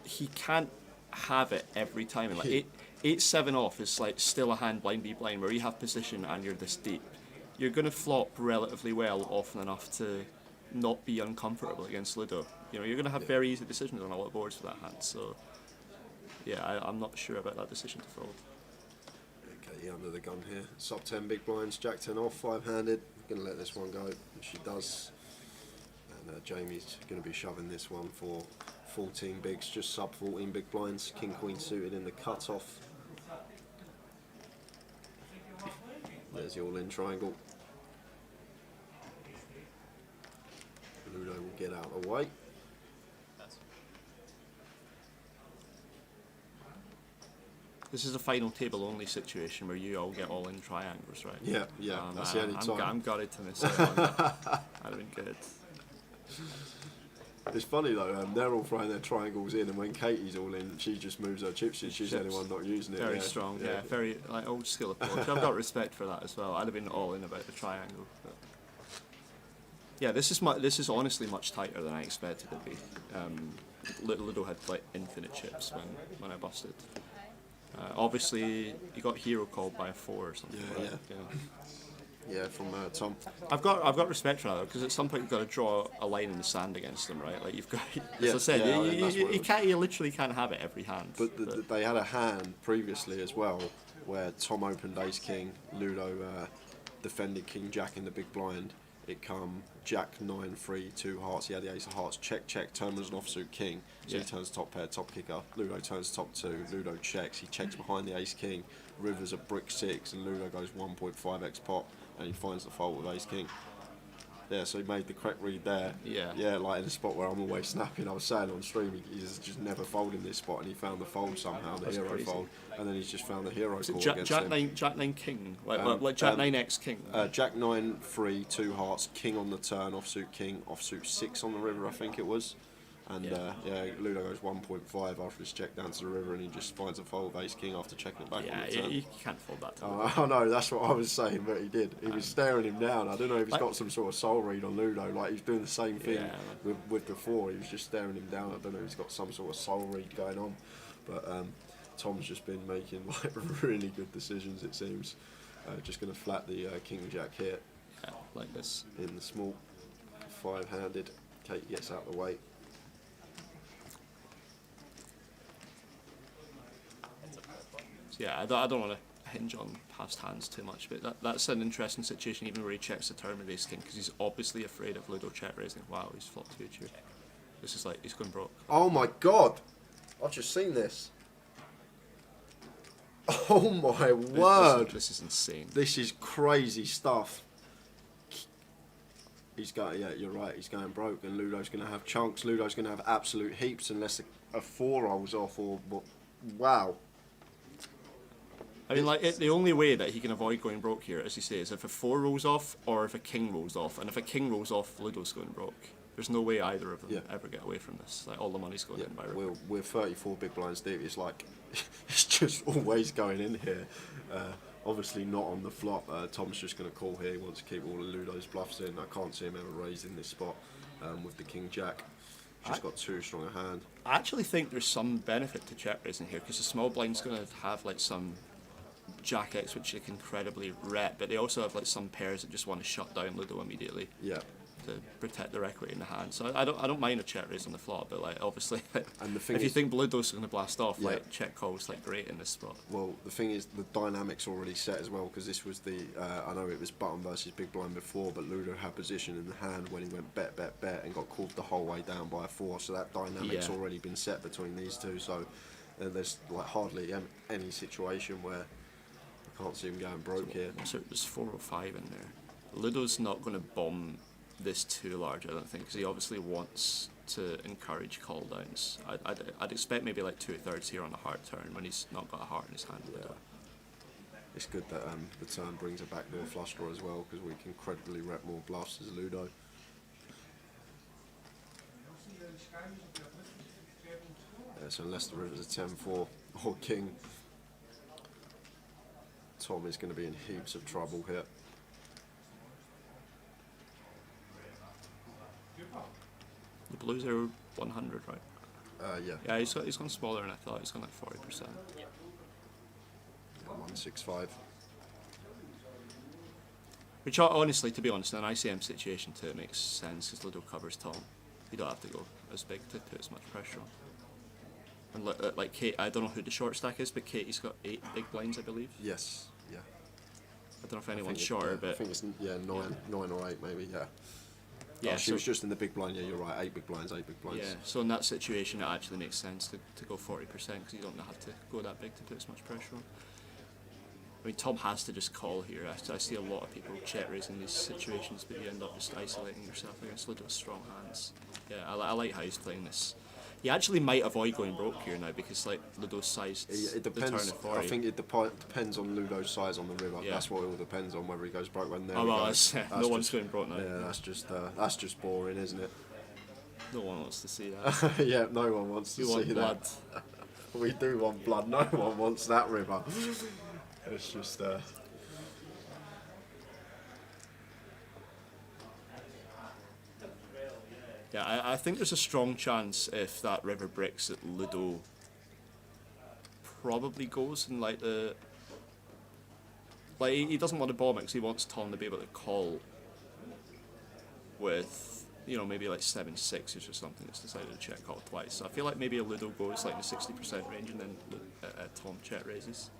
he can't have it every time. Like 8-7 off is like still a hand blind be blind where you have position and you're this deep. You're going to flop relatively well often enough to not be uncomfortable against Ludo. You know, you're going to have very easy decisions on a lot of boards for that hand. So, yeah, I'm not sure about that decision to fold. Okay, under the gun here. Sub 10 big blinds, Jack 10 off, 5-handed. Going to let this one go, and she does. And Jamie's going to be shoving this one for 14 bigs, just sub 14 big blinds. King Queen suited in the cut off. There's the all-in triangle. Ludo will get out of the way. This is a final table only situation where you all get all in triangles, right? Yeah, that's the only time. I'm gutted to miss out on that. That'd have been good. It's funny though, they're all throwing their triangles in, and when Katie's all in, she just moves her chips in. She's the only one not using it. Very strong, yeah, very like old skill approach. I've got respect for that as well. I'd have been all in about the triangle. But yeah, this is honestly much tighter than I expected it to be. Ludo had like infinite chips when I busted. Obviously, you got hero called by a 4 or something. Yeah, from Tom. I've got respect for that though, because at some point you've got to draw a line in the sand against them, right? Like you've got, as I said, you literally can't have it every hand. But they had a hand previously as well, where Tom opened Ace King, Ludo defended King Jack in the big blind. It come Jack 9 3 2 hearts. He had the Ace of Hearts. Check. Turn was an offsuit King. So he turns top pair, top kicker. Ludo turns top 2. Ludo checks. He checks behind the Ace King. River's a brick 6, and Ludo goes 1.5x pot, and he finds the fault with Ace King. Yeah, so he made the correct read there. Yeah, like in a spot where I'm always snapping. I was saying on stream, he's just never folding this spot, and he found the fold somehow, the hero fold, and then he's just found the hero call against him. Jack 9 King, like Jack 9 X King. Jack 9 3 2 hearts, King on the turn, offsuit King, offsuit 6 on the river, I think it was. And Ludo goes 1.5 after his check down to the river, and he just finds a fold of Ace King after checking it back on the turn. You can't fold that. I know, that's what I was saying, but he did. He was staring him down. I don't know if he's got some sort of soul read on Ludo, like he's doing the same thing with the 4. He was just staring him down. I don't know if he's got some sort of soul read going on, but Tom's just been making like really good decisions, it seems. Just going to flat the King Jack here. Yeah, like this. In the small 5-handed. Kate gets out of the way. Yeah, I don't want to hinge on past hands too much, but that's an interesting situation, even where he checks the turn with Ace King, because he's obviously afraid of Ludo check raising. Wow, he's flopped future. This is like, he's going broke. Oh my god! I've just seen this. Oh my word! This is insane. This is crazy stuff. He's got, yeah, you're right, he's going broke, and Ludo's going to have chunks. Ludo's going to have absolute heaps unless a 4 rolls off, or wow. I mean, like, the only way that he can avoid going broke here, as you say, is if a 4 rolls off or if a King rolls off. And if a King rolls off, Ludo's going broke. There's no way either of them ever get away from this. Like, all the money's going in by river. We're 34 big blinds deep. It's like, it's just always going in here. Obviously not on the flop. Tom's just going to call here. He wants to keep all of Ludo's bluffs in. I can't see him ever raising this spot with the King Jack. Just got too strong a hand. I actually think there's some benefit to check raising here, because the small blind's going to have like some Jack X, which they can incredibly rep, but they also have like some pairs that just want to shut down Ludo immediately. Yeah. To protect their equity in the hand. So I don't mind a check raise on the flop, but like obviously, and the thing if you think Ludo's going to blast off, like check call's like great in this spot. Well, the thing is, the dynamics already set as well, because this was the I know it was button versus big blind before, but Ludo had position in the hand when he went bet and got called the whole way down by a 4. So that dynamic's already been set between these two. So there's like hardly any situation where I can't see him going broke here. So there's 4 or 5 in there. Ludo's not going to bomb this too large, I don't think, because he obviously wants to encourage call downs. I'd expect maybe like 2/3 here on a heart turn when he's not got a heart in his hand. It's good that the turn brings a backdoor flush draw as well, because we can credibly rep more bluffs as Ludo. So unless the river's a 10-4 or King, Tom is going to be in heaps of trouble here. The blues are 100, right? Yeah. Yeah, he's gone smaller than I thought. He's gone like 40%. 165. Which honestly, to be honest, in an ICM situation too, it makes sense, because Ludo covers Tom. You don't have to go as big to put as much pressure on. And like Kate, I don't know who the short stack is, but Katie's got 8 big blinds, I believe. Yes. Yeah. I don't know if anyone's shorter, but I think it's 9 or 8 maybe. Yeah. Yeah, she was just in the big blind. Yeah, you're right. 8 big blinds, 8 big blinds. Yeah, so in that situation, it actually makes sense to go 40%, because you don't have to go that big to put as much pressure on. I mean, Tom has to just call here. I see a lot of people check raise in these situations, but you end up just isolating yourself against Ludo's strong hands. Yeah, I like how he's playing this. He actually might avoid going broke here now because like Ludo's size. It depends. I think it depends on Ludo's size on the river. Yeah. That's what it all depends on, whether he goes broke when there. Oh well, that's no one's going broke now. Yeah, that's just boring, isn't it? No one wants to see that. Yeah, no one wants to see blood. that. We do want blood. No one wants that river. It's just. Yeah, I think there's a strong chance if that river breaks that Ludo probably goes in like the. Like he doesn't want to bomb it because he wants Tom to be able to call with, you know, maybe like 7/6s or something. It's decided to check call twice. So I feel like maybe a Ludo goes like in the 60% range and then Tom check raises.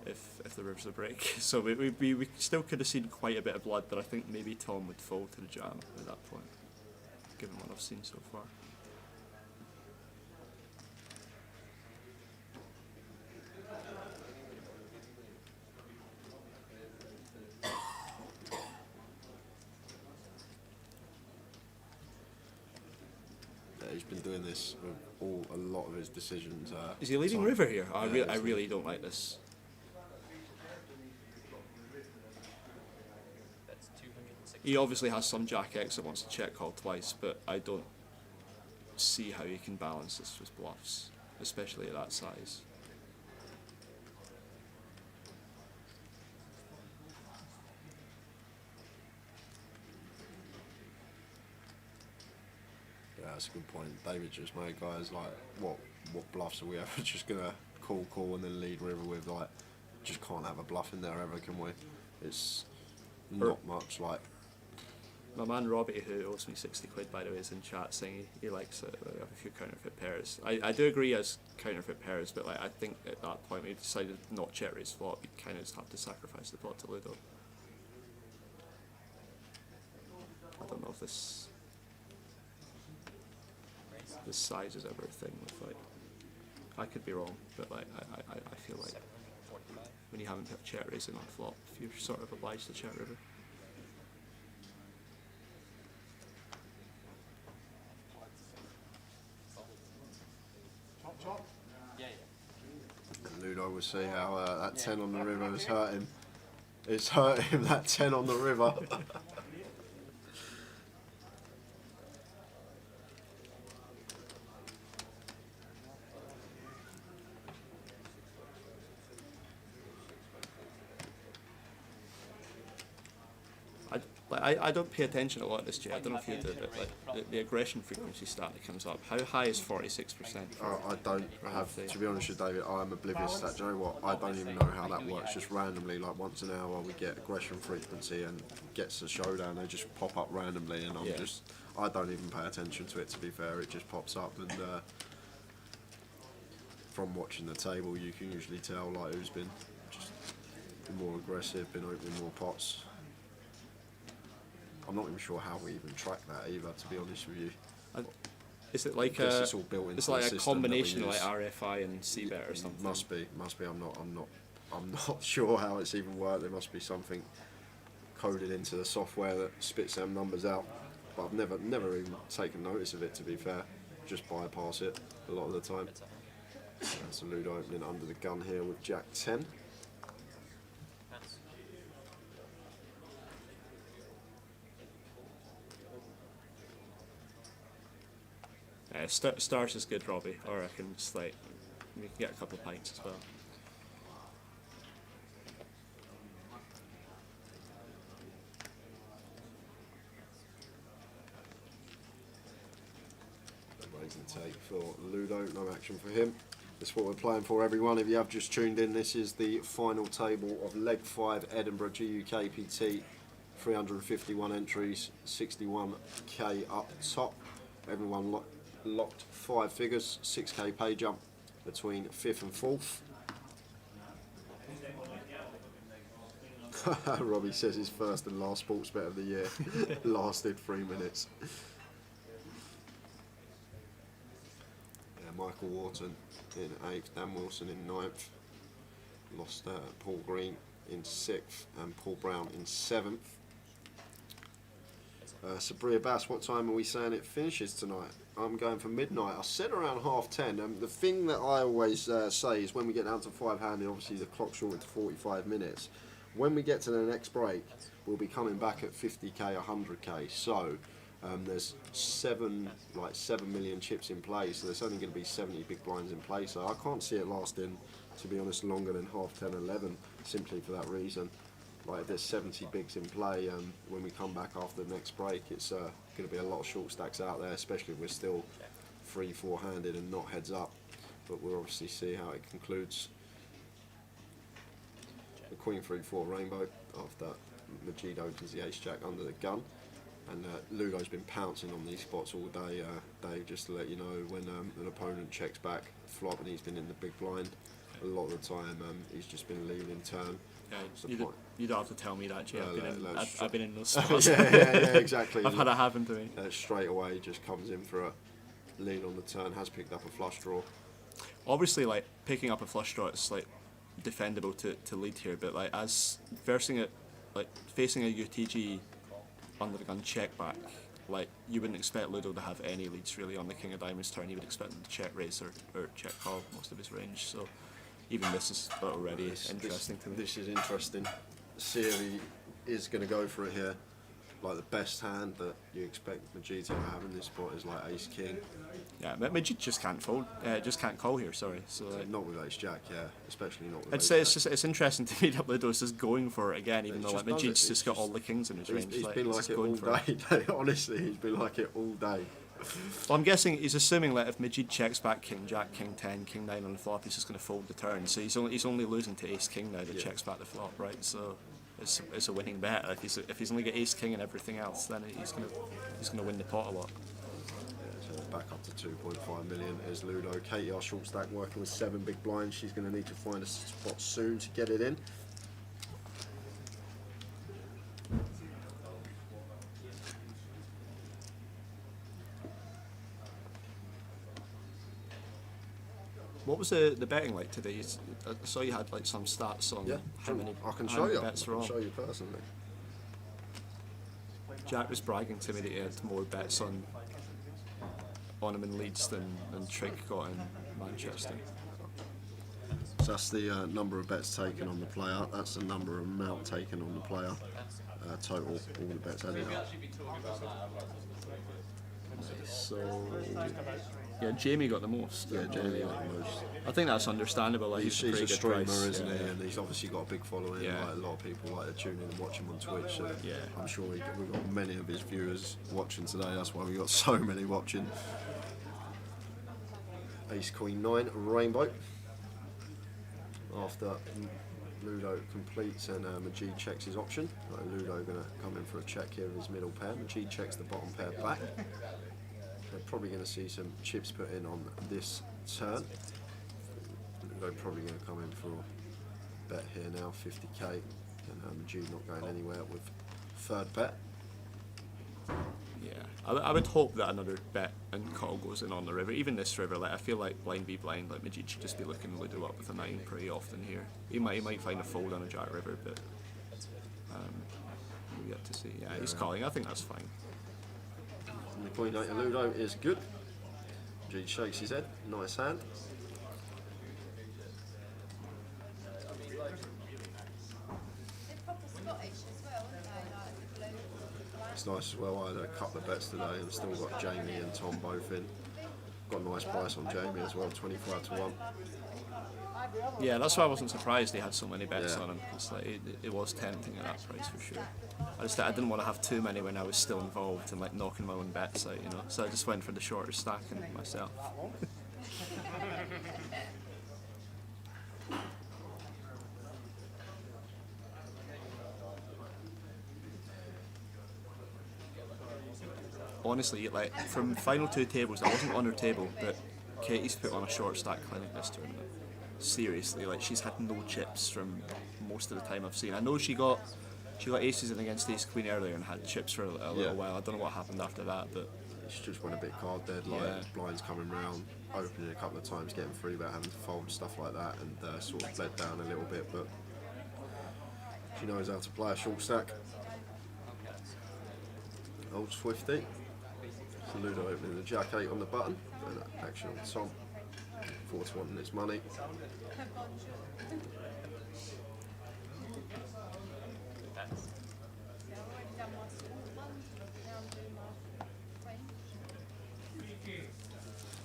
If the river's a break. So we still could have seen quite a bit of blood, but I think maybe Tom would fall to the jam at that point, given what I've seen so far. He's been doing this with a lot of his decisions. Is he leading river here? I really don't like this. He obviously has some Jack X that wants to check call twice, but I don't see how he can balance this with bluffs, especially at that size. Yeah, that's a good point. David just made, guys, like, what bluffs are we ever just gonna call and then lead river with? Like, just can't have a bluff in there ever, can we? It's not much. Like, my man Robbie, who owes me 60 quid by the way, is in chat saying he likes it. We have a few counterfeit pairs. I do agree as counterfeit pairs, but like I think at that point we decided not check raise flop. We kind of just have to sacrifice the pot to Ludo. I don't know if this size is ever a thing with like. I could be wrong, but like I feel like when you haven't put check raising on flop, you're sort of obliged to check river. Ludo will see how that 10 on the river has hurt him. It's hurt him, that 10 on the river. I don't pay attention a lot to this, Jay. I don't know if you do, but like the aggression frequency stat that comes up. How high is 46%? I don't have, to be honest with David, I'm oblivious to that. Do you know what? I don't even know how that works. Just randomly, like once an hour, we get aggression frequency and gets a showdown. They just pop up randomly, and I don't even pay attention to it. To be fair, it just pops up, and from watching the table, you can usually tell like who's been just more aggressive, been opening more pots. I'm not even sure how we even track that either, to be honest with you. Is it like it's all built into it's like the a combination of like RFI and CBET or something? Must be. I'm not sure how it's even worked. There must be something coded into the software that spits them numbers out. But I've never even taken notice of it, to be fair. Just bypass it a lot of the time. That's a Ludo opening under the gun here with Jack 10. Stars is good, Robbie, or I can just like, we can get a couple of pints as well. Raising the take for Ludo, no action for him. That's what we're playing for, everyone. If you have just tuned in, this is the final table of Leg 5 Edinburgh GUKPT. 351 entries, 61k up top. Everyone locked 5 figures, 6k pay jump between 5th and 4th. Robbie says his first and last sports bet of the year lasted 3 minutes. Yeah, Michael Wharton in 8th, Dan Wilson in 9th. lost Paul Green in 6th and Paul Brown in 7th. Sabria Bass, what time are we saying it finishes tonight? I'm going for midnight. I said around 10:30. The thing that I always say is when we get down to 5-handed, obviously the clock's shortened to 45 minutes. When we get to the next break, we'll be coming back at 50k, 100k. So there's 7 million chips in play, so there's only going to be 70 big blinds in play. So I can't see it lasting, to be honest, longer than 10:30, 11, simply for that reason. Like, if there's 70 bigs in play, when we come back after the next break, it's going to be a lot of short stacks out there, especially if we're still 3-4-handed and not heads up. But we'll obviously see how it concludes. The Queen 3-4 rainbow after Majid opens the ace-jack under the gun. And Ludo's been pouncing on these spots all day, Dave, just to let you know, when an opponent checks back flop and he's been in the big blind, a lot of the time he's just been leading turn. Yeah, you don't have to tell me that, Jay. I've been in those spots. yeah, exactly. I've had it happen to me. Straight away, just comes in for a lead on the turn, has picked up a flush draw. Obviously, like, picking up a flush draw, it's like defendable to lead here, but like as facing a UTG under the gun check back, like, you wouldn't expect Ludo to have any leads really on the King of Diamonds turn. You would expect him to check raise or check call most of his range. So even this is already interesting to me. This is interesting. Siri is going to go for it here. Like, the best hand that you expect Majid to have in this spot is like Ace King. Yeah, Majid just can't fold. Just can't call here. Sorry. So not with Ace Jack, yeah, especially not with. I'd say it's interesting to me that Ludo's just going for it again, even though like Majid's just got all the kings in his range. He's been like it all day. Honestly, he's been like it all day. Well, I'm guessing he's assuming that if Majid checks back King Jack, King 10, King 9 on the flop, he's just going to fold the turn. So he's only losing to Ace King now that checks back the flop, right? So it's a winning bet. If he's only got Ace King and everything else, then he's gonna win the pot a lot. Yeah, so back up to 2.5 million is Ludo. Katie, our short stack, working with 7 big blinds. She's going to need to find a spot soon to get it in. What was the betting like today? I saw you had like some stats on how many bets were on. I can show you personally. Jack was bragging to me that he had more bets on him in Leeds than Trig got in Manchester. So that's the number of bets taken on the player. That's the number of amount taken on the player. Total, all the bets added up. So yeah, Jamie got the most. Yeah, Jamie got the most. I think that's understandable. Like, he's a streamer, price, isn't he? And he's obviously got a big following. Yeah. Like, a lot of people like to tune in and watch him on Twitch. So yeah. I'm sure we've got many of his viewers watching today. That's why we got so many watching. Ace Queen 9 rainbow. After Ludo completes and Majid checks his option. Ludo going to come in for a check here of his middle pair. Majid checks the bottom pair back. They're probably going to see some chips put in on this turn. Ludo probably going to come in for a bet here now, 50k. And Majid not going anywhere with third bet. Yeah, I would hope that another bet and call goes in on the river. Even this river, like, I feel like blind v blind, like Majid should just be looking Ludo up with a 9 pretty often here. He might find a fold on a Jack river, but we get to see. Yeah, he's calling. I think that's fine. And the Queen 8 of Ludo is good. Majid shakes his head. Nice hand. It's nice as well. I had a couple of bets today and still got Jamie and Tom both in. Got a nice price on Jamie as well, 25 to 1. Yeah, that's why I wasn't surprised he had so many bets on him. It's like it was tempting at that price for sure. I didn't want to have too many when I was still involved and like knocking my own bets out, you know. So I just went for the shorter stack and myself. Honestly, like, from final 2 tables, I wasn't on her table, but Katie's put on a short stack clinic this tournament. Seriously, like, she's had no chips from most of the time I've seen. I know she got aces in against Ace Queen earlier and had chips for a little while. I don't know what happened after that, but she just went a bit card dead, like blinds coming round. opening a couple of times, getting free bet, having to fold, stuff like that, and sort of bled down a little bit, but she knows how to play a short stack. Old Swifty. So Ludo opening the Jack 8 on the button, and action on Tom. 4-1 in his money.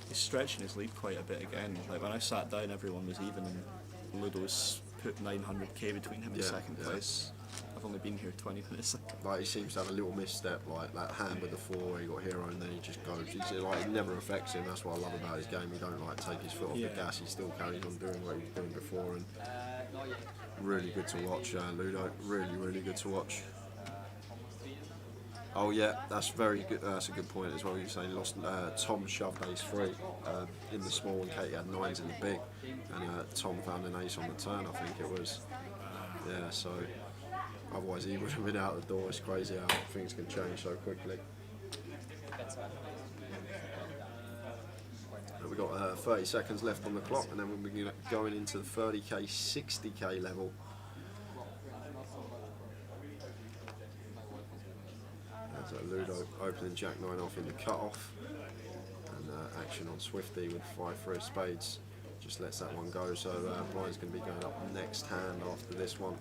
He's stretching his lead quite a bit again. Like when I sat down, everyone was even, and Ludo's put 900k between him and second place. I've only been here 20 minutes. Like he seems to have a little misstep, like that hand with the 4, he got hero and then he just goes. It never affects him. That's what I love about his game. He don't like take his foot off the gas. He still carries on doing what he was doing before, and really good to watch. Ludo, really good to watch. Oh yeah, that's very good. That's a good point as well. You're saying lost. Tom shoved ace 3 in the small, and Katie had 9s in the big, and Tom found an ace on the turn. I think it was. Yeah, so. Otherwise he would have been out the door. It's crazy how things can change so quickly. We've got 30 seconds left on the clock, and then we'll be going into the 30k, 60k level. There's Ludo opening Jack 9 off in the cut-off, and action on Swifty with 5 spades. Just lets that one go, so blind's going to be going up next hand after this one.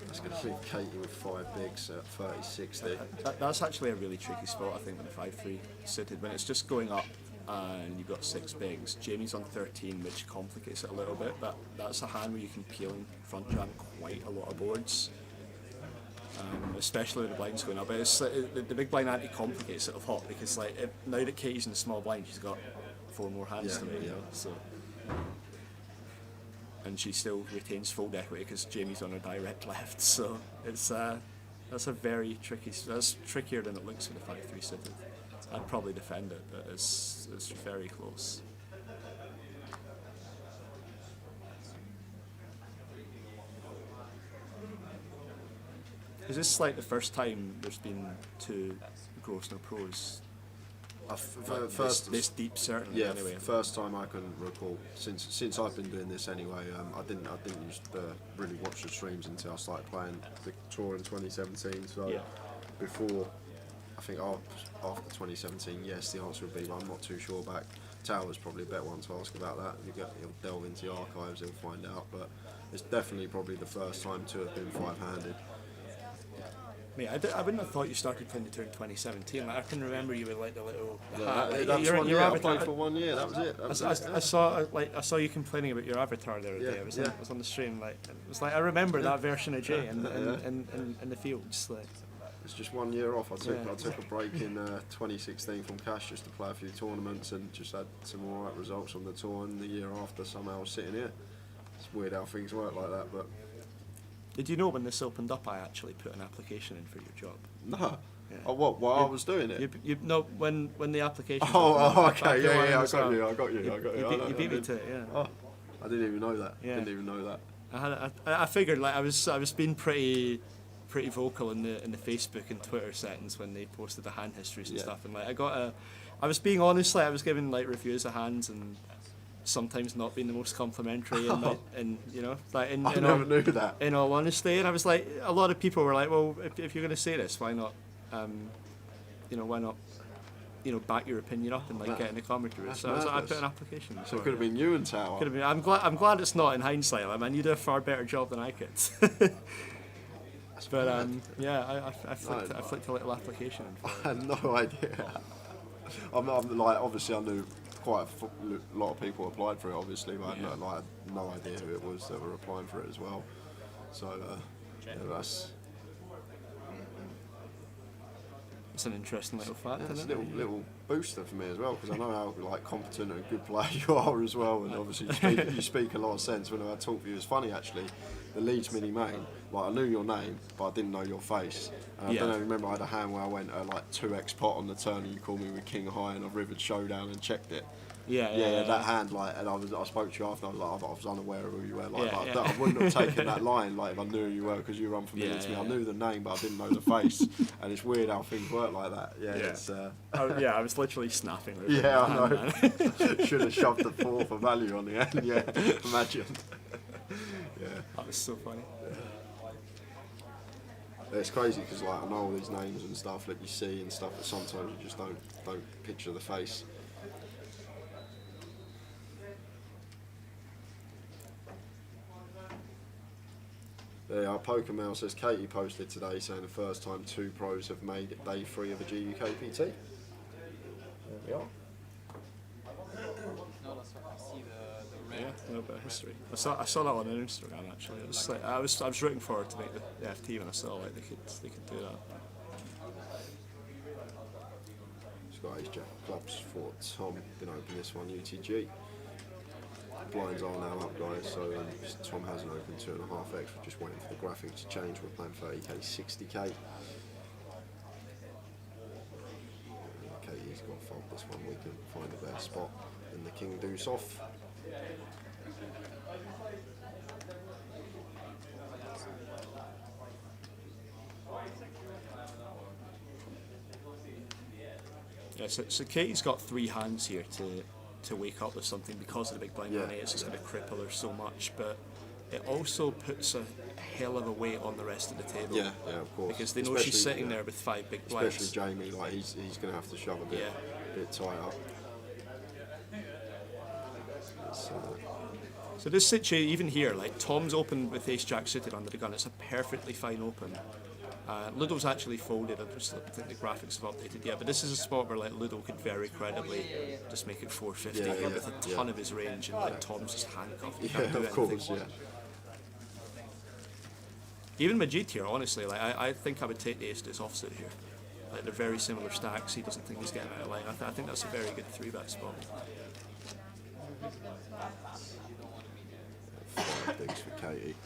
That's going to leave Katie with 5 bigs at 30-60. That's actually a really tricky spot, I think, with the 5-3 suited. When it's just going up and you've got 6 bigs, Jamie's on 13, which complicates it a little bit, but that's a hand where you can peel in front jam quite a lot of boards, especially with the blinds going up. But it's, the big blind anti-complicates it a lot, because like now that Katie's in the small blind, she's got 4 more hands to make, you know, so. And she still retains fold equity because Jamie's on her direct left, so it's that's a very tricky. That's trickier than it looks with the 5-3 suited. I'd probably defend it, but it's very close. Is this like the first time there's been 2 gross no pros? This deep, certainly. Yeah, anyway. First time I can recall since I've been doing this anyway. I didn't used to really watch the streams until I started playing the tour in 2017. So before, I think after 2017, yes, the answer would be. But I'm not too sure back. Tower's probably a better one to ask about that. He'll delve into the archives, he'll find out. But it's definitely probably the first time to have been 5-handed. Mate, I wouldn't have thought you started playing the tour in 2017. Like, I can remember you with like the little. That's 1 year. I played for 1 year. That was it. I saw you complaining about your avatar the other day. I was on the stream. Like it was like I remember that version of Jay in the fields. Like. It's just 1 year off. I took a break in 2016 from cash just to play a few tournaments and just had some alright results on the tour. And the year after, somehow I was sitting here. It's weird how things work like that, but. Did you know when this opened up, I actually put an application in for your job? No. Yeah. Oh, what? While I was doing it? No, when the application. Okay. Yeah. I got you. You beat me to it. Yeah. Oh, I didn't even know that. Yeah. Didn't even know that. I figured like I was being pretty vocal in the Facebook and Twitter settings when they posted the hand histories and stuff, and like I was being honest. Like I was giving like reviews of hands and. Sometimes not being the most complimentary, and you know, like I never knew that. In all honesty, and I was like, a lot of people were like, well, if you're going to say this, why not, why not, back your opinion up and like get in the commentary. So I put an application. So it could have been you and Tower. Could have been. I'm glad it's not in hindsight. I mean, you did a far better job than I could. But I flicked a little application. I had no idea. I'm like, obviously I knew. Quite a lot of people applied for it, obviously, but I had no idea who it was that were applying for it as well. So that's it's an interesting little fact. It's a little booster for me as well, because I know how like competent and good player you are as well, and obviously you speak a lot of sense. When I talk to you, it's funny actually. The Leeds mini main, like I knew your name, but I didn't know your face. And I don't remember I had a hand where I went like 2x pot on the turn, and you called me with king high, and I rivered showdown and checked it. Yeah, that hand, like, and I spoke to you after. I was unaware of who you were. Like, Yeah. I wouldn't have taken that line, like, if I knew who you were, because you were unfamiliar to me. I knew the name, but I didn't know the face. And it's weird how things work like that. Yeah, it's. I was literally snapping. Yeah, I know. Should have shoved the 4 for value on the end. Yeah, imagine. Yeah, that was so funny. It's crazy because, like, I know all these names and stuff that you see and stuff, but sometimes you just don't picture the face. There, our poker mail says Katie posted today saying the first time 2 pros have made it day 3 of a GUKPT. There we are. Yeah, a little bit of history. I saw that on Instagram actually. It was like, I was rooting forward to make the FT when I saw like they could do that. Scottish Jack clubs for Tom. Been open this one UTG. Blinds are now up, guys, so Tom hasn't opened 2.5x. We're just waiting for the graphic to change. We're playing 30k, 60k. Okay, he's got to fold this one. We can find a better spot than the king deuce off. Yeah, so Katie's got 3 hands here to wake up with something because of the big blind money. It's just going to cripple her so much, but it also puts a hell of a weight on the rest of the table. Yeah, of course. Because they know she's sitting there with 5 big blinds. Especially Jamie, like he's going to have to shove a bit tighter. So this situation, even here, like Tom's open with ace jack suited under the gun. It's a perfectly fine open. Ludo's actually folded. I just think the graphics have updated. Yeah, but this is a spot where like Ludo could very credibly just make it 450 with a ton of his range, and like Tom's just handcuffed. He can't do anything. Even Majid here, honestly, like I think I would take the ace deuce offsuit here. Like they're very similar stacks. He doesn't think he's getting out of line. I think that's a very good 3-bet spot. Bigs for Katie.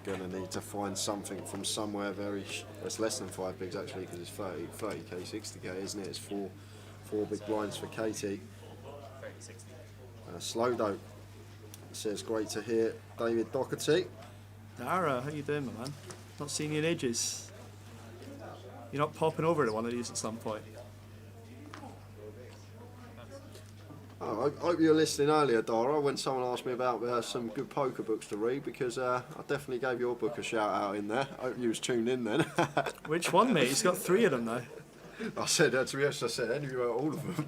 Gonna need to find something from somewhere very. It's less than 5 bigs actually, because it's 30k, 60k, isn't it? It's four big blinds for Katie. Slow dope says great to hear. David Doherty. Dara, how you doing, my man? Not seen you in ages. You're not popping over to one of these at some point. Oh, I hope you were listening earlier, Dara, when someone asked me about some good poker books to read, because I definitely gave your book a shout out in there. I hope you was tuned in then. Which one, mate? He's got 3 of them now. I said, to be honest, I said, any of you all of them.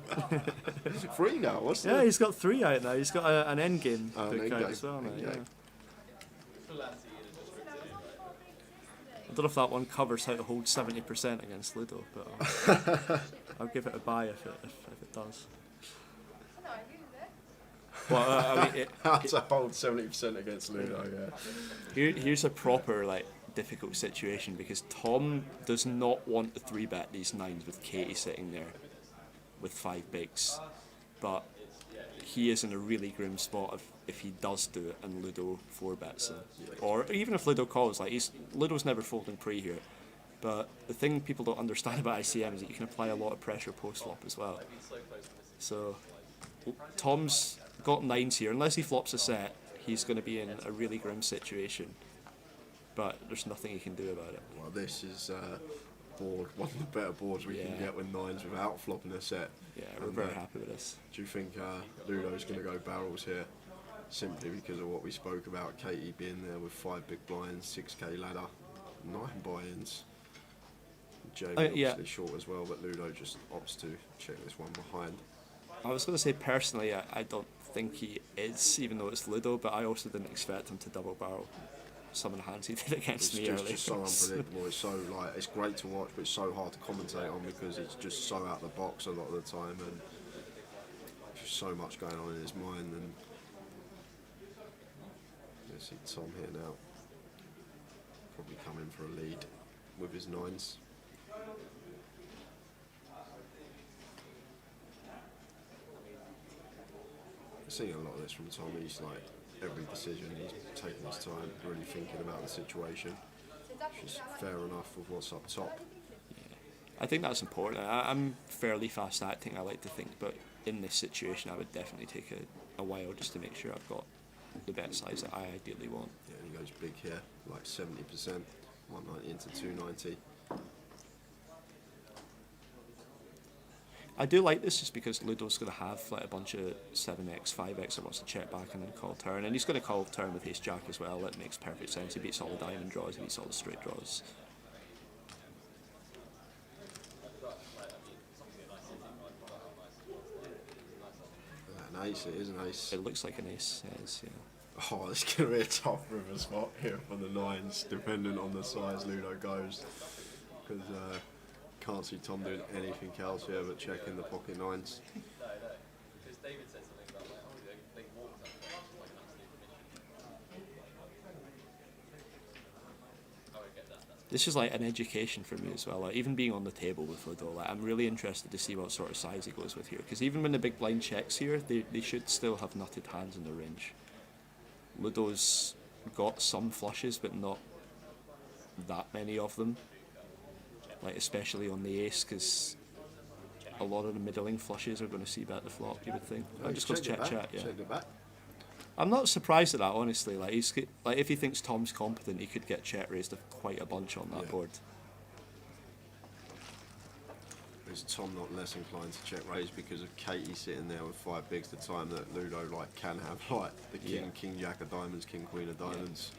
3 now, what's that? Yeah, he's got 3 out now. He's got an endgame book out as well, mate. Yeah. I don't know if that one covers how to hold 70% against Ludo, but I'll give it a buy if it does. Well, I mean, how to hold 70% against Ludo, yeah. Here's a proper like difficult situation, because Tom does not want to 3-bet these 9s with Katie sitting there with 5 bigs, but he is in a really grim spot if he does do it and Ludo 4-bets him, or even if Ludo calls. Like Ludo's never folding pre here, but the thing people don't understand about ICM is that you can apply a lot of pressure post flop as well. So Tom's got 9s here. Unless he flops a set, he's going to be in a really grim situation, but there's nothing he can do about it. Well, this is board, one of the better boards we can get with 9s without flopping a set. Yeah, we're very happy with this. Do you think Ludo's going to go barrels here, simply because of what we spoke about, Katie being there with 5 big blinds, 6k ladder, 9 buy-ins? Jamie obviously short as well, but Ludo just opts to check this one behind. I was going to say, personally, I don't think he is, even though it's Ludo, but I also didn't expect him to double barrel some of the hands he did against me earlier. It's just so unpredictable. It's so it's great to watch, but it's so hard to commentate on, because it's just so out of the box a lot of the time, and just so much going on in his mind. And you see Tom here now, probably coming for a lead with his 9s. Seeing a lot of this from Tom. He's like, every decision he's taking his time, really thinking about the situation, which is fair enough with what's up top. Yeah, I think that's important. I'm fairly fast acting, I like to think, but in this situation, I would definitely take a while just to make sure I've got the bet size that I ideally want. Yeah, he goes big here, like 70%, 190 into 290. I do like this just because Ludo's going to have like a bunch of 7x, 5x that wants to check back and then call turn, and he's going to call turn with ace jack as well. That makes perfect sense. He beats all the diamond draws, he beats all the straight draws. An ace, it is an ace. It looks like an ace, yes, yeah. Oh, it's going to be a tough river spot here for the nines, depending on the size Ludo goes. Because can't see Tom doing anything else here but checking the pocket nines. This is like an education for me as well. Like, even being on the table with Ludo, like, I'm really interested to see what sort of size he goes with here. Because even when the big blind checks here, they should still have nutted hands in the range. Ludo's got some flushes, but not that many of them. Like, especially on the ace, because a lot of the middling flushes are going to see bet the flop, you would think. I just goes check, check, yeah. I'm not surprised at that, honestly. Like, if he thinks Tom's competent, he could get check raised quite a bunch on that board. Is Tom not less inclined to check raise because of Katie sitting there with 5 bigs the time that Ludo like can have like the king, king jack of diamonds, king queen of diamonds,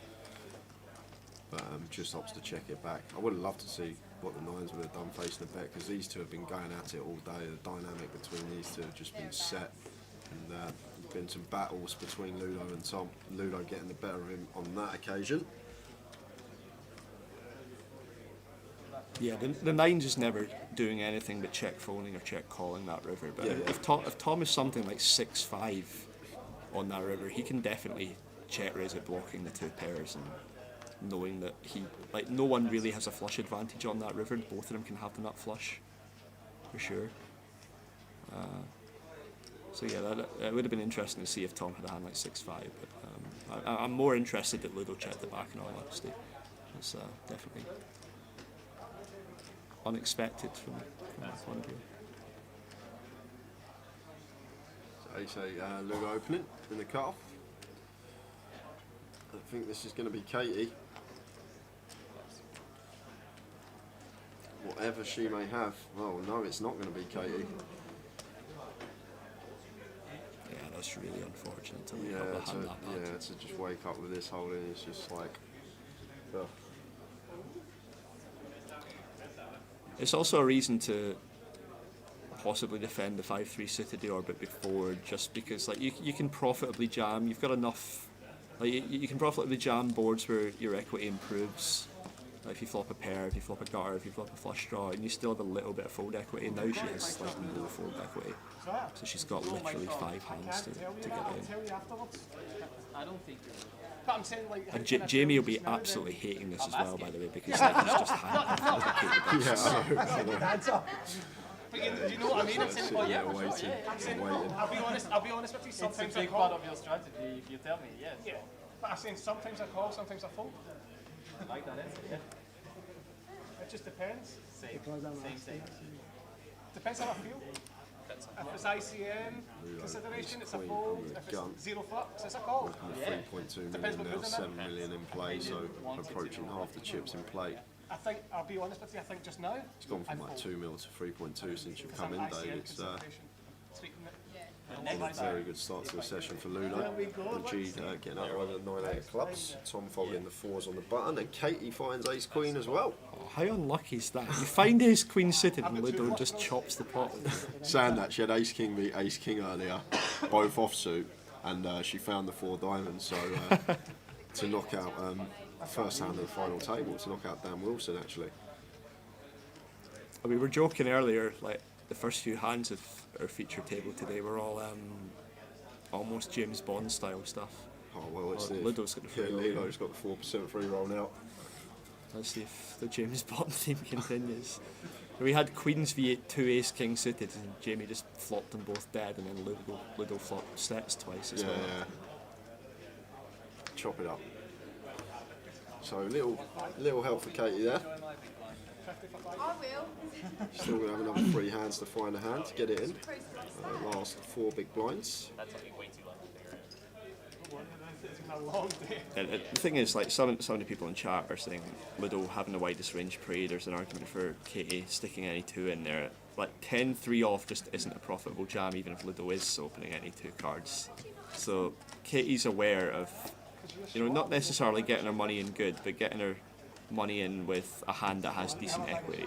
but just opts to check it back. I would have loved to see what the nines would have done facing the bet, because these two have been going at it all day. The dynamic between these two have just been set, and there's been some battles between Ludo and Tom. Ludo getting the better of him on that occasion. Yeah, the nines is never doing anything but check folding or check calling that river. But if Tom is something like 6-5 on that river, he can definitely check raise it blocking the two pairs and knowing that no one really has a flush advantage on that river. Both of them can have the nut flush for sure. So yeah, that would have been interesting to see if Tom had a hand like 6-5. But I'm more interested that Ludo checked the back in all honesty. It's definitely unexpected from my point of view. So you say Ludo opening in the cutoff. I think this is going to be Katie. Whatever she may have. Oh no, it's not going to be Katie. Yeah, that's really unfortunate to wake up with hand that bad. Yeah, to just wake up with this holding, it's just like... Ugh. It's also a reason to possibly defend the 5-3 suited the orbit before, just because like you can profitably jam. You've got enough, like you can profitably jam boards where your equity improves. Like if you flop a pair, if you flop a gutter, if you flop a flush draw, and you still have a little bit of fold equity. Now she has like no fold equity, so she's got literally 5 hands to get in. I don't think. But I'm saying, like, And Jamie will be absolutely hating this as well, by the way, because like, he's just hand But you know what I mean? I'm saying, well, yeah, waiting. I'm saying, I'll be honest with you. Sometimes it's a big I call. part of your strategy. If you tell me, yes. Yeah, but I'm saying sometimes I call, sometimes I fold. I like that answer. Yeah. It just depends. Same. Depends how I feel. If it's ICM consideration, it's a fold. If it's 0 flips, it's a call. 3.2 million now, 7 million in play, so approaching half the chips in play. I think, I'll be honest with you, I think just now. It's gone from like 2 mil to 3.2 since you've come in, Dave. It's a very good start to the session for Ludo. And G getting up by the 9-8 of clubs. Tom folding the 4s on the button, and Katie finds ace queen as well. Oh, how unlucky is that? You find ace queen suited and Ludo just chops the pot. Saying that, she had ace king beat ace king earlier, both offsuit, and she found the 4 diamonds. So to knock out first hand of the final table, to knock out Dan Wilson actually. We were joking earlier, like the first few hands of our feature table today were all almost James Bond style stuff. Oh well, it's Ludo's got the free roll. Ludo's got the 4% free roll now. Let's see if the James Bond theme continues. We had queens v 2 ace king suited, and Jamie just flopped them both dead, and then Ludo flopped sets twice as well. Yeah. Chop it up. So little help for Katie there. I will. Still going to have another 3 hands to find a hand to get it in. Last 4 big blinds. That's like way too long. It's been a long day. And the thing is, like some of the people in chat are saying Ludo having the widest range pre. There's an argument for Katie sticking any 2 in there. Like 10-3 off just isn't a profitable jam, even if Ludo is opening any 2 cards. So Katie's aware of, not necessarily getting her money in good, but getting her money in with a hand that has decent equity.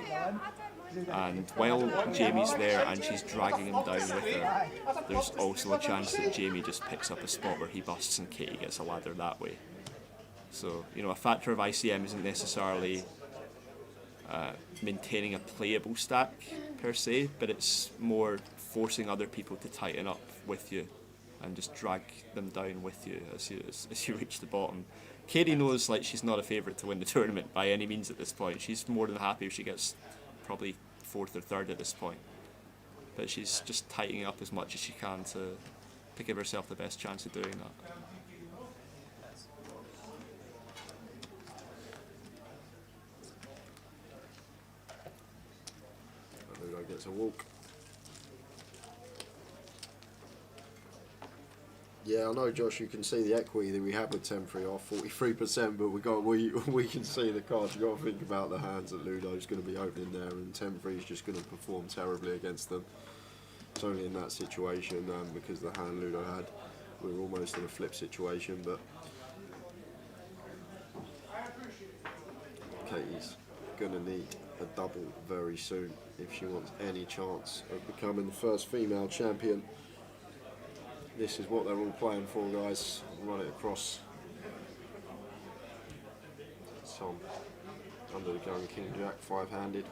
And while Jamie's there and she's dragging him down with her, there's also a chance that Jamie just picks up a spot where he busts and Katie gets a ladder that way. So, a factor of ICM isn't necessarily maintaining a playable stack per se, but it's more forcing other people to tighten up with you and just drag them down with you as you reach the bottom. Katie knows she's not a favourite to win the tournament by any means at this point. She's more than happy if she gets probably 4th or 3rd at this point. But she's just tightening up as much as she can to give herself the best chance of doing that. Ludo gets a walk. Yeah, I know, Josh. You can see the equity that we have with 10-3 off, 43%, but we can see the cards. You got to think about the hands that Ludo's going to be opening there, and 10-3 is just going to perform terribly against them. It's only in that situation because the hand Ludo had, we were almost in a flip situation, but Katie's going to need a double very soon if she wants any chance of becoming the first female champion. This is what they're all playing for, guys. Run it across. Tom under the gun, King Jack, 5-handed.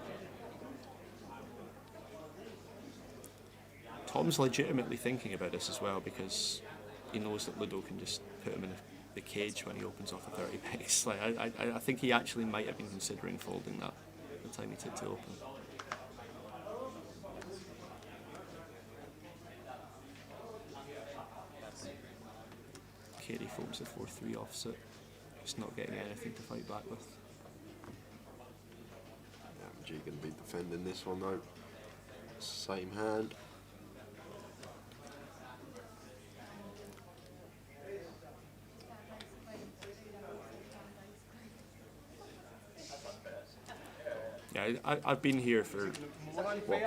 Tom's legitimately thinking about this as well because he knows that Ludo can just put him in the cage when he opens off a 30 base. I think he actually might have been considering folding that the time he took to open. Katie folds a 4-3 offset, just not getting anything to fight back with. G going to be defending this one though. Same hand. Yeah, I've been here for,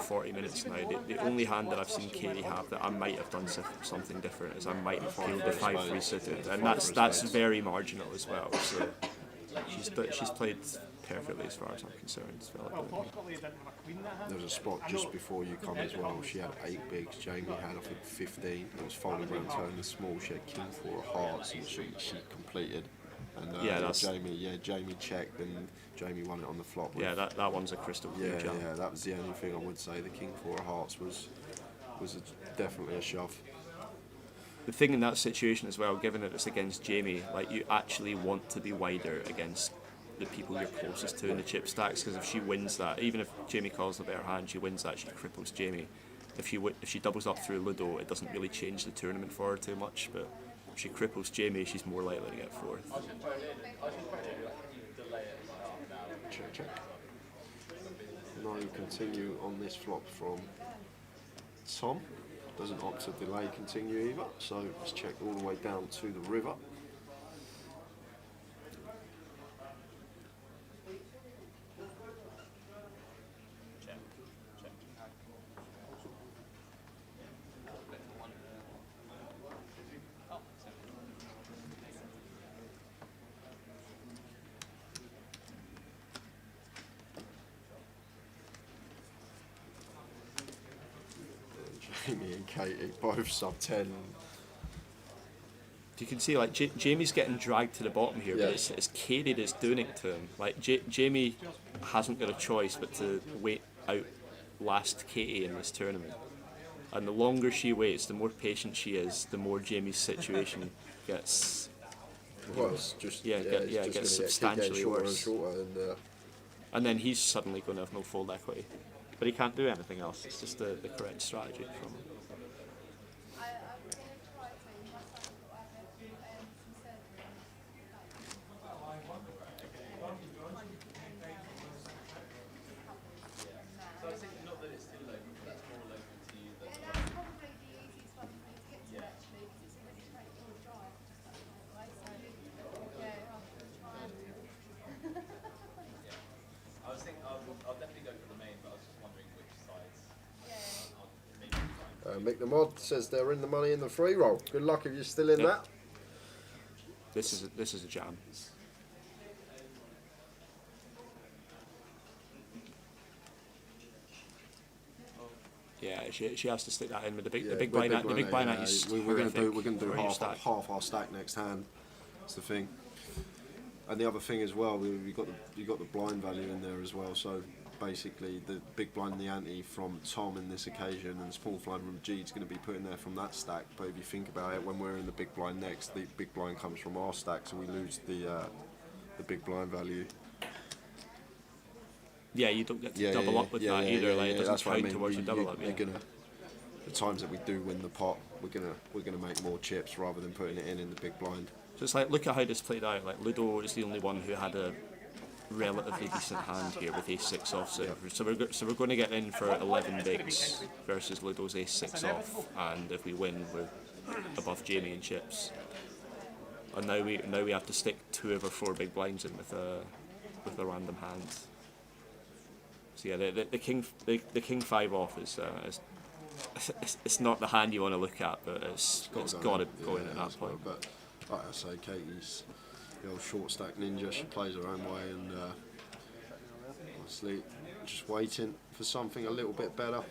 40 minutes now. The only hand that I've seen Katie have that I might have done something different is I might have killed the 5-3 suited, and that's very marginal as well. So she's played perfectly as far as I'm concerned. There was a spot just before you come as well. She had 8 bigs. Jamie had I think 15. It was folding around turning small. She had King 4 of hearts, and she completed. And Jamie checked and Jamie won it on the flop. Yeah, that one's a crystal clear jump. Yeah, that was the only thing I would say. The King 4 of hearts was definitely a shove. The thing in that situation as well, given that it's against Jamie, you actually want to be wider against the people you're closest to in the chip stacks, because if she wins that, even if Jamie calls the better hand, she wins that, she cripples Jamie. If she doubles up through Ludo, it doesn't really change the tournament for her too much, but if she cripples Jamie, she's more likely to get 4th. Check. No continue on this flop from Tom. Doesn't opt to delay continue either, so let's check all the way down to the river. Jamie and Katie both sub 10. You can see Jamie's getting dragged to the bottom here, but it's Katie that's doing it to him. Jamie hasn't got a choice but to wait out last Katie in this tournament. And the longer she waits, the more patient she is, the more Jamie's situation gets gets substantially worse. And then he's suddenly going to have no fold equity. But he can't do anything else. It's just the correct strategy from him. Mick the Mod says they're in the money in the free roll. Good luck if you're still in that. This is a jam. Yeah, she has to stick that in with the big blind. The big blind is we're going to do half our stack next hand. That's the thing. And the other thing as well, you got the blind value in there as well. So basically, the big blind and the ante from Tom in this occasion, and small blind from G's going to be put in there from that stack. But if you think about it, when we're in the big blind next, the big blind comes from our stack, so we lose the big blind value. Yeah, you don't get to double up with that either. It doesn't count towards your double up. The times that we do win the pot, we're gonna make more chips rather than putting it in the big blind. So it's like, look at how this played out. Like Ludo is the only one who had a relatively decent hand here with ace-6 off. So we're going to get in for 11 bigs versus Ludo's ace-6 off, and if we win, we're above Jamie in chips. And now we have to stick 2 of our 4 big blinds in with a random hand. So yeah, the king 5 off is it's not the hand you want to look at, but it's got to go in at that point. But like I say, Katie's the old short stack ninja. She plays her own way, and honestly, just waiting for something a little bit better.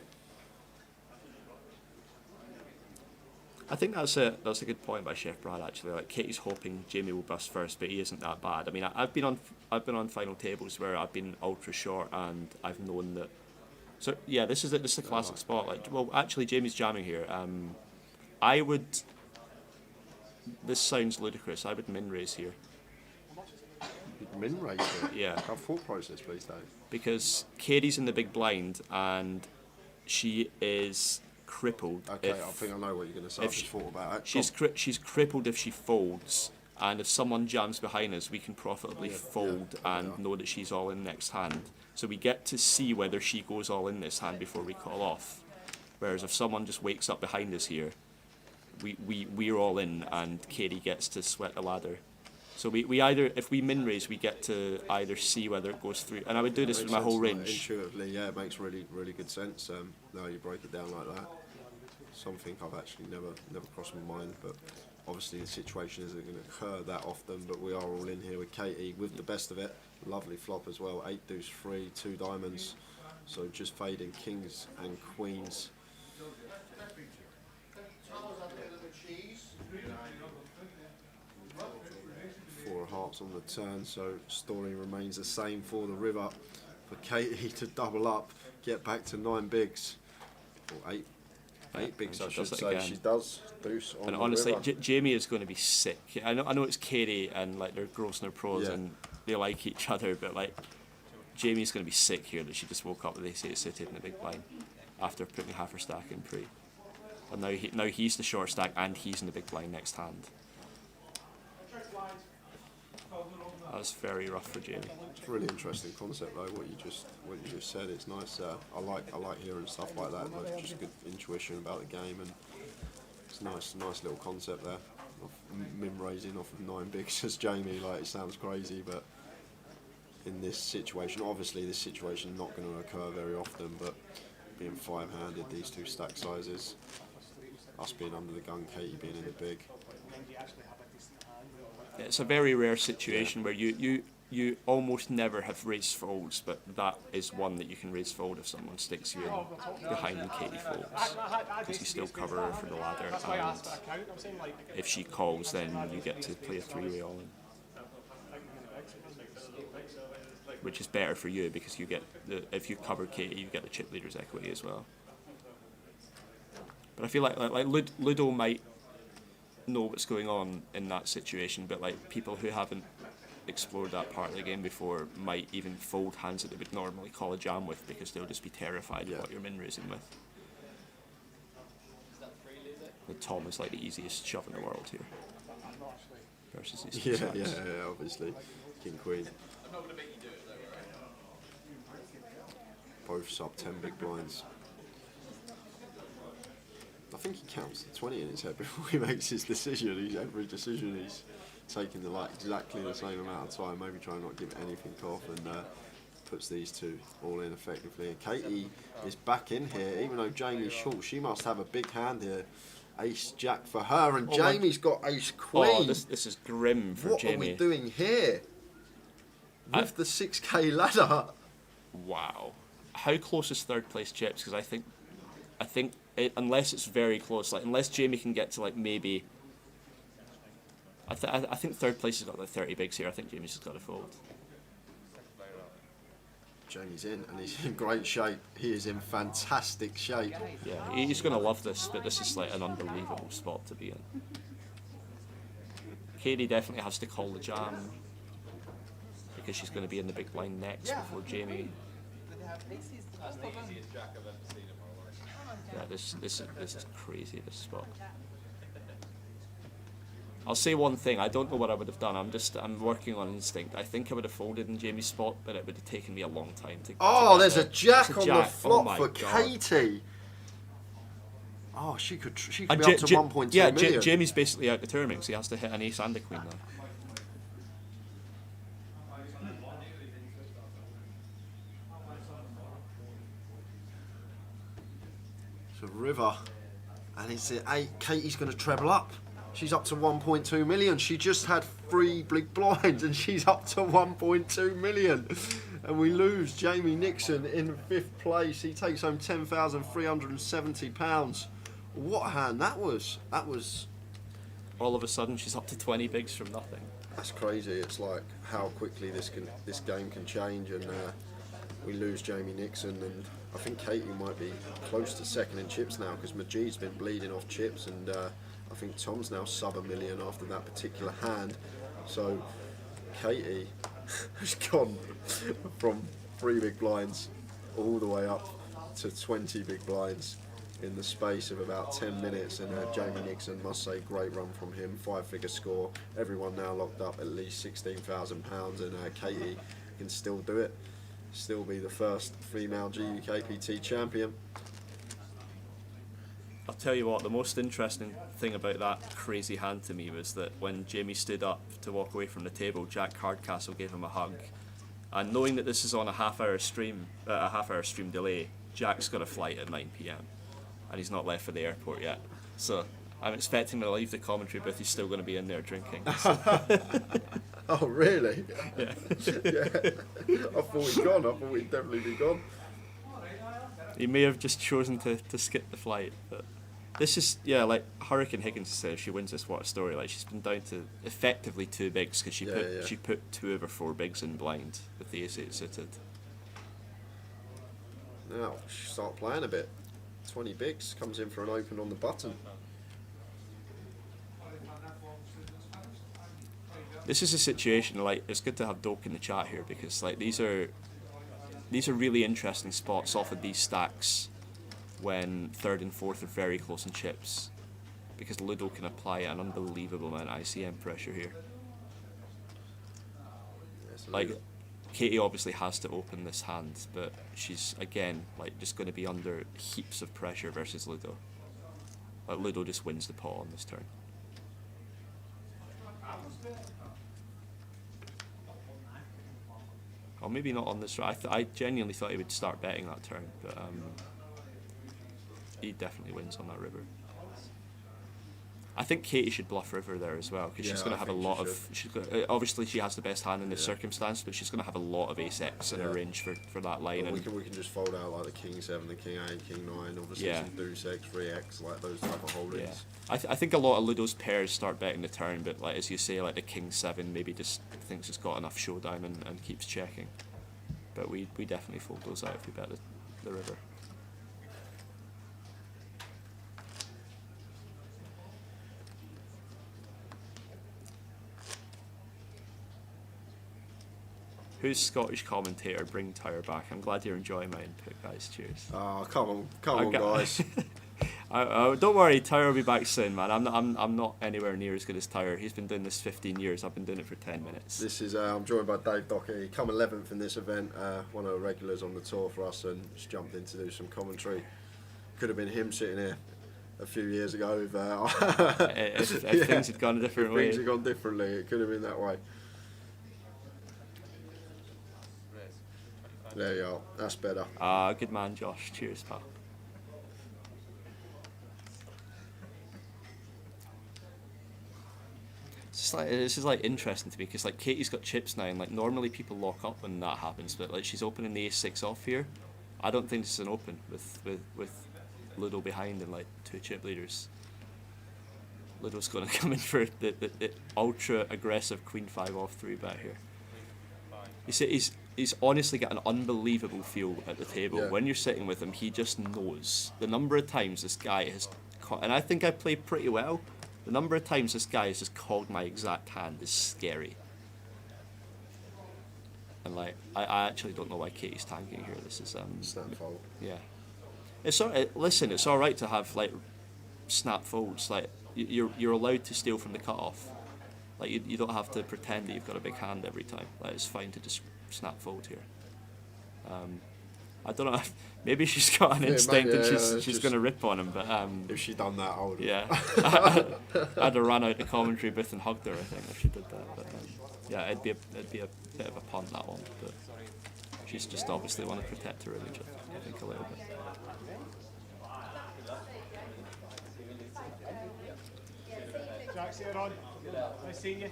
I think that's a good point by Chef Brad actually. Like Katie's hoping Jamie will bust first, but he isn't that bad. I mean, I've been on final tables where I've been ultra short and I've known that. So yeah, this is a classic spot. Like, well, actually, Jamie's jamming here. I would. This sounds ludicrous. I would min raise here. Min raise here? Yeah. Have thought process, please, Dave. Because Katie's in the big blind and she is crippled. Okay, I think I know what you're going to say. I've just thought about it. She's crippled if she folds, and if someone jams behind us, we can profitably fold and know that she's all in next hand. So we get to see whether she goes all in this hand before we call off. Whereas if someone just wakes up behind us here, we're all in, and Katie gets to sweat the ladder. So we either, if we min raise, we get to either see whether it goes through. And I would do this with my whole range. Intuitively, yeah, it makes really good sense. Now you break it down like that. Something I've actually never crossed my mind, but obviously the situation isn't going to occur that often. But we are all in here with Katie with the best of it. Lovely flop as well. 8 deuce 3, 2 diamonds. So just fading kings and queens. 4 of hearts on the turn, so story remains the same for the river. For Katie to double up, get back to 9 bigs, or 8 bigs I should say. She does deuce on and the honestly, river. Jamie is going to be sick. I know it's Katie and like they're gross and they're pros and they like each other, but like Jamie's going to be sick here that she just woke up with ace-8 suited in the big blind after putting half her stack in pre. And now he's the short stack and he's in the big blind next hand. That was very rough for Jamie. It's a really interesting concept though. What you just said. It's nice. I like hearing stuff like that. Like just good intuition about the game, and it's nice little concept there. Min raising off of 9 bigs as Jamie. Like it sounds crazy, but in this situation, obviously this situation is not going to occur very often. But being 5-handed, these 2 stack sizes, us being under the gun, Katie being in the big. It's a very rare situation where you almost never have raised folds, but that is one that you can raise fold if someone sticks you in behind and Katie folds, because you still cover her for the ladder, and if she calls then you get to play a 3-way all in, which is better for you because you get if you cover Katie you get the chip leader's equity as well. But I feel like Ludo might know what's going on in that situation, but like people who haven't explored that part of the game before might even fold hands that they would normally call a jam with because they'll just be terrified of what you're min raising with. The Tom is like the easiest shove in the world here versus these two sides. Yeah, obviously king queen. Both sub 10 big blinds. I think he counts the 20 in his head before he makes his decision. Every decision he's taking exactly the same amount of time, maybe trying not to give anything off, and puts these two all in effectively. And Katie is back in here, even though Jamie's short. She must have a big hand here. Ace Jack for her, and Jamie's got Ace Queen. Oh, this is grim for Jamie. What are we doing here? With the 6k ladder. Wow. How close is third place chips? Because I think unless it's very close, like unless Jamie can get to like maybe. I think third place has got like 30 bigs here. I think Jamie's just got to fold. Jamie's in, and he's in great shape. He is in fantastic shape. Yeah, he's going to love this, but this is like an unbelievable spot to be in. Katie definitely has to call the jam because she's going to be in the big blind next before Jamie. Yeah, this is crazy, this spot. I'll say one thing, I don't know what I would have done, I'm working on instinct. I think I would have folded in Jamie's spot, but it would have taken me a long time to Oh, there's there. a jack on the Oh flop my for God. Katie. Oh, she could be up to 1.2 yeah, million. Jamie's basically out the tournament, so he has to hit an ace and a queen now. So river, and it's at 8. Katie's going to treble up. She's up to 1.2 million. She just had 3 big blinds and she's up to 1.2 million. And we lose Jamie Nixon in 5th place. He takes home £10,370. What a hand that was. That was... All of a sudden she's up to 20 bigs from nothing. That's crazy. It's like how quickly this game can change, and we lose Jamie Nixon, and I think Katie might be close to second in chips now because Majid's been bleeding off chips, and I think Tom's now sub $1 million after that particular hand. So Katie has gone from 3 big blinds all the way up to 20 big blinds in the space of about 10 minutes, and Jamie Nixon, must say, great run from him, 5-figure score. Everyone now locked up at least £16,000, and Katie can still do it, still be the first female GUKPT champion. I'll tell you what, the most interesting thing about that crazy hand to me was that when Jamie stood up to walk away from the table, Jack Hardcastle gave him a hug. And knowing that this is on a half-hour stream delay, Jack's got a flight at 9 PM. And he's not left for the airport yet. So I'm expecting him to leave the commentary booth, he's still going to be in there drinking. So. Oh, really? Yeah. Yeah. I thought he'd gone. I thought he'd definitely be gone. He may have just chosen to skip the flight. But this is, yeah, like Hurricane Higgins said, if she wins this, what a story. Like, she's been down to effectively 2 bigs because she put 2 over 4 bigs in blind with the ace-8 suited. Now, start playing a bit. 20 bigs, comes in for an open on the button. This is a situation, like, it's good to have Doak in the chat here because, like, these are really interesting spots off of these stacks when 3rd and 4th are very close in chips, because Ludo can apply an unbelievable amount of ICM pressure here. Yes, like, Katie obviously has to open this hand, but she's, again, like, just going to be under heaps of pressure versus Ludo. Like, Ludo just wins the pot on this turn. Or maybe not on this. I genuinely thought he would start betting that turn, but he definitely wins on that river. I think Katie should bluff river there as well, because she's going to have a lot of. Obviously, she has the best hand in this circumstance, but she's going to have a lot of ace-x in her range for that line. Well, we can just fold out like the king 7, the king 8, king 9, obviously some deuce x, 3x, like those type of holdings. Yeah. I think a lot of Ludo's pairs start betting the turn, but like as you say, like the king 7 maybe just thinks it's got enough showdown and keeps checking. But we definitely fold those out if we bet the river. Who's Scottish commentator? Bring Tower back. I'm glad you're enjoying my input, guys. Cheers. Oh, come on, guys. Don't worry, Tower will be back soon, man. I'm not anywhere near as good as Tower. He's been doing this 15 years. I've been doing it for 10 minutes. This is I'm joined by Dave Docherty. He come 11th in this event. One of the regulars on the tour for us, and just jumped in to do some commentary. Could have been him sitting here a few years ago if things had gone a different way. Things had gone differently. It could have been that way. There you are. That's better. Good man, Josh. Cheers, pal. This is like interesting to me because like Katie's got chips now, and like normally people lock up when that happens, but like she's opening the ace-6 off here. I don't think this is an open with Ludo behind and like 2 chip leaders. Ludo's going to come in for the ultra aggressive queen 5 off 3 bet here. You see, he's honestly got an unbelievable feel at the table. Yeah. When you're sitting with him, he just knows the number of times this guy has caught, and I think I play pretty well. The number of times this guy has just called my exact hand is scary. And like, I actually don't know why Katie's tanking here. This is snap fold. Yeah. It's listen, it's all right to have like snap folds. Like you're allowed to steal from the cutoff. Like you don't have to pretend that you've got a big hand every time. Like it's fine to just snap fold here. I don't know. Maybe she's got an instinct and she's going to rip on him. But if she'd done that, I would. Yeah, I'd have ran out the commentary booth and hugged her. I think if she did that. But yeah, it'd be a bit of a punt, that one. But she's just obviously want to protect her image. I think a little bit. Jack, see you, Ron. Nice seeing you.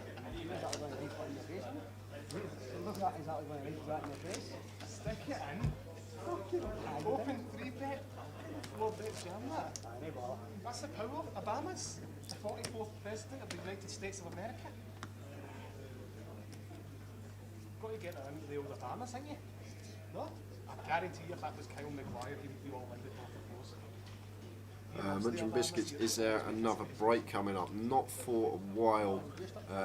Look at that, exactly going to right in your face. Stick it in. Open 3-bet. Low bet jam that. That's the power of Obama's the 44th president of the United States of America. Got to get that into the old Obama, ain't you? No? I guarantee you if that was Kyle McGuire, he would be all in the top of those. Munching Biscuits, is there another break coming up? Not for a while.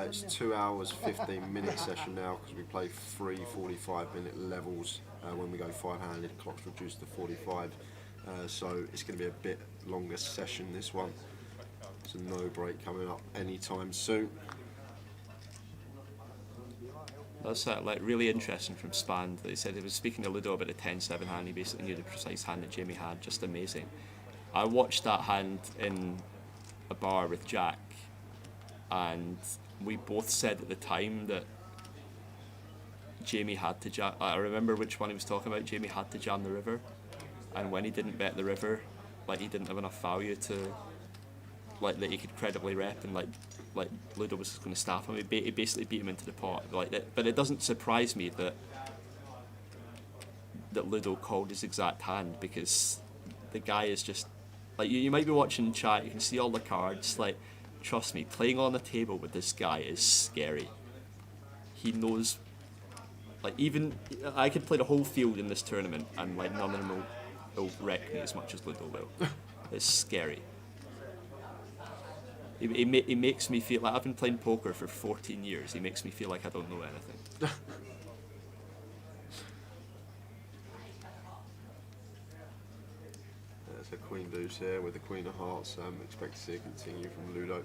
It's 2 hours 15-minute session now because we play 3 45-minute levels when we go 5-handed. Clock's reduced to 45, so it's going to be a bit longer session this one. So no break coming up anytime soon. That's like really interesting from Spand. They said he was speaking to Ludo about the 10-7 hand. He basically knew the precise hand that Jamie had. Just amazing. I watched that hand in a bar with Jack, and we both said at the time that Jamie had to jam. I remember which one he was talking about. Jamie had to jam the river, and when he didn't bet the river, like he didn't have enough value to, like that he could credibly rep, and like Ludo was going to staff him. He basically beat him into the pot like that. But it doesn't surprise me that Ludo called his exact hand, because the guy is just like you might be watching chat, you can see all the cards. Like, trust me, playing on the table with this guy is scary. He knows, like, even I could play the whole field in this tournament and like none of them will wreck me as much as Ludo will. It's scary. He makes me feel like I've been playing poker for 14 years. He makes me feel like I don't know anything. There's a queen deuce here with the queen of hearts. Expect to see it continue from Ludo.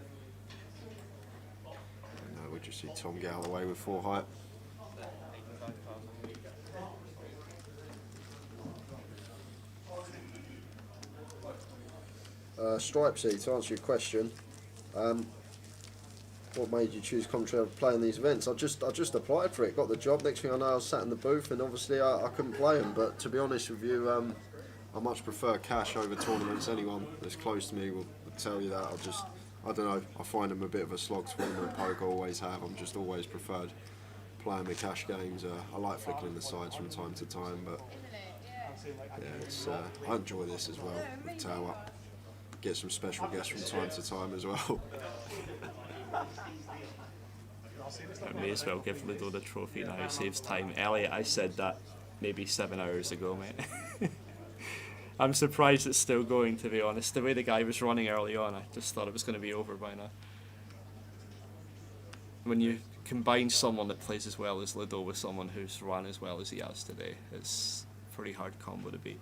And we just see Tom get out of the way with 4 height. Stripesy, to answer your question, what made you choose commentary to play in these events? I just applied for it, got the job. Next thing I know, I was sat in the booth, and obviously I couldn't play them. But to be honest with you, I much prefer cash over tournaments. Anyone that's close to me will tell you that. I don't know, I find them a bit of a slog tournament poker, always have. I'm just always preferred playing the cash games. I like flicking the sides from time to time, but yeah, it's I enjoy this as well with Tower. Get some special guests from time to time as well. I may as well give Ludo the trophy now. He saves time. Elliot, I said that maybe 7 hours ago, mate. I'm surprised it's still going, to be honest. The way the guy was running early on, I just thought it was going to be over by now. When you combine someone that plays as well as Ludo with someone who's run as well as he has today, it's a pretty hard combo to beat.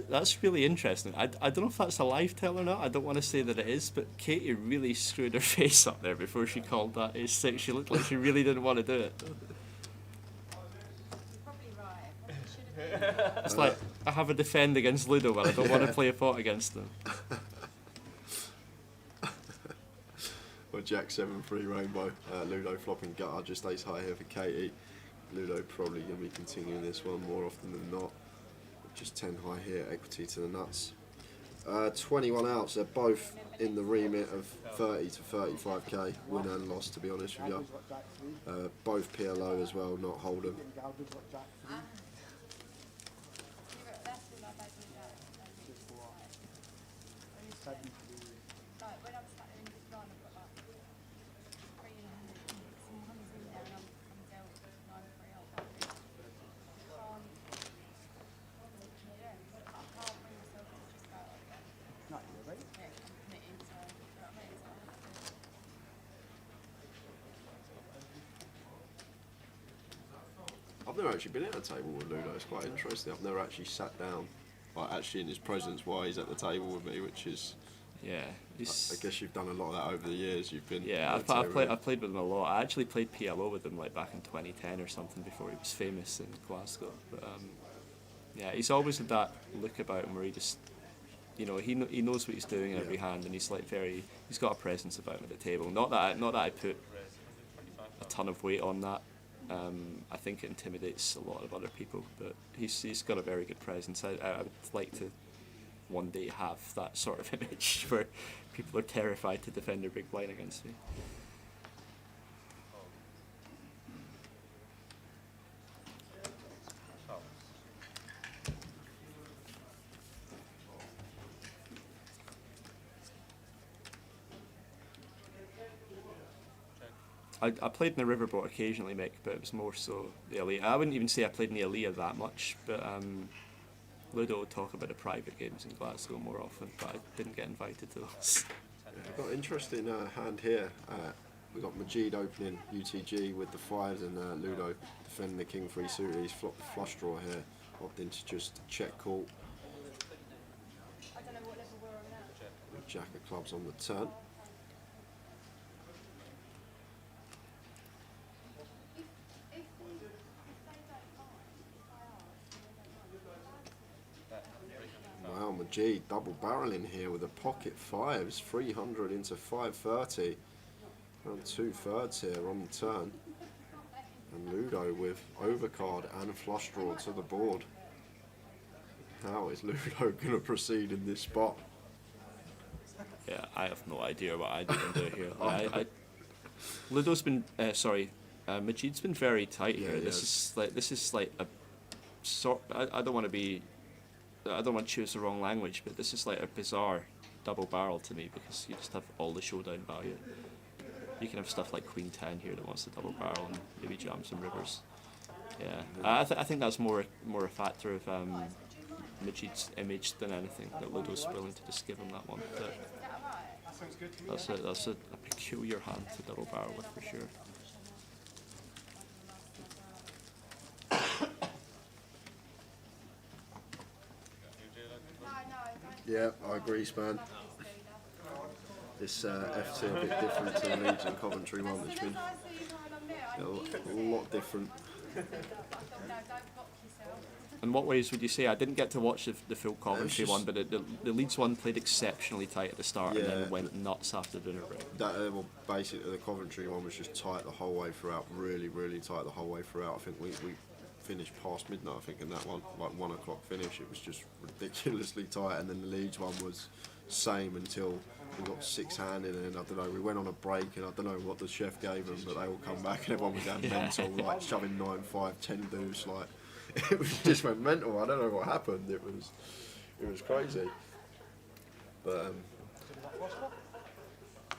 That's really interesting. I don't know if that's a live tell or not. I don't want to say that it is, but Katie really screwed her face up there before she called that ace six. She looked like she really didn't want to do it. It's like, I have a defend against Ludo, but I don't want to play a pot against them. Well, Jack 7-3 rainbow. Ludo flopping gutter, just ace high here for Katie. Ludo probably going to be continuing this one more often than not. Just 10 high here, equity to the nuts. 21 outs, they're both in the remit of 30 to 35k, win and loss, to be honest with you. Both PLO as well, not Hold'em. I've never actually been at a table with Ludo. It's quite interesting. I've never actually sat down, like actually in his presence while he's at the table with me, which is. Yeah, I guess you've done a lot of that over the years. You've been. Yeah, I've played with him a lot. I actually played PLO with him like back in 2010 or something before he was famous in Glasgow. But yeah, he's always had that look about him where he just, you know, he knows what he's doing in every hand, and he's like he's got a presence about him at the table. Not that I put a ton of weight on that. I think it intimidates a lot of other people, but he's got a very good presence. I would like to one day have that sort of image where people are terrified to defend their big blind against me. I played in the Riverboat occasionally, Mick, but it was more so the Aliyah. I wouldn't even say I played in the Aliyah that much, but Ludo would talk about the private games in Glasgow more often, but I didn't get invited to those. I've got an interesting hand here. We've got Majid opening UTG with the fives and Ludo defending the king 3 suited. He's flopped the flush draw here, opting to just check call. With Jack of clubs on the turn. Wow, Majid double barreling here with a pocket fives, 300 into 530. Around 2/3 here on the turn. And Ludo with overcard and flush draw to the board. How is Ludo going to proceed in this spot? Yeah, I have no idea what I do here. Ludo's been, Majid's been very tight here. This is like a sort. I don't want to choose the wrong language, but this is like a bizarre double barrel to me because you just have all the showdown value. You can have stuff like Queen 10 here that wants to double barrel and maybe jam some rivers. Yeah, I think that's more a factor of Majid's image than anything, that Ludo's willing to just give him that one. But that's a peculiar hand to double barrel with for sure. Yeah, I agree, Span. This FT a bit different to the Leeds and Coventry one. It's been a lot different. In what ways would you say? I didn't get to watch the full Coventry one, but the Leeds one played exceptionally tight at the start and then went nuts after dinner break. Well, basically the Coventry one was just tight the whole way throughout, really, really tight the whole way throughout. I think we finished past midnight, I think, in that one, like 1 o'clock finish. It was just ridiculously tight, and then the Leeds one was same until we got 6-handed, and I don't know, we went on a break, and I don't know what the chef gave them, but they all come back and everyone was going mental, like shoving 9-5, 10 deuce, like it was just went mental. I don't know what happened. It was crazy. But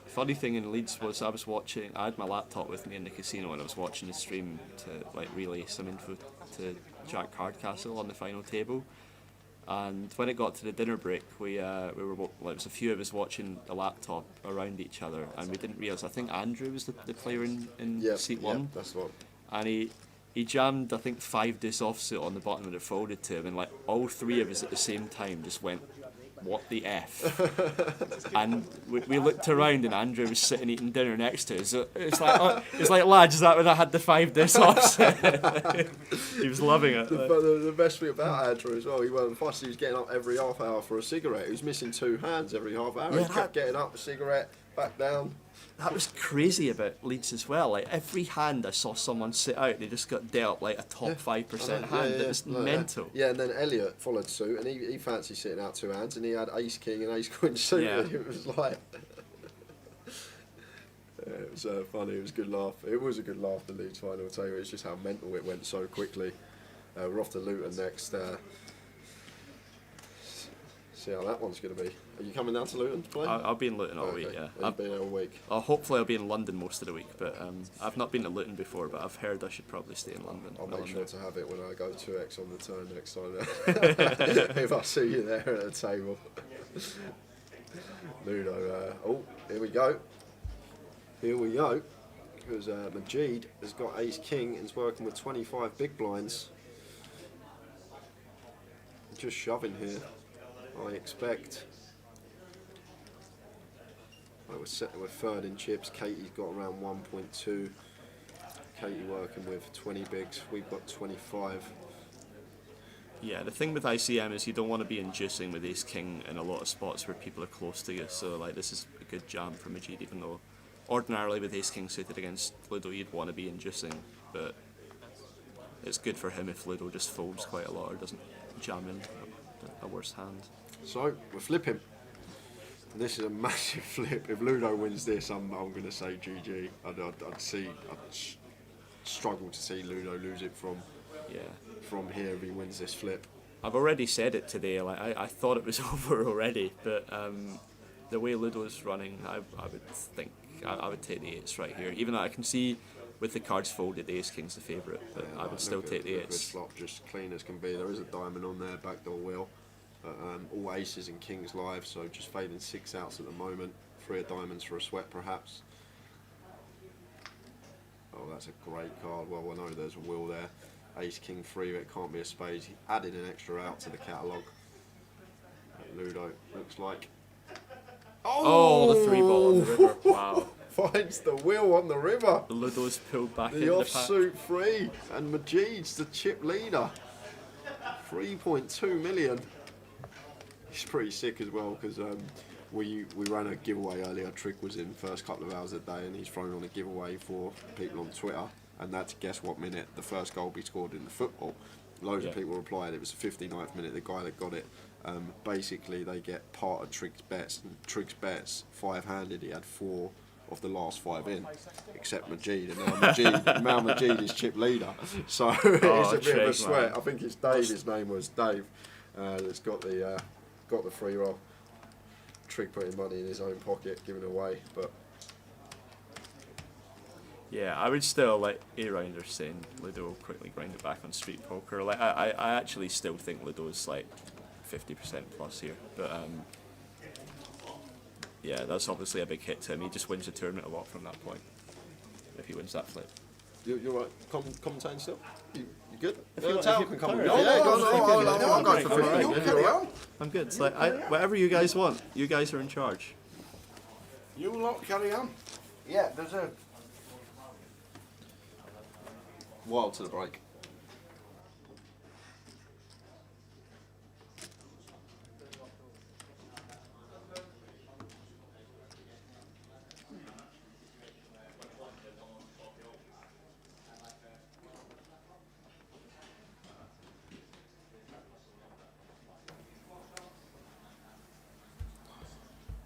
funny thing in Leeds was I had my laptop with me in the casino and I was watching the stream to like relay some info to Jack Hardcastle on the final table. And when it got to the dinner break, we were it was a few of us watching the laptop around each other, and we didn't realise. I think Andrew was the player in seat 1. That's what. And he jammed, I think, 5 deuce offsuit on the bottom and it folded to him, and like all 3 of us at the same time just went, "What the F?" And we looked around and Andrew was sitting eating dinner next to us. So it's like, lads, is that when I had the 5 deuce offsuit? He was loving it. The best thing about Andrew as well, he wasn't fussed. He was getting up every half hour for a cigarette. He was missing 2 hands every half hour. Yeah, he kept getting up, a cigarette, back down. That was crazy about Leeds as well. Like every hand I saw someone sit out, they just got dealt like a top 5% hand. It was mental. Yeah, and then Elliot followed suit, and he fancied sitting out 2 hands, and he had ace king and ace queen suit. Yeah. It was like, it was funny. It was a good laugh. It was a good laugh. The Leeds final, I'll tell you. It's just how mental it went so quickly. We're off to Luton next. See how that one's going to be. Are you coming down to Luton to play? I'll be in Luton all week, yeah. I've been there all week. Hopefully I'll be in London most of the week, but I've not been to Luton before, but I've heard I should probably stay in London. I'll make sure to have it when I go 2x on the turn next time. If I see you there at the table. Ludo, here we go. Here we go. Because Majid has got ace king and is working with 25 big blinds. Just shoving here, I expect. We're third in chips. Katie's got around 1.2. Katie working with 20 bigs. We've got 25. Yeah, the thing with ICM is you don't want to be inducing with ace king in a lot of spots where people are close to you. So like this is a good jam for Majid, even though ordinarily with ace king suited against Ludo you'd want to be inducing, but it's good for him if Ludo just folds quite a lot or doesn't jam in a worse hand. So we're flipping. This is a massive flip. If Ludo wins this, I'm going to say GG. I'd struggle to see Ludo lose it from here if he wins this flip. I've already said it today. Like I thought it was over already, but the way Ludo's running, I would think I would take the 8s right here. Even though I can see with the cards folded, the ace king's the favourite, but I would still take the 8s. Flop just clean as can be. There is a diamond on there, backdoor wheel. All aces and kings live, so just fading 6 outs at the moment. 3 of diamonds for a sweat, perhaps. Oh, that's a great card. Well, I know there's a wheel there. Ace, king, 3, but it can't be a spade. He added an extra out to the catalogue. Ludo looks like. Oh, the 3 ball on the river. Wow. Finds the wheel on the river. Ludo's pulled back the into the pack. offsuit 3, and Majid's the chip leader. 3.2 million. He's pretty sick as well because we ran a giveaway earlier. Trick was in first couple of hours a day, and he's thrown on a giveaway for people on Twitter, and that's guess what minute the first goal be scored in the football. Loads of people replied. It was the 59th minute. The guy that got it, basically they get part of Trick's bets, and Trick's bets 5-handed. He had 4 of the last 5 in, except Majid, and now Majid is chip leader. So it's a bit of a sweat. Man. I think it's Dave. His name was Dave. That's got the free roll. Trick putting money in his own pocket, giving away, but yeah, I would still like A-Rounder saying Ludo will quickly grind it back on street poker. Like I actually still think Ludo's like 50% plus here, but yeah, that's obviously a big hit to him. He just wins the tournament a lot from that point if he wins that flip. You're right. Commentating still? You good? Tal can come. I'll go for 15. I'm good. It's like whatever you guys want. You guys are in charge. You lot carry on. Yeah, there's a wild to the break.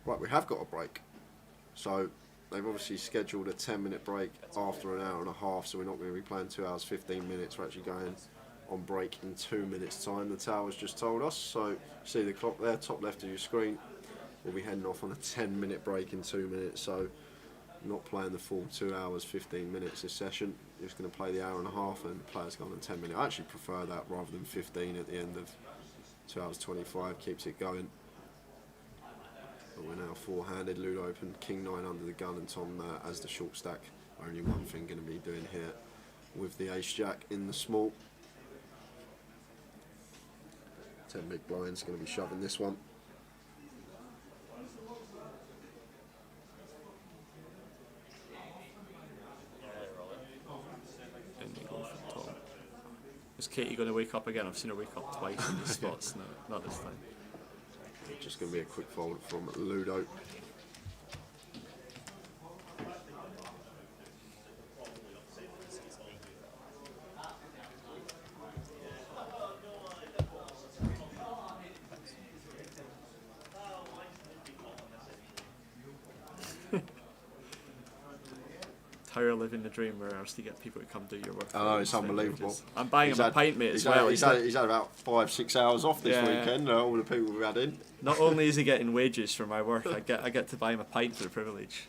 Right, we have got a break. So they've obviously scheduled a 10-minute break after an hour and a half, so we're not going to be playing 2 hours 15 minutes. We're actually going on break in 2 minutes time. The tower's just told us, so see the clock there, top left of your screen. We'll be heading off on a 10-minute break in 2 minutes, so not playing the full 2 hours 15 minutes this session. You're just going to play the hour and a half and the players go on 10 minutes. I actually prefer that rather than 15 at the end of 2 hours 25, keeps it going. But we're now 4-handed. Ludo open, king 9 under the gun, and Tom as the short stack. Only one thing going to be doing here. with the ace jack in the small. 10 big blinds, going to be shoving this one. And you go for Tom. Is Katie going to wake up again? I've seen her wake up twice in these spots. No, not this time. Just going to be a quick fold from Ludo. Tyler living the dream where else do you get people to come do your work? I know, it's unbelievable. I'm buying him a pint, mate, as well. He's had about 5-6 hours off this weekend, all the people we've had in. Not only is he getting wages for my work, I get to buy him a pint for the privilege.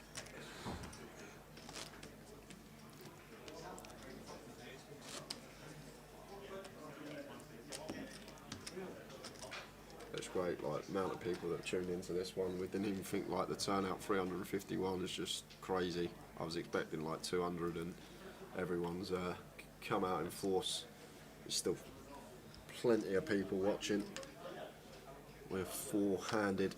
It's great, like the amount of people that tuned into this one. We didn't even think like the turnout 351 is just crazy. I was expecting like 200 and everyone's come out in force. There's still plenty of people watching. We're four-handed.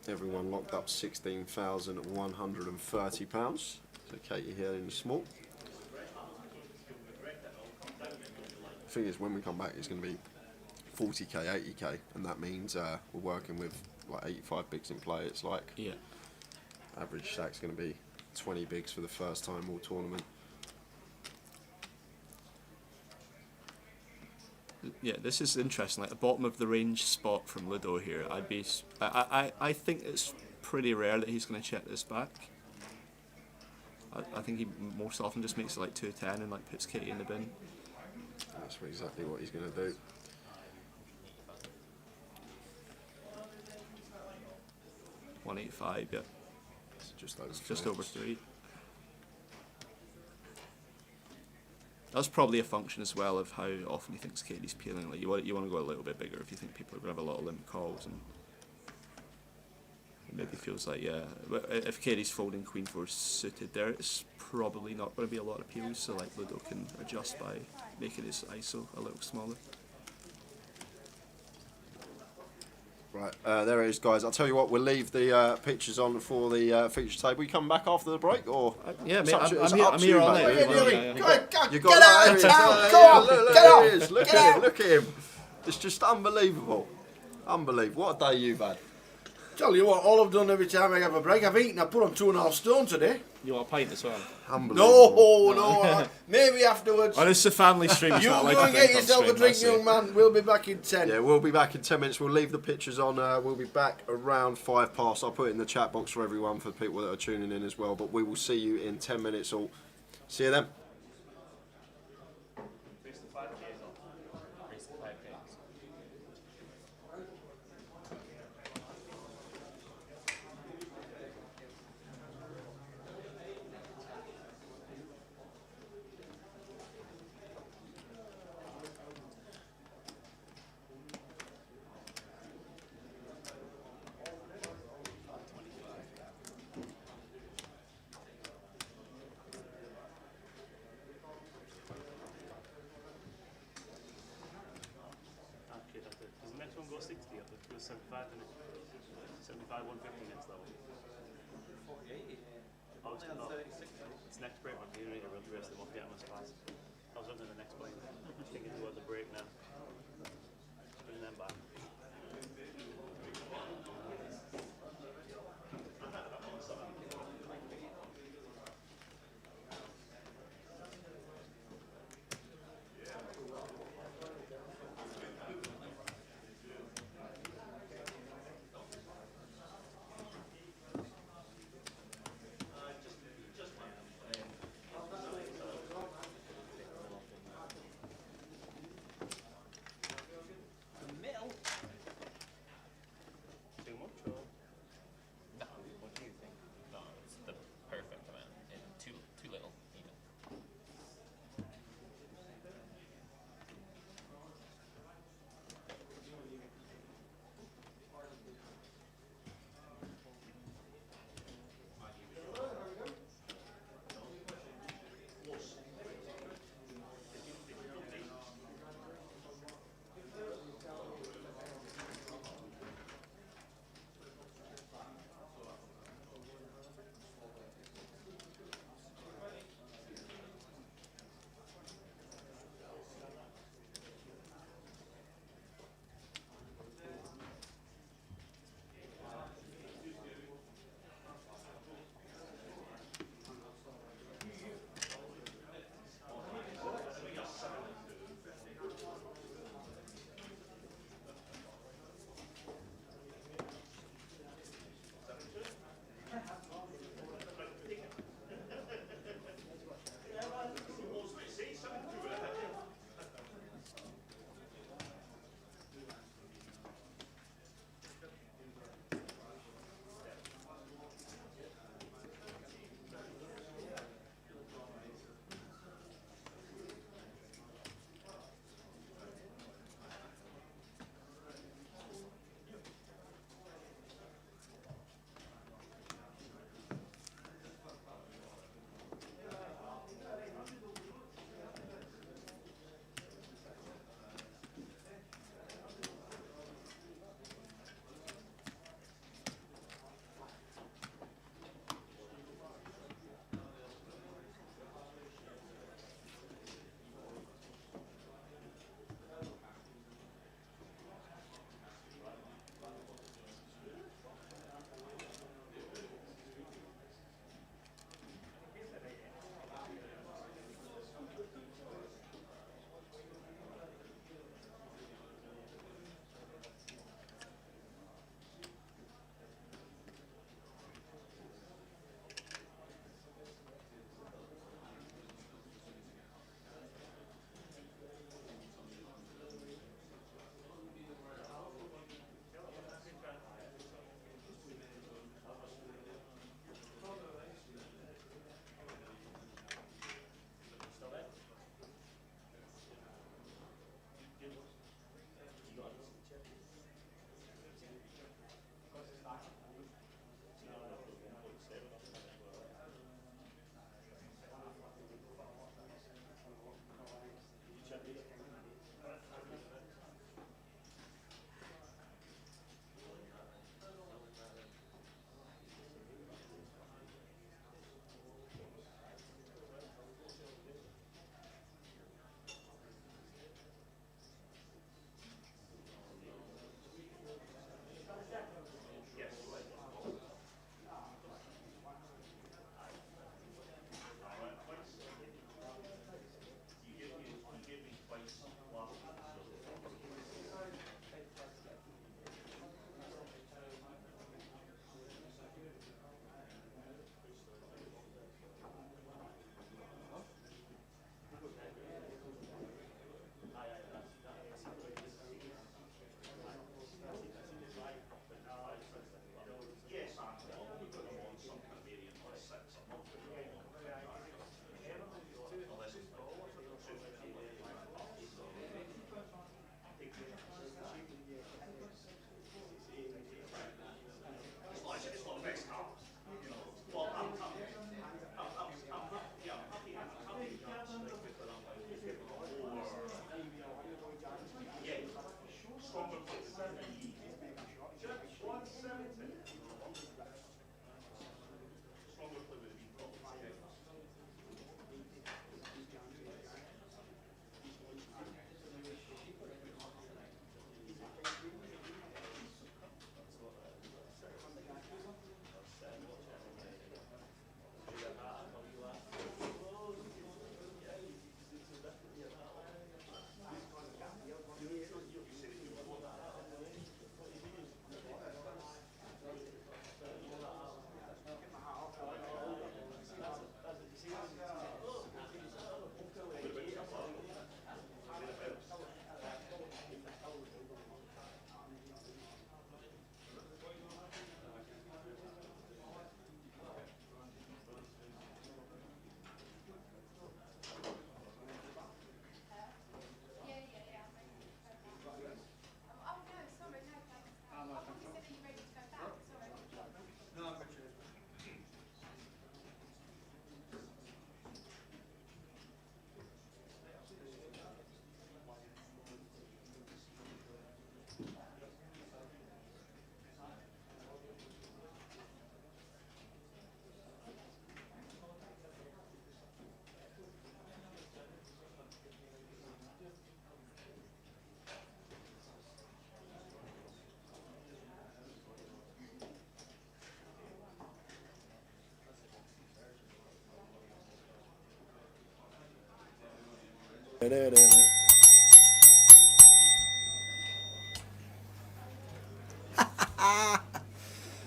Everyone locked up £16,130. So Katie here in the small. The thing is, when we come back, it's going to be 40k, 80k, and that means we're working with like 85 bigs in play. It's like average stack's going to be 20 bigs for the first time all tournament. Yeah, this is interesting. Like the bottom of the range spot from Ludo here, I think it's pretty rare that he's going to check this back. I think he most often just makes it like 210 and like puts Katie in the bin. That's exactly what he's going to do. $185, yeah. It's just over. Just over 3. That's probably a function as well of how often he thinks Katie's peeling. Like you want to go a little bit bigger if you think people are going to have a lot of limp calls, and it maybe feels like if Katie's folding Queen 4 suited there, it's probably not going to be a lot of peels. So like Ludo can adjust by making his ISO a little smaller. Right, there it is, guys. I'll tell you what, we'll leave the pictures on for the feature table. You come back after the break, or yeah, mate, I'm here all night. Get out of town! Go on, look at him. It's just unbelievable. Unbelievable. What a day you've had. Tell you what, all I've done every time I have a break, I've eaten. I put on 2.5 stone today. You want a pint as well? Unbelievable. No, maybe afterwards. Oh, this is a family stream. You go and get yourself a drink, young man. We'll be back in 10. Yeah, we'll be back in 10 minutes. We'll leave the pictures on. We'll be back around 5 past. I'll put it in the chat box for everyone, for people that are tuning in as well. But we will see you in 10 minutes all. See you then. Next one goes 60, I think it goes 75 minutes. 75, 150 next level. 48? Oh, it's not. It's next break, man. You don't need to run the rest of them off yet, I'm surprised. I was looking at the next plane, thinking towards the break now. Bring them back.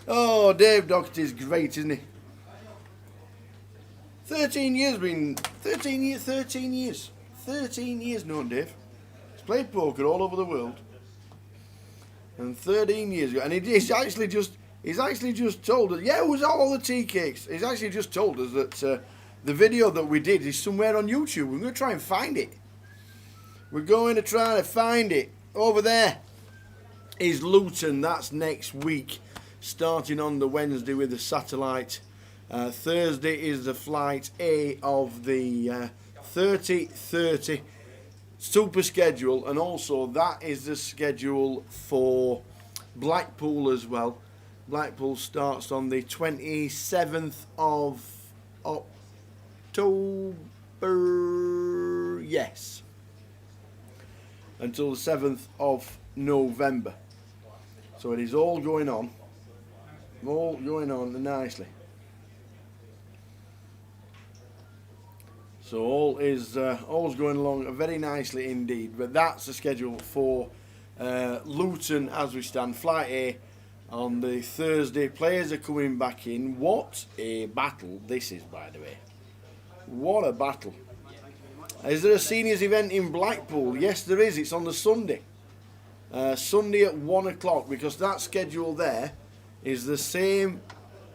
Oh, Dave Doherty's great, isn't he? 13 years been 13 years known Dave. He's played poker all over the world. And 13 years ago, and he's actually just told us, yeah, it was all the tea cakes. He's actually just told us that the video that we did is somewhere on YouTube. We're going to try and find it. We're going to try to find it. Over there is Luton. That's next week, starting on the Wednesday with the satellite. Thursday is the flight A of the 30-30 super schedule, and also that is the schedule for Blackpool as well. Blackpool starts on the 27th of October, yes, until the 7th of November. So it is all going on nicely. So all's going along very nicely indeed. But that's the schedule for Luton as we stand. Flight A on the Thursday. Players are coming back in. What a battle this is, by the way. What a battle. Is there a seniors event in Blackpool? Yes, there is. It's on the Sunday. Sunday at 1 o'clock, because that schedule there is the same,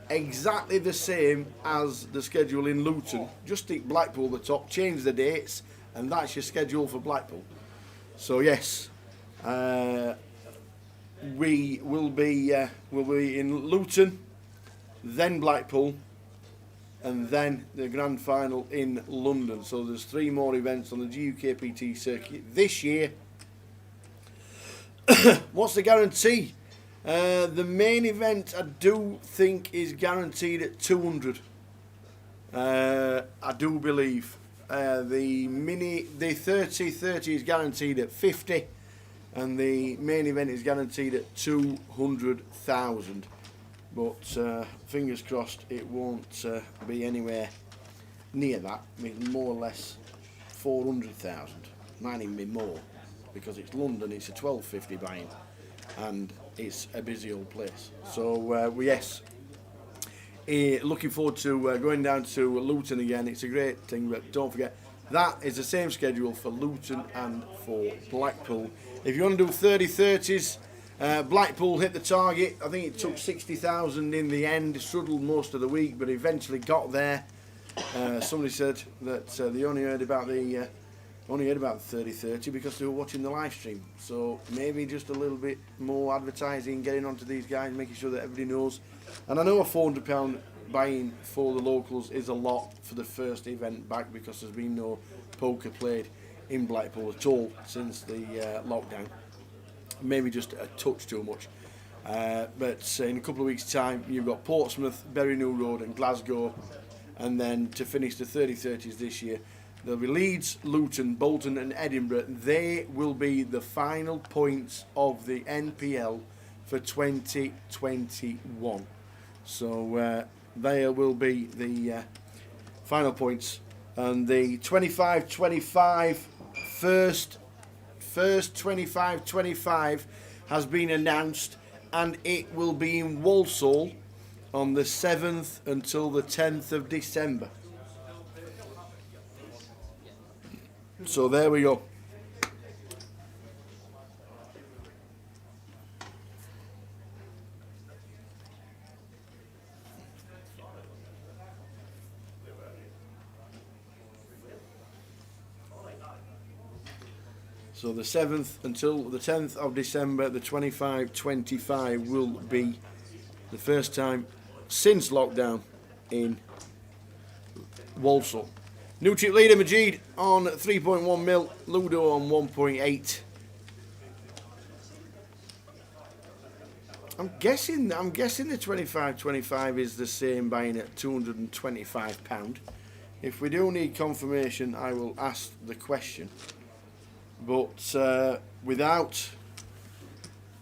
exactly the same as the schedule in Luton. Just stick Blackpool at the top, change the dates, and that's your schedule for Blackpool. So yes, we will be in Luton, then Blackpool, and then the grand final in London. So there's 3 more events on the GUKPT circuit this year. What's the guarantee? The main event I do think is guaranteed at 200. I do believe. The 30-30 is guaranteed at 50, and the main event is guaranteed at 200,000. But fingers crossed it won't be anywhere near that. I mean, more or less 400,000. Might even be more, because it's London. It's a 12.50 buy-in, and it's a busy old place. So yes, looking forward to going down to Luton again. It's a great thing, but don't forget that is the same schedule for Luton and for Blackpool. If you want to do 30-30s, Blackpool hit the target. I think it took 60,000 in the end. Struggled most of the week, but eventually got there. Somebody said that they only heard about the 30-30 because they were watching the live stream. So maybe just a little bit more advertising, getting onto these guys, making sure that everybody knows. And I know a £400 buy-in for the locals is a lot for the first event back, because there's been no poker played in Blackpool at all since the lockdown. Maybe just a touch too much. But in a couple of weeks' time, you've got Portsmouth, Bury New Road and Glasgow. And then to finish the 30-30s this year, there'll be Leeds, Luton, Bolton and Edinburgh. They will be the final points of the NPL for 2021. So they will be the final points. And the 25-25 first 25-25 has been announced, and it will be in Walsall on the 7th until the 10th of December. So there we go. So the 7th until the 10th of December, the 25-25 will be the first time since lockdown in Walsall. New chip leader Majid on 3.1 mil, Ludo on 1.8. I'm guessing the 25-25 is the same, buying at £225. If we do need confirmation, I will ask the question. But without,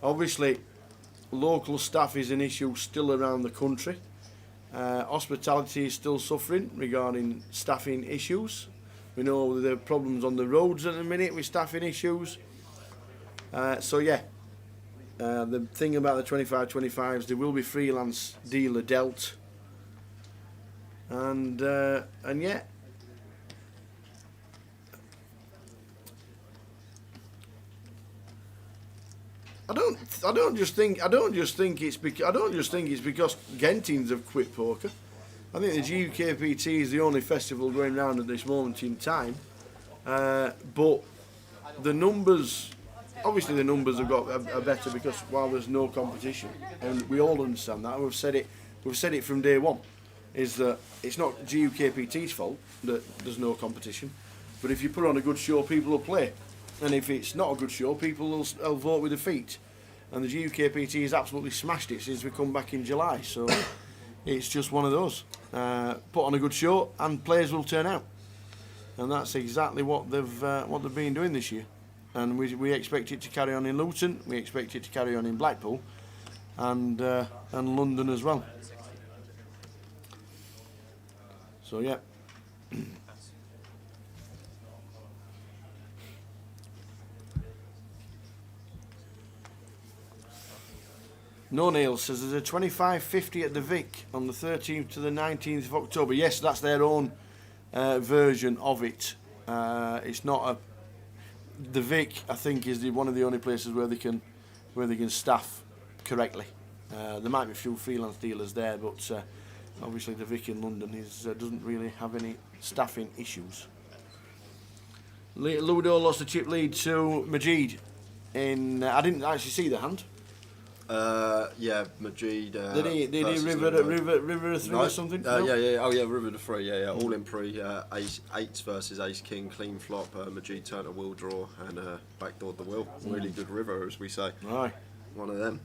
obviously, local staff is an issue still around the country. Hospitality is still suffering regarding staffing issues. We know there are problems on the roads at the minute with staffing issues. So yeah, the thing about the 25-25s, there will be freelance dealer dealt, and yeah. I don't just think it's because Gentins have quit poker. I think the GUKPT is the only festival going round at this moment in time. But the numbers, obviously the numbers have got are better because while there's no competition, and we all understand that. We've said it from day one, is that it's not GUKPT's fault that there's no competition. But if you put on a good show, people will play. And if it's not a good show, people will vote with their feet. And the GUKPT has absolutely smashed it since we come back in July. So it's just one of those. Put on a good show and players will turn out. And that's exactly what they've been doing this year. And we expect it to carry on in Luton. We expect it to carry on in Blackpool, and London as well. So yeah. No Neil says there's a 25.50 at the Vic on the 13th to the 19th of October. Yes, that's their own version of it. It's not a. The Vic, I think, is one of the only places where they can staff correctly. There might be a few freelance dealers there, but obviously the Vic in London doesn't really have any staffing issues. Ludo lost the chip lead to Majid. I didn't actually see the hand. Yeah, Majid. Did he river a three or something? No? Yeah. Oh yeah, river to three. Yeah. All in pre. Ace eights versus ace king, clean flop. Majid turned a wheel draw and backdoored the wheel. Really good river, as we say. Aye. One of them.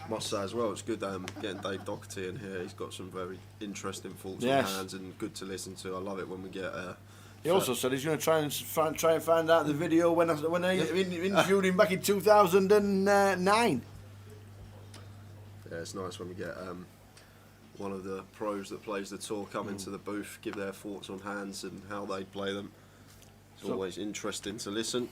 Must say as well, it's good getting Dave Doherty in here. He's got some very interesting thoughts and hands, and good to listen to. I love it when we get. He also said he's going to try and find out the video when I interviewed him back in 2009. Yeah, it's nice when we get one of the pros that plays the tour come into the booth, give their thoughts on hands and how they play them. It's always interesting to listen.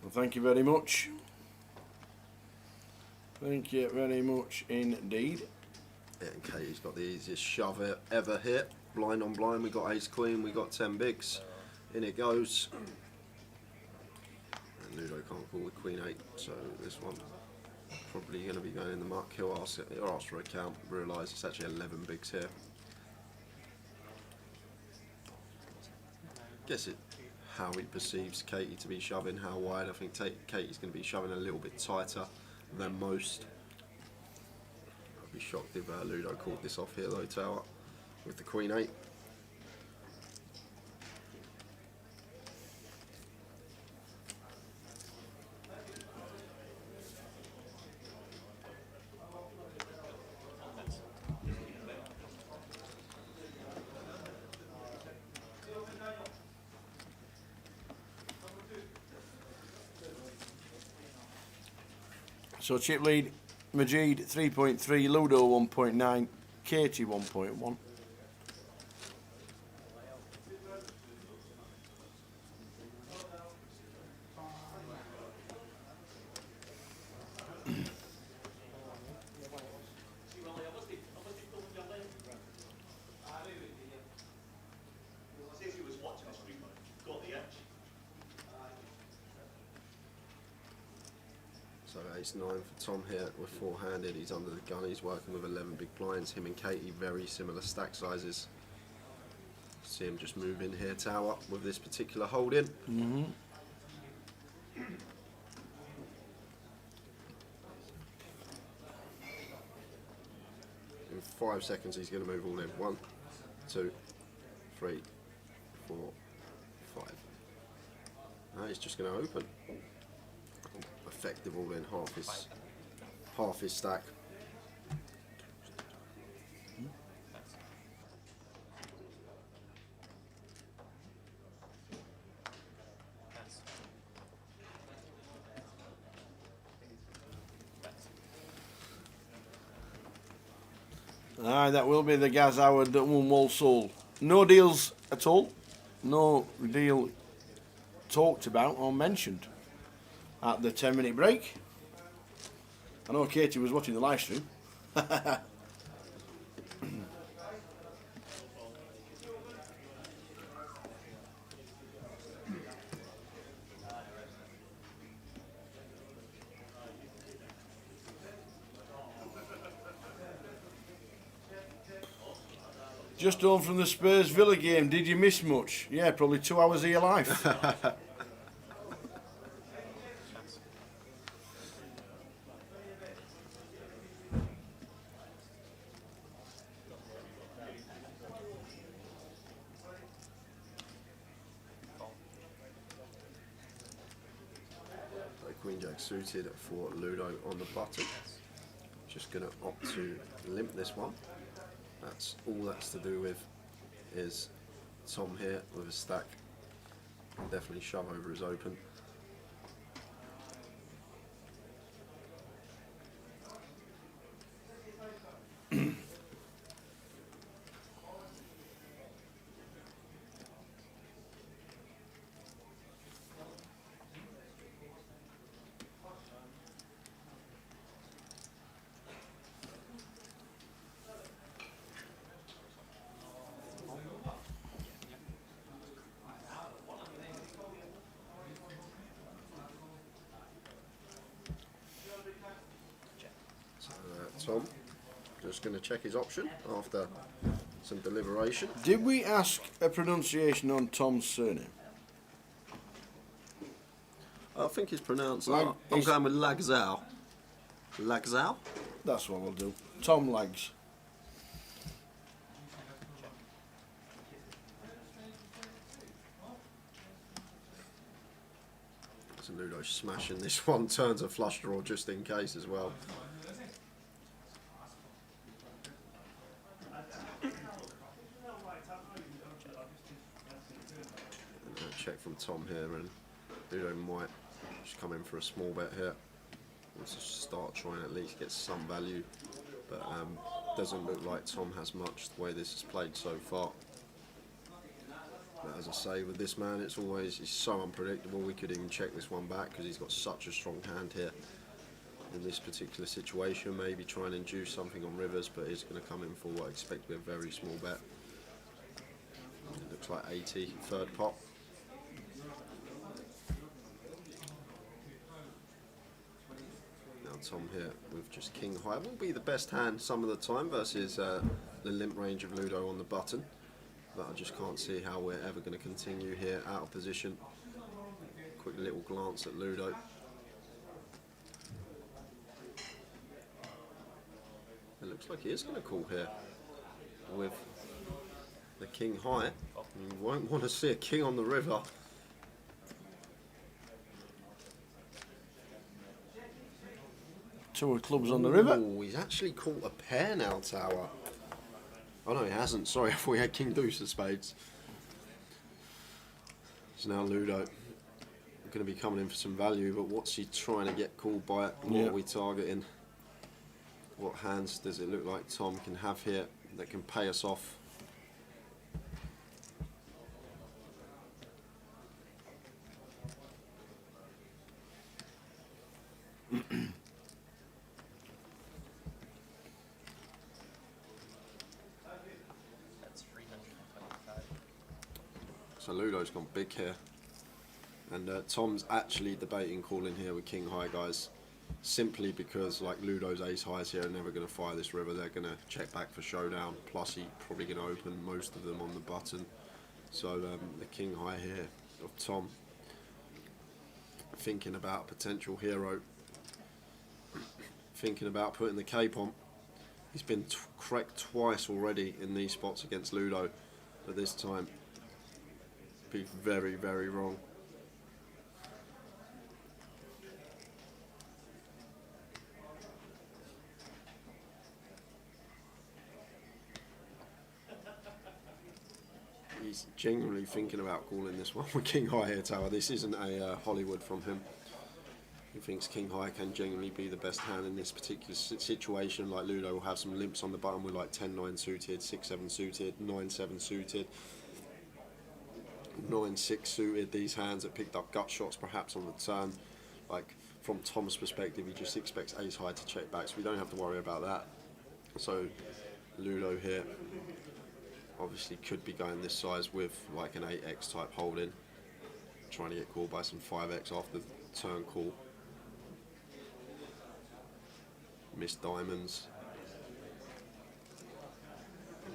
Well, thank you very much. Thank you very much indeed. Yeah, and Katie's got the easiest shove ever hit. Blind on blind, we got ace queen, we got 10 bigs. In it goes. And Ludo can't call the queen 8, so this one probably going to be going in the muck. He'll ask for a count, realise it's actually 11 bigs here. Guess how he perceives Katie to be shoving, how wide. I think Katie's going to be shoving a little bit tighter than most. I'd be shocked if Ludo called this off here though, Tower, with the queen 8. So chip lead, Majid 3.3, Ludo 1.9, Katie 1.1. So ace 9 for Tom here with four-handed. He's under the gun. He's working with 11 big blinds. Him and Katie very similar stack sizes. See him just move in here, Tower, with this particular hold-in. Mm-hmm. In 5 seconds, he's going to move all in. 1, 2, 3, 4, 5. Now he's just going to open. Effective all in, half his stack. Aye, that will be the Gaz Howard that won Walsall. No deals at all. No deal talked about or mentioned at the 10-minute break. I know Katie was watching the live stream. Just home from the Spurs Villa game. Did you miss much? Yeah, probably 2 hours of your life. Queen Jack suited for Ludo on the button. Just going to opt to limp this one. That's all that's to do with is Tom here with a stack. Definitely shove over his open. Tom, just going to check his option after some deliberation. Did we ask a pronunciation on Tom's surname? I think it's pronounced. Lag- I'm going with Lagzau. Lagzau? That's what we'll do. Tom Lags. So Ludo smashing this one, turns a flush draw just in case as well. Check from Tom here, and Ludo might just come in for a small bet here. Wants to start trying at least get some value, but doesn't look like Tom has much the way this is played so far. But as I say, with this man, it's so unpredictable. We could even check this one back because he's got such a strong hand here in this particular situation. Maybe try and induce something on rivers, but he's going to come in for what I expect to be a very small bet. It looks like 80, third pot. Tom here with just king high will be the best hand some of the time versus the limp range of Ludo on the button, but I just can't see how we're ever going to continue here out of position. Quick little glance at Ludo. It looks like he is going to call here with the king high. You won't want to see a king on the river. Two of clubs on the river. Oh, he's actually caught a pair now, Tower. Oh no, he hasn't. Sorry, I thought he had king deuce of spades. So now Ludo going to be coming in for some value, but what's he trying to get called by it? What are we targeting? What hands does it look like Tom can have here that can pay us off? So Ludo's gone big here, and Tom's actually debating calling here with king high, guys, simply because like Ludo's ace highs here are never going to fire this river. They're going to check back for showdown, plus he's probably going to open most of them on the button. So the king high here of Tom, thinking about potential hero, thinking about putting the cape on. He's been correct twice already in these spots against Ludo, but this time be very, very wrong. He's genuinely thinking about calling this one with king high here, Tower. This isn't a Hollywood from him. He thinks King High can genuinely be the best hand in this particular situation. Like Ludo will have some limps on the button with like 10-9 suited, 6-7 suited, 9-7 suited, 9-6 suited. These hands that picked up gut shots perhaps on the turn. Like from Tom's perspective, he just expects ace high to check back, so we don't have to worry about that. So Ludo here obviously could be going this size with like an 8x type holding, trying to get called by some 5x after the turn call. Missed diamonds.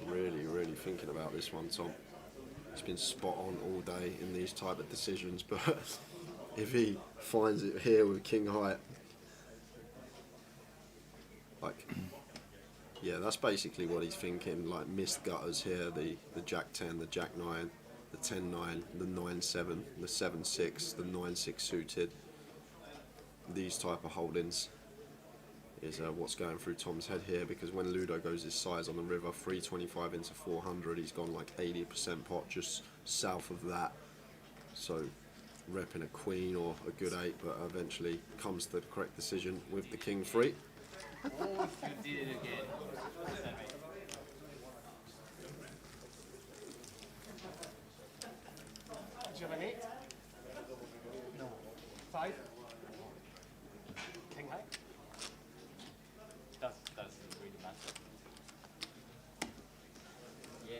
Really thinking about this one, Tom. It's been spot on all day in these type of decisions, but if he finds it here with King High, like, yeah, that's basically what he's thinking. Like missed gutters here, the Jack 10, the Jack 9, the 10-9, the 9-7, the 7-6, the 9-6 suited. These type of holdings is what's going through Tom's head here, because when Ludo goes his size on the river, 325 into 400, he's gone like 80% pot just south of that. So repping a queen or a good 8, but eventually comes to the correct decision with the King 3. Oh, you did it again. Do you have an 8? No. 5? King high? Doesn't really matter. Yeah.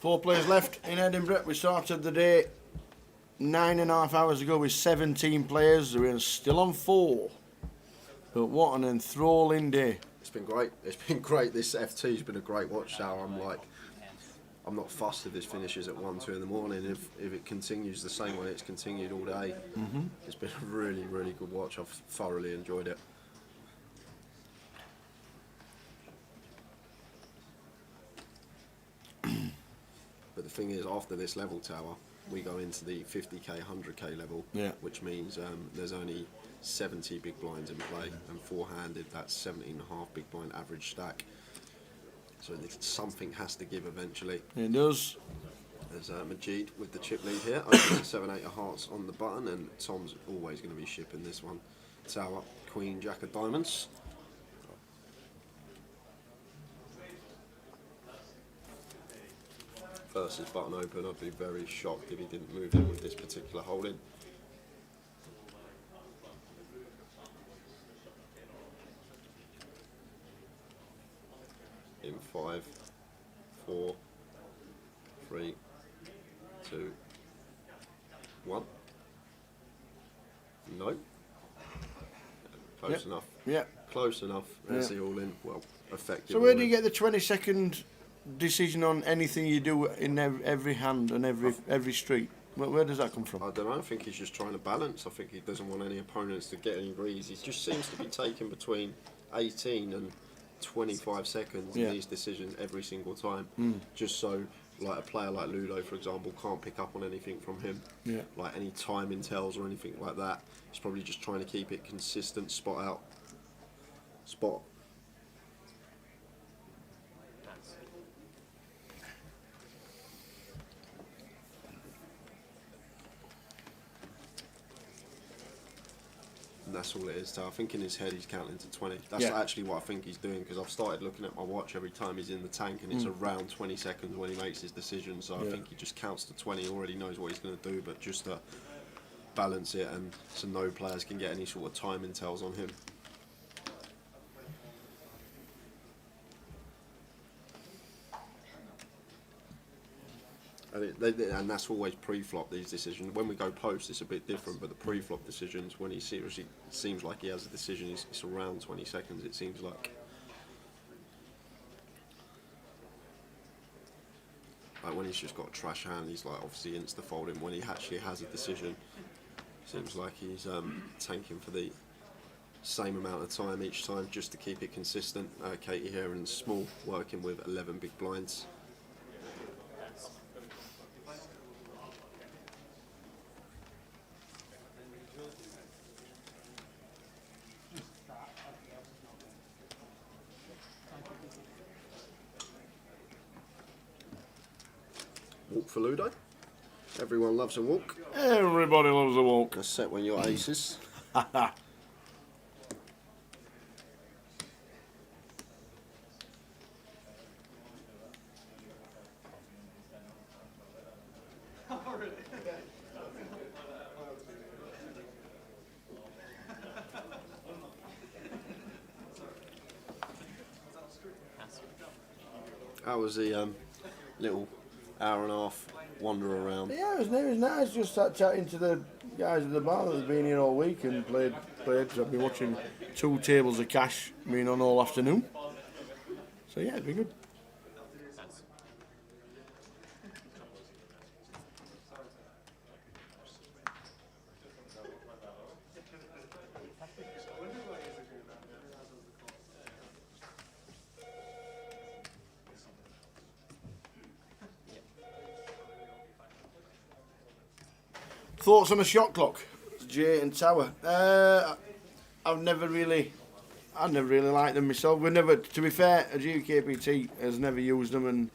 4 players left in Edinburgh. We started the day 9.5 hours ago with 17 players. We're still on 4. But what an enthralling day. It's been great. It's been great. This FT's been a great watch hour. I'm not fussed if this finishes at 1, 2 in the morning. If it continues the same way it's continued all day, it's been a really good watch. I've thoroughly enjoyed it. But the thing is, after this level tower, we go into the 50k, 100k level, which means there's only 70 big blinds in play, and four-handed, that's 17.5 big blind average stack. So something has to give eventually. It does. There's Majid with the chip lead here, opening 7-8 of hearts on the button, and Tom's always going to be shipping this one. Tower, Queen, Jack of diamonds. Versus button open, I'd be very shocked if he didn't move in with this particular holding. In 5, 4, 3, 2, 1. No. Close enough. Yeah. Close enough. There's the all in. Well, effective. So where do you get the 20-second decision on anything you do in every hand and every street? Where does that come from? I don't know. I think he's just trying to balance. I think he doesn't want any opponents to get any breeze. He just seems to be taking between 18 and 25 seconds in these decisions every single time, just so like a player like Ludo, for example, can't pick up on anything from him, like any timing tells or anything like that. He's probably just trying to keep it consistent, spot out, spot. And that's all it is. So I think in his head he's counting to 20. That's actually what I think he's doing, because I've started looking at my watch every time he's in the tank, and it's around 20 seconds when he makes his decision. So I think he just counts to 20, already knows what he's going to do, but just to balance it and so no players can get any sort of timing tells on him. And that's always pre-flop, these decisions. When we go post, it's a bit different, but the pre-flop decisions, when he seriously seems like he has a decision, it's around 20 seconds, it seems like. Like when he's just got a trash hand, he's like obviously insta-folding. When he actually has a decision, seems like he's tanking for the same amount of time each time, just to keep it consistent. Katie here in small, working with 11 big blinds. walk for Ludo. Everyone loves a walk. Everybody loves a walk. A set when you're aces. How was the little hour and a half wander around? Yeah, it was nice. Just sat chatting to the guys at the bar that have been here all week and played. So I've been watching 2 tables of cash being on all afternoon. So yeah, it's been good. Thoughts on a shot clock, Jay and Tower? I've never really liked them myself. We never, to be fair, a GUKPT has never used them, and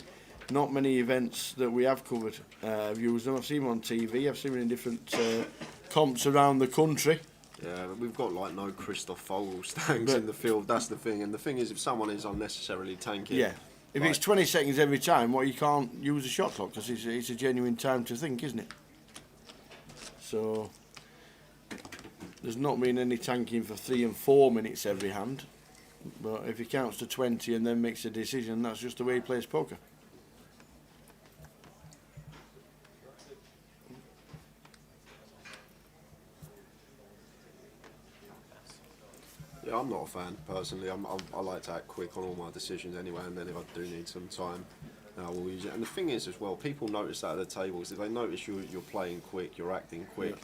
not many events that we have covered have used them. I've seen them on TV. I've seen them in different comps around the country. Yeah, but we've got like no Christoph Fogel stands in the field. That's the thing. And the thing is, if someone is unnecessarily tanking, yeah. If it's 20 seconds every time, you can't use a shot clock because it's a genuine time to think, isn't it? So there's not been any tanking for 3 and 4 minutes every hand, but if he counts to 20 and then makes a decision, that's just the way he plays poker. Yeah, I'm not a fan personally. I like to act quick on all my decisions anyway, and then if I do need some time, I will use it. And the thing is as well, people notice that at the tables. If they notice you're playing quick, you're acting quick,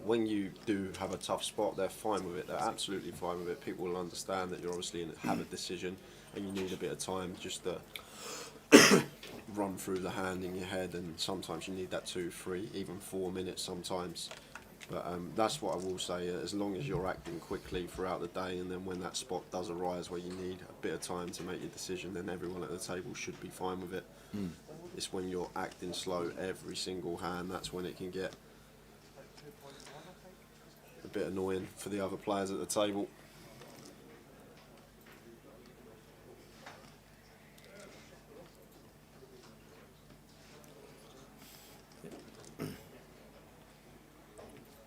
when you do have a tough spot, they're fine with it. They're absolutely fine with it. People will understand that you're obviously have a decision and you need a bit of time just to run through the hand in your head, and sometimes you need that 2, 3, even 4 minutes sometimes. But that's what I will say, as long as you're acting quickly throughout the day, and then when that spot does arise where you need a bit of time to make your decision, then everyone at the table should be fine with it. It's when you're acting slow every single hand, that's when it can get a bit annoying for the other players at the table.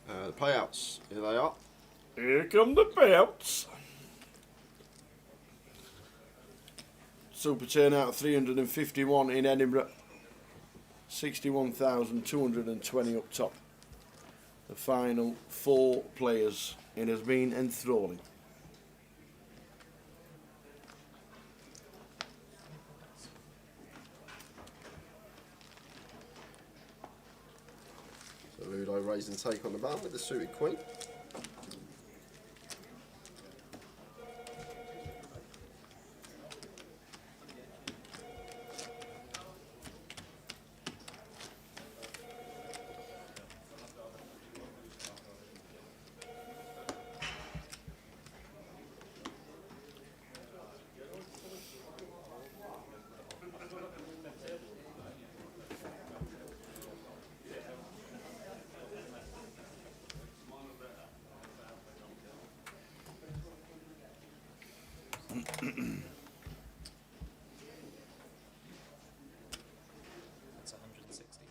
The payouts, here they are. Here come the payouts. Super turnout 351 in Edinburgh. 61,220 up top. The final 4 players. It has been enthralling. So Ludo raise and take on the button with the suited queen. That's 160.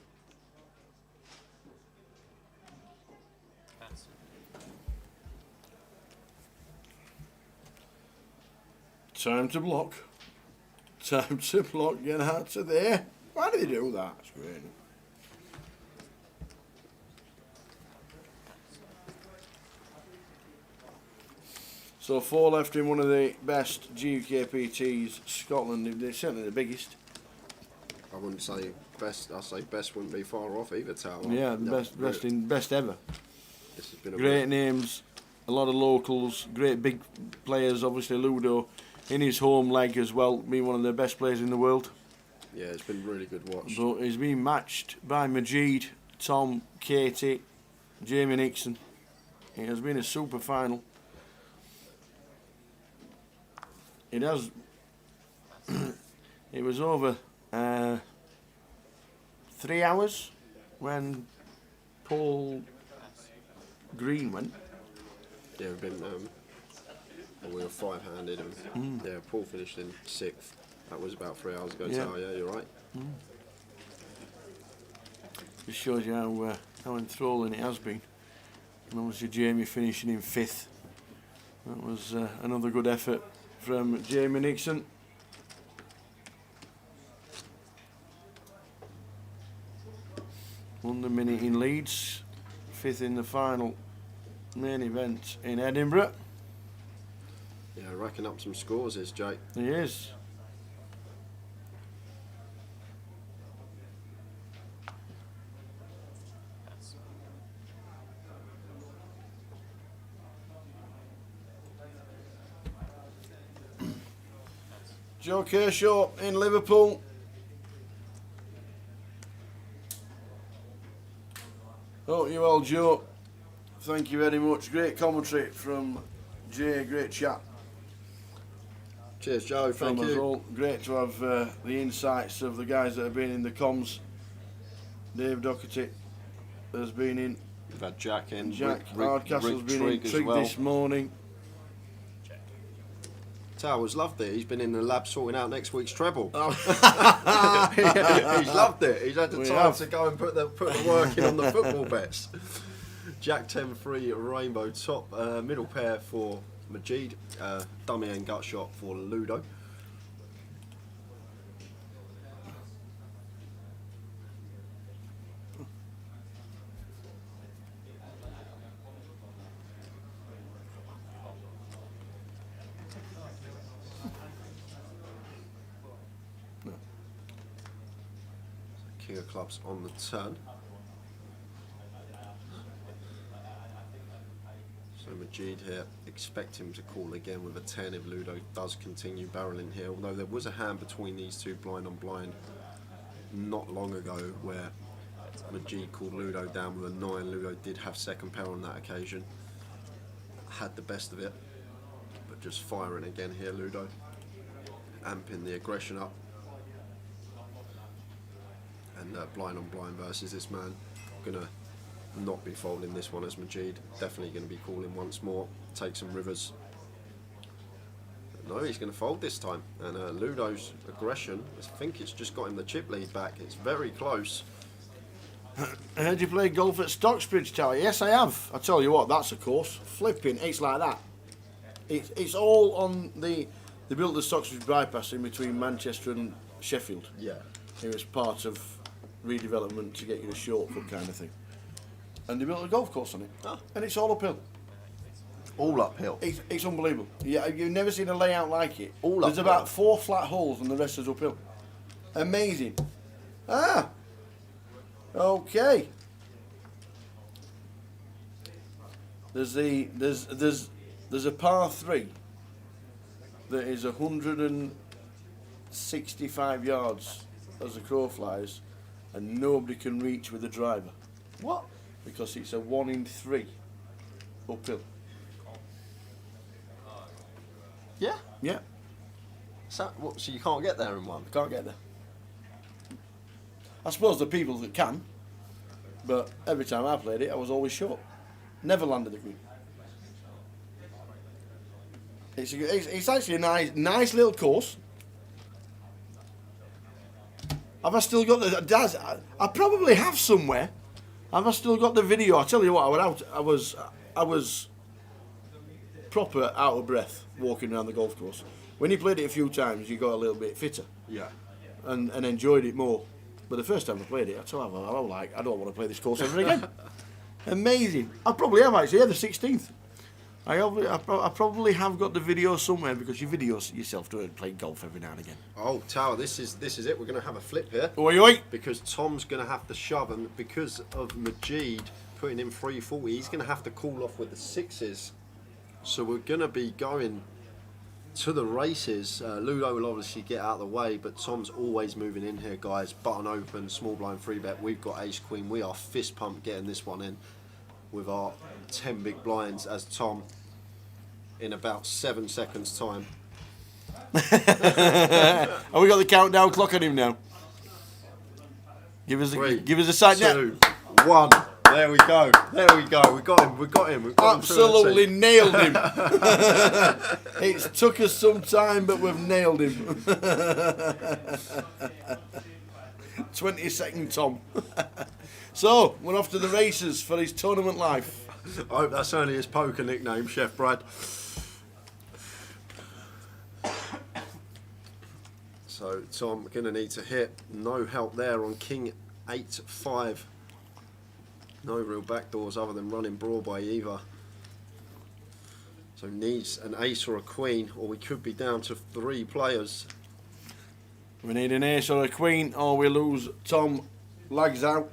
Pass. Time to block. Time to block. Get out of there. Why do they do that? It's great. So 4 left in one of the best GUKPTs, Scotland. They're certainly the biggest. I wouldn't say best. I say best wouldn't be far off either. Tower. Yeah, the best ever. This has been a Great names, a lot of locals, great big players. Obviously Ludo in his home leg as well, being one of the best players in the world. Yeah, it's been really good watch. But he's been matched by Majid, Tom, Katie, Jamie Nixon. It has been a super final. It has. It was over 3 hours when Paul Green went. Yeah, we've been. We were 5-handed, and yeah, Paul finished in 6th. That was about 3 hours ago. Yeah. Tao, yeah, you're right. Just shows you how enthralling it has been. And obviously Jamie finishing in 5th. That was another good effort from Jamie Nixon. Won the minute in Leeds, 5th in the final main event in Edinburgh. Yeah, racking up some scores is Jake. He is. Joe Kershaw in Liverpool. Oh, you well, Joe. Thank you very much. Great commentary from Jay. Great chat. Cheers, Joe. Thank From us you. all. Great to have the insights of the guys that have been in the comms. Dave Doherty has been in. We've had Jack in. Jack Rick Hardcastle's been in. Trigg as Trigg well. this morning. Towers loved it. He's been in the lab sorting out next week's treble. Oh. He's loved it. He's had the We time have. to go and put the work in on the football bets. Jack 10-3 rainbow top. Middle pair for Majid. Dummy and gut shot for Ludo. King of clubs on the turn. So Majid here, expect him to call again with a 10 if Ludo does continue barreling here, although there was a hand between these two blind on blind not long ago where Majid called Ludo down with a 9. Ludo did have second pair on that occasion, had the best of it, but just firing again here Ludo, amping the aggression up. And blind on blind versus this man, gonna not be folding this one as Majid, definitely going to be calling once more, take some rivers. But no, he's going to fold this time, and Ludo's aggression, I think it's just got him the chip lead back. It's very close. I heard you play golf at Stocksbridge Tower. Yes, I have. I tell you what, that's a course. Flipping, it's like that. It's all on they built the Stocksbridge bypass in between Manchester and Sheffield. Yeah. It was part of redevelopment to get you a shortcut kind of thing. And they built a golf course on it. And it's all uphill. All uphill? It's unbelievable. Yeah, you've never seen a layout like it. All There's uphill. about 4 flat holes and the rest is uphill. Amazing. Ah! Okay. There's a par 3 that is 165 yards as the crow flies, and nobody can reach with a driver. What? Because it's a 1 in 3 uphill. Yeah? Yeah. So you can't get there in one? Can't get there. I suppose the people that can, but every time I played it, I was always short. Never landed the green. It's actually a nice little course. Have I still got the? I probably have somewhere. Have I still got the video? I tell you what, I was proper out of breath walking around the golf course. When you played it a few times, you got a little bit fitter. Yeah. And enjoyed it more. But the first time I played it, I told him, I don't want to play this course ever again. Amazing. I probably have actually. Yeah, the 16th. I probably have got the video somewhere because you video yourself doing play golf every now and again. Oh, Tower, this is it. We're going to have a flip here. Oi, oi. Because Tom's going to have to shove, and because of Majid putting in 340, he's going to have to call off with the 6s. So we're going to be going to the races. Ludo will obviously get out of the way, but Tom's always moving in here, guys. Button open, small blind free bet. We've got ace queen. We are fist pump getting this one in with our 10 big blinds as Tom in about 7 seconds time. Have we got the countdown clock on him now? Give us 3, a side 2, 1. There we go. There we go. We got him. We got him. We got Absolutely him. nailed him. It's took us some time, but we've nailed him. 22nd Tom. So, we're off to the races for his tournament life. I hope that's only his poker nickname, Chef Brad. So, Tom, going to need to hit. No help there on King 8-5. No real backdoors other than running broad by either. So needs an ace or a queen, or we could be down to 3 players. We need an ace or a queen, or we lose Tom. Lags out.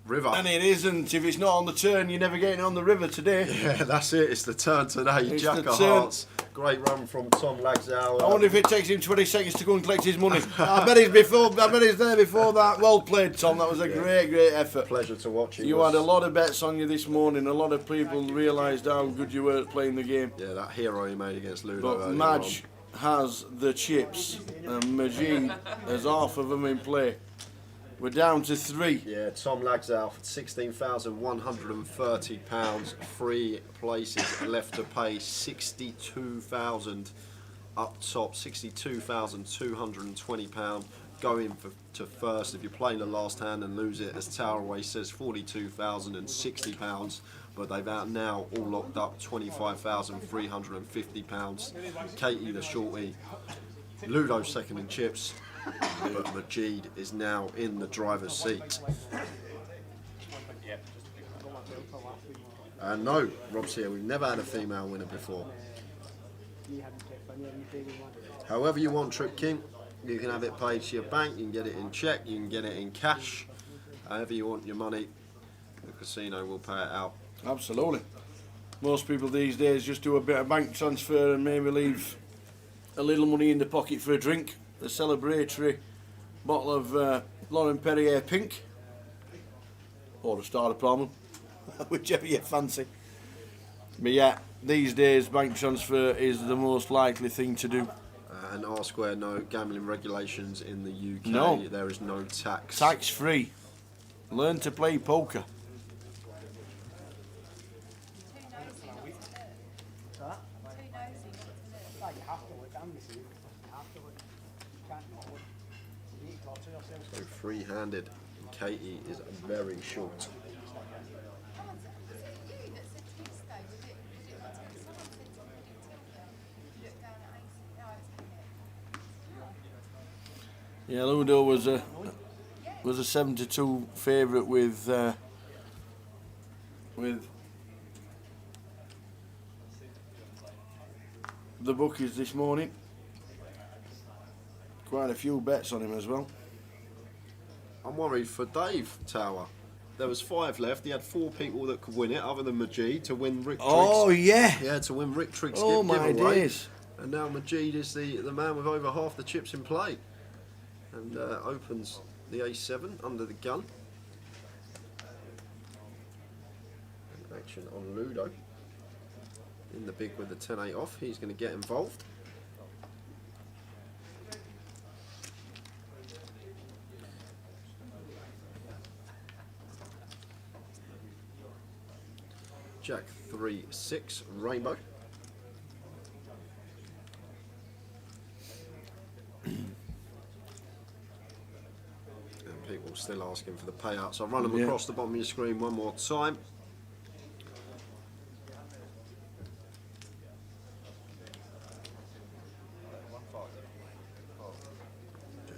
River. And it isn't. If it's not on the turn, you're never getting on the river today. Yeah, that's it. It's the turn today. It's Jack the of turn. Hearts. Great run from Tom Lagsow. I wonder if it takes him 20 seconds to go and collect his money. I bet he's there before that. Well played, Tom. That was a great effort. Pleasure to watch. You had a lot of bets on you this morning. A lot of people realised how good you were at playing the game. Yeah, that hero he made against Ludo. But Madge has the chips, and Majid has half of them in play. We're down to 3. Yeah, Tom Lagsow for £16,130. 3 places left to pay. 62,000 up top. £62,220. Going to first. If you're playing the last hand and lose it, as Toweraway says, £42,060. But they've out now all locked up £25,350. Katie the shorty. Ludo second in chips. But Majid is now in the driver's seat. And no, Rob's here. We've never had a female winner before. However you want, Trip King, you can have it paid to your bank. You can get it in cheque. You can get it in cash. However you want your money, the casino will pay it out. Absolutely. Most people these days just do a bit of bank transfer and maybe leave a little money in the pocket for a drink. The celebratory bottle of Lauren Perrier Pink, or a Star of Plum, whichever you fancy. But yeah, these days bank transfer is the most likely thing to do. And R-Square, no gambling regulations in the UK. No. There is no tax. Tax free. Learn to play poker. So free-handed. Katie is very short. Yeah, Ludo was a 7-2 favourite with the bookies this morning. Quite a few bets on him as well. I'm worried for Dave Tower. There was 5 left. He had 4 people that could win it, other than Majid, to win Rick Triggs. Oh yeah. Yeah, to win Rick Triggs' Oh my giveaway. days. And now Majid is the man with over half the chips in play, and opens the A7 under the gun. And action on Ludo in the big with the 10-8 off. He's going to get involved. Jack 3-6 rainbow. And people still asking for the payout, so I'll run them across the bottom of your screen one more time.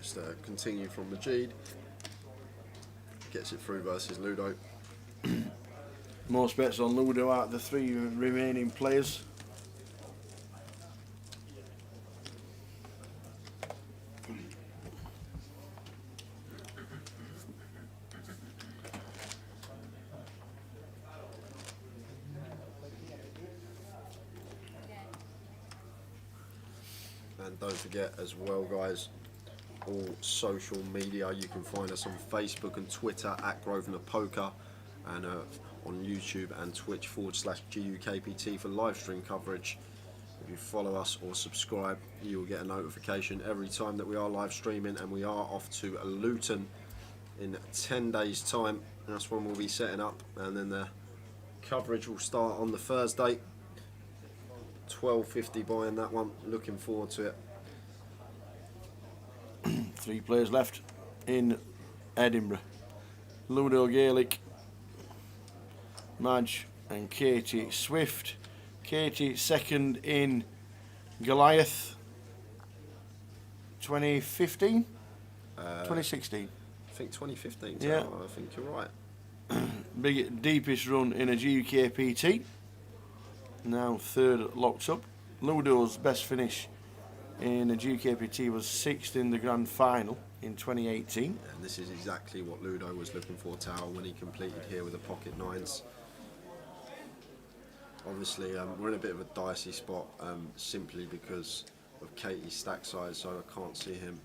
Just continue from Majid. Gets it through versus Ludo. Most bets on Ludo out of the 3 remaining players. And don't forget as well, guys, all social media, you can find us on Facebook and Twitter at Grosvenor Poker, and on YouTube and Twitch /GUKPT for live stream coverage. If you follow us or subscribe, you will get a notification every time that we are live streaming, and we are off to Luton in 10 days time. That's when we'll be setting up, and then the coverage will start on the Thursday. 12.50 buying that one, looking forward to it. 3 players left in Edinburgh. Ludo Gaelic, Madge and Katie Swift. Katie second in Goliath 2015? 2016? I think 2015, yeah. I think you're right. Deepest run in a GUKPT. Now third locked up. Ludo's best finish in a GUKPT was 6th in the grand final in 2018. And this is exactly what Ludo was looking for, Tower, when he completed here with the pocket 9s. Obviously, we're in a bit of a dicey spot simply because of Katie's stack size, so I can't see him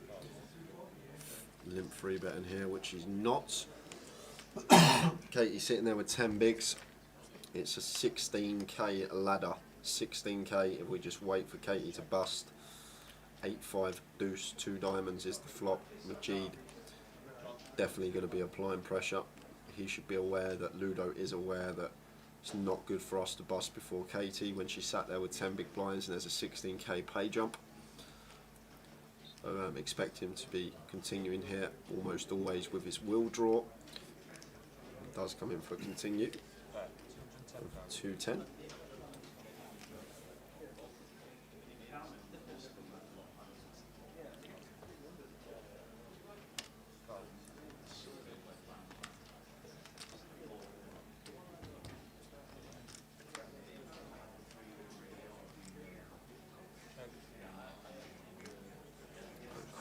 limp free betting here, which he's not. Katie's sitting there with 10 bigs. It's a 16k ladder. 16k if we just wait for Katie to bust. 8-5 deuce, 2 diamonds is the flop. Majid definitely going to be applying pressure. He should be aware that Ludo is aware that it's not good for us to bust before Katie when she sat there with 10 big blinds and there's a 16k pay jump. So expect him to be continuing here almost always with his will draw. It does come in for a continue. 210.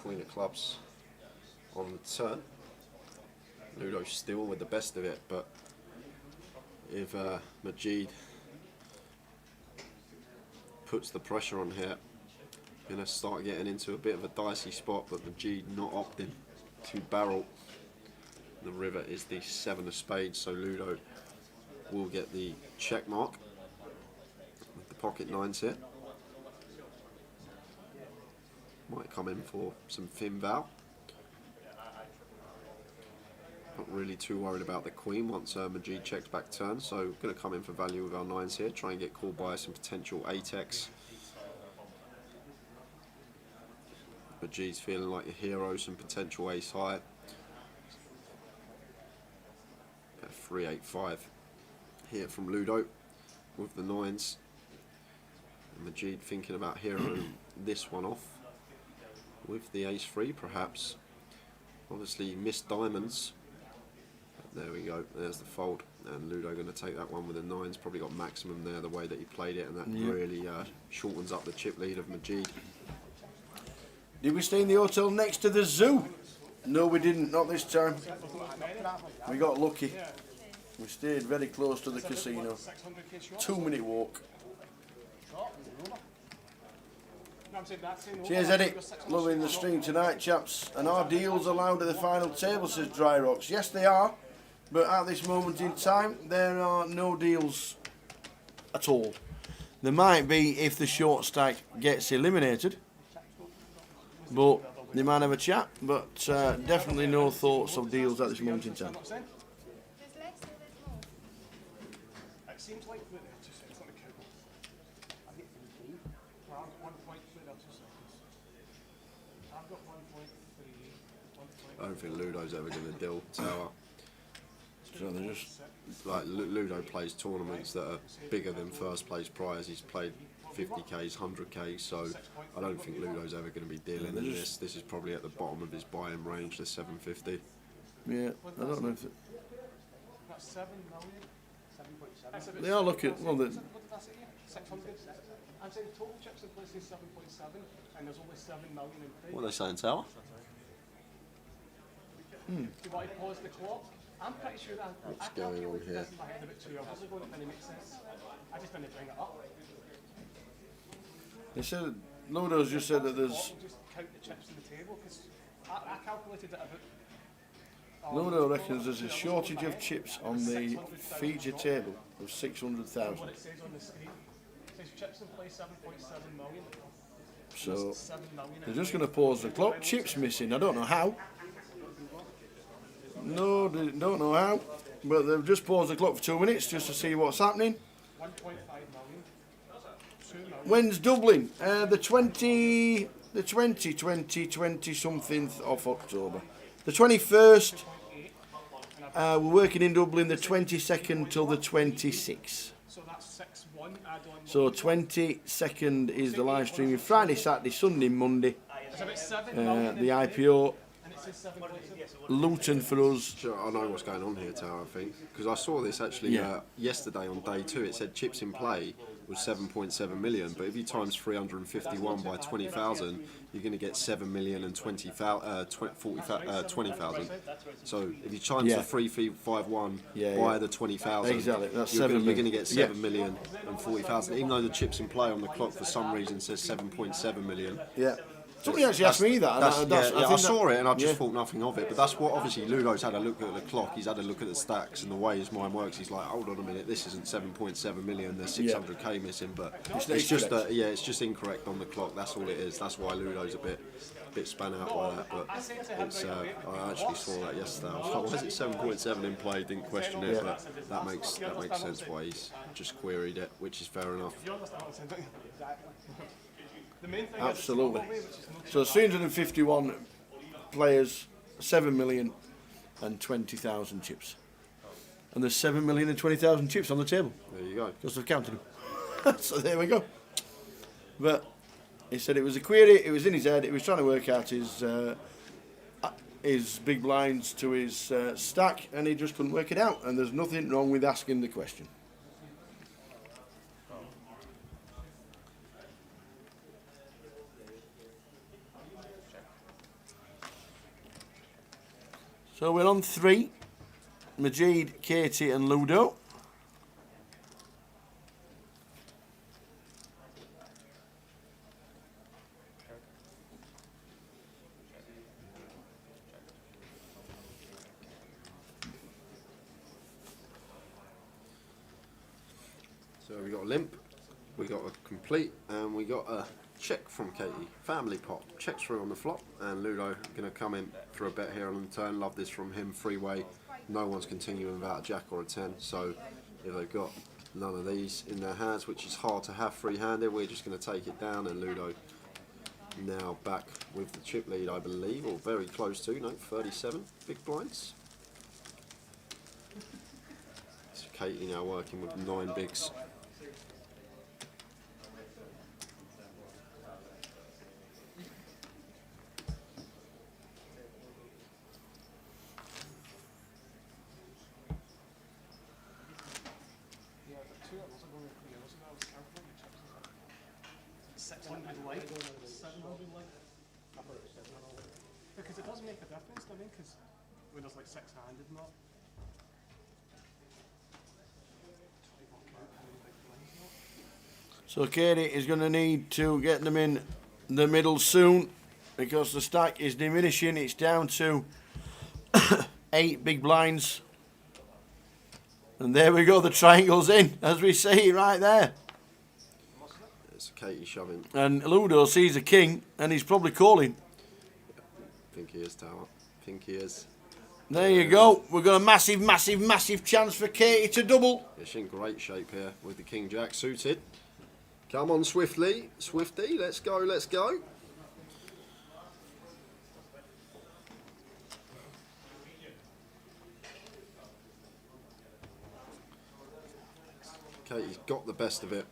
Queen of clubs on the turn. Ludo still with the best of it, but if Majid puts the pressure on here, going to start getting into a bit of a dicey spot, but Majid not opting to barrel. The river is the 7 of spades, so Ludo will get the check mark with the pocket 9s here. Might come in for some fin val. Not really too worried about the queen once Majid checks back turn, so going to come in for value with our 9s here, try and get called by some potential 8x. Majid's feeling like a hero, some potential ace high. 3-8-5 here from Ludo with the 9s. And Majid thinking about heroing this one off with the ace-3 perhaps. Obviously missed diamonds. There we go, there's the fold, and Ludo going to take that one with the 9s, probably got maximum there the way that he played it, and that really shortens up the chip lead of Majid. Did we stay in the hotel next to the zoo? No, we didn't, not this time. We got lucky. We stayed very close to the casino. 2-minute walk. Cheers, Eddie. Loving the stream tonight, chaps. And are deals allowed at the final table, says Dry Rocks. Yes, they are. But at this moment in time, there are no deals at all. There might be if the short stack gets eliminated. But they might have a chat. But definitely no thoughts of deals at this moment in time. I don't think Ludo's ever going to deal Tower. So they're just like Ludo plays tournaments that are bigger than first place prize. He's played 50Ks, 100Ks, so I don't think Ludo's ever going to be dealing in this. This is probably at the bottom of his buy-in range, the 750. Yeah, I don't know if it... That's 7 million. They are looking, well, the... 600. I'm saying total chips in place is 7.7, and there's only 7 million in play. What are they saying, Tower? Do you want to pause the clock? I'm pretty sure that What's I going on calculated here? this in my head about 2 hours ago, and it didn't make sense. I just didn't bring it up. They said, Ludo's just said that there's... Just count the chips on the table, because I calculated it about... Ludo reckons there's a shortage of chips on the feature table of 600,000. What it says on the screen. It His chips in play 7.7 million. So 7 million. they're just going to pause the clock. Chips missing. I don't know how. No, they don't know how. But they've just paused the clock for 2 minutes just to see what's happening. 1.5 million. 2 million. When's Dublin? The 20 something of October. The 21st. We're working in Dublin the 22nd till the 26th. So that's 6-1 add on. So 22nd is the live streaming. Friday, Saturday, Sunday, Monday. It's about 7 million. The IPO. And it says 7.7. Luton for us. Sure, I know what's going on here, Tara, I think. Because I saw this actually yesterday on day 2. It said chips in play was 7.7 million. But if you times 351 by 20,000, you're going to get 20,000. So if you times the 351 by the 20,000, exactly. That's you're 7 going to get 7,040,000. Even though the chips in play on the clock for some reason says 7.7 million. Yeah. Somebody actually asked me that. I saw it and I just thought nothing of it. But that's what obviously Ludo's had a look at the clock. He's had a look at the stacks and the way his mind works. He's like, hold on a minute, this isn't 7.7 million. There's 600k missing, but it's just it's just incorrect on the clock. That's all it is. That's why Ludo's a bit spun out by that. But it's I actually saw that yesterday. I was like, why is it 7.7 in play? Didn't question it, but that makes sense why he's just queried it, which is fair enough. Absolutely. So 351 players, 7 million and 20,000 chips. And there's 7 million and 20,000 chips on the table. There you go. Because I've counted them. So there we go. But he said it was a query, it was in his head, he was trying to work out his big blinds to his stack, and he just couldn't work it out. And there's nothing wrong with asking the question. So we're on 3. Majid, Katie and Ludo. So we got a limp, we got a complete, and we got a check from Katie. Family pot. Checks through on the flop, and Ludo going to come in for a bet here on the turn. Love this from him. Freeway. No one's continuing without a jack or a 10. So if they've got none of these in their hands, which is hard to have free-handed, we're just going to take it down. And Ludo now back with the chip lead, I believe, or very close to. No, 37 big blinds. So Katie now working with 9 bigs. Because it does make a difference, I mean, because when there's like 6-handed and that. So Katie is going to need to get them in the middle soon because the stack is diminishing. It's down to 8 big blinds. And there we go, the triangle's in, as we see right there. It's Katie shoving. And Ludo sees a king, and he's probably calling. I think he is, Tower. I think he is. There you go. We've got a massive, massive, massive chance for Katie to double. It's in great shape here with the King Jack suited. Come on, Swifty. Swifty, let's go, let's go. Katie's got the best of it.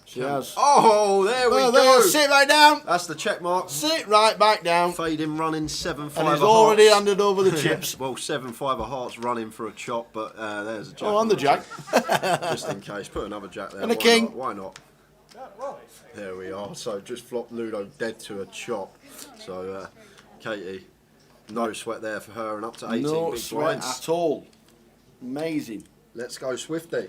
She has. Oh, there we go. There, sit right down. That's the check mark. Sit right back down. Fading running 7-5 And he's of hearts. already handed over the chips. Well, 7-5 of hearts running for a chop, but there's a jack. Oh, and the jack. Just in case. Put another jack there. And a king. Why not? There we are. So just flopped Ludo dead to a chop. So Katie, no sweat there for her, and up to 18 No big sweat blinds. at all. Amazing. Let's go, Swifty.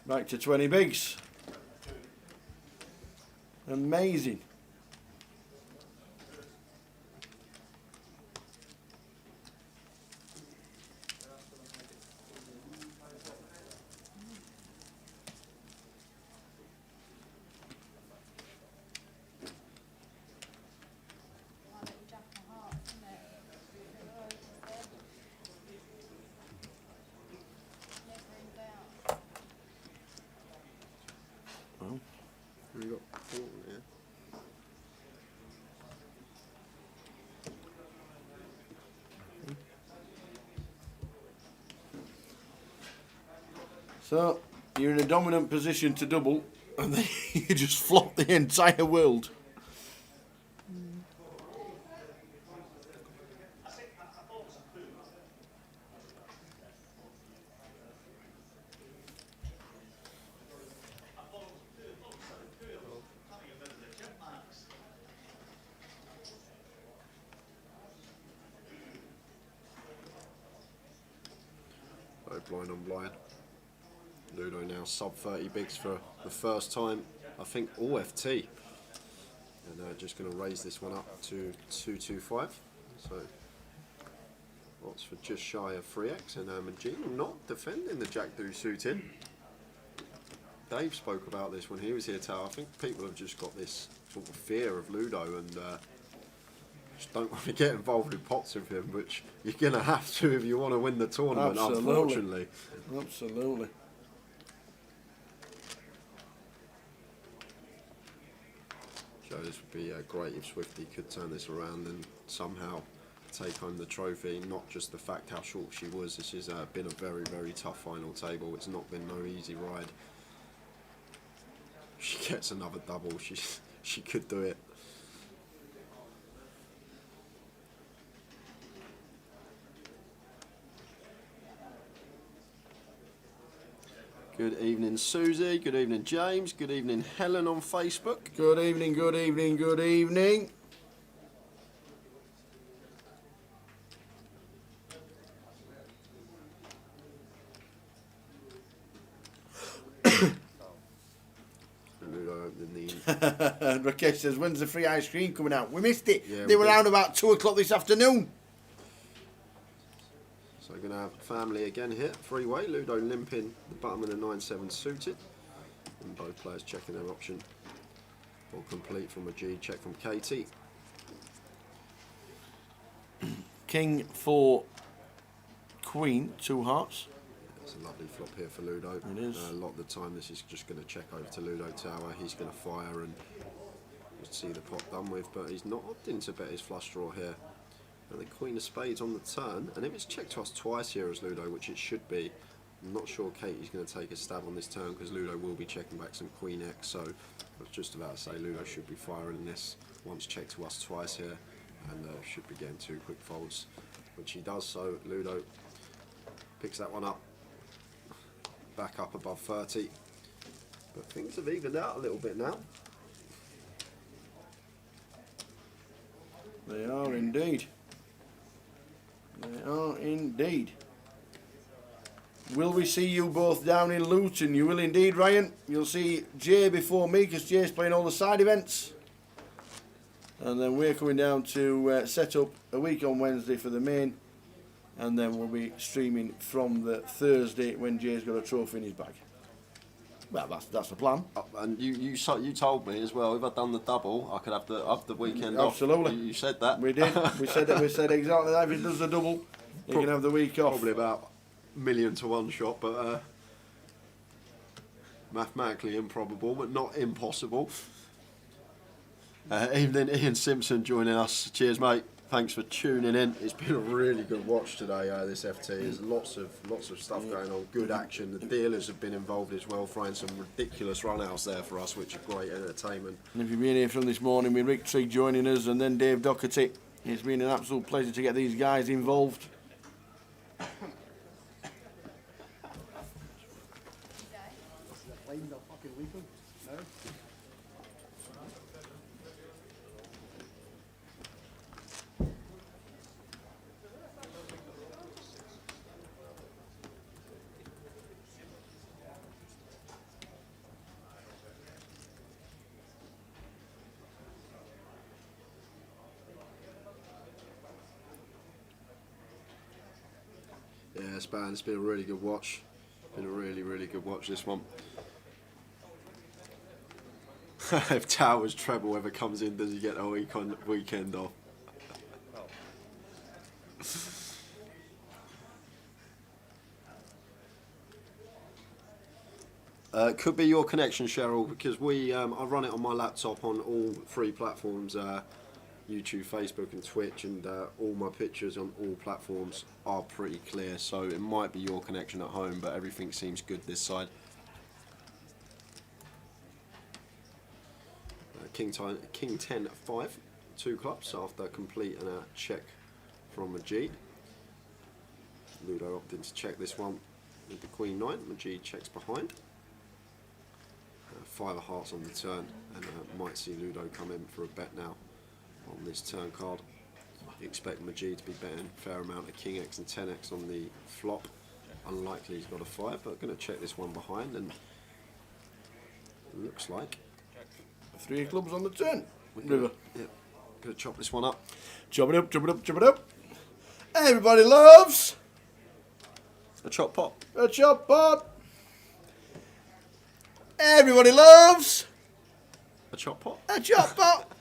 Back to 20 bigs. Amazing. So you're in a dominant position to double, and then you just flop the entire world. Blind on blind. Ludo now sub 30 bigs for the first time, I think, all FT. And just going to raise this one up to 225. So Oxford just shy of 3x, and Magino not defending the Jack Do suited. Dave spoke about this when he was here, Tao. I think people have just got this sort of fear of Ludo and just don't want to get involved in pots with him, which you're going to have to if you want to win the tournament, unfortunately. Absolutely. So this would be great if Swifty could turn this around and somehow take home the trophy, not just the fact how short she was. This has been a very, very tough final table. It's not been no easy ride. She gets another double. She could do it. Good evening, Susie. Good evening, James. Good evening, Helen on Facebook. Good evening, good evening, good evening. Rakesh says, when's the free ice cream coming out? We missed it. Yeah, they were around about 2 o'clock this afternoon. So we're going to have family again here. Three-way, Ludo limping the bottom of the 9-7 suited. And both players checking their option. All complete from a G, check from Katie. King for Queen, 2 hearts. It's a lovely flop here for Ludo. It is. A lot of the time this is just going to check over to Ludo Tower. He's going to fire and just see the pot done with, but he's not opting to bet his flush draw here. And the Queen of Spades on the turn, and if it's checked to us twice here as Ludo, which it should be, I'm not sure Katie's going to take a stab on this turn because Ludo will be checking back some Queen X, so I was just about to say Ludo should be firing this once checked to us twice here, and should be getting 2 quick folds, which he does. So Ludo picks that one up, back up above 30, but things have evened out a little bit now. They are indeed. They are indeed. Will we see you both down in Luton? You will indeed, Ryan. You'll see Jay before me because Jay's playing all the side events. And then we're coming down to set up a week on Wednesday for the main. And then we'll be streaming from the Thursday when Jay's got a trophy in his bag. Well, that's the plan. And you told me as well, if I'd done the double, I could have the weekend off. Absolutely. You said that. We did. We said exactly that. If he does the double, he can have the week off. Probably about 1,000,000 to 1 shot, but mathematically improbable, but not impossible. Evening, Ian Simpson joining us. Cheers, mate. Thanks for tuning in. It's been a really good watch today, this FT. There's lots of stuff going on, good action. The dealers have been involved as well, throwing some ridiculous run-outs there for us, which are great entertainment. And if you've been here from this morning with Rick Trigg joining us and then Dave Doherty, it's been an absolute pleasure to get these guys involved. Yeah, it's been a really good watch. Been a really, really good watch, this one. If Towers treble ever comes in, does he get a weekend off? Could be your connection, Cheryl, because I run it on my laptop on all 3 platforms, YouTube, Facebook and Twitch, and all my pictures on all platforms are pretty clear, so it might be your connection at home, but everything seems good this side. King 10-5, 2 clubs after completing a check from Majid. Ludo opted to check this one with the Queen 9. Majid checks behind. 5 of hearts on the turn, and might see Ludo come in for a bet now on this turn card. You expect Majid to be betting a fair amount of King X and 10X on the flop. Unlikely he's got a 5, but going to check this one behind, and looks like 3 clubs on the turn. River. Yep. Going to chop this one up. Chop it up, chop it up, chop it up. Everybody loves a chop pot. A chop pot. Everybody loves a chop pot. A chop pot.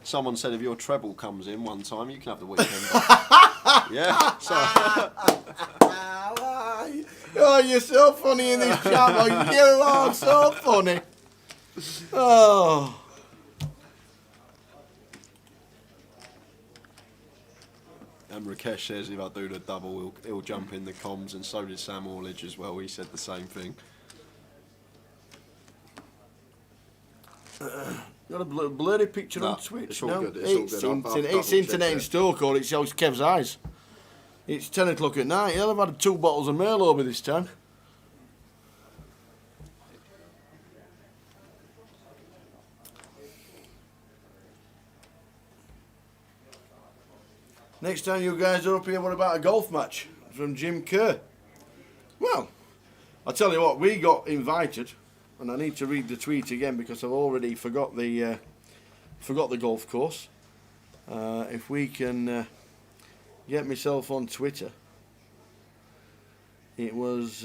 Someone said if your treble comes in one time, you can have the weekend. Yeah. So. Oh, you're so funny in this chat. You are so funny. Oh. And Rakesh says if I do the double, he'll jump in the comms, and so did Sam Orledge as well. He said the same thing. Got a blurry picture on Twitch. It's all good. It's internet in Stoke, or it shows Kev's eyes. It's 10 o'clock at night. I've had 2 bottles of Merlot by this time. Next time you guys are up here, what about a golf match from Jim Kerr? Well, I'll tell you what, we got invited, and I need to read the tweet again because I've already forgot the golf course. If we can get myself on Twitter, it was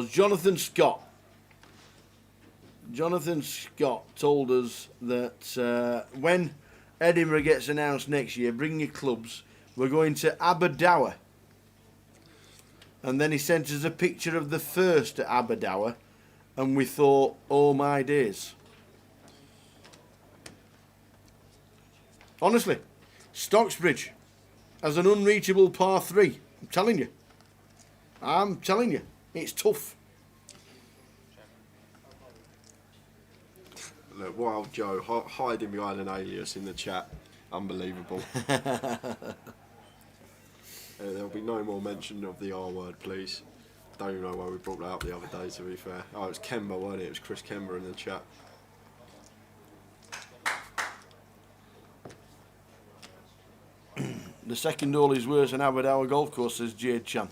Jonathan Scott. Jonathan Scott told us that when Edinburgh gets announced next year, bring your clubs. We're going to Aberdour. And then he sent us a picture of the first at Aberdour, and we thought, oh my days. Honestly, Stocksbridge as an unreachable par 3. I'm telling you, it's tough. Look, Wild Joe hiding behind an alias in the chat. Unbelievable. There'll be no more mention of the R word, please. Don't even know why we brought that up the other day, to be fair. Oh, it was Kemba, wasn't it? It was Chris Kemba in the chat. The second hole is worse than Aberdour Golf Course, says Jade Chan.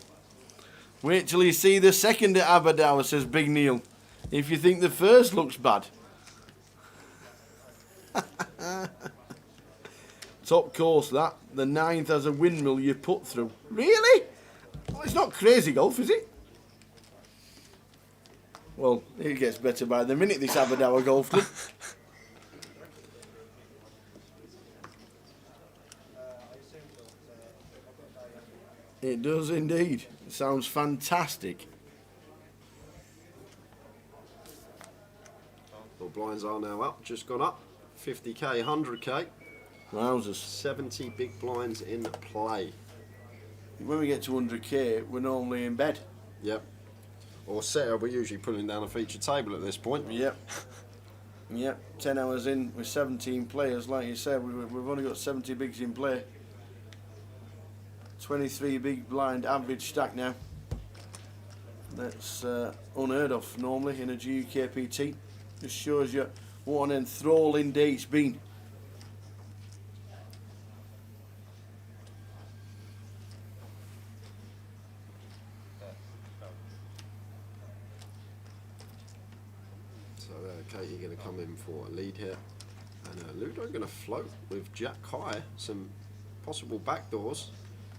Wait till you see the second at Aberdour, says Big Neil. If you think the first looks bad. Top course, that. The 9th has a windmill you put through. Really? Well, it's not crazy golf, is it? Well, it gets better by the minute, this Aberdour Golf Club. It does indeed. It sounds fantastic. Well, blinds are now up, just gone up. 50k, 100k. Wowzers. 70 big blinds in play. When we get to 100k, we're normally in bed. Yep. Or set, we're usually pulling down a feature table at this point. Yep. Yep. 10 hours in with 17 players. Like you said, we've only got 70 bigs in play. 23 big blind average stack now. That's unheard of normally in a GUKPT. Just shows you what an enthralling day it's been. So Katie going to come in for a lead here, and Ludo going to float with Jack High. Some possible backdoors.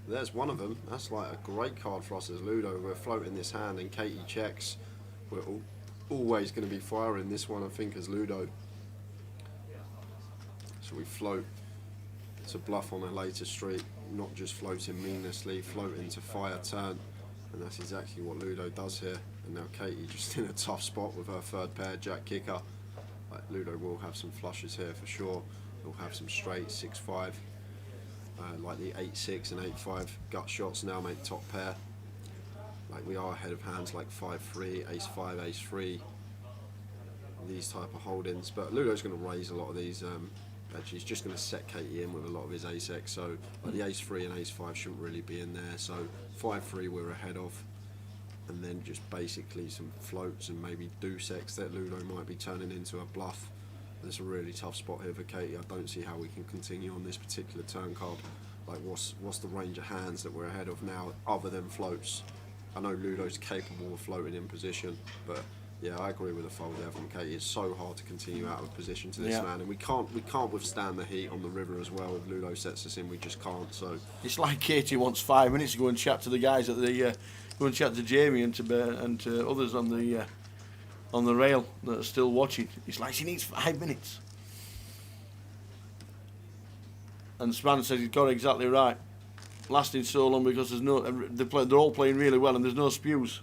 There's one of them. That's like a great card for us as Ludo. We're floating this hand, and Katie checks. We're always going to be firing this one, I think, as Ludo. So we float to bluff on a later street, not just floating meaninglessly, floating to fire turn, and that's exactly what Ludo does here. And now Katie just in a tough spot with her third pair, Jack Kicker. Like Ludo will have some flushes here for sure. He'll have some straight 6-5, like the 8-6 and 8-5 gut shots now make top pair. Like we are ahead of hands like 5-3, Ace-5, Ace-3, these type of holdings. But Ludo's going to raise a lot of these. Actually, he's just going to set Katie in with a lot of his Ace-X. So like the Ace-3 and Ace-5 shouldn't really be in there. So 5-3 we're ahead of. And then just basically some floats and maybe deuce-X that Ludo might be turning into a bluff. There's a really tough spot here for Katie. I don't see how we can continue on this particular turn card. Like what's the range of hands that we're ahead of now other than floats? I know Ludo's capable of floating in position, but yeah, I agree with the fold there from Katie. It's so hard to continue out of position to this man, and we can't withstand the heat on the river as well. If Ludo sets us in, we just can't. So it's like Katie wants 5 minutes to go and chat to the guys at the go and chat to Jamie and to others on the rail that are still watching. It's like she needs 5 minutes. And Span says he's got it exactly right. Lasting so long because there's no they're all playing really well and there's no spews.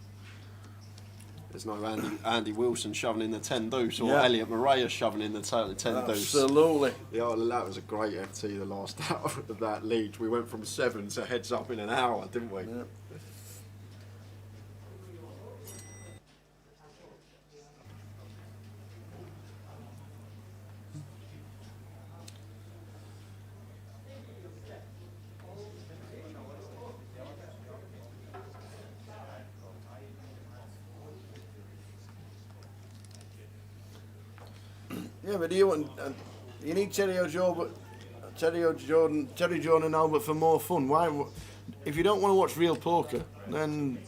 There's no Andy Wilson shoving in the 10 deuce or Elliot Morea shoving in the 10 deuce. Absolutely. Yeah, that was a great FT, the last out of that lead. We went from 7 to heads up in an hour, didn't we? Yeah. Yeah, but you need Terry Jordan and Albert for more fun. Why? If you don't want to watch real poker, then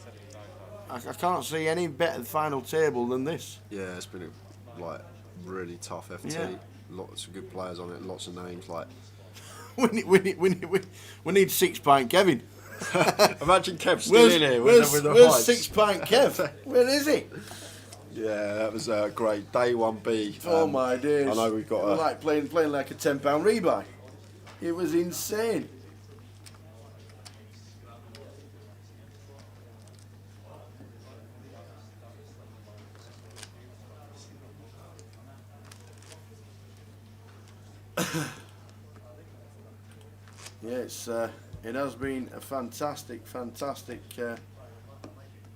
I can't see any better final table than this. Yeah, it's been a really tough FT. Yeah. Lots of good players on it. Lots of names like. we need 6 pint Kevin. Imagine Kev still in here. Where's 6 pint Kev? Where is he? Yeah, that was great. Day 1B. Oh my days! I know we've got like playing like a £10 rebuy. It was insane. Yeah, it has been a fantastic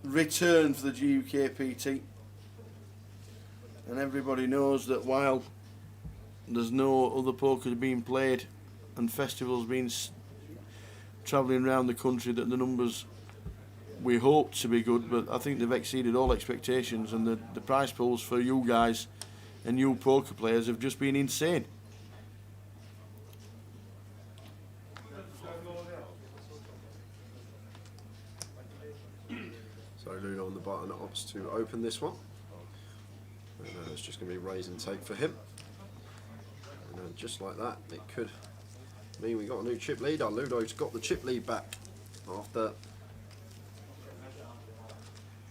return for the GUKPT. And everybody knows that while there's no other poker being played and festivals being travelling around the country, that the numbers we hoped to be good, but I think they've exceeded all expectations, and the prize pools for you guys and you poker players have just been insane. So Ludo on the button opts to open this one. And it's just going to be raise and take for him. And just like that, it could mean we got a new chip leader. Ludo's got the chip lead back after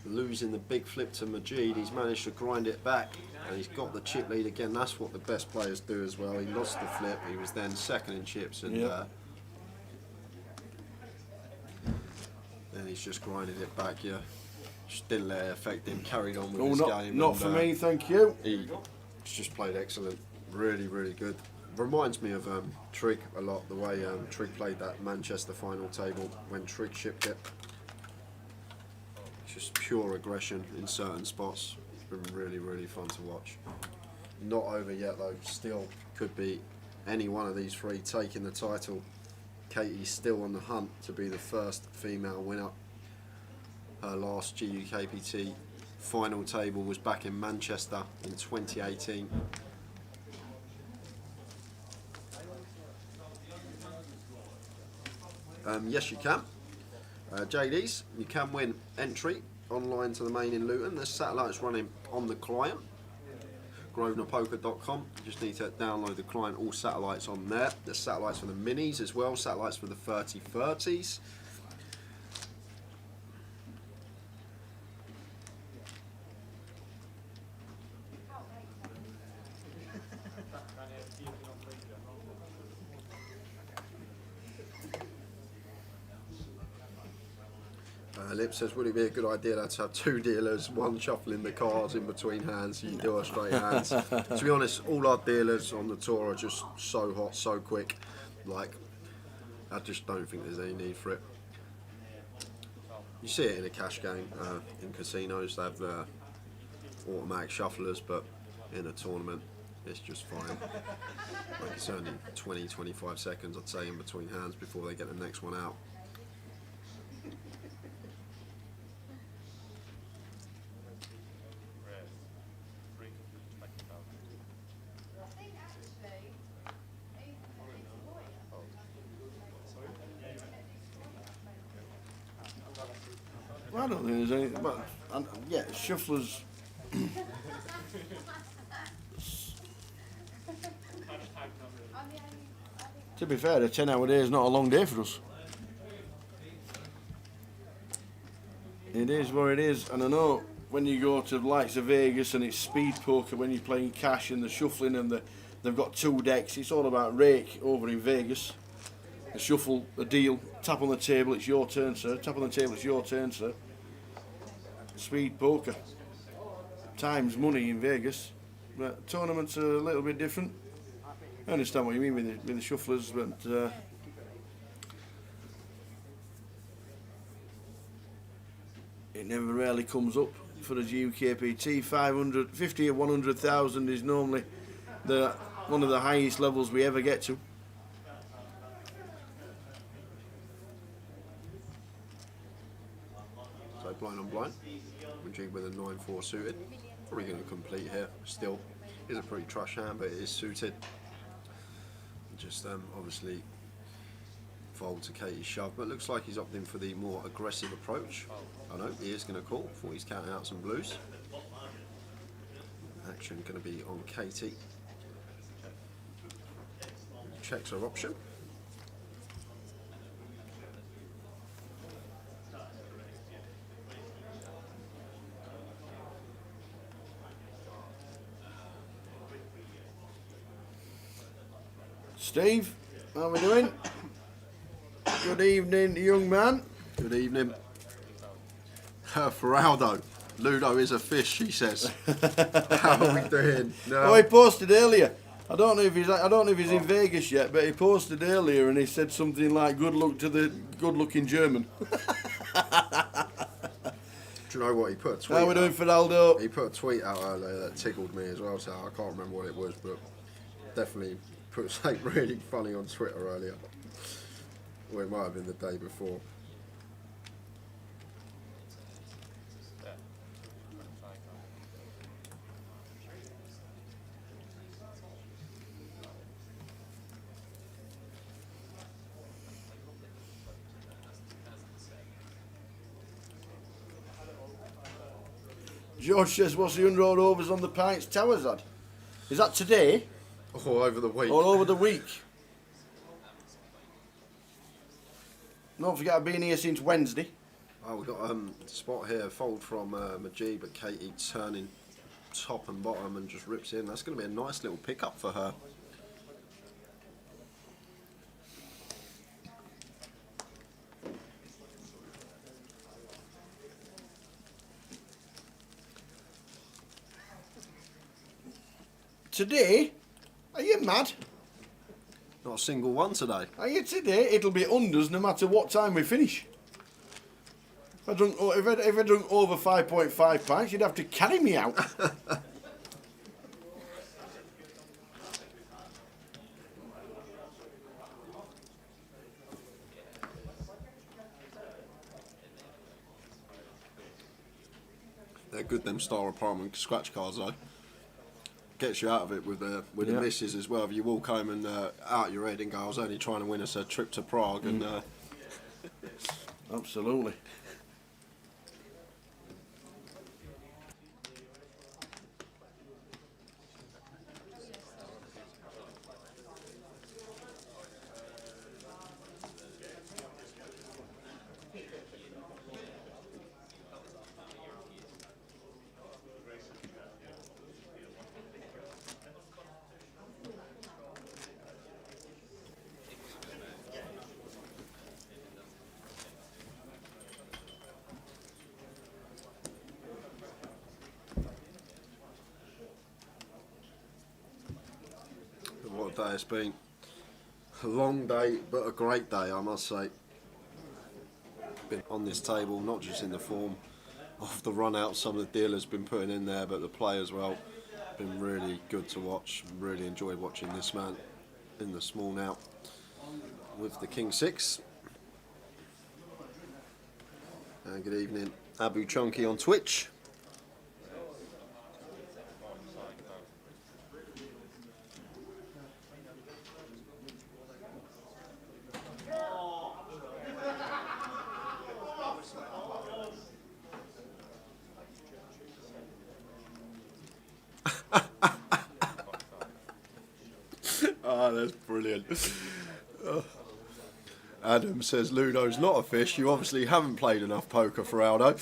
losing the big flip to Majid. He's managed to grind it back and he's got the chip lead again. That's what the best players do as well. He lost the flip. He was then second in chips and then he's just grinded it back. Yeah. Just didn't let it affect him, carried on with his game. Not for me, thank you. He's just played excellent, really good. Reminds me of Trig a lot, the way Trig played that Manchester final table when Trig shipped it. Just pure aggression in certain spots. It's been really fun to watch. Not over yet though, still could be any one of these 3 taking the title. Katie's still on the hunt to be the first female winner. Her last GUKPT final table was back in Manchester in 2018. Yes, you can. JDs, you can win entry online to the main in Luton. There's satellites running on the client, grosvenorpoker.com. You just need to download the client, all satellites on there. There's satellites for the minis as well, satellites for the 30-30s. Lip says, would it be a good idea to have two dealers, one shuffling the cards in between hands so you can do a straight hands? To be honest, all our dealers on the tour are just so hot, so quick. Like, I just don't think there's any need for it. You see it in a cash game, in casinos, they have automatic shufflers, but in a tournament, it's just fine. Like, it's only 20-25 seconds, I'd say, in between hands before they get the next one out. I don't think there's anything, but yeah, shufflers. To be fair, a 10-hour day is not a long day for us. It is what it is, and I know when you go to the likes of Vegas and it's speed poker when you're playing cash and the shuffling and they've got two decks, it's all about rake over in Vegas. A shuffle, a deal, tap on the table, it's your turn, sir. Tap on the table, it's your turn, sir. Speed poker. Time's money in Vegas. But tournaments are a little bit different. I understand what you mean with the shufflers, but it never really comes up for the GUKPT. 550 or 100,000 is normally one of the highest levels we ever get to. So blind on blind, we jig with a 9-4 suited. Probably going to complete here. Still, is a pretty trash hand, but it is suited. Just obviously fold to Katie's shove, but looks like he's opting for the more aggressive approach. I know he is going to call. Thought he's counting out some blues. Action going to be on Katie. Checks her option. Steve, how are we doing? Good evening, young man. Good evening. For Aldo, Ludo is a fish, he says. How are we doing? No. Oh, he posted earlier. I don't know if he's in Vegas yet, but he posted earlier and he said something like "Good luck to the good-looking German." Do you know what he put a tweet? How are we doing for Aldo? He put a tweet out earlier that tickled me as well. So I can't remember what it was, but definitely put something really funny on Twitter earlier. Or it might have been the day before. George says, what's the 100 overs on the Pints Towers at? Is that today? All over the week. All over the week. Don't forget I've been here since Wednesday. Oh, we've got a spot here, fold from Majid, but Katie turning top and bottom and just rips in. That's going to be a nice little pickup for her. Today? Are you mad? Not a single one today. Are you today? It'll be unders no matter what time we finish. If I drunk over 5.5 pints, you'd have to carry me out. They're good, them Star Apartment scratch cards though. Gets you out of it with the misses as well. If you walk home and out your head and go, I was only trying to win us a trip to Prague, and absolutely. What a day it's been. A long day, but a great day, I must say. Been on this table, not just in the form of the run out some of the dealers been putting in there, but the play as well. Been really good to watch. Really enjoyed watching this man in the small now with the King 6. And good evening, Abu Chunky on Twitch. Oh, that's brilliant. Adam says Ludo's not a fish. You obviously haven't played enough poker for Aldo.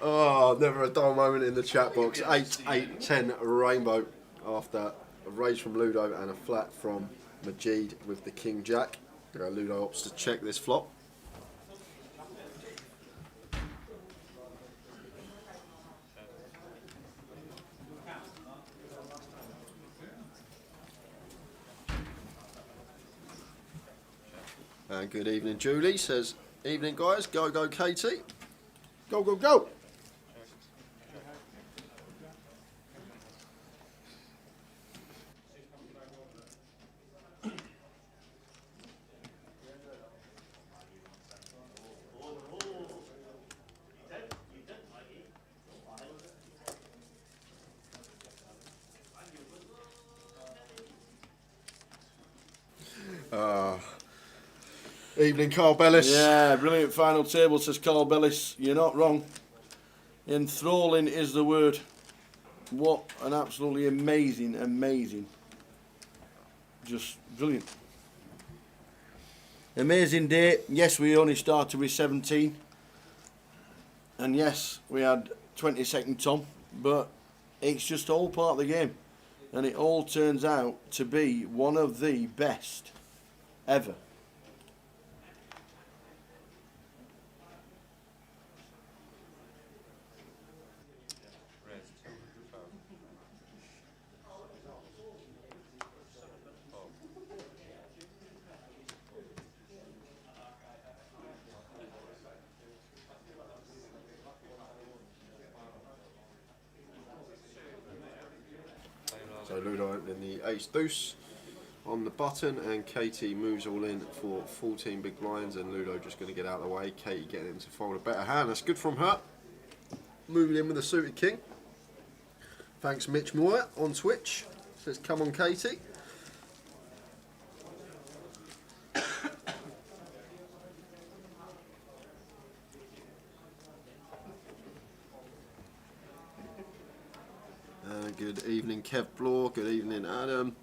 Oh, never a dull moment in the chat box. 8-8-10 rainbow after a raise from Ludo and a flat from Majid with the King Jack. Ludo opts to check this flop. And good evening, Julie says, evening guys, go go Katie. Go go go. Evening, Carl Bellis. Yeah, brilliant final table, says Carl Bellis. You're not wrong. Enthralling is the word. What an absolutely amazing. Just brilliant. Amazing day. Yes, we only started with 17. And yes, we had 22nd Tom. But it's just all part of the game. And it all turns out to be one of the best ever. So Ludo opening the ace deuce on the button, and Katie moves all in for 14 big blinds, and Ludo just going to get out of the way. Katie getting him to fold a better hand. That's good from her. Moving in with a suited king. Thanks Mitch Moore on Twitch. Says come on Katie. Good evening, Kev Bloor. Good evening, Adam.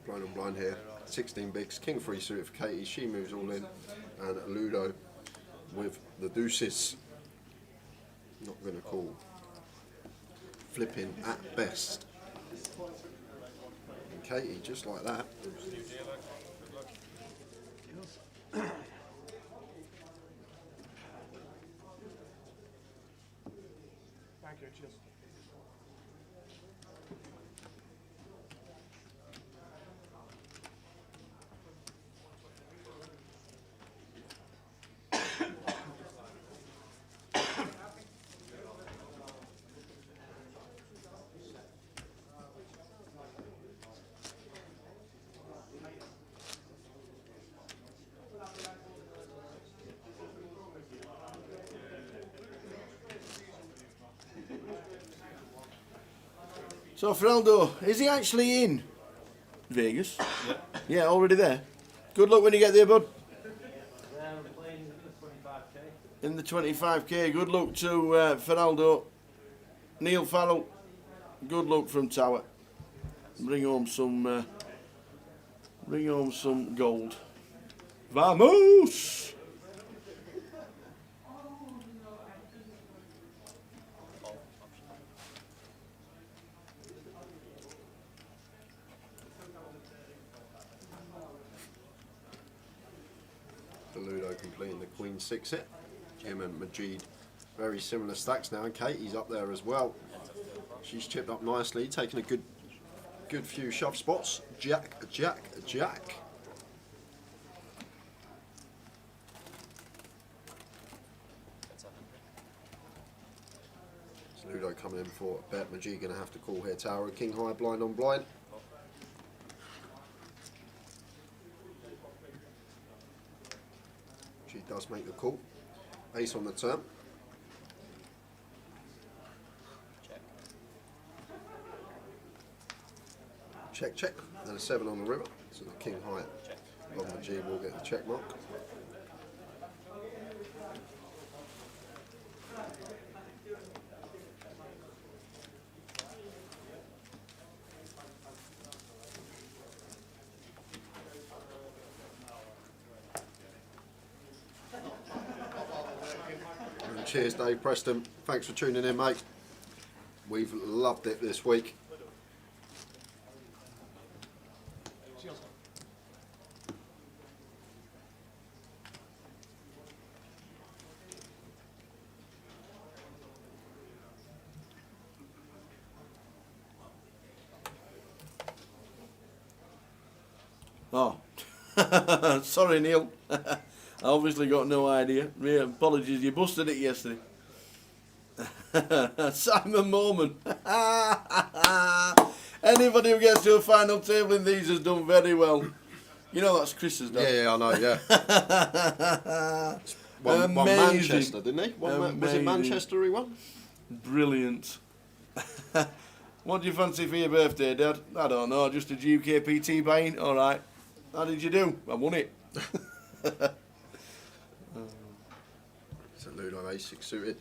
Blind on blind here. 16 bigs, king 3 suited for Katie. She moves all in, and Ludo with the deuces. Not going to call. Flipping at best. And Katie, just like that. Thank you, cheers. So, Freldo, is he actually in Vegas? Yeah. Yeah, already there. Good luck when you get there, bud. I'm playing 25k. in the 25k. Good luck to Fernaldo. Neil Farrell, good luck from Tower. Bring home some gold. Vamos! Ludo completing the Queen 6 hit. Jim and Majid very similar stacks now, and Katie's up there as well. She's chipped up nicely, taking a good few shove spots. Jack. So Ludo coming in for a bet. Majid going to have to call here. Tower, king high, blind on blind. She does make the call. Ace on the turn. Check. And a 7 on the river. So the king high on the G will get the check mark. And cheers, Dave Preston. Thanks for tuning in, mate. We've loved it this week. Oh, sorry, Neil. I obviously got no idea. Yeah, apologies, you busted it yesterday. Simon Morman. Anybody who gets to a final table in these has done very well. You know that's Chris's done. Yeah, I know, yeah. Won Manchester, didn't he? Was it Manchester he won? Brilliant. What do you fancy for your birthday, Dad? I don't know, just a GUKPT buying? All right. How did you do? I won it. So Ludo A6 suited.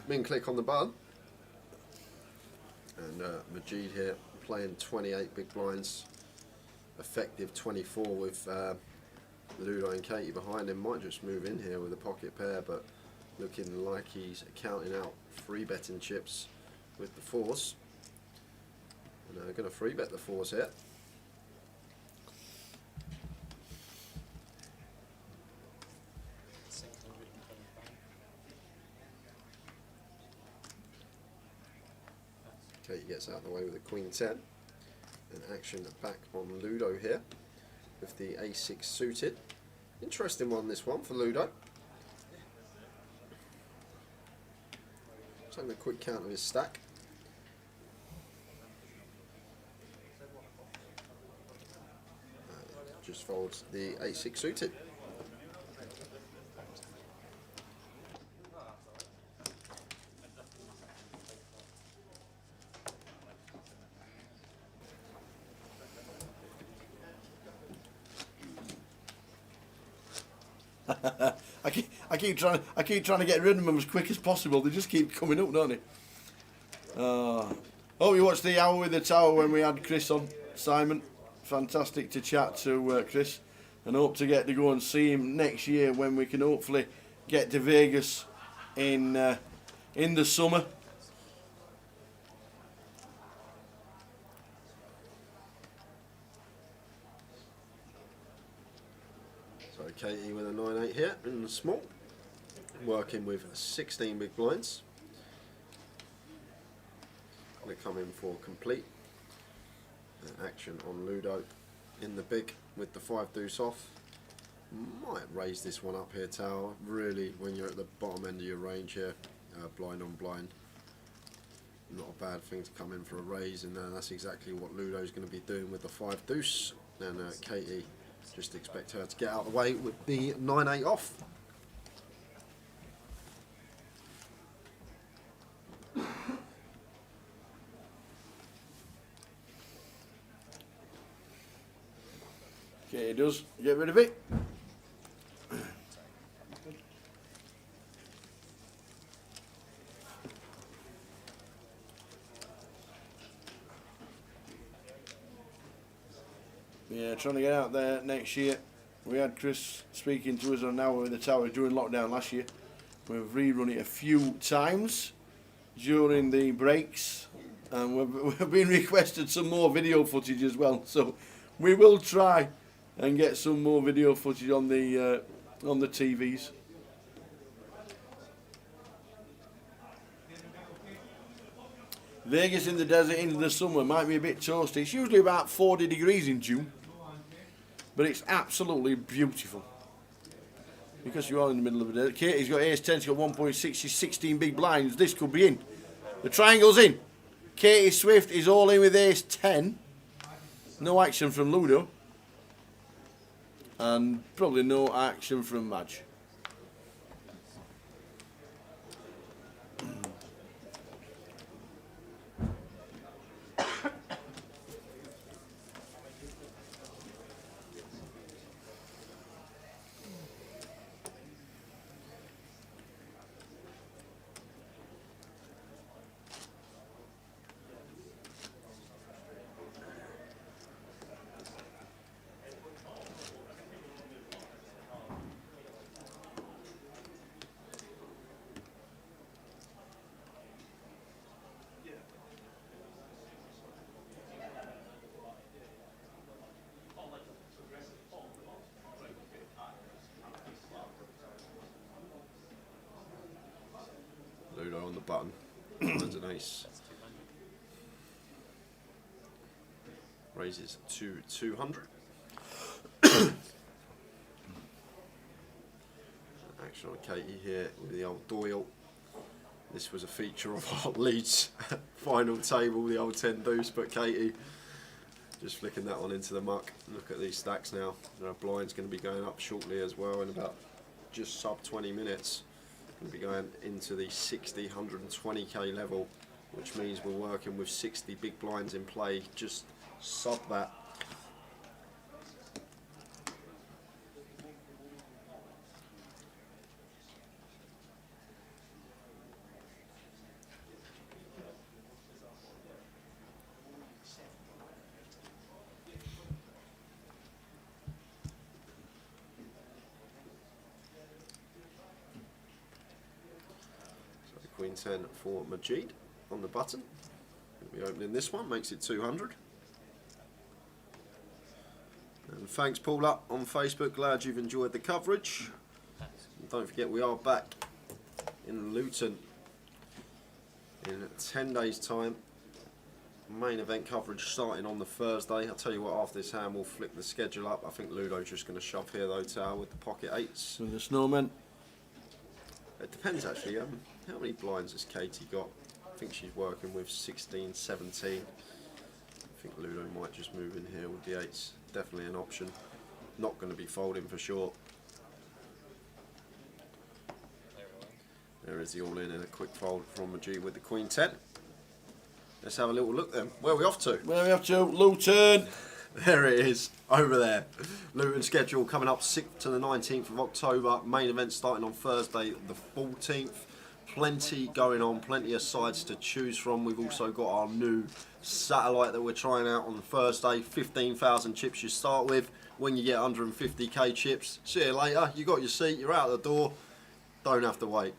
Min click on the button. And Majid here playing 28 big blinds. Effective 24 with Ludo and Katie behind him. Might just move in here with a pocket pair, but looking like he's counting out free betting chips with the fours. And going to free bet the fours here. Katie gets out of the way with a Queen 10. And action back on Ludo here with the A6 suited. Interesting one, this one for Ludo. Just having a quick count of his stack. Just folds the A6 suited. I keep trying to get rid of them as quick as possible. They just keep coming up, don't they? Oh, we watched the Hour with the Tower when we had Chris on, Simon. Fantastic to chat to Chris, and hope to get to go and see him next year when we can hopefully get to Vegas in the summer. So Katie with a 9-8 here in the small, working with 16 big blinds. Going to come in for complete. Action on Ludo in the big with the 5 deuce off. Might raise this one up here, Tower. Really, when you're at the bottom end of your range here, blind on blind, not a bad thing to come in for a raise, and that's exactly what Ludo's going to be doing with the 5 deuce. And Katie, just expect her to get out of the way with the 9-8 off. Okay, he does. Get rid of it. Yeah, trying to get out there next year. We had Chris speaking to us on an hour in the tower during lockdown last year. We've rerun it a few times during the breaks, and we've been requested some more video footage as well. So we will try and get some more video footage on the TVs. Vegas in the desert into the summer might be a bit toasty. It's usually about 40 degrees in June, but it's absolutely beautiful. Because you are in the middle of the desert. Katie's got ace 10, she's got 1.6, she's 16 big blinds. This could be in. The triangle's in. Katie Swift is all in with ace 10. No action from Ludo. And probably no action from Madge. Ludo on the button. There's an ace. Raises to 200. Action on Katie here with the old Doyle. This was a feature of our Leeds final table, the old 10 deuce, but Katie just flicking that one into the muck. Look at these stacks now. Our blind's going to be going up shortly as well in about just sub 20 minutes. Going to be going into the 60, 120k level, which means we're working with 60 big blinds in play, just sub that. Queen 10 for Majid on the button. We'll be opening this one, makes it 200. And thanks Paula on Facebook, glad you've enjoyed the coverage. And don't forget we are back in Luton in 10 days time. Main event coverage starting on the Thursday. I'll tell you what, after this hand we'll flick the schedule up. I think Ludo's just going to shove here though, Tower, with the pocket eights. With the snowman. It depends actually. How many blinds has Katie got? I think she's working with 16, 17. I think Ludo might just move in here with the eights. Definitely an option. Not going to be folding for sure. There is the all in and a quick fold from Majid with the Queen 10. Let's have a little look then. Where are we off to? Where are we off to? Luton! There it is, over there. Luton schedule coming up 6th to the 19th of October. Main event starting on Thursday the 14th. Plenty going on, plenty of sides to choose from. We've also got our new satellite that we're trying out on Thursday. 15,000 chips you start with. When you get 150k chips, see you later. You got your seat, you're out the door. Don't have to wait.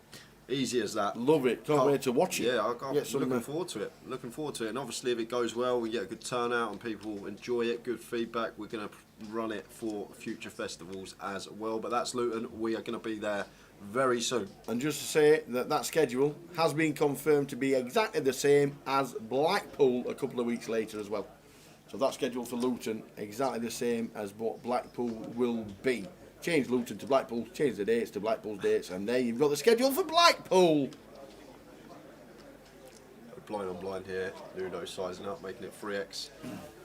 Easy as that. Love it. Can't wait to watch it. Yeah, I'm looking forward to it. Looking forward to it. And obviously if it goes well, we get a good turnout and people enjoy it, good feedback. We're going to run it for future festivals as well. But that's Luton. We are going to be there very soon. And just to say that schedule has been confirmed to be exactly the same as Blackpool a couple of weeks later as well. So that schedule for Luton exactly the same as what Blackpool will be. Change Luton to Blackpool, change the dates to Blackpool's dates, and there you've got the schedule for Blackpool. Blind on blind here, Ludo sizing up, making it 3x.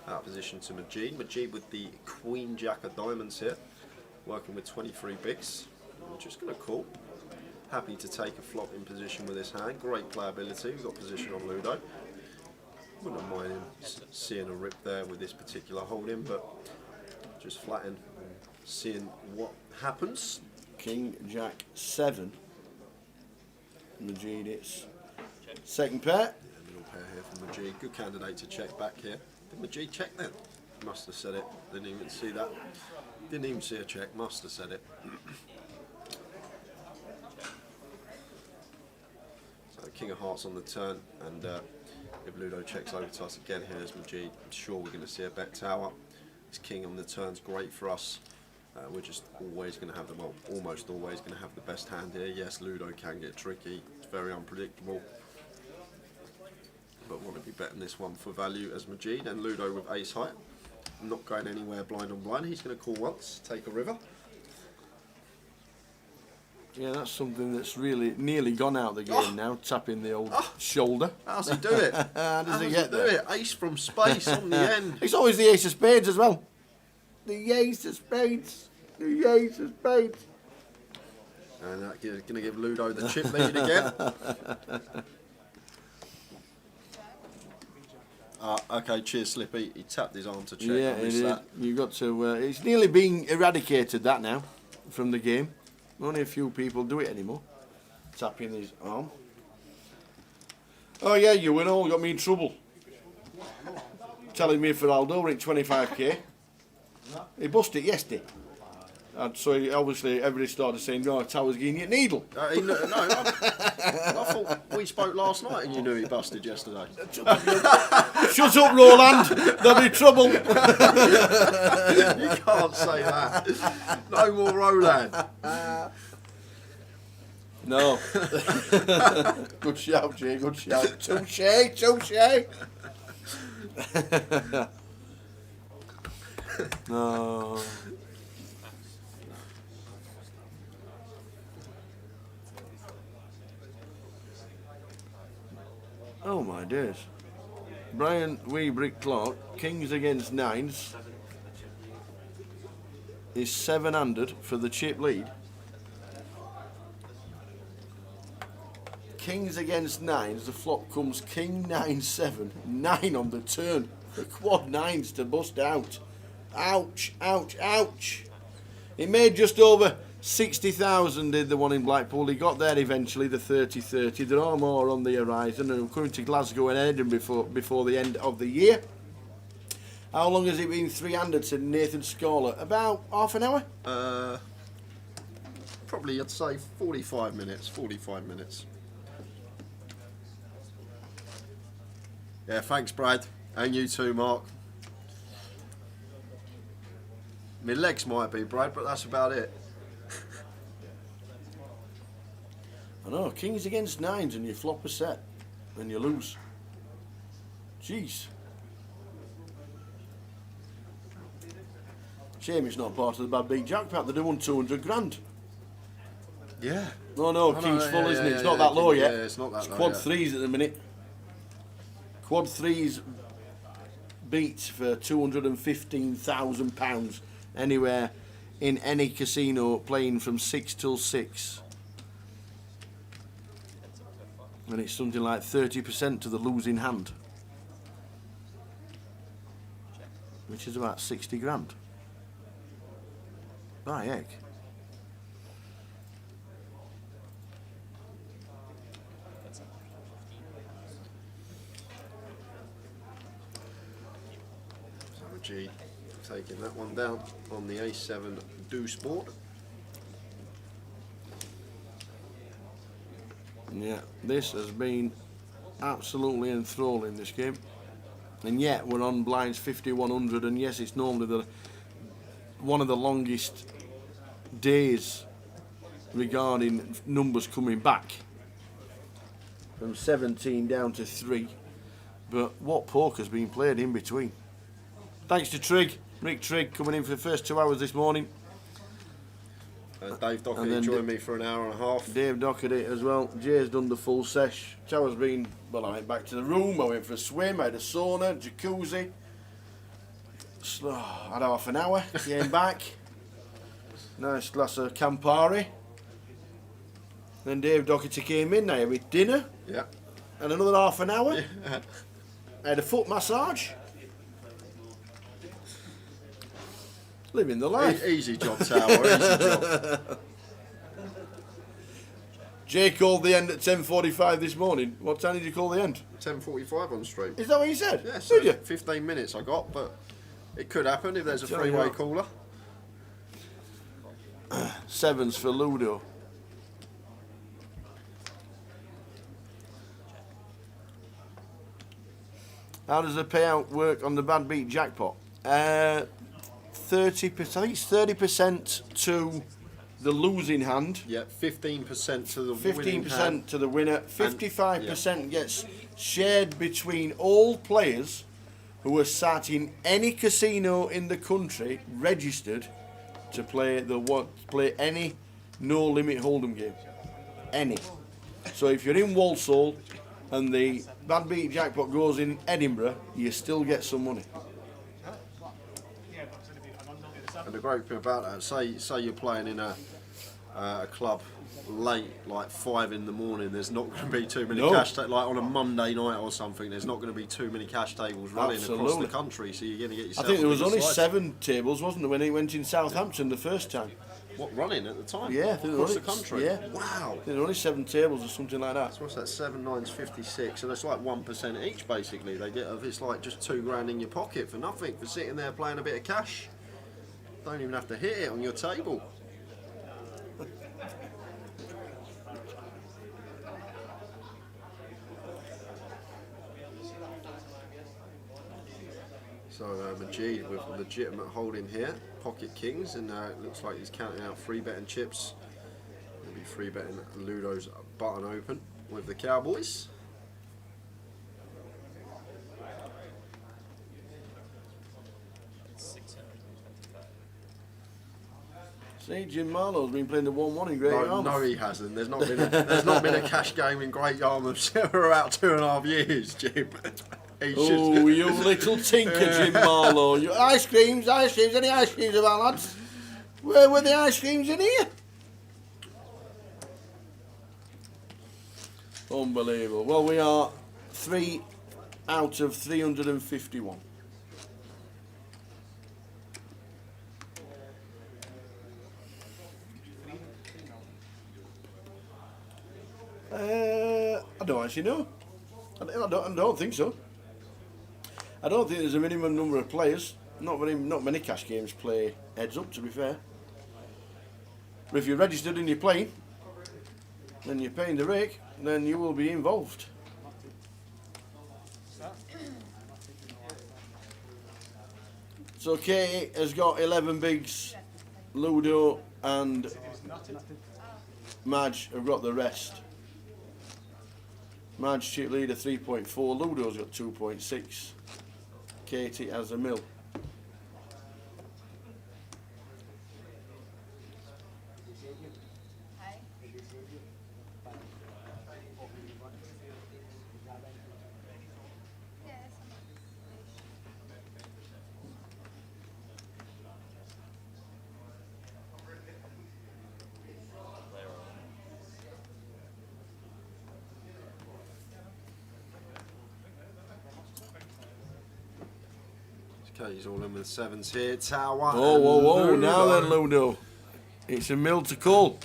Out of position to Majid. Majid with the Queen Jack of diamonds here, working with 23 bigs. I'm just going to call. Happy to take a flop in position with this hand. Great playability. We've got position on Ludo. Wouldn't mind him seeing a rip there with this particular holding, but just flattening. Seeing what happens. King Jack 7. Majid it's second pair. Yeah, middle pair here from Majid. Good candidate to check back here. Did Majid check then? Must have said it. Didn't even see that. Didn't even see a check. Must have said it. So King of Hearts on the turn, and if Ludo checks over to us again here as Majid, I'm sure we're going to see a bet tower. This King on the turn's great for us. We're just always going to have well, almost always going to have the best hand here. Yes, Ludo can get tricky. It's very unpredictable. But want to be betting this one for value as Majid, and Ludo with ace high. I'm not going anywhere blind on blind. He's going to call once, take a river. Yeah, that's something that's really nearly gone out of the game now, tapping the old shoulder. How's he do it? How does he get there? Ace from space on the end. It's always the ace of spades as well. The ace of spades. The ace of spades. And that's going to give Ludo the chip lead again. Okay, cheers, Slippy. He tapped his arm to check. Yeah, it is. You got to. It's nearly being eradicated that now from the game. Only a few people do it anymore. Tapping his arm. Oh yeah, you win all. Got me in trouble. Telling me for Aldo we're at 25k. He busted it yesterday. And so obviously everybody started saying, "No, Tower's getting your needle." I thought we spoke last night and you knew he busted yesterday. Shut up, Roland. There'll be trouble. You can't say that. No more Roland. No. Good shout, Jay. Good shout. Touche, touche. No. Oh my days. Brian Weebrick Clark, kings against nines, is 700 for the chip lead. Kings against nines, the flop comes king 9-7, 9 on the turn. The quad nines to bust out. Ouch, ouch, ouch. He made just over 60,000 did the one in Blackpool. He got there eventually, the 30-30. There are more on the horizon, and we're coming to Glasgow and Edinburgh before the end of the year. How long has it been 300, said Nathan Scholar? About half an hour? Probably I'd say 45 minutes. 45 minutes. Yeah, thanks Brad. And you too, Mark. My legs might be, Brad, but that's about it. I know, kings against nines and you flop a set and you lose. Jeez. Shame it's not part of the bad beat jackpot. They do won 200 grand. Yeah. No, king's full, isn't it? It's not that low yet. Yeah, it's not that low. It's quad threes at the minute. Quad threes beat for £215,000 anywhere in any casino playing from 6 till 6. And it's something like 30% to the losing hand, which is about 60 grand. By heck. G taking that one down on the A7 deuce board. Yeah, this has been absolutely enthralling, this game. And yet we're on blinds 5100, and yes, it's normally one of the longest days regarding numbers coming back. From 17 down to 3. But what poker's been played in between. Thanks to Rick Trigg, coming in for the first 2 hours this morning. Dave Doherty joined me for an hour and a half. Dave Doherty as well. Jay's done the full sesh. Tower's been, well, I went back to the room, I went for a swim, I had a sauna, jacuzzi. Had half an hour, came back. Nice glass of Campari. Then Dave Doherty came in, I had dinner. Yeah. And another half an hour. Yeah. I had a foot massage. Living the life. Easy job, Tower, easy job. Jay called the end at 10:45 this morning. What time did you call the end? 10:45 on stream. Is that what you said? Yeah, so Did you? 15 minutes I got, but It could happen if there's a Tell you freeway what. caller. 7s for Ludo. How does the payout work on the bad beat jackpot? 30%. I think it's 30% to the losing hand. Yeah, 15% to the 15% to the winner. 55% gets shared between all players who are sat in any casino in the country registered to play any no limit hold'em game. Any. So if you're in Walsall and the bad beat jackpot goes in Edinburgh, you still get some money. And the great thing about that, say you're playing in a club late, like 5 in the morning, there's not going to be too many cash like on a Monday night or something, there's not going to be too many cash tables running across the country, so you're going to get yourself I think there was only slice. 7 tables, wasn't there, when he went in Southampton the first time? What, running at the time? Yeah, I think across there the was, country? Yeah. Wow. I think there were only 7 tables or something like that. So what's that, 7 9's 56, and it's like 1% each basically. They get, it's like just £2 in your pocket for nothing, for sitting there playing a bit of cash. Don't even have to hit it on your table. So Majid with a legitimate holding here, pocket kings, and it looks like he's counting out free betting chips. He'll be free betting Ludo's button open with the Cowboys. See, Jim Marlowe's been playing the 1-1 in Great Yarmouth. No, he hasn't. There's not been a cash game in Great Yarmouth for about 2.5 years, Jim. Oh, you little tinker, Jim Marlowe. You, ice creams, any ice creams about, lads? Where were the ice creams in here? Unbelievable. Well, we are 3 out of 351. I don't actually know. I don't think so. I don't think there's a minimum number of players. Not many cash games play heads up, to be fair. But if you're registered and you're playing, and you're paying the rake, then you will be involved. So Katie has got 11 bigs, Ludo and Madge have got the rest. Madge chip leader 3.4, Ludo's got 2.6. Katie has a mil. Okay, he's all in with 7s here. Tower. Whoa, now then, Ludo. It's a mil to call.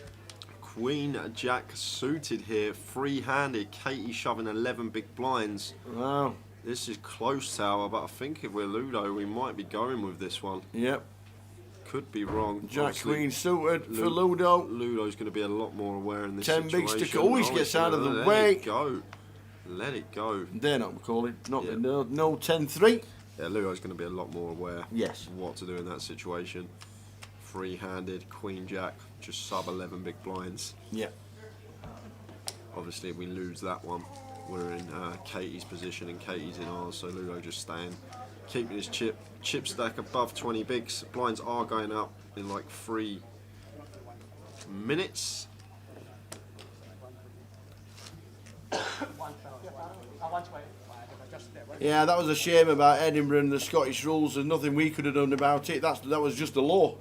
Queen Jack suited here, free-handed. Katie shoving 11 big blinds. Wow. This is close, Tower, but I think if we're Ludo, we might be going with this one. Yep. Could be wrong. Jack Obviously, Queen suited for Ludo. Ludo's going to be a lot more aware in this 10 situation. bigs to call. Always gets out of the way. Let it go. Let it go. They're not calling. Not no 10-3. Yeah, Ludo's going to be a lot more aware Yes. of what to do in that situation. Free-handed, Queen Jack, just sub 11 big blinds. Yeah. Obviously, if we lose that one, we're in Katie's position and Katie's in ours, so Ludo just staying, keeping his chip stack above 20 bigs. Blinds are going up in like 3 minutes. Yeah, that was a shame about Edinburgh and the Scottish rules. There's nothing we could have done about it. That was just the law.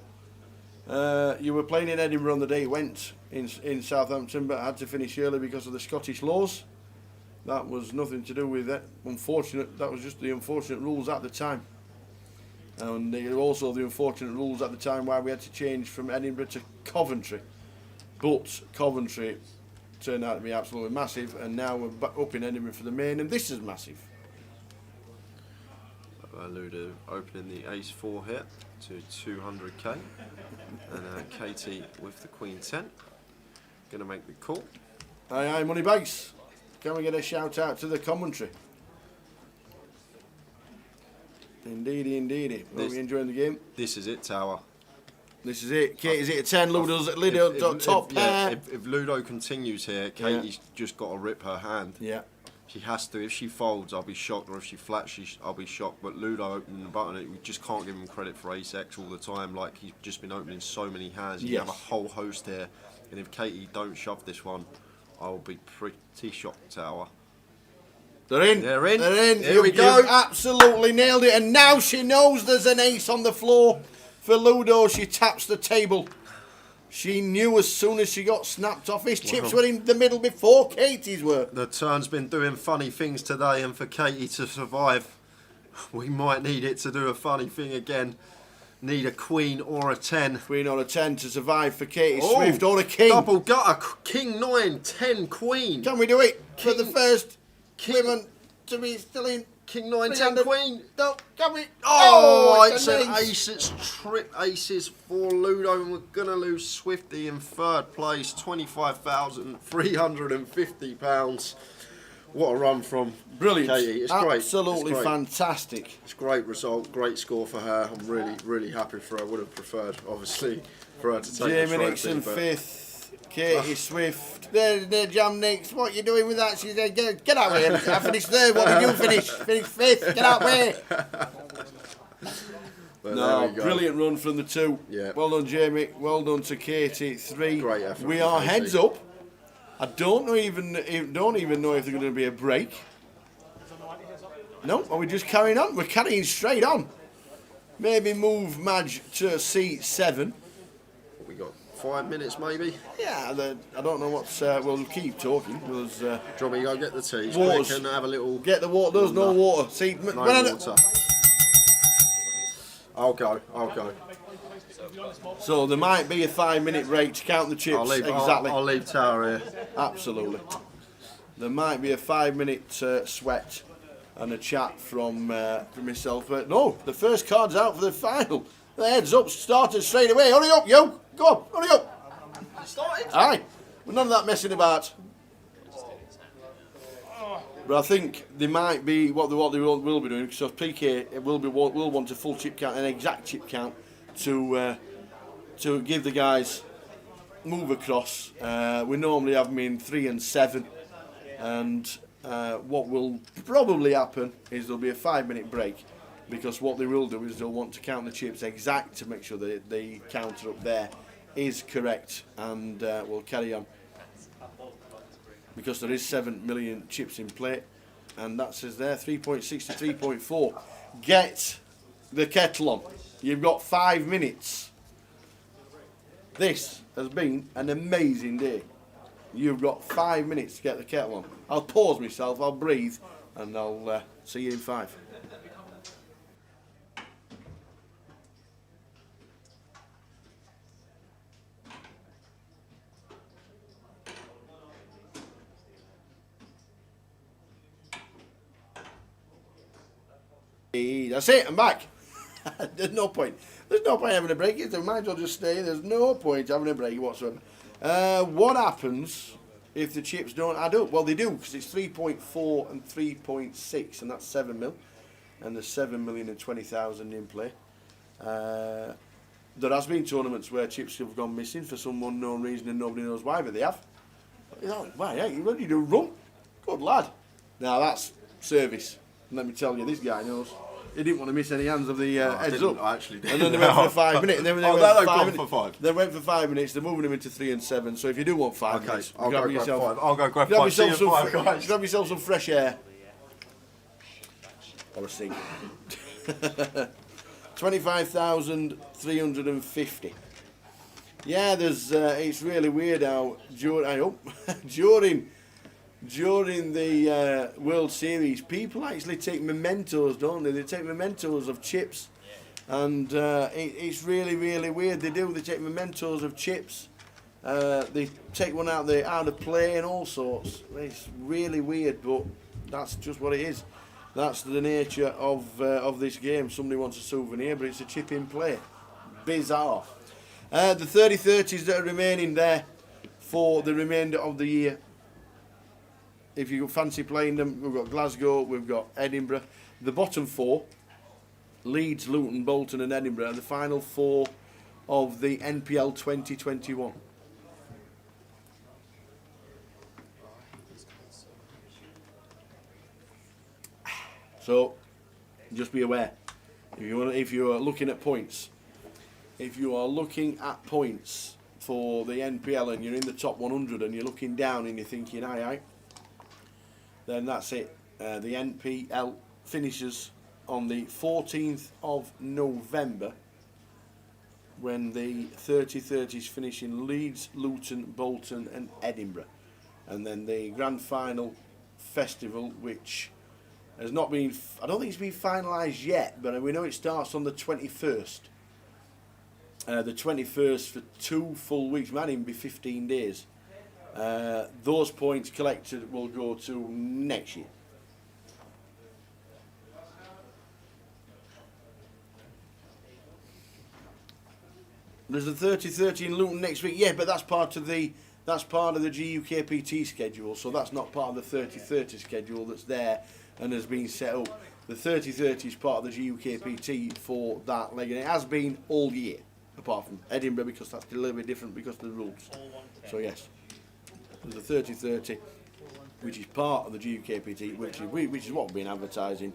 You were playing in Edinburgh on the day it went in Southampton, but had to finish early because of the Scottish laws. That was nothing to do with it. That was just the unfortunate rules at the time. And they were also the unfortunate rules at the time why we had to change from Edinburgh to Coventry. But Coventry turned out to be absolutely massive, and now we're back up in Edinburgh for the main, and this is massive. Ludo opening the ace-4 here to 200k, and Katie with the queen 10. Going to make the call. Aye, money bags. Can we get a shout out to the commentary? Indeedy, indeedy. Are we enjoying the game? This is it, Tower. This is it. Katie's it at 10. Ludo top pair. If Ludo continues here, Katie's just got to rip her hand. Yeah. She has to. If she folds, I'll be shocked, or if she flats, I'll be shocked. But Ludo opening the button, we just can't give him credit for ace X all the time. Like, he's just been opening so many hands. You have a whole host here, and if Katie don't shove this one, I'll be pretty shocked, Tower. They're in. They're in. They're in. Here we go. You've absolutely nailed it. And now she knows there's an ace on the floor. For Ludo, she taps the table. She knew as soon as she got snapped off. His chips were in the middle before Katie's were. The turn's been doing funny things today, and for Katie to survive, we might need it to do a funny thing again. Need a queen or a 10. Queen or a 10 to survive for Katie Swift, or a king. Double gutter, king 9, 10, queen. Can we do it for the first women to be still in? King 9, 10, queen. No, can we? Oh, it's an ace. It's trip aces for Ludo, and we're going to lose Swifty in third place. £25,350. What a run from Brilliant. Katie. It's Absolutely great. Fantastic. It's a great result, great score for her. I'm really, really happy for her. I would have preferred, obviously, for her to take Jamie the trophy, Nixon but 5th. Katie Swift. There, Jam Nix. What you doing with that? She said, get out of here. I finished third. What did you finish? Finished 5th. Get out of here. No, brilliant run from the two. Yeah. Well done, Jamie. Well done to Katie. 3. Great effort. We are heads up. I don't even know if there's going to be a break. No, are we just carrying on? We're carrying straight on. Maybe move Madge to C7. We got 5 minutes, maybe. Yeah, I don't know what's. We'll keep talking. We'll. Do you want me to go get the tea? Waters. And have a little. Get the water. There's no water. See, no water. I'll go. So there might be a 5-minute break to count the chips. Exactly. I'll leave Tower here. Absolutely. There might be a 5-minute sweat and a chat from myself. But no, the first card's out for the final. The heads up started straight away. Hurry up, yo! Go on, hurry up! Started? Aye. But none of that messing about. But I think they might be what they will be doing, because PK will want a full chip count, an exact chip count to give the guys move across. We normally have them in 3 and 7, and what will probably happen is there'll be a 5-minute break, because what they will do is they'll want to count the chips exact to make sure that the counter up there is correct, and we'll carry on. Because there is 7 million chips in play, and that says there 3.6 to 3.4. Get the kettle on. You've got 5 minutes. This has been an amazing day. You've got 5 minutes to get the kettle on. I'll pause myself, I'll breathe, and I'll see you in 5. That's it, I'm back. There's no point. There's no point having a break. They might as well just stay. There's no point having a break whatsoever. What happens if the chips don't add up? Well, they do, because it's 3.4 and 3.6, and that's 7 mil. And there's 7,020,000 in play. There has been tournaments where chips have gone missing for some unknown reason, and nobody knows why, but they have. Why? Hey, you ready to run? Good lad. Now that's service. And let me tell you, this guy knows. He didn't want to miss any hands of the heads up. I actually did. And then they went for 5 minutes. And then they went for 5. They went for 5 minutes. They're moving him into 3 and 7. So if you do want 5 minutes, I'll go grab 5. I'll go grab 5. Grab yourself some fresh air. Or a sink. 25,350. Yeah, there's. It's really weird how during the World Series, people actually take mementos, don't they? They take mementos of chips, and it's really, really weird. They do. They take mementos of chips. They take one out of play and all sorts. It's really weird, but that's just what it is. That's the nature of this game. Somebody wants a souvenir, but it's a chip in play. Bizarre. The 30-30s that are remaining there for the remainder of the year. If you fancy playing them, we've got Glasgow, we've got Edinburgh. The bottom four, Leeds, Luton, Bolton and Edinburgh, are the final four of the NPL 2021. So, just be aware, if you are looking at points, if you are looking at points for the NPL and you're in the top 100 and you're looking down and you're thinking, aye, then that's it. The NPL finishes on the 14th of November when the 30-30s finish in Leeds, Luton, Bolton and Edinburgh. And then the grand final festival, which has not been, I don't think it's been finalised yet, but we know it starts on the 21st. The 21st for 2 full weeks, might even be 15 days. Those points collected will go to next year. There's a 30-30 in Luton next week, yeah, but that's part of the GUKPT schedule, so that's not part of the 30-30 schedule that's there and has been set up. The 30-30 is part of the GUKPT for that leg, and it has been all year, apart from Edinburgh, because that's a little bit different because of the rules. So yes, there's a 30-30, which is part of the GUKPT, which is what we've been advertising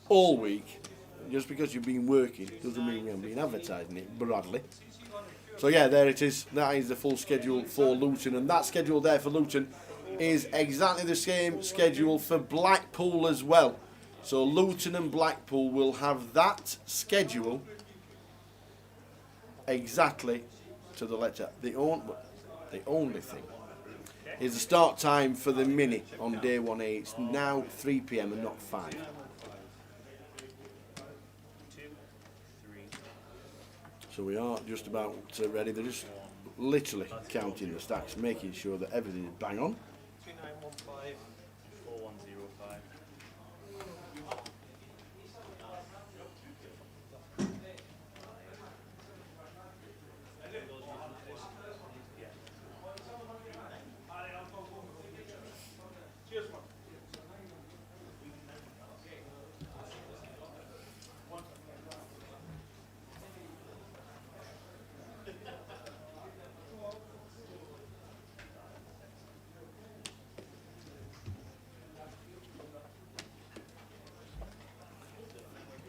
all week. Just because you've been working doesn't mean we haven't been advertising it, Bradley. So yeah, there it is. That is the full schedule for Luton, and that schedule there for Luton is exactly the same schedule for Blackpool as well. So Luton and Blackpool will have that schedule exactly to the letter. The only thing is the start time for the mini on day 1A. It's now 3 PM and not 5. So we are just about ready. They're just literally counting the stacks, making sure that everything is bang on. 2915 4105.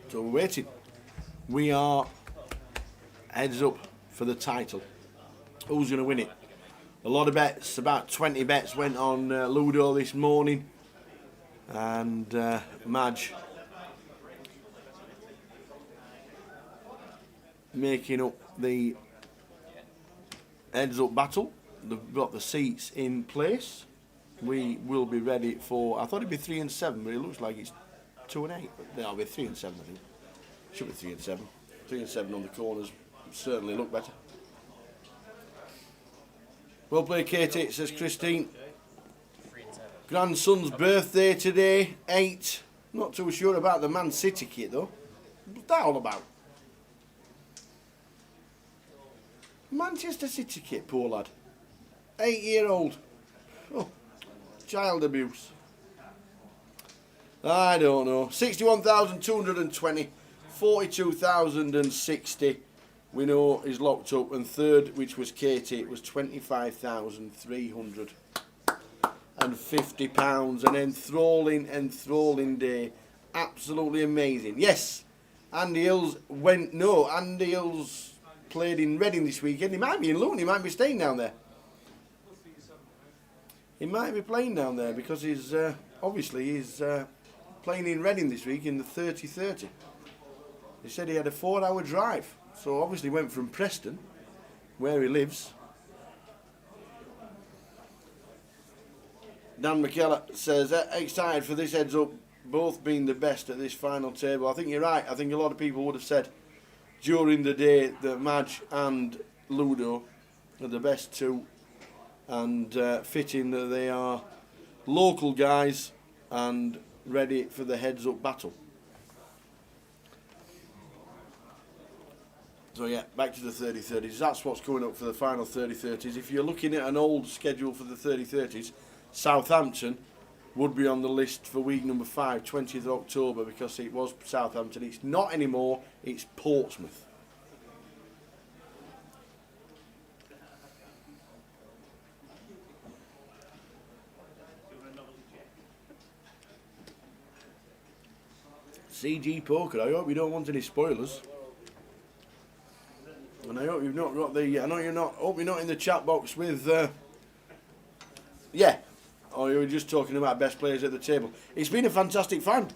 So we're waiting. We are heads up for the title. Who's going to win it? A lot of bets, about 20 bets went on Ludo this morning. And Madge making up the heads up battle. They've got the seats in place. We will be ready for, I thought it'd be 3 and 7, but it looks like it's 2 and 8. That'll be 3 and 7, I think. Should be 3 and 7. 3 and 7 on the corners certainly look better. Well played, Katie, says Christine. Grandson's birthday today, 8. Not too sure about the Man City kit though. What's that all about? Manchester City kit, poor lad. 8-year-old. Oh, child abuse. I don't know. 61,220, 42,060. We know is locked up, and third, which was Katie, was £25,350. An enthralling day. Absolutely amazing. Yes, Andy Hills Andy Hills played in Reading this weekend. He might be in Luton, he might be staying down there. He might be playing down there because he's obviously playing in Reading this week in the 30-30. He said he had a 4-hour drive, so obviously went from Preston, where he lives. Dan McKellar says, excited for this heads up, both being the best at this final table. I think you're right. I think a lot of people would have said during the day that Madge and Ludo are the best two, and fitting that they are local guys and ready for the heads-up battle. So yeah, back to the 30-30s. That's what's coming up for the final 30-30s. If you're looking at an old schedule for the 30-30s, Southampton would be on the list for week number 5, 20th of October, because it was Southampton. It's not anymore, it's Portsmouth. CG Poker, I hope you don't want any spoilers. And I hope you've not got the. I know you're not. Hope you're not in the chat box with. Yeah, or you were just talking about best players at the table. It's been a fantastic fan.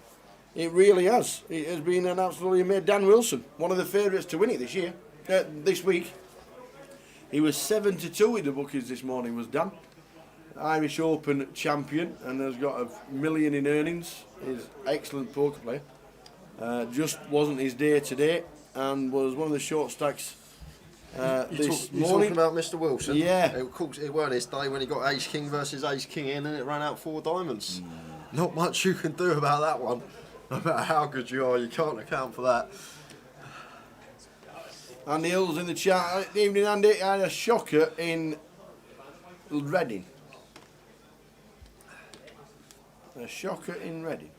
It really has. It has been an absolutely amazing. Dan Wilson, one of the favourites to win it this year, this week. He was 7-2 in the bookies this morning. Was Dan, Irish Open champion, and has got $1 million in earnings. He's an excellent poker player. Just wasn't his day today, and was one of the short stacks. This You're morning. talking about Mr. Wilson? Yeah. It weren't his day when he got Ace King versus Ace King in and it ran out 4 diamonds. Not much you can do about that one. No matter how good you are, you can't account for that. Andy Hill's in the chat. Evening, Andy. I had a shocker in Reading. A shocker in Reading.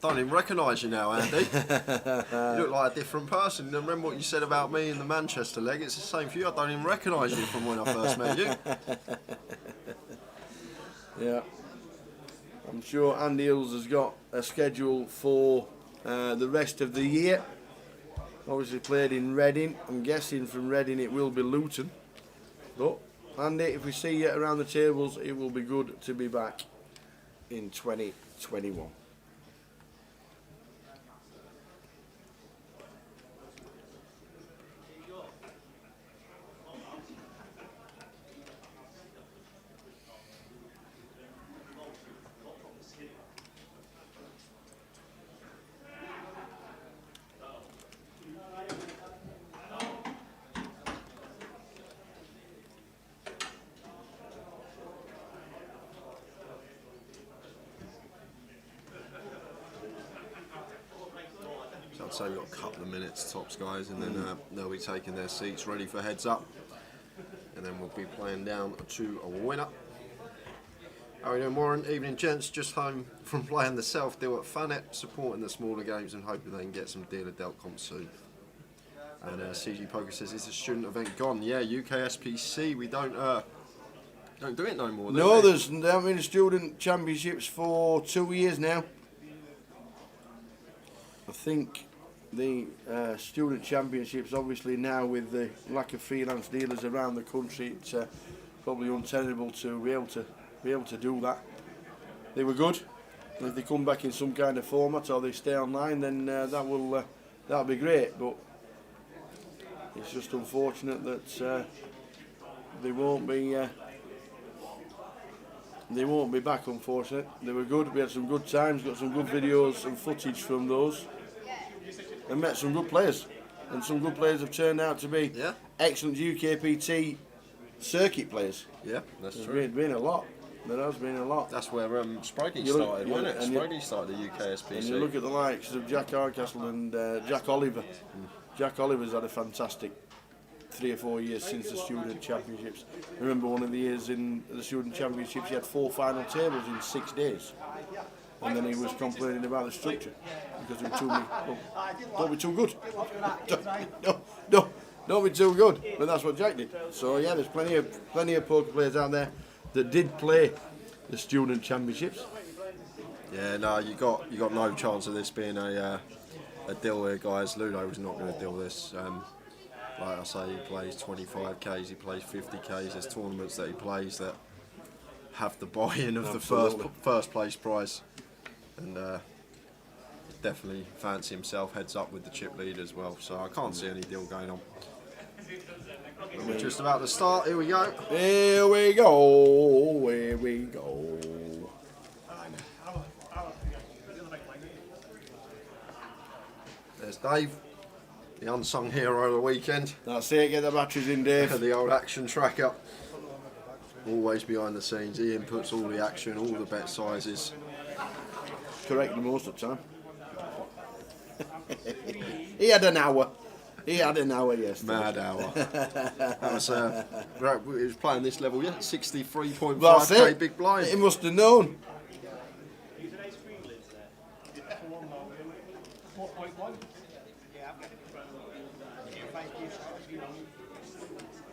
Don't even recognise you now, Andy. You look like a different person. Remember what you said about me in the Manchester leg? It's the same for you. I don't even recognise you from when I first met you. Yeah. I'm sure Andy Hills has got a schedule for the rest of the year. Obviously played in Reading. I'm guessing from Reading it will be Luton. But, Andy, if we see you around the tables, it will be good to be back in 2021. I'd say we've got a couple of minutes tops, guys, and then they'll be taking their seats ready for heads up, and then we'll be playing down to a winner. How are you doing, Warren? Evening, gents. Just home from playing the self-deal at Funnet, supporting the smaller games and hoping they can get some dealer dealt comps soon. And CG Poker says, is the student event gone? Yeah, UKSPC, we don't do it no more. No, there haven't been student championships for 2 years now. I think the student championships, obviously now with the lack of freelance dealers around the country, it's probably untenable to be able to do that. They were good. If they come back in some kind of format or they stay online, then that'll be great. But it's just unfortunate that they won't be back. Unfortunately, they were good. We had some good times. Got some good videos and footage from those. And met some good players, and some good players have turned out to be excellent UKPT circuit players. Yeah, that's true. There's been a lot. There has been a lot. That's where Spraggy started, wasn't it? Spraggy started the UKSPC. And you look at the likes of Jack Hardcastle and Jack Oliver. Jack Oliver's had a fantastic 3 or 4 years since the student championships. I remember one of the years in the student championships, he had 4 final tables in 6 days. And then he was complaining about the structure because it was too many. Don't be too good. Don't be too good. But that's what Jack did. So yeah, there's plenty of poker players out there that did play the student championships. Yeah, no, you got no chance of this being a deal here, guys. Ludo was not going to deal this. Like I say, he plays 25Ks, he plays 50Ks. There's tournaments that he plays that have the buy-in of the first place prize. And definitely fancy himself heads up with the chip lead as well, so I can't see any deal going on. We're just about to start. Here we go. Here we go. Here we go. There's Dave, the unsung hero of the weekend. That's it. Get the batteries in, Dave. The old action tracker. Always behind the scenes. Ian puts all the action, all the bet sizes. Correct most of the time. He had an hour. He had an hour yesterday. Mad hour. That was right. He was playing this level, yeah. 63.5k That's it. big blind. He must have known. 4.1.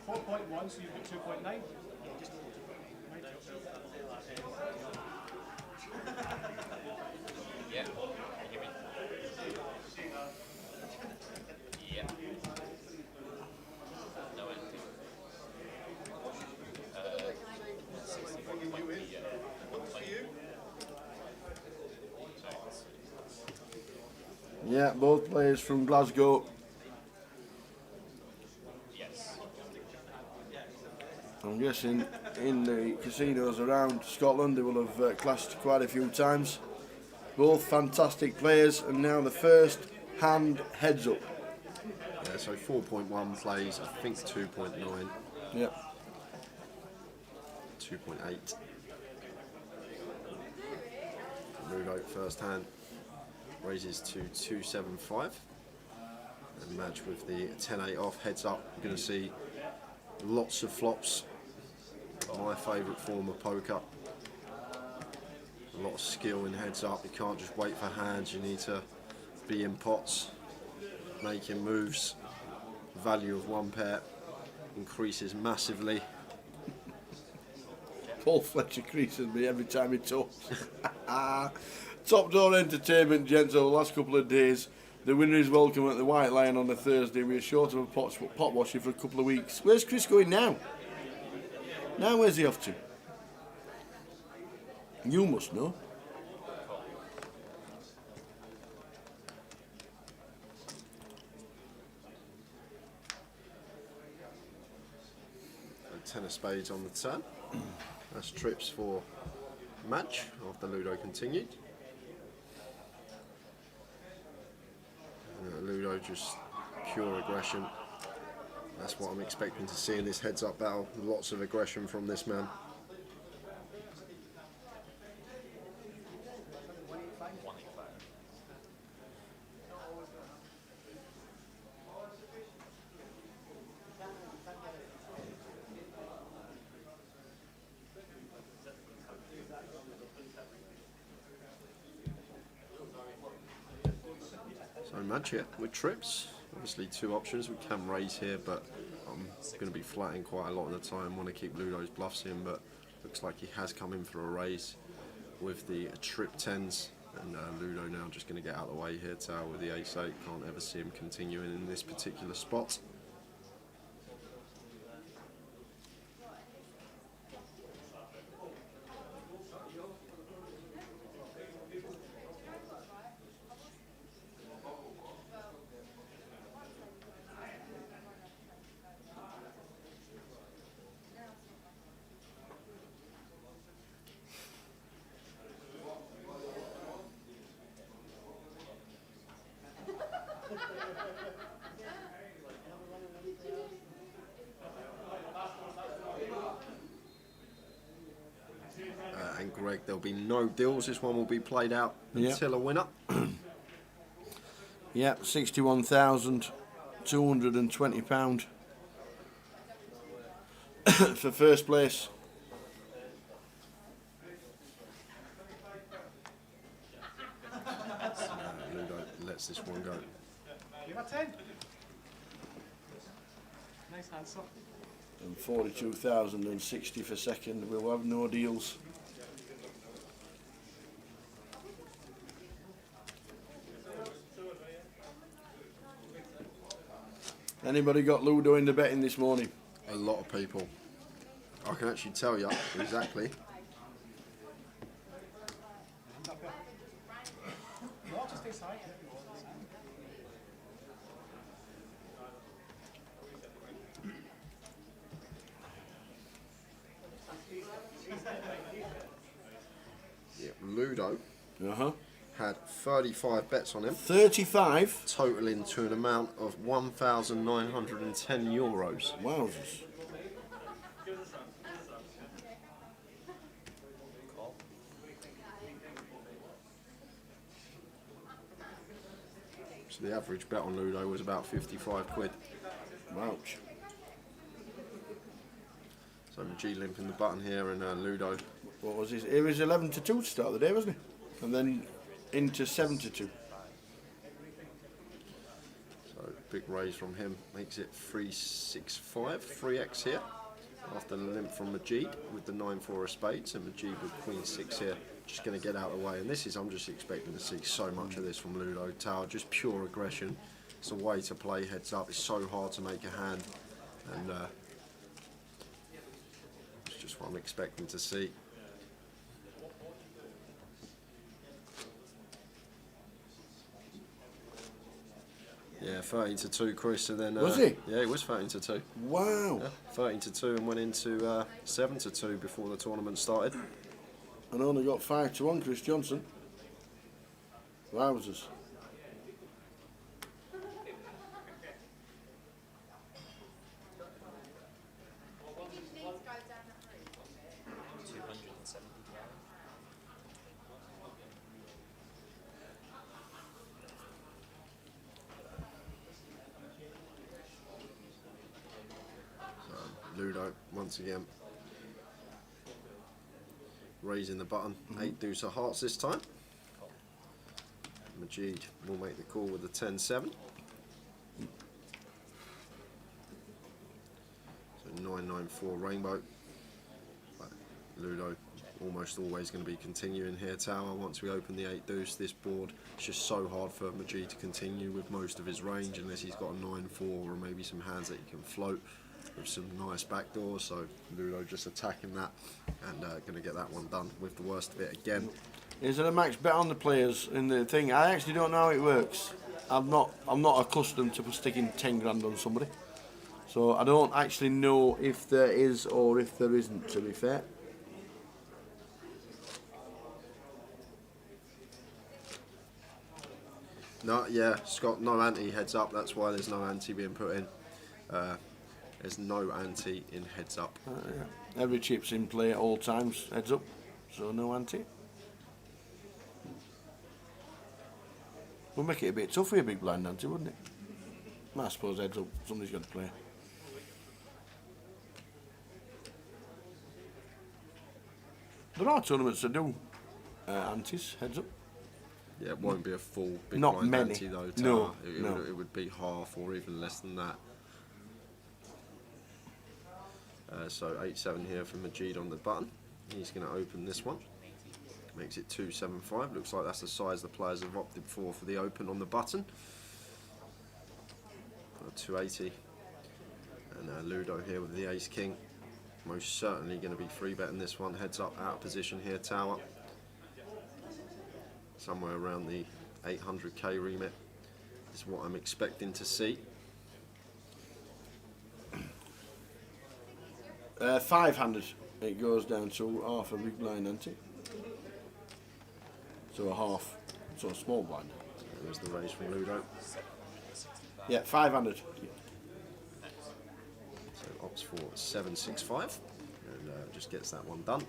4.1, so you've got 2.9. Yeah. Give me. Yeah. No end. 61.1. Yeah, both players from Glasgow. Yes. I'm guessing in the casinos around Scotland they will have clashed quite a few times. Both fantastic players, and now the first hand heads up. Yeah, so 4.1 plays, I think 2.9. Yep. 2.8. Ludo first hand raises to 275. And match with the 10-8 off, heads up. You're going to see lots of flops. My favourite form of poker. A lot of skill in heads up. You can't just wait for hands. You need to be in pots, making moves. Value of one pair increases massively. Paul Fletcher creases me every time he talks. Top Door Entertainment, gents, over the last couple of days. The winner is welcome at the White Lion on a Thursday. We are short of a pot washing for a couple of weeks. Where's Chris going now? Now where's he off to? You must know. Ten of spades on the turn. That's trips for match after Ludo continued. Ludo just pure aggression. That's what I'm expecting to see in this heads up battle. Lots of aggression from this man. So match it with trips. Obviously two options. We can raise here, but I'm going to be flatting quite a lot of the time. Want to keep Ludo's bluffs in, but looks like he has come in for a raise with the trip 10s. And Ludo now just going to get out of the way here. Tower with the ace-8. Can't ever see him continuing in this particular spot. And Greg, there'll be no deals. This one will be played out until a winner. Yep, £61,220 for first place. Ludo lets this one go. Give her 10. Nice answer. And 42,060 for second. We'll have no deals. Anybody got Ludo in the betting this morning? A lot of people. I can actually tell you exactly. No, just inside. Yeah, Ludo Uh-huh. had 35 bets on him. 35? Totaling to an amount of €1,910. Wowzers. So the average bet on Ludo was about 55 quid. Ouch. So G limping the button here, and Ludo. What was his? It was 11 to 2 to start the day, wasn't it? And then into 7 to 2. So big raise from him makes it 3-6-5, 3x here. After the limp from Majid with the 9-4 of spades, and Majid with Queen 6 here. Just going to get out of the way, and this is, I'm just expecting to see so much of this from Ludo Tower, just pure aggression. It's a way to play heads up. It's so hard to make a hand, and it's just what I'm expecting to see. Yeah, 13 to 2, Chris, and then was he? Yeah, it was 13 to 2. Wow. Yeah, 13 to 2, and went into 7 to 2 before the tournament started. And only got 5 to 1, Chris Johnson. Wowzers. Ludo once again raising the button. 8 deuce of hearts this time. Majid will make the call with the 10-7. So 9-9-4 rainbow. But Ludo almost always going to be continuing here, Tower. Once we open the 8 deuce, this board, it's just so hard for Majid to continue with most of his range unless he's got a 9-4 or maybe some hands that he can float with some nice backdoors. So Ludo just attacking that and going to get that one done with the worst of it again. Is there a max bet on the players in the thing? I actually don't know how it works. I'm not accustomed to sticking 10 grand on somebody, so I don't actually know if there is or if there isn't, to be fair. No, yeah, Scott, no ante heads up. That's why there's no ante being put in. There's no ante in heads up. Yeah. Every chip's in play at all times, heads up, so no ante. Would make it a bit tough for a big blind ante, wouldn't it? I suppose heads up, somebody's got to play. There are tournaments that do antes, heads up. Yeah, it won't be a full big Not blind many. ante though. No, It would be half or even less than that. So 8-7 here for Majid on the button. He's going to open this one. Makes it 2-7-5. Looks like that's the size the players have opted for the open on the button. 280. And Ludo here with the ace king. Most certainly going to be free betting this one. Heads up, out of position here, Tower. Somewhere around the 800k remit is what I'm expecting to see. 500. It goes down to half a big blind, ante. So a half, so a small blind. There's the raise from Ludo. Yeah, 500. So opts for 7-6-5 and just gets that one done.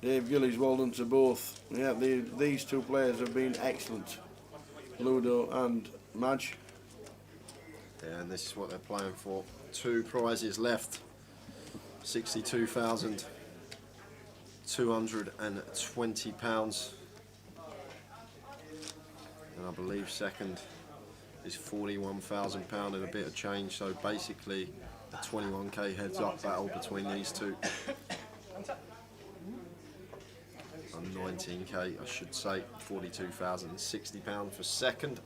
Dave Gillies, well done to both. Yeah, these two players have been excellent, Ludo and Madge. Yeah, and this is what they're playing for. 2 prizes left. £62,220. And I believe second is £41,000 and a bit of change. So basically a 21k heads up battle between these two. And 19k, I should say. £42,060 for second.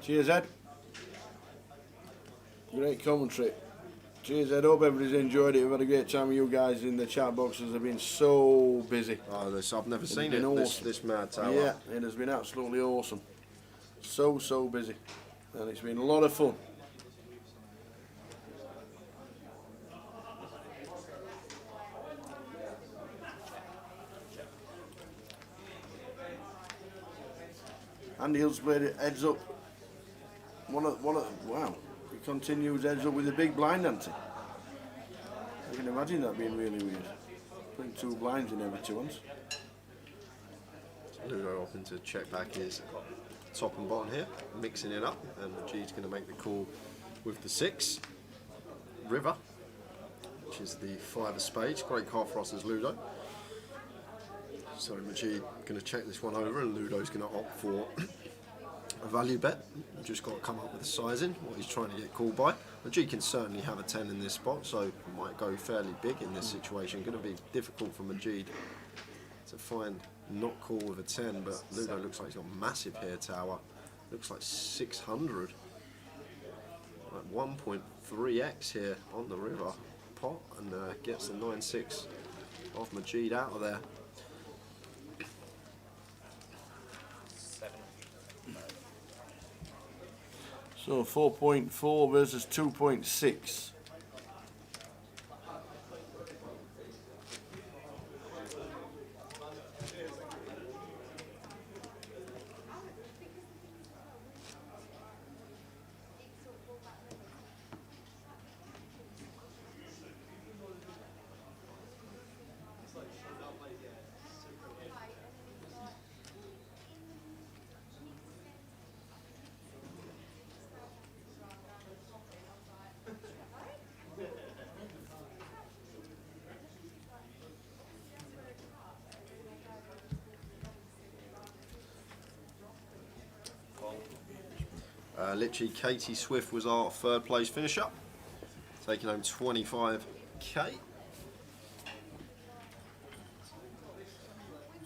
Cheers, Ed. Great commentary. Cheers, Ed. Hope everybody's enjoyed it. We've had a great time with you guys in the chat boxes. They've been so busy. Oh, I've never seen been it, awesome. this mad tower. Yeah, it has been absolutely awesome. So busy. And it's been a lot of fun. Andy Hill's played it heads up. Wow. He continues heads up with a big blind ante. I can imagine that being really weird. Putting 2 blinds in every 2 ones. Ludo opting to check back his top and bottom here, mixing it up, and Majid's going to make the call with the 6. River, which is the 5 of spades. Great card for us as Ludo. So Majid going to check this one over, and Ludo's going to opt for a value bet. You've just got to come up with the sizing, what he's trying to get called by. Majid can certainly have a 10 in this spot, so might go fairly big in this situation. Going to be difficult for Majid to find not call with a 10, but Ludo looks like he's got a massive hair tower. Looks like 600. Like 1.3x here on the river pot, and gets the 9-6 off Majid out of there. So 4.4 versus 2.6. Literally, Katie Swift was our 3rd place finisher, taking home 25k.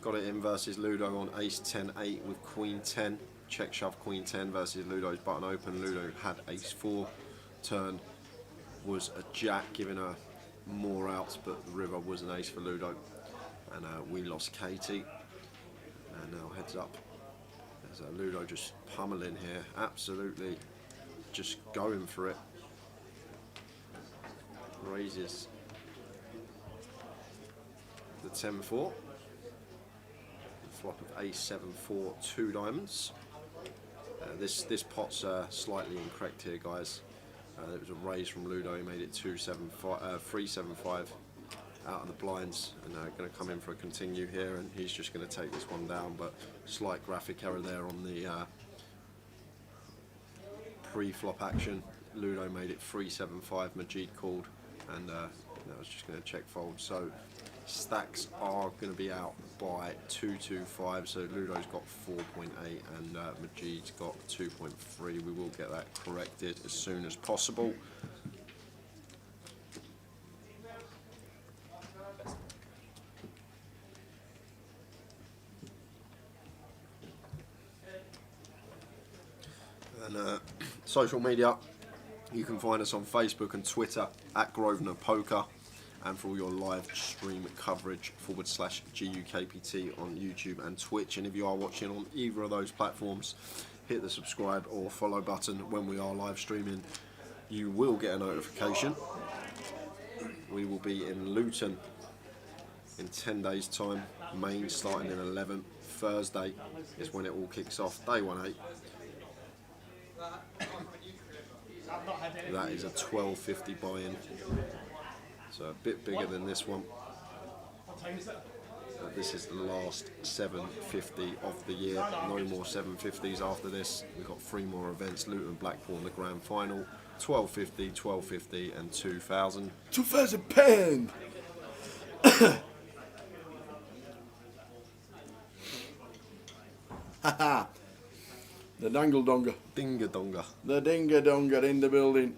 Got it in versus Ludo on ace 10-8 with queen 10. Check shove queen 10 versus Ludo's button open. Ludo had ace 4. Turn was a jack, giving her more outs, but the river was an ace for Ludo. And we lost Katie. And now heads up. There's Ludo just pummeling here, absolutely just going for it. Raises the 10-4. Flop of ace 7-4, 2 diamonds. This pot's slightly incorrect here, guys. There was a raise from Ludo. He made it 3-7-5 out of the blinds, and going to come in for a continue here, and he's just going to take this one down, but slight graphic error there on the pre-flop action. Ludo made it 3-7-5, Majid called, and that was just going to check fold. So stacks are going to be out by 225, so Ludo's got 4.8 and Majid's got 2.3. We will get that corrected as soon as possible. And social media, you can find us on Facebook and Twitter at Grosvenor Poker, and for all your live stream coverage /GUKPT on YouTube and Twitch. And if you are watching on either of those platforms, hit the subscribe or follow button. When we are live streaming, you will get a notification. We will be in Luton in 10 days time. Main starting in 11. Thursday is when it all kicks off, day 1-8. That is a 12.50 buy-in, so a bit bigger than this one. This is the last 750 of the year. No more 750s after this. We've got 3 more events: Luton, Blackpool, the grand final. 12.50, 12.50, and 2,000. 2,000 pound. Haha. The dangle donger. Dinga donga. The dinga donger in the building.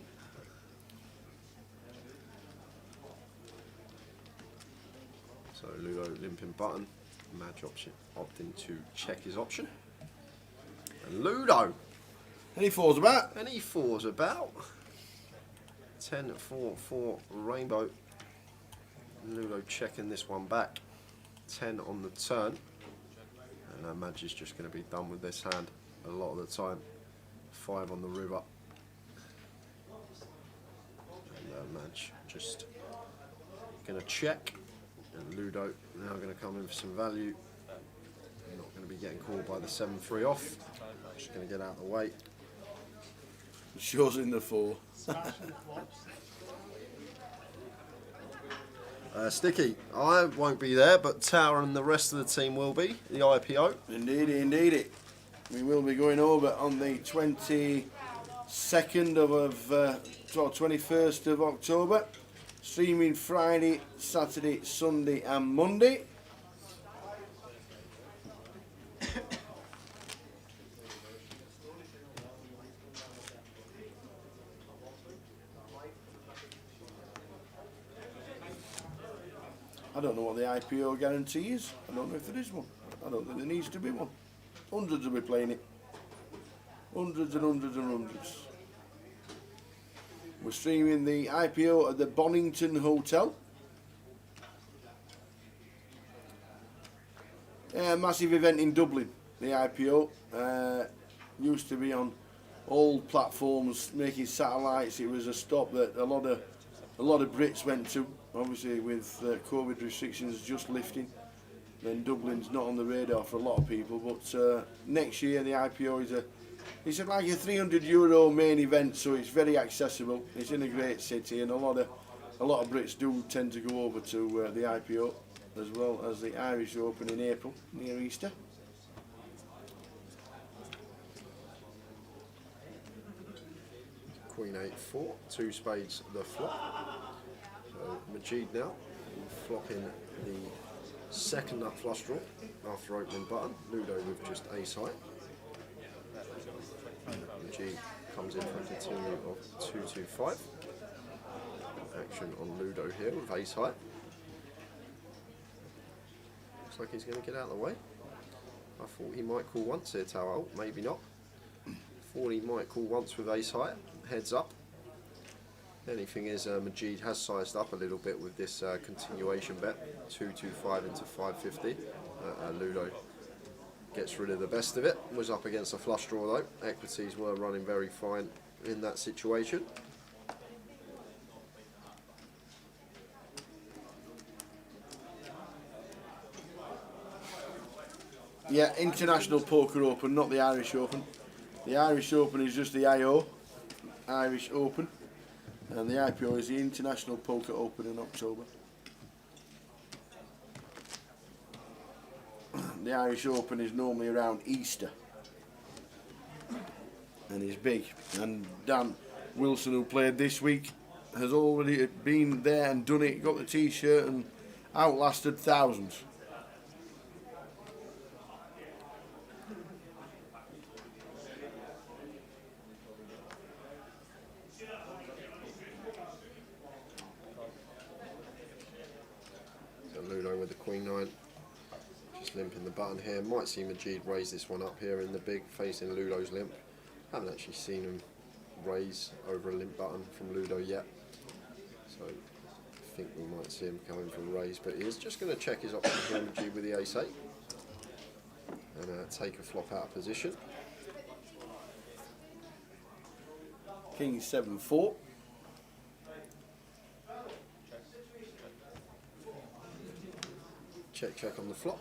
So Ludo limping button. Madge option opting to check his option. And Ludo. Any fours about? Any fours about? 10-4-4 rainbow. Ludo checking this one back. 10 on the turn. And Madge is just going to be done with this hand a lot of the time. 5 on the river. And Madge just going to check. And Ludo now going to come in for some value. Not going to be getting called by the 7-3 off. Just going to get out of the way. Shows in the 4. Sticky, I won't be there, but Tower and the rest of the team will be, the IPO. Indeed. We will be going over on the 22nd of 21st of October. Streaming Friday, Saturday, Sunday and Monday. I don't know what the IPO guarantee is. I don't know if there is one. I don't think there needs to be one. Hundreds will be playing it. Hundreds and hundreds and hundreds. We're streaming the IPO at the Bonington Hotel. Massive event in Dublin, the IPO. Used to be on all platforms making satellites. It was a stop that a lot of Brits went to. Obviously, with COVID restrictions just lifting, then Dublin's not on the radar for a lot of people. But next year, the IPO is it's like a €300 main event, so it's very accessible. It's in a great city, and a lot of Brits do tend to go over to the IPO, as well as the Irish Open in April near Easter. Queen 8-4, 2 spades the flop. So Majid now flopping the second nut flush draw after opening button. Ludo with just ace high. Majid comes in for a continue of 2-2-5. Action on Ludo here with ace high. Looks like he's going to get out of the way. I thought he might call once here, Tower. Maybe not. Thought he might call once with ace high. Heads up. The only thing is Majid has sized up a little bit with this continuation bet. 2-2-5 into 550. Ludo gets rid of the best of it. Was up against a flush draw though. Equities were running very fine in that situation. Yeah, International Poker Open, not the Irish Open. The Irish Open is just the IO, Irish Open, and the IPO is the International Poker Open in October. The Irish Open is normally around Easter and is big. And Dan Wilson, who played this week, has already been there and done it, got the t-shirt and outlasted thousands. Ludo with the Queen 9, just limping the button here. Might see Majid raise this one up here in the big, facing Ludo's limp. Haven't actually seen him raise over a limp button from Ludo yet, so I think we might see him coming for a raise, but he is just going to check his option here, Majid with the ace 8, and take a flop out of position. King 7-4. Check on the flop.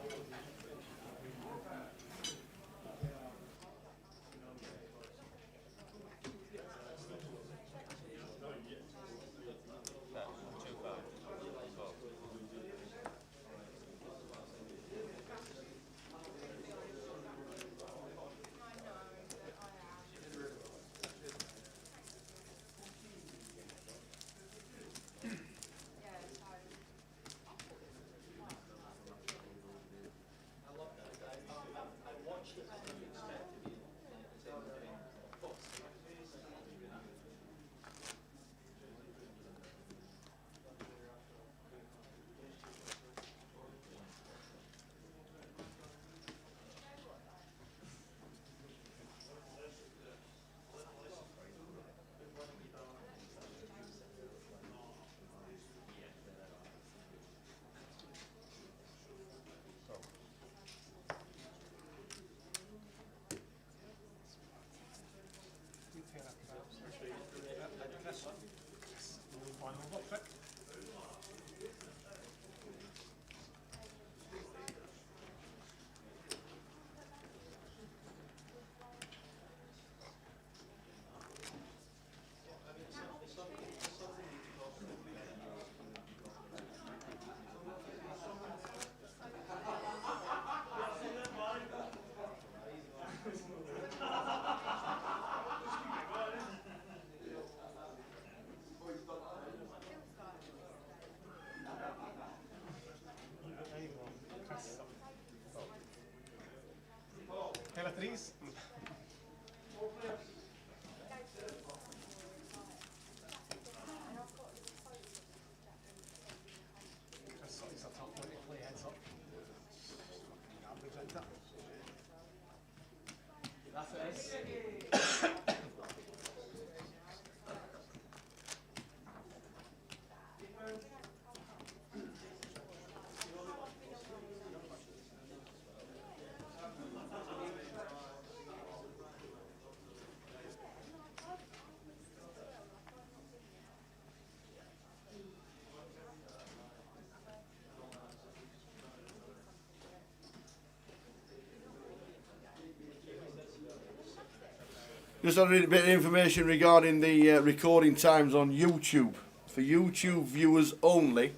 Just a little bit of information regarding the recording times on YouTube. For YouTube viewers only,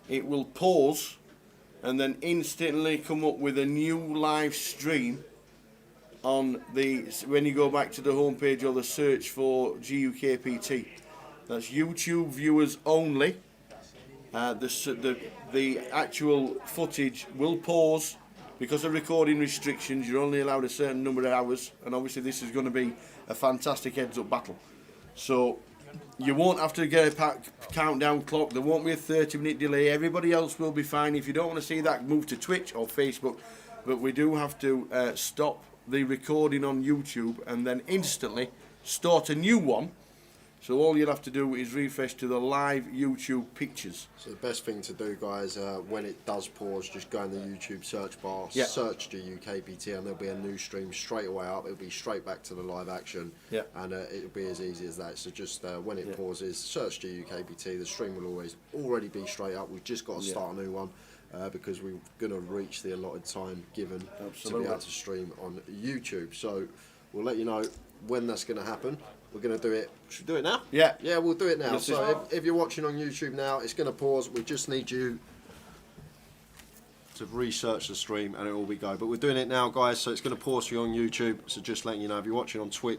it will pause and then instantly come up with a new live stream on when you go back to the homepage or the search for GUKPT. That's YouTube viewers only. The actual footage will pause because of recording restrictions. You're only allowed a certain number of hours, and obviously this is going to be a fantastic heads-up battle. So you won't have to get a countdown clock. There won't be a 30-minute delay. Everybody else will be fine. If you don't want to see that, move to Twitch or Facebook. But we do have to stop the recording on YouTube and then instantly start a new one. So all you'll have to do is refresh to the live YouTube pictures. So the best thing to do, guys, when it does pause, just go in the YouTube search bar, Yeah. search GUKPT, and there'll be a new stream straight away up. It'll be straight back to the live action, Yeah. and it'll be as easy as that. So just when it pauses, search GUKPT. The stream will already be straight up. We've just got to start a new one because we're going to reach the allotted time given to be able to stream on YouTube. So we'll let you know when that's going to happen. We're going to do it. Should we do it now? Yeah. Yeah, we'll do it now. Yes, So if you're watching on YouTube now, it's going to pause. We just need you to research the stream and it will be go. But we're doing it now, guys, so it's going to pause for you on YouTube. So just letting you know, if you're watching on Twitch,